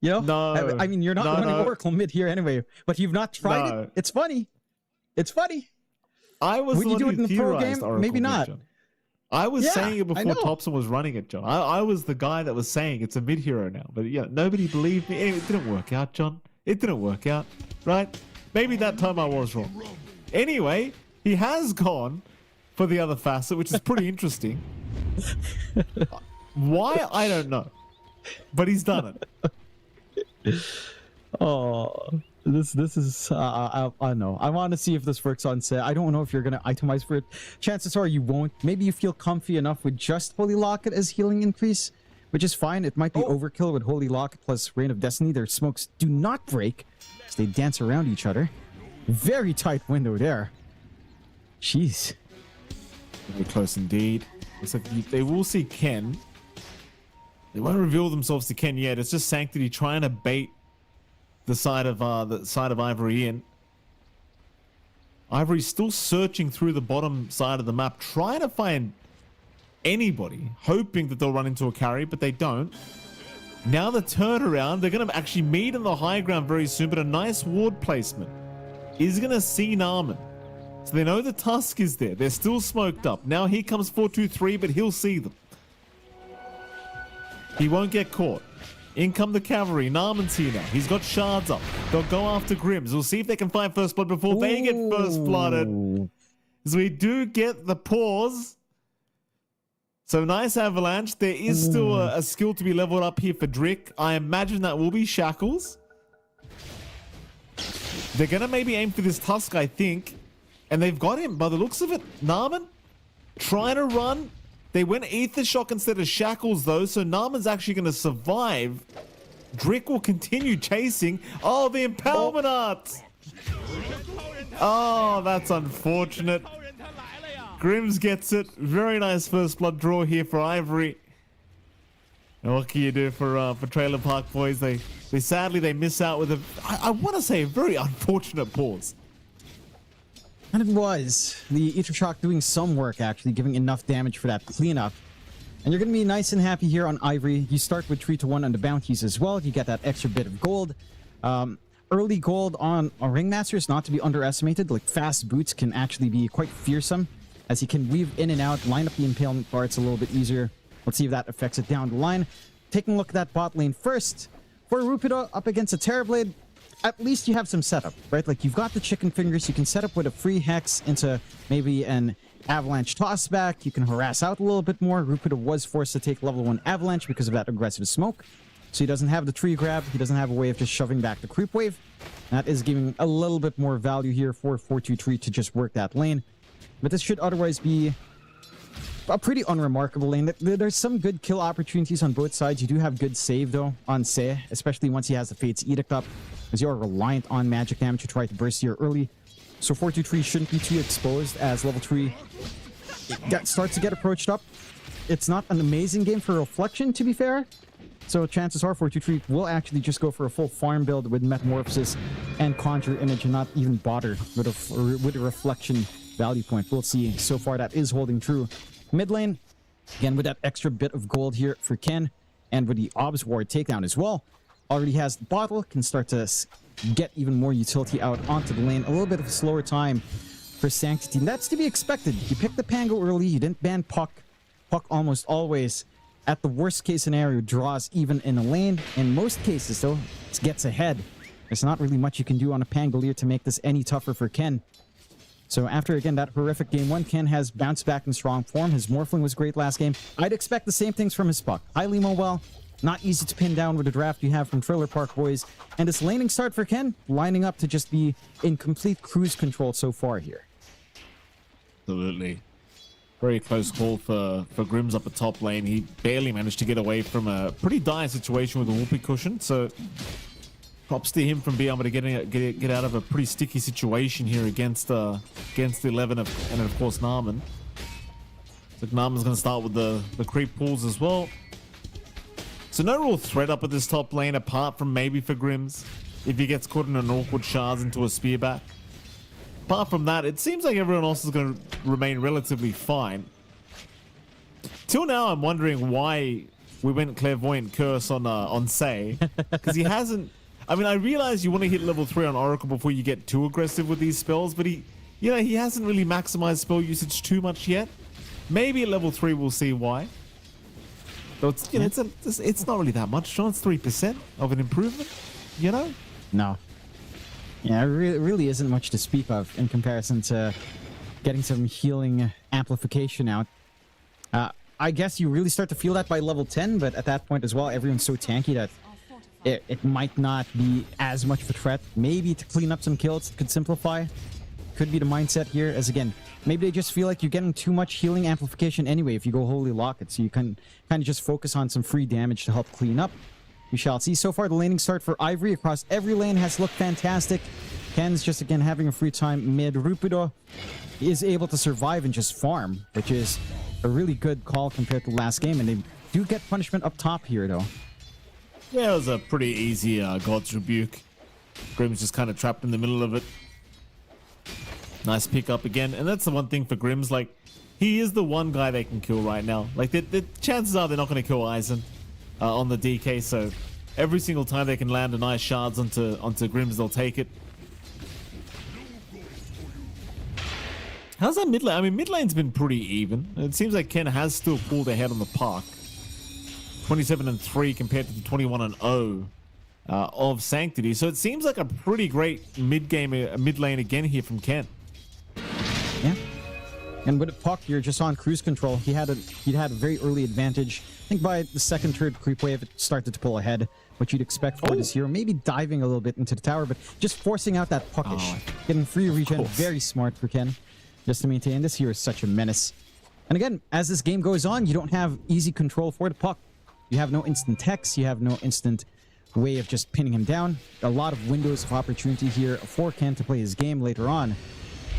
You know, no. I mean, you're not running Oracle mid here anyway. But you've not tried it. It's funny. It's funny. I was when you do it in the pro game, Oracle maybe not. Mid, I was saying it before Thompson was running it, John. I was the guy that was saying it's a mid hero now, but yeah, nobody believed me. Anyway, it didn't work out, John. It didn't work out, right? Maybe that time I was wrong. Anyway, he has gone for the other facet, which is pretty interesting. Why? I don't know, but he's done it. Oh, this is I know. I want to see if this works on set. I don't know if you're gonna itemize for it. Chances are you won't. Maybe you feel comfy enough with just Holy Locket as healing increase, which is fine. It might be overkill with Holy Locket plus Reign of Destiny. Their smokes do not break, as they dance around each other. Very tight window there. Jeez. Very close indeed. Looks like they will see Ken. They won't reveal themselves to Ken yet. It's just Sanctity trying to bait the side of Ivory in. Ivory's still searching through the bottom side of the map, trying to find anybody, hoping that they'll run into a carry, but they don't. Now the turnaround, they're going to actually meet in the high ground very soon, but a nice ward placement is going to see Naaman. So they know the Tusk is there. They're still smoked up. Now here comes 423, but he'll see them. He won't get caught. In come the cavalry. Naaman's here now. He's got shards up. They'll go after Grims. We'll see if they can find first blood before they get first blooded. So we do get the pause. So nice avalanche. There is still a skill to be leveled up here for Drick. I imagine that will be Shackles. They're going to maybe aim for this Tusk, I think. And they've got him by the looks of it. Naaman trying to run. They went Ether Shock instead of Shackles, though, so Naaman's actually going to survive. Drick will continue chasing. Oh, the Empowerment Arts! Oh, that's unfortunate. Grims gets it. Very nice first blood draw here for Ivory. And what can you do for Trailer Park Boys? They sadly miss out with I want to say a very unfortunate pause. And it was. The Ether Shock doing some work, actually, giving enough damage for that cleanup. And you're going to be nice and happy here on Ivory. You start with 3-1 on the bounties as well. You get that extra bit of gold. Early gold on Ringmasters, not to be underestimated. Like, fast boots can actually be quite fearsome, as you can weave in and out, line up the impalement parts a little bit easier. Let's see if that affects it down the line. Taking a look at that bot lane first. For Rupido up against a Terrorblade, at least you have some setup, right? Like, you've got the chicken fingers. You can set up with a free hex into maybe an avalanche tossback. You can harass out a little bit more. Rupido was forced to take level 1 avalanche because of that aggressive smoke. So he doesn't have the tree grab. He doesn't have a way of just shoving back the creep wave. That is giving a little bit more value here for 423 to just work that lane. But this should otherwise be a pretty unremarkable lane. There's some good kill opportunities on both sides. You do have good save, though, on Se, especially once he has the Fate's Edict up, as you are reliant on magic damage to try to burst here early. So 423 shouldn't be too exposed as level 3 starts to get approached up. It's not an amazing game for Reflection, to be fair. So chances are 423 will actually just go for a full farm build with Metamorphosis and Conjure Image and not even bother with a reflection value point. We'll see. So far, that is holding true. Mid lane, again, with that extra bit of gold here for Ken, and with the Obs Ward takedown as well, already has the bottle, can start to get even more utility out onto the lane. A little bit of a slower time for Sanctity, and that's to be expected. You picked the Pango early, you didn't ban Puck. Puck almost always, at the worst case scenario, draws even in a lane. In most cases, though, it gets ahead. There's not really much you can do on a Pangolier to make this any tougher for Ken. So after, again, that horrific game 1, Ken has bounced back in strong form. His Morphling was great last game. I'd expect the same things from his Puck. Highly mobile, not easy to pin down with the draft you have from Trailer Park Boys. And this laning start for Ken, lining up to just be in complete cruise control so far here. Absolutely. Very close call for Grims up at top lane. He barely managed to get away from a pretty dire situation with the whoopee cushion. So props to him from being able to get out of a pretty sticky situation here against the 11 and of course Narman. So Narman's going to start with the creep pools as well. So no real threat up at this top lane apart from maybe for Grims if he gets caught in an awkward shards into a spear back. Apart from that, it seems like everyone else is going to remain relatively fine. Till now, I'm wondering why we went Clairvoyant Curse on Say, because he hasn't. I mean, I realize you want to hit level 3 on Oracle before you get too aggressive with these spells, but he hasn't really maximized spell usage too much yet. Maybe at level 3 we'll see why. So it's not really that much, Sean. It's 3% of an improvement, you know? No. Yeah, it really isn't much to speak of in comparison to getting some healing amplification out. I guess you really start to feel that by level 10, but at that point as well, everyone's so tanky that it might not be as much of a threat. Maybe to clean up some kills, it could simplify. Could be the mindset here, as again, maybe they just feel like you're getting too much healing amplification anyway if you go Holy Locket, so you can kind of just focus on some free damage to help clean up. We shall see. So far, the laning start for Ivory across every lane has looked fantastic. Ken's just, again, having a free time mid. Rupido is able to survive and just farm, which is a really good call compared to last game. And they do get punishment up top here, though. Yeah, it was a pretty easy God's Rebuke. Grim's just kind of trapped in the middle of it. Nice pick up again. And that's the one thing for Grims. Like, he is the one guy they can kill right now. Like, the chances are they're not going to kill Eisen on the DK. So every single time they can land a nice shards onto Grims, they'll take it. How's that mid lane? I mean, mid lane's been pretty even. It seems like Ken has still pulled ahead on the park. 27-3 compared to the 21-0 of Sanctity. So it seems like a pretty great mid lane again here from Ken. Yeah. And with a Puck, you're just on cruise control. He'd had a very early advantage. I think by the second, third creep wave, it started to pull ahead. What you'd expect for this hero. Maybe diving a little bit into the tower, but just forcing out that Puckish. Getting free regen. Very smart for Ken. Just to maintain. This hero is such a menace. And again, as this game goes on, you don't have easy control for the Puck. You have no instant text. You have no instant way of just pinning him down. A lot of windows of opportunity here for Ken to play his game later on.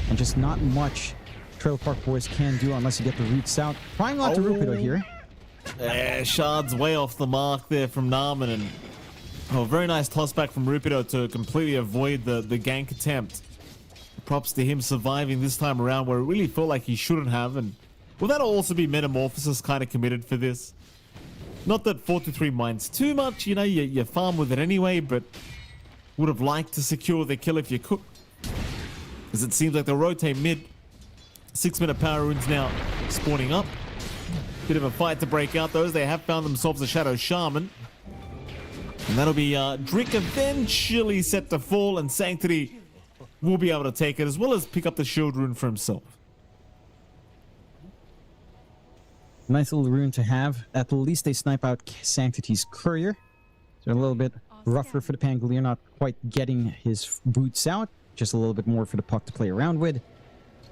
And just not much Trailer Park Boys can do unless you get the roots out. Trying on to Rupido here. Shards way off the mark there from Narman. And very nice toss back from Rupido to completely avoid the gank attempt. Props to him surviving this time around where it really felt like he shouldn't have. And will that also be Metamorphosis kind of committed for this? Not that 4-3 minds too much, you know, you farm with it anyway, but would have liked to secure the kill if you could. As it seems like they'll rotate mid. 6-minute power runes now spawning up. Bit of a fight to break out those. They have found themselves a Shadow Shaman. And that'll be Drick eventually set to fall, and Sanctity will be able to take it as well as pick up the shield rune for himself. Nice little rune to have. At least they snipe out Sanctity's courier. So a little bit rougher for the Pangolier, not quite getting his boots out. Just a little bit more for the Puck to play around with.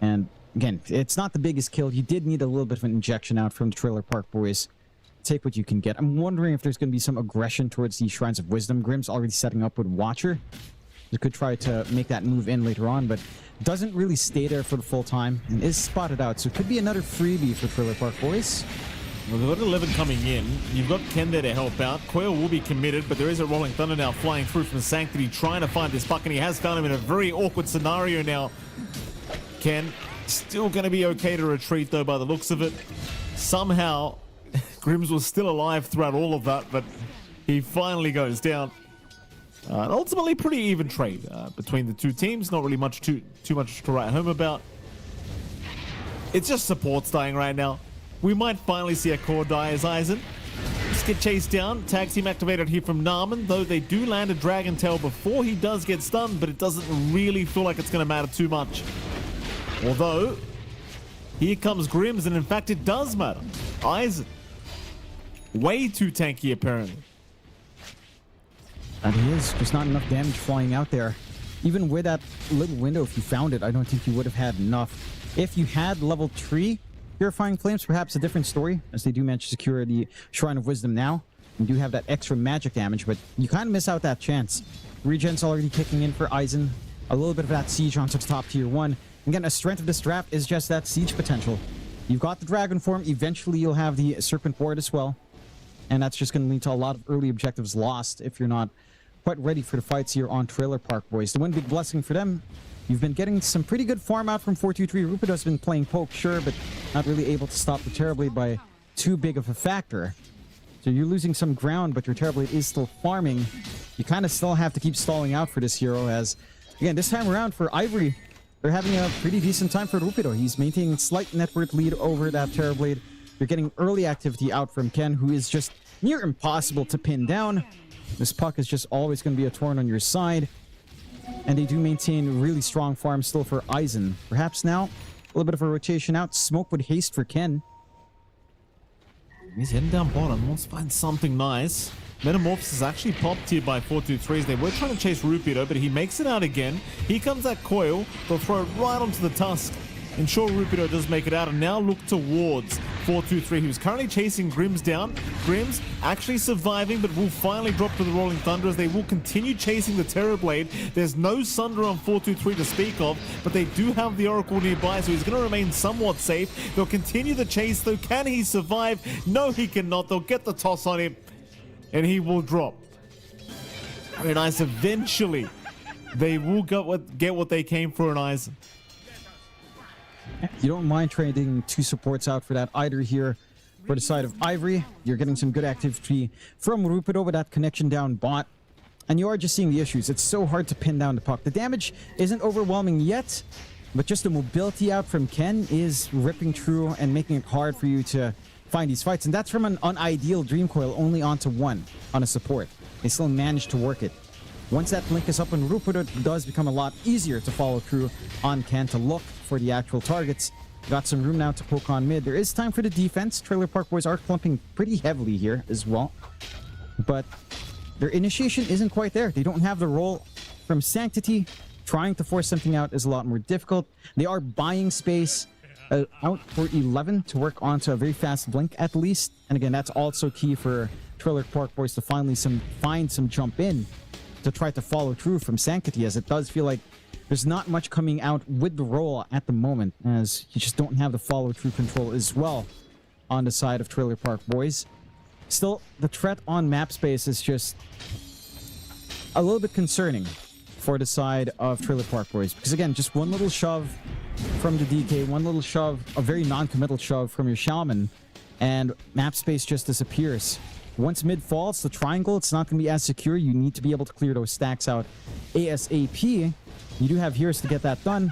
And again, it's not the biggest kill. You did need a little bit of an injection out from the Trailer Park Boys. Take what you can get. I'm wondering if there's going to be some aggression towards the Shrines of Wisdom. Grim's already setting up with Watcher. You could try to make that move in later on, but doesn't really stay there for the full time and is spotted out. So it could be another freebie for Trailer Park Boys. Well, they've got 11 coming in. You've got Ken there to help out. Coil will be committed, but there is a Rolling Thunder now flying through from Sanctity, trying to find this puck, and he has found him in a very awkward scenario now. Ken still going to be okay to retreat, though, by the looks of it. Somehow, Grims was still alive throughout all of that, but he finally goes down. And ultimately, pretty even trade between the two teams. Not really much too much to write home about. It's just supports dying right now. We might finally see a core die as Eisen. Just get chased down. Tag team activated here from Narman, though they do land a Dragon Tail before he does get stunned, but it doesn't really feel like it's going to matter too much. Although, here comes Grims, and in fact it does matter. Eisen, way too tanky apparently. And he is. There's not enough damage flying out there. Even with that little window, if you found it, I don't think you would have had enough. If you had level 3 Purifying Flames, perhaps a different story, as they do manage to secure the Shrine of Wisdom now. You do have that extra magic damage, but you kind of miss out that chance. Regen's already kicking in for Eisen. A little bit of that siege onto the top tier 1. Again, a strength of this draft is just that siege potential. You've got the Dragon form. Eventually, you'll have the Serpent Ward as well. And that's just going to lead to a lot of early objectives lost if you're not quite ready for the fights here on Trailer Park Boys. The one big blessing for them, you've been getting some pretty good farm out from 423. Rupido's been playing poke, sure, but not really able to stop the Terrorblade by too big of a factor. So you're losing some ground, but your Terrorblade is still farming. You kind of still have to keep stalling out for this hero as, again, this time around for Ivory, they're having a pretty decent time for Rupido. He's maintaining slight net worth lead over that Terrorblade. You're getting early activity out from Ken, who is just near impossible to pin down. This puck is just always going to be a thorn on your side. And they do maintain really strong farm still for Eisen. Perhaps now, a little bit of a rotation out. Smoke with haste for Ken. He's heading down bottom. Wants to find something nice. Metamorphosis is actually popped here by 423s. They were trying to chase Rupido, but he makes it out again. Here comes that coil. They'll throw it right onto the tusk. Ensure Rupido does make it out, and now look towards 423, who's currently chasing Grims down. Grims actually surviving, but will finally drop to the Rolling Thunder as they will continue chasing the Terrorblade. There's no Sunder on 423 to speak of, but they do have the Oracle nearby, so he's going to remain somewhat safe. They'll continue the chase, though. Can he survive? No, he cannot. They'll get the toss on him, and he will drop. Very nice. Eventually, they will get what they came for in Eisen. You don't mind trading 2 supports out for that either here. For the side of Ivory, you're getting some good activity from Rupido with that connection down bot. And you are just seeing the issues. It's so hard to pin down the puck. The damage isn't overwhelming yet, but just the mobility out from Ken is ripping through and making it hard for you to find these fights. And that's from an unideal Dream Coil only onto 1 on a support. They still managed to work it. Once that link is up and Rupido, it does become a lot easier to follow through on Ken to look for the actual targets. Got some room now to poke on mid. There is time for the defense. Trailer Park Boys are clumping pretty heavily here as well. But their initiation isn't quite there. They don't have the roll from Sanctity. Trying to force something out is a lot more difficult. They are buying space out for 11 to work onto a very fast blink at least. And again, that's also key for Trailer Park Boys to finally find some jump in to try to follow through from Sanctity, as it does feel like there's not much coming out with the roll at the moment, as you just don't have the follow-through control as well on the side of Trailer Park Boys. Still, the threat on map space is just a little bit concerning for the side of Trailer Park Boys, because again, just one little shove from the DK, one little shove, a very non-committal shove from your Shaman, and map space just disappears. Once mid falls, the triangle, it's not going to be as secure. You need to be able to clear those stacks out ASAP. You do have heroes to get that done.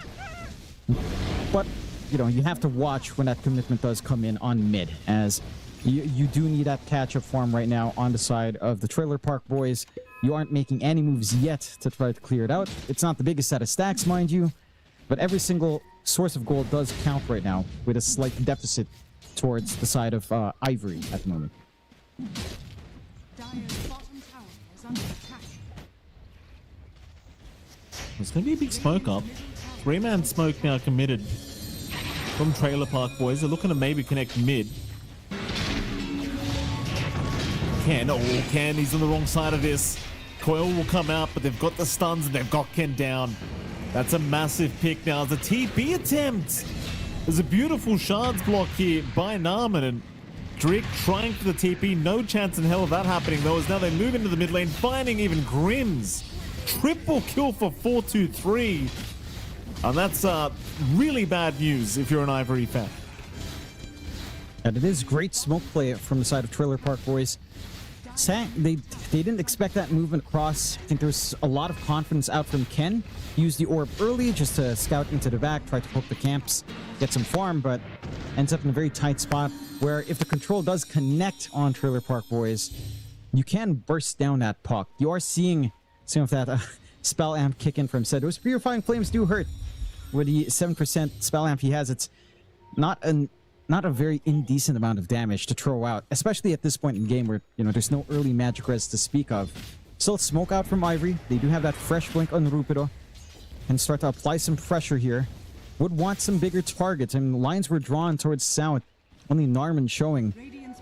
But, you know, you have to watch when that commitment does come in on mid, as you do need that catch-up farm right now on the side of the Trailer Park Boys. You aren't making any moves yet to try to clear it out. It's not the biggest set of stacks, mind you, but every single source of gold does count right now, with a slight deficit towards the side of Ivory at the moment. There's going to be a big smoke up. 3-man smoke now committed from Trailer Park Boys. They're looking to maybe connect mid. Ken, he's on the wrong side of this. Coil will come out, but they've got the stuns and they've got Ken down. That's a massive pick now. It's a TP attempt. There's a beautiful shards block here by Narman, and Drick trying for the TP. No chance in hell of that happening, though, as now they move into the mid lane, finding even Grims. Triple kill for 4-2-3. And that's really bad news if you're an Ivory fan. And it is great smoke play from the side of Trailer Park Boys. They didn't expect that movement across. I think there was a lot of confidence out from Ken. Used the orb early just to scout into the back, try to poke the camps, get some farm, but ends up in a very tight spot where if the control does connect on Trailer Park Boys, you can burst down that puck. You are seeing some of that spell amp kick in from Sed. Those Purifying Flames do hurt. With the 7% spell amp he has, it's not a very indecent amount of damage to throw out, especially at this point in the game where, you know, there's no early magic res to speak of. Still smoke out from Ivory. They do have that fresh blink on Rupido and start to apply some pressure here. Would want some bigger targets, and lines were drawn towards south. Only Narman showing.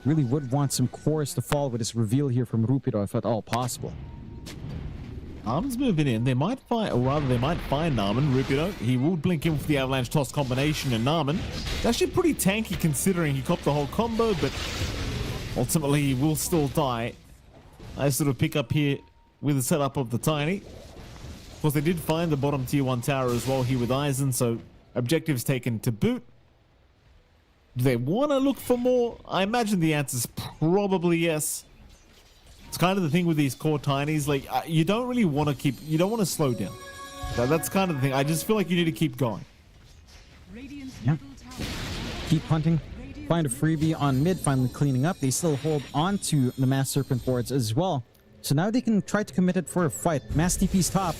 Really would want some cores to fall with his reveal here from Rupido if at all possible. Narman's moving in. They might find, or rather they might find Narman. Rupido, he will blink in for the Avalanche Toss combination, and Narman, it's actually pretty tanky considering he copped the whole combo, but ultimately he will still die. Nice little pick up here with the setup of the Tiny. Of course, they did find the bottom tier 1 tower as well here with Eisen, so objectives taken to boot. Do they want to look for more? I imagine the answer is probably yes. It's kind of the thing with these core Tinies, like, you don't really want to you don't want to slow down. That's kind of the thing. I just feel like you need to keep going. Yeah. Keep hunting. Find a freebie on mid, finally cleaning up. They still hold on to the Mass Serpent boards as well. So now they can try to commit it for a fight. Mass TP's top.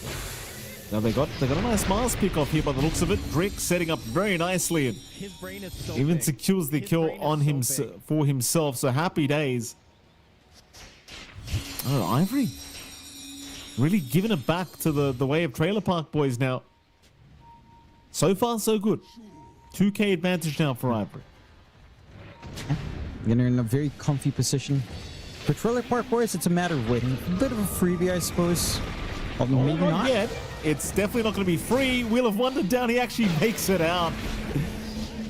Now they got a nice Mars pick off here by the looks of it. Drake setting up very nicely and His brain is so even big. secures the His kill brain is on so him big. for himself. So happy days. Oh, Ivory really giving it back to the way of Trailer Park Boys now. So far, so good. 2K advantage now for Ivory. They're in a very comfy position. For Trailer Park Boys, it's a matter of waiting. A bit of a freebie, I suppose. Although maybe not. Yet. It's definitely not going to be free. Wheel of Wonder down. He actually makes it out.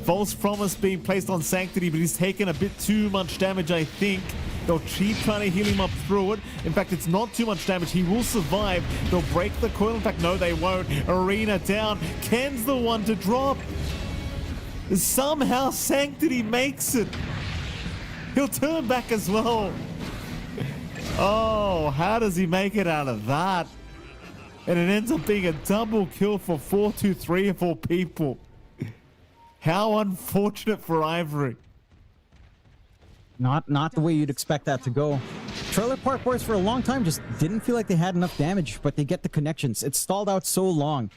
False promise being placed on Sanctity, but he's taken a bit too much damage, I think. They'll keep trying to heal him up through it. In fact, it's not too much damage. He will survive. They'll break the coil. In fact, no, they won't. Arena down. Ken's the one to drop. Somehow Sanctity makes it. He'll turn back as well. Oh, how does he make it out of that? And it ends up being a double kill for 4-2-3 of all people. How unfortunate for Ivory. Not the way you'd expect that to go. Trailer Park Boys for a long time just didn't feel like they had enough damage, but they get the connections. It stalled out so long.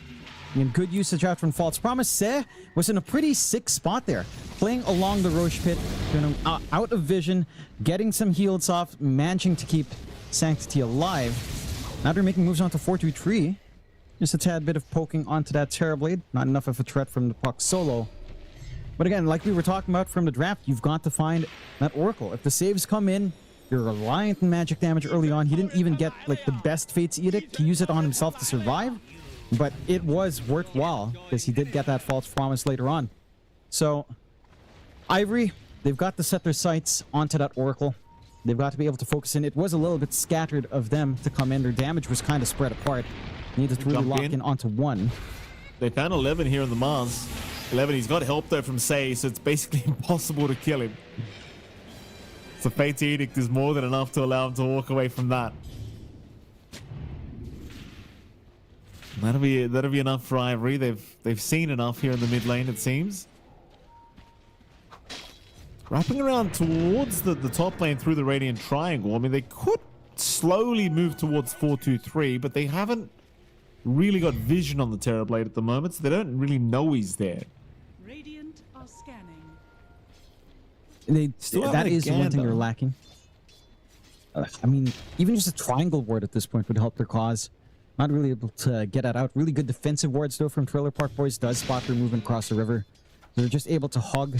And good usage out from False Promise. Se was in a pretty sick spot there. Playing along the Roche pit, you know, out of vision, getting some heals off, managing to keep Sanctity alive. Now they're making moves onto 4-2-3. Just a tad bit of poking onto that Terrorblade. Not enough of a threat from the puck solo. But again, like we were talking about from the draft, you've got to find that Oracle. If the saves come in, you're reliant on magic damage early on. He didn't even get like the best Fate's Edict to use it on himself to survive. But it was worthwhile because he did get that False Promise later on. So, Ivory, they've got to set their sights onto that Oracle. They've got to be able to focus in. It was a little bit scattered of them to come in. Their damage was kind of spread apart. Needed to really lock in onto one. They found 11 here in the Mars. 11, he's got help though from Say, so it's basically impossible to kill him. So Fate's Edict is more than enough to allow him to walk away from that. That'll be enough for Ivory. They've seen enough here in the mid lane, it seems. Wrapping around towards the top lane through the Radiant Triangle. I mean, they could slowly move towards 4-2-3, but they haven't really got vision on the Terrorblade at the moment, so they don't really know he's there. Radiant are scanning. That is the one thing they're lacking. I mean, even just a triangle ward at this point would help their cause. Not really able to get that out. Really good defensive wards though from Trailer Park Boys. Does spot their movement across the river. So they're just able to hug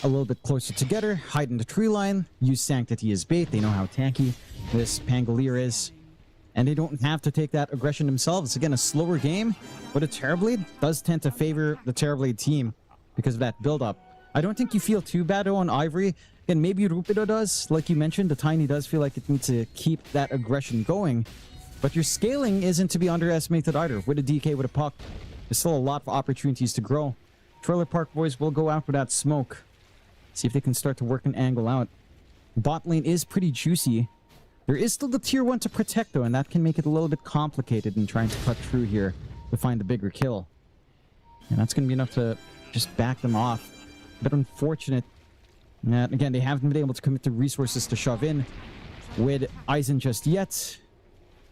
a little bit closer together, hide in the tree line, use Sanctity as bait. They know how tanky this Pangolier is. And they don't have to take that aggression themselves. Again, a slower game, but a Terrorblade does tend to favor the Terrorblade team because of that build-up. I don't think you feel too bad on Ivory. And maybe Rupido does. Like you mentioned, the Tiny does feel like it needs to keep that aggression going. But your scaling isn't to be underestimated either. With a DK, with a puck, there's still a lot of opportunities to grow. Trailer Park Boys will go after that smoke. See if they can start to work an angle out. Bot lane is pretty juicy. There is still the tier 1 to protect though, and that can make it a little bit complicated in trying to cut through here to find the bigger kill. And that's going to be enough to just back them off. But unfortunate. And again, they haven't been able to commit the resources to shove in with Aizen just yet.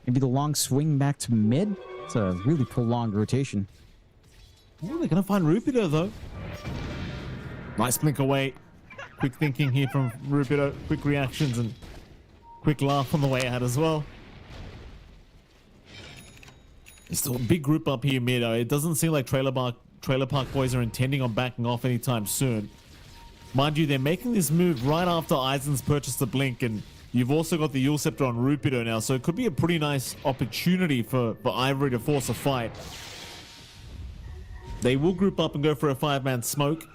Maybe the long swing back to mid. It's a really prolonged rotation. Oh, they're going to find Rupido, though. Nice blink away. Quick thinking here from Rupido. Quick reactions and quick laugh on the way out as well. There's still a big group up here mid. It doesn't seem like Trailer Park Boys are intending on backing off anytime soon. Mind you, they're making this move right after Aizen's purchased the blink, and you've also got the Yule Scepter on Rupido now, so it could be a pretty nice opportunity for Ivory to force a fight. They will group up and go for a 5-man smoke.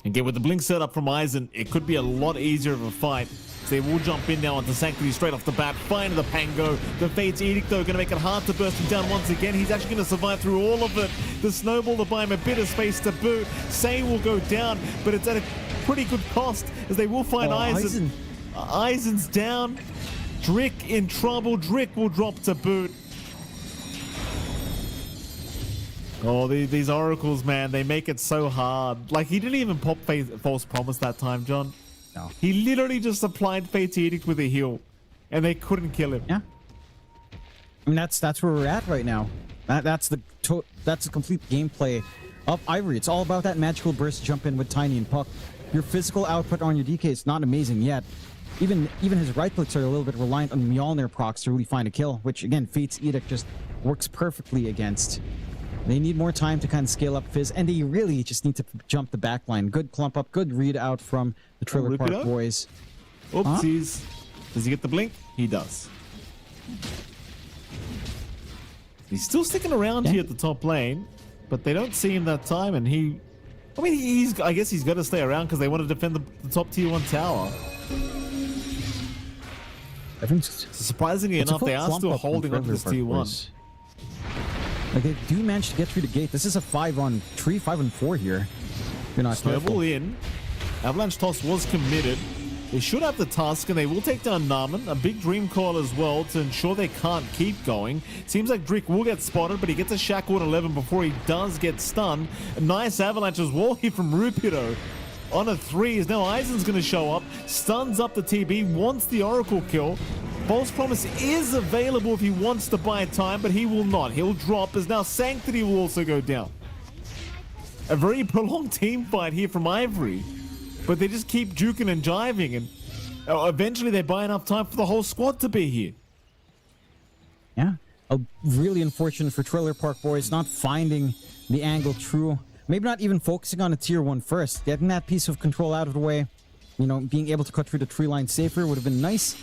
Again, with the blink set up from Aizen, it could be a lot easier of a fight. So they will jump in now onto Sanctity straight off the bat. Find the Pango. The Fate's Edict, though, going to make it hard to burst him down once again. He's actually going to survive through all of it. The Snowball to buy him a bit of space to boot. Say will go down, but it's at a pretty good cost as they will find Aizen. Aizen's down. Drick in trouble. Drick will drop to boot. Oh, these oracles, man, they make it so hard. Like, he didn't even pop False Promise that time, John. No. He literally just applied Fate's Edict with a heal, and they couldn't kill him. Yeah. I mean, that's where we're at right now. That's the complete gameplay of Ivory. It's all about that magical burst jump in with Tiny and Puck. Your physical output on your DK is not amazing yet. Even his right clicks are a little bit reliant on Mjolnir procs to really find a kill, which again, Fate's Edict just works perfectly against. They need more time to kind of scale up Fizz, and they really just need to jump the backline. Good clump up, good read out from the Trailer Park Boys. Oopsies. Does he get the blink? He does. He's still sticking around here at the top lane, but they don't see him that time, and I guess he's got to stay around because they want to defend the top tier 1 tower. I think surprisingly enough, they are still holding on to this tier 1. Like, they do manage to get through the gate. This is a 5-on-3, 5-on-4 here. You're not Snowball in. Avalanche Toss was committed. They should have the Tusk, and they will take down Naman. A big Dream Call as well to ensure they can't keep going. Seems like Drick will get spotted, but he gets a Shackle at 11 before he does get stunned. A nice Avalanche as well here from Rupido. On a 3 is now Aizen's going to show up. Stuns up the TB, wants the Oracle kill. False Promise is available if he wants to buy time, but he will not. He'll drop as now Sanctity will also go down. A very prolonged team fight here from Ivory, but they just keep juking and jiving, and eventually they buy enough time for the whole squad to be here. Yeah, really unfortunate for Trailer Park Boys not finding the angle true. Maybe not even focusing on a tier 1 first. Getting that piece of control out of the way, being able to cut through the tree line safer would have been nice.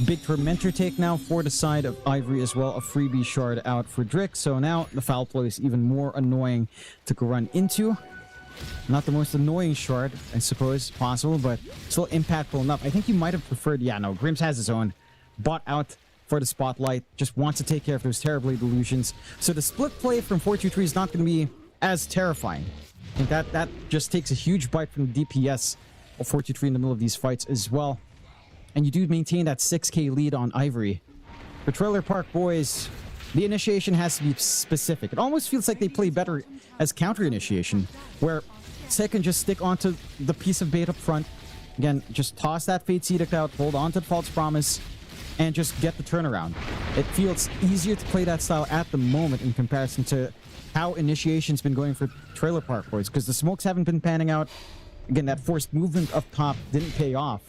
Big Tormentor take now for the side of Ivory as well. A freebie shard out for Drick. So now the foul play is even more annoying to go run into. Not the most annoying shard, I suppose, possible, but still impactful enough. I think you might have preferred, Grims has his own. Bought out for the spotlight. Just wants to take care of those terribly delusions. So the split play from 4-2-3 is not going to be as terrifying. I think that just takes a huge bite from the DPS of 4-2-3 in the middle of these fights as well. And you do maintain that 6k lead on Ivory. For Trailer Park Boys, the initiation has to be specific. It almost feels like they play better as counter initiation, where Sek can just stick onto the piece of bait up front. Again, just toss that Fate's Edict out, hold on to the False Promise, and just get the turnaround. It feels easier to play that style at the moment in comparison to how initiation's been going for Trailer Park Boys, because the smokes haven't been panning out. Again, that forced movement up top didn't pay off.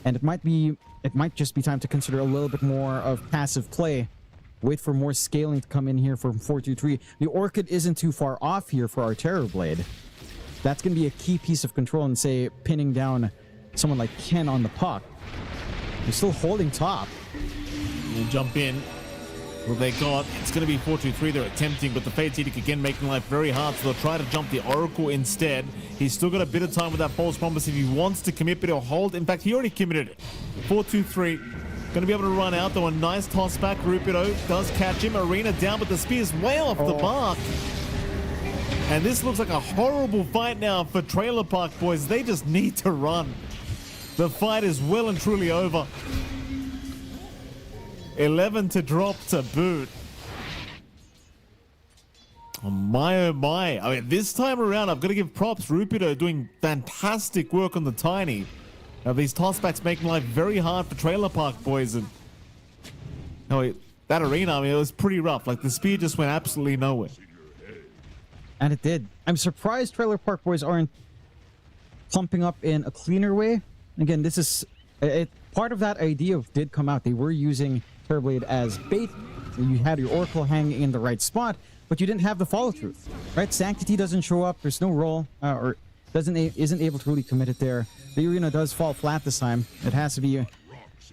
And it might just be time to consider a little bit more of passive play. Wait for more scaling to come in here from 4-2-3. The Orchid isn't too far off here for our Terror Blade. That's going to be a key piece of control in, say, pinning down someone like Ken on the puck. They're still holding top. We'll jump in. Well, they got, it's going to be 4-2-3 they're attempting, but the Fate's Edict again making life very hard, so they'll try to jump the Oracle instead. He's still got a bit of time with that false promise if he wants to commit, but he'll hold. In fact, he already committed it. 4-2-3. Going to be able to run out, though. A nice toss back. Rupido does catch him. Arena down, but the spear's way off the mark. And this looks like a horrible fight now for Trailer Park Boys. They just need to run. The fight is well and truly over. 11 to drop to boot. Oh my. I mean, this time around, I've got to give props. Rupido doing fantastic work on the Tiny. Now, these tossbacks making life very hard for Trailer Park Boys. And that arena, I mean, it was pretty rough. Like, the speed just went absolutely nowhere. And it did. I'm surprised Trailer Park Boys aren't clumping up in a cleaner way. Again, this is... part of that idea did come out. They were using Terrorblade as bait. You had your Oracle hanging in the right spot, but you didn't have the follow-through, right? Sanctity doesn't show up. There's no roll, or isn't able to really commit it there. The arena does fall flat this time. It has to be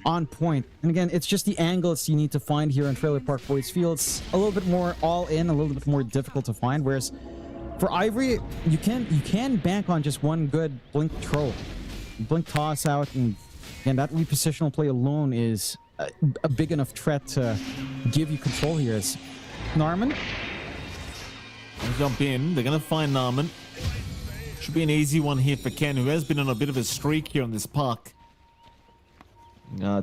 on point. And again, it's just the angles you need to find here in Trailer Park Boys feels a little bit more all in, a little bit more difficult to find. Whereas for Ivory, you can bank on just one good blink throw, blink toss out, and that repositional play alone is a big enough threat to give you control here. As Narman, jump in. They're going to find Narman. Should be an easy one here for Ken, who has been on a bit of a streak here on this park.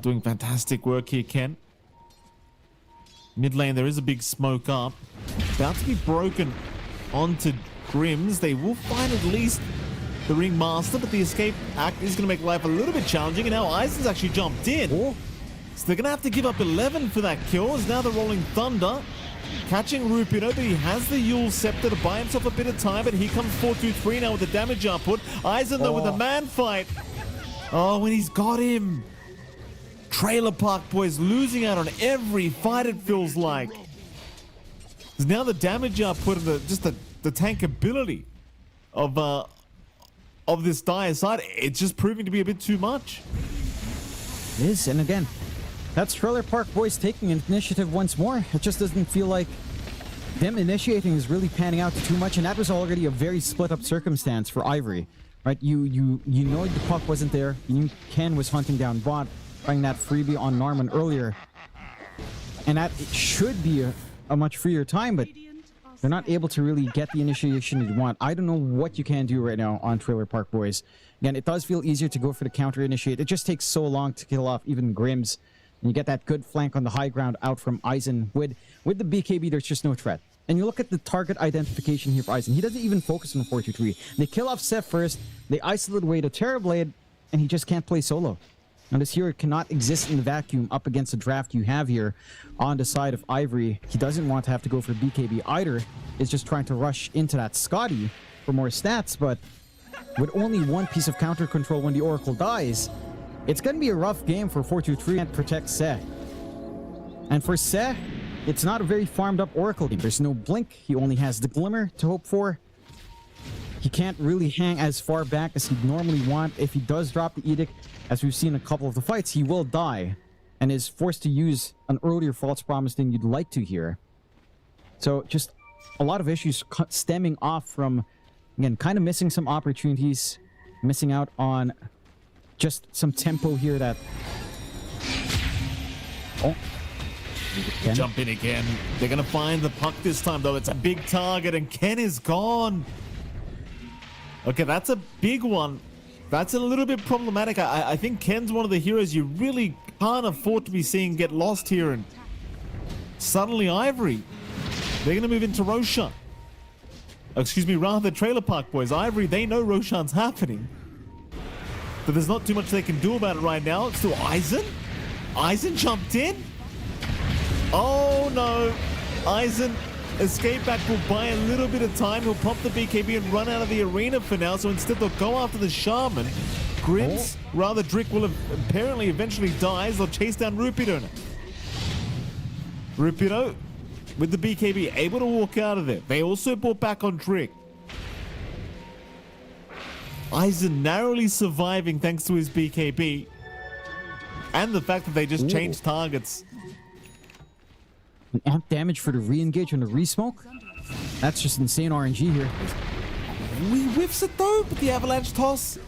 Doing fantastic work here, Ken. Mid lane, there is a big smoke up. About to be broken onto Grims. They will find at least the Ringmaster, but the escape act is going to make life a little bit challenging. And now Eisen's actually jumped in. Oh. So they're going to have to give up 11 for that kill. As now they're rolling Thunder. Catching Rupido, but he has the Yule Scepter to buy himself a bit of time. But here comes 4-2-3 now with the damage output. Eisen, though, with a man fight. Oh, when he's got him. Trailer Park Boys losing out on every fight, it feels like. There's now the damage output and the tankability of this dire side. It's just proving to be a bit too much. it is, and again, that's Trailer Park Boys taking initiative once more. It just doesn't feel like them initiating is really panning out too much, and that was already a very split up circumstance for Ivory, right? You know the puck wasn't there. You knew Ken was hunting down bot, trying that freebie on Norman earlier, and that it should be a much freer time, but they're not able to really get the initiation you want. I don't know what you can do right now on Trailer Park Boys. Again, it does feel easier to go for the counter initiate. It just takes so long to kill off even Grims. And you get that good flank on the high ground out from Eisen. With the BKB, there's just no threat. And you look at the target identification here for Eisen. He doesn't even focus on the 4-2-3. They kill off Seth first. They isolate away to Terrorblade, and he just can't play solo. And this hero cannot exist in the vacuum up against the draft you have here on the side of Ivory. He doesn't want to have to go for BKB either. Is just trying to rush into that Scotty for more stats, but with only one piece of counter control when the Oracle dies, it's going to be a rough game for 4-2-3 and protect Seh. And for Seh, it's not a very farmed up Oracle game. There's no blink. He only has the Glimmer to hope for. He can't really hang as far back as he'd normally want. If he does drop the Edict, as we've seen in a couple of the fights, he will die and is forced to use an earlier false promise than you'd like to here. So just a lot of issues stemming off from, again, kind of missing some opportunities, missing out on just some tempo here that... Oh. Jump in again. They're going to find the puck this time, though. It's a big target, and Ken is gone. Okay, that's a big one. That's a little bit problematic. I think Ken's one of the heroes you really can't afford to be seeing get lost here. And suddenly Ivory, they're going to move into Roshan. Excuse me, rather Trailer Park Boys. Ivory, they know Roshan's happening, but there's not too much they can do about it right now. It's still Eisen. Eisen jumped in. Oh no. Eisen, escape back will buy a little bit of time. He'll pop the BKB and run out of the arena for now. So instead they'll go after the Shaman. Grims, rather Drick will apparently eventually dies. They'll chase down Rupido now. Rupido with the BKB able to walk out of there. They also brought back on Drick. Eisen narrowly surviving thanks to his BKB. And the fact that they just changed targets. An amp damage for the re-engage and the re-smoke. That's just insane RNG here. We whiffs it though, but the avalanche toss.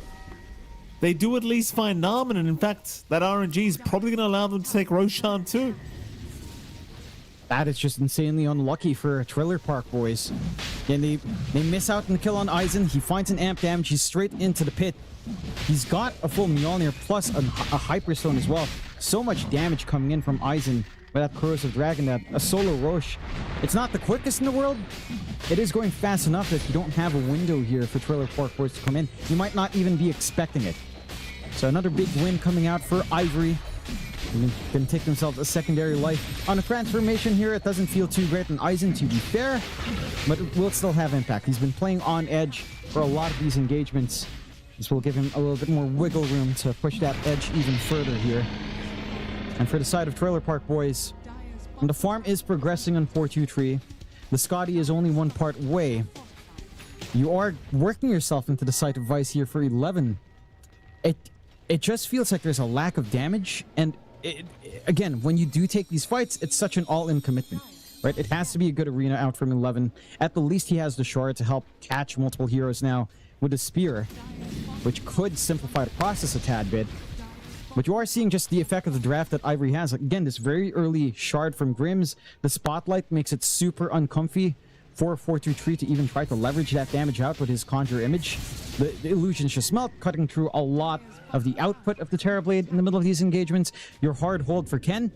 They do at least find Narman, and in fact, that RNG is probably going to allow them to take Roshan too. That is just insanely unlucky for Trailer Park Boys. And they miss out on the kill on Aizen. He finds an amp damage. He's straight into the pit. He's got a full Mjolnir plus a Hyperstone as well. So much damage coming in from Aizen with that Corrosive Dragon, that a solo Roche. It's not the quickest in the world. It is going fast enough that you don't have a window here for Trailer Park Boys to come in. You might not even be expecting it. So another big win coming out for Ivory. Can take themselves a secondary life. On a transformation here, it doesn't feel too great on Aizen, to be fair, but it will still have impact. He's been playing on edge for a lot of these engagements. This will give him a little bit more wiggle room to push that edge even further here. And for the side of Trailer Park Boys, the farm is progressing on 4-2-3. The Scotty is only one part away. You are working yourself into the site of Vice here for 11. It just feels like there's a lack of damage, and again, when you do take these fights, it's such an all-in commitment, right? It has to be a good arena out from 11. At the least, he has the shard to help catch multiple heroes now with a spear, which could simplify the process a tad bit. But you are seeing just the effect of the draft that Ivory has. Again, this very early shard from Grimm's, the spotlight makes it super uncomfy for 4-2-3 to even try to leverage that damage out with his Conjure Image. The illusions just melt, cutting through a lot of the output of the Terrorblade in the middle of these engagements. Your hard hold for Ken.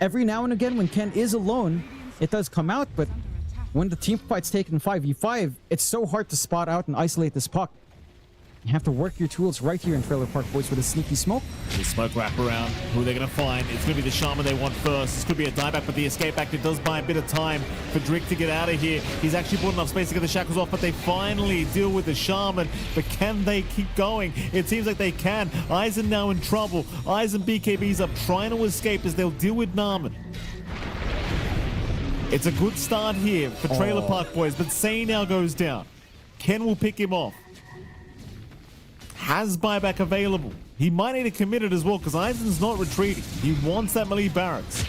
Every now and again, when Ken is alone, it does come out, but when the team fight's taken 5v5, it's so hard to spot out and isolate this puck. You have to work your tools right here in Trailer Park Boys with a sneaky smoke. The smoke wrap around. Who they're going to find? It's going to be the Shaman they want first. This could be a dieback, but the escape actor does buy a bit of time for Drick to get out of here. He's actually bought enough space to get the shackles off, but they finally deal with the Shaman. But can they keep going? It seems like they can. Aizen now in trouble. Aizen BKB's up trying to escape as they'll deal with Narman. It's a good start here for Trailer Park Boys, but Say now goes down. Ken will pick him off. Has buyback available. He might need to commit it as well because Aizen's not retreating. He wants that melee barracks.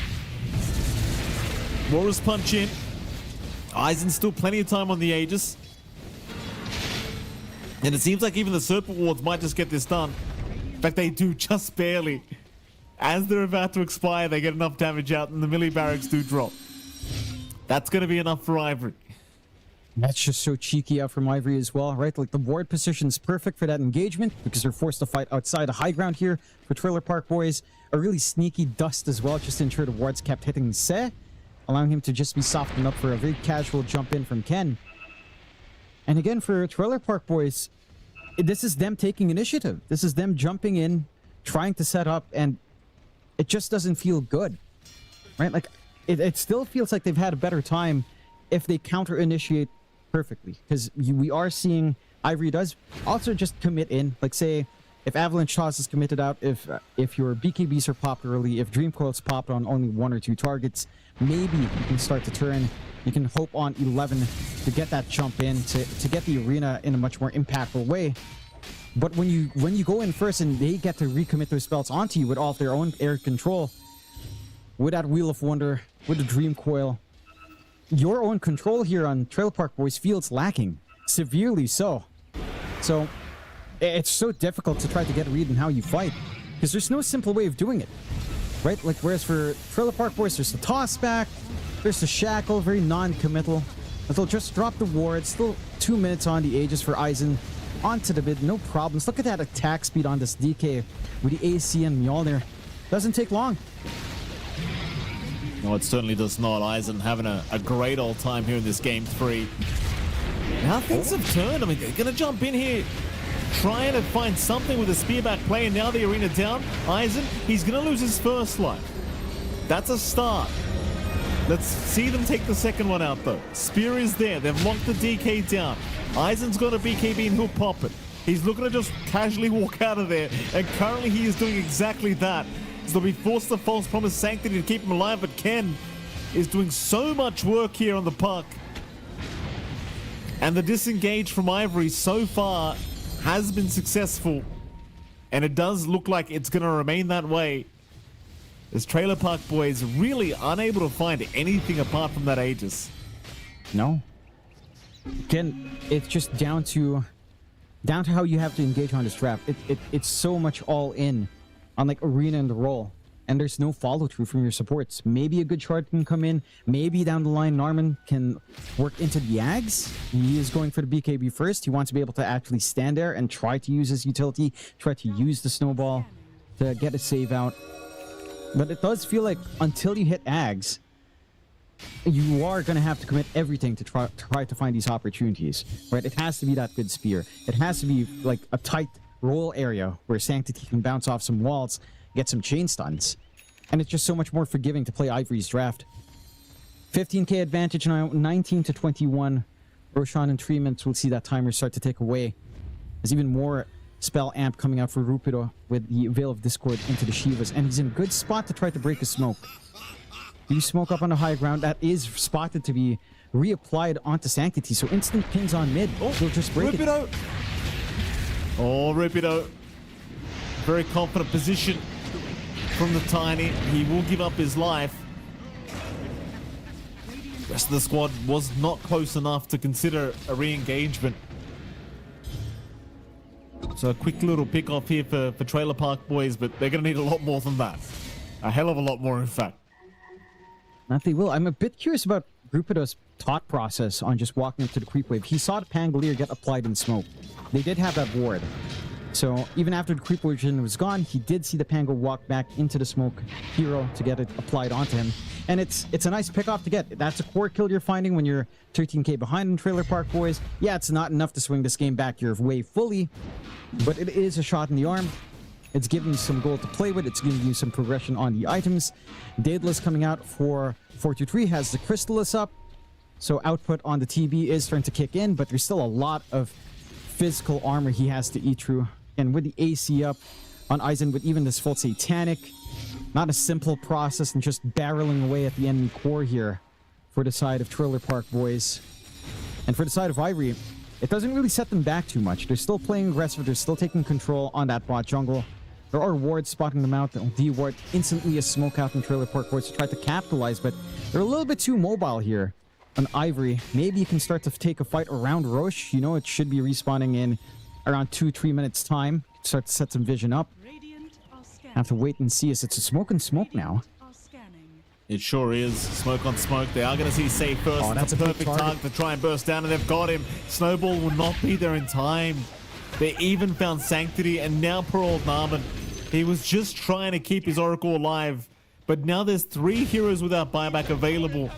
Warriors punch in. Aizen's still plenty of time on the Aegis. And it seems like even the Serpent Wards might just get this done. In fact, they do just barely. As they're about to expire, they get enough damage out and the melee barracks do drop. That's going to be enough for Ivory. That's just so cheeky out from Ivory as well, right? Like the ward position's perfect for that engagement because they're forced to fight outside the high ground here for Trailer Park Boys. A really sneaky dust as well, just to ensure the wards kept hitting Se, allowing him to just be softened up for a very casual jump in from Ken. And again, for Trailer Park Boys, this is them taking initiative. This is them jumping in, trying to set up, and it just doesn't feel good, right? Like it still feels like they've had a better time if they counter-initiate perfectly, because we are seeing Ivory does also just commit in, like say if Avalanche Toss is committed out, if your BKBs are popped early, if Dream Coil's popped on only 1 or 2 targets, maybe you can start to turn. You can hope on 11 to get that jump in to get the arena in a much more impactful way. But when you go in first and they get to recommit their spells onto you with all of their own air control, with that Wheel of Wonder, with the Dream Coil, your own control here on Trailer Park Boys feels lacking, severely so. So it's so difficult to try to get a read on how you fight because there's no simple way of doing it, right? Like whereas for Trailer Park Boys, there's the toss back, there's the shackle, very non-committal. But they'll just drop the ward. Still 2 minutes on the Aegis for Aizen. Onto the mid, no problems. Look at that attack speed on this DK with the AC and Mjolnir. Doesn't take long. No, it certainly does not. Aizen having a great old time here in this game 3. Now things have turned. I mean, they're going to jump in here, trying to find something with a spearback play, and now the arena down. Aizen, he's going to lose his first life. That's a start. Let's see them take the second one out, though. Spear is there. They've locked the DK down. Aizen's got a BKB and he'll pop it. He's looking to just casually walk out of there, and currently he is doing exactly that. So they'll be forced to false promise sanctity to keep him alive, but Ken is doing so much work here on the puck. And the disengage from Ivory so far has been successful, and it does look like it's going to remain that way. As Trailer Park Boys really unable to find anything apart from that Aegis. No. Again, it's just down to how you have to engage on this draft. It's so much all in on like arena and the roll, and there's no follow through from your supports. Maybe a good shard can come in. Maybe down the line Narman can work into the Ags. He is going for the BKB first. He wants to be able to actually stand there and try to use his utility, try to use the snowball to get a save out. But it does feel like until you hit Ags, you are going to have to commit everything to try to find these opportunities, right? It has to be that good spear. It has to be like a tight roll area where Sanctity can bounce off some walls, get some chain stuns. And it's just so much more forgiving to play Ivory's draft. 15k advantage now, 19 to 21. Roshan and Treatment will see that timer start to tick away. There's even more spell amp coming out for Rupido with the Veil of Discord into the Shivas, and he's in a good spot to try to break a smoke. You smoke up on the high ground. That is spotted to be reapplied onto Sanctity, so instant pings on mid. Oh, they'll just break it. Oh, Rupido. Very confident position from the Tiny. He will give up his life. The rest of the squad was not close enough to consider a re-engagement. So a quick little pick off here for Trailer Park Boys, but they're going to need a lot more than that. A hell of a lot more, in fact. That they will. I'm a bit curious about Rupido's thought process on just walking up to the creep wave. He saw the Pangolier get applied in smoke. They did have that ward. So even after the creep wave was gone, he did see the Pango walk back into the smoke hero to get it applied onto him. And it's a nice pick off to get. That's a core kill you're finding when you're 13k behind in Trailer Park Boys. Yeah, it's not enough to swing this game back your way fully, but it is a shot in the arm. It's giving you some gold to play with. It's giving you some progression on the items. Daedalus coming out for 423 has the Crystallis up. So output on the TB is starting to kick in, but there's still a lot of physical armor he has to eat through. And with the AC up on Eisen, with even this full Satanic, not a simple process and just barreling away at the enemy core here for the side of Trailer Park Boys. And for the side of Ivory, it doesn't really set them back too much. They're still playing aggressive. They're still taking control on that bot jungle. There are wards spotting them out. D-ward instantly a smoke out from Trailer Park Boys to try to capitalize, but they're a little bit too mobile here on Ivory. Maybe you can start to take a fight around Roche. You know it should be respawning in around 2-3 minutes time. Start to set some vision up. Have to wait and see as it's a smoke and smoke now. It sure is. Smoke on smoke. They are going to see Safe first. Oh, that's it's a a big perfect target to try and burst down, and they've got him. Snowball will not be there in time. They even found Sanctity, and now poor old Narman. He was just trying to keep his Oracle alive, but now there's 3 heroes without buyback available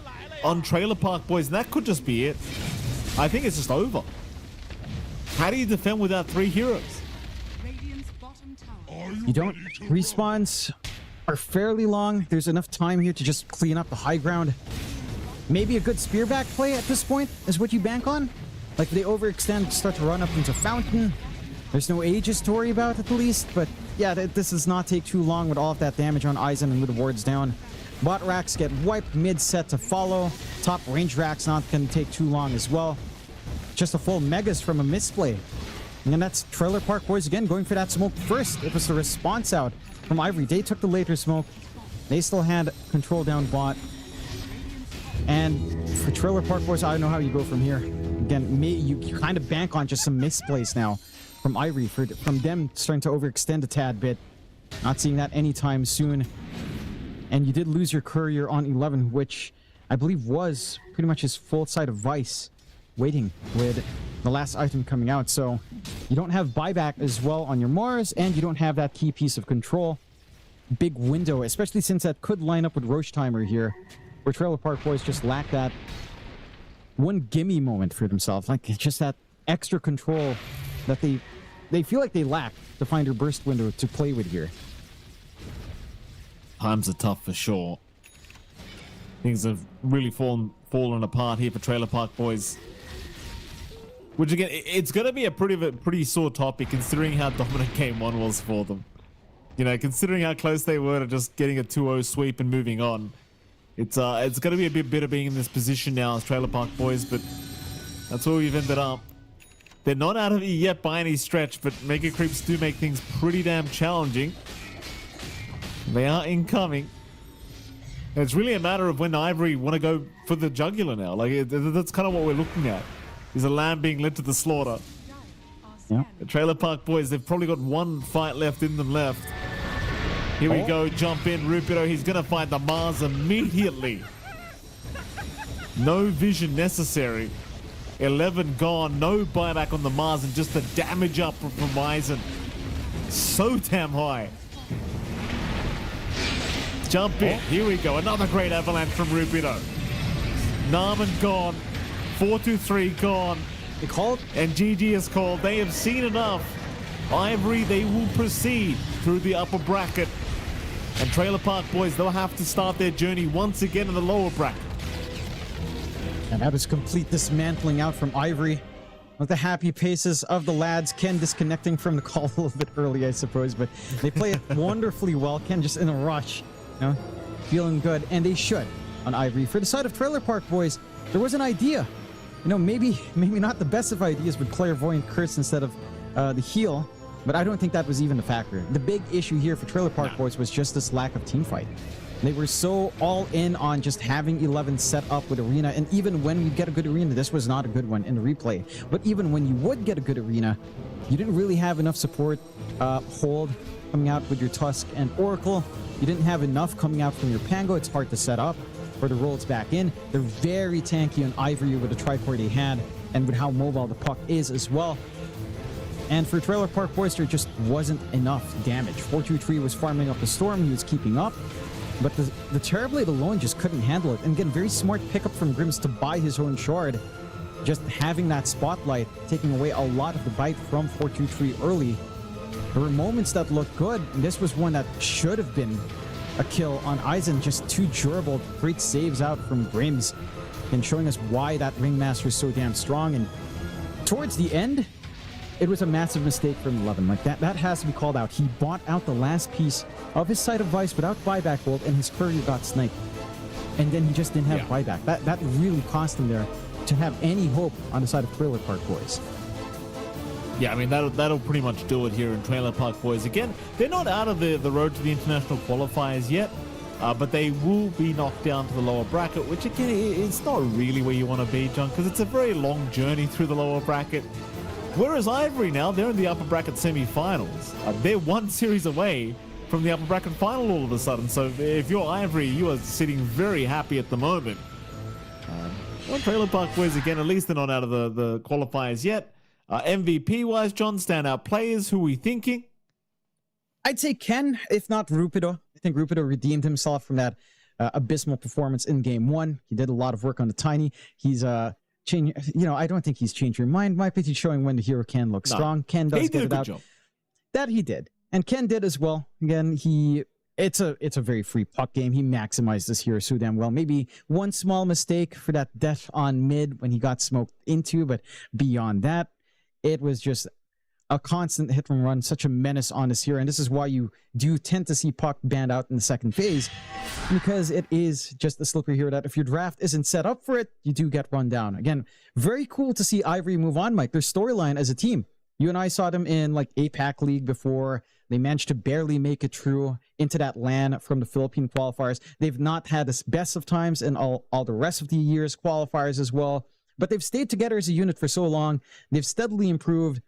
on Trailer Park Boys, and that could just be it. I think it's just over. How do you defend without 3 heroes? You don't. Respawns are fairly long. There's enough time here to just clean up the high ground. Maybe a good spearback play at this point is what you bank on. Like they overextend, start to run up into Fountain. There's no Aegis to worry about at the least, but yeah, this does not take too long with all of that damage on Eisen and with the wards down. Bot racks get wiped mid-set to follow. Top range racks not going to take too long as well. Just a full megas from a misplay. And that's Trailer Park Boys again going for that smoke first. It was the response out from Ivory. They took the later smoke. They still had control down bot. And for Trailer Park Boys, I don't know how you go from here. Again, you kind of bank on just some misplays now from Ivory, from them starting to overextend a tad bit. Not seeing that anytime soon. And you did lose your courier on 11, which I believe was pretty much his full side of Vice waiting with the last item coming out. So you don't have buyback as well on your Mars, and you don't have that key piece of control. Big window, especially since that could line up with Roche Timer here, where Trailer Park Boys just lack that one gimme moment for themselves. Like just that extra control that they feel like they lack to find their burst window to play with here. Times are tough for sure. Things have really fallen apart here for Trailer Park Boys. Which again, it's going to be a pretty sore topic considering how dominant Game 1 was for them. You know, considering how close they were to just getting a 2-0 sweep and moving on. It's going to be a bit bitter being in this position now as Trailer Park Boys, but that's where we've ended up. They're not out of it yet by any stretch, but Mega Creeps do make things pretty damn challenging. They are incoming. And it's really a matter of when Ivory want to go for the jugular now. Like, that's kind of what we're looking at. Is a lamb being led to the slaughter. Yeah. The Trailer Park Boys, they've probably got one fight left in them left. Here we go, jump in, Rupido. He's going to find the Mars immediately. No vision necessary. 11 gone, no buyback on the Mars, and just the damage up from Aizen. So damn high. Jump in, here we go. Another great avalanche from Rupido. Narman gone. 4-2-3 gone. They called. And GG is called. They have seen enough. Ivory, they will proceed through the upper bracket. And Trailer Park Boys, they'll have to start their journey once again in the lower bracket. And that was complete dismantling out from Ivory. With the happy paces of the lads. Ken disconnecting from the call a little bit early, I suppose, but they play it wonderfully well. Ken just in a rush, you know, feeling good, and they should on Ivory. For the side of Trailer Park Boys, there was an idea. You know, maybe not the best of ideas with Clairvoyant Curse instead of the heal, but I don't think that was even a factor. The big issue here for Trailer Park Boys was just this lack of team fight. They were so all in on just having 11 set up with Arena, and even when you get a good Arena, this was not a good one in the replay, but even when you would get a good Arena, you didn't really have enough support hold coming out with your Tusk and Oracle. You didn't have enough coming out from your Pango. It's hard to set up for the rolls back in. They're very tanky on Ivory with the Tricore they had, and with how mobile the puck is as well. And for Trailer Park Boys, there just wasn't enough damage. 4-2-3 was farming up the Storm, he was keeping up, but the Terrorblade alone just couldn't handle it. And again, very smart pickup from Grims to buy his own shard. Just having that spotlight, taking away a lot of the bite from 4-2-3 early. There were moments that looked good, and this was one that should have been a kill on Aizen. Just too durable, great saves out from Grims, and showing us why that Ringmaster is so damn strong. And towards the end, it was a massive mistake from 11. Like that has to be called out. He bought out the last piece of his Sight of Vice without buyback bolt, and his courier got sniped. And then he just didn't have buyback. That really cost him there to have any hope on the side of Trailer Park Boys. Yeah, I mean, that'll pretty much do it here in Trailer Park Boys. Again, they're not out of the road to the international qualifiers yet, but they will be knocked down to the lower bracket, which again, it's not really where you want to be, John, because it's a very long journey through the lower bracket. Whereas Ivory now, they're in the upper bracket semi-finals. They're one series away from the upper bracket final all of a sudden. So if you're Ivory, you are sitting very happy at the moment. Well, Trailer Park Boys, again, at least they're not out of the qualifiers yet. MVP-wise, John, standout players, who are we thinking? I'd say Ken, if not Rupido. I think Rupido redeemed himself from that abysmal performance in Game 1. He did a lot of work on the Tiny. He's changed, you know, I don't think he's changed your mind. Might be showing when the hero can look strong. Ken does get it out. Job. That he did. And Ken did as well. Again, it's a very free puck game. He maximized this hero so damn well. Maybe one small mistake for that death on mid when he got smoked into, but beyond that, it was just a constant hit and run, such a menace on this hero. And this is why you do tend to see puck banned out in the second phase, because it is just a slippery hero that if your draft isn't set up for it, you do get run down. Again, very cool to see Ivory move on, Mike. Their storyline as a team. You and I saw them in like APAC League before. They managed to barely make it through into that LAN from the Philippine qualifiers. They've not had the best of times in all the rest of the year's qualifiers as well. But they've stayed together as a unit for so long. They've steadily improved.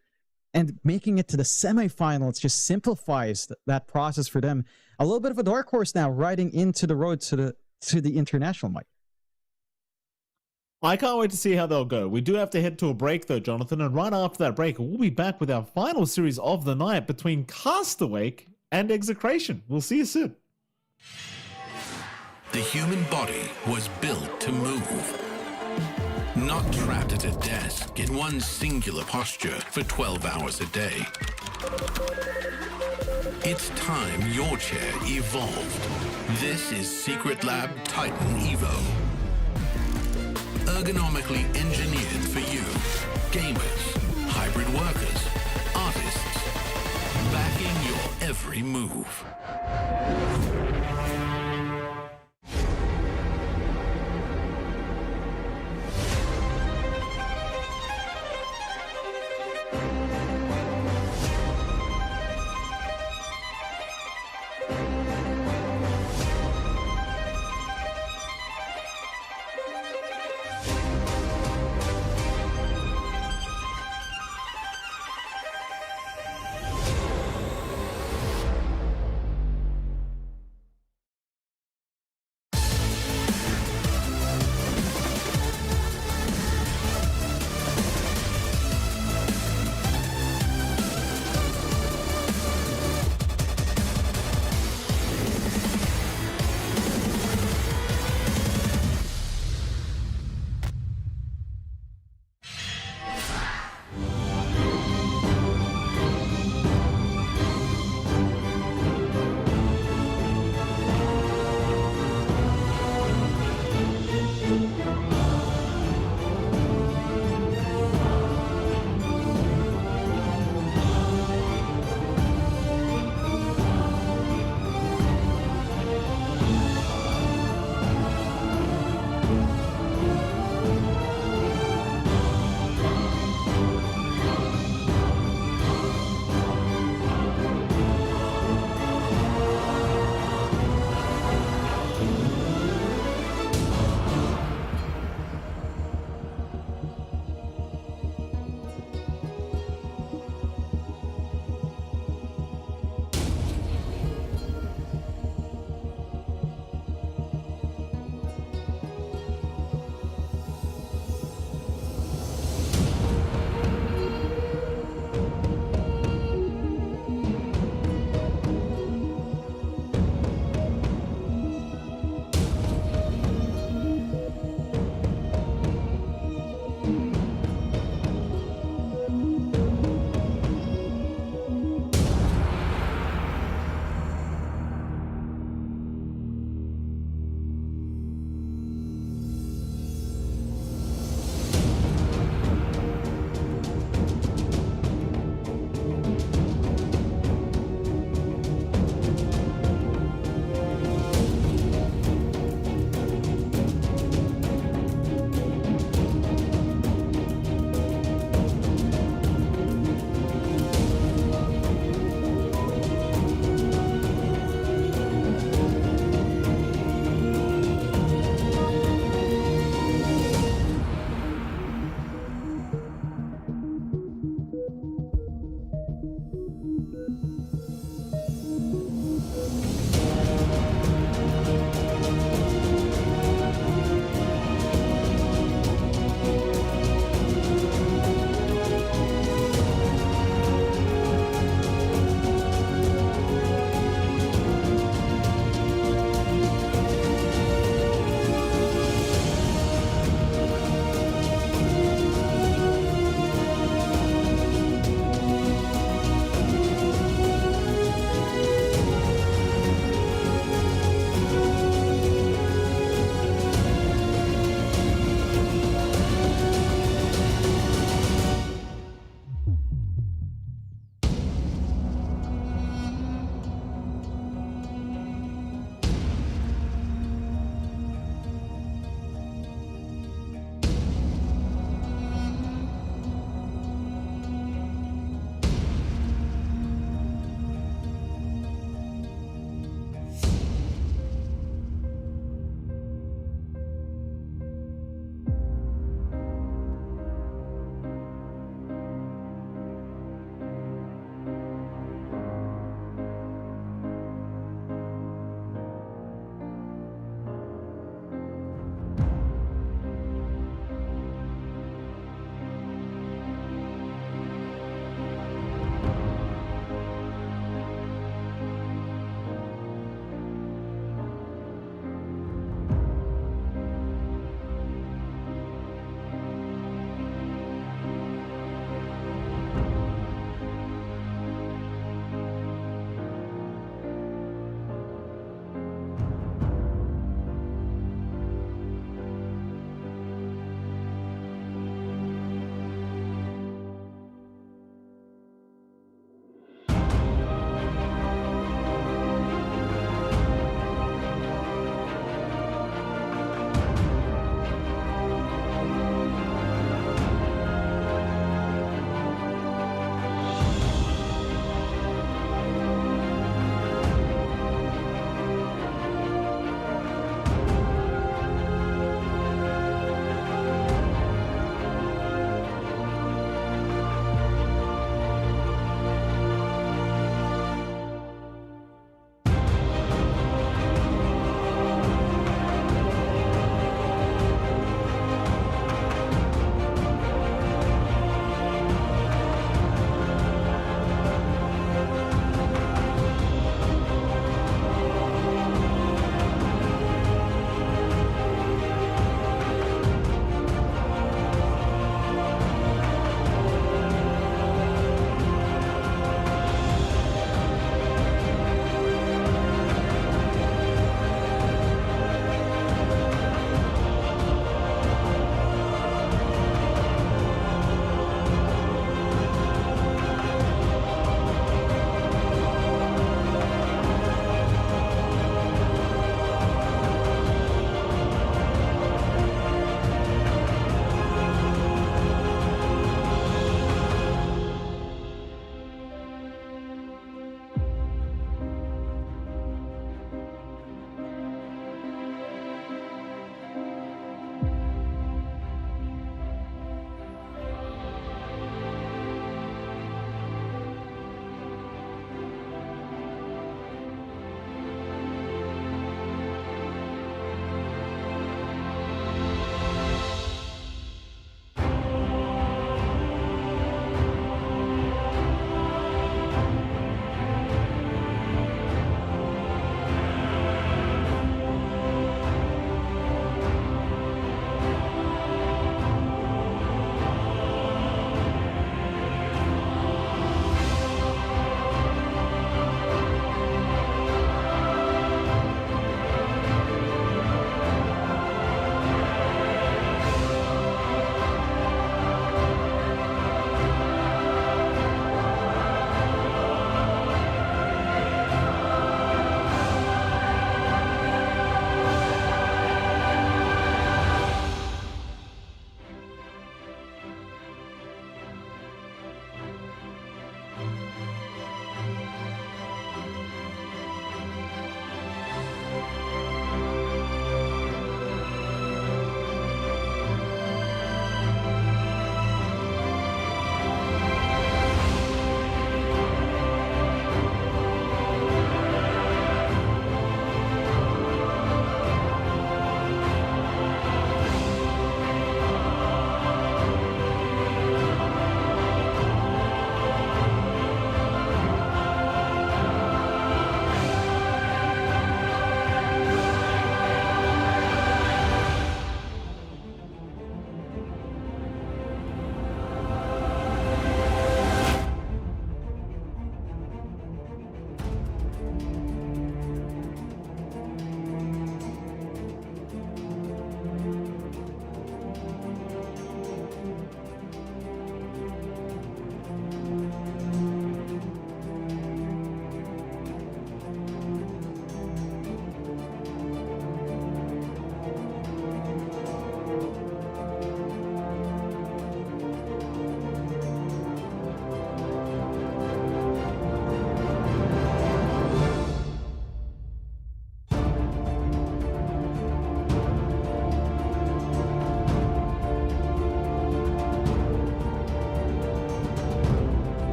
And making it to the semifinals just simplifies that process for them. A little bit of a dark horse now, riding into the road to the international, Mike. I can't wait to see how they'll go. We do have to head to a break, though, Jonathan. And right after that break, we'll be back with our final series of the night between Castaway and Execration. We'll see you soon. The human body was built to move. Not trapped at a desk in one singular posture for 12 hours a day. It's time your chair evolved. This is Secret Lab Titan Evo. Ergonomically engineered for you. Gamers, hybrid workers, artists. Backing your every move.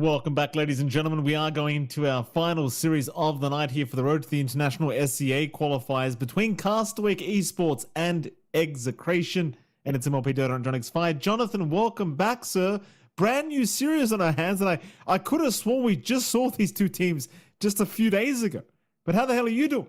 Welcome back, ladies and gentlemen. We are going into our final series of the night here for the Road to the International SCA qualifiers between Castaway Esports and Execration. And it's MLP Dota on John X5. Jonathan, welcome back, sir. Brand new series on our hands, and I could have sworn we just saw these two teams just a few days ago. But how the hell are you doing?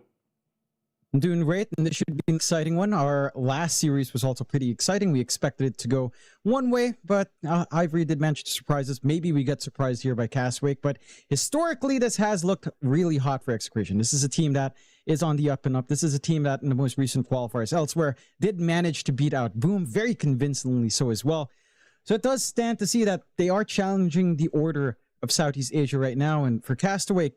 I'm doing great, and this should be an exciting one. Our last series was also pretty exciting. We expected it to go one way, but Ivory did manage to surprise us. Maybe we get surprised here by Castaway, but historically, this has looked really hot for Execration. This is a team that is on the up and up. This is a team that in the most recent qualifiers elsewhere did manage to beat out Boom, very convincingly so as well. So it does stand to see that they are challenging the order of Southeast Asia right now, and for Castaway,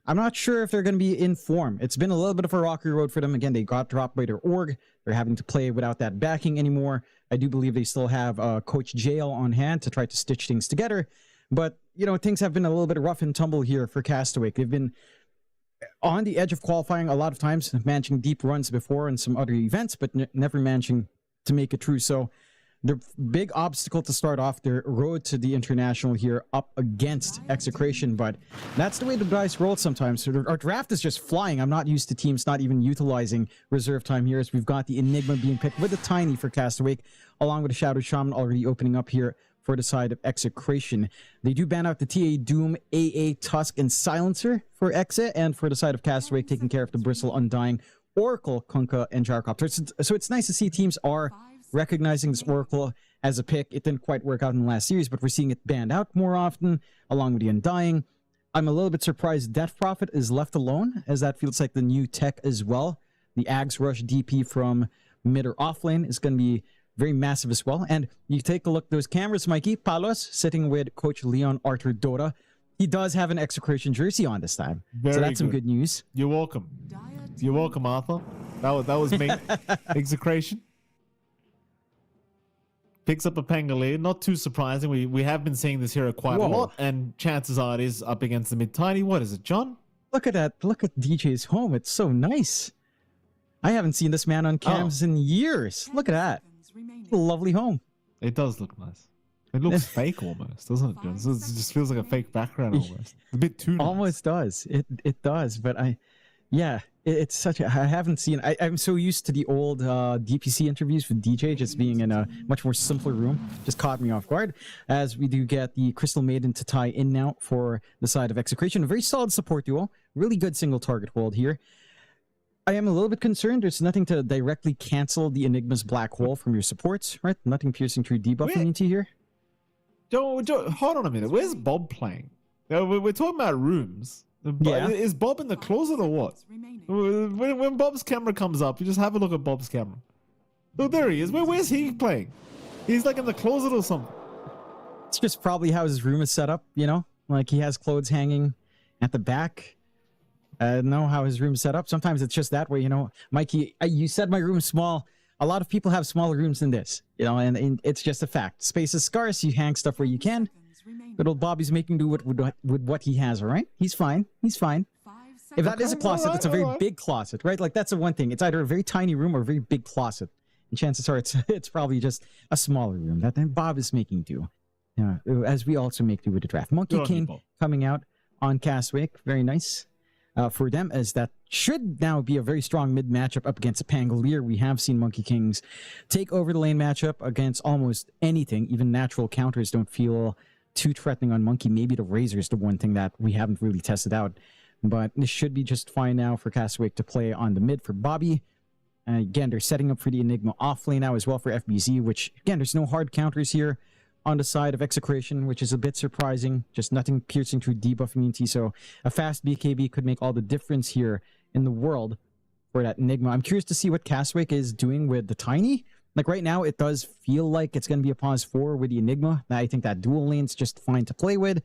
I'm not sure if they're going to be in form. It's been a little bit of a rocky road for them. Again, they got dropped by their org. They're having to play without that backing anymore. I do believe they still have Coach Jail on hand to try to stitch things together. But, you know, things have been a little bit rough and tumble here for Castaway. They've been on the edge of qualifying a lot of times, managing deep runs before in some other events, but never managing to make it through. So the big obstacle to start off their road to the international here up against Execration, but that's the way the dice roll sometimes. So our draft is just flying. I'm not used to teams not even utilizing reserve time here, as we've got the Enigma being picked with the Tiny for Castaway, along with the Shadow Shaman already opening up here for the side of Execration. They do ban out the TA Doom, AA Tusk, and Silencer for Exe, and for the side of Castaway, taking care of the Bristle, Undying, Oracle, Kunkka, and Gyrocopter. So it's nice to see teams are recognizing this Oracle as a pick. It didn't quite work out in the last series, but we're seeing it banned out more often, along with the Undying. I'm a little bit surprised Death Prophet is left alone, as that feels like the new tech as well. The Ags Rush DP from mid or off lane is going to be very massive as well. And you take a look at those cameras, Mikey. Palos sitting with Coach Leon Arthur Dota. He does have an Execration jersey on this time. So that's some good news. You're welcome. You're welcome, Arthur. That was me. Execration picks up a Pangolier. Not too surprising. We have been seeing this hero quite a lot, and chances are it is up against the mid-tiny. What is it, John? Look at that. Look at DJ's home. It's so nice. I haven't seen this man on cams in years. Look at that. Lovely home. It does look nice. It looks fake almost, doesn't it, John? It just feels like a fake background almost. A bit too nice. Almost does. It does, but it's such a, I haven't seen, I'm so used to the old DPC interviews with DJ just being in a much more simpler room. Just caught me off guard, as we do get the Crystal Maiden to tie in now for the side of Execration. A very solid support duo. Really good single target hold here. I am a little bit concerned. There's nothing to directly cancel the Enigma's black hole from your supports, right? Nothing piercing through debuff immunity here. Joe, hold on a minute. Where's Bob playing? We're talking about rooms. Yeah. Is Bob in the closet or what? When Bob's camera comes up, you just have a look at Bob's camera. Oh, there he is. Where's he playing? He's like in the closet or something. It's just probably how his room is set up, you know? Like he has clothes hanging at the back. I don't know how his room's set up. Sometimes it's just that way, you know. Mikey, you said my room's small. A lot of people have smaller rooms than this, you know, and it's just a fact. Space is scarce. You hang stuff where you can. But old Bobby's making do with what he has, all right? He's fine. He's fine. If that is a closet, it's a very big closet, right? Like, that's the one thing. It's either a very tiny room or a very big closet. And chances are it's probably just a smaller room that then Bob is making do. Yeah, as we also make do with the draft. Monkey King coming out on Castaway. Very nice. For them, as that should now be a very strong mid matchup up against a Pangolier. We have seen Monkey Kings take over the lane matchup against almost anything. Even natural counters don't feel too threatening on Monkey. Maybe the Razor is the one thing that we haven't really tested out. But this should be just fine now for Castaway to play on the mid for Bobby. Again, they're setting up for the Enigma off lane now as well for FBZ, which, again, there's no hard counters here on the side of Execration, which is a bit surprising. Just nothing piercing through debuff immunity. So a fast BKB could make all the difference here in the world for that Enigma. I'm curious to see what Castaway is doing with the Tiny. Like right now, it does feel like it's going to be a pause 4 with the Enigma. I think that dual lane's just fine to play with.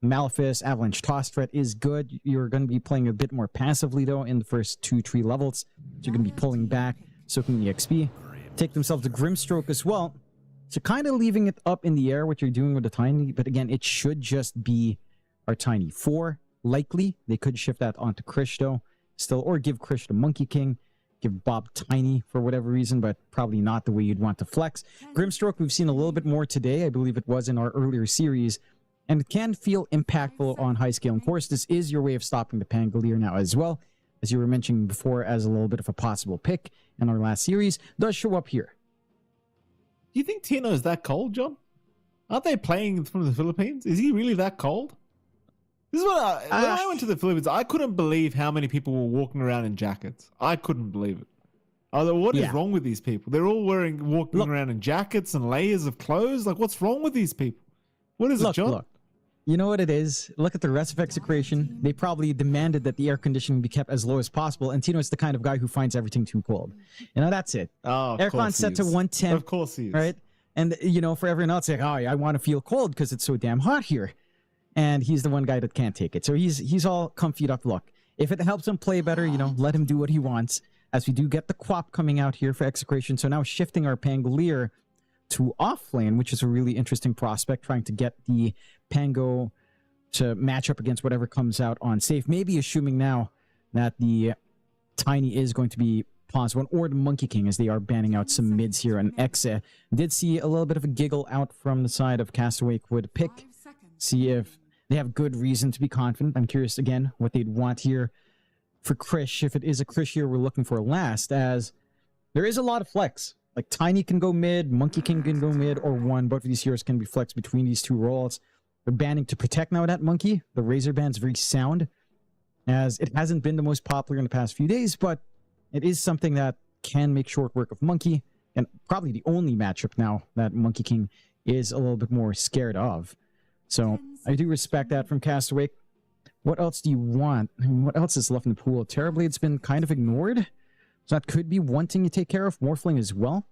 Malefice, Avalanche Toss Threat is good. You're going to be playing a bit more passively, though, in the first 2-3 levels. So you're going to be pulling back, soaking the XP. Take themselves a Grimstroke as well. So kind of leaving it up in the air what you're doing with the Tiny. But again, it should just be our Tiny 4. Likely, they could shift that onto Krish, though. Still, or give Krish the Monkey King. Give Bob Tiny for whatever reason, but probably not the way you'd want to flex. Grimstroke, we've seen a little bit more today. I believe it was in our earlier series. and it can feel impactful on high scale. And of course, this is your way of stopping the Pangolier now as well, as you were mentioning before, as a little bit of a possible pick in our last series, does show up here. Do you think Tino is that cold, John? Aren't they playing from the Philippines? Is he really that cold? This is what when I went to the Philippines, I couldn't believe how many people were walking around in jackets. I couldn't believe it. I was like, what is wrong with these people? They're all walking around in jackets and layers of clothes. Like, what's wrong with these people? What is it, John? Look, you know what it is? Look at the rest of Execration. They probably demanded that the air conditioning be kept as low as possible, and Tino is the kind of guy who finds everything too cold. You know, that's it. Oh, Aircon set to 110. Of course he is. Right? And, you know, for everyone else, like, oh, I want to feel cold because it's so damn hot here. And he's the one guy that can't take it. So he's all comfied up. Look, if it helps him play better, you know, let him do what he wants. As we do get the Quap coming out here for Execration. So now shifting our Pangolier to off lane, which is a really interesting prospect, trying to get the Pango to match up against whatever comes out on safe. Maybe assuming now that the Tiny is going to be pause one, or the Monkey King, as they are banning out some mids here. And Exe did see a little bit of a giggle out from the side of Castaway would pick. See if they have good reason to be confident. I'm curious again what they'd want here for Krish, if it is a Krish here we're looking for last, as there is a lot of flex. Like Tiny can go mid, Monkey King can go mid, or one. Both of these heroes can be flexed between these two roles. They're banning to protect now that Monkey. The Razor Band's very sound, as it hasn't been the most popular in the past few days, but it is something that can make short work of Monkey, and probably the only matchup now that Monkey King is a little bit more scared of. So I do respect that from Castaway. What else do you want? I mean, what else is left in the pool? Terriblade's been kind of ignored. So that could be one thing you take care of. Morphling as well.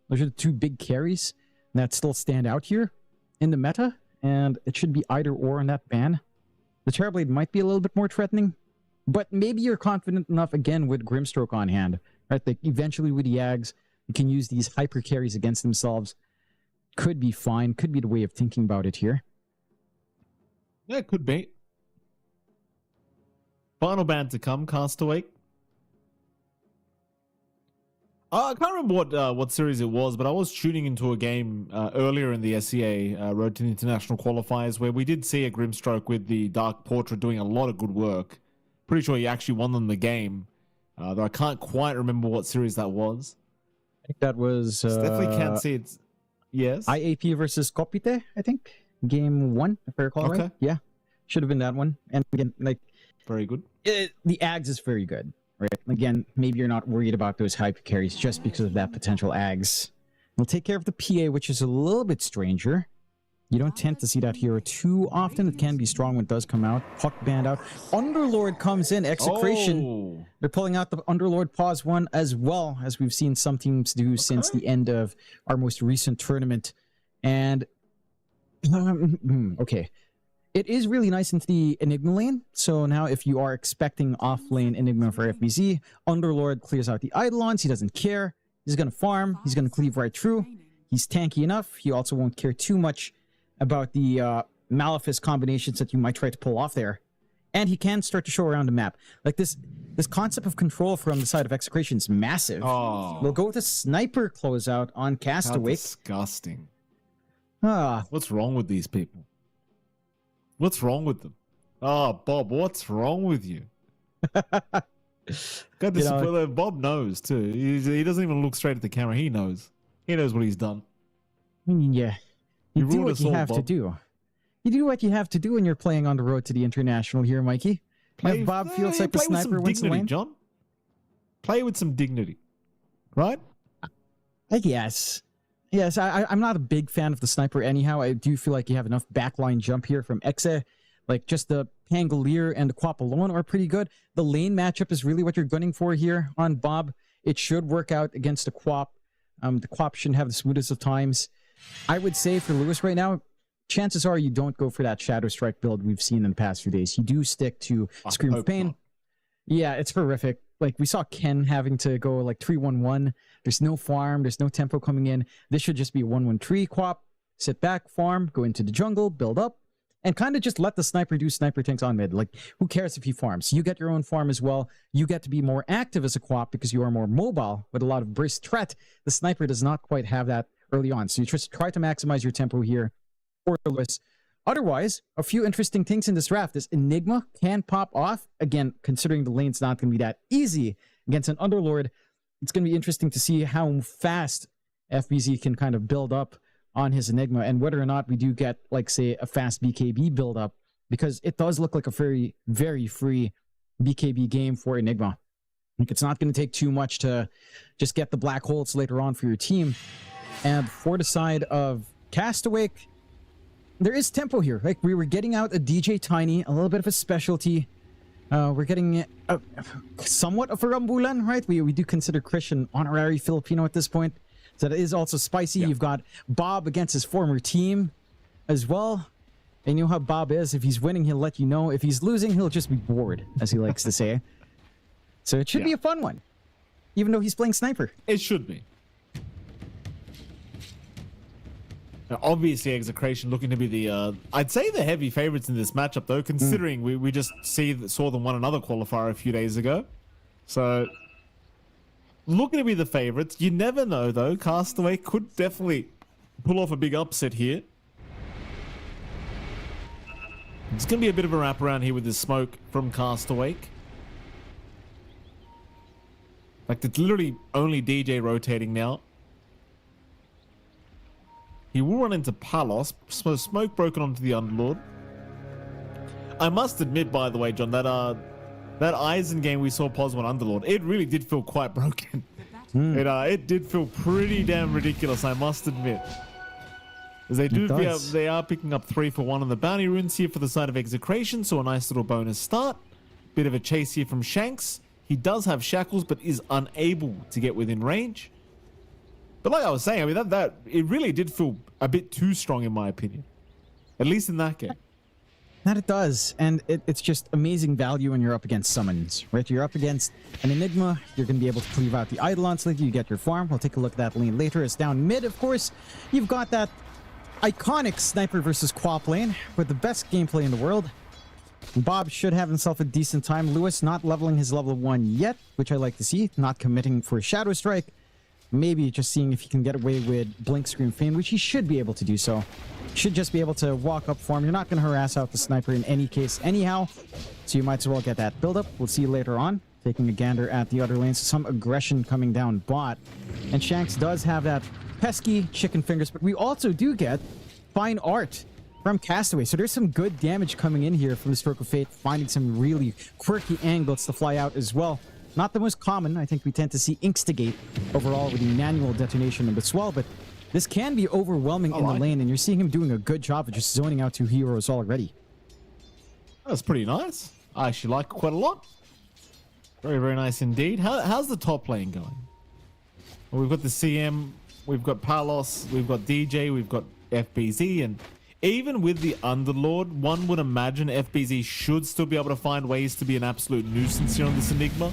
Those are the two big carries that still stand out here in the meta. And it should be either or on that ban. The Terrorblade might be a little bit more threatening. But maybe you're confident enough again with Grimstroke on hand. Right? Like eventually with the Yags, you can use these hyper carries against themselves. Could be fine. Could be the way of thinking about it here. Yeah, it could be. Final ban to come, Castaway. I can't remember what series it was, but I was tuning into a game earlier in the SEA, Road to the International Qualifiers, where we did see a Grimstroke with the Dark Portrait doing a lot of good work. Pretty sure he actually won them the game, though I can't quite remember what series that was. I think that was... definitely can't see it. Yes? IAP versus Kopite, I think. Game 1, if I recall right. Yeah, should have been that one. And again, like... Very good. The Ags is very good, right? Again, maybe you're not worried about those hyper carries just because of that potential Ags. We'll take care of the PA, which is a little bit stranger. You don't tend to see that hero too often. It can be strong when it does come out. Puck banned out. Underlord comes in. Execration. Oh. They're pulling out the Underlord pause one as well, as we've seen some teams do since the end of our most recent tournament. And, okay. It is really nice into the Enigma lane. So now if you are expecting off-lane Enigma for FBZ, Underlord clears out the Eidolons. He doesn't care. He's going to farm. He's going to cleave right through. He's tanky enough. He also won't care too much about the Malefice combinations that you might try to pull off there. And he can start to show around the map. Like this concept of control from the side of Execration is massive. Oh. We'll go with a sniper closeout on Castaway. Disgusting. Ah, What's wrong with these people? What's wrong with them? Oh, Bob, what's wrong with you? Got this. Bob knows too. He doesn't even look straight at the camera. He knows. He knows what he's done. Yeah. You do ruined what us you all, have to Bob. do. You do what you have to do when you're playing on the road to the international here, Mikey. If Bob feels like the sniper wins the lane. John. Play with some dignity, right? Yes. Yes, I'm not a big fan of the sniper anyhow. I do feel like you have enough backline jump here from Exe. Like, just the Pangolier and the Quap alone are pretty good. The lane matchup is really what you're gunning for here on Bob. It should work out against the Quap. The Quap shouldn't have the smoothest of times. I would say for Lewis right now, chances are you don't go for that Shadow Strike build we've seen in the past few days. You do stick to Scream of Pain. Not. Yeah, it's horrific. Like, we saw Ken having to go like 3-1-1. There's no farm. There's no tempo coming in. This should just be 1-1-3 Quap. Sit back, farm, go into the jungle, build up, and kind of just let the sniper do sniper things on mid. Like, who cares if he farms? You get your own farm as well. You get to be more active as a Quap because you are more mobile with a lot of burst threat. The sniper does not quite have that early on. So you just try to maximize your tempo here for Lewis. Otherwise, a few interesting things in this draft. This Enigma can pop off. Again, considering the lane's not going to be that easy against an Underlord, it's going to be interesting to see how fast FBZ can kind of build up on his Enigma and whether or not we do get, like, say, a fast BKB build up, because it does look like a very, very free BKB game for Enigma. Like, it's not going to take too much to just get the black holes later on for your team. And for the side of Castaway, there is tempo here. Like, we were getting out a DJ Tiny, a little bit of a specialty. We're getting somewhat of a Rambulan, right? We do consider Christian honorary Filipino at this point. So that is also spicy. Yeah. You've got Bob against his former team as well. And you know how Bob is. If he's winning, he'll let you know. If he's losing, he'll just be bored, as he likes to say. So it should be a fun one, even though he's playing Sniper. It should be. Now, obviously, Execration looking to be the, I'd say the heavy favorites in this matchup, though, considering we just saw them won another qualifier a few days ago. So, looking to be the favorites. You never know, though. Castaway could definitely pull off a big upset here. It's going to be a bit of a wraparound here with this smoke from Castaway. Like, it's literally only DJ rotating now. He will run into Palos. Smoke broken onto the Underlord. I must admit, by the way, John, that Eisen game we saw Pos 1 Underlord, it really did feel quite broken. It did feel pretty damn ridiculous, I must admit. As they are picking up 3 for 1 on the bounty runes here for the side of Execration, so a nice little bonus start. Bit of a chase here from Shanks. He does have shackles, but is unable to get within range. But like I was saying, I mean, that it really did feel a bit too strong in my opinion. At least in that game. That it does. And it's just amazing value when you're up against summons, right? You're up against an Enigma. You're going to be able to cleave out the Eidolon so that you get your farm. We'll take a look at that lane later. It's down mid, of course. You've got that iconic Sniper versus Quap lane with the best gameplay in the world. Bob should have himself a decent time. Lewis not leveling his level 1 yet, which I like to see. Not committing for a Shadow Strike. Maybe just seeing if he can get away with Blink Scream Fame, which he should be able to do so. Should just be able to walk up for him. You're not going to harass out the Sniper in any case anyhow, so you might as well get that build up. We'll see later on. Taking a gander at the other lanes. Some aggression coming down bot. And Shanks does have that pesky chicken fingers, but we also do get fine art from Castaway. So there's some good damage coming in here from the Stroke of Fate, finding some really quirky angles to fly out as well. Not the most common. I think we tend to see Instigate overall with the manual detonation of the swell, but this can be overwhelming in the lane, and you're seeing him doing a good job of just zoning out 2 heroes already. That's pretty nice. I actually like it quite a lot. Very, very nice indeed. How's the top lane going? Well, we've got the CM, we've got Palos, we've got DJ, we've got FBZ, and even with the Underlord, one would imagine FBZ should still be able to find ways to be an absolute nuisance here on this Enigma.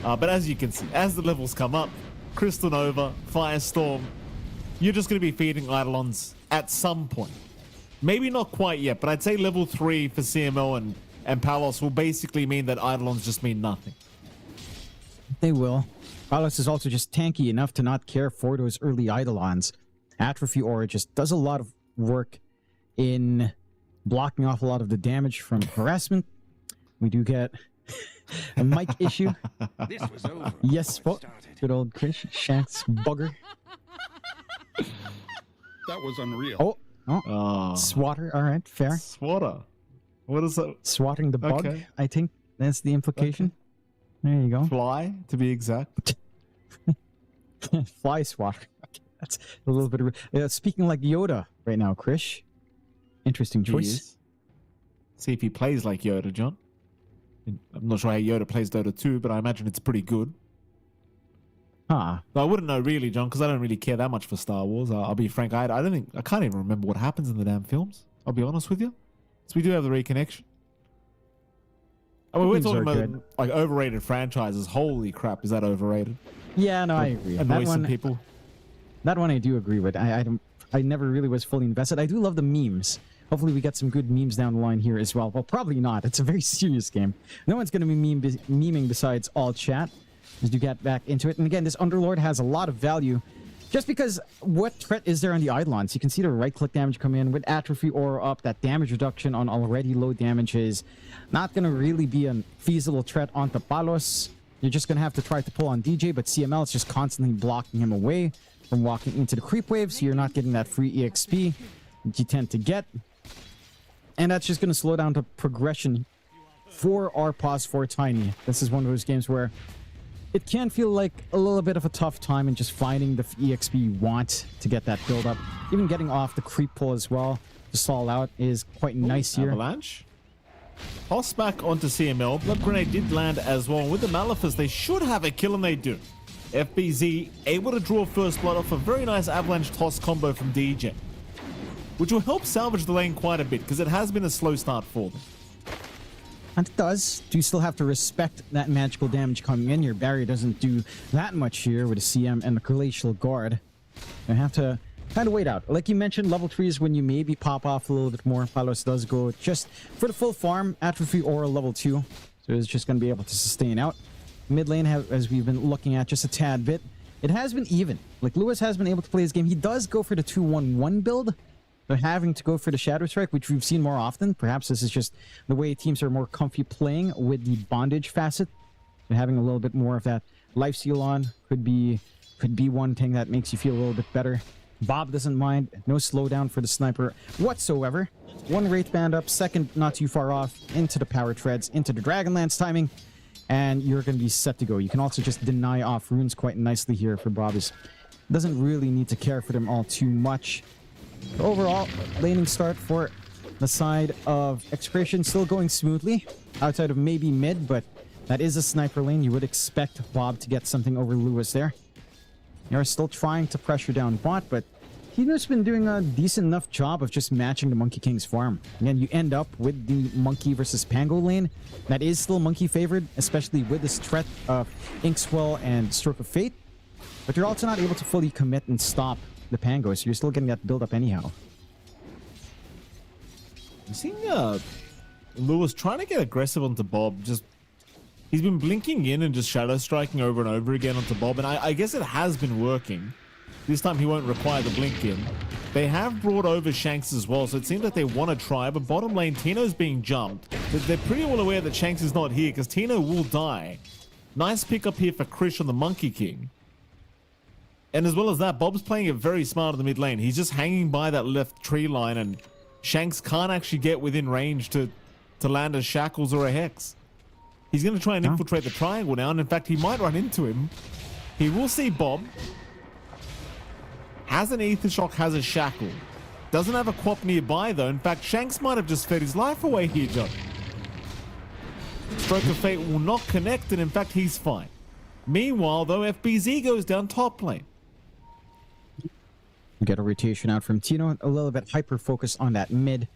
But as you can see, as the levels come up, Crystal Nova, Firestorm, you're just going to be feeding Eidolons at some point. Maybe not quite yet, but I'd say level 3 for CMO and Palos will basically mean that Eidolons just mean nothing. They will. Palos is also just tanky enough to not care for those early Eidolons. Atrophy Aura just does a lot of work in blocking off a lot of the damage from harassment. We do get a mic issue. This was over. Yes, good old Chris Shanks bugger. That was unreal. Swatter. All right, fair. Swatter. What is that? Swatting the bug, Okay. I think that's the implication. Okay. There you go. Fly, to be exact. Fly swatter. Okay, that's a little bit of... speaking like Yoda right now, Krish. Interesting choice. See if he plays like Yoda, John. I'm not sure how Yoda plays Dota 2, but I imagine it's pretty good. Huh. I wouldn't know really, John, because I don't really care that much for Star Wars. I'll be frank. I can't even remember what happens in the damn films. I'll be honest with you. So we do have the reconnection. I mean, we're talking about like overrated franchises. Holy crap, is that overrated? Yeah, no, I agree. Annoy some people. That one I do agree with. I never really was fully invested. I do love the memes. Hopefully we get some good memes down the line here as well. Well, probably not. It's a very serious game. No one's going to be memeing besides all chat as you get back into it. And again, this Underlord has a lot of value Just because what threat is there on the Eidolons? You can see the right-click damage come in with Atrophy Aura up. That damage reduction on already low damage is not going to really be a feasible threat onto Palos. You're just going to have to try to pull on DJ, but CML is just constantly blocking him away from walking into the creep wave, so you're not getting that free EXP that you tend to get. And that's just going to slow down the progression for our pause for Tiny. This is one of those games where it can feel like a little bit of a tough time in just finding the EXP you want to get that build up. Even getting off the creep pull as well to stall out is quite nice here. Avalanche. Toss back onto CML. Blood Grenade did land as well. With the Malefice, they should have a kill, and they do. FBZ able to draw first blood off a very nice Avalanche toss combo from DJ, which will help salvage the lane quite a bit because it has been a slow start for them. And it does. Do you still have to respect that magical damage coming in? Your barrier doesn't do that much here with a CM and the Glacial Guard. You have to kind of wait out. Like you mentioned, level 3 is when you maybe pop off a little bit more. Palos does go just for the full farm, Atrophy Aura level 2. So it's just going to be able to sustain out. Mid lane, as we've been looking at just a tad bit, it has been even. Like Lewis has been able to play his game. He does go for the 2-1-1 build. They're having to go for the Shadow Strike, which we've seen more often. Perhaps this is just the way teams are more comfy playing with the bondage facet. They're having a little bit more of that life steal on. Could be one thing that makes you feel a little bit better. Bob doesn't mind. No slowdown for the sniper whatsoever. One Wraith Band up, second not too far off, into the Power Treads, into the Dragonlance timing, and you're going to be set to go. You can also just deny off runes quite nicely here for Bob. Doesn't really need to care for them all too much. Overall, laning start for the side of Execration still going smoothly, outside of maybe mid, but that is a sniper lane. You would expect Bob to get something over Lewis there. You're still trying to pressure down bot, but Hino's been doing a decent enough job of just matching the Monkey King's farm. Again, you end up with the Monkey versus Pango lane. That is still Monkey favored, especially with this threat of Inkswell and Stroke of Fate. But you're also not able to fully commit and stop the Pango, so you're still getting that build up anyhow. I'm seeing Lewis trying to get aggressive onto Bob. He's been blinking in and just shadow striking over and over again onto Bob, and I guess it has been working. This time he won't require the blink in. They have brought over Shanks as well, so it seems like they want to try, but bottom lane, Tino's being jumped. They're pretty well aware that Shanks is not here because Tino will die. Nice pick up here for Krish on the Monkey King. And as well as that, Bob's playing it very smart in the mid lane. He's just hanging by that left tree line, and Shanks can't actually get within range to land a Shackles or a Hex. He's going to try and infiltrate the triangle now, and in fact, he might run into him. He will see Bob. Has an Ether Shock, has a Shackle. Doesn't have a Quap nearby, though. In fact, Shanks might have just fed his life away here, John. Stroke of Fate will not connect, and in fact, he's fine. Meanwhile, though, FBZ goes down top lane. Get a rotation out from Tino, a little bit hyper-focused on that mid.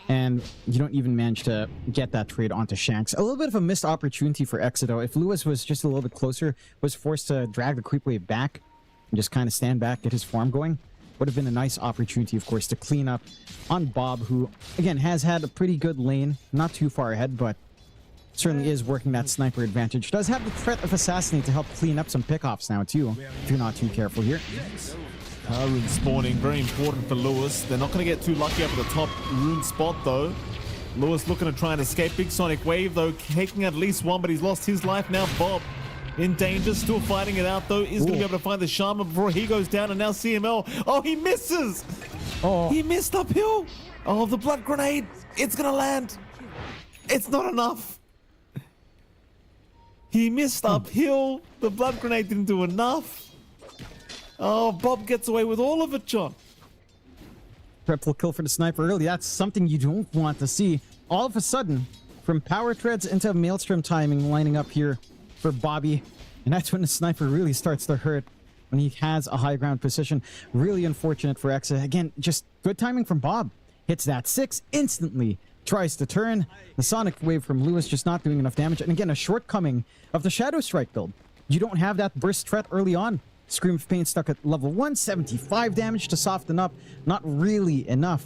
And you don't even manage to get that trade onto Shanks. A little bit of a missed opportunity for Exito. If Lewis was just a little bit closer, was forced to drag the creep wave back and just kind of stand back, get his farm going, would have been a nice opportunity, of course, to clean up on Bob, who, again, has had a pretty good lane. Not too far ahead, but certainly is working that sniper advantage. Does have the threat of Assassinate to help clean up some pickoffs now, too, if you're not too careful here. Rune spawning, very important for Lewis. They're not going to get too lucky up at the top rune spot, though. Lewis looking to try and escape. Big Sonic Wave, though, taking at least one, but he's lost his life now. Bob in danger, still fighting it out, though. Is going to be able to find the Shaman before he goes down, and now CML. Oh, he misses! Oh, he missed uphill! Oh, the Blood Grenade! It's going to land! It's not enough! He missed uphill. The Blood Grenade didn't do enough. Oh, Bob gets away with all of it, John. Triple kill for the sniper early. That's something you don't want to see. All of a sudden, from Power Treads into Maelstrom timing lining up here for Bobby. And that's when the sniper really starts to hurt, when he has a high ground position. Really unfortunate for Exa. Again, just good timing from Bob. Hits that 6 instantly. Tries to turn. The Sonic Wave from Lewis just not doing enough damage. And again, a shortcoming of the Shadow Strike build. You don't have that burst threat early on. Scream of Pain stuck at level 1, 75 damage to soften up. Not really enough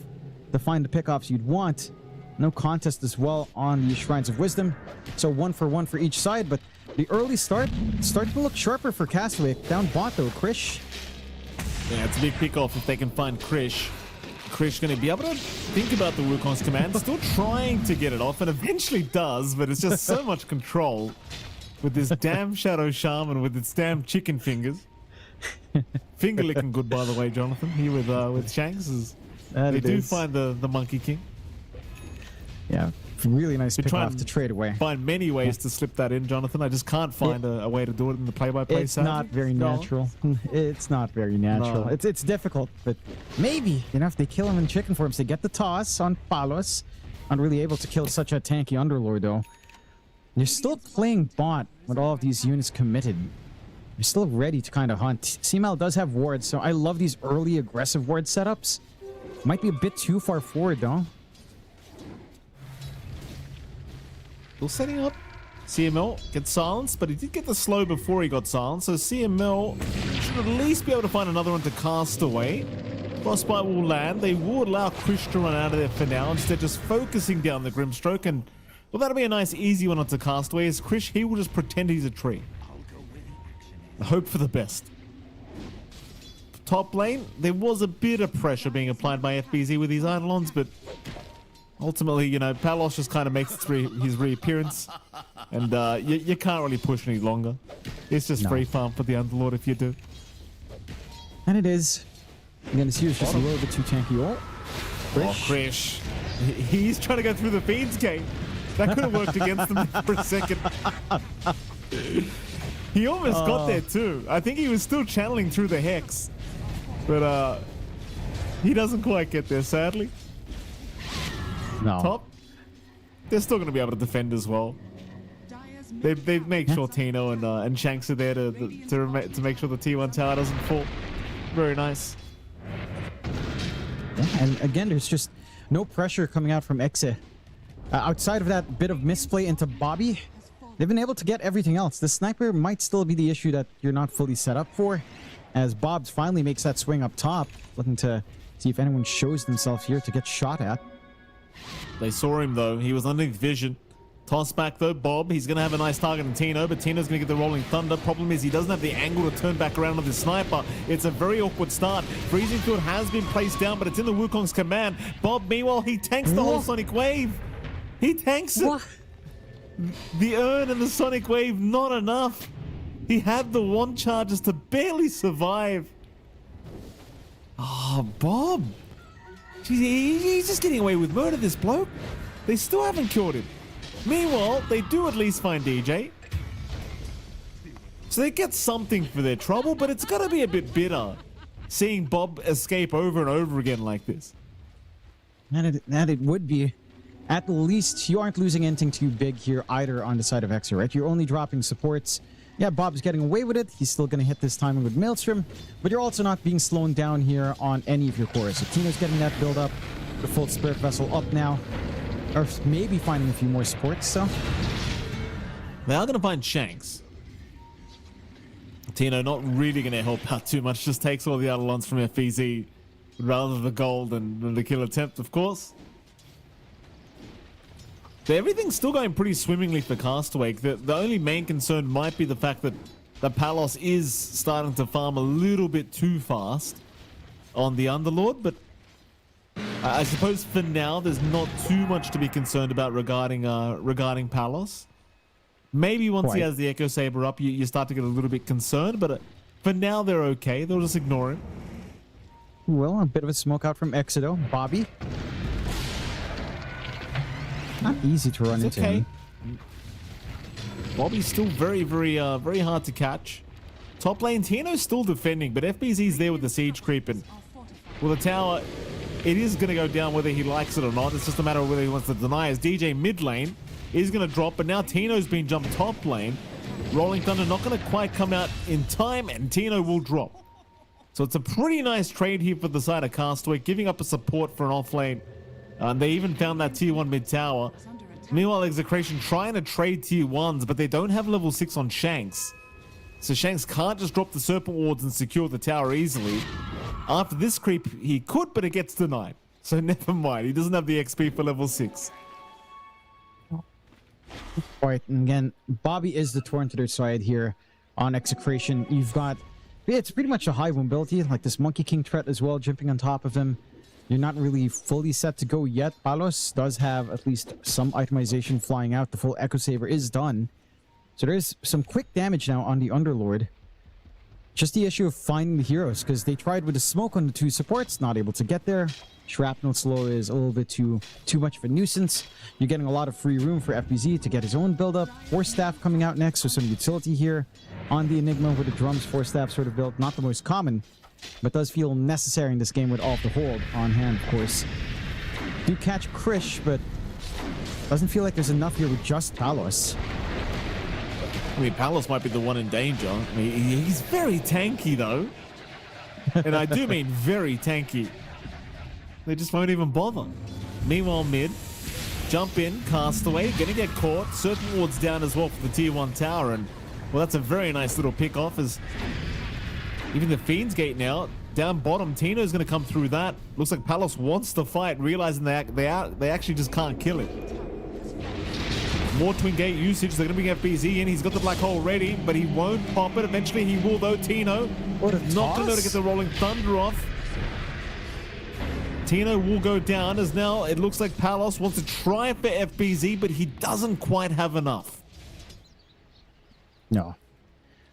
to find the pickoffs you'd want. No contest as well on the Shrines of Wisdom. So 1 for 1 for each side, but the early start starting to look sharper for Castaway. Down bot though, Krish Yeah, it's a big pick-off if they can find Krish. Krish going to be able to think about the Wukong's command, still trying to get it off, and eventually does, but it's just so much control with this damn Shadow Shaman with its damn chicken fingers. Finger licking good, by the way, Jonathan, here with Shanks. They do find the Monkey King. Yeah, really nice We pick try off and to trade away. Find many ways to slip that in, Jonathan. I just can't find a way to do it in the play-by-play It's side. not very natural. It's not very natural. No. It's difficult, but maybe, you know, if they kill him in chicken forms, they get the toss on Palos. Not really able to kill such a tanky Underlord, though. You're still playing bot with all of these units committed. You're still ready to kind of hunt. CML does have wards, so I love these early aggressive ward setups. Might be a bit too far forward, though. Still setting up. CML gets silenced, but he did get the slow before he got silenced, so CML should at least be able to find another one to cast away. Frostbite will land. They will allow Krish to run out of there for now, instead just focusing down the Grimstroke, and well, that'll be a nice easy one to cast away. As Krish, he will just pretend he's a tree. Hope for the best. Top lane, there was a bit of pressure being applied by FBZ with these Eidolons, but ultimately, you know, Palos just kind of makes his reappearance, and you can't really push any longer. It's just free farm for the Underlord if you do. And it is. I'm going to see it's just a little bit too tanky ult. Krish. He's trying to go through the Fiend's Gate. That could have worked against him for a second. He almost got there too. I think he was still channeling through the Hex, but he doesn't quite get there, sadly. No. Top, they're still going to be able to defend as well. They make sure Tino and Shanks are there to make sure the T1 tower doesn't fall. Very nice. Yeah, and again, there's just no pressure coming out from Exe. Outside of that bit of misplay into Bobby, they've been able to get everything else. The sniper might still be the issue that you're not fully set up for, as Bobs finally makes that swing up top, looking to see if anyone shows themselves here to get shot at. They saw him though. He was underneath vision. Toss back though, Bob. He's going to have a nice target in Tino, but Tino's going to get the rolling thunder. Problem is he doesn't have the angle to turn back around with his sniper. It's a very awkward start. Freezing Field has been placed down, but it's in the Wukong's command. Bob, meanwhile, he tanks the whole Sonic Wave. He tanks it. The Urn and the Sonic Wave, not enough. He had the one charges to barely survive. Oh, Bob. Jeez, he's just getting away with murder, this bloke. They still haven't killed him. Meanwhile, they do at least find DJ. So they get something for their trouble, but it's got to be a bit bitter seeing Bob escape over and over again like this. And it would be. At least you aren't losing anything too big here either on the side of Exa, right? You're only dropping supports. Yeah, Bob's getting away with it. He's still going to hit this timing with Maelstrom, but you're also not being slowed down here on any of your cores. So Tino's getting that build up. The full Spirit Vessel up now. Or maybe finding a few more supports, so. They are going to find Shanks. Tino not really going to help out too much. Just takes all the Eidolons from FEZ. Rather the gold than the kill attempt, of course. So everything's still going pretty swimmingly for Castaway. The only main concern might be the fact that Palos is starting to farm a little bit too fast on the Underlord, but I suppose for now there's not too much to be concerned about regarding Palos. Maybe once he has the Echo Saber up, you start to get a little bit concerned, but for now they're okay. They'll just ignore him. Well, a bit of a smoke out from Exido. Bobby. Not easy to run into him. Bobby's still very hard to catch. Top lane, Tino's still defending, but FBZ's there with the siege creep, and well, the tower, it is going to go down whether he likes it or not. It's just a matter of whether he wants to deny. As DJ mid lane is going to drop, but now Tino's been jumped top lane. Rolling Thunder not going to quite come out in time, and Tino will drop. So it's a pretty nice trade here for the side of Castaway, giving up a support for an off lane. And they even found that tier 1 mid tower. Meanwhile, Execration trying to trade tier 1s, but they don't have level 6 on Shanks. So Shanks can't just drop the Serpent Wards and secure the tower easily. After this creep, he could, but it gets denied. So never mind, he doesn't have the XP for level 6. Alright, and again, Bobby is the torn to their side here on Execration. You've got it's pretty much a high mobility, like this Monkey King threat as well, jumping on top of him. You're not really fully set to go yet. Palos does have at least some itemization flying out. The full Echo Saber is done. So there's some quick damage now on the Underlord. Just the issue of finding the heroes, because they tried with the smoke on the 2 supports, not able to get there. Shrapnel Slow is a little bit too much of a nuisance. You're getting a lot of free room for FBZ to get his own build-up. Force Staff coming out next, so some utility here on the Enigma with the drums. Force Staff sort of built, not the most common, but does feel necessary in this game with all of the hold on hand, of course. Do catch Krish, but doesn't feel like there's enough here with just Palos. I mean, Palos might be the one in danger. I mean, he's very tanky, though. And I do mean very tanky. They just won't even bother. Meanwhile, mid, jump in, Castaway, gonna get caught. Serpent Ward's down as well for the tier 1 tower, and well, that's a very nice little pick off as even the Fiend's Gate now. Down bottom, Tino's gonna come through that. Looks like Palos wants to fight, realizing they actually just can't kill it. More Twin Gate usage. They're gonna bring FBZ in. He's got the black hole ready, but he won't pop it. Eventually he will though. Tino not gonna be able to get the Rolling Thunder off. Tino will go down as now it looks like Palos wants to try for FBZ, but he doesn't quite have enough. No.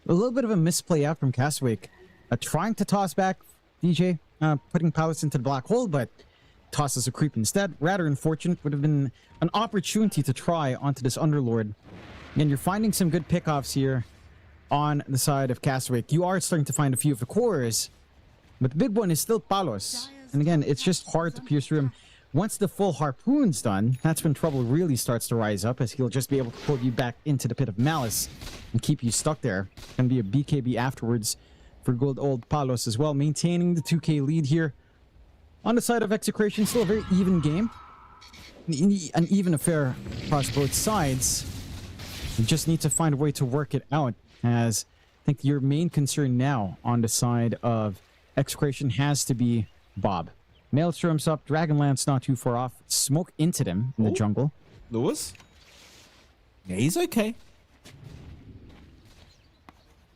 A little bit of a misplay out from Castaway. Trying to toss back DJ, putting Palos into the black hole, but tosses a creep instead. Rather unfortunate. Would have been an opportunity to try onto this Underlord. And you're finding some good pickoffs here on the side of Castaway. You are starting to find a few of the cores, but the big one is still Palos. And again, it's just hard to pierce through him. Once the full harpoon's done, that's when trouble really starts to rise up, as he'll just be able to pull you back into the pit of malice and keep you stuck there. Gonna be a BKB afterwards for good old Palos as well, maintaining the 2K lead here. On the side of Execration, still a very even game. An even affair across both sides. You just need to find a way to work it out, as I think your main concern now on the side of Execration has to be Bob. Maelstrom's up, Dragonlance not too far off. Smoke into them in the jungle. Lewis? Yeah, he's okay.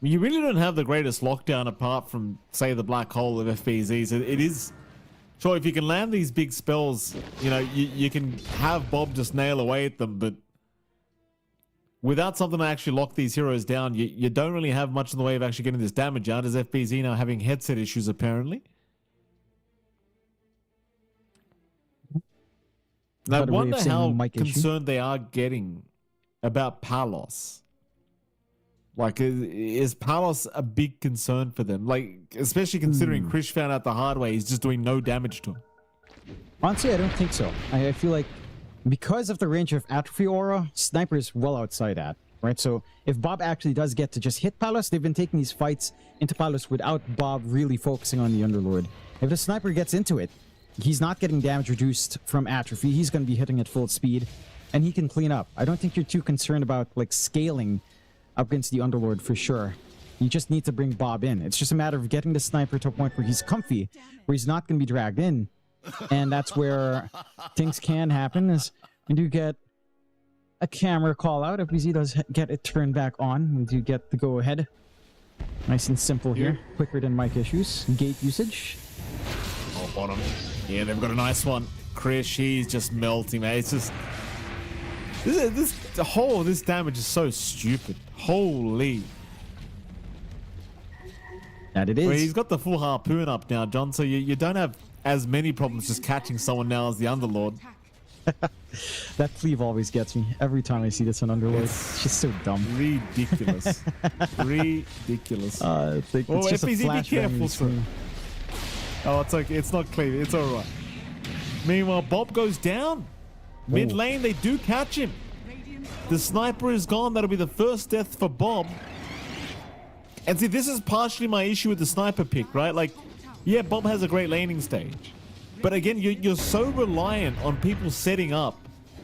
You really don't have the greatest lockdown apart from, say, the black hole of FBZs. It is... Sure, if you can land these big spells, you know, you can have Bob just nail away at them, but without something to actually lock these heroes down, you don't really have much in the way of actually getting this damage out, as FBZ now having headset issues, apparently. And I wonder how concerned they are getting about Palos. Like, is Palos a big concern for them? Like, especially considering Krish found out the hard way, he's just doing no damage to him. Honestly, I don't think so. I feel like because of the range of Atrophy Aura, Sniper is well outside that, right? So if Bob actually does get to just hit Palos, they've been taking these fights into Palos without Bob really focusing on the Underlord. If the Sniper gets into it, he's not getting damage reduced from Atrophy. He's going to be hitting at full speed, and he can clean up. I don't think you're too concerned about, like, scaling up against the Underlord for sure. You just need to bring Bob in. It's just a matter of getting the Sniper to a point where he's comfy, where he's not going to be dragged in. And that's where things can happen, is we do get a camera call out. FBZ does get it turned back on. We do get the go ahead. Nice and simple here. Quicker than mic issues. Gate usage. Oh, bottom. Yeah, they've got a nice one. Krish, he's just melting, mate. It's just... This damage is so stupid. Holy. That it is. Well, he's got the full harpoon up now, John, so you don't have as many problems just catching someone now as the Underlord. That cleave always gets me every time I see this on Underlord. It's just so dumb. Ridiculous. Ridiculous. It's just a flash be careful, sir. Oh, it's okay. It's not cleave. It's all right. Meanwhile, Bob goes down. Mid lane, they do catch him. The Sniper is gone. That'll be the first death for Bob. And see, this is partially my issue with the Sniper pick, right? Like, yeah, Bob has a great laning stage. But again, you're so reliant on people setting up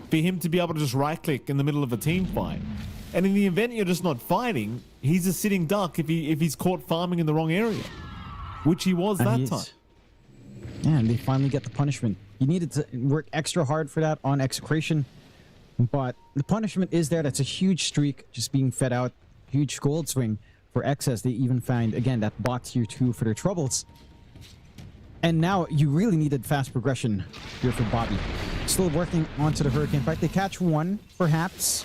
for him to be able to just right-click in the middle of a team fight. And in the event you're just not fighting, he's a sitting duck if he's caught farming in the wrong area. Which he was that time. Yeah, and they finally get the punishment. You needed to work extra hard for that on Execration, but the punishment is there. That's a huge streak just being fed out. Huge gold swing for excess. They even find, again, that bot tier 2 for their troubles. And now you really needed fast progression here for Bobby. Still working onto the Hurricane fight. They catch one, perhaps.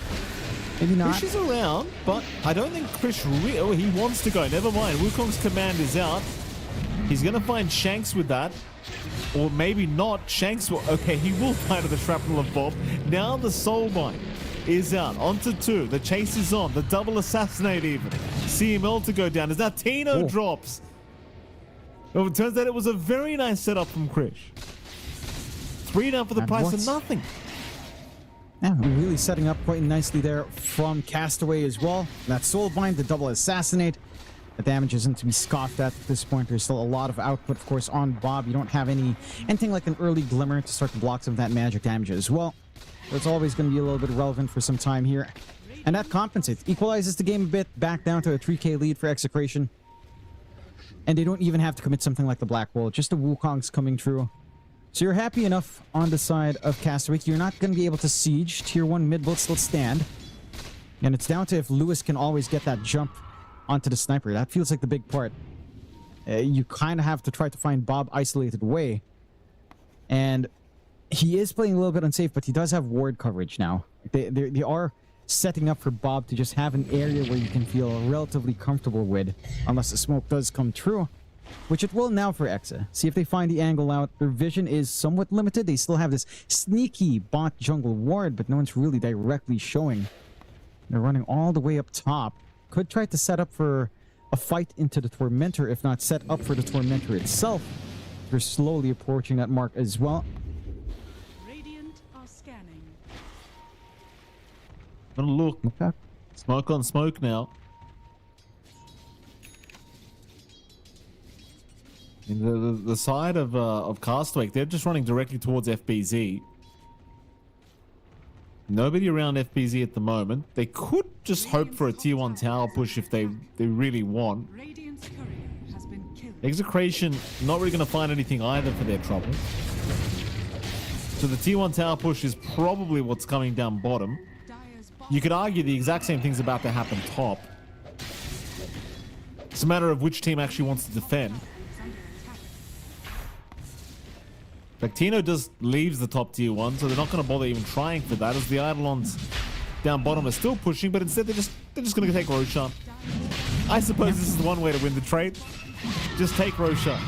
Maybe not. Krish is around, but I don't think Krish oh, he wants to go. Never mind. Wukong's command is out. He's going to find Shanks with that. Or maybe not. Shanks will... Okay, he will fight the shrapnel of Bob. Now the Soul Mine is out. Onto 2. The chase is on. The double assassinate even. CML to go down. As now Tino drops. Well, it turns out it was a very nice setup from Krish. 3 down for the price of nothing. Yeah, really setting up quite nicely there from Castaway as well. That Soul Bind, the double assassinate. The damage isn't to be scoffed at this point. There's still a lot of output, of course, on Bob. You don't have anything like an early glimmer to start to block some of that magic damage as well. So it's always going to be a little bit relevant for some time here. And that compensates. Equalizes the game a bit, back down to a 3k lead for Execration. And they don't even have to commit something like the Black Hole. Just the Wukong's coming through. So you're happy enough on the side of Castaway. You're not going to be able to siege. Tier 1 mid will still stand. And it's down to if Lewis can always get that jump onto the sniper. That feels like the big part. You kind of have to try to find Bob isolated away. And he is playing a little bit unsafe, but he does have ward coverage now. They are setting up for Bob to just have an area where you can feel relatively comfortable with, unless the smoke does come true, which it will now for Exa. See if they find the angle out. Their vision is somewhat limited. They still have this sneaky bot jungle ward, but no one's really directly showing. They're running all the way up top. Could try to set up for a fight into the Tormentor, if not set up for the Tormentor itself. They're slowly approaching that mark as well. Radiant are scanning. Gonna look. Okay. Smoke on smoke now. In the side of Castaway, they're just running directly towards FBZ. Nobody around FBZ at the moment. They could just hope for a tier 1 tower push if they really want. Radiant's courier has been killed. Execration not really going to find anything either for their trouble. So the tier 1 tower push is probably what's coming down bottom. You could argue the exact same thing's about to happen top. It's a matter of which team actually wants to defend. Like, Tino just leaves the top tier 1, so they're not going to bother even trying for that, as the Eidolons down bottom are still pushing, but instead they're just going to take Roshan. I suppose this is one way to win the trade. Just take Roshan.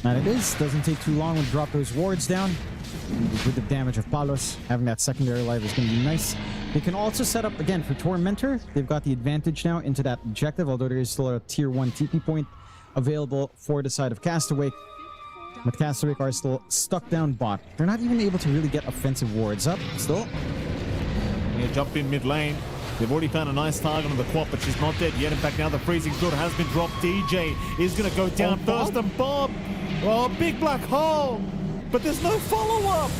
And it is. Doesn't take too long to drop those wards down. With the damage of Palos, having that secondary life is going to be nice. They can also set up, again, for Tormentor. They've got the advantage now into that objective, although there is still a tier 1 TP point available for the side of Castaway. But Castaway are still stuck down bot. They're not even able to really get offensive wards up still. Yeah, jump in mid lane. They've already found a nice target on the quad, but she's not dead yet. In fact, now the freezing field has been dropped. DJ is going to go down first, and Bob. Oh, big black hole. But there's no follow-up.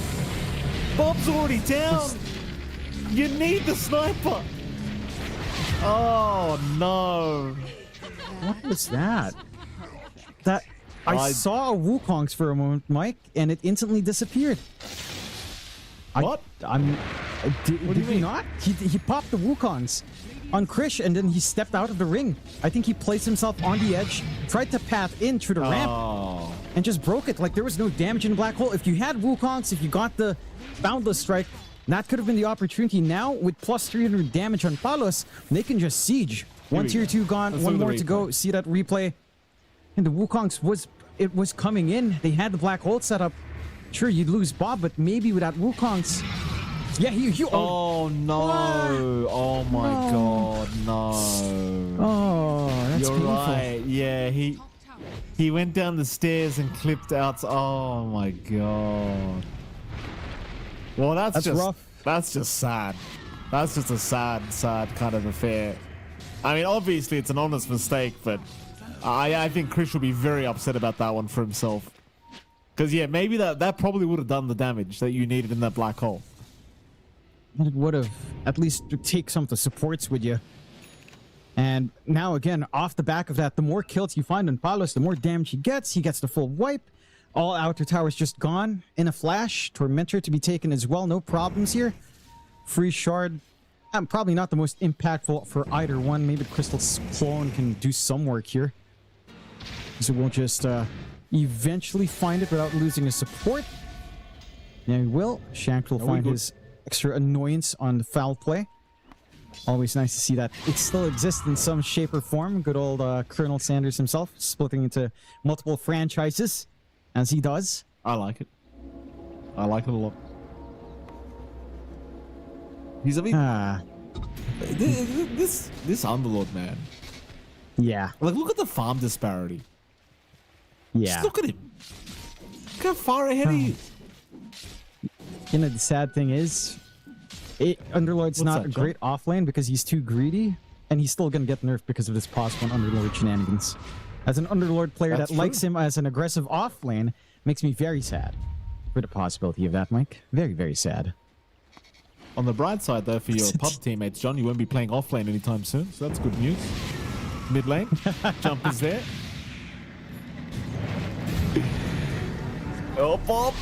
Bob's already down. You need the sniper. Oh, no. What was that? I saw a Wukong's for a moment, Mike, and it instantly disappeared. What? Did he not? He popped the Wukong's on Krish, and then he stepped out of the ring. I think he placed himself on the edge, tried to path in through the ramp, and just broke it. Like, there was no damage in the black hole. If you had Wukong's, if you got the Boundless Strike, that could have been the opportunity. Now, with plus 300 damage on Palos, they can just siege. One tier 2 gone, one more to go. See that replay? And the Wukong's was coming in. They had the black hole set up. Sure, you'd lose Bob, but maybe without Wukong's. Yeah, oh no! What? Oh my god, no! Oh, that's You're painful. right. Yeah, he went down the stairs and clipped out. Oh my god. Well, that's just rough. That's just sad. That's just a sad kind of affair. I mean, obviously it's an honest mistake, but I think Krish will be very upset about that one for himself. Because yeah, maybe that probably would have done the damage that you needed in that black hole. And it would have at least take some of the supports with you. And now again, off the back of that, the more kills you find on Palos, the more damage he gets the full wipe. All outer towers just gone in a flash. Tormentor to be taken as well, no problems here. Free shard Probably not the most impactful for either one. Maybe Crystal Clone can do some work here. So we'll just eventually find it without losing his support. Yeah, we will. Shank will find his extra annoyance on the foul play. Always nice to see that it still exists in some shape or form. Good old Colonel Sanders himself, splitting into multiple franchises, as he does. I like it. I like it a lot. He's this Underlord, man. Yeah. Like, look at the farm disparity. Yeah. Just look at him. Look how far ahead he is. You know, the sad thing is, Underlord's not a great offlane because he's too greedy, and he's still going to get nerfed because of this possible Underlord shenanigans. As an Underlord player that likes him as an aggressive offlane, makes me very sad for the possibility of that, Mike. Very, very sad. On the bright side, though, for your pub teammates, John, you won't be playing offlane anytime soon, so that's good news. Mid lane, jump is there. Oh, Bob!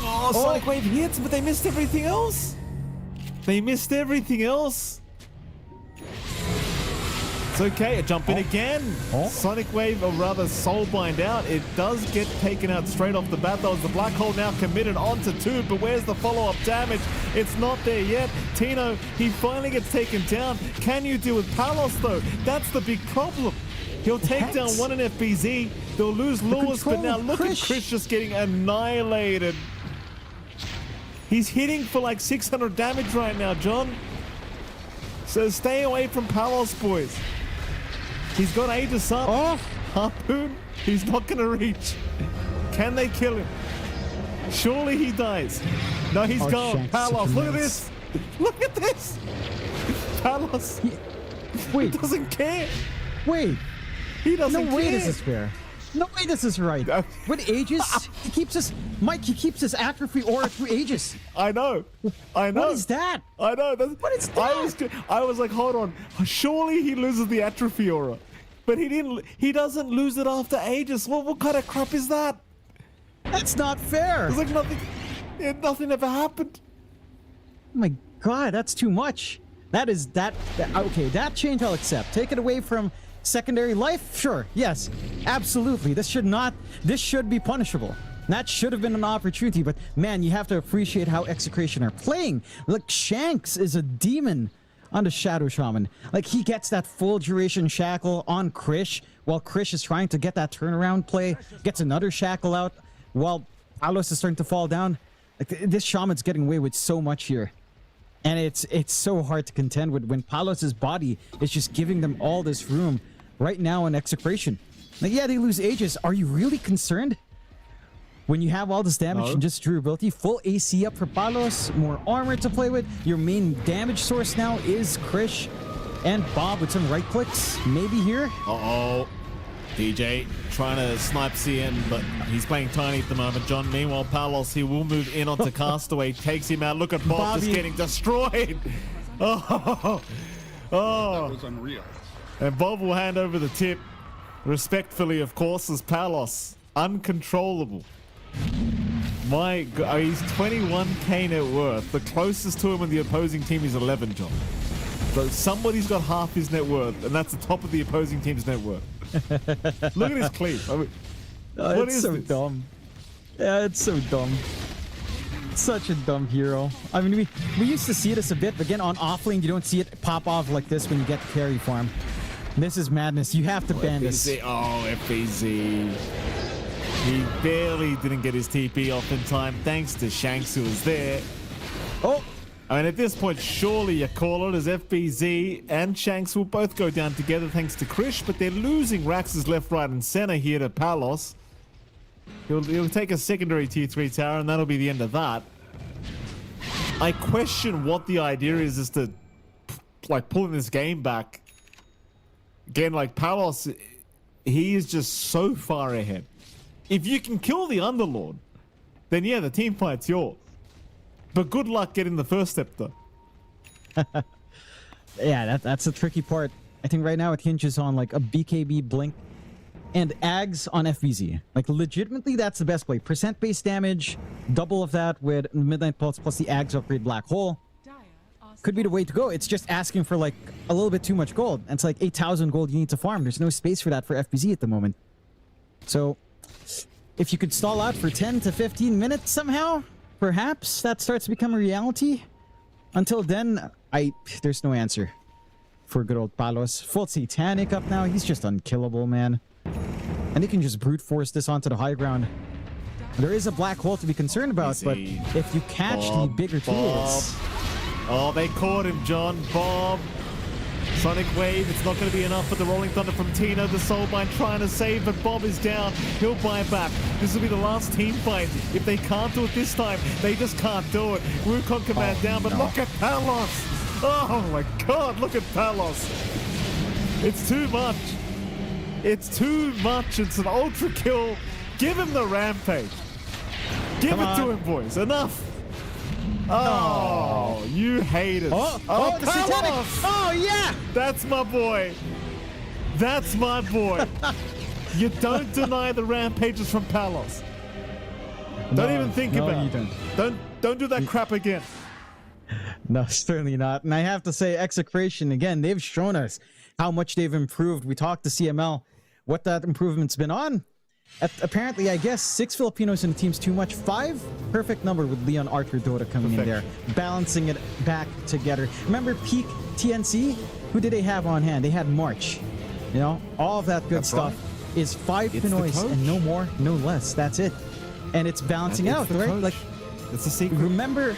Oh, Sonic Wave hits, but they missed everything else. They missed everything else. It's okay, a jump in again. Sonic Wave, or rather Soulbind out. It does get taken out straight off the bat. Though, the Black Hole now committed onto 2, but where's the follow-up damage? It's not there yet. Tino, he finally gets taken down. Can you deal with Palos, though? That's the big problem. He'll take down one in FBZ. They'll lose Lewis, but now look at Chris just getting annihilated. He's hitting for like 600 damage right now, John. So stay away from Palos, boys. He's got Aegis up. Oh, Harpoon. He's not going to reach. Can they kill him? Surely he dies. No, he's gone. Palos, look at this. Look at this. Palos. Wait. He doesn't care. Wait. He doesn't care. No way this is fair. No way this is right. With Aegis, he keeps his... Mike, he keeps his atrophy aura through Aegis. I know. I know. What is that? I know. What is that? I was like, hold on. Surely he loses the atrophy aura. But he didn't. He doesn't lose it after Aegis. What kind of crap is that? That's not fair. It's like nothing. Nothing ever happened. Oh my God, that's too much. That is that. Okay, that change I'll accept. Take it away from secondary life? Sure. Yes. Absolutely. This should be punishable. That should have been an opportunity, but man, you have to appreciate how Execration are playing. Look, Shanks is a demon on the Shadow Shaman. Like, he gets that full duration shackle on Krish, while Krish is trying to get that turnaround play, gets another shackle out, while Palos is starting to fall down. Like, this Shaman's getting away with so much here. And it's so hard to contend with when Palos' body is just giving them all this room right now in Execration. Like, yeah, they lose Aegis. Are you really concerned? When you have all this damage and just durability, full AC up for Palos, more armor to play with. Your main damage source now is Krish and Bob with some right clicks, maybe here. Uh-oh. DJ trying to snipe CN, but he's playing tiny at the moment, John. Meanwhile, Palos, he will move in onto Castaway, takes him out. Look at Bob just getting destroyed. Oh. That was unreal. And Bob will hand over the tip, respectfully, of course, as Palos. Uncontrollable. My God, he's 21k net worth. The closest to him in the opposing team is 11, John. So somebody's got half his net worth, and that's the top of the opposing team's net worth. Look at his cleave. I mean, what is so this? dumb. Yeah, it's so dumb. Such a dumb hero. I mean, we used to see this a bit, but again, on offlane, you don't see it pop off like this when you get the carry farm. This is madness. You have to ban this. Oh, FBZ. He barely didn't get his TP off in time, thanks to Shanks, who was there. Oh, I mean, at this point, surely you call it, as FBZ and Shanks will both go down together thanks to Krish, but they're losing Rax's left, right, and center here to Palos. He'll take a secondary tier 3 tower, and that'll be the end of that. I question what the idea is to, like, pulling this game back. Again, like, Palos, he is just so far ahead. If you can kill the Underlord, then yeah, the team fight's yours. But good luck getting the first step, though. Yeah, that's the tricky part. I think right now it hinges on like a BKB Blink and Ags on FBZ. Like, legitimately, that's the best play. Percent base damage, double of that with Midnight Pulse plus the Ags upgrade Black Hole. could be the way to go. It's just asking for like a little bit too much gold. And it's like 8,000 gold you need to farm. There's no space for that for FBZ at the moment. So if you could stall out for 10 to 15 minutes somehow, perhaps that starts to become a reality. Until then, there's no answer for good old Palos. Full Satanic up now. He's just unkillable, man. And they can just brute force this onto the high ground. There is a black hole to be concerned about, but if you catch the bigger tools... Oh, they caught him, John. Bob. Sonic Wave. It's not going to be enough for the Rolling Thunder from Tino. The Soulbind trying to save, but Bob is down. He'll buy back. This will be the last team fight. If they can't do it this time, they just can't do it. Wukong command down, but look at Palos. Oh my God, look at Palos. It's too much. It's too much. It's an ultra kill. Give him the rampage. Give it to him, boys. Enough. Oh, you haters. Oh, the Satanic. Oh, yeah. That's my boy. That's my boy. You don't deny the rampages from Palos. Don't even think about it. Don't do that crap again. No, certainly not. And I have to say, Execration, again, they've shown us how much they've improved. We talked to CML, what that improvement's been on. Apparently, I guess 6 Filipinos in the team's too much. 5, perfect number with Leon Arthur Dota coming in there, balancing it back together. Remember peak TNC? Who did they have on hand? They had March. You know, all of that good stuff is 5 Pinoys and no more, no less. That's it. And it's balancing out, right? Like, it's a secret. Remember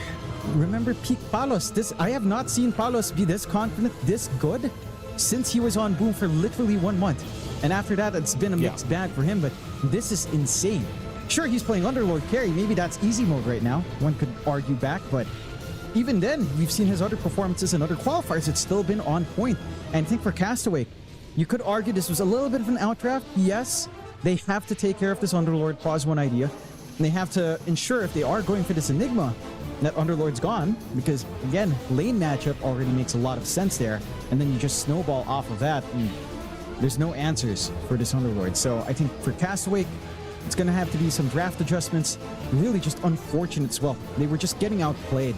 peak Palos. I have not seen Palos be this confident, this good, since he was on Boom for literally 1 month. And after that, it's been a mixed bag for him, but this is insane. Sure, he's playing Underlord carry. Maybe that's easy mode right now. One could argue back, but even then, we've seen his other performances and other qualifiers. It's still been on point. And I think for Castaway, you could argue this was a little bit of an outdraft. Yes, they have to take care of this Underlord pause one idea. And they have to ensure if they are going for this Enigma, that Underlord's gone, because again, lane matchup already makes a lot of sense there. And then you just snowball off of that. And there's no answers for this Underlord. So I think for Castaway, it's going to have to be some draft adjustments. Really just unfortunate as well. They were just getting outplayed.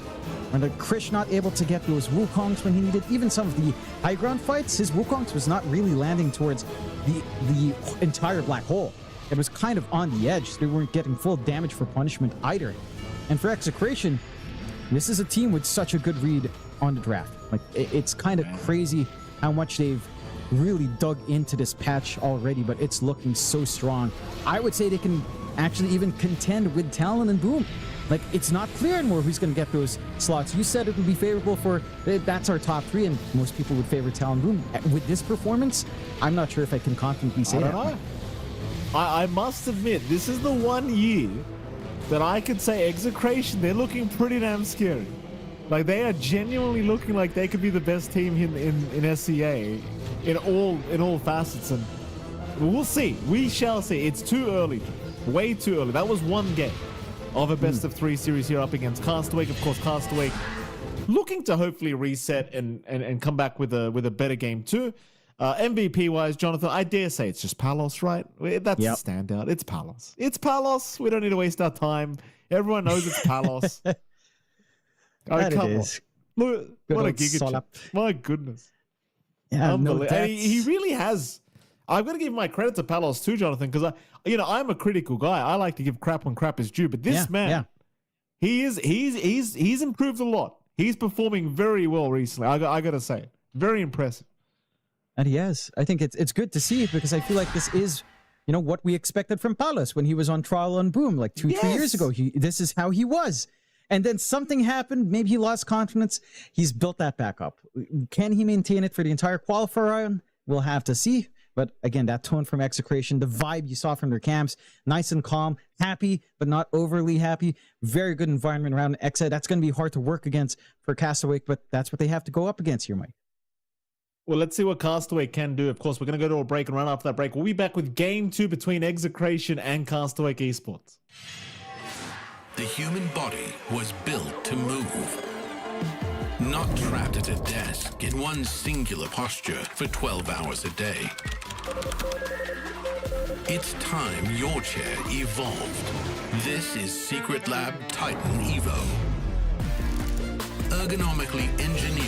And Krish not able to get those Wukongs when he needed. Even some of the high ground fights, his Wukongs was not really landing towards the entire black hole. It was kind of on the edge. They weren't getting full damage for punishment either. And for Execration, this is a team with such a good read on the draft. Like, it's kind of crazy how much they've really dug into this patch already, but it's looking so strong. I would say they can actually even contend with Talon and Boom. Like, it's not clear anymore who's going to get those slots. You said it would be favorable for, that's our top 3, and most people would favor Talon Boom. With this performance, I'm not sure if I can confidently say that. I don't know. I must admit, this is the one year that I could say Execration, they're looking pretty damn scary. Like, they are genuinely looking like they could be the best team in SCA in all facets, and we'll see. We shall see. It's too early, way too early. That was one game of a best of 3 series here up against Castaway. Of course, Castaway looking to hopefully reset and come back with a better game too. MVP wise, Jonathan, I dare say it's just Palos, right? That's the standout. It's Palos. It's Palos. We don't need to waste our time. Everyone knows it's Palos. Oh, come on. Look, what a giga. My goodness. Yeah, no, and he really has. I've got to give my credit to Palos too, Jonathan, because I'm a critical guy. I like to give crap when crap is due. But this man, he's improved a lot. He's performing very well recently. I got to say, very impressive. And he has. I think it's good to see, because I feel like this is, what we expected from Palos when he was on trial on Boom like 2-3 years ago. This is how he was. And then something happened. Maybe he lost confidence. He's built that back up. Can he maintain it for the entire qualifier round? We'll have to see. But again, that tone from Execration, the vibe you saw from their camps, nice and calm, happy, but not overly happy. Very good environment around Exa. That's going to be hard to work against for Castaway, but that's what they have to go up against here, Mike. Well, let's see what Castaway can do. Of course, we're going to go to a break, and right after that break, we'll be back with Game 2 between Execration and Castaway Esports. The human body was built to move. Not trapped at a desk in one singular posture for 12 hours a day. It's time your chair evolved. This is Secret Lab Titan Evo. Ergonomically engineered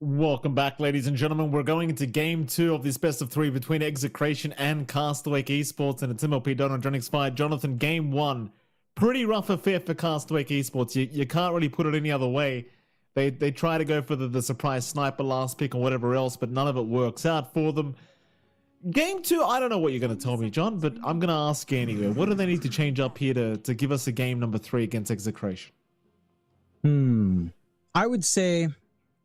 Welcome back, ladies and gentlemen. We're going into game 2 of this best of 3 between Execration and Castaway Esports, and it's MLP Don and Jonix Fight. Jonathan, game 1, pretty rough affair for Castaway Esports. You can't really put it any other way. They try to go for the surprise sniper last pick or whatever else, but none of it works out for them. Game 2, I don't know what you're going to tell me, John, but I'm going to ask you anyway. What do they need to change up here to give us a game number 3 against Execration? I would say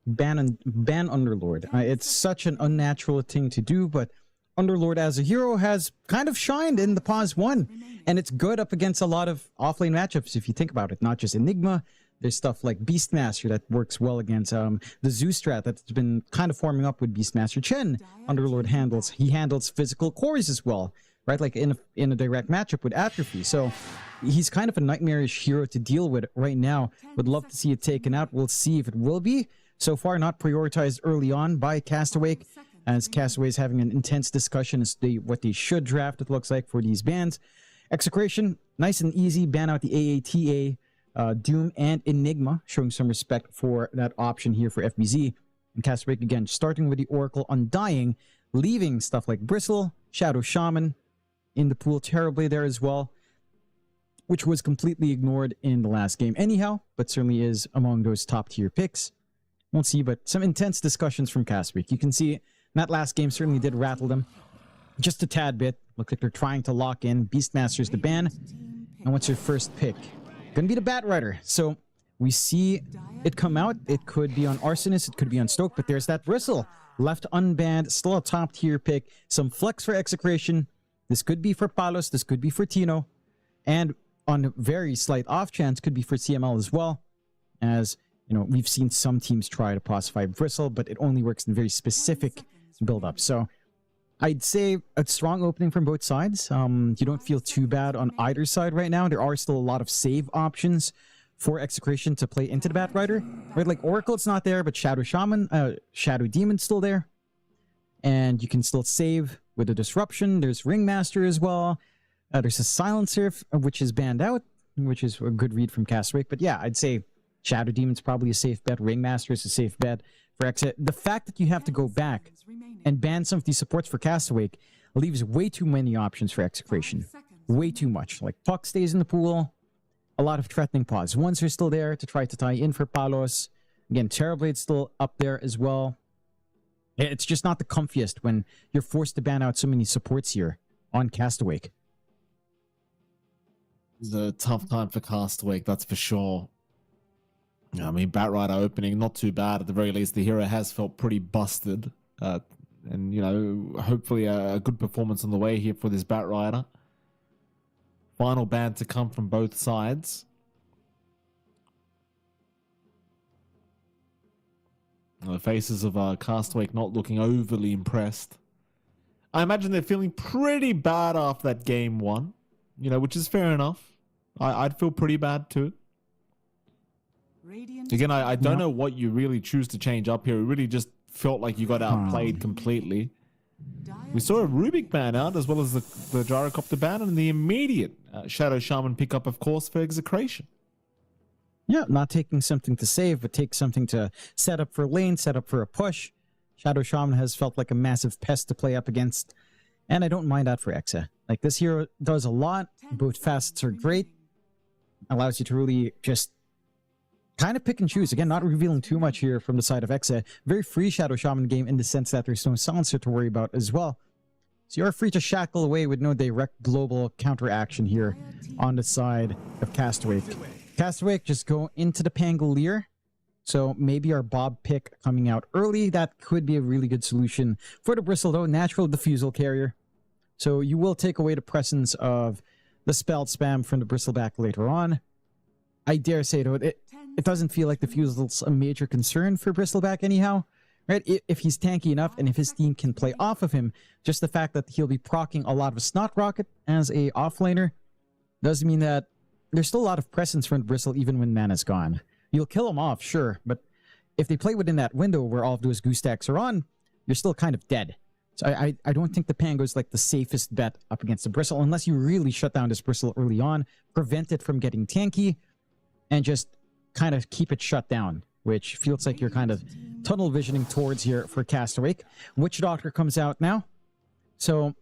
ban Underlord. It's such an unnatural thing to do, but Underlord as a hero has kind of shined in the Pause 1, and it's good up against a lot of offlane matchups if you think about it. Not just Enigma, there's stuff like Beastmaster that works well against the Zeus strat that's been kind of forming up with Beastmaster Chen. Underlord handles physical cores as well, right? Like in a direct matchup with Atrophy. So he's kind of a nightmarish hero to deal with right now. Would love to see it taken out. We'll see if it will be. So far, not prioritized early on by Castaway, as Castaway is having an intense discussion as to what they should draft, it looks like, for these bans. Execration, nice and easy. Ban out the AATA, Doom, and Enigma, showing some respect for that option here for FBZ. And Castaway, again, starting with the Oracle Undying, leaving stuff like Bristle, Shadow Shaman in the pool terribly there as well, which was completely ignored in the last game anyhow, but certainly is among those top-tier picks. Won't see, but some intense discussions from Castaway. You can see that last game certainly did rattle them just a tad bit. Look like they're trying to lock in. Beastmaster's the ban. And what's your first pick? Gonna be the Batrider. So we see it come out. It could be on Arsonist, it could be on Stoke, but there's that Bristle left unbanned. Still a top tier pick. Some flex for Execration. This could be for Palos, this could be for Tino. And on a very slight off chance, could be for CML as well. As you know, we've seen some teams try to pacify Bristle, but it only works in very specific build-up. So I'd say a strong opening from both sides. You don't feel too bad on either side right now. There are still a lot of save options for Execration to play into the Batrider. Right, like Oracle, it's not there, but Shadow Shaman, Shadow Demon's still there. And you can still save with a Disruption. There's Ringmaster as well. There's a Silencer, which is banned out, which is a good read from Castaway. But yeah, I'd say Shadow Demon's probably a safe bet. Ringmaster is a safe bet for Exit. The fact that you have to go back and ban some of these supports for Castaway leaves way too many options for Execration. Way too much. Like Puck stays in the pool. A lot of threatening Pause. Ones are still there to try to tie in for Palos. Again, Terrorblade's still up there as well. It's just not the comfiest when you're forced to ban out so many supports here on Castaway. It's a tough time for Castaway, that's for sure. I mean, Batrider opening, not too bad. At the very least, the hero has felt pretty busted. And, you know, hopefully a good performance on the way here for this Batrider. Final ban to come from both sides. The faces of Castaway not looking overly impressed. I imagine they're feeling pretty bad after that game 1, you know, which is fair enough. I'd feel pretty bad too. Again, I don't know what you really choose to change up here. It really just felt like you got outplayed completely. We saw a Rubik ban out, as well as the Gyrocopter ban, and the immediate Shadow Shaman pickup, of course, for Execration. Yeah, not taking something to save, but take something to set up for lane, set up for a push. Shadow Shaman has felt like a massive pest to play up against, and I don't mind that for Exa. Like, this hero does a lot. Both facets are great. Allows you to really just kind of pick and choose. Again, not revealing too much here from the side of Exa. Very free Shadow Shaman game in the sense that there's no silencer to worry about as well. So you're free to shackle away with no direct global counteraction here on the side of Castaway. Castaway just go into the Pangolier. So maybe our Bob pick coming out early. That could be a really good solution for the Bristle, though. Natural Diffusal Carrier. So you will take away the presence of the spelled spam from the Bristleback later on. I dare say, though, it doesn't feel like Diffusal's a major concern for Bristleback anyhow. Right? If he's tanky enough and if his team can play off of him, just the fact that he'll be proccing a lot of a Snot Rocket as a offlaner does mean that there's still a lot of presence from Bristle even when mana's gone. You'll kill him off, sure, but if they play within that window where all of those goose stacks are on, you're still kind of dead. So I don't think the Pango is like the safest bet up against the Bristle unless you really shut down this Bristle early on, prevent it from getting tanky, and just kind of keep it shut down which feels like you're kind of tunnel visioning towards here for Castaway. Witch Doctor comes out now. So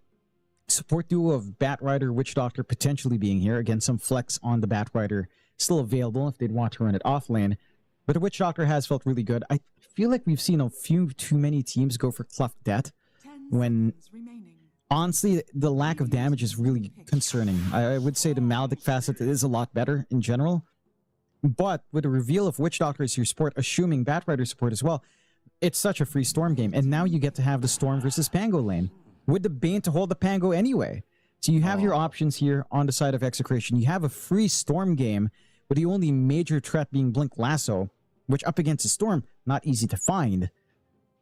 support duo of Bat Rider, Witch Doctor potentially being here. Again, some flex on the Bat Rider still available if they'd want to run it off lane. But the Witch Doctor has felt really good. I feel like we've seen a few too many teams go for Cleft Death when, honestly, the lack of damage is really concerning. I would say the Maledict facet is a lot better in general. But with the reveal of Witch Doctor as your support, assuming Bat Rider support as well, it's such a free Storm game. And now you get to have the Storm versus Pango lane with the Bane to hold the Pango anyway. So you have your options here on the side of Execration. You have a free Storm game with the only major threat being Blink Lasso, which up against a Storm, not easy to find.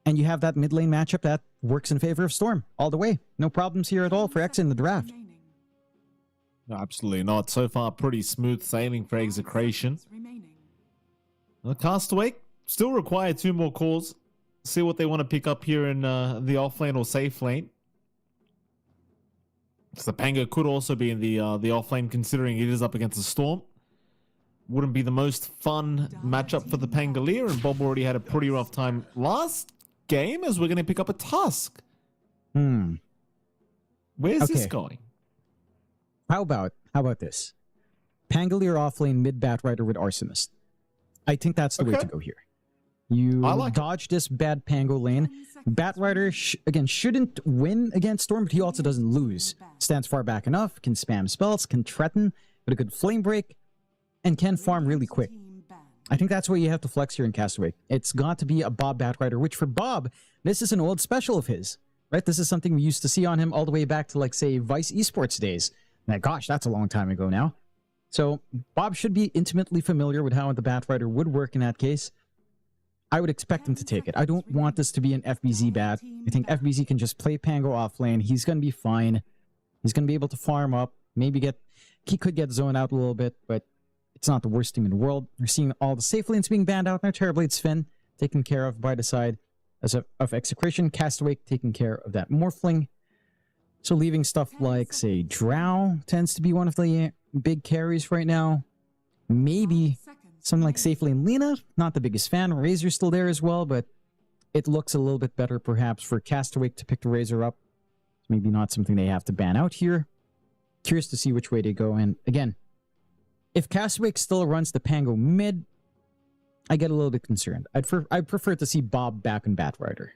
And you have that mid lane matchup that works in favor of Storm all the way. No problems here at all for X in the draft. No, absolutely not. So far, pretty smooth sailing for Execration. The Castaway still require 2 more calls. See what they want to pick up here in the off lane or safe lane. So the Pango could also be in the off lane, considering it is up against a Storm. Wouldn't be the most fun matchup for the Pangolier, and Bob already had a pretty rough time last game, as we're going to pick up a Tusk. Where's this going? How about this? Pangolier offlane mid Bat Rider with Arsonist. I think that's the way to go here. You dodge this bad Pango lane. Bat Rider, again, shouldn't win against Storm, but he also doesn't lose. Stands far back enough, can spam spells, can threaten with a good Flame Break, and can farm really quick. I think that's what you have to flex here in Castaway. It's got to be a Bob Bat Rider, which for Bob, this is an old special of his, right? This is something we used to see on him all the way back to, like, say, Vice Esports days. Now, gosh, that's a long time ago now. So Bob should be intimately familiar with how the Bat Rider would work in that case. I would expect him to take it. I don't want this to be an FBZ bat. I think FBZ can just play Pango off lane. He's going to be fine. He's going to be able to farm up. Maybe he could get zoned out a little bit, but it's not the worst team in the world. We're seeing all the safe lanes being banned out now. Terrorblade's Finn taken care of by the side of Execration. Castaway taking care of that Morphling. So leaving stuff like, say, Drow tends to be one of the big carries right now. Maybe something like Safe Lane Lina, not the biggest fan. Razor's still there as well, but it looks a little bit better perhaps for Castaway to pick the Razor up. Maybe not something they have to ban out here. Curious to see which way they go. And again, if Castaway still runs the Pango mid, I get a little bit concerned. I'd prefer to see Bob back in Bat Rider.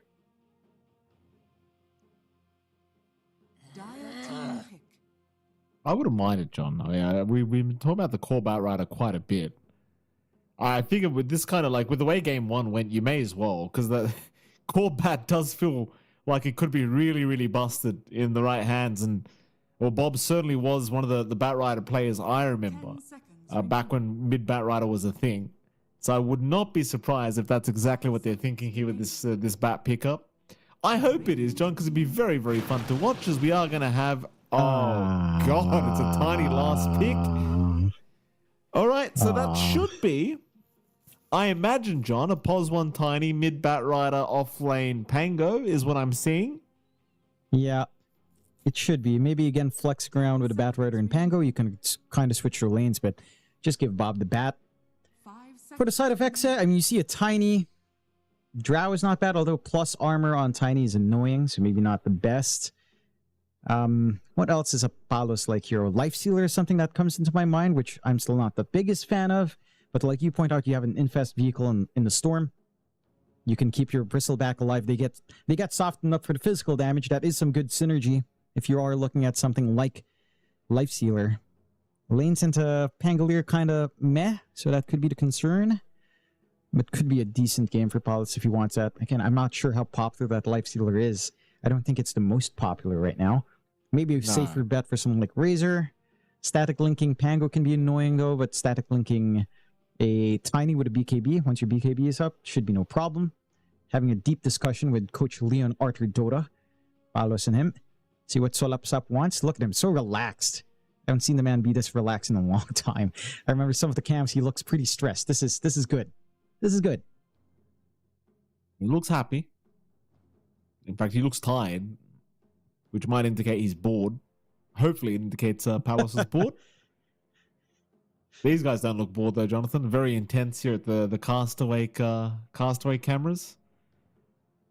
I wouldn't mind it, John. I mean, we've been talking about the core Bat Rider quite a bit. I figured with this kind of, like, with the way game 1 went, you may as well, because the core Bat does feel like it could be really, really busted in the right hands. And, well, Bob certainly was one of the Bat Rider players I remember back when mid Bat Rider was a thing. So I would not be surprised if that's exactly what they're thinking here with this Bat pickup. I hope it is, John, because it'd be very, very fun to watch, as we are going to have... Oh, God, it's a tiny last pick. All right, so that should be, I imagine, John, a pos 1 tiny mid Bat Rider off lane Pango is what I'm seeing. Yeah, it should be. Maybe, again, flex around with a Bat Rider and Pango. You can kind of switch your lanes, but just give Bob the Bat. For the side of Exa, I mean, you see a tiny... Drow is not bad, although plus armor on tiny is annoying, so maybe not the best. What else is a Palos-like hero? Lifestealer is something that comes into my mind, which I'm still not the biggest fan of. But like you point out, you have an Infest vehicle in the Storm. You can keep your Bristleback alive. They get softened up for the physical damage. That is some good synergy if you are looking at something like Lifestealer. Lanes into Pangolier kind of meh, so that could be the concern. But could be a decent game for Palos if he wants that. Again, I'm not sure how popular that Lifestealer is. I don't think it's the most popular right now. Maybe a safer bet for someone like Razor. Static linking Pango can be annoying though, but static linking a tiny with a BKB, once your BKB is up, should be no problem. Having a deep discussion with Coach Leon Arthur Dota, Palos and him. See what Solapsap wants. Look at him, so relaxed. I haven't seen the man be this relaxed in a long time. I remember some of the cams, he looks pretty stressed. This is good. This is good. He looks happy. In fact, he looks tired, which might indicate he's bored. Hopefully it indicates Palos is bored. These guys don't look bored though, Jonathan. Very intense here at the Castaway cameras.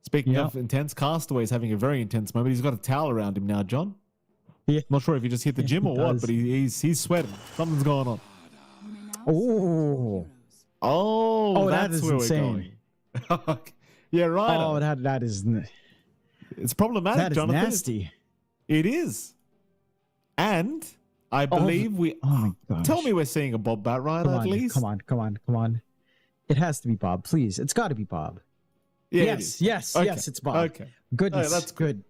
Speaking of intense, Castaway's having a very intense moment. He's got a towel around him now, John. Yeah. Not sure if he just hit the gym or what, but he's sweating. Something's going on. Oh, that that's is where insane. we're going. Yeah, right. Oh, that is It's problematic, that is Jonathan. nasty. It is. And I believe we... Oh my gosh. Tell me we're seeing a Bob Batrider at least. Come on. It has to be Bob, please. It's got to be Bob. Yeah, yes, it's Bob. Okay. Goodness, that's good.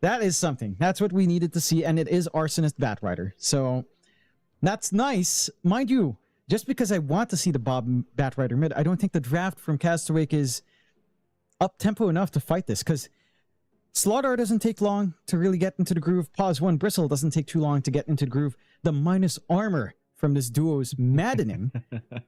That is something. That's what we needed to see, and it is Arsonist Batrider. So that's nice. Mind you, just because I want to see the Bob Batrider mid, I don't think the draft from Castaway is up-tempo enough to fight this, because Slaughter doesn't take long to really get into the groove. Pause 1 Bristle doesn't take too long to get into the groove. The minus armor from this duo is maddening.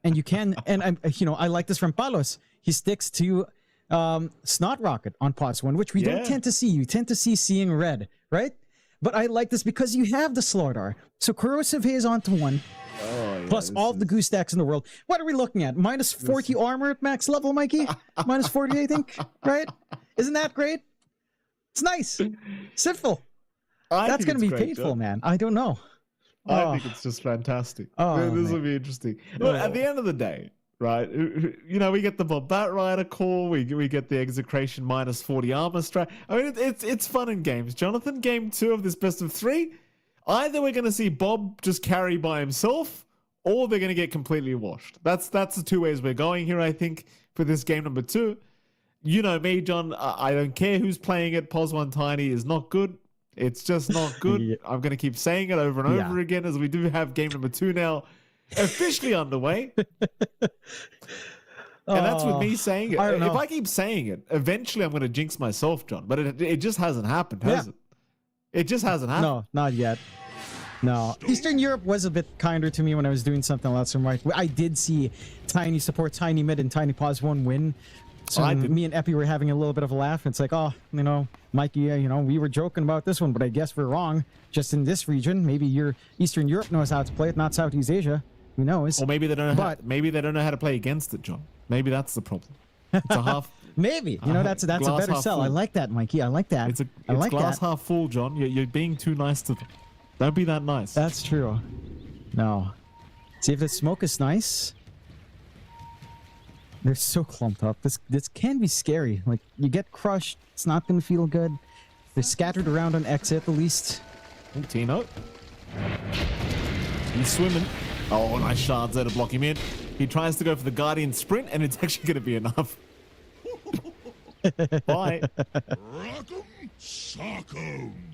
And you can, and I like this from Palos. He sticks to Snot Rocket on Pause 1, which we don't tend to see. You tend to see Seeing Red, right? But I like this because you have the Slaughter. So Corrosive Haze onto 1. Plus all of the goose stacks in the world. What are we looking at? Minus 40 armor at max level, Mikey? Minus 40, I think, right? Isn't that great? It's nice. Simple. That's going to be painful, man. I don't know. I think it's just fantastic. This will be interesting. Look, at the end of the day, right? We get the Bob Batrider core. We get the Execration minus 40 armor strat. I mean, it's fun in games. Jonathan, game 2 of this best of 3. Either we're going to see Bob just carry by himself, or they're going to get completely washed. That's the two ways we're going here, I think, for this game number 2. You know me, John. I don't care who's playing it. Pos 1 Tiny is not good. It's just not good. Yeah. I'm going to keep saying it over and over again, as we do have game number 2 now officially underway. And that's with me saying it. If I keep saying it, eventually I'm going to jinx myself, John. But it just hasn't happened, has it? It just hasn't happened. No, not yet. No. Eastern Europe was a bit kinder to me when I was doing something else from right. I did see Tiny support Tiny Mid and Tiny Pause 1 win. So me and Epi were having a little bit of a laugh. It's like, Mikey, we were joking about this one, but I guess we're wrong. Just in this region, maybe your Eastern Europe knows how to play it, not Southeast Asia. Who knows? Or maybe they don't know. Maybe they don't know how to play against it, John. Maybe that's the problem. It's a half. Maybe that's a better sell. Full. I like that, Mikey. I like that. It's glass half full, John. You're being too nice to them. Don't be that nice. That's true. No. See if the smoke is nice. They're so clumped up. This can be scary. Like, you get crushed. It's not going to feel good. They're scattered around on exit at least. Tino. He's swimming. Oh, nice shards there to block him in. He tries to go for the Guardian sprint, and it's actually going to be enough. Bye.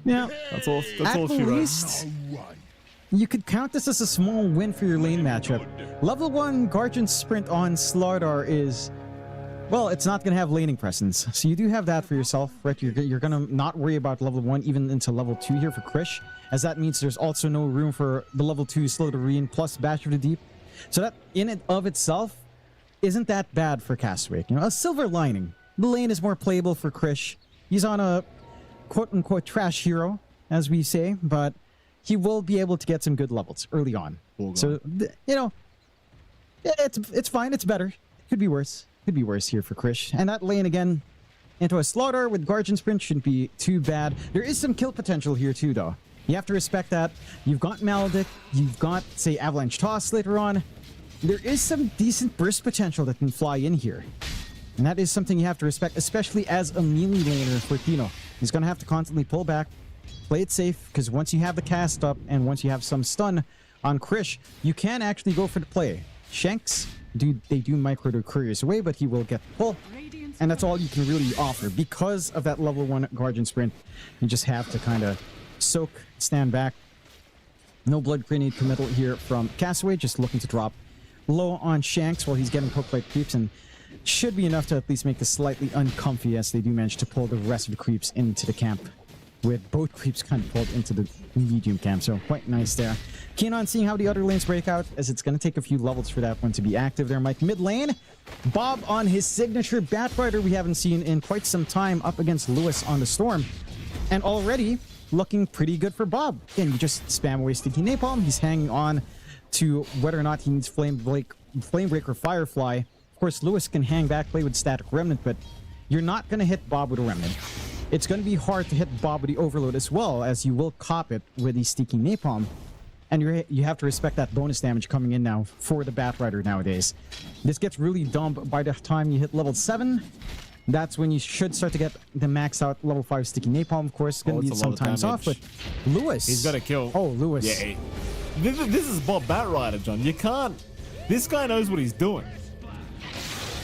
Yeah. That's all she wrote. At least, you could count this as a small win for your lane matchup. Level 1 Guardian Sprint on Slardar is, well, it's not going to have laning presence. So you do have that for yourself, right? You're going to not worry about level 1 even into level 2 here for Krish, as that means there's also no room for the level 2 Slaughterine plus Bash of the Deep. So that in and of itself isn't that bad for Castaway. A silver lining. The lane is more playable for Krish. He's on a quote-unquote trash hero, as we say, but he will be able to get some good levels early on. So, it's fine. It's better. Could be worse. Could be worse here for Krish. And that lane, again, into a Slaughter with Guardian Sprint shouldn't be too bad. There is some kill potential here, too, though. You have to respect that. You've got Maledict. You've got, say, Avalanche Toss later on. There is some decent burst potential that can fly in here. And that is something you have to respect, especially as a melee laner for Tino. He's going to have to constantly pull back, play it safe, because once you have the cast up and once you have some stun on Krish, you can actually go for the play. Shanks, do micro to couriers away, but he will get the pull. And that's all you can really offer. Because of that level 1 Guardian Sprint, you just have to kind of soak, stand back. No blood grenade committal here from Castaway, just looking to drop low on Shanks while he's getting poked by creeps, and should be enough to at least make this slightly uncomfy as they do manage to pull the rest of the creeps into the camp, with both creeps kind of pulled into the medium camp. So quite nice there. Keen on seeing how the other lanes break out, as it's going to take a few levels for that one to be active there, Mike. Mid lane, Bob on his signature Batrider we haven't seen in quite some time up against Lewis on the Storm. And already, looking pretty good for Bob. Again, you just spam away Sticky Napalm. He's hanging on to whether or not he needs Flamebreaker Firefly. Of course, Lewis can hang back, play with Static Remnant, but you're not going to hit Bob with a Remnant. It's going to be hard to hit Bob with the Overload as well, as you will cop it with the Sticky Napalm. And you have to respect that bonus damage coming in now for the Batrider nowadays. This gets really dumb by the time you hit level 7. That's when you should start to get the max out level 5 Sticky Napalm. Of course, it's going to be sometimes off, but Lewis. He's got to kill. Oh, Lewis. Yeah. This is Bob Batrider, John. You can't... This guy knows what he's doing.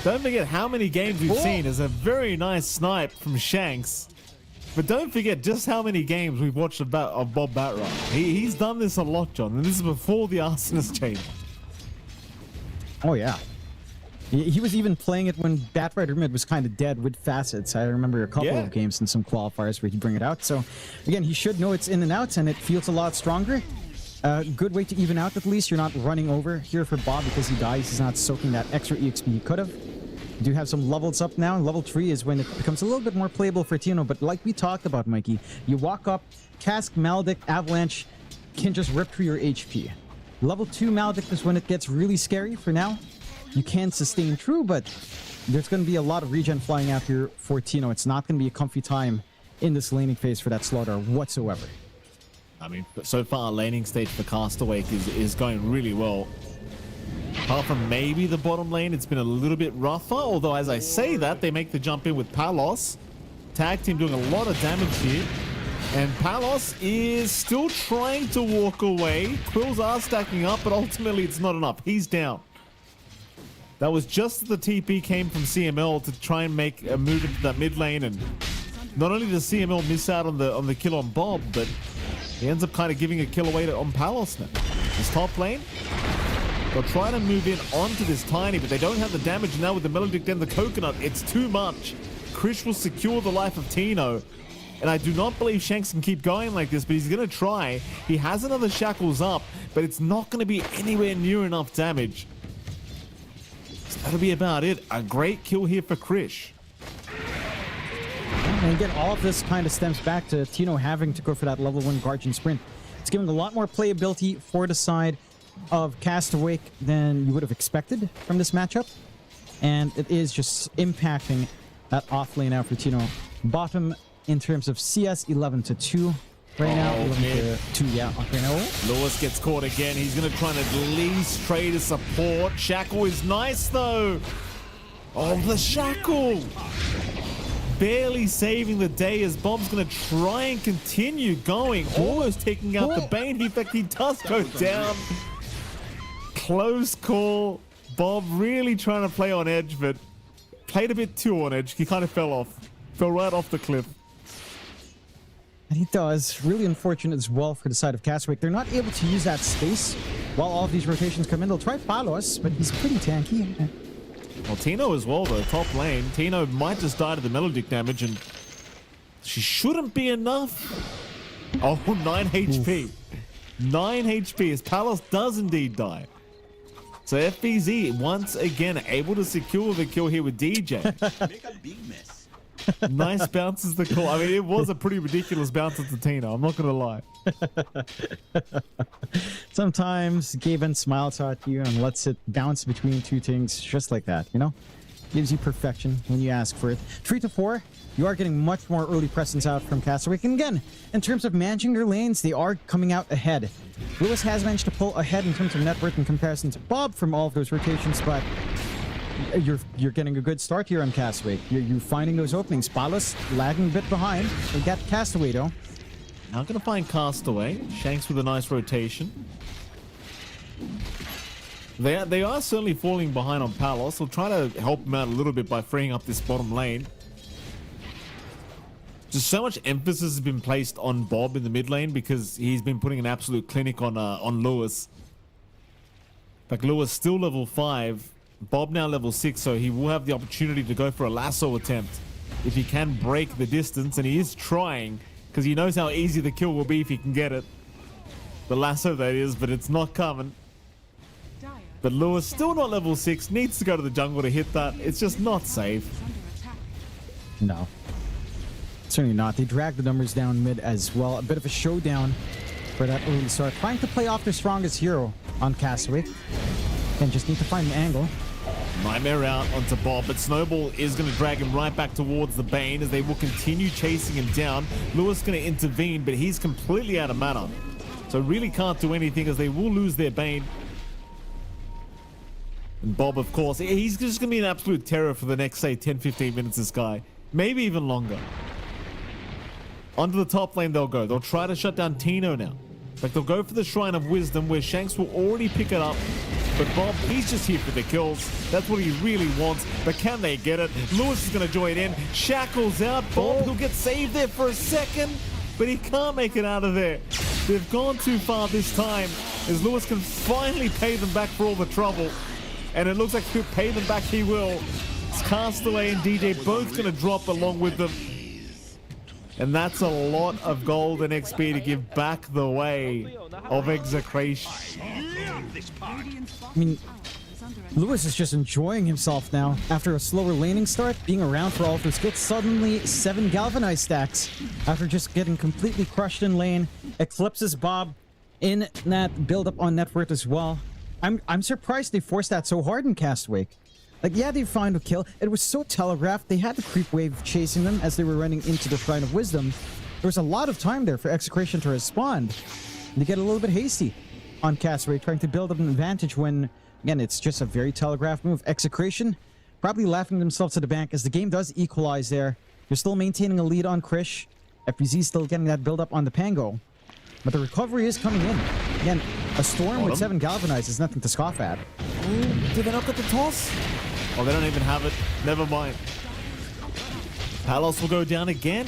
Don't forget how many games we've seen as a very nice snipe from Shanks. But don't forget just how many games we've watched of Bob Batrider. He's done this a lot, John, and this is before the Arsonist change. Oh, yeah. He was even playing it when Batrider mid was kind of dead with facets. I remember a couple of games in some qualifiers where he'd bring it out. So, again, he should know it's in and outs, and it feels a lot stronger. Good way to even out, at least. You're not running over here for Bob because he dies. He's not soaking that extra EXP he could have. You do have some levels up now. Level 3 is when it becomes a little bit more playable for Tino. But like we talked about, Mikey, you walk up, Cask, Maledict, Avalanche can just rip through your HP. Level 2 Maledict is when it gets really scary for now. You can sustain through, but there's going to be a lot of regen flying out here for Tino. It's not going to be a comfy time in this laning phase for that Slaughter whatsoever. I mean, so far, laning stage for Castaway is going really well. Apart from maybe the bottom lane, it's been a little bit rougher. Although, as I say that, they make the jump in with Palos. Tag team doing a lot of damage here. And Palos is still trying to walk away. Quills are stacking up, but ultimately it's not enough. He's down. That was just as the TP came from CML to try and make a move into that mid lane. And not only does CML miss out on the kill on Bob, but he ends up kind of giving a kill away on Palos now. His top lane, they'll try to move in onto this Tiny, but they don't have the damage now with the Melodic and the Coconut. It's too much. Krish will secure the life of Tino. And I do not believe Shanks can keep going like this, but he's going to try. He has another Shackles up, but it's not going to be anywhere near enough damage. So that'll be about it. A great kill here for Krish. And again, all of this kind of stems back to Tino having to go for that level 1 Guardian Sprint. It's giving a lot more playability for the side of Castaway than you would have expected from this matchup. And it is just impacting that off lane out for Tino. Bottom in terms of CS 11-2 right now. 11-2, yeah. Okay, no. Lewis gets caught again. He's going to try and at least trade a support. Shackle is nice, though. Oh, the Shackle. Barely saving the day as Bob's going to try and continue going. Almost taking out the Bane. In fact, he does go down. Close call. Bob really trying to play on edge, but played a bit too on edge. He kind of fell off. Fell right off the cliff. And he does. Really unfortunate as well for the side of Castaway. They're not able to use that space while all of these rotations come in. They'll try Palos, but he's pretty tanky. Well, Tino as well, though. Top lane. Tino might just die to the Melodic damage, and she shouldn't be enough. Oh, 9 HP. 9 HP as Palos does indeed die. So FBZ, once again, able to secure the kill here with DJ. Make a big mess. Nice bounces the call. I mean, it was a pretty ridiculous bounce at the Tino. I'm not going to lie. Sometimes Gaben smiles at you and lets it bounce between two things just like that, you know? Gives you perfection when you ask for it. 3-4, you are getting much more early presence out from Castaway. And again, in terms of managing their lanes, they are coming out ahead. Lewis has managed to pull ahead in terms of net worth in comparison to Bob from all of those rotations, but you're getting a good start here on Castaway. You're finding those openings. Palos lagging a bit behind. They got Castaway though. Now going to find Castaway. Shanks with a nice rotation. They are certainly falling behind on Palos. We'll try to help him out a little bit by freeing up this bottom lane. Just so much emphasis has been placed on Bob in the mid lane because he's been putting an absolute clinic on Lewis. In fact, Lewis still level 5. Bob now level 6, so he will have the opportunity to go for a lasso attempt if he can break the distance, and he is trying because he knows how easy the kill will be if he can get it. The lasso, that is, but it's not coming. But Lewis, still not level 6, needs to go to the jungle to hit that. It's just not safe. No. Certainly not. They drag the numbers down mid as well. A bit of a showdown for that early start. Trying to play off their strongest hero on Castaway. And just need to find an angle. Nightmare out onto Bob, but Snowball is going to drag him right back towards the Bane as they will continue chasing him down. Lewis going to intervene, but he's completely out of mana. So really can't do anything as they will lose their Bane. And Bob, of course, he's just going to be an absolute terror for the next, say, 10-15 minutes, this guy. Maybe even longer. Onto the top lane they'll go. They'll try to shut down Tino now. Like they'll go for the Shrine of Wisdom where Shanks will already pick it up. But Bob, he's just here for the kills. That's what he really wants. But can they get it? Lewis is going to join in. Shackles out. Bob, he'll get saved there for a second. But he can't make it out of there. They've gone too far this time. As Lewis can finally pay them back for all the trouble. And it looks like he'll pay them back, he will. It's Castaway and DJ both going to drop along with them. And that's a lot of gold and XP to give back the way of Execration. I mean, Lewis is just enjoying himself now. After a slower laning start, being around for all of those skits, suddenly 7 Galvanized stacks. After just getting completely crushed in lane, eclipses Bob in that build-up on net worth as well. I'm surprised they forced that so hard in Castaway. Like, yeah, they found a kill. It was so telegraphed. They had the creep wave chasing them as they were running into the Shrine of Wisdom. There was a lot of time there for Execration to respond. They get a little bit hasty on Castaway, trying to build up an advantage when, again, it's just a very telegraphed move. Execration probably laughing themselves to the bank as the game does equalize there. They're still maintaining a lead on Krish. FBZ still getting that build up on the Pango. But the recovery is coming in. Again, a Storm with 7 Galvanized is nothing to scoff at. Did they not get the toss? Oh, they don't even have it. Never mind. Palos will go down again.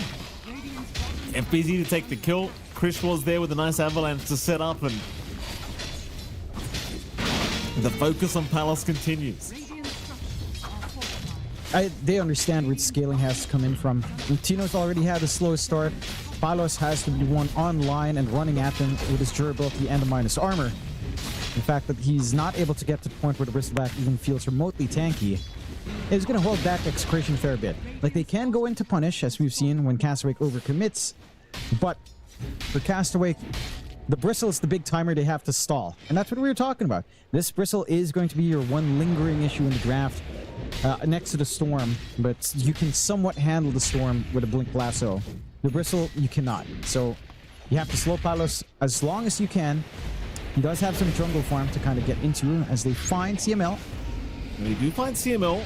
FBZ to take the kill. Krish was there with a nice avalanche to set up, and the focus on Palos continues. They understand where scaling has to come in from. And Tino's already had a slow start. Palos has to be one online and running at them with his durability and a minus armor. The fact that he's not able to get to the point where the Bristleback even feels remotely tanky is going to hold back Execration a fair bit. Like, they can go into punish, as we've seen when Castaway overcommits, but for Castaway, the Bristle is the big timer they have to stall. And that's what we were talking about. This Bristle is going to be your one lingering issue in the draft next to the Storm, but you can somewhat handle the Storm with a Blink Lasso. The Bristle, you cannot. So you have to slow Palos as long as you can. He does have some jungle farm to kind of get into as they find CML. And they do find CML.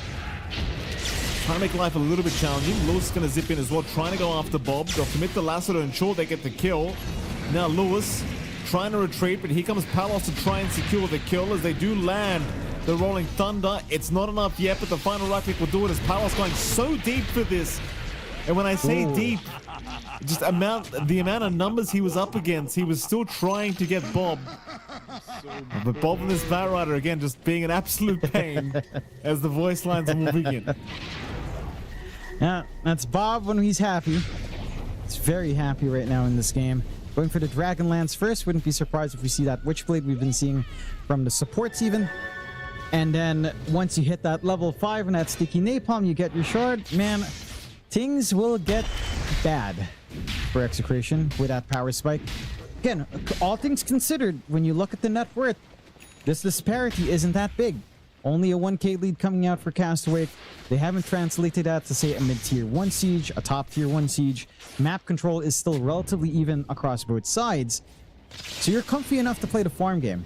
Trying to make life a little bit challenging. Lewis is going to zip in as well, trying to go after Bob. They'll commit the lasso to ensure they get the kill. Now Lewis trying to retreat, but here comes Palos to try and secure the kill as they do land the Rolling Thunder. It's not enough yet, but the final right click will do it as Palos going so deep for this. And when I say deep, just the amount of numbers he was up against, he was still trying to get Bob. But Bob and this Bat Rider again just being an absolute pain as the voice lines will begin. Yeah, that's Bob when he's happy. He's very happy right now in this game. Going for the Dragonlance first. Wouldn't be surprised if we see that Witchblade we've been seeing from the supports even. And then once you hit that level 5 and that Sticky Napalm, you get your shard. Man, things will get bad for Execration with that power spike. Again, all things considered, when you look at the net worth, this disparity isn't that big. Only a 1k lead coming out for Castaway. They haven't translated that to, say, a mid-tier 1 siege, a top-tier 1 siege. Map control is still relatively even across both sides. So you're comfy enough to play the farm game.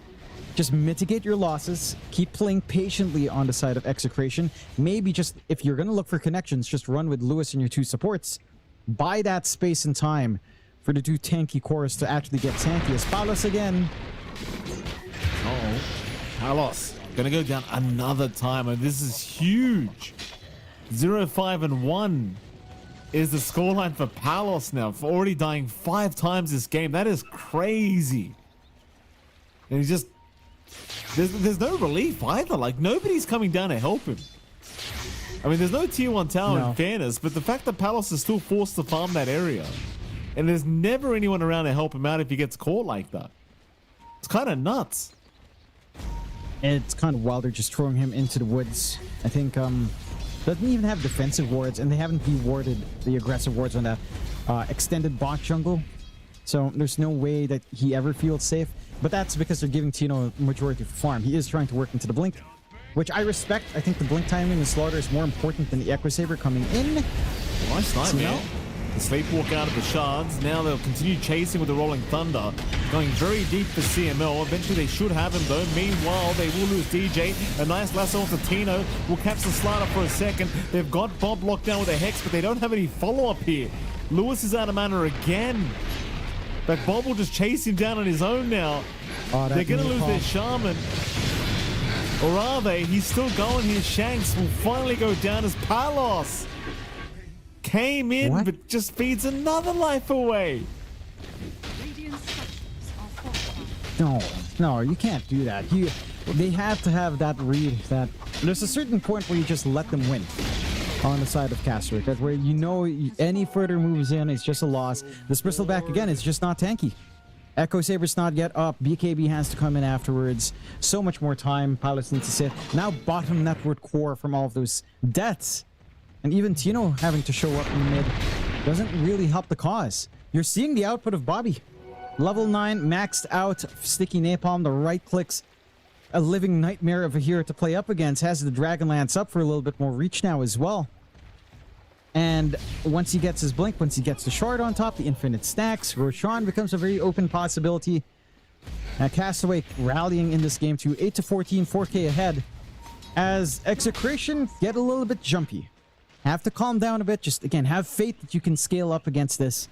Just mitigate your losses. Keep playing patiently on the side of Execration. Maybe just, if you're going to look for connections, just run with Lewis and your 2 supports. Buy that space and time for the 2 tanky cores to actually get tanky. As Palos again. Uh-oh. Palos gonna go down another time, and this is huge. 0-5-1 is the scoreline for Palos now, for already dying 5 times this game. That is crazy. And he's just... There's no relief either. Like, nobody's coming down to help him. I mean, there's no tier 1 tower in fairness, but the fact that Palos is still forced to farm that area, and there's never anyone around to help him out if he gets caught like that. It's kind of nuts. It's kind of wild. They're just throwing him into the woods. I think doesn't even have defensive wards, and they haven't de-warded the aggressive wards on that. extended bot jungle. So there's no way that he ever feels safe. But that's because they're giving Tino majority of the farm. He is trying to work into the blink, which I respect. I think the blink timing and slaughter is more important than the Echo Saber coming in. Nice nightmare. The sleepwalk out of the shards. Now they'll continue chasing with the Rolling Thunder. Going very deep for CML. Eventually they should have him though. Meanwhile, they will lose DJ. A nice lasso onto Tino. Will catch the slider for a second. They've got Bob locked down with a Hex, but they don't have any follow-up here. Lewis is out of mana again. But Bob will just chase him down on his own now. They're going to lose their Shaman. Or are they? He's still going here. Shanks will finally go down as Palos came in, but just feeds another life away. No, you can't do that. They have to have that read that there's a certain point where you just let them win on the side of Castaway. That's where you know any further moves in is just a loss. This Bristleback again is just not tanky. Echo Saber's not yet up. BKB has to come in afterwards. So much more time. Pilots need to sit. Now bottom network core from all of those deaths. And even Tino having to show up in mid doesn't really help the cause. You're seeing the output of Bobby. Level 9, maxed out, sticky napalm, the right clicks. A living nightmare of a hero to play up against. Has the Dragonlance up for a little bit more reach now as well. And once he gets his blink, once he gets the shard on top, the infinite stacks, Roshan becomes a very open possibility. Castaway rallying in this game to 8-14, 4K ahead. As Execration get a little bit jumpy. Have to calm down a bit. Just, again, have faith that you can scale up against this.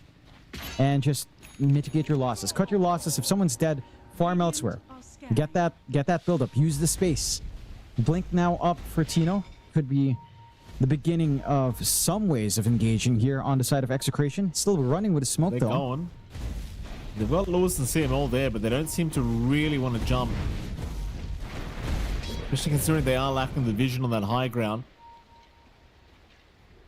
And just mitigate your losses. Cut your losses. If someone's dead, farm elsewhere. Get that build up. Use the space. Blink now up for Tino. Could be the beginning of some ways of engaging here on the side of Execration. Still running with a smoke, though. Going. They've got Lewis and CML there, but they don't seem to really want to jump. Especially considering they are lacking the vision on that high ground.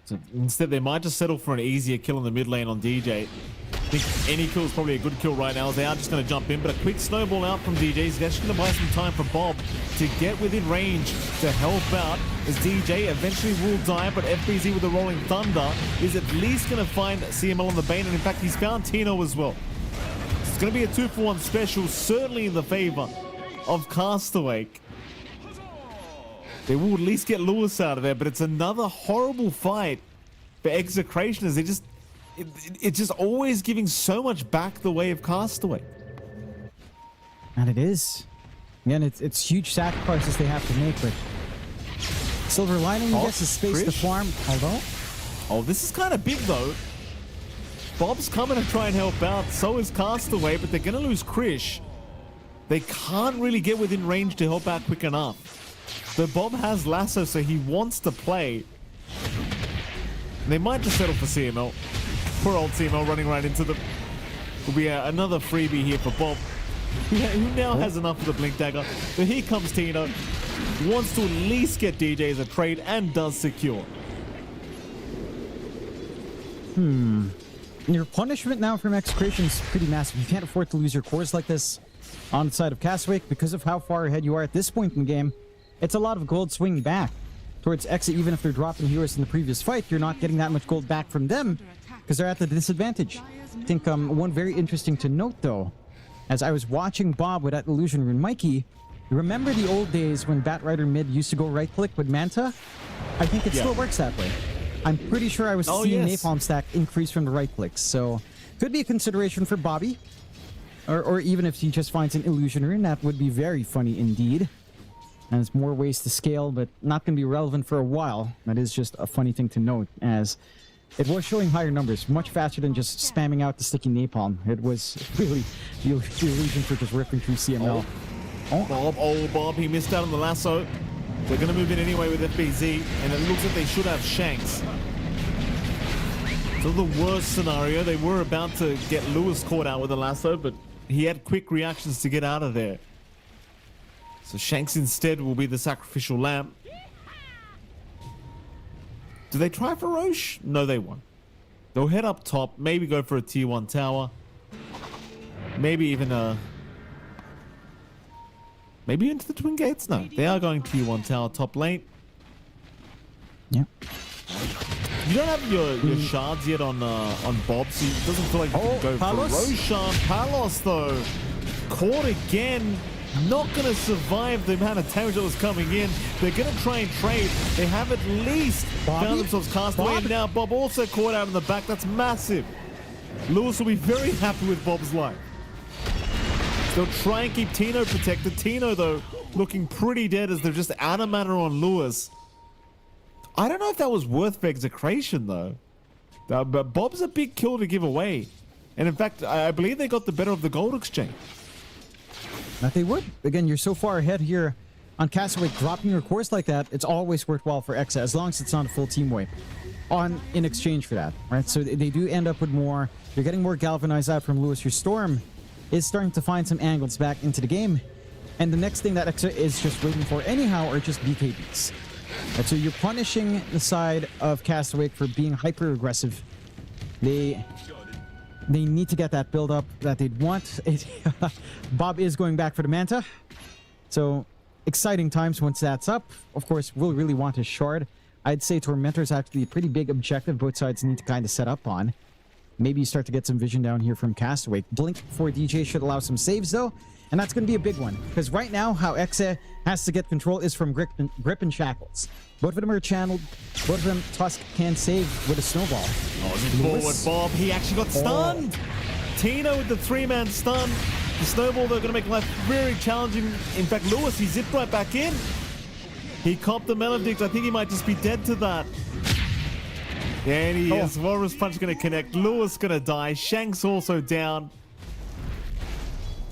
So instead, they might just settle for an easier kill in the mid lane on DJ. I think any kill is probably a good kill right now. They are just going to jump in, but a quick snowball out from DJ. He's actually going to buy some time for Bob to get within range to help out as DJ eventually will die, but FBZ with the Rolling Thunder is at least going to find CML on the Bane, and in fact, he's found Tino as well. So it's going to be a 2-for-1 special, certainly in the favor of Castaway. They will at least get Lewis out of there, but it's another horrible fight for Execration as they just... It's just always giving so much back the way of Castaway. And it is. Again, it's huge sacrifices they have to make, but Silver Lining gets the space to farm. Although, oh, this is kind of big though. Bob's coming to try and help out. So is Castaway, but they're going to lose Krish. They can't really get within range to help out quick enough. But Bob has lasso, so he wants to play. They might just settle for CML. Poor old CML running right into the... Will be another freebie here for Bob, who now has enough of the Blink Dagger. But here comes Tino. Wants to at least get DJ as a trade and does secure. Your punishment now from Execration is pretty massive. You can't afford to lose your cores like this on the side of Castaway because of how far ahead you are at this point in the game. It's a lot of gold swinging back towards Exa. Even if they're dropping heroes in the previous fight, you're not getting that much gold back from them because they're at the disadvantage. I think one very interesting to note, though, as I was watching Bob with that Illusion Rune Mikey, remember the old days when Batrider mid used to go right-click with Manta? I think it still works that way. I'm pretty sure I was seeing Napalm stack increase from the right-clicks, so could be a consideration for Bobby. Or even if he just finds an Illusion Rune, that would be very funny indeed. And there's more ways to scale, but not going to be relevant for a while. That is just a funny thing to note, as it was showing higher numbers, much faster than just spamming out the sticky napalm. It was really the illusion for just ripping through CML. Bob, he missed out on the lasso. They're going to move in anyway with FBZ, and it looks like they should have Shanks. So the worst scenario, they were about to get Lewis caught out with the lasso, but he had quick reactions to get out of there. So Shanks instead will be the sacrificial lamb. Do they try for Roche? No, they won't. They'll head up top, maybe go for a tier 1 tower. Maybe even a... Maybe into the Twin Gates? No, they are going tier 1 tower top lane. Yeah. You don't have your shards yet on Bob, so it doesn't feel like you can go Palos? for Roshan. Palos, though, caught again. Not going to survive the amount of damage that was coming in. They're going to try and trade. They have at least found themselves cast away. And now Bob also caught out in the back. That's massive. Lewis will be very happy with Bob's life. They'll try and keep Tino protected. Tino, though, looking pretty dead as they're just out of mana on Lewis. I don't know if that was worth for execration, though. But Bob's a big kill to give away. And in fact, I believe they got the better of the gold exchange. That they would. Again, you're so far ahead here on Castaway. Dropping your course like that, it's always worthwhile for Exa, as long as it's not a full team wipe in exchange for that, right? So they do end up with more. You're getting more galvanized out from Lewis. Your Storm is starting to find some angles back into the game. And the next thing that Exa is just waiting for anyhow are just BKBs. Right, so you're punishing the side of Castaway for being hyper aggressive. They need to get that build up that they'd want. Bob is going back for the Manta. So exciting times once that's up. Of course, we'll really want his shard. I'd say Tormentor is actually a pretty big objective both sides need to kind of set up on. Maybe you start to get some vision down here from Castaway. Blink for DJ should allow some saves though. And that's going to be a big one. Because right now, how Exa has to get control is from grip and shackles. Both of them are channeled. Both of them Tusk can save with a snowball. Oh, forward Bob. He actually got stunned. Tino with the 3-man stun. The snowball, they're going to make life very challenging. In fact, Lewis, he zipped right back in. He copped the Melodict. I think he might just be dead to that. Yeah, and he is. Walrus Punch going to connect. Lewis going to die. Shanks also down.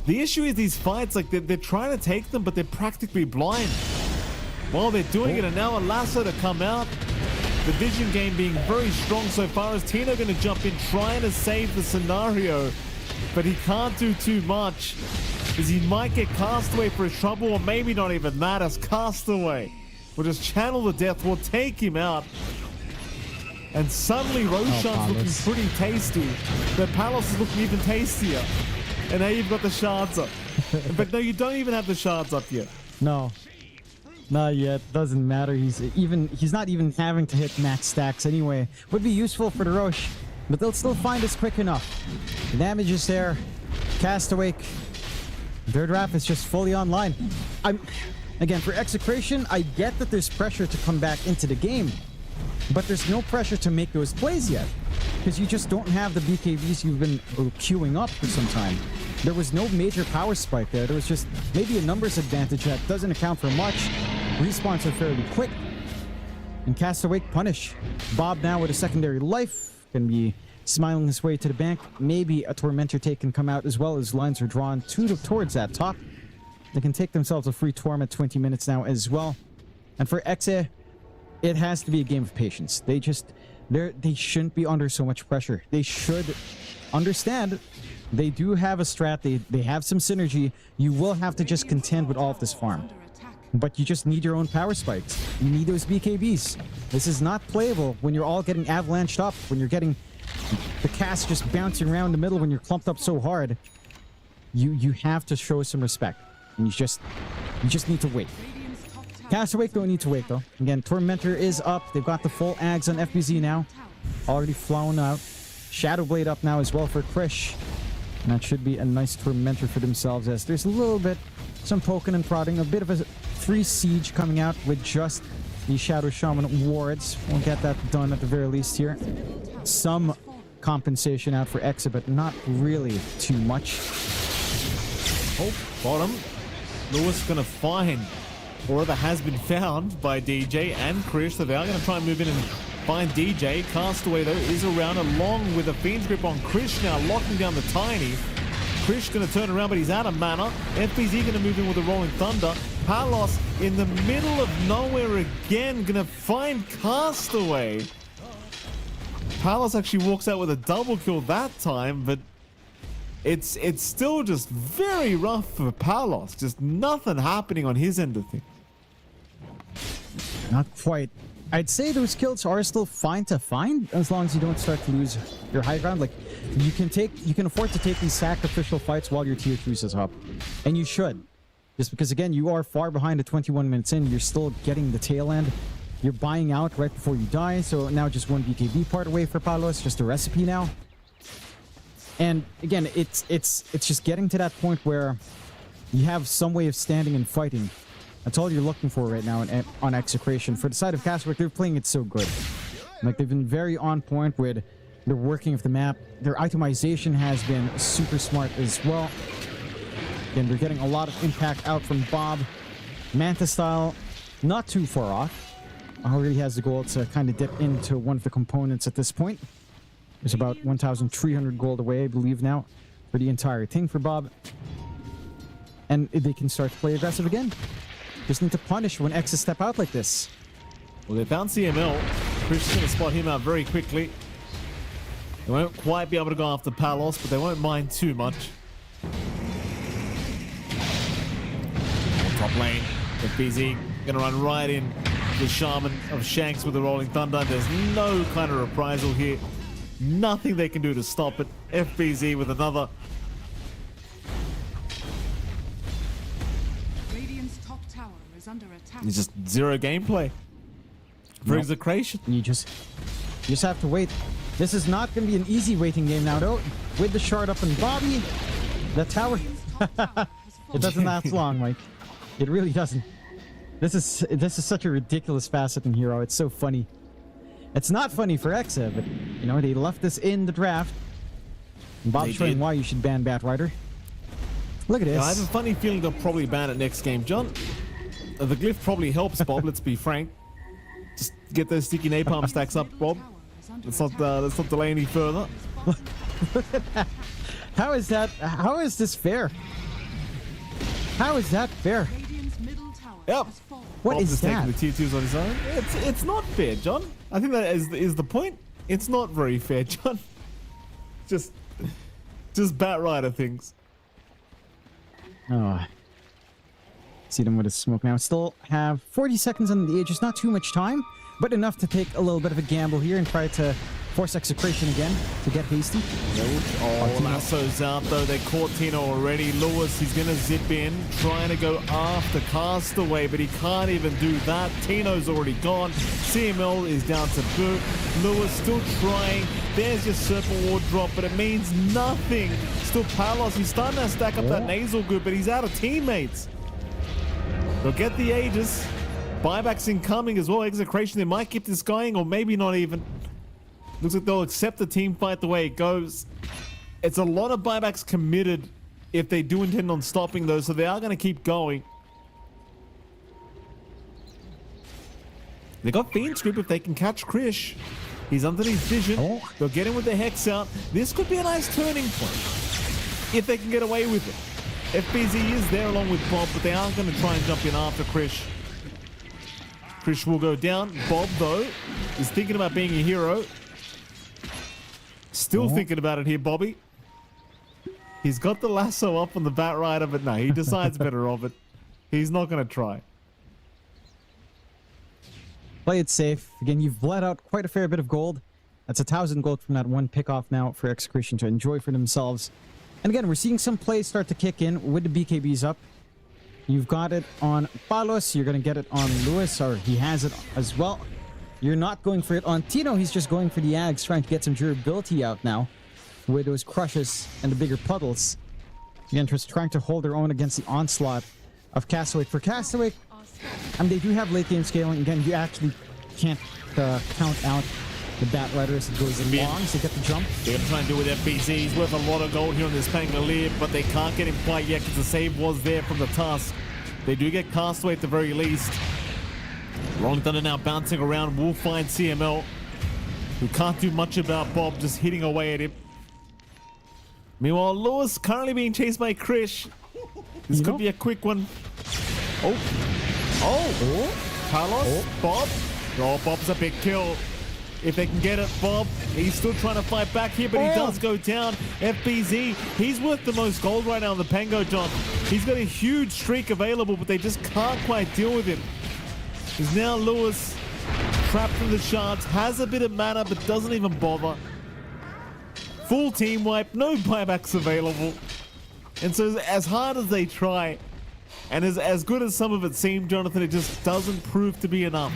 The issue is these fights, like they're trying to take them, but they're practically blind. While they're doing it, and now a lasso to come out. The vision game being very strong so far. As Tino going to jump in, trying to save the scenario, but he can't do too much, because he might get Castaway for his trouble, or maybe not even that, as Castaway will just channel the death, will take him out. And suddenly Roshan's looking pretty tasty, but Palos is looking even tastier. And now you've got the shards up. In fact, no, you don't even have the shards up yet. No, not yet. Doesn't matter. He's not even having to hit max stacks anyway. Would be useful for the Roche, but they'll still find us quick enough. The damage is there. Castaway. Their draft is just fully online. Again, for execration, I get that there's pressure to come back into the game, but there's no pressure to make those plays yet, because you just don't have the BKBs you've been queuing up for some time. There was no major power spike there. There was just maybe a numbers advantage that doesn't account for much. Respawns are fairly quick. And Castaway punish. Bob now with a secondary life can be smiling his way to the bank. Maybe a Tormentor take can come out as well, as lines are drawn towards that top. They can take themselves a free Torm at 20 minutes now as well. And for Exe, it has to be a game of patience. They shouldn't be under so much pressure. They should understand they do have a strat. They have some synergy. You will have to just contend with all of this farm. But you just need your own power spikes. You need those BKBs. This is not playable when you're all getting avalanched up, when you're getting the cast just bouncing around the middle when you're clumped up so hard. You have to show some respect. And you just need to wait. Castaway don't need to wait though. Again, Tormentor is up. They've got the full Ags on FBZ now. Already flown out. Shadowblade up now as well for Krish. And that should be a nice Tormentor for themselves, as there's a little bit, some poking and prodding, a bit of a free siege coming out with just the Shadow Shaman wards. We'll get that done at the very least here. Some compensation out for Exa, but not really too much. Oh, bottom. Lewis gonna find, or rather has been found by DJ and Krish, so they are going to try and move in and find DJ. Castaway, though, is around along with a Fiend's Grip on Krish now, locking down the Tiny. Krish going to turn around, but he's out of mana. FBZ going to move in with a Rolling Thunder. Palos in the middle of nowhere again, going to find Castaway. Palos actually walks out with a double kill that time, but it's still just very rough for Palos. Just nothing happening on his end of things. Not quite. I'd say those kills are still fine to find, as long as you don't start to lose your high ground. Like, you can afford to take these sacrificial fights while your tier 3s is up. And you should. Just because, again, you are far behind at 21 minutes in. You're still getting the tail end. You're buying out right before you die, so now just one BKB part away for Palos, just a recipe now. And again, it's just getting to that point where you have some way of standing and fighting. That's all you're looking for right now on Execration. For the side of Castaway, they're playing it so good. Like, they've been very on point with their working of the map. Their itemization has been super smart as well. Again, they're getting a lot of impact out from Bob. Manta style, not too far off. Already has the gold to kind of dip into one of the components at this point. There's about 1,300 gold away, I believe now, for the entire thing for Bob. And they can start to play aggressive again. Just need to punish when X's step out like this. Well, they found CML. Chris is going to spot him out very quickly. They won't quite be able to go after Palos, but they won't mind too much. Top lane, FBZ going to run right in the Shaman of Shanks with the Rolling Thunder. There's no kind of reprisal here. Nothing they can do to stop it. FBZ with another. Radiant's top tower is under attack. It's just zero gameplay for Execration. You just have to wait. This is not going to be an easy waiting game now, though. With the shard up and Bobby, the tower. It doesn't last long, Mike. It really doesn't. This is such a ridiculous facet in Hero. It's so funny. It's not funny for Exa, but you know they left this in the draft. And Bob's showing why you should ban Batrider. Look at this. Yeah, I have a funny feeling they'll probably ban it next game, John. The glyph probably helps Bob. Let's be frank. Just get those sticky napalm stacks up, Bob. Let's not delay any further. Look at that. How is that? How is this fair? How is that fair? Yep. What Bob is just that? taking the tier 2s on his own. It's not fair, John. I think that is the point. It's not very fair, John. Just Batrider things. Oh. See them with a smoke now. Still have 40 seconds on the Aegis. Not too much time, but enough to take a little bit of a gamble here and try to force Execration again to get hasty. Oh, Lasso's out though. They caught Tino already. Lewis, he's going to zip in, trying to go after Castaway, but he can't even do that. Tino's already gone. CML is down to boot. Lewis still trying. There's your Serpent Ward drop, but it means nothing. Still Palos. He's starting to stack up that nasal group, but he's out of teammates. They'll get the Aegis. Buybacks incoming as well. Execration, they might keep this going, or maybe not even. Looks like they'll accept the team fight the way it goes. It's a lot of buybacks committed if they do intend on stopping those, so they are going to keep going. They got Fiend's Grip if they can catch Krish. He's underneath vision. They'll get him with the Hex out. This could be a nice turning point if they can get away with it. FBZ is there along with Bob, but they aren't going to try and jump in after Krish. Krish will go down. Bob, though, is thinking about being a hero. Still thinking about it here, Bobby. He's got the lasso up on the Batrider, but no, he decides better of it. He's not going to try. Play it safe. Again, you've bled out quite a fair bit of gold. That's 1,000 gold from that one pick off now for Execration to enjoy for themselves. And again, we're seeing some plays start to kick in with the BKBs up. You've got it on Palos. You're going to get it on Lewis, or he has it as well. You're not going for it on Tino. He's just going for the Ags, trying to get some durability out now with those crushes and the bigger puddles. Again, just trying to hold their own against the onslaught of Castaway. For Castaway, they do have late game scaling. Again, you actually can't count out the Batrider as it goes along, so get the jump. They're going to try and do it with FBZ. He's worth a lot of gold here on this Pangolier, but they can't get him quite yet because the save was there from the Tusk. They do get Castaway at the very least. Rolling Thunder now bouncing around. Will find CML, who can't do much about Bob, just hitting away at him. Meanwhile, Lewis currently being chased by Krish. This could be a quick one. Palos, Bob. Oh, Bob's a big kill. If they can get it, Bob, he's still trying to fight back here, but he does go down. FBZ, he's worth the most gold right now in the Pango, John. He's got a huge streak available, but they just can't quite deal with him. He's now Lewis, trapped in the shards, has a bit of mana, but doesn't even bother. Full team wipe, no buybacks available. And so as hard as they try, and as good as some of it seemed, Jonathan, it just doesn't prove to be enough.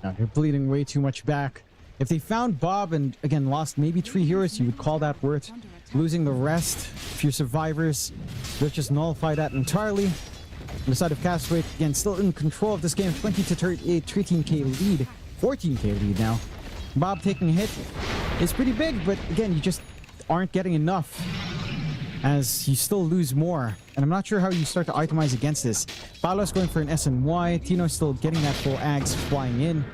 Now they're bleeding way too much back. If they found Bob and again lost maybe 3 heroes, you would call that worth losing the rest. Few survivors, they'll just nullify that entirely. On the side of Castaway, again, still in control of this game, 20 to 38, 13k lead, 14k lead now. Bob taking a hit is pretty big, but again, you just aren't getting enough as you still lose more. And I'm not sure how you start to itemize against this. Paolo's going for an SNY, Tino's still getting that full Ags flying in.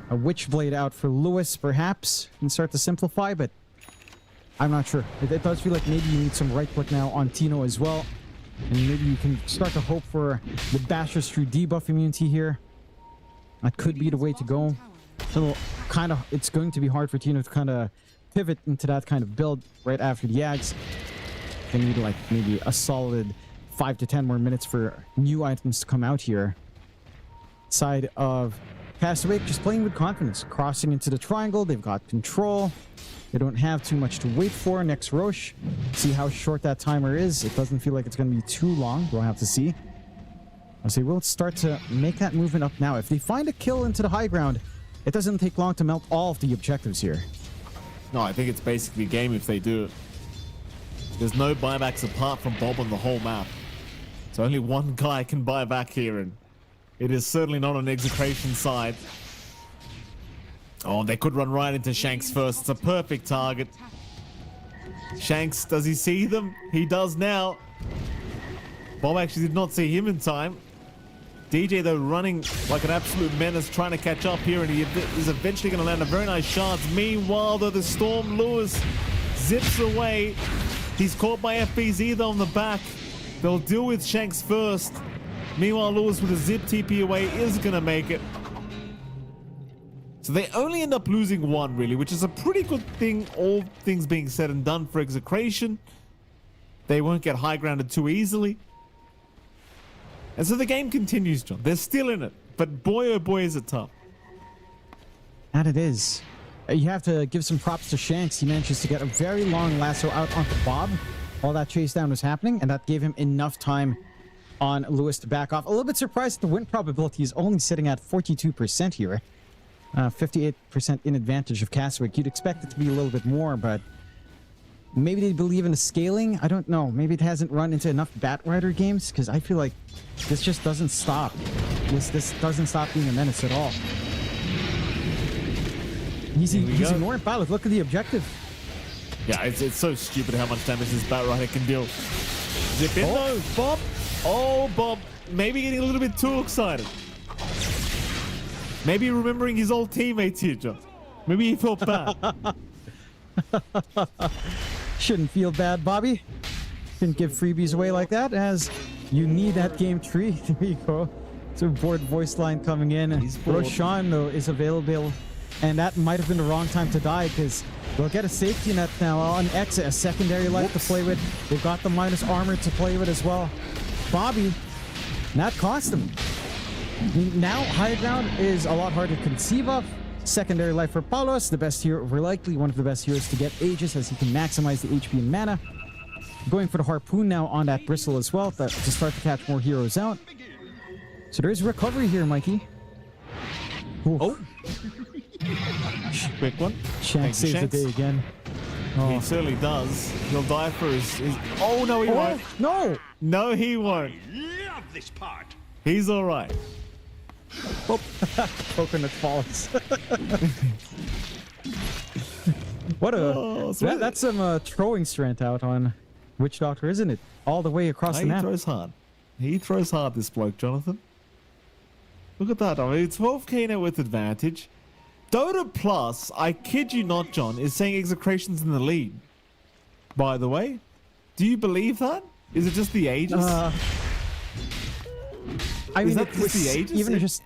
A Witchblade out for Lewis, perhaps, and start to simplify, but I'm not sure. It does feel like maybe you need some right click now on Tino as well. And maybe you can start to hope for the Basher's True debuff immunity here. That could be the way to go. So it's going to be hard for Tino to kind of pivot into that kind of build right after the Ags. They need like maybe a solid 5 to 10 more minutes for new items to come out here. Side of Castaway just playing with confidence, crossing into the triangle. They've got control. They don't have too much to wait for. Next Roche, see how short that timer is. It doesn't feel like it's going to be too long. We'll have to see. I'll say we'll start to make that movement up now. If they find a kill into the high ground, it doesn't take long to melt all of the objectives here. No, I think it's basically game if they do it. There's no buybacks apart from Bob on the whole map. So only one guy can buy back here, and it is certainly not on Execration side. Oh, they could run right into Shanks first. It's a perfect target. Shanks, does he see them? He does now. Bob actually did not see him in time. DJ, though, running like an absolute menace, trying to catch up here, and he is eventually going to land a very nice shot. Meanwhile, though, the Storm Lewis zips away. He's caught by FBZ, though, on the back. They'll deal with Shanks first. Meanwhile, Lewis with a zip TP away is going to make it. So they only end up losing one, really, which is a pretty good thing, all things being said and done for Execration. They won't get high grounded too easily. And so the game continues, John. They're still in it, but boy, oh boy, is it tough. And it is. You have to give some props to Shanks. He manages to get a very long lasso out onto Bob while that chase down was happening, and that gave him enough time on Lewis to back off. A little bit surprised the win probability is only sitting at 42% here. 58% in advantage of Castaway. You'd expect it to be a little bit more, but maybe they believe in the scaling. I don't know. Maybe it hasn't run into enough Batrider games, because I feel like this just doesn't stop. This doesn't stop being a menace at all. He's ignoring Pilot. Look at the objective. Yeah, it's so stupid how much damage this Batrider can deal. Zip in though, Bob. Oh, Bob. Maybe getting a little bit too excited. Maybe remembering his old teammates here, John. Maybe he felt bad. Shouldn't feel bad, Bobby. Shouldn't give freebies away like that, as you need that game tree. There you go. So board voice line coming in. Roshan, though, is available. And that might have been the wrong time to die, because they'll get a safety net now on X, a secondary life to play with. They've got the minus armor to play with as well. Bobby, that cost him. Now, high ground is a lot harder to conceive of. Secondary life for Paulos, the best hero, we're likely one of the best heroes to get Aegis, as he can maximize the HP and mana. Going for the Harpoon now on that Bristle as well, to start to catch more heroes out. So there's recovery here, Mikey. Ooh. Oh! Quick one. Shanks saves the day again. Oh. He certainly does. He'll die for his... Oh, no, he won't. No! No, he won't. Love this part. He's all right. Oh, coconut falls. What a... that's some throwing strength out on Witch Doctor, isn't it? All the way across the map. He throws hard. He throws hard, this bloke, Jonathan. Look at that. I mean, 12k net with advantage. Dota Plus, I kid you not, John, is saying Execration's in the lead. By the way, do you believe that? Is it just the Aegis? I mean, it was the Aegis?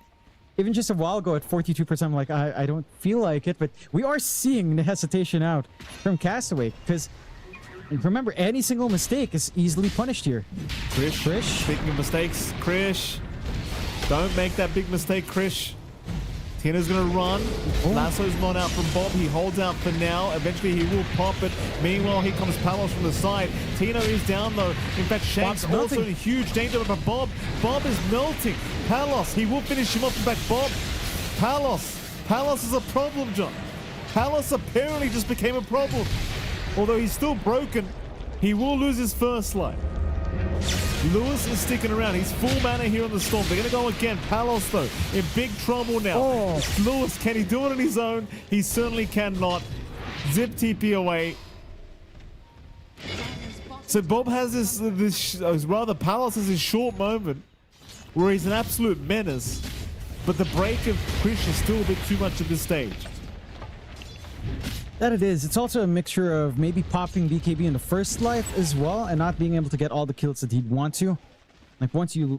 Even just a while ago at 42%, I'm like, I don't feel like it, but we are seeing the hesitation out from Castaway, because remember, any single mistake is easily punished here. Krish. Speaking of mistakes, Krish. Don't make that big mistake, Krish. Tina's gonna run. Lasso's not out from Bob. He holds out for now. Eventually he will pop it. Meanwhile, here comes Palos from the side. Tino is down though. In fact, Shanks also in huge danger, but Bob is melting. Palos, he will finish him off. In fact, Bob Palos is a problem, John. Palos apparently just became a problem. Although he's still broken, he will lose his first life. Lewis is sticking around. He's full mana here on the Storm. They're going to go again. Palos, though, in big trouble now. Oh. Lewis, can he do it on his own? He certainly cannot. Zip TP away. So Bob has rather Palos has his short moment where he's an absolute menace, but the break of Krish is still a bit too much at this stage. That it is. It's also a mixture of maybe popping BKB in the first life as well and not being able to get all the kills that he'd want to. Like once you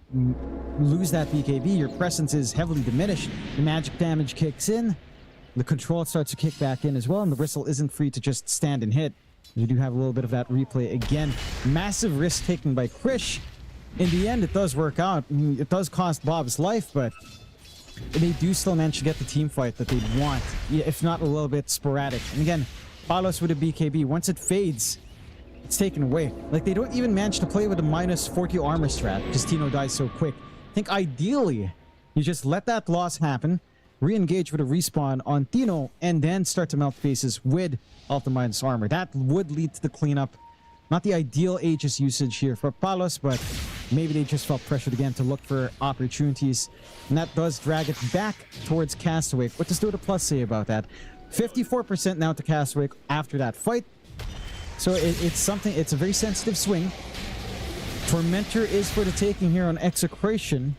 lose that BKB, your presence is heavily diminished. The magic damage kicks in, the control starts to kick back in as well, and the Bristle isn't free to just stand and hit. You do have a little bit of that replay again. Massive risk taken by Krish. In the end, it does work out. It does cost Bob's life, but they do still manage to get the team fight that they want, if not a little bit sporadic. And again, Palos with a BKB, once it fades, it's taken away. Like, they don't even manage to play with a minus 40 armor strat because Tino dies so quick. I think ideally, you just let that loss happen, re-engage with a respawn on Tino, and then start to melt faces with Ultra minus armor. That would lead to the cleanup. Not the ideal Aegis usage here for Palos, but maybe they just felt pressured again to look for opportunities. And that does drag it back towards Castaway. What does Dota Plus say about that? 54% now to Castaway after that fight. So it's something, it's a very sensitive swing. Tormentor is for the taking here on Execration.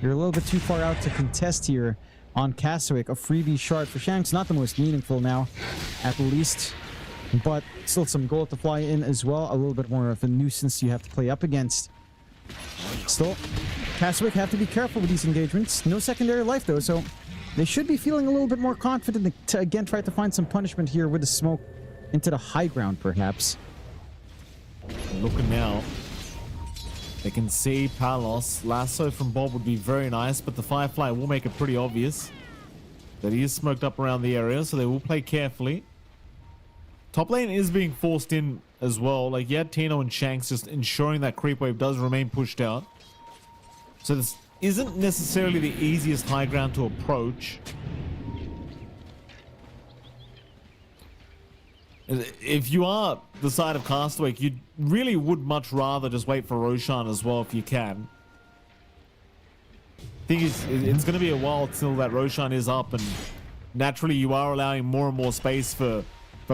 You're a little bit too far out to contest here on Castaway. A freebie shard for Shanks, not the most meaningful now, at least. But still some gold to fly in as well. A little bit more of a nuisance you have to play up against. Still, Castaway have to be careful with these engagements. No secondary life though, so they should be feeling a little bit more confident to again try to find some punishment here with the smoke into the high ground perhaps. Looking now. They can see Palos. Lasso from Bob would be very nice, but the Firefly will make it pretty obvious that he is smoked up around the area, so they will play carefully. Top lane is being forced in as well. Like, you had Tino and Shanks just ensuring that creep wave does remain pushed out. So this isn't necessarily the easiest high ground to approach. If you are the side of Castaway, you really would much rather just wait for Roshan as well if you can. Thing is, it's going to be a while till that Roshan is up, and naturally you are allowing more and more space for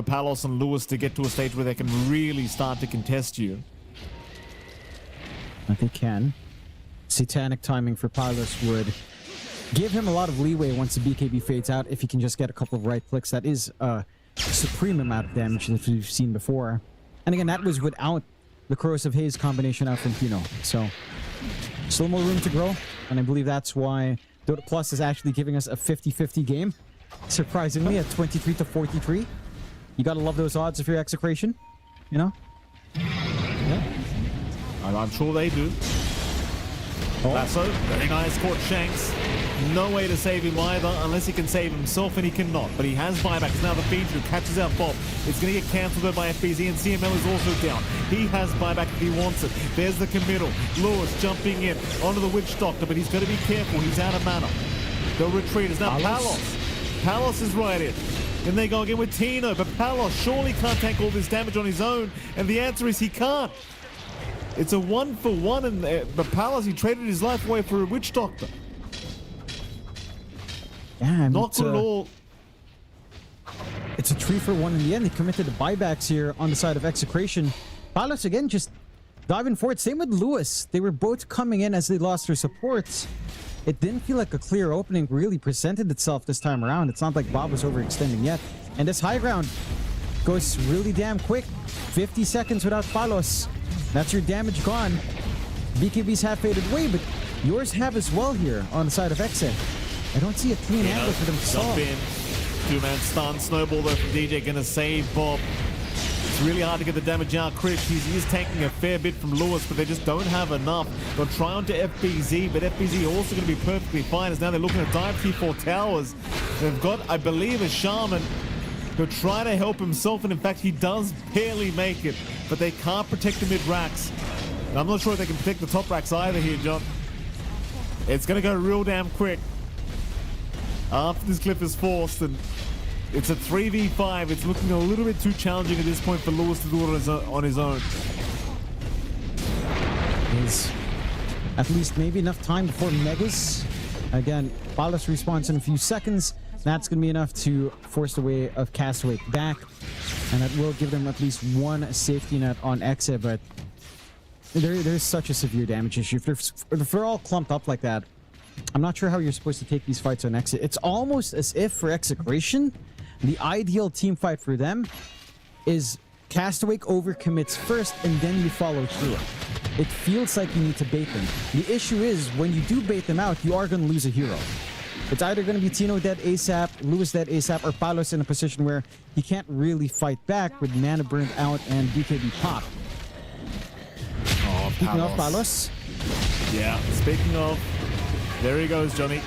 Palos and Lewis to get to a stage where they can really start to contest you. I think they can. Satanic timing for Palos would give him a lot of leeway once the BKB fades out if he can just get a couple of right clicks. That is a supreme amount of damage that we've seen before. And again, that was without the Corrosive Haze combination out from Tino. So, still more room to grow. And I believe that's why Dota Plus is actually giving us a 50-50 game. Surprisingly, at 23-43. You gotta love those odds if you're Execration, you know? Yeah. I'm sure they do. Oh. Lasso, very nice, caught Shanks. No way to save him either, unless he can save himself, and he cannot. But he has buybacks. Now the feed who catches out Bob. It's going to get cancelled by FBZ, and CML is also down. He has buyback if he wants it. There's the committal. Lewis jumping in onto the Witch Doctor, but he's got to be careful. He's out of mana. The retreat is now Palos. Palos is right in. And they go again with Tino, but Palos surely can't tank all this damage on his own, and the answer is he can't. It's a 1-for-1, and but Palos, he traded his life away for a Witch Doctor. Yeah, not good at all. It's a 3-for-1 in the end. They committed the buybacks here on the side of Execration. Palos again just diving forward. Same with Lewis. They were both coming in as they lost their supports. It didn't feel like a clear opening really presented itself this time around. It's not like Bob was overextending yet. And this high ground goes really damn quick. 50 seconds without Palos. That's your damage gone. BKBs have faded away, but yours have as well here on the side of Exe. I don't see a clean angle for them to solve. Jump in. Two-man stun. Snowball though from DJ. Gonna save Bob. It's really hard to get the damage out. Krish, he is taking a fair bit from Lewis, but they just don't have enough. They'll try onto FBZ, but FBZ also going to be perfectly fine as now they're looking at dive T4 towers. They've got, I believe, a Shaman who'll try to help himself, and in fact, he does barely make it, but they can't protect the mid-racks. I'm not sure if they can protect the top racks either here, John. It's going to go real damn quick. after this clip is forced, and it's a 3v5. It's looking a little bit too challenging at this point for Lewis to do it on his own. Is at least maybe enough time before Megas. Again, Palos responds in a few seconds. That's going to be enough to force the way of Castaway back. And that will give them at least one safety net on Exe, but there's such a severe damage issue. If they're all clumped up like that, I'm not sure how you're supposed to take these fights on Exe. It's almost as if for Execration, the ideal team fight for them is Castaway overcommits first and then you follow through. It feels like you need to bait them. The issue is when you do bait them out, you are going to lose a hero. It's either going to be Tino dead ASAP, Lewis dead ASAP, or Palos in a position where he can't really fight back with mana burnt out and BKB pop. Oh, Speaking of Palos. Yeah, speaking of, there he goes, Johnny.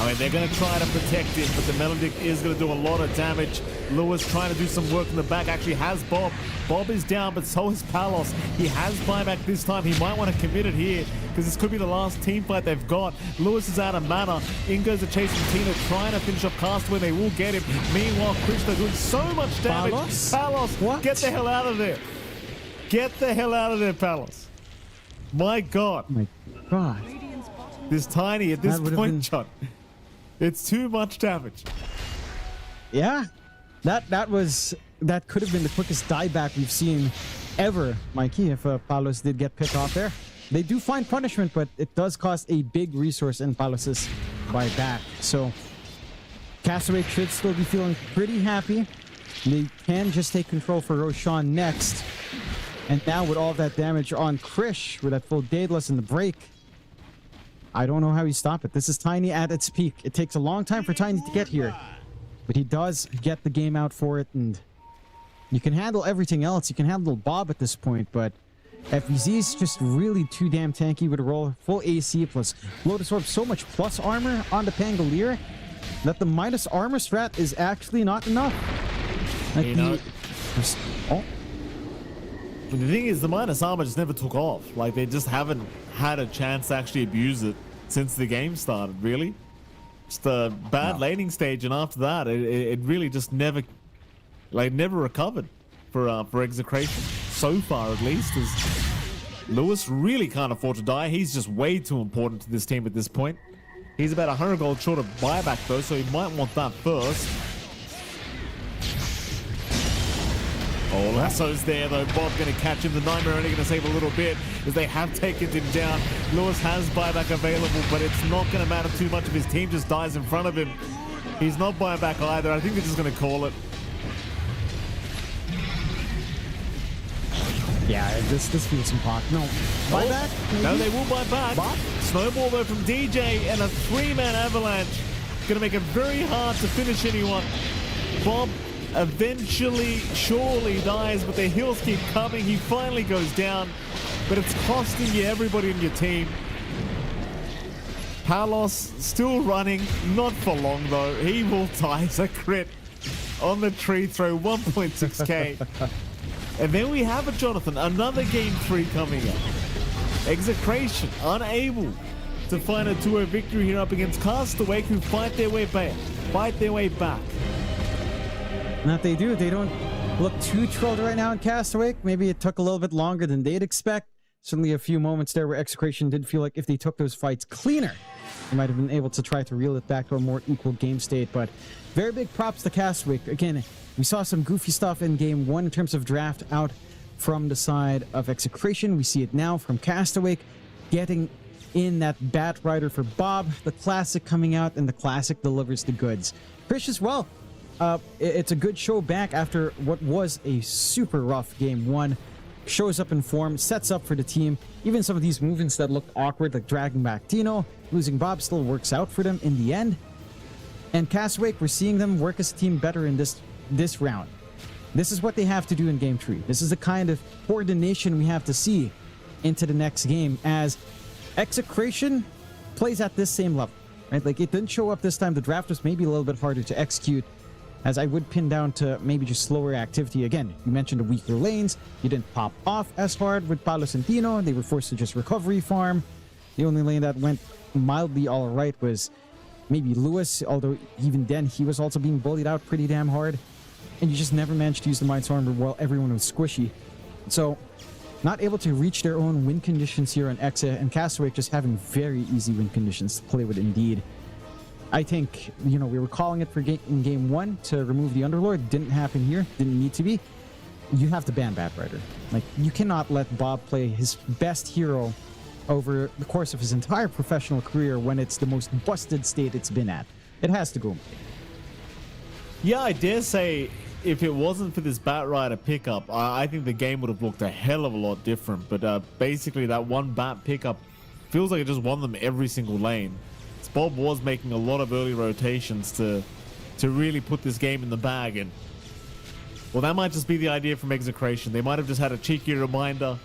I mean, they're going to try to protect him, but the Melodic is going to do a lot of damage. Lewis trying to do some work in the back, actually has Bob. Bob is down, but so is Palos. He has buyback this time. He might want to commit it here, because this could be the last team fight they've got. Lewis is out of mana. In goes the chasing Tina, trying to finish up Castaway. They will get him. Meanwhile, Krishna doing so much damage. Palos, what? Get the hell out of there. Get the hell out of there, Palos. My God. Oh my God. This Tiny at this point, John. It's too much damage. Yeah, that could have been the quickest dieback we've seen ever, Mikey, if Palos did get picked off there. They do find punishment, but it does cost a big resource in Palos' buyback. So Castaway should still be feeling pretty happy. They can just take control for Roshan next. And now with all that damage on Krish, with that full Daedalus in the break, I don't know how you stop it. This is Tiny at its peak. It takes a long time for Tiny to get here, but he does get the game out for it, and you can handle everything else. You can handle Bob at this point, but FVZ is just really too damn tanky with a roll. Full AC plus Lotus Orb, so much plus armor on the Pangolier that the minus armor strat is actually not enough. Like The thing is, the minus armor just never took off. Like, they just haven't had a chance to actually abuse it since the game started, really. Just a bad laning stage, and after that, it really just never recovered for Execration. So far, at least, as Lewis really can't afford to die. He's just way too important to this team at this point. He's about 100 gold short of buyback, though, so he might want that first. Oh, Lasso's there, though. Bob going to catch him. The Nightmare only going to save a little bit as they have taken him down. Lewis has buyback available, but it's not going to matter too much if his team just dies in front of him. He's not buyback either. I think they're just going to call it. Yeah, this feels some pot. No. Buyback? Oh, no, they will buy back. Bob? Snowball, though, from DJ, and a 3-man avalanche. Going to make it very hard to finish anyone. Bob eventually, surely dies, but the heals keep coming. He finally goes down, but it's costing you everybody in your team. Palos still running, not for long though. He will die. It's a crit on the tree throw, 1.6k. And then we have it, Jonathan, another game 3 coming up. Execration unable to find a 2-0 victory here up against Castaway, who fight their way back. And if they do, they don't look too trolled right now in Castaway. Maybe it took a little bit longer than they'd expect. Certainly a few moments there where Execration did feel like if they took those fights cleaner, they might have been able to try to reel it back to a more equal game state. But very big props to Castaway. Again, we saw some goofy stuff in game 1 in terms of draft out from the side of Execration. We see it now from Castaway getting in that Bat Rider for Bob, the classic coming out, and the classic delivers the goods. Krish as well. It's a good show back after what was a super rough game 1. Shows up in form, sets up for the team. Even some of these movements that looked awkward, like dragging back Tino, losing Bob, still works out for them in the end. And Castaway, we're seeing them work as a team better in this round. This is what they have to do in game 3. This is the kind of coordination we have to see into the next game, as Execration plays at this same level, right? Like, it didn't show up this time. The draft was maybe a little bit harder to execute, as I would pin down to maybe just slower activity. Again, you mentioned the weaker lanes. You didn't pop off as hard with Palos and Tino. They were forced to just recovery farm. The only lane that went mildly all right was maybe Lewis, although even then he was also being bullied out pretty damn hard. And you just never managed to use the Mindstormer while everyone was squishy. So, not able to reach their own win conditions here on Exa, and Castaway just having very easy win conditions to play with indeed. I think, you know, we were calling it for in game 1 to remove the Underlord. Didn't happen here. Didn't need to be. You have to ban Batrider. Like, you cannot let Bob play his best hero over the course of his entire professional career when it's the most busted state it's been at. It has to go. Yeah, I dare say if it wasn't for this Batrider pickup, I think the game would have looked a hell of a lot different. But basically, that one Bat pickup feels like it just won them every single lane. Bob was making a lot of early rotations to really put this game in the bag, and well, that might just be the idea from Execration. They might have just had a cheeky reminder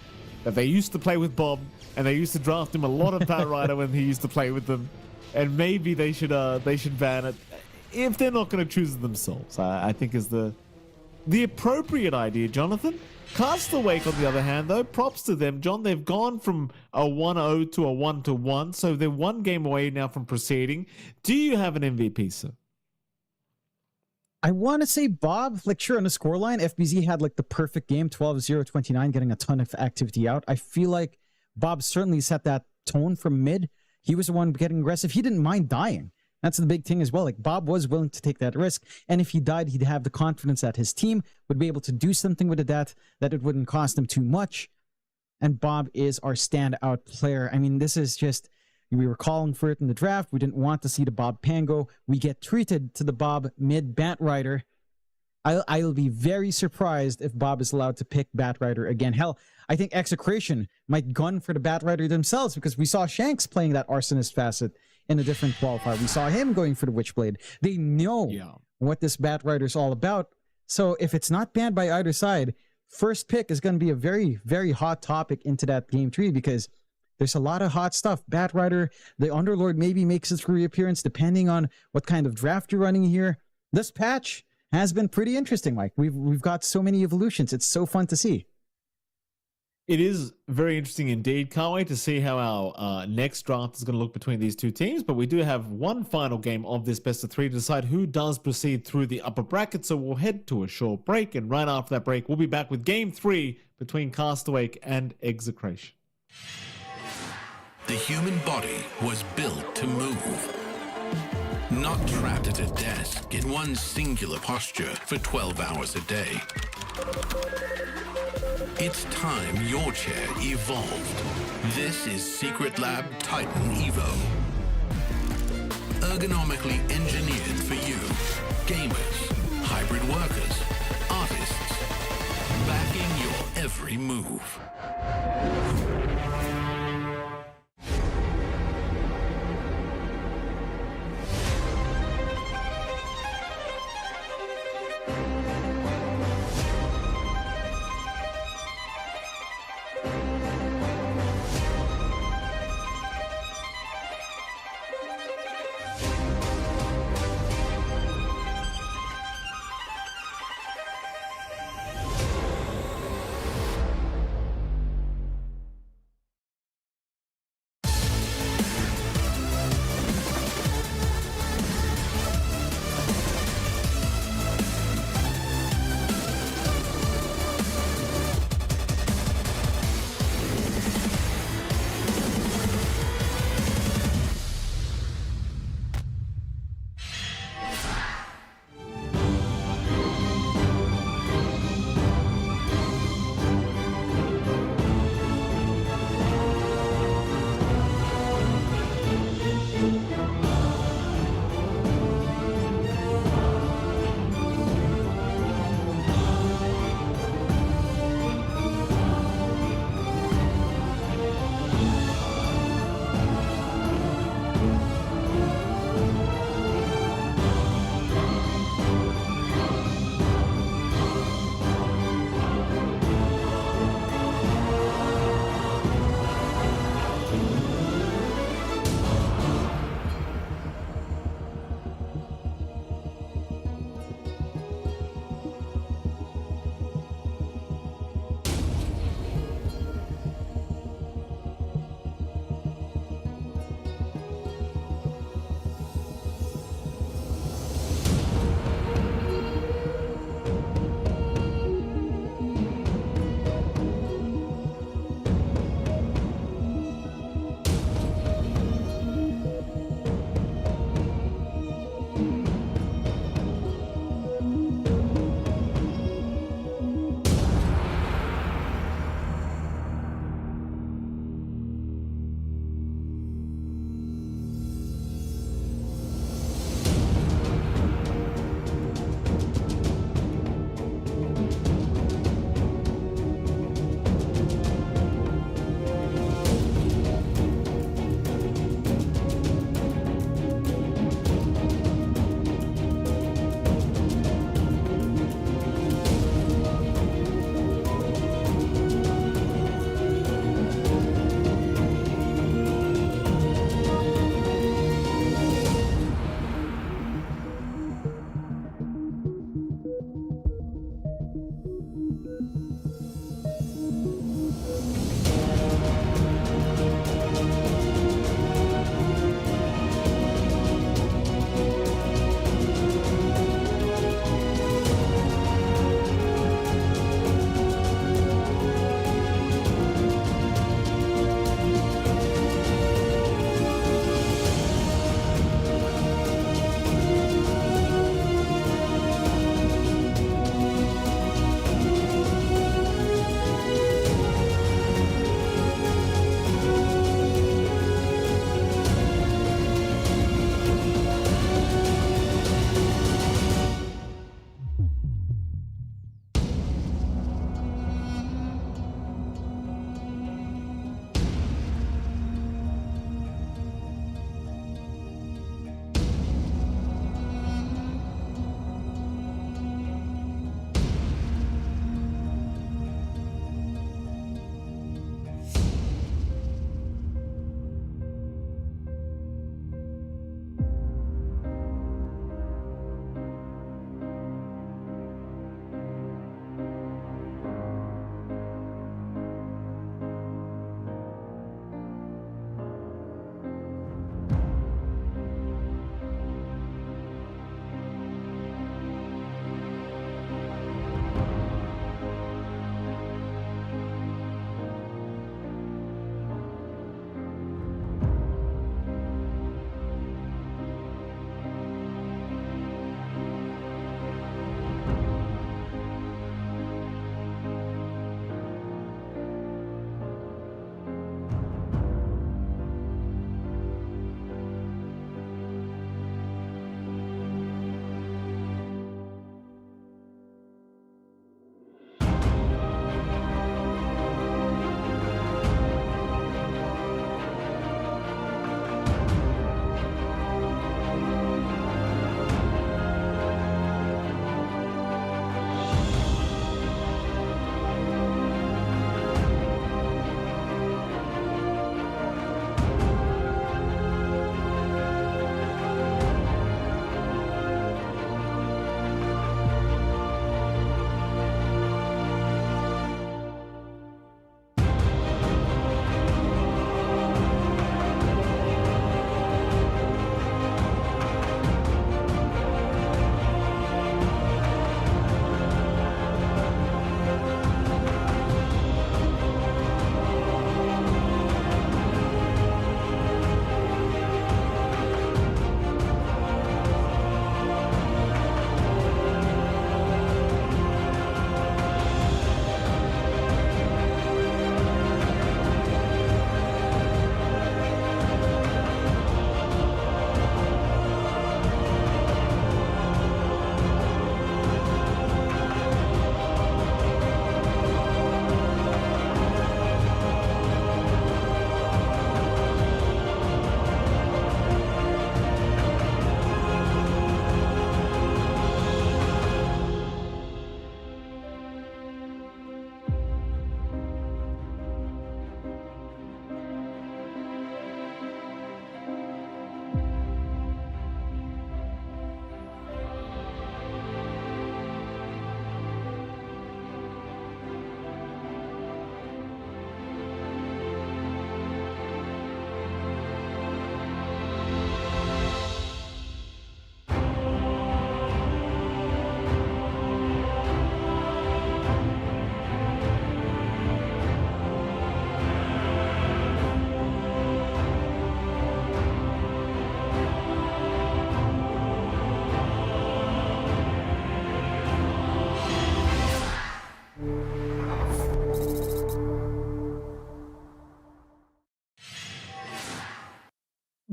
that they used to play with Bob, and they used to draft him a lot of Batrider when he used to play with them, and maybe they should ban it if they're not going to choose it themselves. I think is the appropriate idea, Jonathan. Castaway, on the other hand, though, props to them, John. They've gone from a 1-0 to a 1-1, so they're one game away now from proceeding. Do you have an MVP, sir? I want to say Bob, like, sure, on the scoreline, FBZ had like the perfect game, 12-0-29, getting a ton of activity out. I feel like Bob certainly set that tone from mid. He was the one getting aggressive. He didn't mind dying. That's the big thing as well. Like, Bob was willing to take that risk, and if he died, he'd have the confidence that his team would be able to do something with that it wouldn't cost him too much. And Bob is our standout player. I mean, this is just, we were calling for it in the draft. We didn't want to see the Bob Pango. We get treated to the Bob mid Batrider. I'll be very surprised if Bob is allowed to pick Batrider again. Hell, I think Execration might gun for the Batrider themselves, because we saw Shanks playing that Arsonist facet in a different qualifier. We saw him going for the Witchblade. They know what this Batrider is all about. So if it's not banned by either side, first pick is going to be a very, very hot topic into that game 3, because there's a lot of hot stuff. Batrider, the Underlord maybe makes its reappearance depending on what kind of draft you're running here. This patch has been pretty interesting, Mike. We've got so many evolutions. It's so fun to see. It is very interesting indeed. Can't wait to see how our next draft is going to look between these two teams. But we do have one final game of this best of 3 to decide who does proceed through the upper bracket. So we'll head to a short break, and right after that break, we'll be back with game 3 between Castaway and Execration. The human body was built to move. Not trapped at a desk in one singular posture for 12 hours a day. It's time your chair evolved. This is Secret Lab Titan Evo. Ergonomically engineered for you. Gamers, hybrid workers, artists. Backing your every move.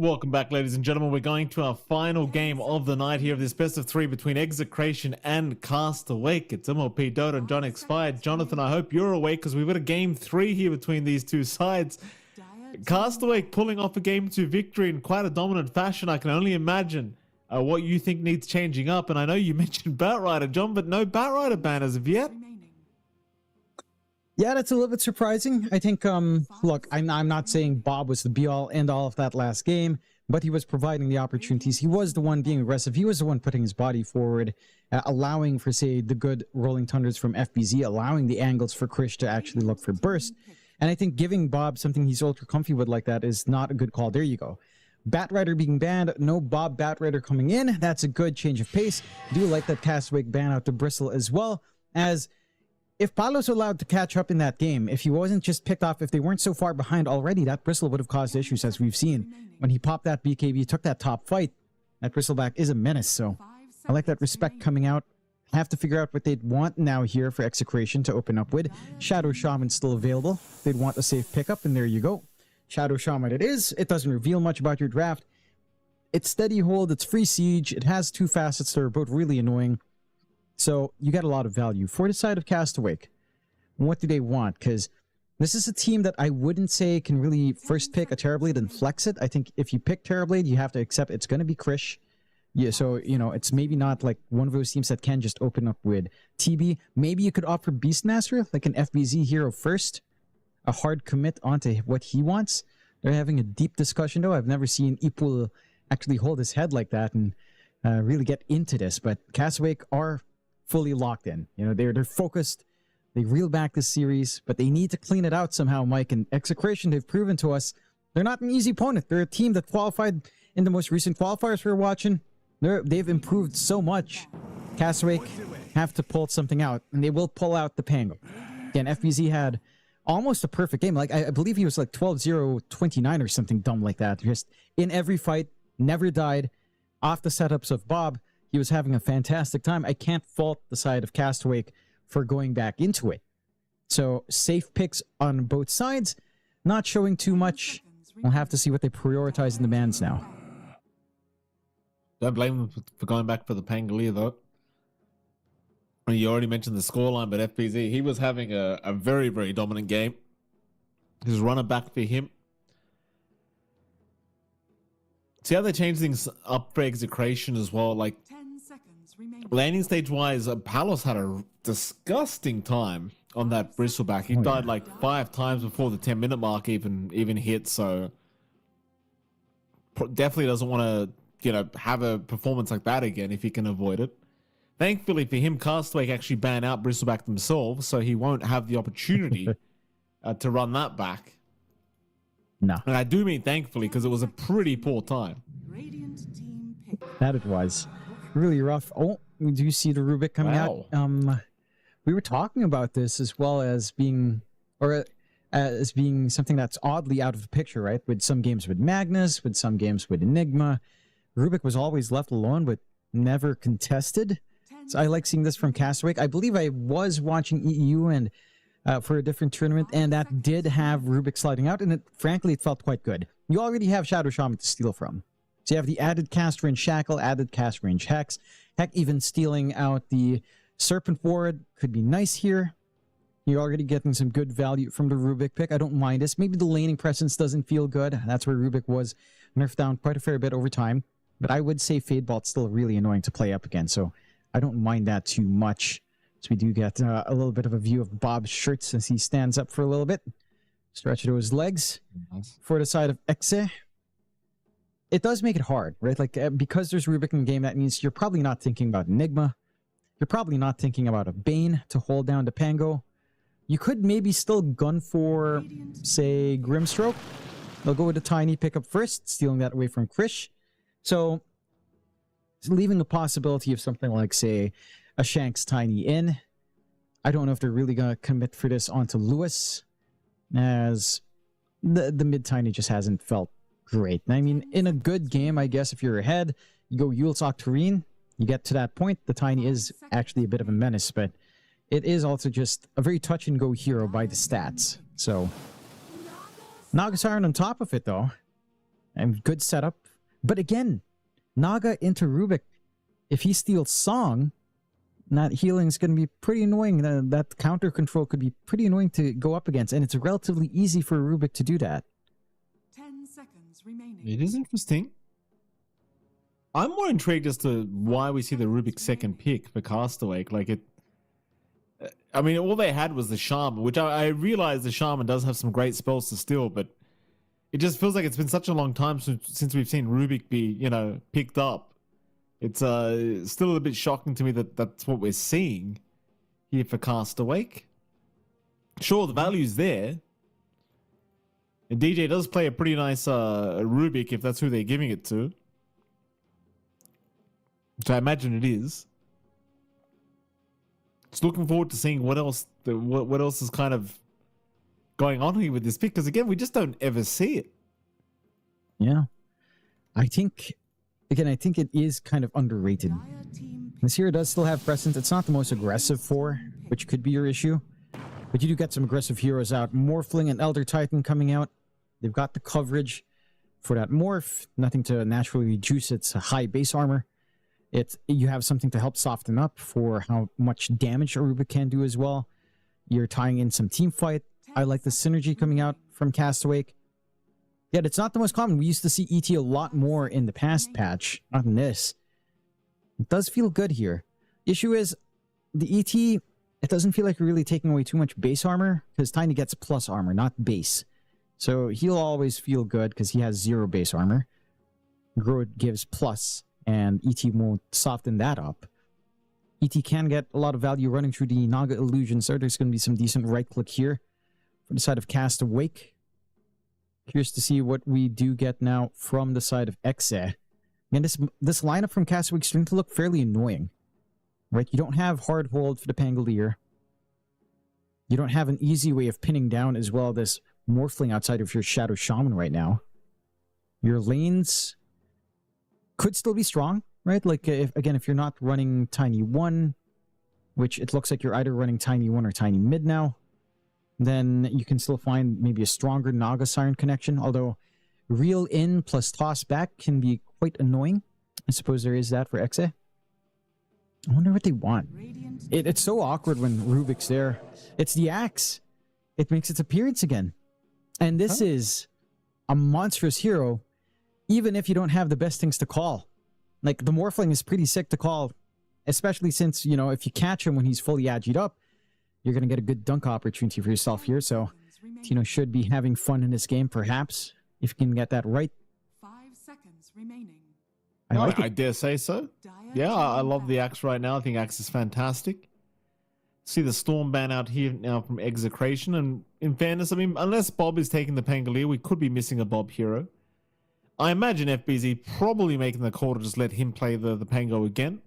Welcome back, ladies and gentlemen. We're going to our final game of the night here of this best of 3 between Execration and Castawake. It's MOP Dota and John Expired. Jonathan, I hope you're awake because we've got a game 3 here between these two sides. Castawake pulling off a game 2 victory in quite a dominant fashion. I can only imagine what you think needs changing up. And I know you mentioned Batrider, John, but no Batrider ban as of yet. Yeah, that's a little bit surprising. I think, look, I'm not saying Bob was the be-all, end-all of that last game, but he was providing the opportunities. He was the one being aggressive. He was the one putting his body forward, allowing for, say, the good rolling thunders from FBZ, allowing the angles for Krish to actually look for burst. And I think giving Bob something he's ultra comfy with like that is not a good call. There you go. Batrider being banned, no Bob Batrider coming in. That's a good change of pace. Do like that Castawake ban out to Bristle as well, as if Paolo's allowed to catch up in that game, if he wasn't just picked off, if they weren't so far behind already, that Bristle would have caused issues, as we've seen. When he popped that BKB, took that top fight, that Bristleback is a menace, so I like that respect coming out. Have to figure out what they'd want now here for Execration to open up with. Shadow Shaman still available. They'd want a safe pickup, and there you go. Shadow Shaman it is. It doesn't reveal much about your draft. It's steady hold, it's free siege, it has 2 facets that are both really annoying. So you get a lot of value. For the side of Castawake, what do they want? Because this is a team that I wouldn't say can really first pick a Terrorblade and flex it. I think if you pick Terrorblade, you have to accept it's going to be Krish. Yeah, so, you know, it's maybe not like one of those teams that can just open up with TB. Maybe you could offer Beastmaster, like an FBZ hero first. A hard commit onto what he wants. They're having a deep discussion, though. I've never seen Ipul actually hold his head like that and really get into this. But Castawake are fully locked in. You know, they're focused. They reel back this series, but they need to clean it out somehow, Mike. And Execration, they've proven to us they're not an easy opponent. They're a team that qualified in the most recent qualifiers we were watching. They've improved so much. Castawake have to pull something out, and they will pull out the Pango. Again, FBZ had almost a perfect game. Like I believe he was like 12-0-29 or something dumb like that. Just in every fight, never died. Off the setups of Bob, he was having a fantastic time. I can't fault the side of Castawake for going back into it. So safe picks on both sides, not showing too much. We'll have to see what they prioritize in the bans now. Don't blame them for going back for the Pangolier, though. You already mentioned the scoreline, but FBZ, he was having a very, very dominant game. His runner back for him. See how they change things up for Execration as well. Like, landing stage wise, Palos had a disgusting time on that Bristleback. He died like 5 times before the 10-minute mark even hit. So definitely doesn't want to, you know, have a performance like that again if he can avoid it. Thankfully for him, Castawake actually banned out Bristleback themselves, so he won't have the opportunity to run that back. No. And I do mean thankfully, because it was a pretty poor time. That it was. Really rough. Oh, do you see the Rubik coming out? We were talking about this as well as being, or as being something that's oddly out of the picture, right? With some games with Magnus, with some games with Enigma. Rubik was always left alone, but never contested. So I like seeing this from Castawake. I believe I was watching EU and for a different tournament, and that did have Rubik sliding out, and frankly, it felt quite good. You already have Shadow Shaman to steal from. So you have the added cast range Shackle, added cast range Hex. Heck, even stealing out the Serpent Ward could be nice here. You're already getting some good value from the Rubik pick. I don't mind this. Maybe the laning presence doesn't feel good. That's where Rubik was nerfed down quite a fair bit over time. But I would say Fadebolt's still really annoying to play up again, so I don't mind that too much. So we do get a little bit of a view of Bob's shirts as he stands up for a little bit. Stretch to his legs. For the side of Exe, it does make it hard, right? Like, because there's Rubik in the game, that means you're probably not thinking about Enigma. You're probably not thinking about a Bane to hold down the Pango. You could maybe still gun for, say, Grimstroke. They'll go with a Tiny pickup first, stealing that away from Krish. So, leaving the possibility of something like, say, a Shanks Tiny in. I don't know if they're really going to commit for this onto Lewis, as the mid Tiny just hasn't felt great. I mean, in a good game, I guess if you're ahead, you go Yule's Octarine, you get to that point, the Tiny is actually a bit of a menace, but it is also just a very touch-and-go hero by the stats. So, Nagasiren on top of it, though. And good setup. But again, Naga into Rubik. If he steals Song, that healing is going to be pretty annoying. That counter control could be pretty annoying to go up against. And it's relatively easy for Rubik to do that. 10 seconds remaining. It is interesting. I'm more intrigued as to why we see the Rubik second pick for Castaway. Like it, I mean, all they had was the Shaman, which I realize the Shaman does have some great spells to steal, but it just feels like it's been such a long time since we've seen Rubik be, picked up. It's still a little bit shocking to me that that's what we're seeing here for Castaway. Sure, the value's there. And DJ does play a pretty nice Rubik if that's who they're giving it to. Which I imagine it is. Just looking forward to seeing what else is kind of going on here with this pick, because again, we just don't ever see it. Yeah. I think it is kind of underrated. This hero does still have presence. It's not the most aggressive 4, which could be your issue. But you do get some aggressive heroes out. Morphling and Elder Titan coming out. They've got the coverage for that morph. Nothing to naturally reduce its high base armor. You have something to help soften up for how much damage Aruba can do as well. You're tying in some team fight. I like the synergy coming out from Castaway. Yet it's not the most common. We used to see ET a lot more in the past patch, not in this. It does feel good here. Issue is, the ET, it doesn't feel like you're really taking away too much base armor, because Tiny gets plus armor, not base. So he'll always feel good because he has 0 base armor. Growth gives plus, and ET won't soften that up. ET can get a lot of value running through the Naga illusion, so there's going to be some decent right click here for the side of Castaway. Curious to see what we do get now from the side of Exe. And this lineup from Castaway is starting to look fairly annoying. Right? You don't have hard hold for the Pangolier. You don't have an easy way of pinning down as well this Morphling outside of your Shadow Shaman right now. Your lanes could still be strong, right? Like, if you're not running Tiny 1, which it looks like you're either running Tiny 1 or Tiny Mid now, then you can still find maybe a stronger Naga Siren connection, although reel in plus toss back can be quite annoying. I suppose there is that for Exe. I wonder what they want. It's so awkward when Rubik's there. It's the axe. It makes its appearance again. And this is a monstrous hero, even if you don't have the best things to call. Like, the Morphling is pretty sick to call, especially since, if you catch him when he's fully agied up, you're going to get a good dunk opportunity for yourself here. So, Tino should be having fun in this game, perhaps, if you can get that right. 5 seconds remaining. I dare say so. Yeah, I love the axe right now. I think axe is fantastic. See the Storm ban out here now from Execration. And in fairness, I mean, unless Bob is taking the Pangolier, we could be missing a Bob hero. I imagine FBZ probably making the call to just let him play the Pango again.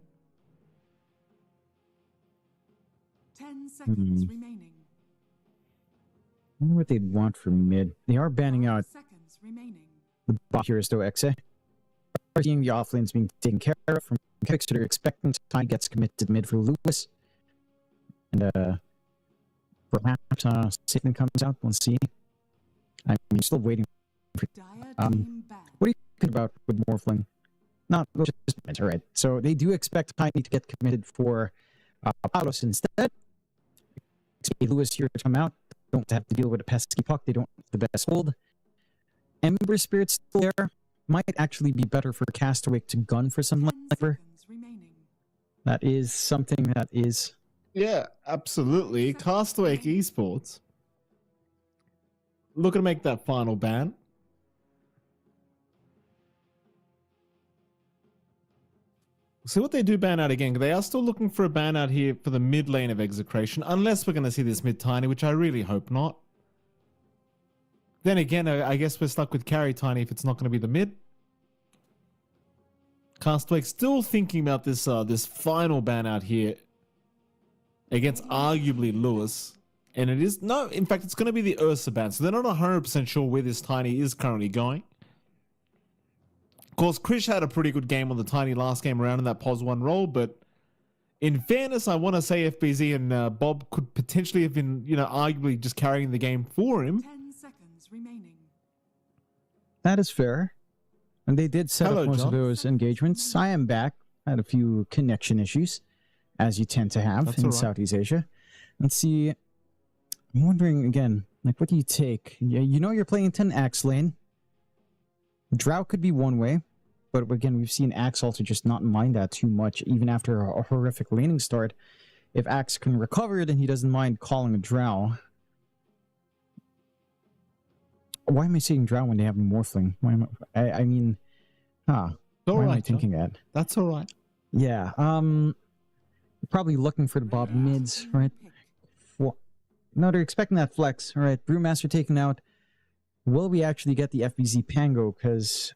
10 seconds remaining. I wonder what they'd want for mid. They are banning out Seconds remaining. the Bob heroes to Exe. We're seeing the offlanes being taken care of from picks that are expecting time gets committed mid for Lewis. And perhaps Satan comes out. We'll see. I'm still waiting for what do you think about with Morphling? Not just all right. So they do expect Tiny to get committed for Palos instead. Expect Lewis here to come out. Don't have to deal with a pesky puck. They don't have the best hold. Ember Spirit's still there. Might actually be better for Castaway to gun for some lever. That is something that is... Yeah, absolutely. Castaway Esports looking to make that final ban. See what they do ban out again. They are still looking for a ban out here for the mid lane of Execration, unless we're going to see this mid Tiny, which I really hope not. Then again, I guess we're stuck with carry Tiny if it's not going to be the mid. Castaway still thinking about this this final ban out here against arguably Lewis. And it is, no, in fact, it's going to be the Ursa ban. So they're not 100% sure where this Tiny is currently going. Of course, Krish had a pretty good game on the Tiny last game around in that POS 1 role, but in fairness, I want to say FBZ and Bob could potentially have been, arguably just carrying the game for him. 10 seconds remaining. That is fair. And they did set Hello, up most John. of those engagements. I am back. I had a few connection issues, as you tend to have That's in all right. Southeast Asia. Let's see. I'm wondering again, like, what do you take? Yeah, you know you're playing 10 Axe lane. Drow could be one way, but again, we've seen Axe also just not mind that too much, even after a horrific laning start. If Axe can recover, then he doesn't mind calling a Drow. Why am I saying Drow when they have Morphling? Why am I mean, All why am I right, John. thinking that? That's all right. Yeah, probably looking for the Bob mids, right? No, they're expecting that flex. All right, Brewmaster taken out. Will we actually get the FBZ Pango? Because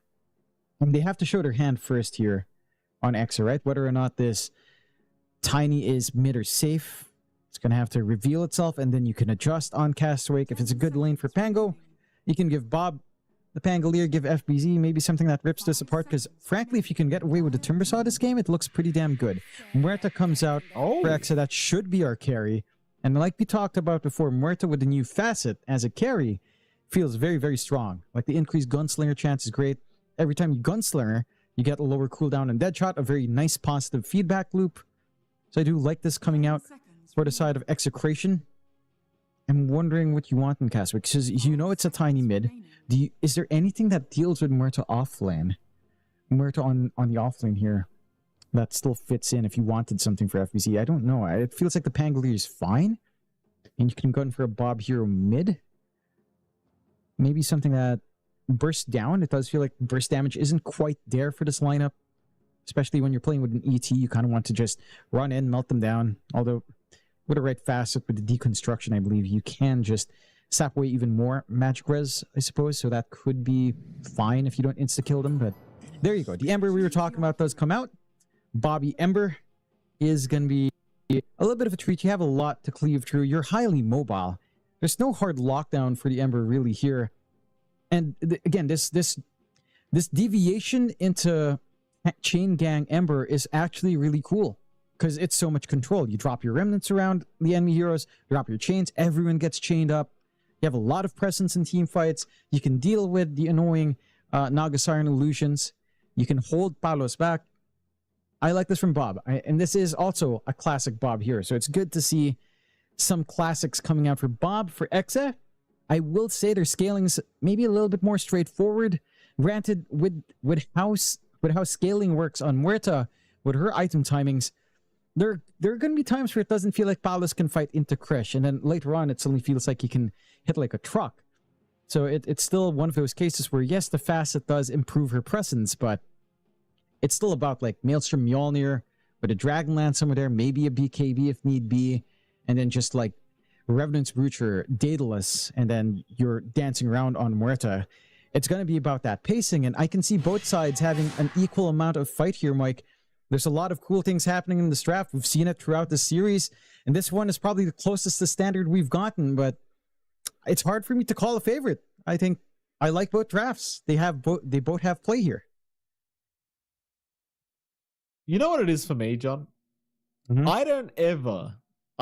they have to show their hand first here on Exa, right? Whether or not this Tiny is mid or safe, it's going to have to reveal itself, and then you can adjust on Castaway. If it's a good lane for Pango, you can give Bob the Pangolier, give FBZ maybe something that rips this apart, because frankly, if you can get away with the Timbersaw this game, it looks pretty damn good. Muerta comes out for Exa, that should be our carry. And like we talked about before, Muerta with the new facet as a carry feels very, very strong. Like the increased Gunslinger chance is great. Every time you Gunslinger, you get a lower cooldown and Deadshot, a very nice positive feedback loop. So I do like this coming out for the side of Execration. I'm wondering what you want in Castaway, because you know it's a tiny mid. Is there anything that deals with Muerta offlane? Muerta on the offlane here that still fits in if you wanted something for FBC. I don't know. It feels like the Pangolier is fine. And you can go in for a Bob Hero mid. Maybe something that bursts down. It does feel like burst damage isn't quite there for this lineup. Especially when you're playing with an ET, you kind of want to just run in, melt them down. Although, with a right facet, with the deconstruction, I believe you can just sap away even more magic res, I suppose. So that could be fine if you don't insta-kill them. But there you go. The Ember we were talking about does come out. Bobby Ember is going to be a little bit of a treat. You have a lot to cleave through. You're highly mobile. There's no hard lockdown for the Ember really here. And again, this deviation into Chain Gang Ember is actually really cool because it's so much control. You drop your remnants around the enemy heroes, drop your chains, everyone gets chained up. You have a lot of presence in team fights. You can deal with the annoying Nagasiren illusions. You can hold Palos back. I like this from Bob. And this is also a classic Bob here. So it's good to see some classics coming out for Bob. For Exa, I will say their scaling's maybe a little bit more straightforward. Granted, with how scaling works on Muerta, with her item timings, there are going to be times where it doesn't feel like Palos can fight into Kresh. And then later on, it suddenly feels like he can hit like a truck. So it's still one of those cases where, yes, the facet does improve her presence, but it's still about like Maelstrom Mjolnir with a Dragonlance somewhere there, maybe a BKB if need be, and then just like Revenant's Broocher, Daedalus, and then you're dancing around on Muerta. It's going to be about that pacing, and I can see both sides having an equal amount of fight here, Mike. There's a lot of cool things happening in this draft. We've seen it throughout the series, and this one is probably the closest to standard we've gotten, but it's hard for me to call a favorite. I think I like both drafts. They both have play here. You know what it is for me, John? Mhm. I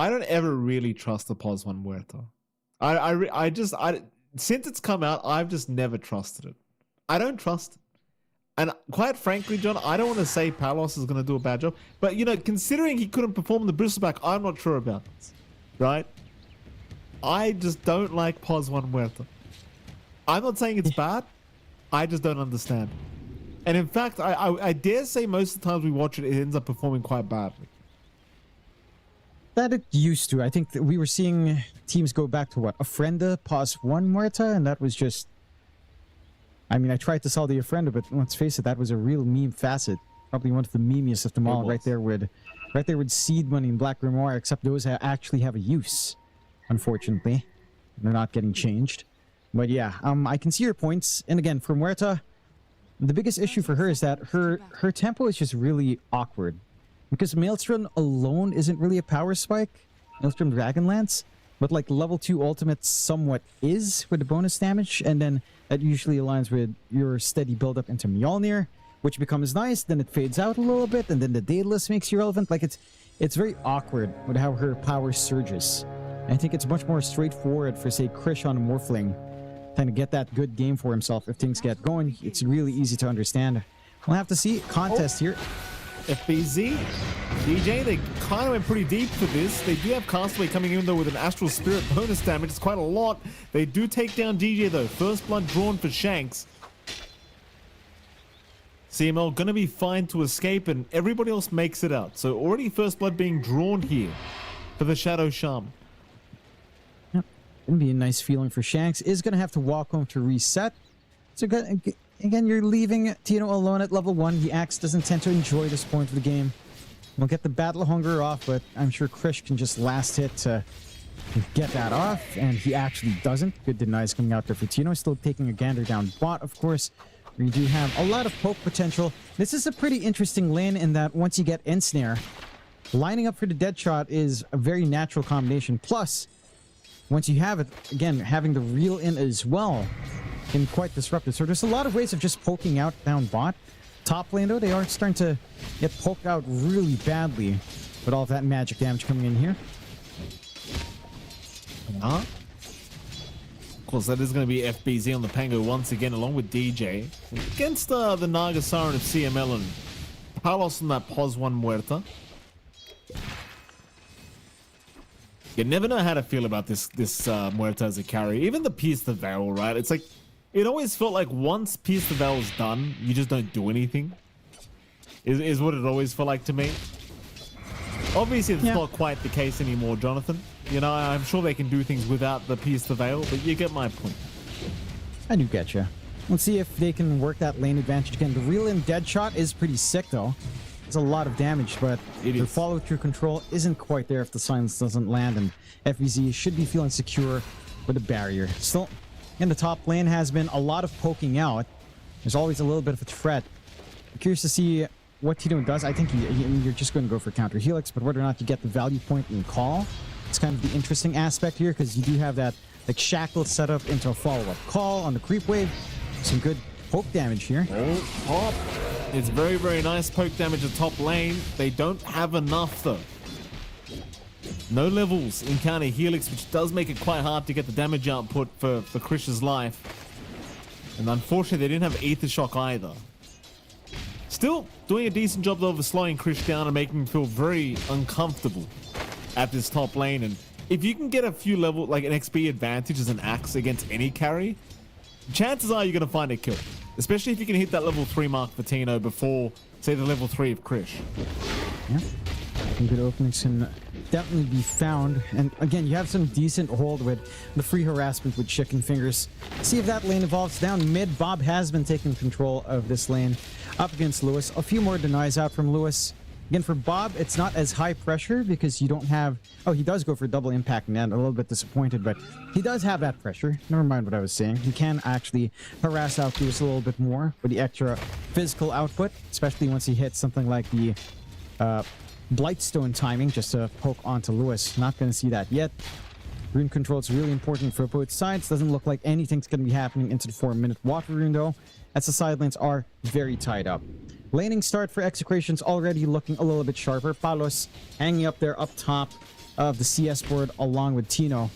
don't ever really trust the POS 1 Muerta. I just since it's come out, I've just never trusted it. I don't trust it. And quite frankly, John, I don't want to say Palos is going to do a bad job, but considering he couldn't perform the Bristleback, I'm not sure about this, right? I just don't like POS 1 Muerta. I'm not saying it's bad. I just don't understand. And in fact, I dare say most of the times we watch it, it ends up performing quite badly. That it used to. I think that we were seeing teams go back to what? Ofrenda, POS 1 Muerta, and that was just... I mean, I tried to sell the Ofrenda, but let's face it, that was a real meme facet. Probably one of the memeiest of them all, right there with Seed Money and Black Grimoire, except those actually have a use, unfortunately. They're not getting changed. But yeah, I can see your points. And again, for Muerta, the biggest issue for her is that her tempo is just really awkward. Because Maelstrom alone isn't really a power spike, Maelstrom Dragonlance, but like level 2 ultimate somewhat is with the bonus damage, and then that usually aligns with your steady build-up into Mjolnir, which becomes nice, then it fades out a little bit, and then the Daedalus makes you relevant. Like it's very awkward with how her power surges. I think it's much more straightforward for, say, Krish on Morphling trying to get that good game for himself. If things get going, it's really easy to understand. We'll have to see. Contest here. FBZ, DJ, they kind of went pretty deep for this. They do have Castaway coming in though with an Astral Spirit bonus damage. It's quite a lot. They do take down DJ though. First blood drawn for Shanks. CML gonna be fine to escape and everybody else makes it out. So already first blood being drawn here for the Shadow Shaman. Yep. Gonna be a nice feeling for Shanks. Is gonna have to walk home to reset. So again, you're leaving Tino alone at level 1. The Axe doesn't tend to enjoy this point of the game. We'll get the Battle Hunger off, but I'm sure Krish can just last hit to get that off, and he actually doesn't. Good denies coming out there for Tino. Still taking a gander down bot, of course. We do have a lot of poke potential. This is a pretty interesting lane in that once you get Ensnare, lining up for the dead shot is a very natural combination. Plus, once you have it, again, having the reel in as well can be quite disruptive. So there's a lot of ways of just poking out down bot. Top lane though, they are starting to get poked out really badly with all of that magic damage coming in here. Of course, that is going to be FBZ on the Pango once again, along with DJ. Against the Naga Siren of CML and Palos on that Pos 1 Muerta. You never know how to feel about this Muerta as a carry. Even the Pierce the Veil, right? It's like, it always felt like once Pierce the Veil is done, you just don't do anything. Is what it always felt like to me. Obviously, it's not quite the case anymore, Jonathan. You know, I'm sure they can do things without the Pierce the Veil, but you get my point. I do get you. Let's see if they can work that lane advantage again. The reel in dead shot is pretty sick, though. It's a lot of damage, but the follow-through control isn't quite there if the silence doesn't land, and FVZ should be feeling secure with a barrier. Still, in the top lane has been a lot of poking out. There's always a little bit of a threat. I'm curious to see what Tito does. I think you're just going to go for counter helix, but whether or not you get the value point in call, it's kind of the interesting aspect here, because you do have that like shackle set up into a follow-up call on the creep wave. Some good poke damage here. Pop. It's very, very nice poke damage at top lane. They don't have enough though. No levels in counter helix, which does make it quite hard to get the damage output for Krish's life. And unfortunately, they didn't have Aether Shock either. Still doing a decent job though of slowing Krish down and making him feel very uncomfortable at this top lane. And if you can get a few level, like an XP advantage as an Axe against any carry, chances are you're going to find a kill. Especially if you can hit that level 3 mark for Tino before, say, the level 3 of Krish. Yeah. Some good openings can definitely be found. And again, you have some decent hold with the free harassment with Chicken Fingers. See if that lane evolves down mid. Bob has been taking control of this lane up against Lewis. A few more denies out from Lewis. Again, for Bob, it's not as high pressure because you don't have... Oh, he does go for double impact and I'm a little bit disappointed, but he does have that pressure. Never mind what I was saying. He can actually harass out Lewis a little bit more with the extra physical output, especially once he hits something like the Blightstone timing just to poke onto Lewis. Not going to see that yet. Rune control is really important for both sides. Doesn't look like anything's going to be happening into the 4-minute water rune, though, as the side lanes are very tied up. Laning start for Execration's already looking a little bit sharper. Palos hanging up there up top of the CS board along with Tino.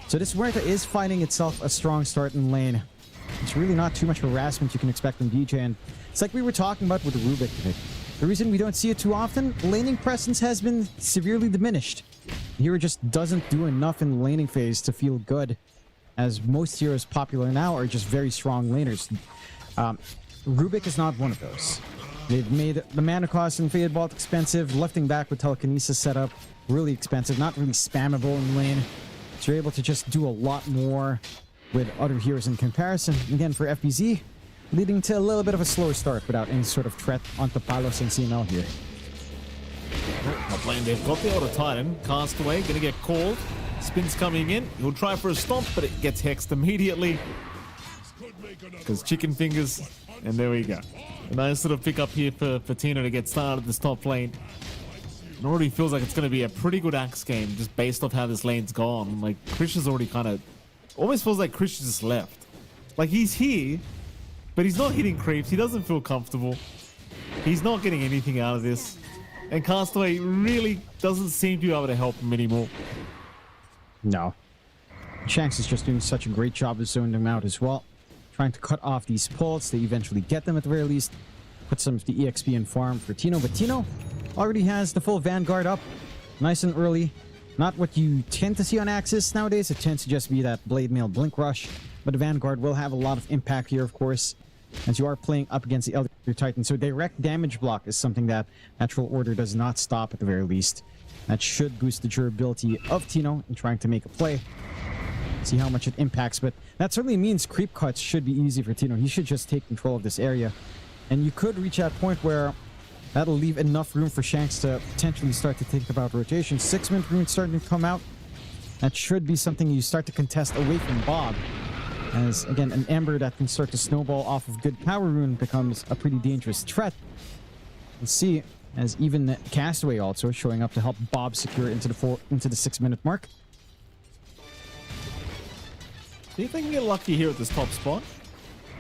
So this Muerta is finding itself a strong start in lane. It's really not too much harassment you can expect from DJ, and it's like we were talking about with the Rubik pick. The reason we don't see it too often, laning presence has been severely diminished. The hero just doesn't do enough in the laning phase to feel good, as most heroes popular now are just very strong laners. Rubik is not one of those. They've made the mana cost in Faded Vault expensive, lifting back with telekinesis setup really expensive, not really spammable in lane. So you're able to just do a lot more with other heroes in comparison. Again, for FBZ, leading to a little bit of a slower start without any sort of threat onto Palos and CML here. Top lane, they've got the Auto Titan. Castaway, gonna get called. Spin's coming in. He'll try for a stomp, but it gets hexed immediately. Because Chicken Fingers, and there we go. A nice sort of pick up here for Tino to get started at this top lane. It already feels like it's going to be a pretty good Axe game just based off how this lane's gone. Like, Krish is already kind of... Almost feels like Krish just left. Like, he's here, but he's not hitting creeps. He doesn't feel comfortable. He's not getting anything out of this. And Castaway really doesn't seem to be able to help him anymore. No. Shanks is just doing such a great job of zoning them out as well. Trying to cut off these pulls. They eventually get them at the very least. Put some of the EXP in farm for Tino. But Tino already has the full Vanguard up. Nice and early. Not what you tend to see on Axis nowadays. It tends to just be that Blade Mail Blink Rush. But the Vanguard will have a lot of impact here, of course, as you are playing up against the Elder Titan. So direct damage block is something that Natural Order does not stop at the very least. That should boost the durability of Tino in trying to make a play. See how much it impacts, but that certainly means creep cuts should be easy for Tino. He should just take control of this area. And you could reach that point where that'll leave enough room for Shanks to potentially start to think about rotation. 6-minute rune starting to come out. That should be something you start to contest away from Bob. As, again, an Ember that can start to snowball off of good power rune becomes a pretty dangerous threat. Let's see, as even Castaway also showing up to help Bob secure into the 6-minute mark. See if they can get lucky here at this top spot.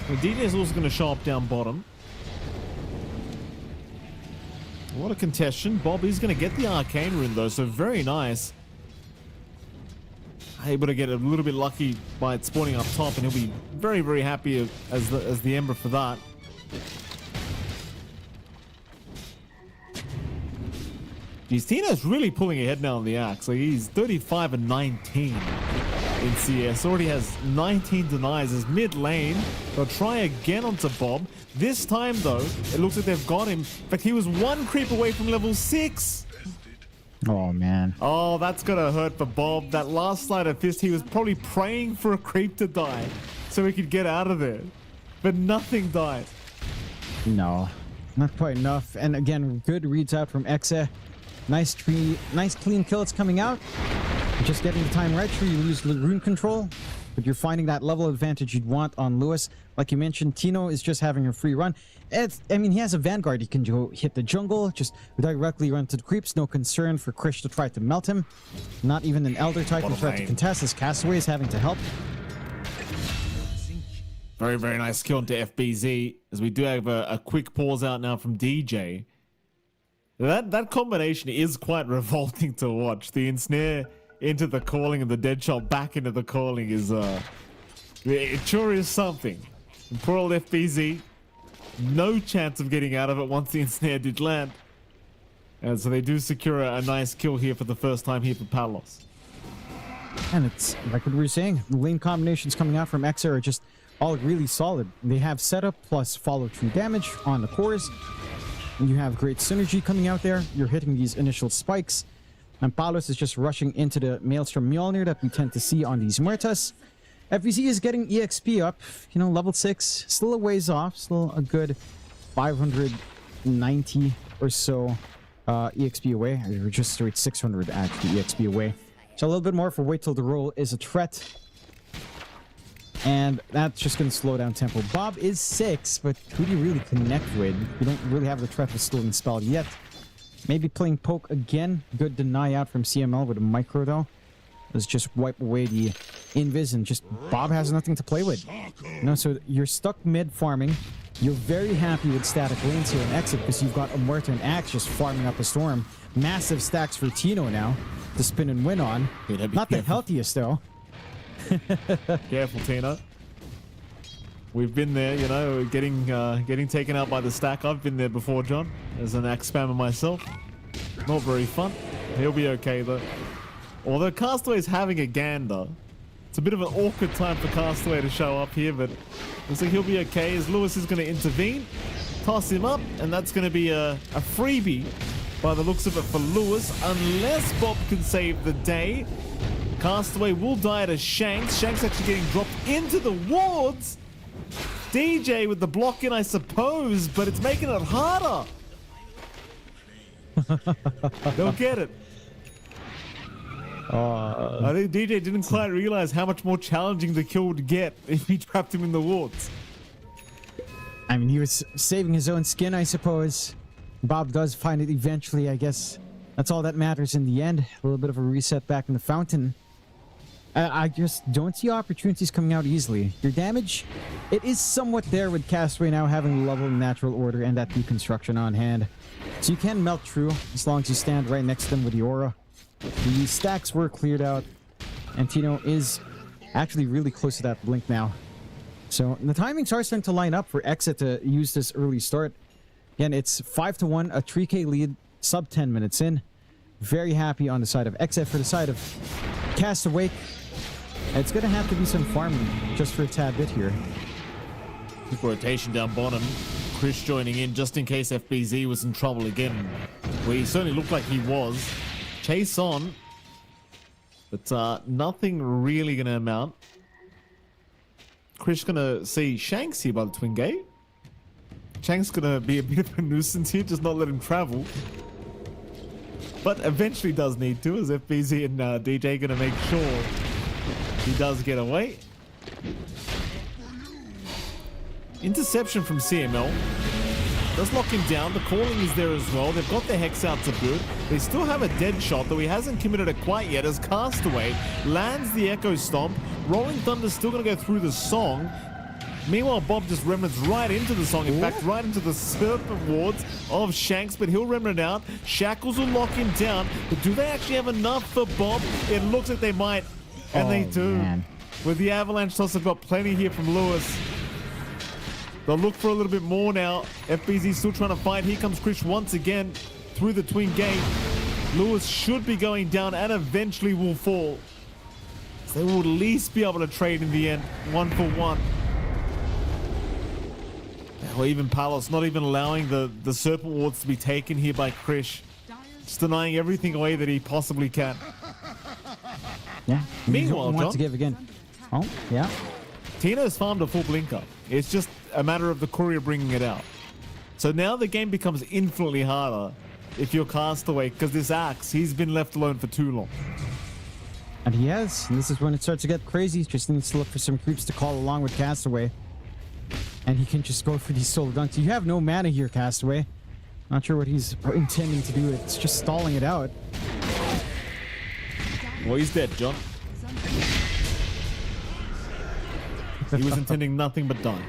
Well, DJ is also going to show up down bottom. What a contestation. Bob is going to get the Arcane Rune though, so very nice. Able to get a little bit lucky by it spawning up top, and he'll be very, very happy as the Ember for that. Geez, Tino's really pulling ahead now on the Axe. Like, he's 35 and 19 in CS. Already has 19 denies as mid lane. They'll try again onto Bob. This time, though, it looks like they've got him. In fact, he was one creep away from level 6. Oh, man. Oh, that's gonna hurt for Bob. That last slide of fist, he was probably praying for a creep to die so he could get out of there. But nothing died. No, not quite enough. And again, good reads out from Exe. Nice clean kill. It's coming out. Just getting the time right. Sure, you lose rune control, but you're finding that level advantage you'd want on Lewis. Like you mentioned, Tino is just having a free run. I mean, he has a Vanguard. He can go hit the jungle, just directly run to the creeps. No concern for Krish to try to melt him. Not even an Elder Titan try to contest. His Castaway is having to help. Very, very nice kill into FBZ, as we do have a quick pause out now from DJ. That combination is quite revolting to watch. The ensnare into the calling and the dead shot back into the calling is it sure is something. And poor old FBZ, no chance of getting out of it once the ensnare did land. And so they do secure a nice kill here for the first time here for Palos. And it's like what we were saying, the lane combinations coming out from Exe are just all really solid. They have setup plus follow through damage on the cores. And you have great synergy coming out there. You're hitting these initial spikes. And Palos is just rushing into the Maelstrom Mjolnir that we tend to see on these Muertas. FVZ is getting EXP up, you know, level 6. Still a ways off. Still a good 590 or so EXP away. We're just straight 600 actually EXP away. So a little bit more for wait till the roll is a threat. And that's just going to slow down tempo. Bob is 6, but who do you really connect with? You don't really have the threat of Stolen Spell yet. Maybe playing Poke again. Good deny out from CML with a micro though. Let's just wipe away the invis and just Bob has nothing to play with. You know, so you're stuck mid farming. You're very happy with static lanes here in Exit because you've got a Muerta and Axe just farming up a storm. Massive stacks for Tino now to spin and win on. Not the healthiest though. Careful, Tino. We've been there, you know, getting taken out by the stack. I've been there before, John, as an Axe spammer myself. Not very fun. He'll be okay though. Although Castaway's having a gander, it's a bit of an awkward time for Castaway to show up here, but looks like he'll be okay as Lewis is going to intervene, toss him up, and that's going to be a freebie by the looks of it for Lewis, unless Bob can save the day. Castaway will die to Shanks. Shanks actually getting dropped into the wards. DJ with the block in, I suppose, but it's making it harder. They'll get it. I think DJ didn't quite realize how much more challenging the kill would get if he trapped him in the wards. I mean, he was saving his own skin, I suppose. Bob does find it eventually, I guess. That's all that matters in the end. A little bit of a reset back in the fountain. I just don't see opportunities coming out easily. Your damage, it is somewhat there with Castaway now having the level in natural order and that deconstruction on hand. So you can melt through as long as you stand right next to them with the aura. The stacks were cleared out, and Tino is actually really close to that blink now. So the timings are starting to line up for Exit to use this early start. Again, it's 5-1, a 3K lead, sub 10 minutes in. Very happy on the side of Exit. For the side of Castaway, it's going to have to be some farming just for a tad bit here. Quick rotation down bottom. Chris joining in just in case FBZ was in trouble again. Well, he certainly looked like he was. Chase on. But nothing really going to amount. Chris going to see Shanks here by the twin gate. Shanks going to be a bit of a nuisance here, just not let him travel. But eventually does need to, as FBZ and DJ going to make sure he does get away. Interception from CML. Does lock him down. The calling is there as well. They've got their Hex out to boot. They still have a dead shot, though he hasn't committed it quite yet, as Castaway lands the Echo Stomp. Rolling Thunder's still going to go through the song. Meanwhile, Bob just remnants right into the song. In fact, right into the Serpent Wards of Shanks, but he'll remnant out. Shackles will lock him down. But do they actually have enough for Bob? It looks like they might. And they do. Man. With the Avalanche toss, they've got plenty here from Lewis. They'll look for a little bit more now. FBZ still trying to fight. Here comes Krish once again through the twin gate. Lewis should be going down and eventually will fall. So they will at least be able to trade in the end, 1-for-1. Or even Palos not even allowing the Serpent Wards to be taken here by Krish. Just denying everything away that he possibly can. Yeah. Meanwhile, wants John, to give again. Oh, yeah. Tino's farmed a full blinker. It's just a matter of the courier bringing it out. So now the game becomes infinitely harder if you're Castaway, because this Axe, he's been left alone for too long. And he has. And this is when it starts to get crazy. Just needs to look for some creeps to call along with Castaway. And he can just go for these solo dunks. You have no mana here, Castaway. Not sure what he's intending to do. It's just stalling it out. Well, he's dead, John. He was intending nothing but die.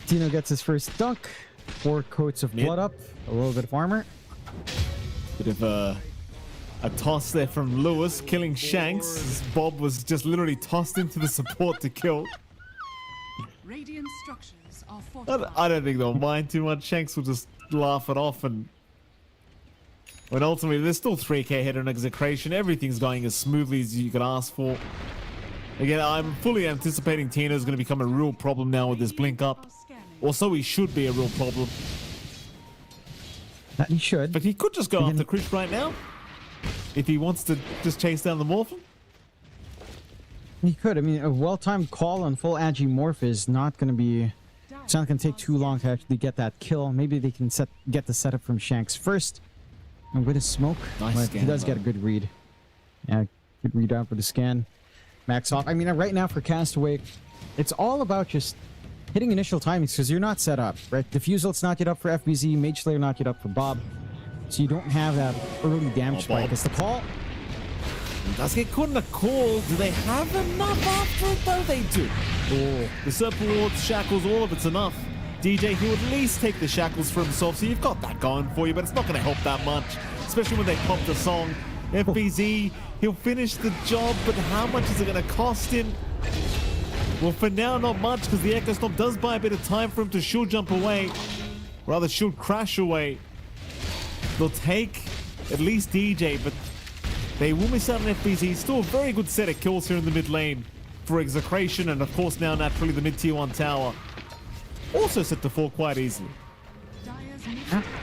Tino gets his first dunk. 4 coats of blood up. A little bit of armor. Bit of a toss there from Lewis, killing Shanks. Bob was just literally tossed into the support to kill. Radiant structures are fortified. I don't think they'll mind too much. Shanks will just laugh it off, and when ultimately there's still 3k head on Execration. Everything's going as smoothly as you could ask for. Again, I'm fully anticipating Tino's going to become a real problem now with this blink up. Or so he should be a real problem. That he should. But he could just go after Krish right now. If he wants to just chase down the Morphin. He could. I mean, a well-timed call on full Agimorph is not going to be... It's not going to take too long to actually get that kill. Maybe they can get the setup from Shanks first. I'm going to smoke. Nice but scan, he does though. get a good read. Yeah, good read out for the scan. Max off. I mean, right now for Castaway, it's all about just hitting initial timings because you're not set up, right? Diffusel's not yet up for FBZ, Mage Slayer not yet up for Bob. So you don't have that early damage spike. It's the call. Does get caught in the call. Do they have enough after it though? They do. Oh, the Serpent Wards, Shackles, all of it's enough. DJ, he'll at least take the Shackles for himself, so you've got that going for you, but it's not going to help that much, especially when they pop the song. FBZ, he'll finish the job, but how much is it going to cost him? Well, for now, not much, because the Echo Stomp does buy a bit of time for him to shield jump away. Rather, shield crash away. They'll take at least DJ, but they will miss out on FBZ. Still a very good set of kills here in the mid lane for Execration, and of course now naturally the mid tier 1 tower. Also set to fall quite easily.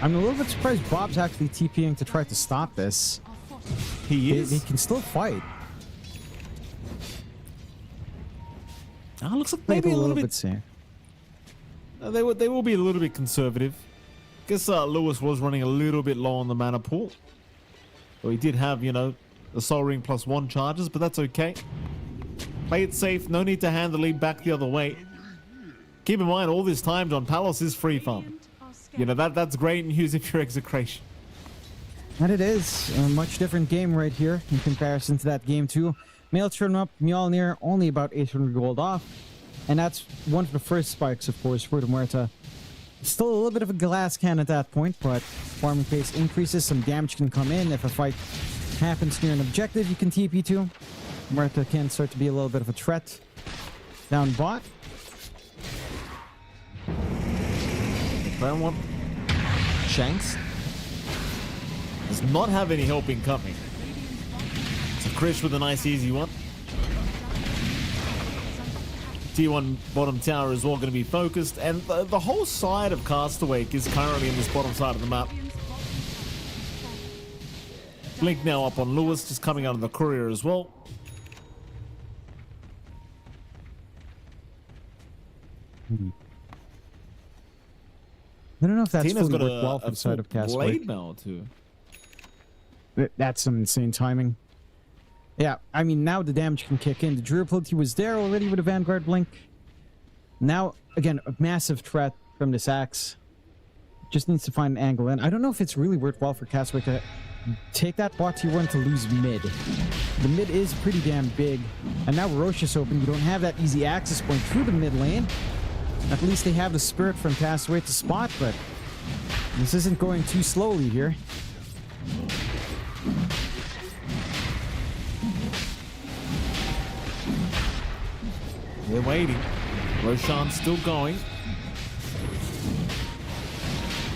I'm a little bit surprised Bob's actually TPing to try to stop this. He is. He can still fight. Looks like maybe a little bit safe. They will be a little bit conservative. Guess Lewis was running a little bit low on the mana pool. Well, he did have, the Soul Ring +1 charges, but that's okay. Play it safe. No need to hand the lead back the other way. Keep in mind, all this time, John, Palos is free farm. That's great news if you're Execration. And it is a much different game right here in comparison to that game 2. Maelstrom up, Mjolnir only about 800 gold off. And that's one of the first spikes, of course, for the Muerta. Still a little bit of a glass can at that point, but farming pace increases, some damage can come in. If a fight happens near an objective, you can TP to. Muerta can start to be a little bit of a threat down bot. Round one. Shanks does not have any help incoming. So Krish with a nice easy one. T1 bottom tower is all going to be focused, and the whole side of Castaway is currently in this bottom side of the map. Blink now up on Lewis, just coming out of the courier as well. I don't know if that's Tina's fully got worked well for the side of Castaway. blade now too. That's some insane timing. Yeah, I mean, now the damage can kick in. The durability was there already with a Vanguard Blink. Now, again, a massive threat from this axe. Just needs to find an angle in. I don't know if it's really worthwhile for Castaway to take that bot tier 1 to lose mid. The mid is pretty damn big. And now Roshan's open. You don't have that easy access point through the mid lane. At least they have the spirit from Castaway to spot, but this isn't going too slowly here. They're waiting. Roshan's still going.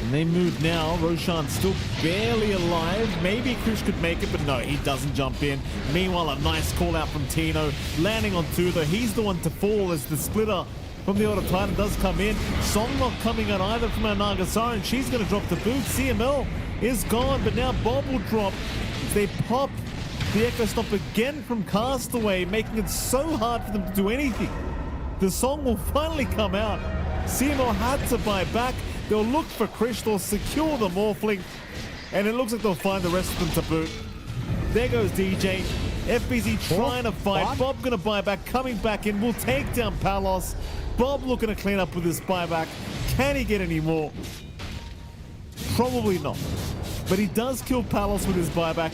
And they move now. Roshan's still barely alive. Maybe Krish could make it, but no, he doesn't jump in. Meanwhile, a nice call out from Tino. Landing on 2, though. He's the one to fall as the splitter from the Order of Titan does come in. Song not coming out either from our Nagasara, and she's going to drop the boot. CML is gone, but now Bob will drop. They pop the Echo Stop again from Castaway, making it so hard for them to do anything. The Song will finally come out. CML had to buy back. They'll look for Krish, they'll secure the Morphling, and it looks like they'll find the rest of them to boot. There goes DJ. FBZ trying to fight. Bob gonna buy back, coming back in. Will take down Palos. Bob looking to clean up with his buyback. Can he get any more? Probably not. But he does kill Palos with his buyback,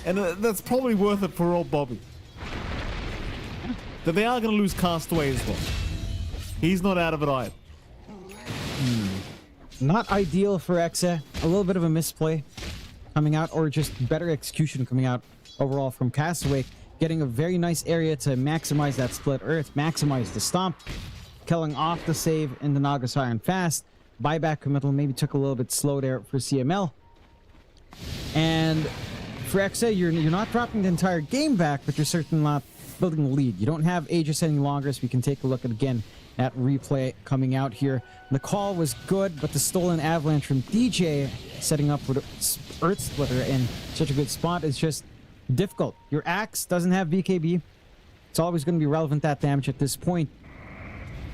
and that's probably worth it for old Bobby. That they are going to lose Castaway as well. He's not out of it either. Not ideal for Exa. A little bit of a misplay coming out, or just better execution coming out overall from Castaway. Getting a very nice area to maximize that split earth, maximize the stomp. Killing off the save in the Nagasara fast. Buyback committal maybe took a little bit slow there for CML. And for Exa, you're not dropping the entire game back, but you're certainly not building a lead. You don't have Aegis any longer, so we can take a look at again at replay coming out here. The call was good, but the stolen avalanche from DJ setting up with Earth Splitter in such a good spot is just difficult. Your axe doesn't have BKB. It's always going to be relevant, that damage at this point.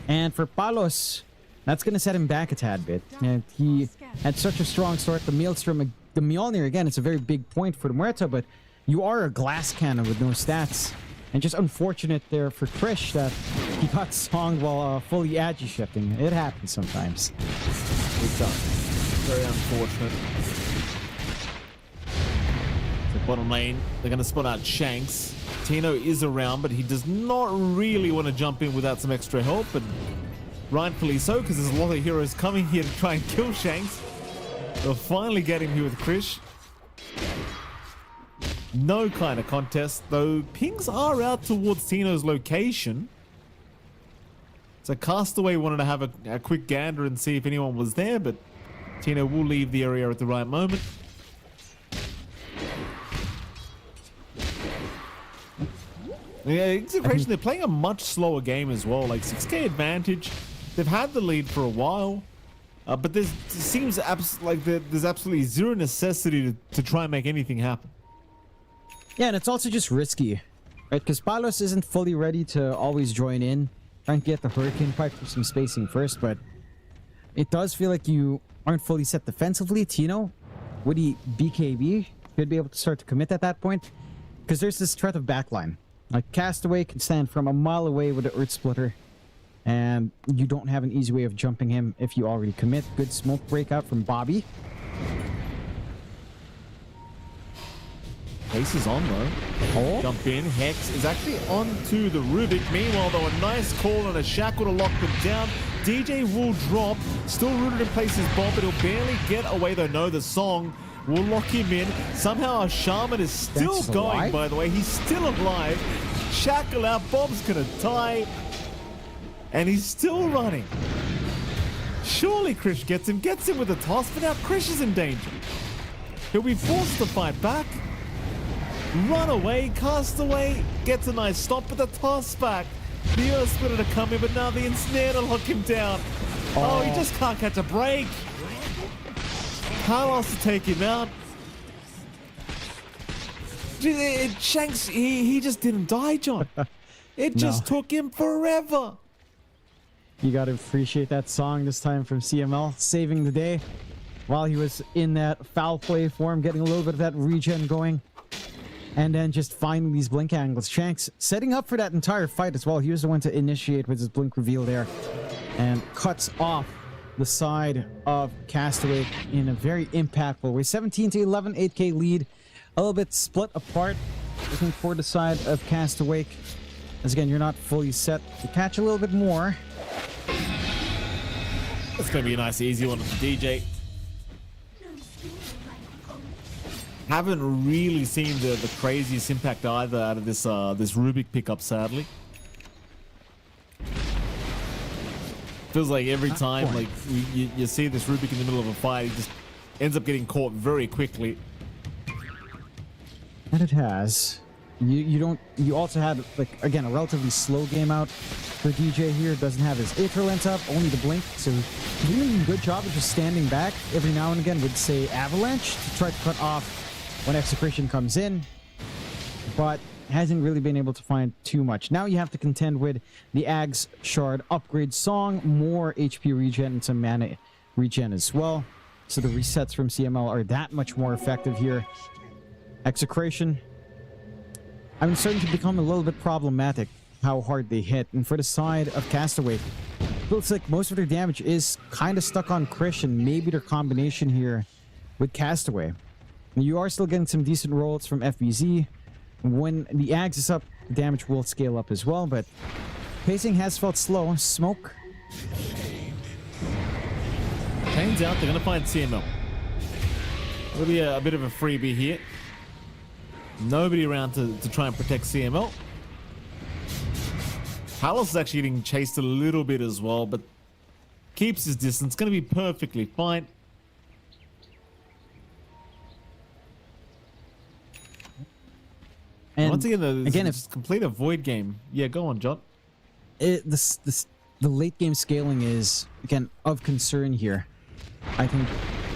And for Palos, that's going to set him back a tad bit. And he had such a strong start. The Maelstrom, the Mjolnir, again, it's a very big point for the Muerta, but you are a glass cannon with no stats. And just unfortunate there for Krish that he got songed while fully agi shifting. It happens sometimes. It does. Very unfortunate. So bottom lane, they're going to spot out Shanks. Tino is around, but he does not really want to jump in without some extra help, and rightfully so, because there's a lot of heroes coming here to try and kill Shanks. They'll finally get him here with Krish. No kind of contest, though pings are out towards Tino's location. So Castaway wanted to have a quick gander and see if anyone was there, but Tino will leave the area at the right moment. Yeah, Execration, they're playing a much slower game as well, like 6k advantage. They've had the lead for a while, but there seems like there's absolutely zero necessity to try and make anything happen. Yeah, and it's also just risky, right? Because Palos isn't fully ready to always join in, trying to get the Hurricane Pike for some spacing first, but it does feel like you aren't fully set defensively. Tino, would he BKB? Could be able to start to commit at that point, because there's this threat of backline. Like Castaway can stand from a mile away with the Earth Splitter, and you don't have an easy way of jumping him if you already commit. Good smoke breakout from Bobby. Ace is on though. Oh. Jump in. Hex is actually onto the Rubik. Meanwhile, though, a nice call and a shackle to lock them down. DJ will drop. Still rooted in place is Bob, but he'll barely get away though. No, the Song will lock him in. Somehow our Shaman is still going, by the way. He's still alive. shackle out. Bob's gonna die. And he's still running. Surely Krish gets him with a toss, but now Krish is in danger. He'll be forced to fight back. Run away, cast away, gets a nice stop with the toss back. The Earth Splitter to come in, but now the Ensnare to lock him down. Oh, he just can't catch a break. Carlos to take him out. Shanks, he just didn't die, John. It just took him forever. You got to appreciate that song this time from CML, saving the day while he was in that foul play form, getting a little bit of that regen going, and then just finding these blink angles. Shanks setting up for that entire fight as well. He was the one to initiate with his blink reveal there and cuts off the side of Castaway in a very impactful way. 17 to 11, 8K lead, a little bit split apart, looking for the side of Castaway. As again, you're not fully set to catch a little bit more. It's going to be a nice easy one for DJ. Haven't really seen the craziest impact either out of this this Rubik pickup, sadly. Feels like every time like you see this Rubik in the middle of a fight, he just ends up getting caught very quickly. And it has. You also had, like, again, a relatively slow game out for DJ here. Doesn't have his Aetherlent up, only the blink, so he's doing a good job of just standing back every now and again with, say, Avalanche to try to cut off when Execration comes in, but hasn't really been able to find too much. Now you have to contend with the Ags Shard upgrade song, more HP regen and some mana regen as well. So the resets from CML are that much more effective here. Execration, I'm starting to become a little bit problematic how hard they hit. And for the side of Castaway, it looks like most of their damage is kind of stuck on Krish and maybe their combination here with Castaway. You are still getting some decent rolls from FBZ. When the Ags is up, the damage will scale up as well, but pacing has felt slow. Smoke. Chains out, they're going to find CML. It'll be a bit of a freebie here. Nobody around to try and protect CML. Carlos is actually getting chased a little bit as well, but keeps his distance. Going to be perfectly fine. And once again, again, if complete a void game. Yeah, go on, John. The late game scaling is, again, of concern here. I think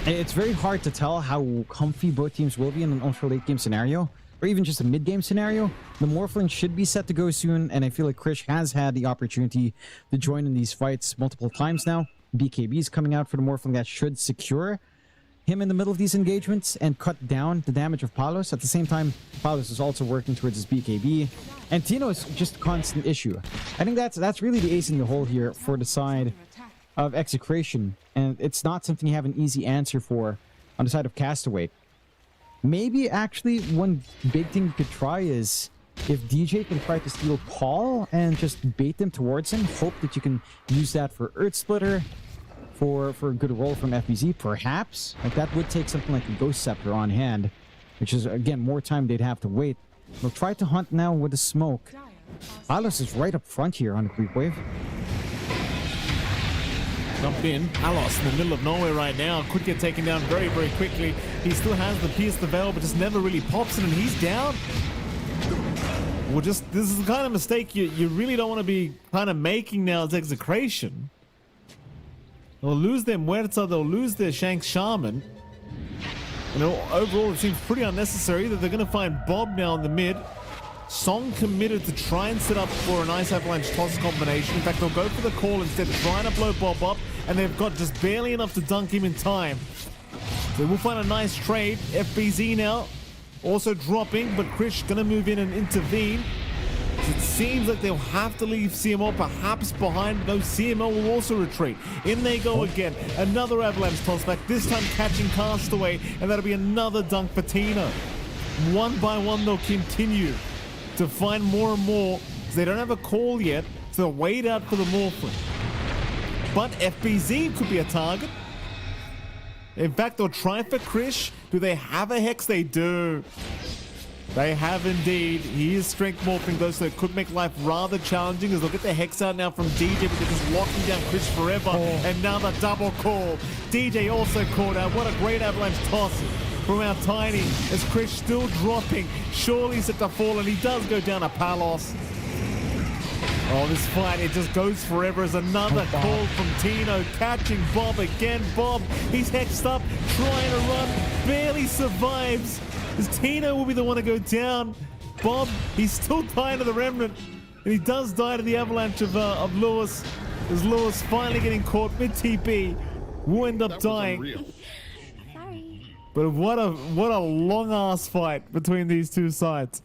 it's very hard to tell how comfy both teams will be in an ultra late game scenario, or even just a mid game scenario. The Morphling should be set to go soon, and I feel like Krish has had the opportunity to join in these fights multiple times now. BKB is coming out for the Morphling that should secure him in the middle of these engagements and cut down the damage of Palos. At the same time, Palos is also working towards his BKB, and Tino is just a constant issue. I think that's really the ace in the hole here for the side of Execration, and it's not something you have an easy answer for on the side of Castaway. Maybe actually one big thing you could try is if DJ can try to steal Paul and just bait them towards him, hope that you can use that for Earth Splitter, for a good roll from FBZ, perhaps. Like, that would take something like a Ghost Scepter on hand, which is, again, more time they'd have to wait. They'll try to hunt now with the smoke. Alos is right up front here on the creep wave. Jump in. Alos in the middle of nowhere right now. Could get taken down very, very quickly. He still has the Pierce the Veil, but just never really pops it, and he's down. Well, this is the kind of mistake you really don't want to be kind of making now as Execration. They'll lose their Muerta, they'll lose their Shanks Shaman. You know, overall it seems pretty unnecessary that they're going to find Bob now in the mid. Song committed to try and set up for a nice Avalanche toss combination. In fact, they'll go for the call instead, trying to blow Bob up, and they've got just barely enough to dunk him in time. They will find a nice trade. FBZ now also dropping, but Krish going to move in and intervene. It seems like they'll have to leave CML perhaps behind. No, CML will also retreat. In they go again. Another Avalanche toss back, this time catching Castaway, and that'll be another dunk for Tina. One by one, they'll continue to find more and more. They don't have a call yet, so they'll wait out for the Morphling. But FBZ could be a target. In fact, they'll try for Krish. Do they have a Hex? They do. They have indeed. He is strength morphing though, so it could make life rather challenging as they'll get the hex out now from DJ, but they're just locking down Chris forever. Another double call. DJ also caught out. What a great avalanche toss from our Tiny as Chris still dropping. Surely set to fall, and he does go down a Palos. Oh, this fight, it just goes forever as another call from Tino, catching Bob again. Bob, he's hexed up, trying to run, barely survives. As Tino will be the one to go down. Bob, he's still dying to the Remnant, and he does die to the avalanche of Lewis. As Lewis finally getting caught mid-TP, will end up dying. But what a long-ass fight between these two sides.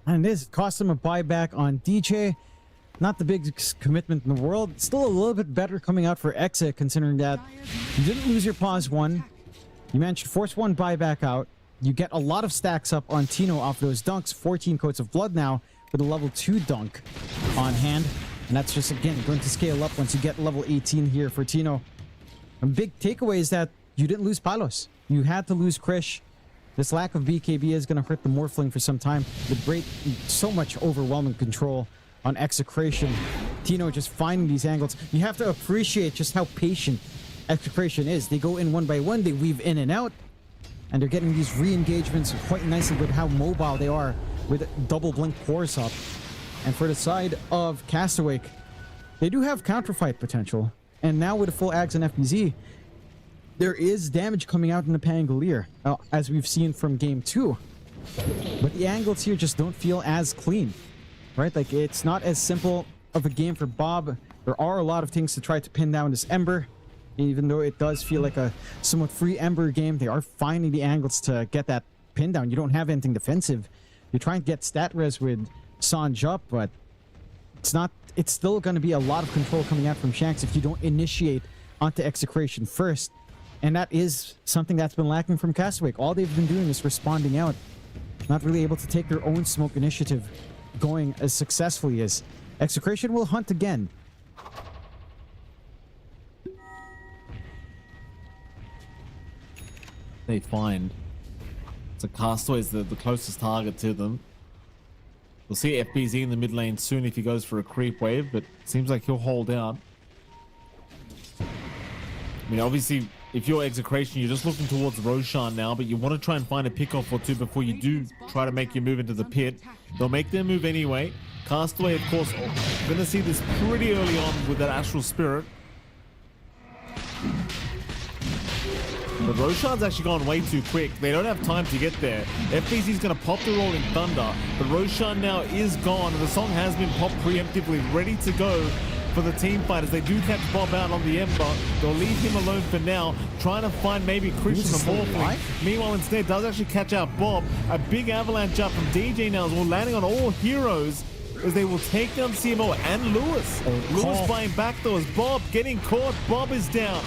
And this cost him a buyback on DJ. Not the biggest commitment in the world. Still a little bit better coming out for Exa, considering that you didn't lose your pause one. You managed to force one buyback out. You get a lot of stacks up on Tino off those dunks. 14 coats of blood now with a level 2 dunk on hand. And that's just, again, going to scale up once you get level 18 here for Tino. A big takeaway is that you didn't lose Palos. You had to lose Krish. This lack of BKB is going to hurt the Morphling for some time. With great, so much overwhelming control on Execration. Tino just finding these angles. You have to appreciate just how patient Execration is. They go in one by one, they weave in and out, and they're getting these re-engagements quite nicely with how mobile they are with double blink pours up. And for the side of Castaway, they do have counterfight potential. And now with a full Ags and FBZ, there is damage coming out in the Pangolier, as we've seen from game 2. But the angles here just don't feel as clean, right? Like, it's not as simple of a game for Bob. There are a lot of things to try to pin down this Ember. Even though it does feel like a somewhat free Ember game, they are finding the angles to get that pin down. You don't have anything defensive. You're trying to get stat res with Sanj up, but it's still going to be a lot of control coming out from Shanks if you don't initiate onto Execration first. And that is something that's been lacking from Castaway. All they've been doing is responding out, not really able to take their own smoke initiative going as successfully as Execration will hunt again. They find so Castaway is the closest target to them. We'll see FBZ in the mid lane soon if he goes for a creep wave, but it seems like he'll hold out. I mean, obviously, if you're Execration, you're just looking towards Roshan now, but you want to try and find a pickoff or two before you do try to make your move into the pit. They'll make their move anyway. Castaway, of course, going to see this pretty early on with that Astral Spirit. But Roshan's actually gone way too quick. They don't have time to get there. FBZ's going to pop the Rolling Thunder, but Roshan now is gone, and the song has been popped preemptively, ready to go for the team fighters. They do catch Bob out on the Ember. They'll leave him alone for now, trying to find maybe Christian the Morphling. Meanwhile, instead, does actually catch out Bob. A big avalanche up from DJ now as well, landing on all heroes as they will take down CMO and Lewis. Lewis buying back though as Bob getting caught. Bob is down.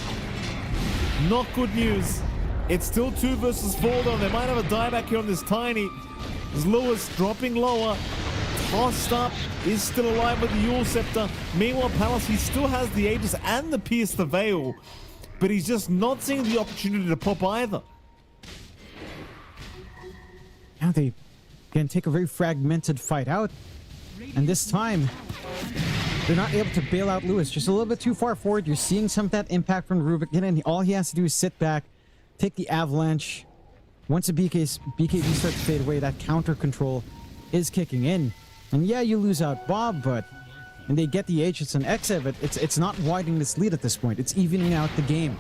Not good news. It's still 2 versus 4 though. They might have a dieback here on this Tiny. As Lewis dropping lower. Tossed up, is still alive with the Yule Scepter. Meanwhile, Palace, he still has the Aegis and the Pierce the Veil, but he's just not seeing the opportunity to pop either. Now they can take a very fragmented fight out, and this time they're not able to bail out Lewis. Just a little bit too far forward. You're seeing some of that impact from Rubik, and all he has to do is sit back, take the avalanche. Once the BKB starts to fade away, that counter control is kicking in. And yeah, you lose out Bob, and they get the Aegis and Exa, but it's not widening this lead at this point. It's evening out the game.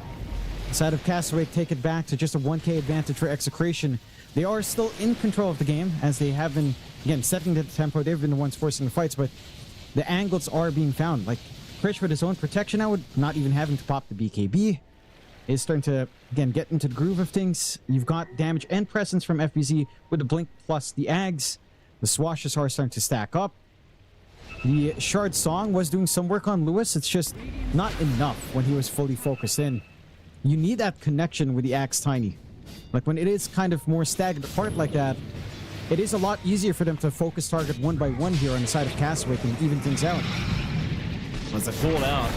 The side of Castaway take it back to just a 1k advantage for Execration. They are still in control of the game, as they have been, again, setting the tempo. They've been the ones forcing the fights, but the angles are being found. Like, Krish with his own protection now, not even having to pop the BKB, is starting to, again, get into the groove of things. You've got damage and presence from FBZ with the Blink plus the Ags. The swashes are starting to stack up. The Shard Song was doing some work on Lewis. It's just not enough when he was fully focused in. You need that connection with the Axe Tiny. Like, when it is kind of more staggered apart like that, it is a lot easier for them to focus target one by one here on the side of Castaway and even things out. As a call out,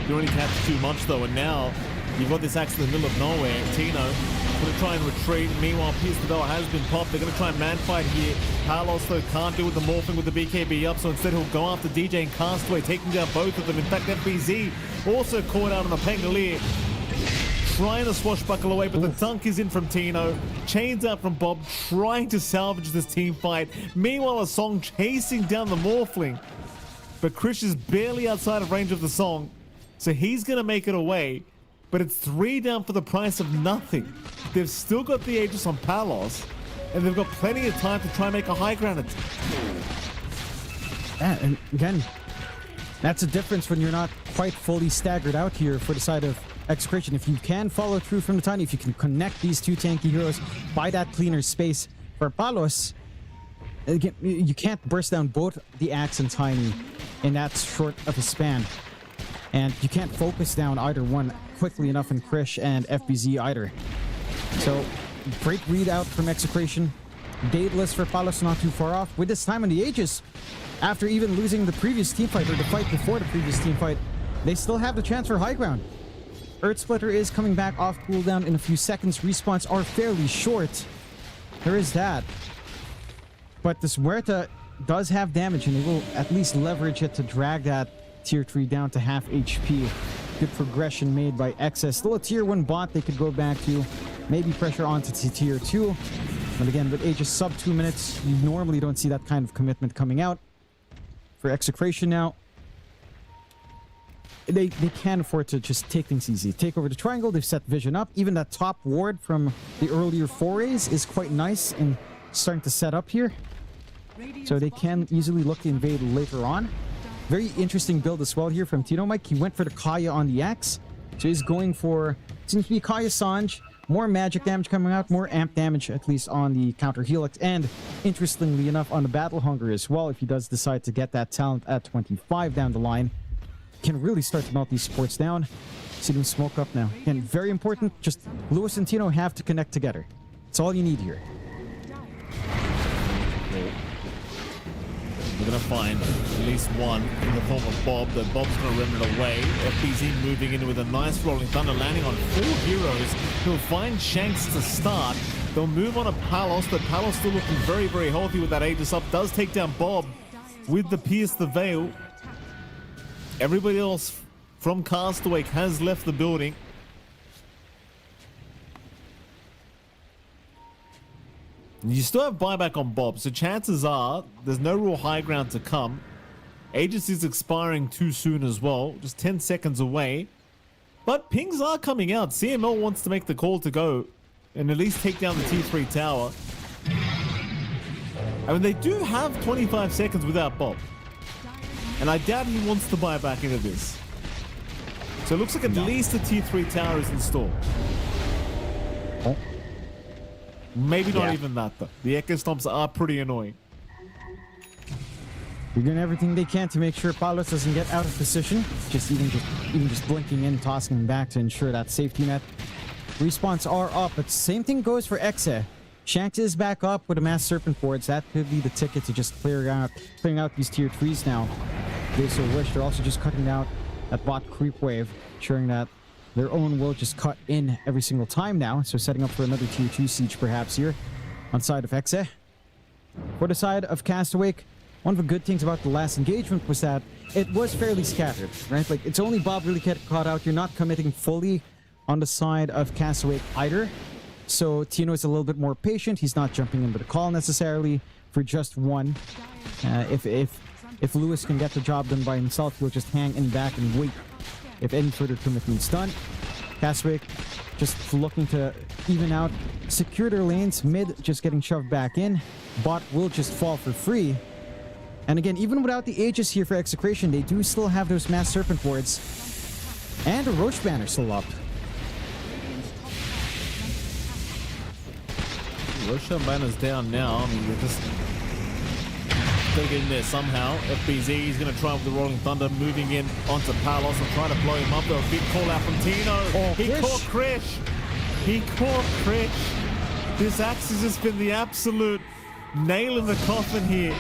you only catch too much though, and now You've got this axe in the middle of nowhere. Tino going to try and retreat. Meanwhile, Pierce the Bell has been popped. They're going to try and man fight here. Palos, though, can't do with the morphing with the BKB up, so instead he'll go after DJ and Castaway, taking down both of them. In fact, FBZ also caught out on the Pangolier, trying to swashbuckle away, but the dunk is in from Tino. Chains out from Bob, trying to salvage this team fight. Meanwhile, a Song chasing down the Morphling, but Krish is barely outside of range of the Song, so he's going to make it away. But it's 3 down for the price of nothing. They've still got the Aegis on Palos, and they've got plenty of time to try and make a high ground attack. Yeah, and again, that's a difference when you're not quite fully staggered out here for the side of Execration. If you can follow through from the Tiny, if you can connect these two tanky heroes by that cleaner space for Palos, again, you can't burst down both the Axe and Tiny in that short of a span. And you can't focus down either one quickly enough in Krish and FBZ either. So, great readout from Execration. Dateless for Palos, not too far off. With this time on the Aegis, after even losing the previous team fight, or the fight before the previous team fight, they still have the chance for high ground. Earth Splitter is coming back off cooldown in a few seconds. Respawns are fairly short. There is that. But this Huerta does have damage, and they will at least leverage it to drag that Tier 3 down to half HP. Good progression made by XS. Still a Tier 1 bot they could go back to. Maybe pressure onto Tier 2. But again, with Aegis sub 2 minutes, you normally don't see that kind of commitment coming out. For Execration now, they can afford to just take things easy. Take over the triangle, they've set vision up. Even that top ward from the earlier forays is quite nice and starting to set up here. So they can easily look to invade later on. Very interesting build as well here from Tino Mike. He went for the Kaya on the Axe. So he's going for, seems to be Kaya Sanj. More magic damage coming out, more amp damage at least on the counter helix. And interestingly enough on the Battle Hunger as well, if he does decide to get that talent at 25 down the line, can really start to melt these supports down. See them smoke up now. Again, very important, just Lewis and Tino have to connect together. That's all you need here. We're going to find at least one in the form of Bob. That Bob's going to run it away. FBZ moving in with a nice Rolling Thunder, landing on 4 heroes. He'll find Shanks to start. They'll move on to Palos, but Palos still looking very, very healthy with that Aegis up. Does take down Bob with the Pierce the Veil. Everybody else from Castaway has left the building. You still have buyback on Bob, so chances are there's no real high ground to come. Aegis is expiring too soon as well, just 10 seconds away. But pings are coming out. CML wants to make the call to go and at least take down the T3 tower. I mean, they do have 25 seconds without Bob. And I doubt he wants to buy back into this. So it looks like at least the T3 tower is installed. Oh. Maybe not even that, though. The Echo Stomps are pretty annoying. They're doing everything they can to make sure Palos doesn't get out of position. Even just blinking in, tossing him back to ensure that safety net. Respawns are up, but same thing goes for Exe. Shanks is back up with the Mass Serpent boards. That could be the ticket to just clearing out these Tier 3s now. They so wish. They're also just cutting out that bot creep wave, ensuring that their own will just cut in every single time now. So setting up for another Tier 2 siege perhaps here on side of Exe. For the side of Castaway, one of the good things about the last engagement was that it was fairly scattered, right? Like, it's only Bob really get caught out. You're not committing fully on the side of Castaway either. So Tino is a little bit more patient. He's not jumping in with a call necessarily for just one. If Lewis can get the job done by himself, he'll just hang in back and wait if any further commitment's done. Castaway just looking to even out, secure their lanes. Mid just getting shoved back in. Bot will just fall for free. And again, even without the Aegis here for Execration, they do still have those Mass Serpent wards. And a Roche banner still up. Roshan banner's down now. I mean, we're just still getting there somehow. FBZ is going to try with the Rolling Thunder, moving in onto Palos and trying to blow him up. There was a big call out from Tino. He caught Krish. He caught Krish. This axe has just been the absolute nail in the coffin here.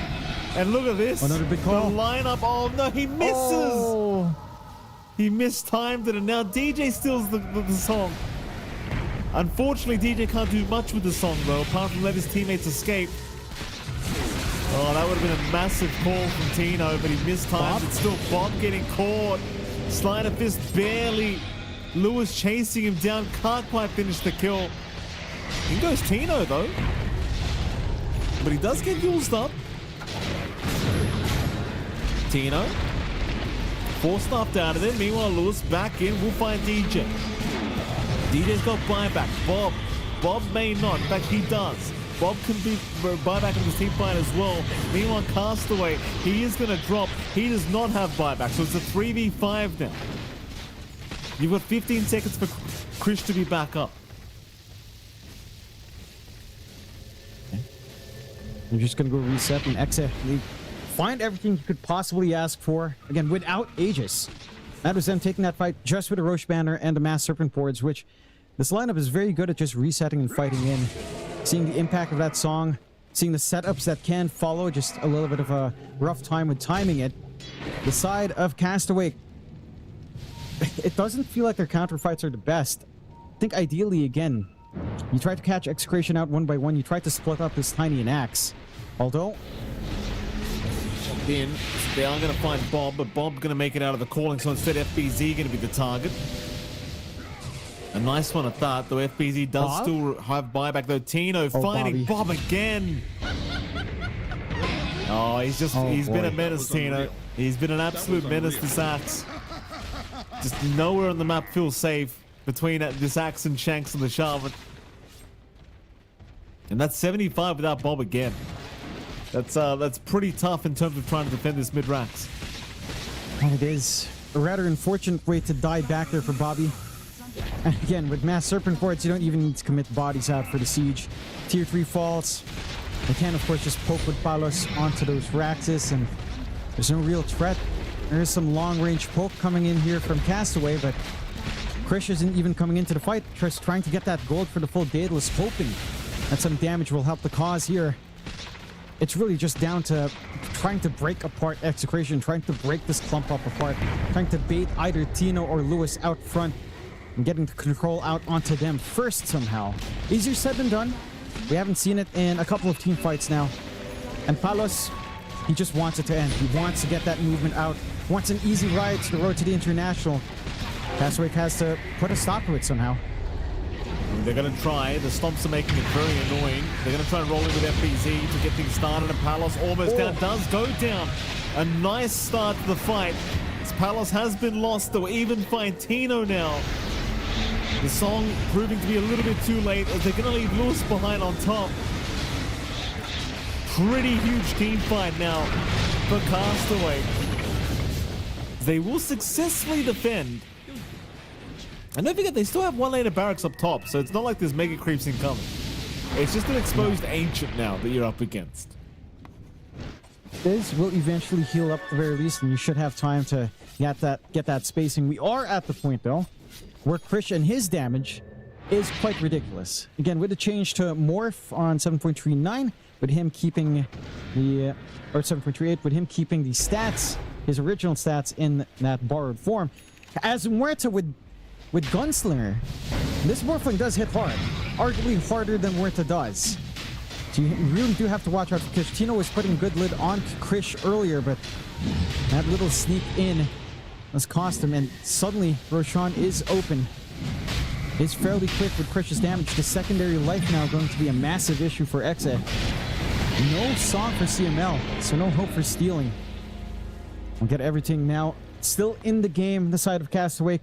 And look at this. Another big call. The lineup. Oh no, he misses. Oh. He mistimed it, and now DJ steals the song. Unfortunately, DJ can't do much with the song, though, apart from let his teammates escape. Oh, that would have been a massive call from Tino, but he mistimed it. Still Bob getting caught. Sleight of fist barely. Lewis chasing him down, can't quite finish the kill. In goes Tino, though. But he does get used up. Tino. Force stopped out of there. Meanwhile, Lewis back in. We'll find DJ. DJ's got buyback. Bob may not. In fact, he does. Bob can be buyback in the team fight as well. Meanwhile, Castaway, he is going to drop. He does not have buyback, so it's a 3v5 now. You've got 15 seconds for Krish to be back up. You're just going to go reset and exit. Find everything you could possibly ask for. Again, without Aegis. That was them taking that fight just with a Roche banner and the Mass Serpent boards, which this lineup is very good at just resetting and fighting in. Seeing the impact of that song, seeing the setups that can follow, just a little bit of a rough time with timing it. The side of Castaway, it doesn't feel like their counter fights are the best. I think ideally, again, you try to catch Execration out one by one. You try to split up this Tiny and Axe. Although in, they are going to find Bob, but Bob's going to make it out of the calling, so instead FBZ going to be the target. A nice one at that, though FBZ does still have buyback, though. Tino finding Bob again. Oh, he's been a menace, Tino. He's been an absolute menace, this Axe. Just nowhere on the map feels safe between this Axe and Shanks and the Shaman. And that's 75 without Bob again. That's pretty tough in terms of trying to defend this mid-racks. And it is a rather unfortunate way to die back there for Bobby. And again, with Mass Serpent boards, you don't even need to commit bodies out for the siege. Tier 3 falls. They can, of course, just poke with Palos onto those Raxus, and there's no real threat. There is some long-range poke coming in here from Castaway, but Krish isn't even coming into the fight. Just trying to get that gold for the full Daedalus, hoping that some damage will help the cause here. It's really just down to trying to break apart Execration, trying to break this clump up apart, trying to bait either Tino or Lewis out front, and getting the control out onto them first somehow. Easier said than done. We haven't seen it in a couple of team fights now. And Palos, he just wants it to end. He wants to get that movement out. Wants an easy ride to the road to the International. Castaway has to put a stop to it somehow. They're going to try. The stomps are making it very annoying. They're going to try and roll in with FBZ to get things started. And Palos almost down. Does go down. A nice start to the fight. As Palos has been lost. They'll even find Tino now. The song proving to be a little bit too late as they're going to leave Lewis behind on top. Pretty huge team fight now for Castaway. They will successfully defend. And don't forget, they still have one lane of barracks up top, so it's not like there's mega creeps incoming. It's just an exposed ancient now that you're up against. This will eventually heal up at the very least, and you should have time to get that spacing. We are at the point, though, where Krish and his damage is quite ridiculous. Again, with the change to Morph on 7.39, with him keeping the... or 7.38, with him keeping the stats, his original stats in that borrowed form. As Muerta with Gunslinger, this Morphling does hit hard. Arguably harder than Muerta does. So you really do have to watch out for Krish. Tino was putting good lid on Krish earlier, but that little sneak in has cost him, and suddenly Roshan is open. It's fairly quick with Krish's damage. The secondary life now going to be a massive issue for Exe. No song for CML, so no hope for stealing. We'll get everything now still in the game, the side of Castaway,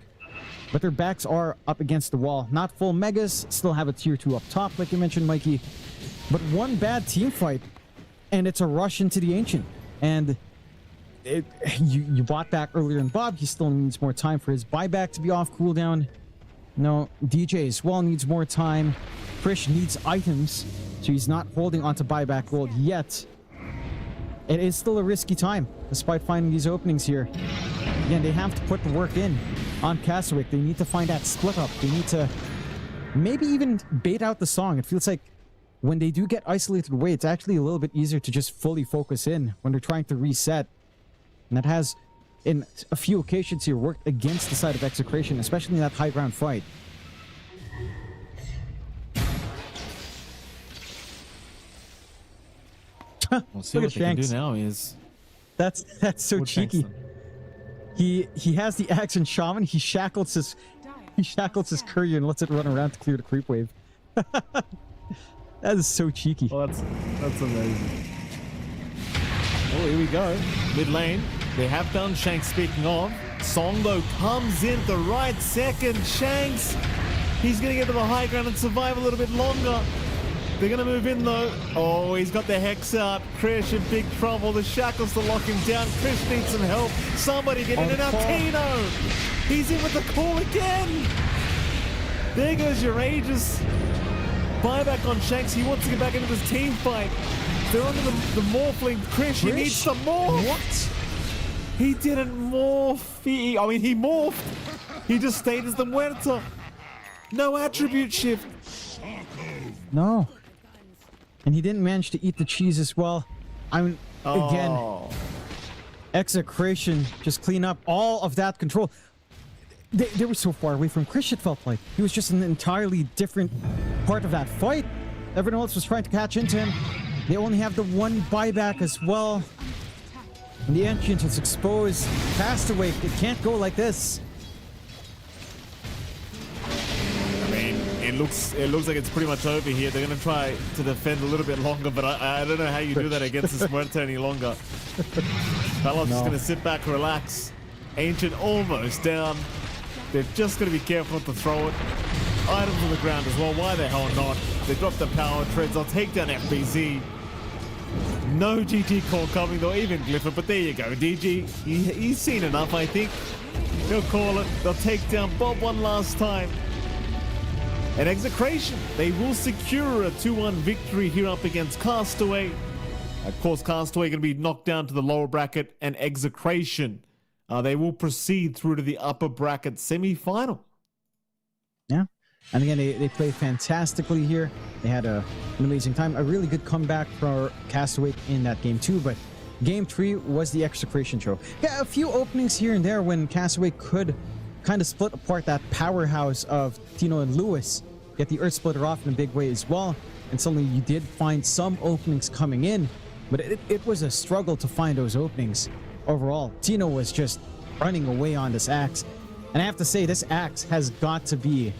but their backs are up against the wall. Not full megas, still have a tier 2 up top, like you mentioned, Mikey. But one bad team fight, and it's a rush into the Ancient. And you bought back earlier than Bob. He still needs more time for his buyback to be off cooldown. No, DJ as well needs more time. Krish needs items, so he's not holding onto buyback gold yet. It is still a risky time, despite finding these openings here. Again, they have to put the work in on Castaway. They need to find that split up. They need to maybe even bait out the song. It feels like when they do get isolated away, it's actually a little bit easier to just fully focus in when they're trying to reset. And that has in a few occasions here worked against the side of Execration, especially in that high ground fight. We'll see Look what at they can do Shanks. now is... That's so What Shanks cheeky. done? He has the axe and shaman. He shackles his courier and lets it run around to clear the creep wave. That is so cheeky. Well, that's amazing. Oh, here we go. Mid lane. They have done Shanks, speaking of. Song, though, comes in at the right second. Shanks, he's going to get to the high ground and survive a little bit longer. They're going to move in, though. Oh, he's got the Hex out. Krish in big trouble. The shackles to lock him down. Krish needs some help. Somebody get in and out. Tino! He's in with the call again! There goes your Aegis. Buyback on Shanks. He wants to get back into this team fight. They're under the morphling. Krish, he needs some morph. What? He didn't morph. He morphed. He just stayed as the Muerta. No attribute shift. No. And he didn't manage to eat the cheese as well. I mean, again, Execration just clean up all of that control. They were so far away from Krish, it felt like. He was just an entirely different part of that fight. Everyone else was trying to catch into him. They only have the one buyback as well. And the entrance is exposed. Castaway, it can't go like this. I mean, it looks like it's pretty much over here. They're going to try to defend a little bit longer, but I don't know how you do that against this Muerta any longer. Palop's just going to sit back, relax. Ancient almost down. They're just going to be careful not to throw it. Items on the ground as well. Why the hell not? They drop the power treads. They'll take down FBZ. No GG call coming, though, even Glypher, but there you go. DG, he's seen enough, I think. He'll call it. They'll take down Bob one last time. And Execration, they will secure a 2-1 victory here up against Castaway. Of course, Castaway going to be knocked down to the lower bracket, and Execration, they will proceed through to the upper bracket semi-final. Yeah. And again, they played fantastically here. They had an amazing time. A really good comeback for Castaway in that game too, but game 3 was the Execration show. Yeah, a few openings here and there when Castaway could kind of split apart that powerhouse of Tino and Lewis, get the Earth Splitter off in a big way as well. And suddenly you did find some openings coming in, but it was a struggle to find those openings. Overall, Tino was just running away on this axe. And I have to say, this axe has got to be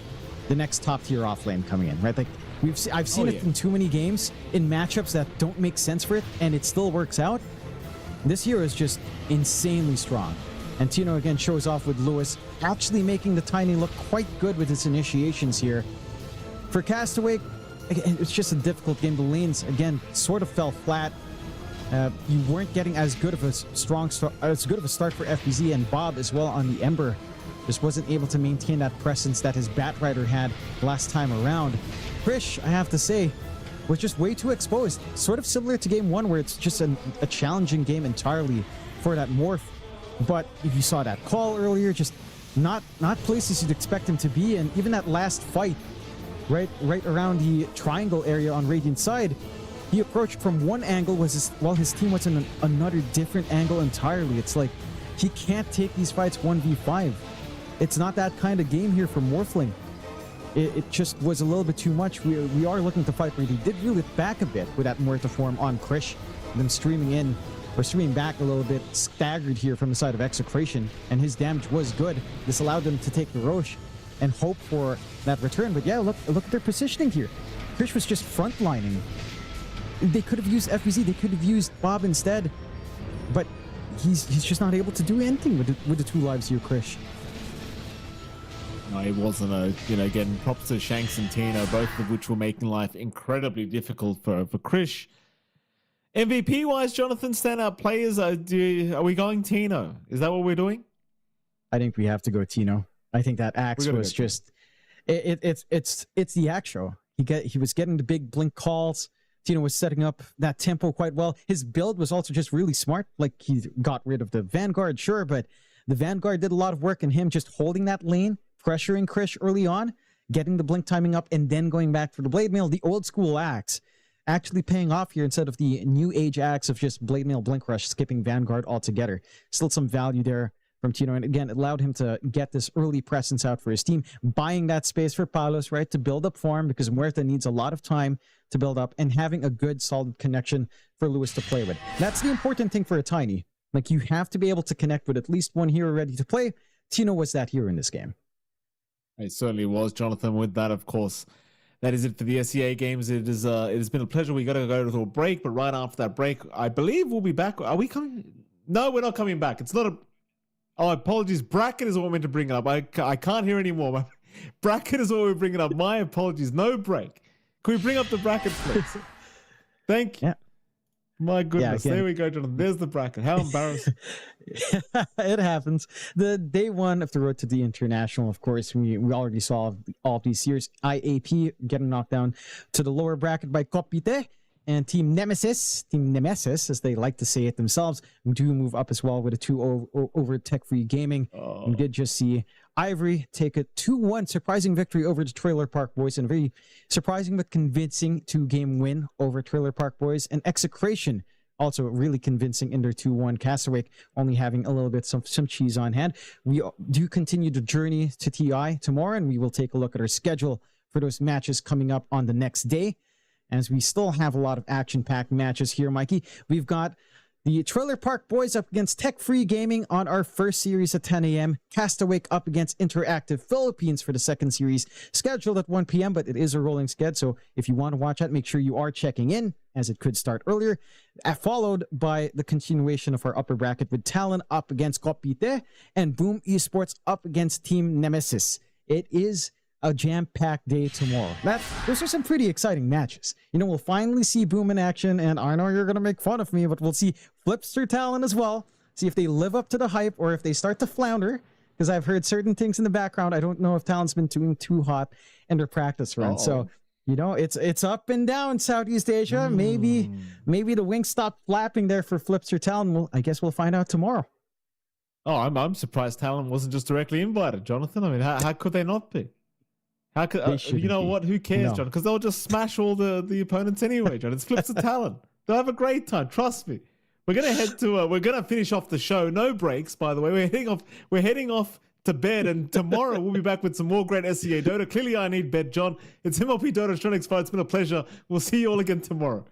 the next top tier off lane coming in, right? Like I've seen it in too many games in matchups that don't make sense for it, and it still works out. This hero is just insanely strong. And Tino again shows off with Lewis, actually making the Tiny look quite good with its initiations here. For Castaway, again, it's just a difficult game. The lanes, again, sort of fell flat. You weren't getting as good of a start for FBZ, and Bob as well on the Ember just wasn't able to maintain that presence that his Batrider had last time around. Krish, I have to say, was just way too exposed. Sort of similar to game 1, where it's just a challenging game entirely for that morph. But if you saw that call earlier, just not places you'd expect him to be. And even that last fight, right around the triangle area on Radiant's side, he approached from one angle while his team was in another different angle entirely. It's like he can't take these fights 1v5. It's not that kind of game here for Morphling. It just was a little bit too much. We are looking to fight where he did reel it back a bit with that Muerta form on Krish. Them streaming back a little bit, staggered here from the side of Execration, and his damage was good. This allowed them to take the Roche and hope for that return. But yeah, look at their positioning here. Krish was just frontlining. They could have used FBZ, they could have used Bob instead, but he's just not able to do anything with the 2 lives here, Krish. No, it wasn't again, props to Shanks and Tino, both of which were making life incredibly difficult for Krish. MVP-wise, Jonathan, standout players, are we going Tino? Is that what we're doing? I think we have to go Tino. I think that axe was just... It's the axe show. He was getting the big blink calls. Tino was setting up that tempo quite well. His build was also just really smart. Like, he got rid of the Vanguard, sure, but the Vanguard did a lot of work in him just holding that lane, pressuring Krish early on, getting the blink timing up, and then going back for the blade mail, the old school axe. actually paying off here instead of the new age acts of just Blade Mail, Blink Rush, skipping Vanguard altogether. Still some value there from Tino, and again, it allowed him to get this early presence out for his team, buying that space for Palos, right, to build up farm, because Muerta needs a lot of time to build up, and having a good, solid connection for Lewis to play with. That's the important thing for a Tiny. Like, you have to be able to connect with at least one hero ready to play. Tino was that hero in this game. It certainly was, Jonathan. With that, of course, that is it for the SEA games. It has been a pleasure. We got to go to a break, but right after that break, I believe we'll be back. Are we coming? No, we're not coming back. It's not a... Oh, apologies. Bracket is what we're meant to bring it up. I can't hear anymore. Bracket is what we're bringing up. My apologies. No break. Can we bring up the bracket, please? Thank you. Yeah. My goodness. There we go, Jonathan. There's the bracket. How embarrassing. It happens. The day one of the road to the international, of course, we already saw all of these years. IAP getting knocked down to the lower bracket by Kopite. And Team Nemesis, as they like to say it themselves, do move up as well with a 2-0 over Tech Free Gaming. We did just see Ivory take a 2-1 surprising victory over the Trailer Park Boys, and a very surprising but convincing 2-game win over Trailer Park Boys. And Execration also really convincing in their 2-1. Castaway only having a little bit some cheese on hand. We do continue the journey to TI tomorrow, and we will take a look at our schedule for those matches coming up on the next day, as we still have a lot of action-packed matches here, Mikey. We've got the Trailer Park Boys up against Tech Free Gaming on our first series at 10 a.m. Castaway up against Interactive Philippines for the second series, scheduled at 1 p.m., but it is a rolling schedule, so if you want to watch that, make sure you are checking in, as it could start earlier. Followed by the continuation of our upper bracket with Talon up against Kopite and Boom Esports up against Team Nemesis. It is a jam-packed day tomorrow. Those are some pretty exciting matches. You know, we'll finally see Boom in action, and I know you're going to make fun of me, but we'll see Flipster Talon as well. See if they live up to the hype or if they start to flounder, because I've heard certain things in the background. I don't know if Talon's been doing too hot in their practice run. So, you know, it's up and down Southeast Asia. Maybe the wings stop flapping there for Flipster Talon. I guess we'll find out tomorrow. Oh, I'm surprised Talon wasn't just directly invited, Jonathan. I mean, how could they not be? How could you know what? Who cares, John? Because they'll just smash all the opponents anyway, John. It's Flips of Talon. They'll have a great time. Trust me. We're gonna head to. We're gonna finish off the show. No breaks, by the way. We're heading off to bed, and tomorrow we'll be back with some more great SEA Dota. Clearly, I need bed, John. It's MLP Dota Stronics. It's been a pleasure. We'll see you all again tomorrow.